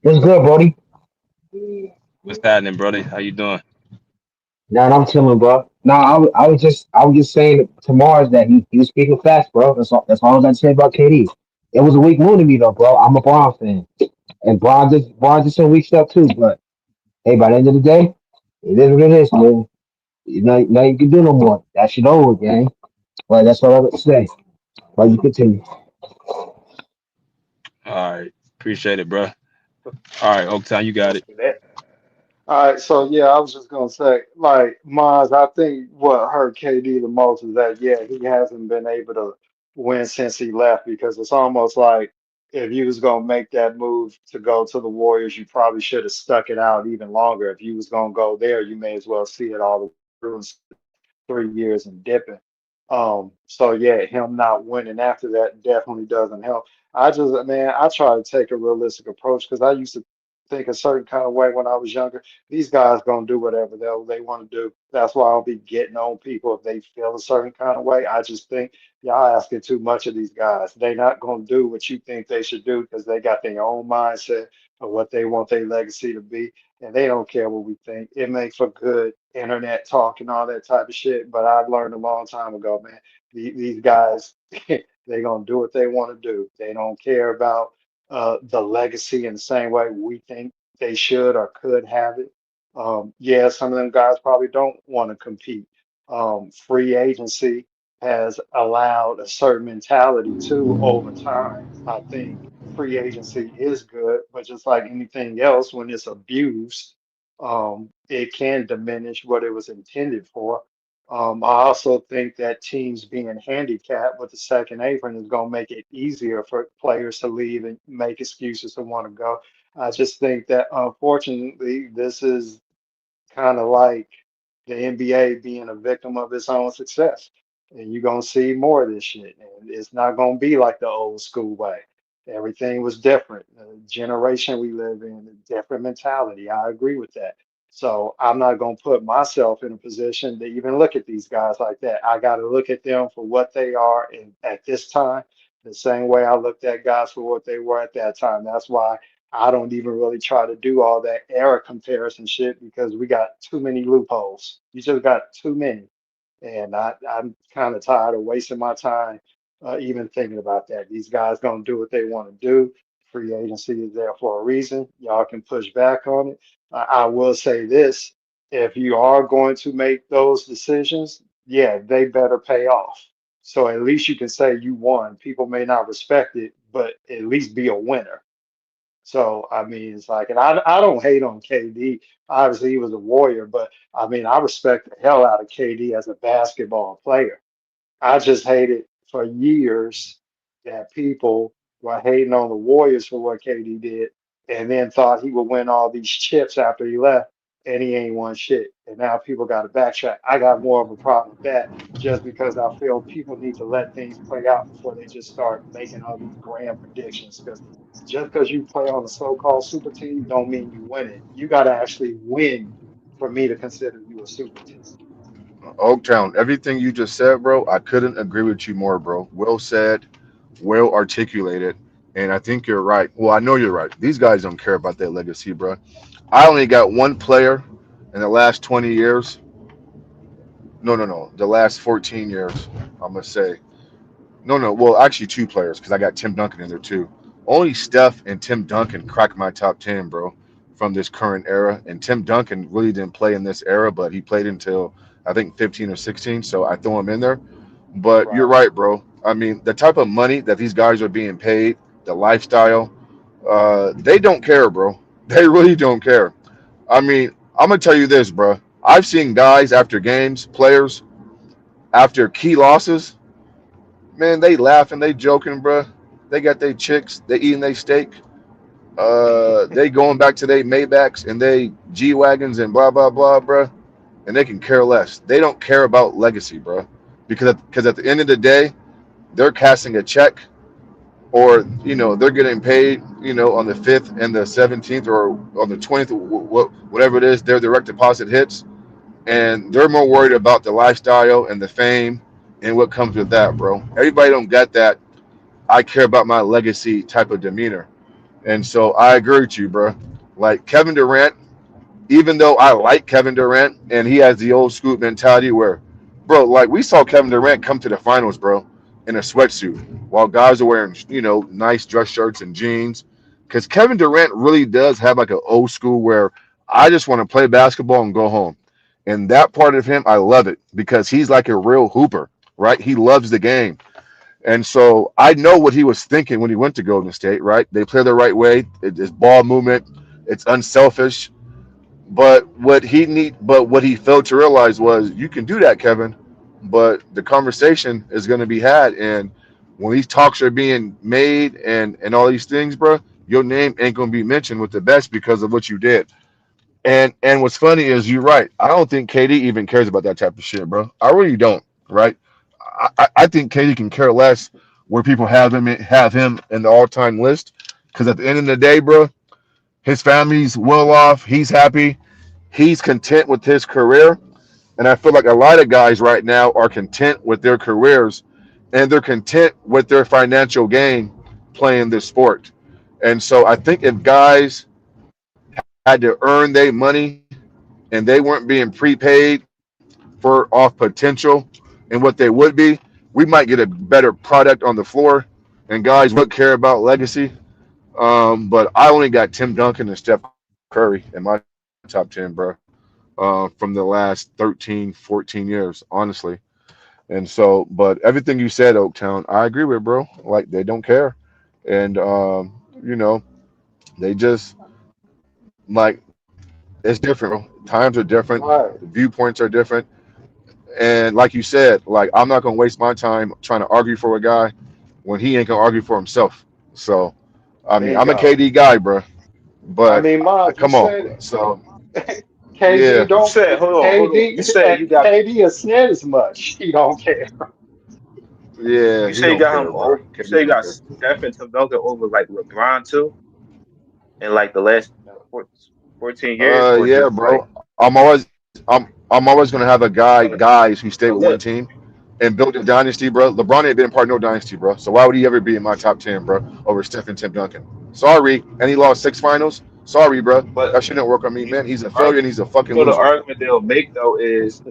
S19: What's good, Brody?
S15: What's happening, brother? How you doing?
S19: Nah, I'm chilling, bro. Nah, I was just saying to Mars that he was speaking fast, bro. That's all I got to say about KD. It was a weak moon to me though, bro. I'm a Braun fan, and Braun just some weak stuff too. But hey, by the end of the day, it is what it is, man. You can do no more. That shit over, gang. But that's all I got to say. But you continue.
S15: All right, appreciate it, bro. All right, Oaktown, you got it.
S7: All right, so yeah, I was just gonna say, like Maz, I think what hurt KD the most is that yeah, he hasn't been able to win since he left because it's almost like if you was gonna make that move to go to the Warriors, you probably should have stuck it out even longer. If you was gonna go there, you may as well see it all the way through 3 years and dipping. So yeah, him not winning after that definitely doesn't help. Man, I try to take a realistic approach because I used to think a certain kind of way when I was younger. These guys gonna do whatever they want to do. That's why I'll be getting on people if they feel a certain kind of way. I just think y'all asking too much of these guys. They not gonna do what you think they should do because they got their own mindset of what they want their legacy to be and they don't care what we think. It makes for good internet talk and all that type of shit. But I've learned a long time ago, man, these guys, they gonna do what they want to do. They don't care about the legacy in the same way we think they should or could have it. Yeah, some of them guys probably don't want to compete. Free agency has allowed a certain mentality too over time. I think free agency is good, but just like anything else, when it's abused, it can diminish what it was intended for. I also think that teams being handicapped with the second apron is going to make it easier for players to leave and make excuses to want to go. I just think that unfortunately, this is kind of like the NBA being a victim of its own success. And you're going to see more of this shit. And it's not going to be like the old school way. Everything was different. The generation we live in, a different mentality. I agree with that. So I'm not going to put myself in a position to even look at these guys like that. I got to look at them for what they are at this time, the same way I looked at guys for what they were at that time. That's why I don't even really try to do all that era comparison shit because we got too many loopholes. You just got too many. And I'm kind of tired of wasting my time even thinking about that. These guys gonna do what they want to do. Free agency is there for a reason. Y'all can push back on it. I will say this: if you are going to make those decisions, yeah, they better pay off. So at least you can say you won. People may not respect it, but at least be a winner. So I mean, it's like, and I don't hate on KD. Obviously, he was a warrior, but I mean, I respect the hell out of KD as a basketball player. I just hated for years that people were hating on the Warriors for what KD did, and then thought he would win all these chips after he left, and he ain't won shit. And now people got to backtrack. I got more of a problem with that, just because I feel people need to let things play out before they just start making all these grand predictions. Because just because you play on a so-called super team, don't mean you win it. You got to actually win for me to consider you a super team.
S5: Oaktown, everything you just said, bro, I couldn't agree with you more, bro. Well said, well articulated, and I think you're right. Well, I know you're right. These guys don't care about their legacy, bro. I only got one player in the last 20 years No. The last 14 years, I'm gonna say. No. Well, actually, two players because I got Tim Duncan in there too. Only Steph and Tim Duncan cracked my top 10, bro, from this current era. And Tim Duncan really didn't play in this era, but he played until I think 15 or 16. So I throw him in there. But you're
S7: Right.
S5: right, bro. I mean, the type of money that these guys are being paid, the lifestyle, they don't care, bro. They really don't care. I mean, I'm gonna tell you this, bro. I've seen guys after games, players after key losses, man, they laughing, they joking, bro. They got their chicks, they eating their steak. They going back to their Maybachs and they G wagons and blah blah blah, bro. And they can care less. They don't care about legacy, bro, because at the end of the day, they're casting a check, or they're getting paid, on the 5th and the 17th or on the 20th, whatever it is. Their direct deposit hits, and they're more worried about the lifestyle and the fame and what comes with that, bro. Everybody don't get that. I care about my legacy type of demeanor. And so I agree with you, bro. Like Kevin Durant, even though I like Kevin Durant and he has the old school mentality where, bro, like we saw Kevin Durant come to the finals, bro, in a sweatsuit while guys are wearing, nice dress shirts and jeans. Because Kevin Durant really does have like an old school where I just want to play basketball and go home. And that part of him, I love it because he's like a real hooper, right? He loves the game. And so I know what he was thinking when he went to Golden State, right? They play the right way. It's ball movement. It's unselfish. But what he failed to realize was you can do that, Kevin. But the conversation is going to be had, and when these talks are being made and all these things, bro, your name ain't going to be mentioned with the best because of what you did. And what's funny is you're right. I don't think KD even cares about that type of shit, bro. I really don't, right? I think KD can care less where people have him in the all time list because at the end of the day, bro, his family's well off. He's happy. He's content with his career. And I feel like a lot of guys right now are content with their careers and they're content with their financial gain playing this sport. And so I think if guys had to earn their money and they weren't being prepaid for off potential and what they would be, we might get a better product on the floor and guys would care about legacy. But I only got Tim Duncan and Steph Curry in my top 10, bro, from the last 13, 14 years, honestly. And so, but everything you said, Oaktown, I agree with, bro. Like, they don't care. And, they just, like, it's different, bro. Times are different,
S7: Right.
S5: viewpoints are different. And like you said, like, I'm not going to waste my time trying to argue for a guy when he ain't going to argue for himself. So, I mean, I'm a
S7: Bingo.
S5: KD guy, bro.
S7: I
S5: But
S7: mean, Mod, you
S5: come
S7: said
S5: on. So,
S7: it.
S5: yeah.
S7: KD
S6: You
S7: don't.
S6: said, hold on. You
S7: KD
S6: said you got
S7: KD has said as much. He don't care.
S5: Yeah,
S6: you
S5: he
S6: say you
S5: don't
S6: got him
S5: care, bro.
S6: over. You
S5: KD
S6: say you
S5: don't
S6: got
S5: care.
S6: Steph and Tim Duncan over like LeBron too, in like the last 14 years, or
S5: Yeah,
S6: just like
S5: bro. I'm always gonna have a guys who stay
S6: a
S5: with one
S6: lip?
S5: team and build a dynasty, bro. LeBron ain't been a part of no dynasty, bro. So why would he ever be in my top 10, bro, over Steph and Tim Duncan? Sorry, and he lost 6 finals. Sorry, bro.
S6: But
S5: That shouldn't work on me,
S6: you,
S5: man. He's a failure
S6: argue,
S5: and he's a fucking
S6: the
S5: loser.
S6: argument they'll make though is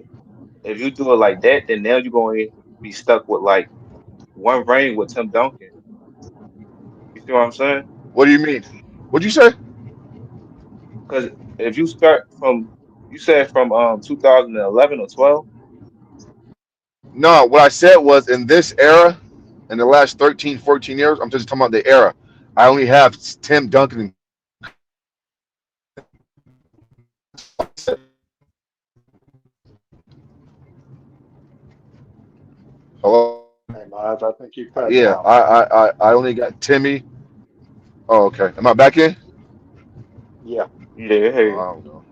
S6: if you do it like that, then now you're going to be stuck with like one ring with Tim Duncan. You see what I'm saying?
S5: What do you mean? What'd you say?
S6: Because if you start from, you said from 2011 or 12.
S5: No, what I said was in this era, in the last 13, 14 years, I'm just talking about the era. I only have Tim Duncan and hello.
S7: Hey, Mod, I think you cutting
S5: Yeah,
S7: out.
S5: I only got Timmy. Oh, okay. Am I back in?
S7: Yeah.
S6: Yeah,
S5: I
S6: hey,
S5: don't know.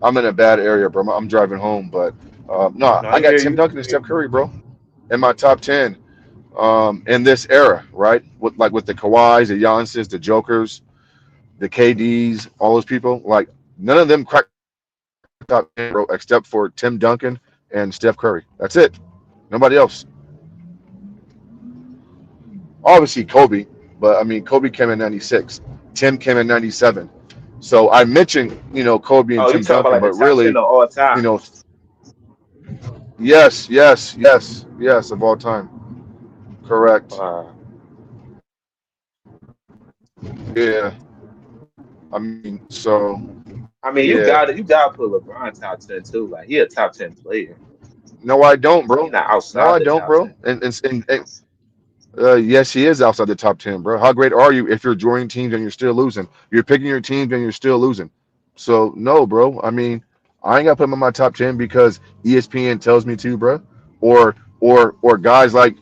S5: I'm in a bad area, bro. I'm driving home, but no,
S6: no,
S5: I
S6: I
S5: got
S6: hear
S5: Tim
S6: you.
S5: Duncan and Steph Curry, bro, in my top 10. In this era, right? With the Kawhis, the Giannis's, the Jokers, the KDs, all those people, like none of them cracked top 10, bro, except for Tim Duncan and Steph Curry. That's it. Nobody else. Obviously Kobe, but I mean Kobe came in '96. Tim came in '97. So I mentioned, Kobe and
S6: Oh, you
S5: Tim
S6: talking about
S5: Duncan,
S6: like the
S5: but
S6: top 10
S5: really,
S6: of all
S5: you
S6: time?
S5: know, Yes, of all time. Correct.
S6: Wow.
S5: Yeah. I mean, so
S6: I mean,
S5: yeah.
S6: you gotta put LeBron top 10 too. Like he a top 10 player.
S5: No, I don't,
S6: He
S5: bro.
S6: not
S5: No,
S6: outside
S5: I
S6: the
S5: don't,
S6: top
S5: bro.
S6: 10.
S5: And yes, he is outside the top 10, bro. How great are you if you're joining teams and you're still losing? You're picking your teams and you're still losing. So no, bro. I mean, I ain't got to put him in my top 10 because ESPN tells me to, bro. Or guys like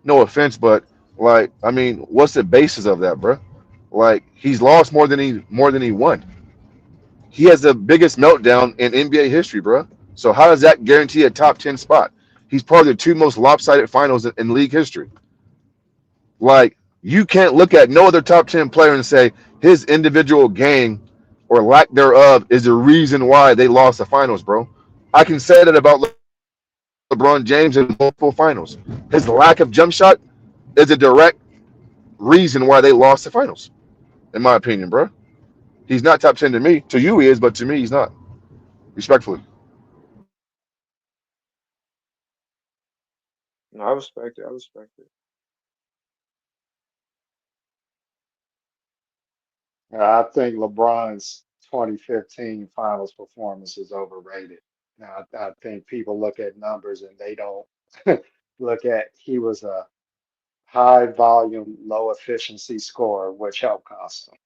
S5: no offense, but like I mean, what's the basis of that, bro? Like he's lost more than he won. He has the biggest meltdown in NBA history, bro. So how does that guarantee a top 10 spot? He's part of the two most lopsided finals in league history. Like you can't look at no other top 10 player and say his individual game or lack thereof is the reason why they lost the finals, bro. I can say that about LeBron James in multiple finals. His lack of jump shot is a direct reason why they lost the finals, in my opinion, bro. He's not top 10 to me. To you, he is, but to me, he's not. Respectfully.
S6: No, I respect it. I respect it.
S7: I think LeBron's 2015 finals performance is overrated. Now, I think people look at numbers and they don't look at he was a high volume, low efficiency scorer, which helped cost them.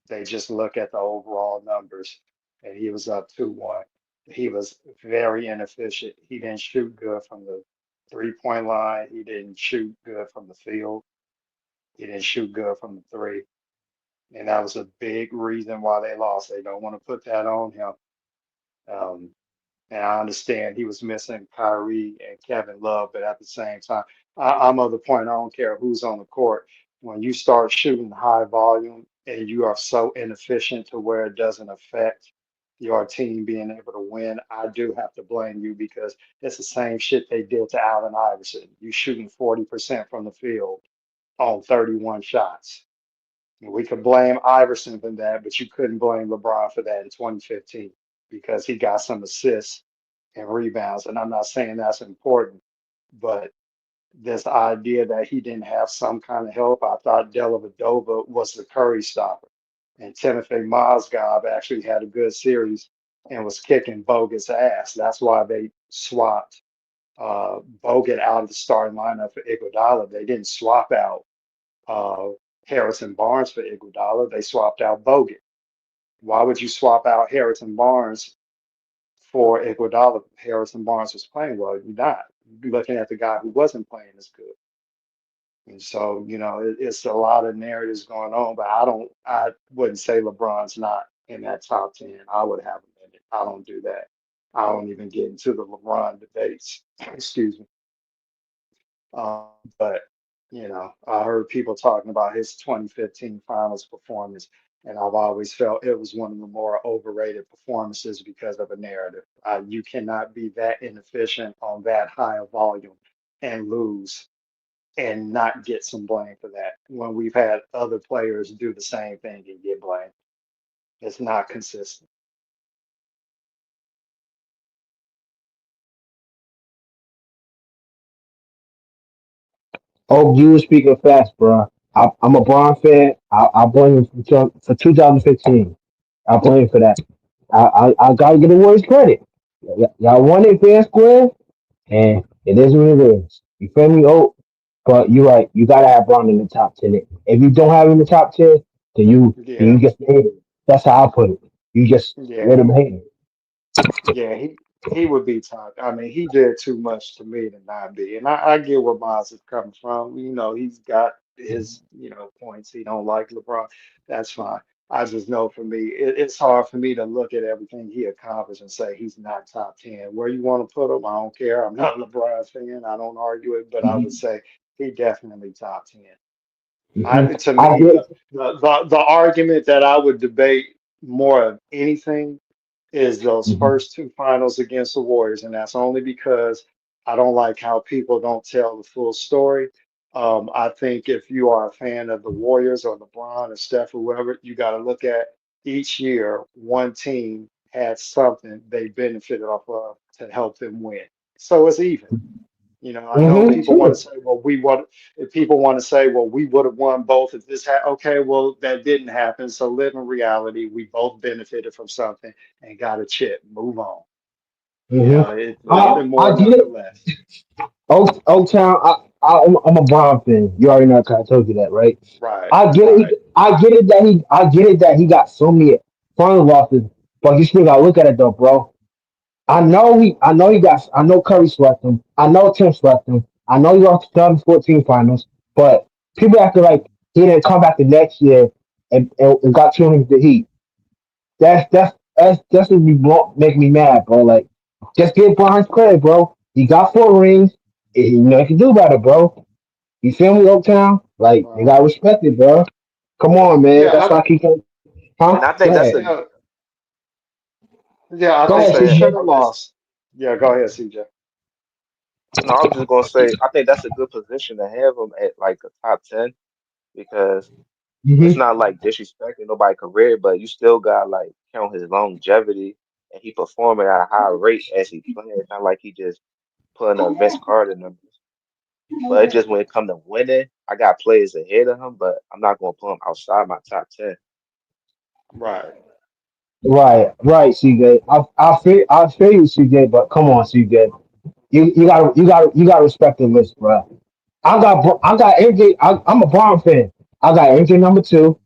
S7: They just look at the overall numbers, and he was up 2-1. He was very inefficient. He didn't shoot good from the 3-point line. He didn't shoot good from the field. He didn't shoot good from the three. And that was a big reason why they lost. They don't want to put that on him. Um, and I understand he was missing Kyrie and Kevin Love, but at the same time, I'm of the point I don't care who's on the court. When you start shooting high volume and you are so inefficient to where it doesn't affect your team being able to win, I do have to blame you because it's the same shit they did to Allen Iverson. You shooting 40% from the field on 31 shots. We could blame Iverson for that, but you couldn't blame LeBron for that in 2015 because he got some assists and rebounds. And I'm not saying that's important, but this idea that he didn't have some kind of help, I thought Dellavedova was the Curry stopper. And Timothy Mozgov actually had a good series and was kicking Bogut's ass. That's why they swapped Bogut out of the starting lineup for Iguodala. They didn't swap out uh, Harrison Barnes for Iguodala. They swapped out Bogut. Why would you swap out Harrison Barnes for Iguodala? Harrison Barnes was playing well. You're not. You're looking at the guy who wasn't playing as good. And so, it's a lot of narratives going on, but I wouldn't say LeBron's not in that top 10. I would have him in it. I don't do that. I don't even get into the LeBron debates. Excuse me. But I heard people talking about his 2015 finals performance, and I've always felt it was one of the more overrated performances because of a narrative. You cannot be that inefficient on that high a volume and lose and not get some blame for that when we've had other players do the same thing and get blamed. It's not consistent.
S12: Oh, you were speaking fast, bro. I'm a Braun fan. I blame him for 2015. I blame him for that. I gotta give the Warriors credit. Y'all won it fair and square, and it is what it is. You feel me? Oh, but you're right. You gotta have Braun in the top 10. If you don't have him in the top 10, then you
S7: Yeah,
S12: just hate it. That's how I put it. You just let
S7: yeah.
S12: him hate it.
S7: Yeah, he would be top. I mean, he did too much to me to not be. And I get where Miles is coming from. He's got his, points. He don't like LeBron. That's fine. I just know for me, it's hard for me to look at everything he accomplished and say he's not top 10. Where you want to put him, I don't care. I'm not a LeBron fan. I don't argue it, but I would say he definitely top 10. To
S12: I
S7: me,
S12: get.
S7: the argument that I would debate more of anything is those
S12: Mhm.
S7: first two finals against the Warriors, and that's only because I don't like how people don't tell the full story. I think if you are a fan of the Warriors or LeBron or Steph or whoever, you got to look at each year one team had something they benefited off of to help them win. So it's even. I know people want to
S12: Sure.
S7: say, well, if people want to say, well, we would have won both if this had, okay, well, that didn't happen. So live in reality. We both benefited from something and got a chip. Move on. It's nothing
S12: I
S7: more,
S12: get it.
S7: nothing less.
S12: Old Town. I'm a Brown fan. You already know. 'Cause I told you that, right?
S7: Right,
S12: I get
S7: right.
S12: it. I get it that he got so many final losses, but you still gotta look at it though, bro. I know Curry swept him. I know Tim swept him. I know he lost the 2014 finals, but people acting like he didn't come back the next year and got 200 the Heat. That's what make me mad, bro. Like, just give Bron's credit, bro. He got 4 rings. He can do better, bro. You feel me, Oaktown? Like, you
S7: Right.
S12: gotta respect it, bro. Come on, man.
S7: Yeah,
S12: That's why I keep saying,
S6: And
S12: huh?
S6: I
S12: Go
S6: think that's
S12: ahead.
S6: a
S7: yeah, yeah. I
S12: Go
S6: I'm
S7: think
S12: ahead,
S7: he
S6: saying
S7: should
S12: CJ.
S7: have lost. Yeah, go ahead, CJ.
S6: no, I was just gonna say I think that's a good position to have him at like a top 10 because it's
S12: Mm-hmm.
S6: not like disrespecting nobody's career, but you still got like count his longevity and he performing at a high rate as he playing. It's not like he just putting up Vince Carter numbers. But it just when it come to winning, I got players ahead of him, but I'm not gonna put him outside my top 10.
S7: Right.
S12: Right, CJ. I feel you, CJ. But come on, CJ. You gotta respect the list, bro. I got MJ. I'm a Brown fan. I got MJ number 2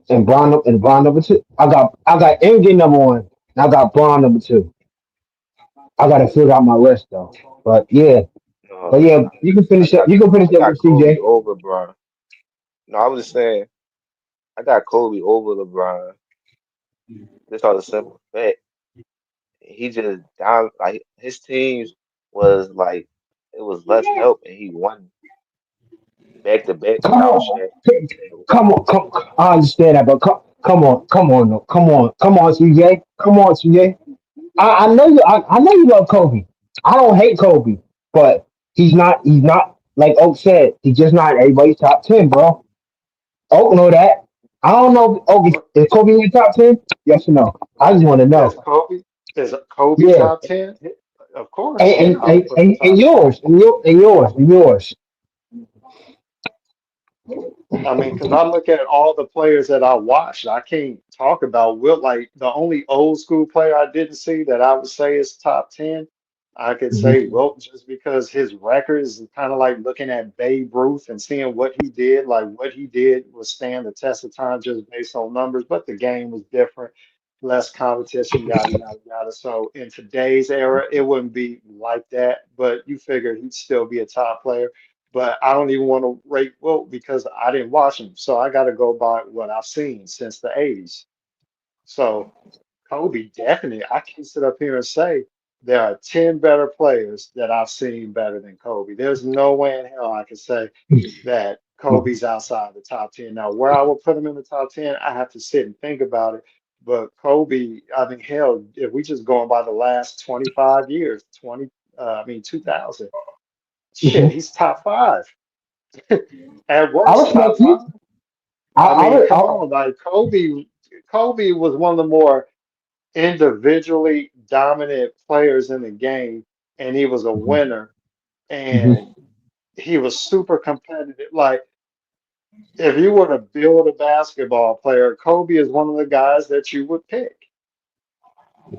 S12: and Brown number 2. I got MJ number 1 and I got Brown number 2. I gotta figure out my list though. But yeah, but
S6: No,
S12: yeah, you can
S6: I
S12: finish up.
S6: got
S12: You can finish
S6: I
S12: up
S6: got
S12: with
S6: Kobe
S12: CJ.
S6: over LeBron. No, I was just saying I got Kobe over LeBron. Just on the simple fact. He just down like his teams was like it was less help and he won back to back
S12: Come
S6: without
S12: on,
S6: Shaq. So
S12: come. I understand that, but come on, CJ. Come on, CJ. I know you. I know you love Kobe. I don't hate Kobe, but he's not. He's not like Oak said. He's just not everybody's top 10, bro. Oak know that. I don't know. If Oak
S7: What
S12: is Kobe in your top 10? Yes or no? I just want to
S7: is
S12: know.
S7: Kobe? Is Kobe
S12: Yeah,
S7: top 10? Of course, yeah. I would put him
S12: and
S7: top 10.
S12: yours, and yours.
S7: I mean, because I look at all the players that I watched, I can't talk about Will. Like the only old school player I didn't see that I would say is top 10, I could say
S12: Mhm.
S7: Wilt just because his records is kind of like looking at Babe Ruth and seeing what he did. Like what he did was stand the test of time just based on numbers, but the game was different, less competition, yada, yada, yada. So in today's era, it wouldn't be like that, but you figure he'd still be a top player. But I don't even want to rate Wilt because I didn't watch him. So I got to go by what I've seen since the 80s. So Kobe, definitely. I can sit up here and say there are 10 better players that I've seen better than Kobe. There's no way in hell I could say that Kobe's outside the top 10. Now, where I would put him in the top 10, I have to sit and think about it. But Kobe, I mean, hell, if we just going by the last 25 years, 2000, shit,
S12: Mhm.
S7: he's top five. At
S12: I
S7: worst, top
S12: respect
S7: five.
S12: you.
S7: I mean, come
S12: I
S7: on, like Kobe was one of the more individually dominant players in the game, and he was a winner, and
S12: Mhm.
S7: he was super competitive. Like, if you were to build a basketball player, Kobe is one of the guys that you would pick.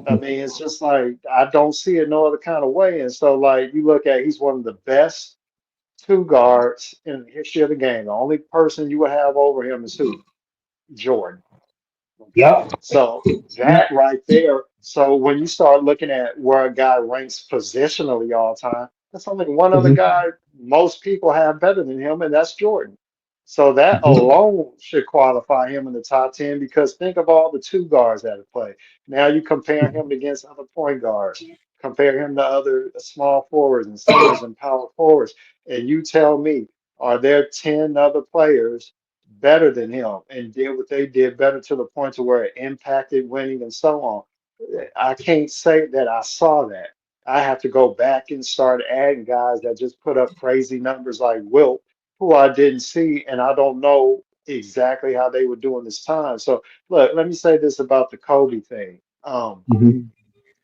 S7: I mean, it's just like I don't see it no other kind of way. And so, like, you look at he's one of the best two guards in the history of the game. The only person you would have over him is who? Jordan. Okay.
S12: Yep.
S7: So that right there. So when you start looking at where a guy ranks positionally all time, there's only one other
S12: Mhm.
S7: guy most people have better than him, and that's Jordan. So that
S12: Mhm.
S7: alone should qualify him in the top 10 because think of all the two guards that have played. Now you compare him against other point guards, compare him to other small forwards and centers and power forwards, and you tell me, are there 10 other players better than him and did what they did better to the point to where it impacted winning and so on? I can't say that I saw that. I have to go back and start adding guys that just put up crazy numbers like Wilt, who I didn't see, and I don't know exactly how they were doing this time. So, look, let me say this about the Kobe thing. Um,
S10: Mhm.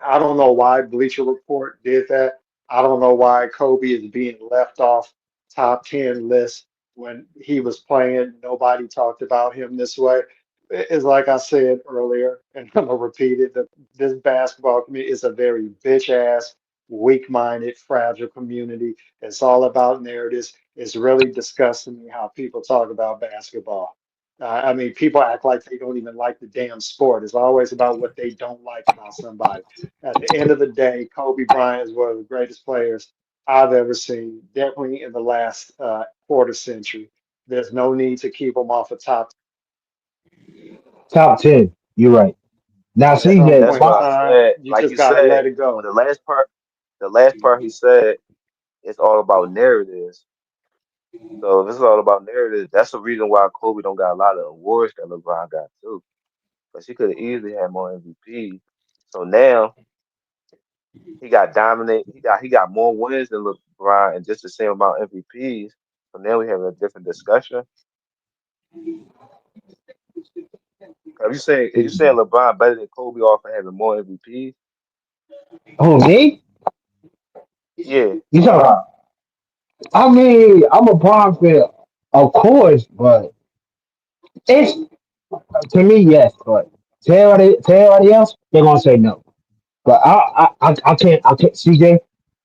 S7: I don't know why Bleacher Report did that. I don't know why Kobe is being left off top 10 lists when he was playing. Nobody talked about him this way. It's like I said earlier, and I'm gonna repeat it, that this basketball community is a very bitch ass, weak-minded, fragile community. It's all about narratives. It's really disgusting me how people talk about basketball. I mean, people act like they don't even like the damn sport. It's always about what they don't like about somebody. At the end of the day, Kobe Bryant is one of the greatest players I've ever seen, definitely in the last quarter century. There's no need to keep him off the top.
S10: Top 10. You're right. Now,
S7: At
S6: That,
S7: some
S10: CJ,
S6: that's
S7: point in
S6: why I
S7: time,
S6: said,
S7: you
S6: like
S7: just
S6: you
S7: got to
S6: said,
S7: let it
S6: when
S7: go.
S6: the last part he said, it's all about narratives. So if it's all about narratives, that's the reason why Kobe don't got a lot of awards that LeBron got too. Because he could have easily had more MVP. So now he got dominate. He got more wins than LeBron and just the same amount of MVPs. So now we have a different discussion. If you saying LeBron better than Kobe off of having more MVPs,
S10: oh, me?
S6: yeah.
S10: You talking about? I mean, I'm a Bron fan, of course, but it's to me, yes. But to everybody else, they're gonna say no. But I can't. CJ,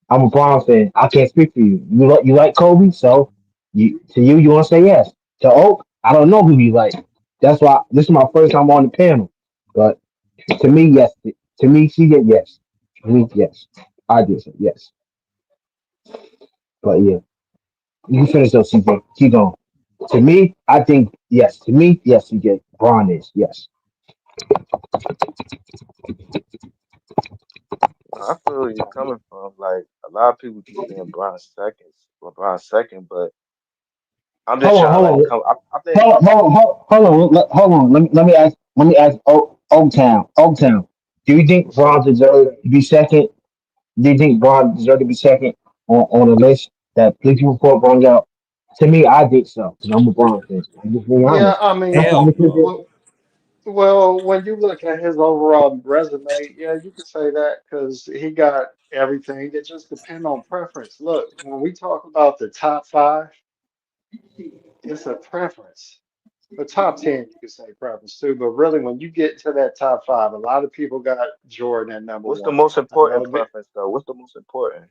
S10: I'm a Bron fan. I can't speak for you. You like Kobe, so you want to say yes. To Oak, I don't know who you like. That's why this is my first time on the panel. But to me, yes. To me, CJ, yes. To me, yes. I did say yes. But yeah, you can finish those, CJ. Keep going. To me, I think yes. To me, yes, CJ. Bron is yes.
S6: No, I feel where you're coming from. Like a lot of people keep saying LeBron second, but I'm just
S10: Hold on,
S6: trying to
S10: hold
S6: like
S10: on.
S6: come. I think
S10: Hold on. Let me ask Oak Town. Oak Town. Do you think
S7: What's up?
S10: Braun deserved to be second? Do you think Braun deserved to be second on the list that Bleacher Report brought out? To me, I think so. 'Cause I'm a Braun fan. I'm just being
S7: Yeah,
S10: honest.
S7: I
S10: That's
S7: mean,
S10: what I'm
S18: Hell
S10: looking
S18: no.
S10: at.
S7: well, when you look at his overall resume, yeah, you can say that because he got everything. It just depends on preference. Look, when we talk about the top five, it's a preference. The top 10, you could say preference too, but really, when you get to that top five, a lot of people got Jordan at number
S6: what's the
S7: one.
S6: most
S7: I know
S6: important
S7: that
S6: preference though? What's the most important?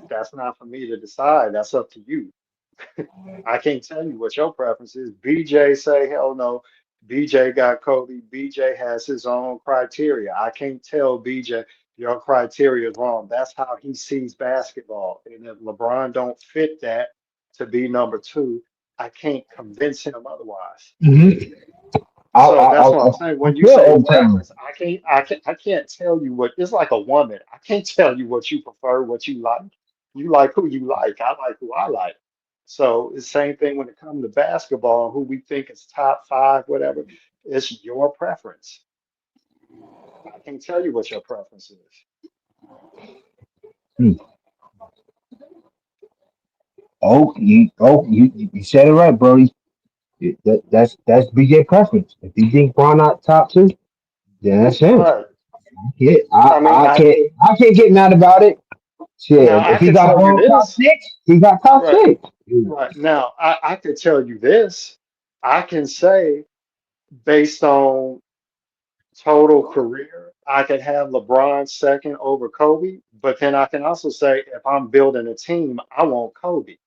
S7: that's not for me to decide. That's up to you. I can't tell you what your preference is. BJ say, hell no. BJ got Kobe. BJ has his own criteria. I can't tell BJ your criteria is wrong. That's how he sees basketball. And if LeBron don't fit that to be number two, I can't convince him otherwise.
S10: Mm-hmm.
S7: So that's what I'm saying.
S10: I
S7: When you
S10: feel
S7: say
S10: Oak Town.
S7: preference, I can't tell you what it's like a woman. I can't tell you what you prefer, what you like. You like who you like. I like who I like. So it's the same thing when it comes to basketball, who we think is top five, whatever. It's your preference. I can't tell you what your preference is.
S10: Hmm. You said it right, Brody. That's BJ preference. If you think Braun not top two, then that's him.
S7: Right.
S10: Yeah,
S7: I mean,
S10: I can't get mad about it.
S7: now
S10: Shit,
S7: I
S10: if he
S7: could
S10: got
S7: tell you
S10: Braun top
S7: this.
S10: six, he got top
S7: Right.
S10: six.
S7: Right. Now I could tell you this. I can say based on total career, I could have LeBron second over Kobe, but then I can also say if I'm building a team, I want Kobe.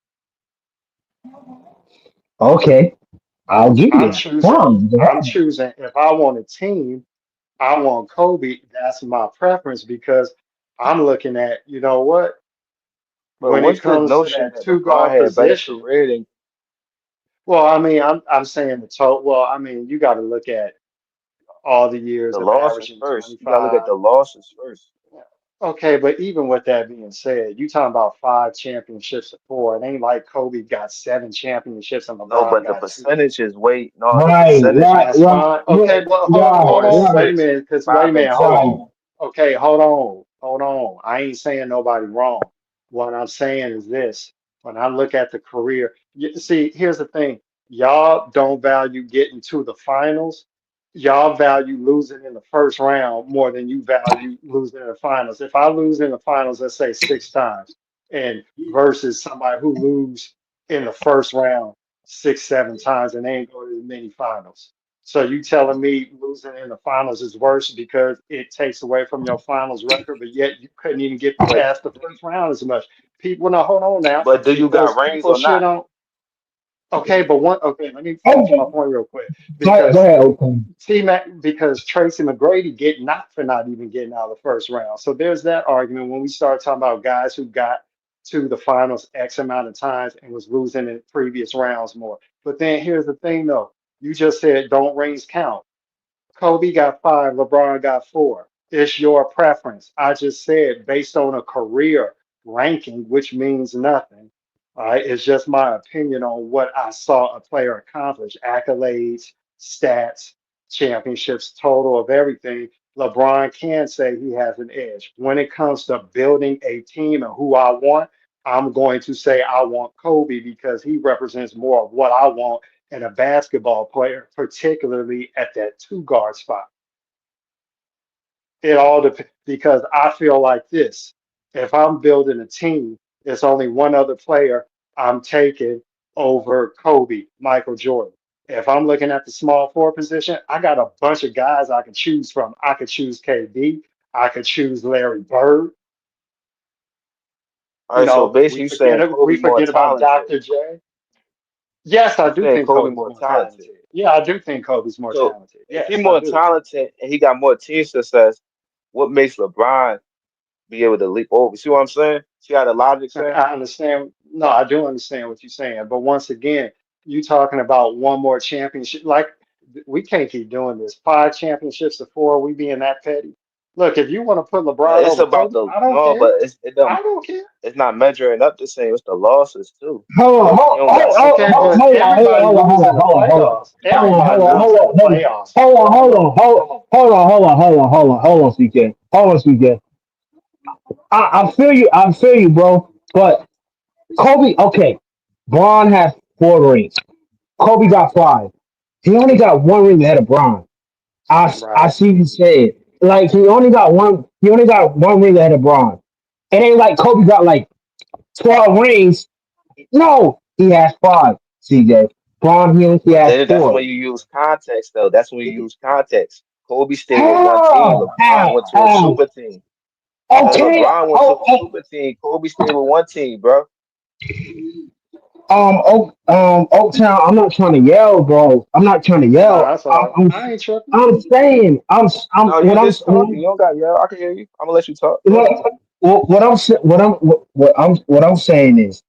S10: Okay, I'll give you
S7: I'm
S10: that.
S7: choosing,
S10: Fine.
S7: I'm choosing if I want a team, I want Kobe. That's my preference because I'm looking at, you know what,
S6: But
S7: when it
S6: what's the
S7: comes to
S6: notion
S7: that
S6: that
S7: two
S6: LeBron
S7: guard
S6: had a better
S7: position,
S6: career than
S7: well, I mean, I'm saying the total. Well, I mean, you got to look at all the years
S6: the
S7: of
S6: losses
S7: averaging
S6: first? You gotta look at
S7: 25.
S6: the losses first.
S7: Okay, but even with that being said, you talking about five championships or four. It ain't like Kobe got seven championships and
S6: No,
S7: LeBron
S6: but the
S7: got two.
S6: percentage is way no, the
S10: Right,
S6: percentage
S10: right,
S7: That's
S6: is
S10: right,
S7: fine.
S10: right,
S7: Okay, but hold
S6: four
S10: right,
S6: and
S7: on. Wait a
S10: right,
S6: six,
S7: minute, because wait a
S6: five and
S7: minute. Hold
S6: two.
S10: right.
S7: on. Okay, hold on. I ain't saying nobody wrong. What I'm saying is this. When I look at the career, see, here's the thing. Y'all don't value getting to the finals. y'all value losing in the first round more than you value losing in the finals. If I lose in the finals, let's say 6 times, and versus somebody who lose in the first round 6, 7 times and they ain't go to the many finals. So you telling me losing in the finals is worse because it takes away from your finals record, but yet you couldn't even get
S6: But
S7: past the first round as much. People, now hold on now,
S6: but do you
S7: because
S6: got rings
S7: people
S6: or
S7: shit
S6: not?
S7: on. Okay, but okay, let me finish my
S10: Okay,
S7: point real quick
S10: go
S7: because
S10: ahead, okay.
S7: T-Mac, because Tracy McGrady get knocked for not even getting out of the first round. So there's that argument when we start talking about guys who got to the finals X amount of times and was losing in previous rounds more. But then here's the thing though. You just said don't rings count. Kobe got 5, LeBron got 4. It's your preference. I just said based on a career ranking, which means nothing. All right, it's just my opinion on what I saw a player accomplish, accolades, stats, championships, total of everything. LeBron can say he has an edge. When it comes to building a team and who I want, I'm going to say I want Kobe because he represents more of what I want and a basketball player, particularly at that two guard spot. It all depends because I feel like this. If I'm building a team, it's only one other player I'm taking over Kobe, Michael Jordan. If I'm looking at the small forward position, I got a bunch of guys I can choose from. I could choose KD. I could choose Larry Bird.
S6: All right, so basically you saying
S7: We
S6: Kobe more
S7: forget about
S6: talented.
S7: Dr. J. Yes, I
S6: You
S7: do
S6: saying
S7: think
S6: Kobe
S7: Kobe's
S6: more
S7: more
S6: talented.
S7: talented. Yeah, I do think Kobe's more
S6: So
S7: talented.
S6: if he
S7: Yes, I
S6: more
S7: do.
S6: talented and he got more team success, what makes LeBron be able to leap over? See what I'm saying? See how the logic saying?
S7: I understand. No, I do understand what you're saying. But once again, you talking about one more championship. Like, we can't keep doing this. 5 championships to 4, we being that petty. Look, if you want to put LeBron
S6: It's
S7: over
S6: about
S7: Kobe,
S6: the
S7: I don't
S6: no,
S7: care.
S6: but it don't.
S7: I don't care.
S6: It's not measuring up the same. It's the losses too.
S10: Hold on,
S6: He don't got six
S7: Okay,
S6: losses.
S7: but everybody lose in the playoffs. Everybody lose in the playoffs.
S10: hold on, CJ. Hold on, CJ. I feel you, bro. But Kobe, okay. Braun has 4 rings. Kobe got 5. He only got 1 ring ahead of Braun. I
S7: Right.
S10: see you said like he only got one. He only got 1 ring ahead of Braun. It ain't like Kobe got like 12 rings. No, he has 5. CJ Braun he
S6: But
S10: has
S6: then that's when
S10: 4.
S6: you use context though. That's when you use context. Kobe stayed with one team.
S10: How?
S6: LeBron went to a
S10: How?
S6: super team. Cause
S10: Okay.
S6: LeBron went to a
S10: Oh,
S6: super team. Kobe stayed with one team, bro.
S10: Oaktown. I'm not trying to yell, bro. I'm not trying to
S7: Nah,
S10: yell.
S7: that's all right. I ain't tripping.
S10: I'm saying.
S6: No, you just talking. You don't got yell. I can hear you. I'm gonna let you talk. Go ahead.
S10: What I'm saying is,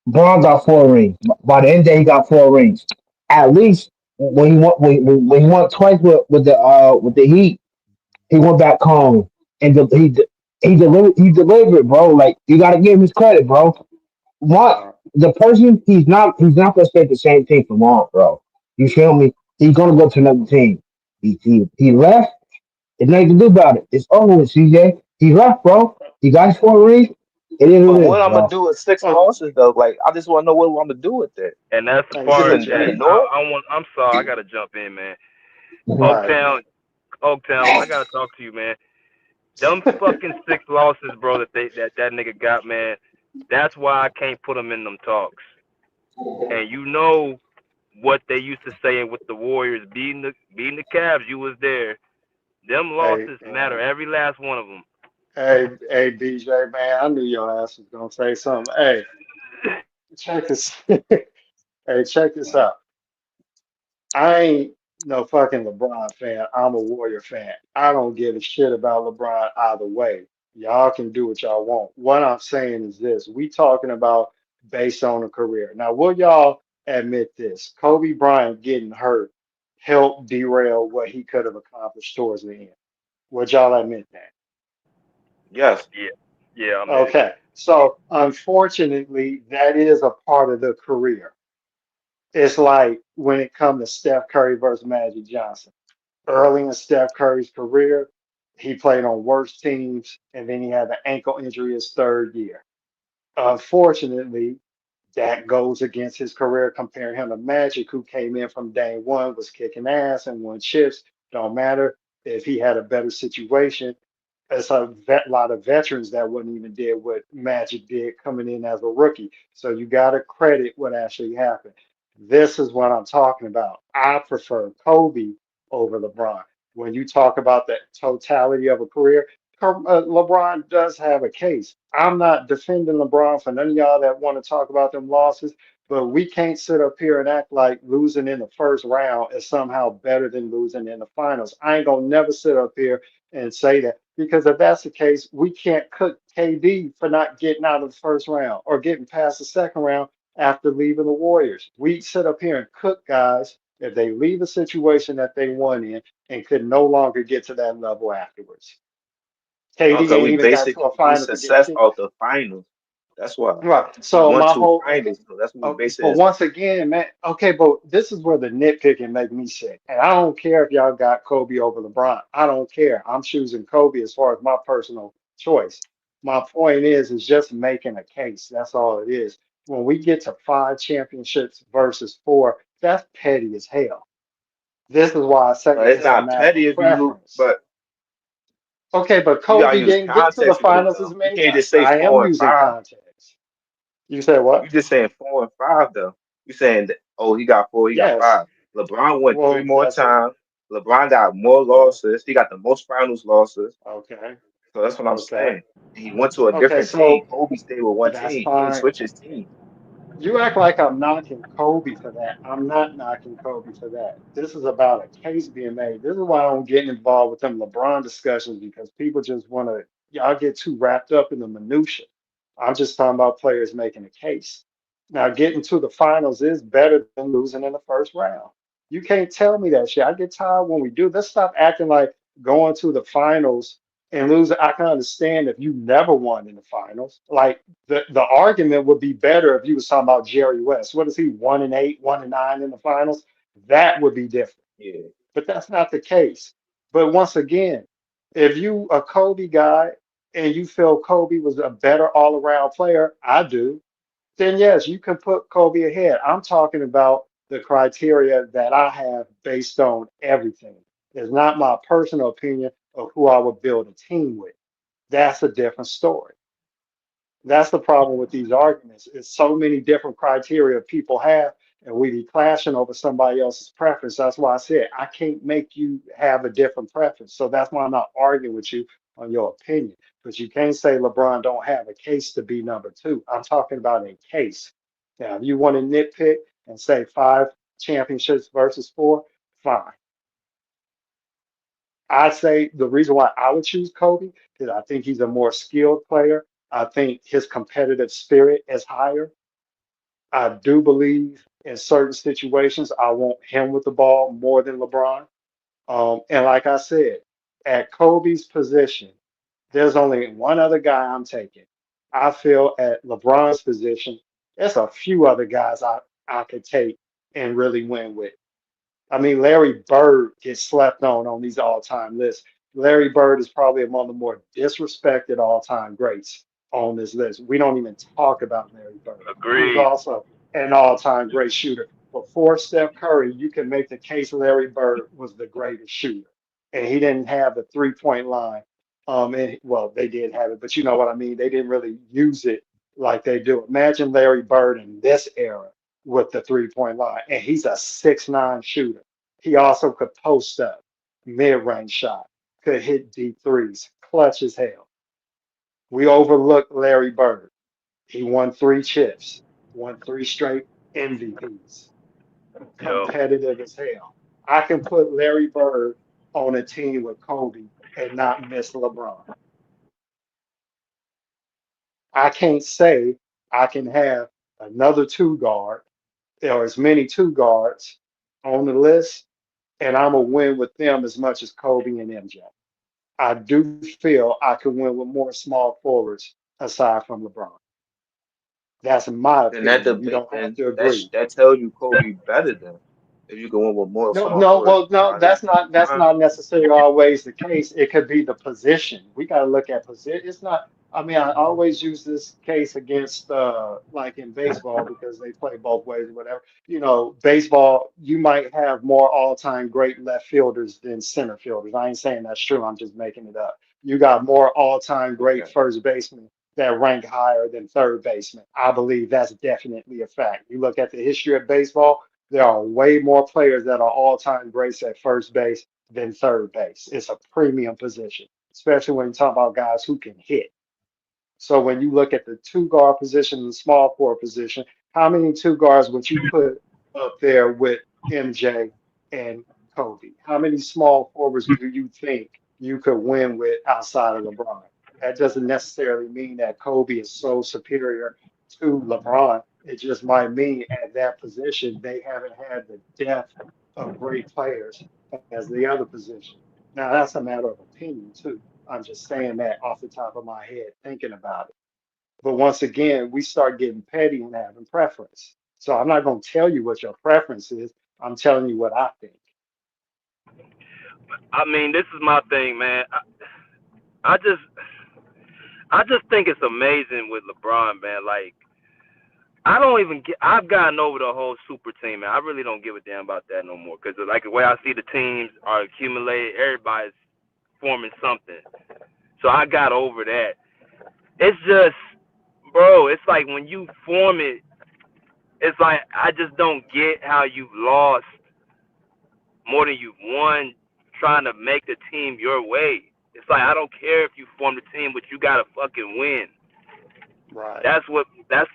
S10: Braun got 4 rings. By the end of the day, he got 4 rings. At least when he won twice with the Heat, he went back home and he delivered, bro. Like you got to give him his credit, bro. What
S7: Right.
S10: the person he's not gonna stay at the same team for long, bro. You feel me? He's gonna go to another team. He left. There's nothing to do about it. It's over with, CJ. He left, bro. He got his 4 rings. It is
S6: But
S10: what it
S6: what
S10: is,
S6: I'm gonna
S10: bro.
S6: do with six
S7: Oh,
S6: losses though? Like I just want to know what I'm gonna do with that.
S1: And that's the
S7: hey,
S6: Just
S1: part
S6: be
S1: that
S7: CJ.
S6: ignored?
S1: I'm sorry, I gotta jump in, man.
S7: Right.
S1: Oaktown, Oaktown, I gotta talk to you, man. Them fucking 6 losses, bro, that nigga got, man. That's why I can't put him in them talks. And you know what they used to say with the Warriors beating the Cavs. You was there. Them
S7: Hey,
S1: losses matter, every last one of them.
S7: hey, BJ, man, I knew your ass was gonna say something. Hey, check this. Hey, check this out. I ain't no fucking LeBron fan. I'm a Warrior fan. I don't give a shit about LeBron either way. Y'all can do what y'all want. What I'm saying is this: we talking about based on a career. Now, will y'all admit this? Kobe Bryant getting hurt helped derail what he could have accomplished towards the end. Would y'all admit that?
S6: Yes.
S1: Yeah, yeah, I'm in.
S7: Okay. So unfortunately, that is a part of the career. It's like when it comes to Steph Curry versus Magic Johnson. Early in Steph Curry's career, he played on worse teams, and then he had an ankle injury his 3rd year. Unfortunately, That goes against his career, comparing him to Magic, who came in from day one, was kicking ass and won chips. Don't matter if he had a better situation. It's lot of veterans that wouldn't even did what Magic did coming in as a rookie. So you got to credit what actually happened. This is what I'm talking about. I prefer Kobe over LeBron. When you talk about the totality of a career, LeBron does have a case. I'm not defending LeBron for none of y'all that want to talk about them losses, but we can't sit up here and act like losing in the first round is somehow better than losing in the finals. I ain't gonna never sit up here and say that because if that's the case, we can't cook KD for not getting out of the first round or getting past the second round after leaving the Warriors. We sit up here and cook guys if they leave a situation that they won in and could no longer get to that level afterwards. KD
S6: Because
S7: ain't
S6: we
S7: even got to
S6: basically
S7: a
S6: base
S7: final to get
S6: success
S7: kicked.
S6: off the finals. That's why
S7: Right.
S6: he
S7: So
S6: won
S7: my
S6: two
S7: whole
S6: finals. So that's what we base
S7: but
S6: it.
S7: once again, man, okay, but this is where the nitpicking make me sick. And I don't care if y'all got Kobe over LeBron. I don't care. I'm choosing Kobe as far as my personal choice. My point is just making a case. That's all it is. When we get to 5 championships versus 4, that's petty as hell. This is why I say
S6: It's
S7: it's a
S6: not
S7: matter
S6: petty
S7: of
S6: if you lose,
S7: preference.
S6: but
S7: Okay, but
S6: you gotta
S7: Kobe
S6: use
S7: didn't get to the
S6: context with it
S7: finals as
S6: though. You
S7: many
S6: can't
S7: times.
S6: just say
S7: I am
S6: four and
S7: using
S6: five.
S7: context. You said
S6: You
S7: what?
S6: just saying 4 and 5 though. You saying that, oh, he got 4, he got
S7: Yes.
S6: 5. LeBron went three
S7: Well,
S6: more
S7: that's it.
S6: times. LeBron got more
S7: Okay.
S6: losses. He got the most finals losses.
S7: Okay.
S6: So that's what I'm
S7: Okay.
S6: saying. And he went to a
S7: Okay.
S6: different team.
S7: So
S6: Kobe stayed with one
S7: that's
S6: team. He ain't
S7: fine.
S6: switch his team.
S7: You act like I'm knocking Kobe for that. I'm not knocking Kobe for that. This is about a case being made. This is why I don't get involved with them LeBron discussions because people just want to, y'all get too wrapped up in the minutia. I'm just talking about players making a case. Now, getting to the finals is better than losing in the first round. You can't tell me that shit. I get tired when we do. Let's stop acting like going to the finals and losing. I can understand if you never won in the finals. Like the argument would be better if you was talking about Jerry West. What is he, 1-8, 1-9 in the finals? That would be different.
S6: Yeah.
S7: But that's not the case. But once again, if you a Kobe guy and you feel Kobe was a better all-around player, I do, then yes, you can put Kobe ahead. I'm talking about the criteria that I have based on everything. It's not my personal opinion of who I would build a team with. That's a different story. That's the problem with these arguments. It's so many different criteria people have, and we be clashing over somebody else's preference. That's why I said I can't make you have a different preference. So that's why I'm not arguing with you on your opinion. But you can't say LeBron don't have a case to be number 2. I'm talking about a case. Now, if you want to nitpick and say 5 championships versus 4, fine. I say the reason why I would choose Kobe is I think he's a more skilled player. I think his competitive spirit is higher. I do believe in certain situations I want him with the ball more than LeBron. And like I said, at Kobe's position, there's only one other guy I'm taking. I feel at LeBron's position, there's a few other guys I could take and really win with. I mean, Larry Bird gets slept on these all-time lists. Larry Bird is probably among the more disrespected all-time greats on this list. We don't even talk about Larry Bird. He was
S1: Agreed.
S7: also an all-time great shooter. Before Steph Curry, you can make the case Larry Bird was the greatest shooter, and he didn't have the three-point line. And well, they did have it, but you know what I mean. They didn't really use it like they do. Imagine Larry Bird in this era with the three-point line, and he's a 6'9" shooter. He also could post up, mid-range shot, could hit deep threes, clutch as hell. We overlooked Larry Bird. He won 3 chips, won 3 straight MVPs,
S1: Yo,
S7: competitive as hell. I can put Larry Bird on a team with Kobe and not miss LeBron. I can't say I can have another 2 guard or as many 2 guards on the list and I'm gonna win with them as much as Kobe and MJ. I do feel I can win with more small forwards aside from LeBron. That's my
S6: Then that
S7: opinion. You
S6: debate
S7: don't have
S6: then
S7: to agree.
S6: that tells you Kobe better than if you go in with more
S7: No,
S6: small
S7: no,
S6: forward
S7: well, no,
S6: than
S7: that's
S6: LeBron.
S7: not necessarily always the case. It could be the position. We got to look at position. It's not. I mean, I always use this case against like in baseball because they play both ways or whatever. You know, baseball, you might have more all-time great left fielders than center fielders. I ain't saying that's true. I'm just making it up. You got more all-time great
S6: Okay.
S7: first basemen that rank higher than third basemen. I believe that's definitely a fact. You look at the history of baseball, there are way more players that are all-time greats at first base than third base. It's a premium position, especially when you talk about guys who can hit. So when you look at the two guard position and the small forward position, how many two guards would you put up there with MJ and Kobe? How many small forwards do you think you could win with outside of LeBron? That doesn't necessarily mean that Kobe is so superior to LeBron. It just might mean at that position they haven't had the depth of great players as the other position. Now that's a matter of opinion too. I'm just saying that off the top of my head, thinking about it. But once again, we start getting petty and having preference. So I'm not going to tell you what your preference is. I'm telling you what I think.
S1: I mean, this is my thing, man. I just I just think it's amazing with LeBron, man. Like I don't even get. I've gotten over the whole super team, man. I really don't give a damn about that no more. Cause like the way I see the teams are accumulated, everybody's forming something. So I got over that. It's just, bro. It's like when you form it, it's like I just don't get how you've lost more than you've won trying to make the team your way. It's like I don't care if you form the team, but you gotta fucking win.
S7: Right.
S1: That's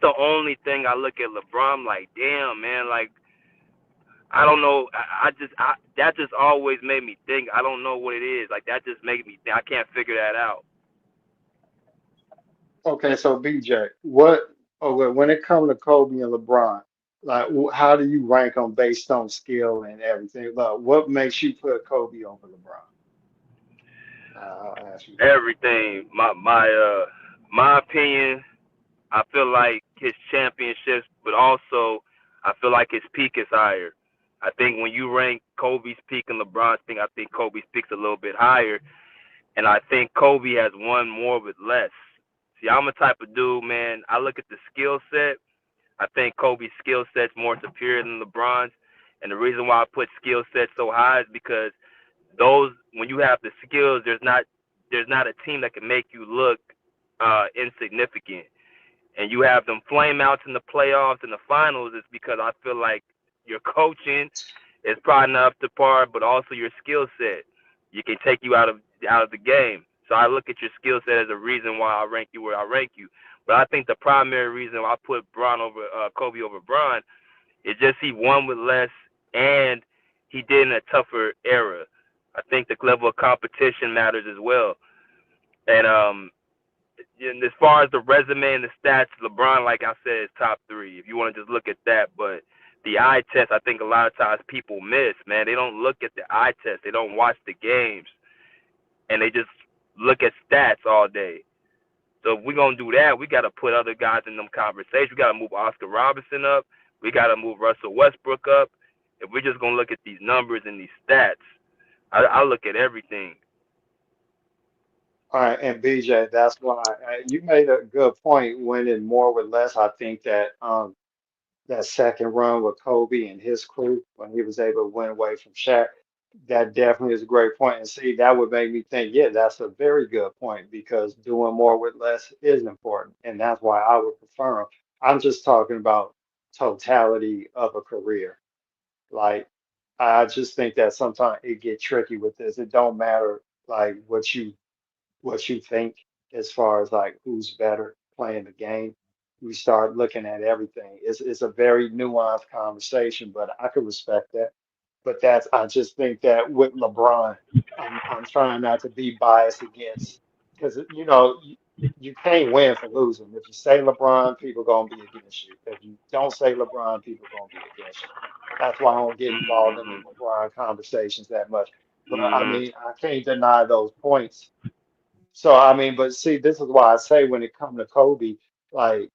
S1: the only thing I look at LeBron like, damn man, like I don't know. That just always made me think. I don't know what it is. Like that just made me think. I can't figure that out.
S7: Okay, so BJ, okay, when it comes to Kobe and LeBron, like how do you rank them based on skill and everything? Like, what makes you put Kobe over LeBron? I'll ask you that.
S1: Everything. My opinion. I feel like his championships, but also I feel like his peak is higher. I think when you rank Kobe's peak and LeBron's peak, I think Kobe's peak's a little bit higher, and I think Kobe has won more with less. See, I'm a type of dude, man. I look at the skill set. I think Kobe's skill set's more superior than LeBron's, and the reason why I put skill set so high is because those when you have the skills, there's not a team that can make you look insignificant. And you have them flame outs in the playoffs and the finals, it's because I feel like your coaching is probably not up to par, but also your skill set. You can take you out of the game. So I look at your skill set as a reason why I rank you where I rank you. But I think the primary reason why I put Kobe over Bron is just he won with less and he did in a tougher era. I think the level of competition matters as well. And and as far as the resume and the stats, LeBron, like I said, is top three. If you want to just look at that, but the eye test, I think a lot of times people miss. Man, they don't look at the eye test. They don't watch the games, and they just look at stats all day. So if we're gonna do that, we got to put other guys in them conversations. We got to move Oscar Robertson up. We got to move Russell Westbrook up. If we're just gonna look at these numbers and these stats, I look at everything.
S7: All right, and BJ, that's why you made a good point. Winning more with less. I think that that second run with Kobe and his crew when he was able to win away from Shaq. That definitely is a great point. And see, that would make me think, yeah, that's a very good point because doing more with less is important. And that's why I would prefer him. I'm just talking about totality of a career. Like, I just think that sometimes it get tricky with this. It don't matter like what you think as far as like who's better playing the game. We start looking at everything. It's a very nuanced conversation, but I can respect that. But that's I just think that with LeBron, I'm trying not to be biased against because you can't win for losing. If you say LeBron, people gonna be against you. If you don't say LeBron, people gonna be against you. That's why I don't get involved in the
S1: Mm-hmm.
S7: LeBron conversations that much. But I
S1: Mm-hmm.
S7: mean, I can't deny those points. So I mean, but see, this is why I say when it comes to Kobe, like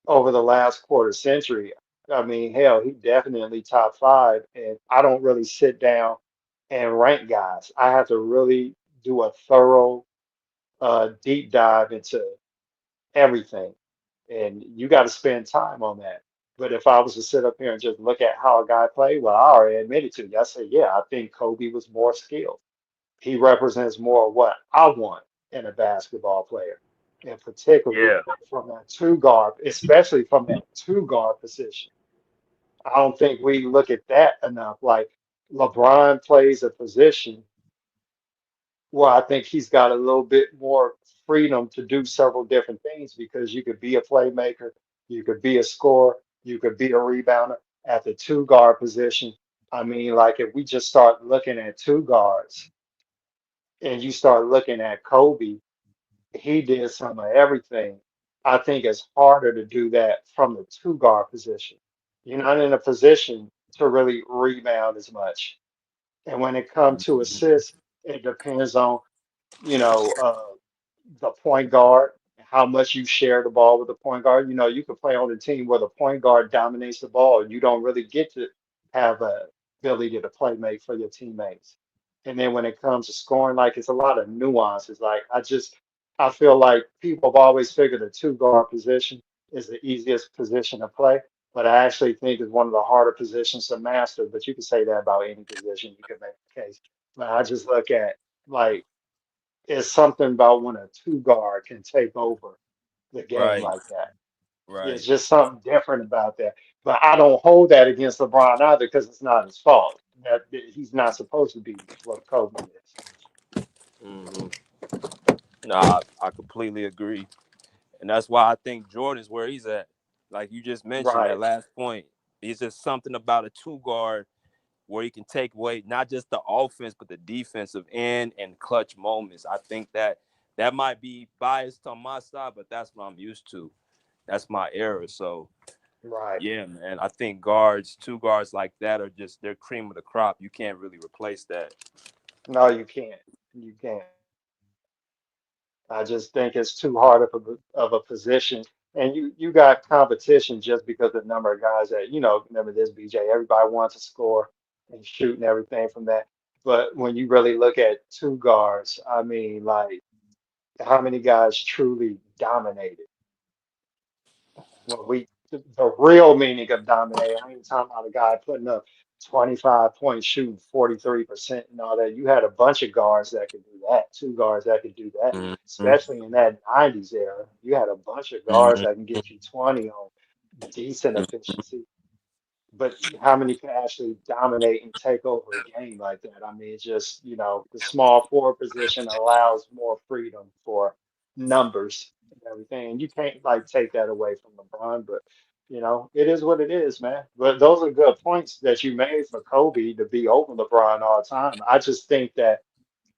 S7: over the last quarter century, I mean, hell, he definitely top five. And I don't really sit down and rank guys. I have to really do a thorough deep dive into everything. And you got to spend time on that. But if I was to sit up here and just look at how a guy played, well, I already admitted to you. I said, yeah, I think Kobe was more skilled. He represents more of what I want in a basketball player, and particularly
S1: Yeah.
S7: from that two guard, especially from that two guard position. I don't think we look at that enough. Like LeBron plays a position where I think he's got a little bit more freedom to do several different things because you could be a playmaker, you could be a scorer, you could be a rebounder at the two guard position. I mean, like if we just start looking at two guards and you start looking at Kobe, he did some of everything. I think it's harder to do that from the two guard position. You're not in a position to really rebound as much. And when it comes to assists, it depends on, you know, the point guard, how much you share the ball with the point guard. You know, you can play on a team where the point guard dominates the ball. You don't really get to have a ability to play make for your teammates. And then when it comes to scoring, like it's a lot of nuances. Like I feel like people have always figured the two guard position is the easiest position to play, but I actually think it's one of the harder positions to master. But you can say that about any position. You can make the case. But I just look at like it's something about when a two guard can take over the game
S16: Right,
S7: like that. It's
S16: right.
S7: just something different about that. But I don't hold that against LeBron either because it's not his fault. That he's not supposed to be what Kobe is.
S16: hmm No, I completely agree, and that's why I think Jordan's where he's at. Like you just mentioned, that
S7: Right,
S16: last point. It's just something about a two guard where he can take away not just the offense but the defensive end and clutch moments. I think that might be biased on my side, but that's what I'm used to. That's my era. So
S7: right.
S16: yeah, man. I think two guards like that are just they're cream of the crop. You can't really replace that.
S7: No, you can't. You can't. I just think it's too hard of a position. And you got competition just because of the number of guys that, you know, remember this, BJ, everybody wants to score and shoot and everything from that. But when you really look at two guards, I mean, like how many guys truly dominated? Well, the real meaning of dominate, I ain't talking about a guy putting up 25 points, shooting 43% and all that. You had a bunch of guards that could do that, two guards that could do that,
S16: Mm-hmm.
S7: especially in that 90s era. You had a bunch of guards that can get you 20 on decent efficiency. But how many can actually dominate and take over a game like that? I mean, it's just, you know, the small forward position allows more freedom for numbers and everything. And you can't like take that away from LeBron, but you know, it is what it is, man. But those are good points that you made for Kobe to be over LeBron all the time. I just think that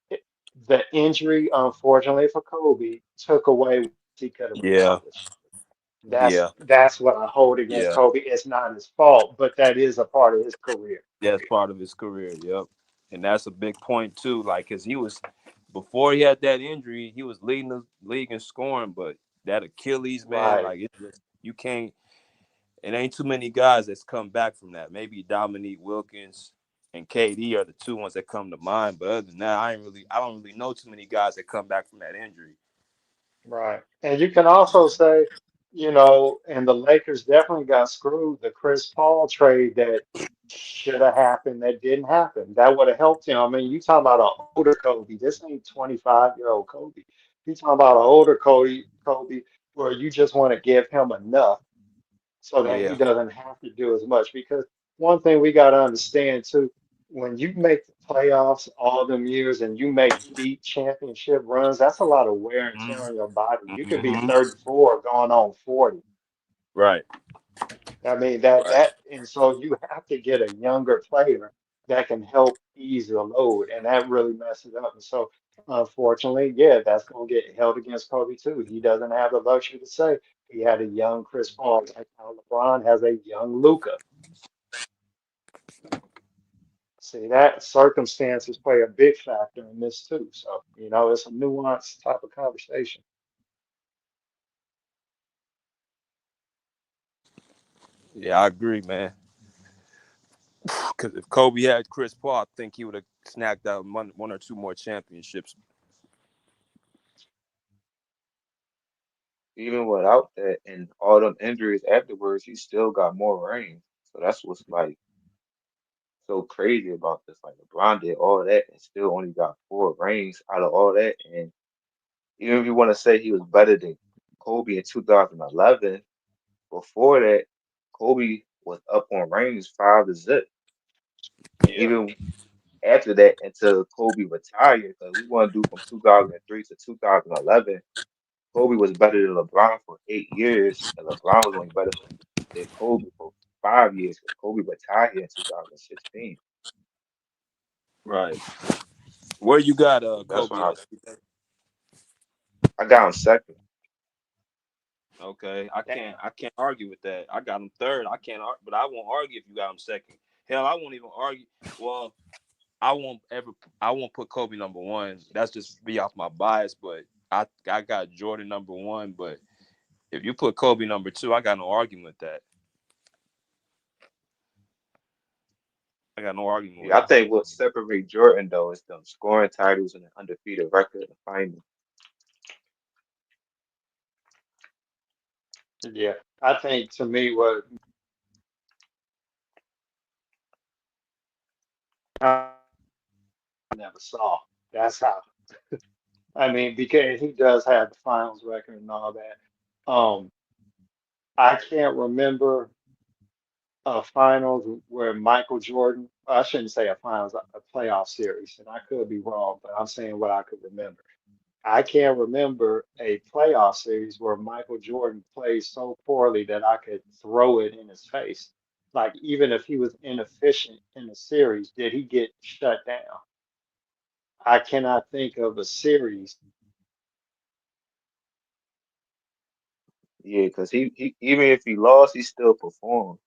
S7: it, the injury, unfortunately for Kobe, took away what he could have
S16: Yeah,
S7: accomplished.
S16: yeah,
S7: That's what I hold against
S16: yeah.
S7: Kobe. It's not his fault, but that is a part of his career.
S16: That's part of his career. Yep, and that's a big point too. Like, cause he was before he had that injury, he was leading the league in scoring, but that Achilles, man,
S7: Right,
S16: like it's just you can't. It ain't too many guys that's come back from that. Maybe Dominique Wilkins and KD are the two ones that come to mind. But other than that, I don't really know too many guys that come back from that injury.
S7: right. And you can also say, you know, and the Lakers definitely got screwed. The Chris Paul trade that should have happened that didn't happen. That would have helped him. I mean, you talking about an older Kobe. This ain't 25-year-old Kobe. You talking about an older Kobe, where you just want to give him enough so that he
S16: Yeah.
S7: doesn't have to do as much. Because one thing we got to understand too, when you make the playoffs all them years and you make deep championship runs, that's a lot of wear and tear on your body. You could be
S16: Mm-hmm.
S7: 34 going on 40.
S16: Right.
S7: I mean
S16: Right.
S7: and so you have to get a younger player that can help ease the load, and that really messes up. And so, unfortunately, yeah, that's gonna get held against Kobe too. He doesn't have the luxury to say he had a young Chris Paul, like how LeBron has a young Luca. See, that circumstances play a big factor in this too. So, you know, it's a nuanced type of conversation.
S16: Yeah, I agree, man. Because if Kobe had Chris Paul, I think he would have snagged out one or two more championships.
S6: even without that and all them injuries afterwards, he still got more rings. So that's what's like so crazy about this. Like LeBron did all that and still only got 4 rings out of all that. And even if you want to say he was better than Kobe in 2011, before that, Kobe was up on rings 5 to 0. And
S21: Yeah.
S6: even after that, until Kobe retired, because we want to do from 2003 to 2011, Kobe was better than LeBron for 8 years, and LeBron was only better than Kobe for 5 years because Kobe retired in 2016.
S16: Right. Where you got
S6: That's
S16: Kobe
S6: why
S16: at?
S6: I got him second.
S16: Okay, I can't argue with that. I got him third. I can't argue, but I won't argue if you got him second. Hell, I won't even argue. Well, I won't ever. I won't put Kobe number one. That's just be off my bias. But I got Jordan number one. But if you put Kobe number two, I got no argument with that. I got no argument with
S6: Yeah, I
S16: it.
S6: think what separates Jordan though is them scoring titles and the undefeated record in the final.
S7: Yeah, I think to me what I never saw. That's how. I mean, because he does have the finals record and all that. I can't remember a finals where Michael Jordan, I shouldn't say a finals, a playoff series, and I could be wrong, but I'm saying what I could remember. I can't remember a playoff series where Michael Jordan played so poorly that I could throw it in his face. Like, even if he was inefficient in the series, did he get shut down? I cannot think of a series.
S6: Yeah, because he even if he lost, he still performed.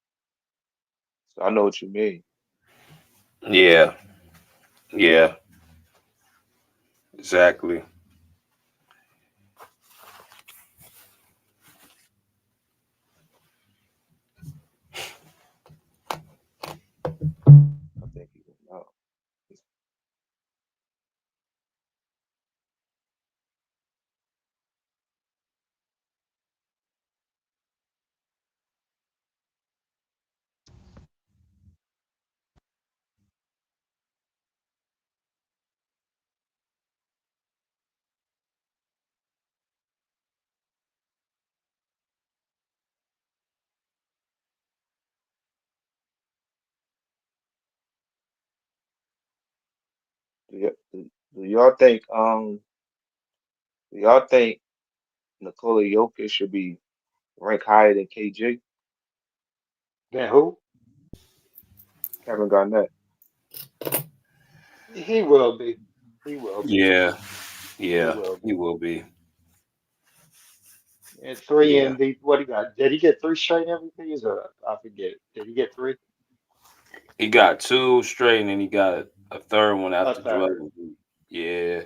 S6: So I know what you mean.
S4: Yeah, yeah, exactly.
S6: I think he went out. Do y'all think do y'all think Nikola Jokic should be ranked higher than KG,
S7: Then who?
S6: Kevin Garnett?
S7: He will be. He will be.
S4: Yeah,
S7: He
S4: yeah,
S7: will
S4: he
S7: be.
S4: will be.
S7: And three
S4: Yeah,
S7: MVP. What he got? Did he get three straight MVPs or I forget? Did he get three?
S4: he got two straight, and then he got a third one
S7: A
S4: after Joel
S7: third.
S4: Embiid. Yeah,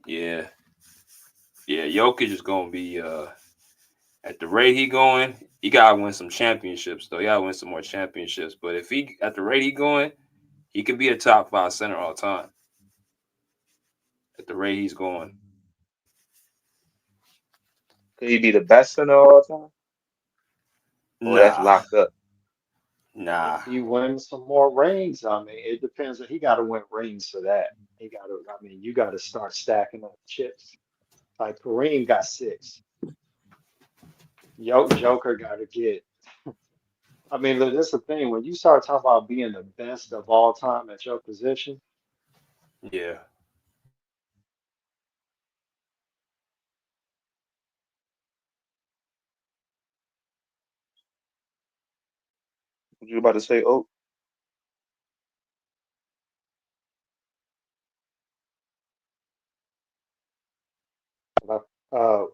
S4: yeah, yeah. Jokic is gonna be at the rate he going. He gotta win some championships though. He gotta win some more championships. But if he at the rate he going, he could be a top 5 center all time. At the rate he's going,
S6: Could he be the best center of all time? Or that's
S4: nah,
S6: locked up?
S7: If
S4: nah,
S7: he wins some more rings, I mean, it depends. He got to win rings for that. He got to. I mean, you got to start stacking up chips. Like Kareem got six. Joker got to get. I mean, look, that's the thing. When you start talking about being the best of all time at your position,
S4: yeah.
S6: What you about to say? Oh,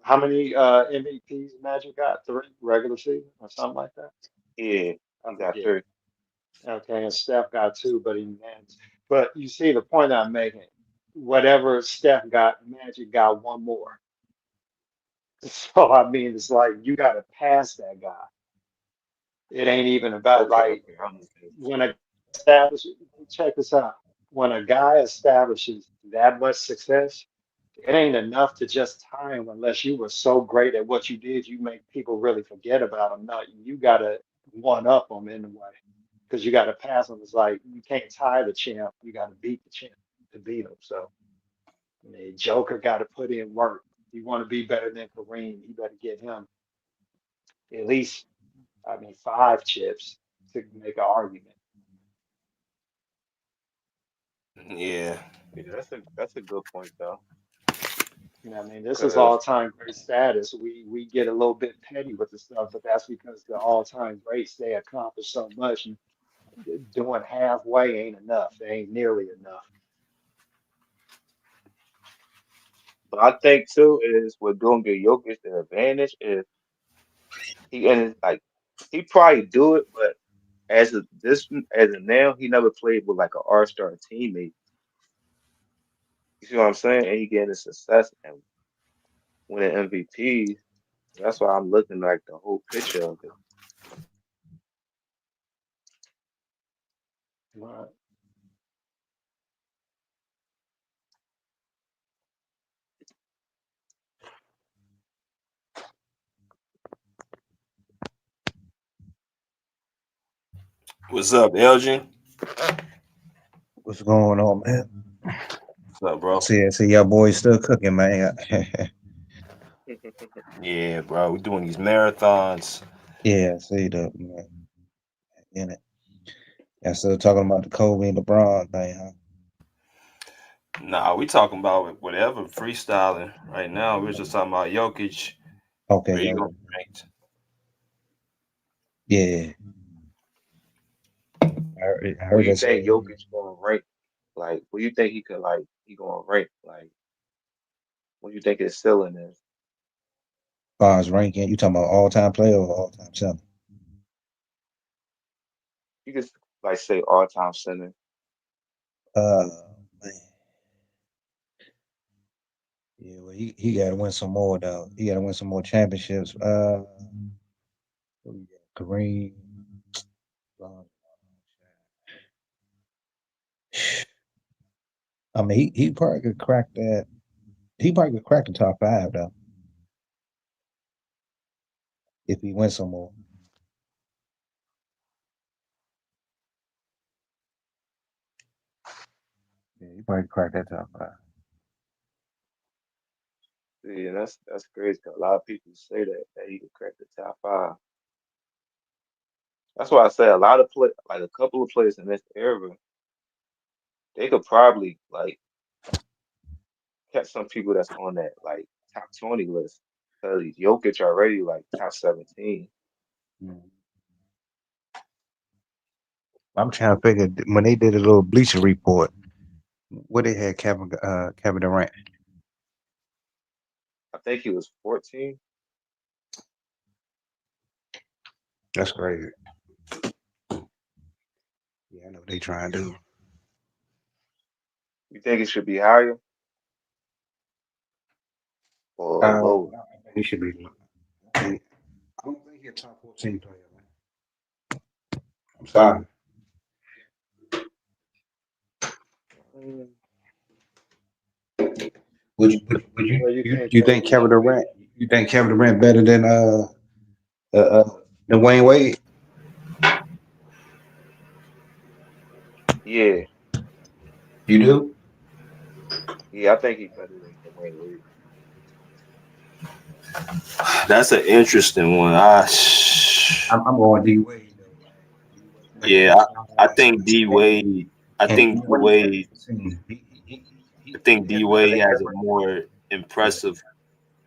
S7: how many MVPs Magic got? Three regular season or something like that?
S6: yeah,
S7: I
S6: he got
S7: forget.
S6: 3.
S7: Okay, and Steph got two, but he managed. But you see the point I'm making. Whatever Steph got, Magic got one more. So I mean, it's like you got to pass that guy. It ain't even about
S6: Okay,
S7: like
S6: okay, I understand.
S7: when a establish. Check this out. When a guy establishes that much success, it ain't enough to just tie him unless you were so great at what you did, you make people really forget about him. No, you gotta one up him in a way because you gotta pass him. It's like you can't tie the champ, you gotta beat the champ to beat him. So I mean, Joker got to put in work. If you want to be better than Kareem, you better get him at least, I mean, 5 chips to make an argument.
S4: Yeah.
S6: Yeah, that's a good point though.
S7: You know what I mean? This is
S6: Cause
S7: all-time great status. We get a little bit petty with the stuff, but that's because the all-time greats, they accomplish so much, and doing halfway ain't enough. It ain't nearly enough.
S6: but I think too is what doing give Jokic the advantage is he and like he probably do it, but as of now, he never played with like an all-star teammate. You see what I'm saying? And he getting the success and winning MVPs. That's why I'm looking like the whole picture of it.
S7: Right.
S4: What's up, Elgin?
S2: What's going on, man?
S4: What's up, bro?
S2: See, y'all boys still cooking, man.
S4: Yeah, bro. We doing these marathons.
S2: Yeah, see the man in it. Yeah, still talking about the Kobe and LeBron thing, huh?
S4: Nah, we talking about whatever freestyling right now. We're just talking about Jokic.
S2: Okay,
S4: Where you
S2: yeah,
S4: gonna rank?
S2: yeah. I
S6: Where
S2: heard
S6: you
S2: that
S6: think
S2: say
S6: Jokic gonna rank? Like, where you think he could like he gonna rank? Like, what you think his ceiling is?
S2: Bonds ranking. You talking about all time player or all time center?
S6: You could like say all-time center.
S2: Uh, man. Yeah, well, he got to win some more though. He got to win some more championships. Who we got? Kareem. Bron. I mean, he probably could crack that. He probably could crack the top 5 though if he wins some more. Yeah, he probably crack that top 5.
S6: Yeah, that's crazy. 'Cause a lot of people say that he could crack the top 5. That's why I say a lot of play, like a couple of players in this era, they could probably like catch some people that's on that like top 20 list. Because Jokic already like top 17.
S2: Mm. I'm trying to figure when they did a little Bleacher Report, what they had Kevin Durant.
S6: I think he was 14.
S2: That's crazy. Yeah, I know what they trying to do.
S6: You think it should be higher or lower?
S2: I think he should be. I don't think he's a top 14 player, man. I'm sorry.
S6: Mm,
S2: Would
S7: Where you think
S2: you think
S7: KD
S2: Kevin
S7: gonna be?
S2: Durant? You think Kevin Durant better uh, uh than Wayne Wade?
S6: yeah,
S2: You do?
S6: yeah, I think he's better than Dwayne Wade.
S4: That's an interesting one.
S2: I'm going D Wade though, man. D Wade played
S4: Yeah,
S2: more
S4: I
S2: finals
S4: think D
S2: and
S4: Wade. I
S2: and
S4: think D
S2: what he did
S4: Wade.
S2: for the team.
S4: I think
S2: He has
S4: D
S2: made
S4: Wade
S2: a
S4: has a
S2: difference.
S4: more
S2: Yeah.
S4: impressive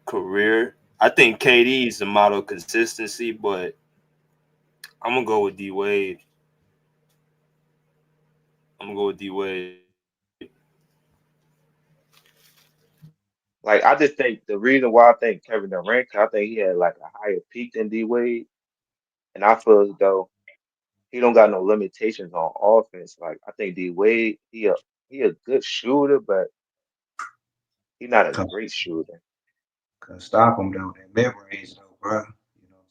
S4: career. I think KD is the model of consistency, but I'm gonna go with D Wade. I'm gonna go with D Wade.
S6: Like I just think the reason why I think Kevin Durant, 'cause I think he had like a higher peak than D Wade, and I feel as though he don't got no limitations on offense. Like I think D Wade, he a good shooter, but he not a great shooter.
S2: Cause stop him though. That mid range though, bro. You know what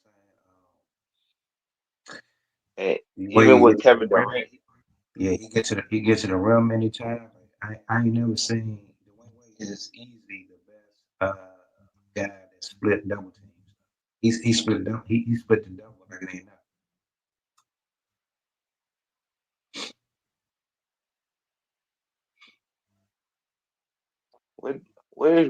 S6: And
S2: I'm saying? The way
S6: even
S2: he
S6: with
S2: get to the
S6: Kevin
S2: rim,
S6: Durant,
S2: yeah, he gets to the rim many times. I ain't never seen is easily the best guy that split double teams. He split double. He split the double like it ain't nothing.
S6: Where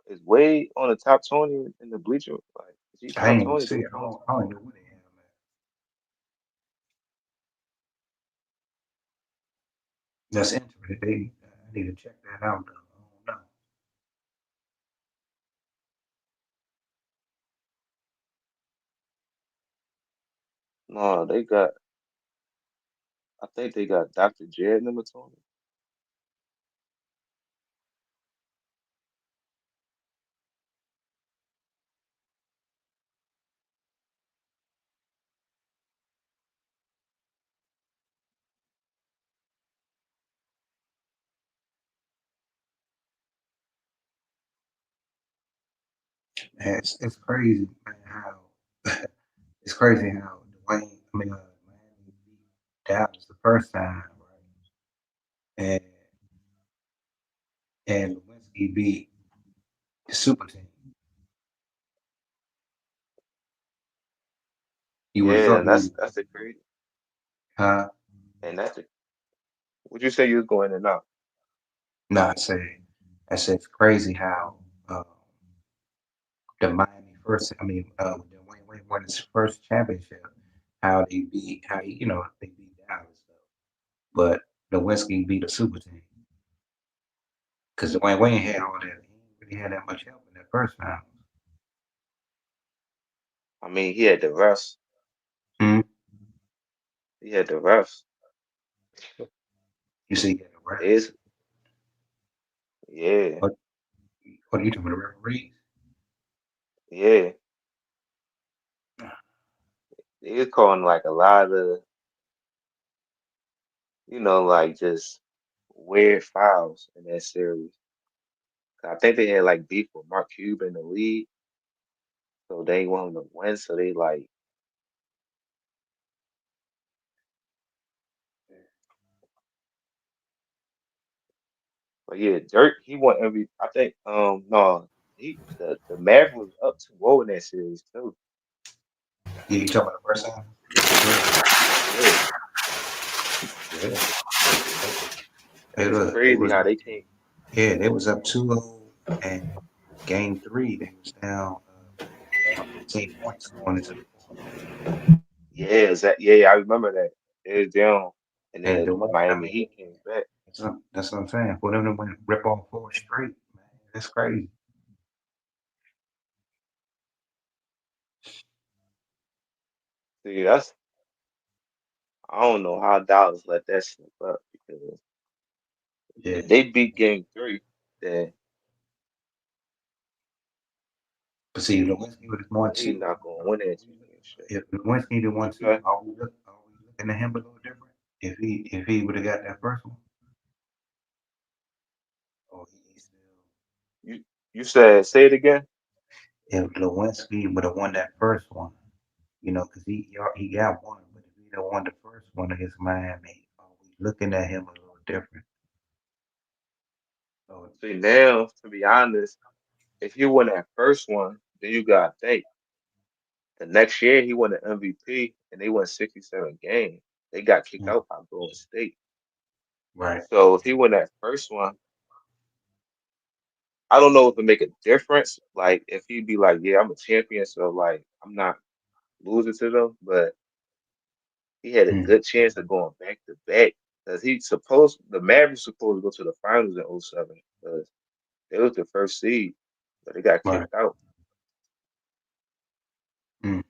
S6: is Wade on the top 20 in the bleacher? Like, is he
S2: I
S6: top
S2: ain't even
S6: 20?
S2: see
S6: Do he
S2: it.
S6: fall top
S2: I don't
S6: 20?
S2: know what they have, man. That's interesting. I need to check that out. Though. I don't know.
S6: No, they got. I think they got Dr. J number 20.
S2: Man, it's crazy, man. How it's crazy how Dwayne. I mean, Miami beat Dallas the first time, right? And Lewinsky beat the super team. You would have
S6: Yeah,
S2: thought
S6: and
S2: he would.
S6: that's the crazy.
S2: Huh?
S6: And that's the. Would you say you was going in and out?
S2: No, I said it's crazy how the Miami first. I mean, when Dwayne Wade won his first championship, how they beat Dallas, though. But Lewinsky beat a super team because Dwayne Wade had all that. He didn't really had that much help in that first round.
S6: I mean, he had the refs.
S2: Hmm?
S6: He had the refs.
S2: You see, he had the refs.
S6: Is yeah,
S2: What, what are you talking about? The referees?
S6: yeah. He was calling like a lot of, like just weird fouls in that series. I think they had like beef with Mark Cuban in the league, so they want him to win. So they like, but yeah, Dirk he won every. I think no, the Mavs was up 2-0 in that series too.
S2: Yeah, you talking about the first time?
S6: Yeah,
S2: Yeah, yeah.
S6: and
S2: Hey,
S6: it's
S2: look, they
S6: crazy
S2: was
S6: how they came.
S2: yeah, they was up 2-0, and game three they was down 15 points going into the fourth.
S6: Yeah, yeah, I remember that. It was down, and
S2: And
S6: then
S2: the way I
S6: Miami
S2: mean,
S6: Heat came back.
S2: that's what I'm saying. For them to win, rip off four straight, man, that's crazy.
S6: See, I don't know how Dallas let that slip up because
S2: Yeah,
S6: if they beat Game 3, then
S2: but see, Lewinsky would have won
S6: they
S2: two.
S6: not gonna win that championship.
S2: If Lewinsky would have
S6: What
S2: won
S6: you
S2: two,
S6: say?
S2: are we looking at him a little different? If he would have got that first one, or he still.
S6: You you said say it again?
S2: If Lewinsky would have won that first one, because he got one, but if he'd have won the first one against Miami, are we looking at him a little different? So,
S6: See now, to be honest, if you win that first one, then you gotta think the next year he won the MVP and they won 67 games. They got kicked out by Golden State.
S2: right.
S6: So if he won that first one, I don't know if it make a difference. Like if he'd be like, yeah, I'm a champion, so like I'm not losing to them, but he had a
S2: Mm,
S6: good chance of going back to back because the Mavericks supposed to go to the finals in '07 because they was the first seed, but they got
S2: right.
S6: kicked out.
S2: Mm.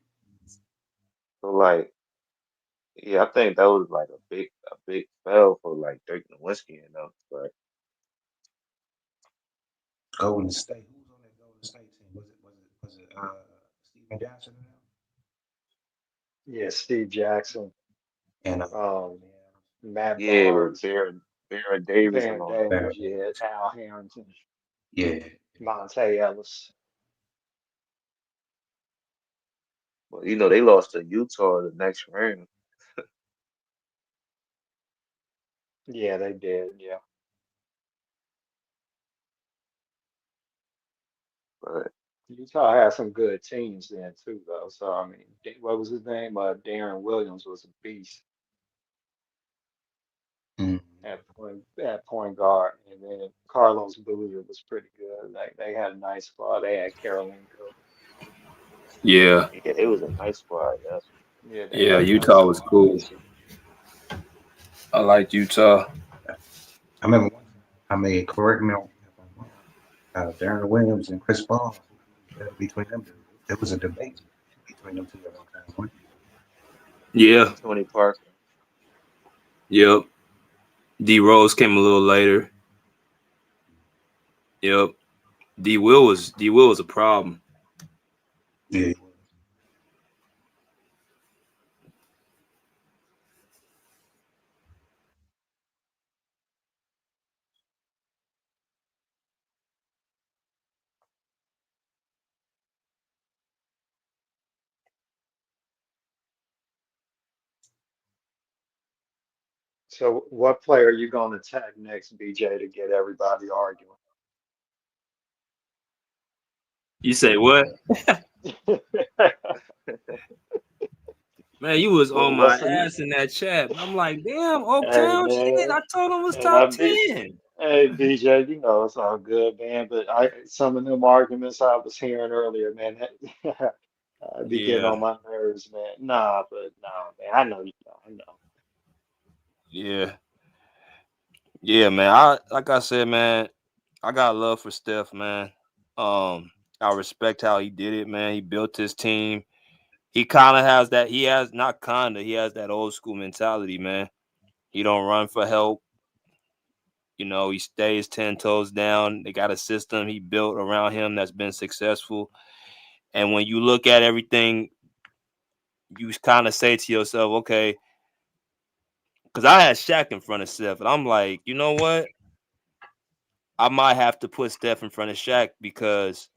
S6: So like, yeah, I think that was like a big fail for like Dirk Nowitzki and them. But
S2: Golden State. Who was on that Golden State team? Was it Steven Jackson
S7: Yeah, Steve Jackson,
S2: and
S7: um, Matt
S6: yeah, with
S7: Barnes,
S6: Baron Davis and
S7: Baron
S6: all them.
S7: Davis,
S2: Barrett?
S7: yeah, Al Harrington,
S2: Yeah,
S7: Monte Ellis.
S6: But they lost to Utah the next round.
S7: Yeah, they did. Yeah.
S6: But
S7: Utah had some good teams then too, though. So I mean, what was his name? Darren Williams was a beast
S2: Mm.
S7: at point guard, and then Carlos Boozer was pretty good. Like they had a nice squad. They had Karolinko.
S4: Yeah,
S6: yeah, it was a nice squad. That's
S7: Yeah, they
S4: yeah.
S7: had a nice
S4: Utah was
S7: squad.
S4: cool. I liked Utah.
S2: I remember one time, I mean, correct me if I'm wrong, Darren Williams and Chris Paul, between them two, it was a debate between them two at one time. Wasn't
S4: Yeah.
S6: and Tony Parker.
S4: Yep. D Rose came a little later. Yep. D Will was a problem.
S2: it? Yeah.
S7: So, what player are you going to tag next, BJ, to get everybody arguing?
S4: You say what? Man, you was
S7: Well,
S4: on my
S7: what's the
S4: ass in that chat. I'm like, damn,
S7: Hey
S4: Oaktown shit.
S7: man,
S4: I told him it was
S7: and I
S4: top
S7: be
S4: 10.
S7: hey BJ, you know it's all good, man. But some of them arguments I was hearing earlier, man, I'd be getting
S4: Yeah,
S7: on my nerves, man. Nah, man. I know you know, I know.
S4: yeah, yeah, man. I like I said, man, I got love for Steph, man. I respect how he did it, man. He built his team. He kind of has that. He has not kinda. He has that old school mentality, man. He don't run for help. He stays 10 toes down. They got a system he built around him that's been successful. And when you look at everything, you kind of say to yourself, okay, because I had Shaq in front of Steph, and I'm like, you know what? I might have to put Steph in front of Shaq because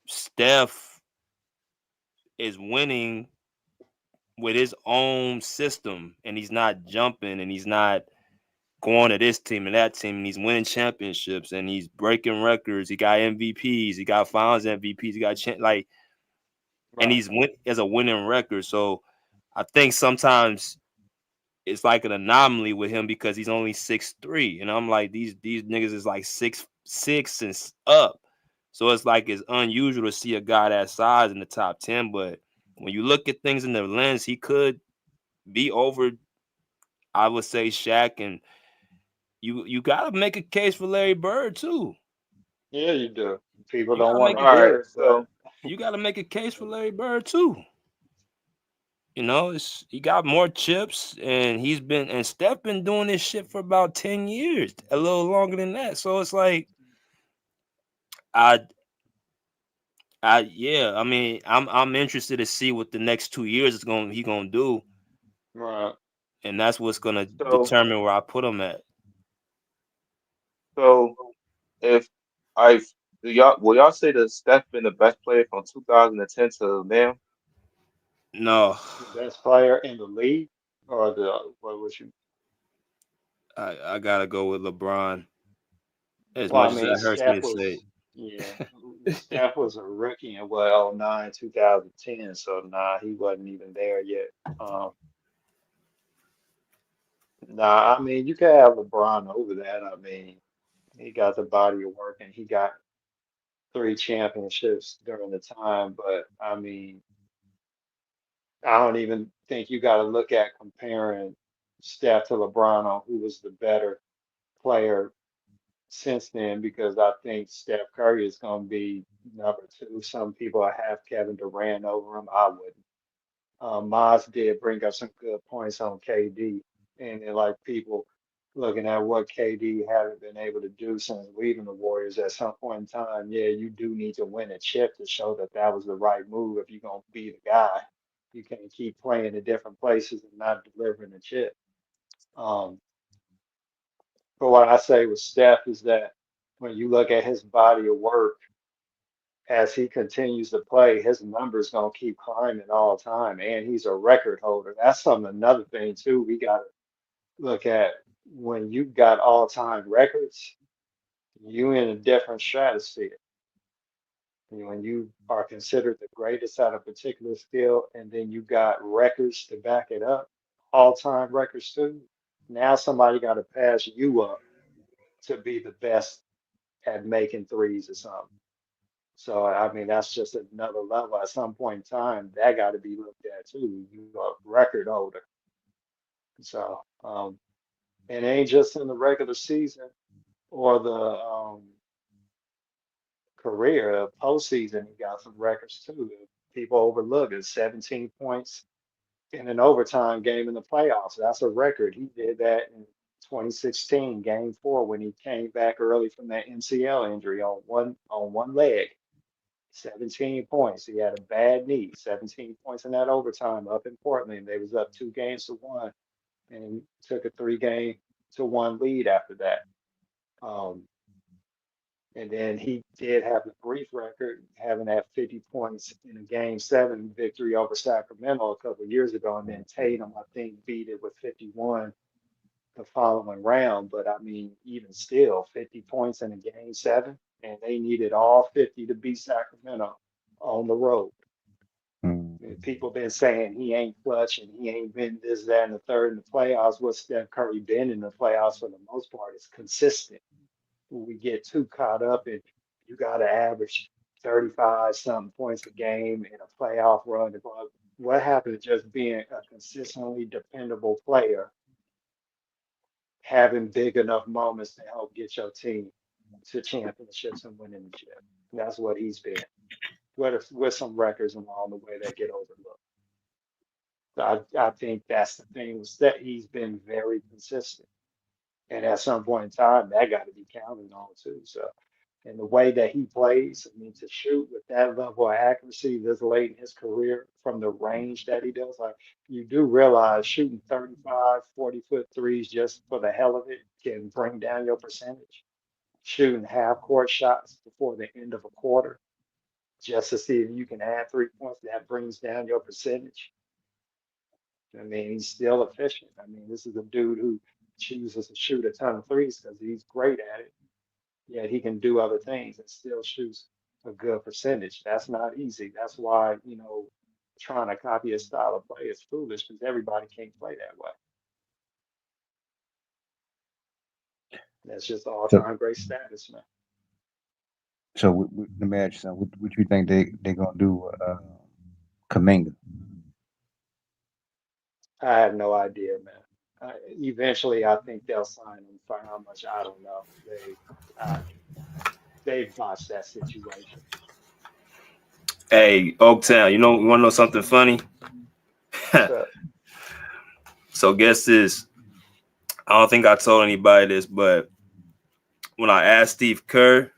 S4: Steph is winning with his own system, and he's not jumping, and he's not going to this team and that team, and he's winning championships, and he's breaking records. He got MVPs, he got Finals MVPs, he got and
S7: Right.
S4: has a winning record. So I think sometimes it's like an anomaly with him because he's only 6'3", and I'm like these niggas is like 6'6" and up. So it's like it's unusual to see a guy that size in the top 10. But when you look at things in the lens, he could be over, I would say, Shaq, and you got to make a case for Larry Bird too.
S7: Yeah, you do. People
S4: You
S7: don't
S4: got to
S7: want
S4: make
S7: to
S4: a
S6: All
S7: hear
S6: right,
S7: it, but
S6: so
S4: you got to make a case for Larry Bird too. He got more chips, and Steph been doing this shit for about 10 years, a little longer than that. So it's like, I, yeah. I mean, I'm interested to see what the next 2 years he gonna do,
S7: right.
S4: and that's what's gonna
S6: so
S4: determine where I put him at.
S6: so if I do y'all will y'all say that Steph been the best player from 2010 to now?
S4: No,
S7: The best player in the league, or the what was you?
S4: I gotta go with LeBron. As
S7: Well, I
S4: much as
S7: mean,
S4: that hurts me
S7: Steph
S4: to say.
S7: was, yeah, Steph was a rookie in what, 09, 2010. So nah, he wasn't even there yet. Um, nah, I mean, you could have LeBron over that. I mean, he got the body of work and he got 3 championships during the time. But I mean, I don't even think you got to look at comparing Steph to LeBron on who was the better player since then, because I think Steph Curry is going to be number 2. Some people have Kevin Durant over him. I wouldn't. Maz did bring up some good points on KD, and then like people looking at what KD haven't been able to do since leaving the Warriors at some point in time. Yeah, you do need to win a chip to show that that was the right move if you're going to be the guy. You can't keep playing in different places and not delivering a chip. Um, but what I say with Steph is that when you look at his body of work as he continues to play, his numbers gonna keep climbing all time, and he's a record holder. That's something another thing too. We gotta look at when you got all time records, you in a different stratosphere. When you are considered the greatest at a particular skill, and then you got records to back it up, all-time records too. Now somebody got to pass you up to be the best at making threes or something. So I mean, that's just another level. At some point in time, that got to be looked at too. You are record holder. So and it ain't just in the regular season or the career. Postseason, he got some records too. People overlook it. 17 points in an overtime game in the playoffs. That's a record. He did that in 2016, Game 4, when he came back early from that MCL injury on one leg. 17 points. He had a bad knee. 17 points in that overtime up in Portland. They was up 2 games to 1 and took a 3-game-to-1 lead after that. Um, and then he did have the brief record, having that 50 points in a Game 7 victory over Sacramento a couple of years ago. And then Tatum, I think, beat it with 51 the following round. But I mean, even still, 50 points in a Game 7, and they needed all 50 to beat Sacramento on the road. And people been saying he ain't clutch and he ain't been this, that, and the third in the playoffs. What Steph Curry been in the playoffs for the most part is consistent. We get too caught up in you got to average 35 something points a game in a playoff run. What happened to just being a consistently dependable player, having big enough moments to help get your team to championships and winning the chip? That's what he's been. With some records along the way that get overlooked. So I think that's the thing was that he's been very consistent. And at some point in time, that got to be counted on too. So, and the way that he plays, I mean, to shoot with that level of accuracy this late in his career from the range that he does, like you do realize shooting 35, 40-foot threes just for the hell of it can bring down your percentage. Shooting half court shots before the end of a quarter just to see if you can add 3 points, that brings down your percentage. I mean, he's still efficient. I mean, this is a dude who chooses to shoot a ton of threes because he's great at it. Yet he can do other things and still shoots a good percentage. That's not easy. That's why, trying to copy his style of play is foolish because everybody can't play that way. That's just all-time great status, man.
S2: So let me ask you something. What you think they gonna do, Kaminga?
S7: I have no idea, man. Eventually, I think they'll sign him for how much, I don't know. They've botched that situation.
S4: Hey, Oaktown, you want to know something funny?
S7: What's up?
S4: So guess this. I don't think I told anybody this, but when I asked Steve Kerr,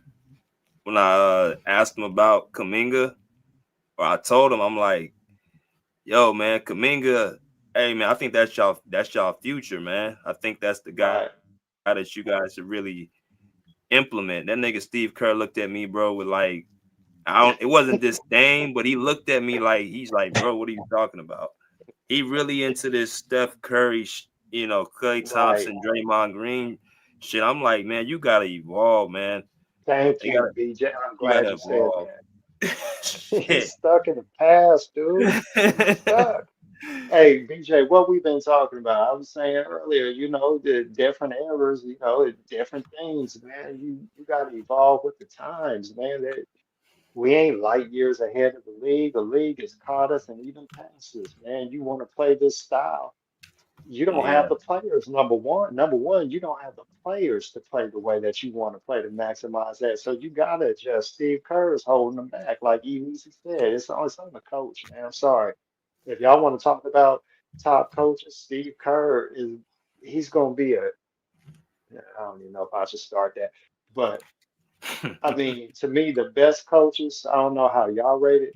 S4: when I asked him about Kaminga, or I told him, I'm like, yo, man, Kaminga, hey, man, I think that's y'all future, man. I think that's the guy that you guys should really implement. That nigga Steve Kerr looked at me, bro, with like, it wasn't disdain, but he looked at me like, he's like, bro, what are you talking about? He really into this Steph Curry, Klay Thompson, Draymond Green shit. I'm like, man, you gotta evolve, man.
S7: Thank you, BJ. I'm glad you said that. He's stuck in the past, dude. He's stuck. Hey, BJ, what we've been talking about, I was saying earlier, the different eras, different things, man. You got to evolve with the times, man. We ain't light years ahead of the league. The league has caught us and even past us, man. You want to play this style. You don't have the players, number one. Number one, you don't have the players to play the way that you want to play to maximize that. So you got to adjust. Steve Kerr is holding them back. Like Easy said, it's on the coach, man. I'm sorry. If y'all want to talk about top coaches, Steve Kerr he's going to be I don't even know if I should start that. But I mean, to me, the best coaches, I don't know how y'all rate it,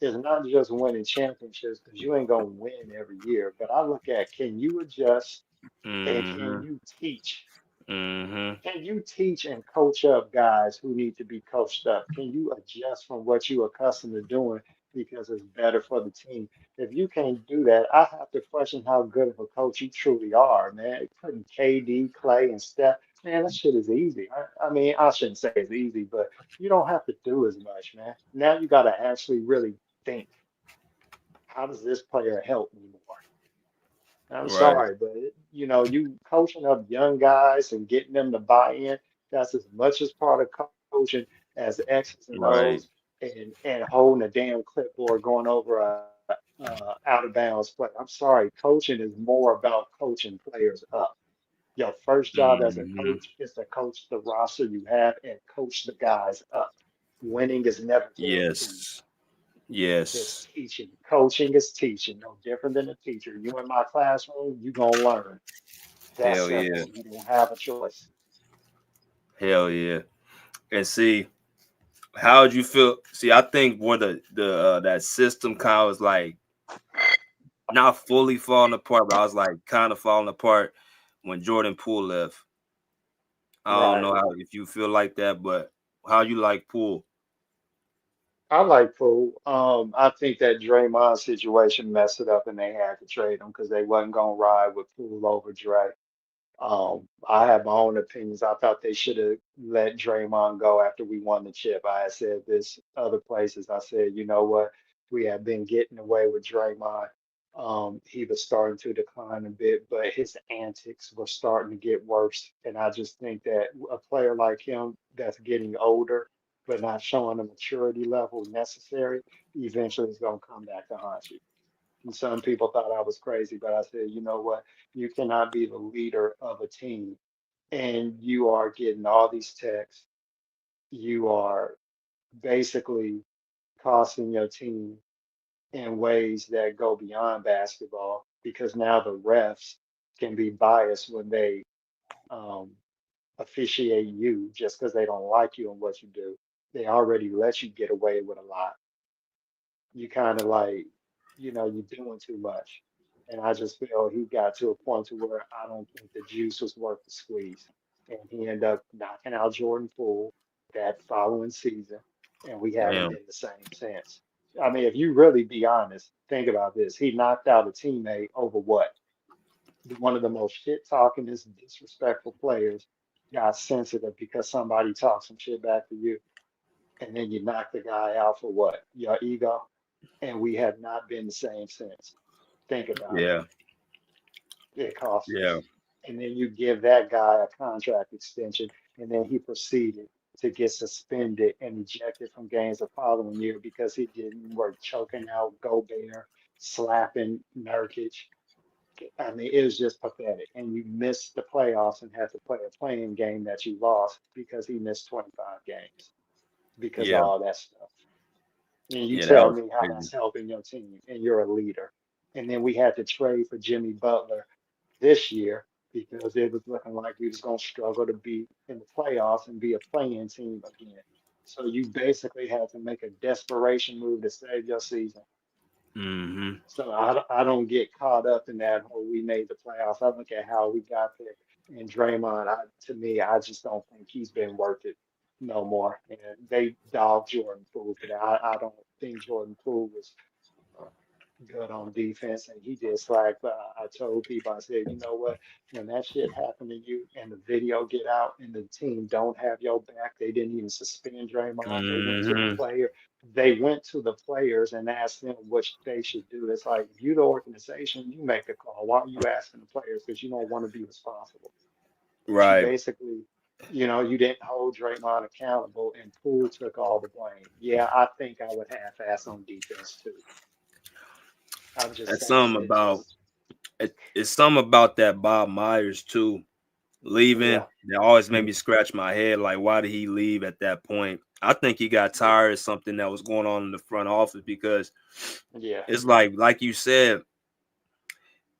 S7: is not just winning championships because you ain't gonna win every year. But I look at can you adjust and can you teach? Can you teach and coach up guys who need to be coached up? Can you adjust from what you're accustomed to doing because it's better for the team? If you can't do that, I have to question how good of a coach you truly are, man. Putting KD, Clay, and Steph, Man, that shit is easy. I mean, I shouldn't say it's easy, but you don't have to do as much, man. Now you got to actually really think, how does this player help me more? I'm
S4: Right.
S7: sorry, but you coaching up young guys and getting them to buy in, that's as much as part of coaching as X's and O's
S4: Right.
S7: and holding a damn clipboard going over a out of bounds play. I'm sorry, coaching is more about coaching players up. Your first job as a
S4: Mm-hmm.
S7: coach is to coach the roster you have and coach the guys up. Winning is never guaranteed.
S4: Yes.
S7: It's
S4: Yes.
S7: teaching. Coaching is teaching. No different than a teacher. You in my classroom, you gonna learn. That's
S4: Hell yeah.
S7: simple. You don't have a choice.
S4: Hell yeah. And see, how would you feel? See, I think where the that system kind of was like not fully falling apart, but I was like kind of falling apart when Jordan Poole left. I don't
S7: Right.
S4: know how if you feel like that, but how you like Poole?
S7: I like Poole. I think that Draymond situation messed it up and they had to trade him because they wasn't gonna ride with Poole over Dre. I have my own opinions. I thought they should have let Draymond go after we won the chip. I had said this other places. I said, you know what? We have been getting away with Draymond. He was starting to decline a bit, but his antics were starting to get worse. And I just think that a player like him that's getting older, but not showing the maturity level necessary, eventually is going to come back to haunt you. And some people thought I was crazy, but I said, you know what? You cannot be the leader of a team and you are getting all these texts. You are basically costing your team in ways that go beyond basketball because now the refs can be biased when they um, officiate you just because they don't like you and what you do. They already let you get away with a lot. You kind of like, you're doing too much. And I just feel he got to a point to where I don't think the juice was worth the squeeze. And he ended up knocking out Jordan Poole that following season, and we haven't
S4: Damn.
S7: been the same since. I mean, if you really be honest, think about this. He knocked out a teammate over what? One of the most shit talkingest, disrespectful players got sensitive because somebody talked some shit back to you. And then you knock the guy out for what? Your ego? And we have not been the same since. Think about it.
S4: Yeah.
S7: It cost
S4: Yeah.
S7: us. And then you give that guy a contract extension, and then he proceeded to get suspended and ejected from games the following year because he didn't work choking out Gobert, slapping Nurkic. I mean, it was just pathetic. And you missed the playoffs and had to play a playing game that you lost because he missed 25 games because of
S4: Yeah.
S7: all that stuff. And you
S4: Yeah. That
S7: tell
S4: was
S7: me how
S4: crazy.
S7: that's helping your team, and you're a leader. And then we had to trade for Jimmy Butler this year because it was looking like we was going to struggle to be in the playoffs and be a playing team again. So you basically had to make a desperation move to save your season.
S4: Mm-hmm.
S7: So I don't get caught up in that whole we made the playoffs. I look at how we got there. And Draymond, to me, I just don't think he's been worth it no more. And they dogged Jordan Poole for that. I don't think Jordan Poole was good on defense, and he did slack. But I told people, I said, you know what? When that shit happened to you, and the video get out, and the team don't have your back, they didn't even suspend Draymond. They went to the
S4: Mm-hmm.
S7: player. They went to the players and asked them what they should do. It's like you, the organization, you make the call. Why are you asking the players? Because you don't want to be responsible. But you
S4: Right.
S7: basically, you didn't hold Draymond accountable, and Poole took all the blame. Yeah, I think I would half-ass on defense too. I'm just
S4: That's
S7: saying
S4: something
S7: it
S4: about
S7: just.
S4: it's something about that Bob Myers too leaving
S7: Yeah,
S4: that always made me scratch my head. Like, why did he leave at that point? I think he got
S7: yeah,
S4: tired of something that was going on in the front office because
S7: yeah,
S4: it's like you said,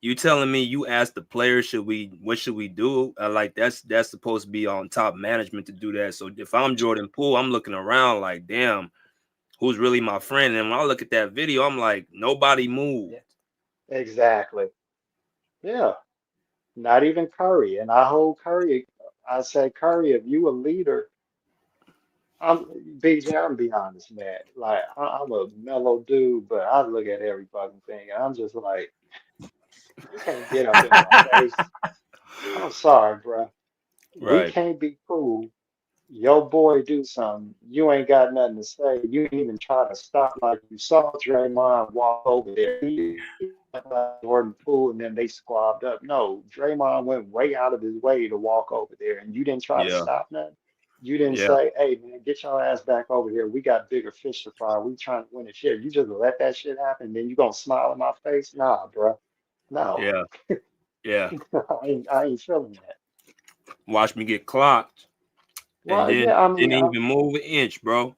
S4: you telling me you asked the players, what should we do? Like that's supposed to be on top management to do that. So if I'm Jordan Poole, I'm looking around like, damn, who's really my friend? And when I look at that video, I'm like, nobody moved.
S7: yeah, exactly. Yeah, not even Curry. And I hold Curry. I say, Curry, if you a leader, BJ, I'm be honest, man. Like, I'm a mellow dude, but I look at every fucking thing. And I'm just like, you can't get up in my face. I'm sorry, bro. We
S1: Right.
S7: can't be cool. Your boy do something, you ain't got nothing to say. You ain't even try to stop like you saw Draymond walk over there. He like Jordan Poole and then they squabbed up. No, Draymond went way out of his way to walk over there and you didn't try to
S1: Yeah.
S7: stop nothing. You didn't
S1: Yeah.
S7: say, hey man, get your ass back over here. We got bigger fish to fry. We trying to win a shit. You just let that shit happen, then you gonna smile in my face? Nah, bro. No.
S1: Yeah. Yeah.
S7: I ain't feeling that.
S1: Watch me get clocked and
S7: Well,
S1: then
S7: yeah, I mean,
S1: didn't even move an inch, bro.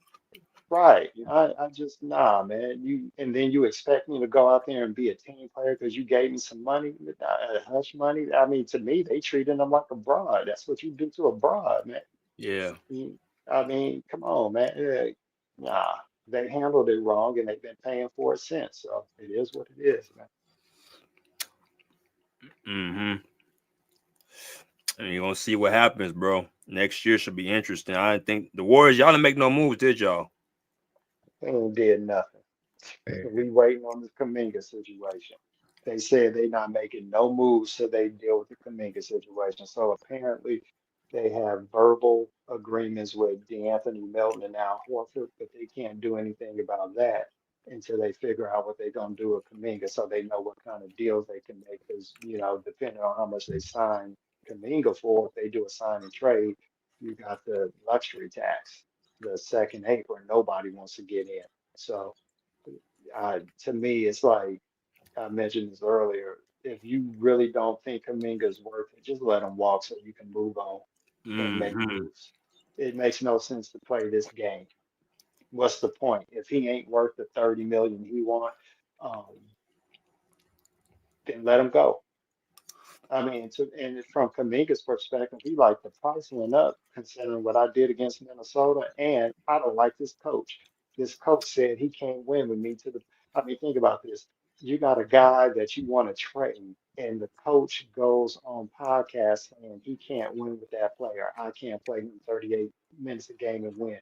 S7: right. I just nah, man. You and then you expect me to go out there and be a team player because you gave me some money, hush money. I mean, to me, they treated them like a broad. That's what you do to a broad, man.
S1: Yeah.
S7: I mean, come on, man. Nah, they handled it wrong and they've been paying for it since. So it is what it is, man.
S1: Mm-hmm. And you're gonna see what happens, bro. Next year should be interesting. I didn't think the Warriors, y'all didn't make no moves, did y'all?
S7: They ain't did nothing. We waiting on the Kaminga situation. They said they not making no moves till they deal with the Kaminga situation. So apparently they have verbal agreements with DeAnthony Melton and Al Horford, but they can't do anything about that until they figure out what they're gonna do with Kaminga, so they know what kind of deals they can make. Because depending on how much they sign Kaminga for, if they do a sign and trade, you got the luxury tax, the second apron. Nobody wants to get in. So to me, it's like I mentioned this earlier. If you really don't think Kaminga's worth it, just let him walk so you can move on and make
S1: Mm-hmm.
S7: moves. It makes no sense to play this game. What's the point? If he ain't worth the 30 million he want, um, then let him go. I mean, and from Kaminga's perspective, he like the price went up considering what I did against Minnesota, and I don't like this coach. This coach said he can't win with me to the. I mean, think about this. You got a guy that you want to train, and the coach goes on podcast saying he can't win with that player. I can't play him 38 minutes a game and win.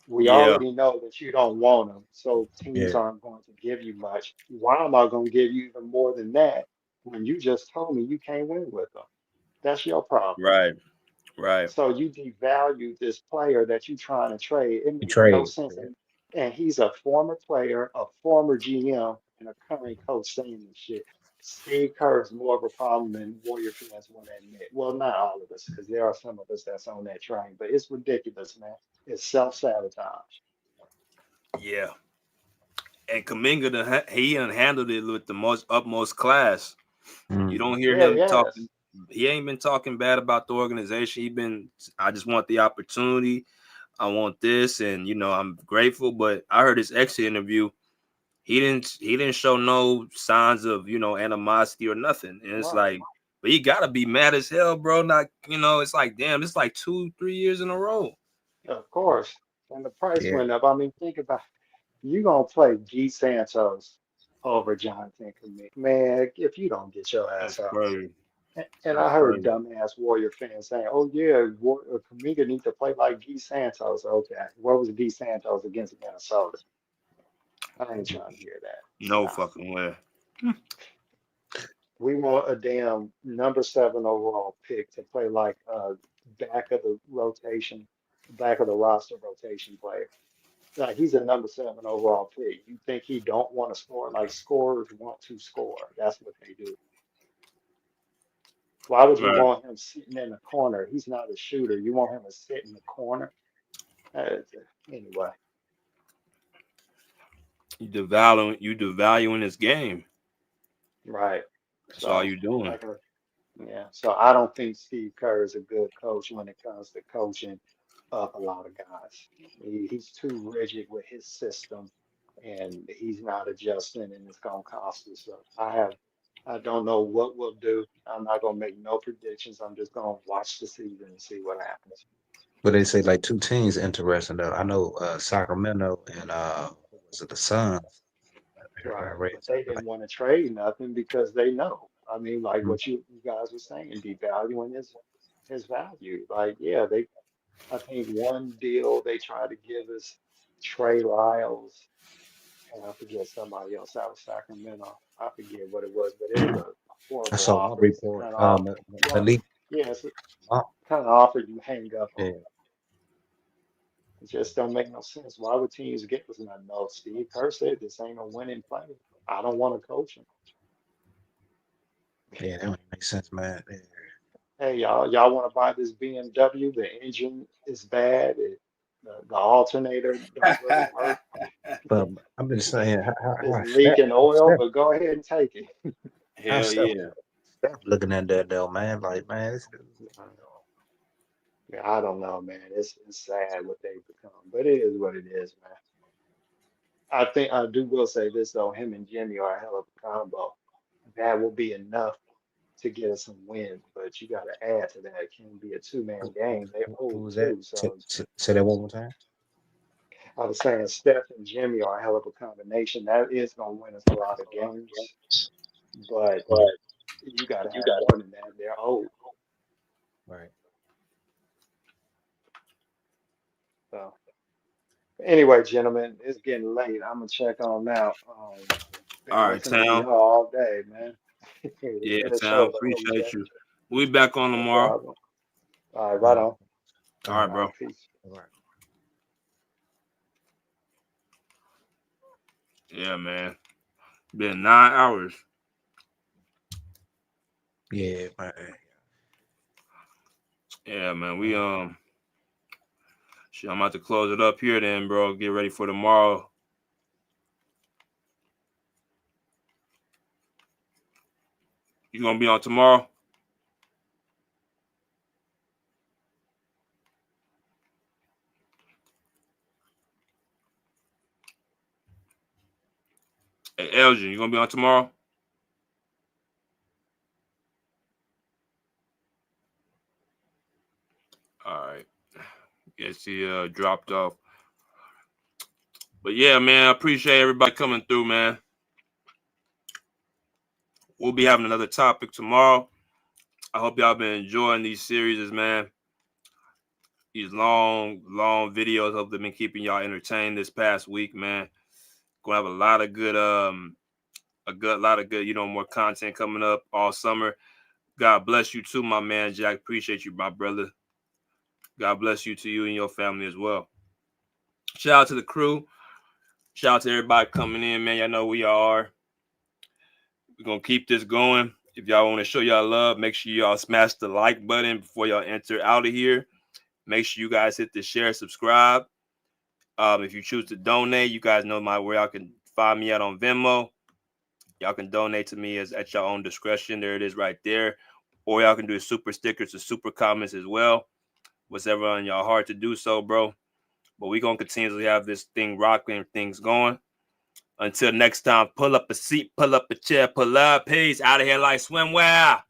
S7: We
S1: Yeah.
S7: already know that you don't want him, so teams
S2: Yeah.
S7: aren't going to give you much. Why am I going to give you even more than that when you just told me you can't win with them? That's your problem.
S1: Right. Right.
S7: So you devalue this player that you're trying to trade. It
S2: You
S7: makes no
S2: trade.
S7: sense. And he's a former player, a former GM, and a current coach saying this shit. Steve Kerr is more of a problem than Warrior fans want to admit. Well, not all of us, because there are some of us that's on that train, but it's ridiculous, man. It's self-sabotage.
S1: Yeah. And Kaminga, he done handled it with the most utmost class. You don't hear
S7: Yeah,
S1: him
S7: yes.
S1: talking. He ain't been talking bad about the organization. I just want the opportunity. I want this, and I'm grateful. But I heard his exit interview. He didn't show no signs of animosity or nothing. And it's
S7: Right.
S1: like, but he gotta be mad as hell, bro. Not it's like, damn, it's like 2-3 years in a row.
S7: Of course. And the price
S2: Yeah.
S7: went up. I mean, think about you gonna play G Santos over Jonathan Commit. Man, if you don't get your
S1: That's
S7: ass out.
S1: crazy.
S7: And
S1: That's
S7: I heard
S1: crazy.
S7: dumbass Warrior fans saying, "Oh yeah, Kaminga need to play like G Santos." Okay, what was D Santos against Minnesota? I ain't trying to hear that.
S1: No
S7: Nah,
S1: fucking way.
S7: we want a damn number 7 overall pick to play like back of the rotation, back of the roster rotation player. Like he's a number 7 overall pick. You think he don't want to score? Like scorers want to score. That's what they do. Why would you
S1: Right.
S7: want him sitting in the corner? He's not a shooter. You want him to sit in the corner? Uh, anyway,
S1: You devaluing this game.
S7: right.
S1: That's all
S7: So,
S1: you doing.
S7: like, yeah. So I don't think Steve Kerr is a good coach when it comes to coaching up a lot of guys. He's too rigid with his system, and he's not adjusting, and it's gonna cost us. So I don't know what we'll do. I'm not gonna make no predictions. I'm just gonna watch the season and see what happens.
S2: But they say like two teams interesting though. I know Sacramento and what was it, the Suns? I
S7: Right.
S2: read
S7: But they
S2: something
S7: didn't
S2: like
S7: want to trade nothing because they know. I mean, like
S2: mm,
S7: what you guys were saying, devaluing his value. Like, yeah, I think one deal they tried to give us Trey Lyles, and I forget somebody else out of Sacramento. I forget what it was, but it was a
S2: I
S7: horrible
S2: saw one
S7: offer. It's
S2: report.
S7: not all. Well,
S2: Malik.
S7: Yeah, it's
S2: Uh,
S7: kind of offer you hang up on.
S2: yeah.
S7: It just don't make no sense. Why would teams get this? And no, Steve Kerr said this ain't a winning player. I don't want to coach him.
S2: Yeah, that don't make sense, man. Yeah.
S7: Hey, y'all want to buy this BMW? The engine is bad. The alternator don't really work.
S2: But I'm just saying,
S7: It's
S2: how
S7: leaking oil, but go ahead and take it.
S4: Hell yeah.
S2: Steph looking at that though, man. Like, man,
S7: Yeah, I don't know, man. It's sad what they've become, but it is what it is, man. I do will say this though, him and Jimmy are a hell of a combo. That will be enough to get us some wins, but you got to add to that. It can't be a two-man game. They
S2: who
S7: old
S2: was that?
S7: too, so
S2: Say that one more time.
S7: I was saying Steph and Jimmy are a hell of a combination. That is going to win us a lot of games, but you got to have more than that. They're old.
S2: Right.
S7: So anyway, gentlemen, it's getting late. I'm gonna check on out. Been
S4: All right,
S7: listening to
S4: Town.
S7: y'all all day, man. It's
S4: Yeah,
S7: been a
S4: Town.
S7: show for me,
S4: Appreciate
S7: Jay.
S4: you. We'll be back on
S7: No
S4: tomorrow.
S7: problem. All right, right on.
S4: All right,
S7: All
S4: bro.
S7: right, peace.
S2: All right.
S4: Yeah, man. Been 9 hours.
S2: Yeah, man.
S4: Yeah, man. Shit, I'm about to close it up here then, bro. Get ready for tomorrow. You gonna be on tomorrow? Hey, Elgin, you gonna be on tomorrow? All right. Guess he dropped off. But yeah, man, I appreciate everybody coming through, man. We'll be having another topic tomorrow. I hope y'all been enjoying these series, man. These long videos. Hope they've been keeping y'all entertained this past week, man. Gonna have a lot of good, lot of good, more content coming up all summer. God bless you too, my man, Jack. Appreciate you, my brother. God bless you to you and your family as well. Shout out to the crew. Shout out to everybody coming in, man. Y'all know who y'all are. We're going to keep this going. If y'all want to show y'all love, make sure y'all smash the like button before y'all enter out of here. Make sure you guys hit the share, subscribe. If you choose to donate, you guys know where y'all can find me at on Venmo. Y'all can donate to me at your own discretion. There it is right there. Or y'all can do super stickers or super comments as well. Whatever on y'all heart to do so, bro. But we're going to continuously have this thing rocking, things going. Until next time, pull up a seat, pull up a chair, pull up. Peace. Out of here like swimwear.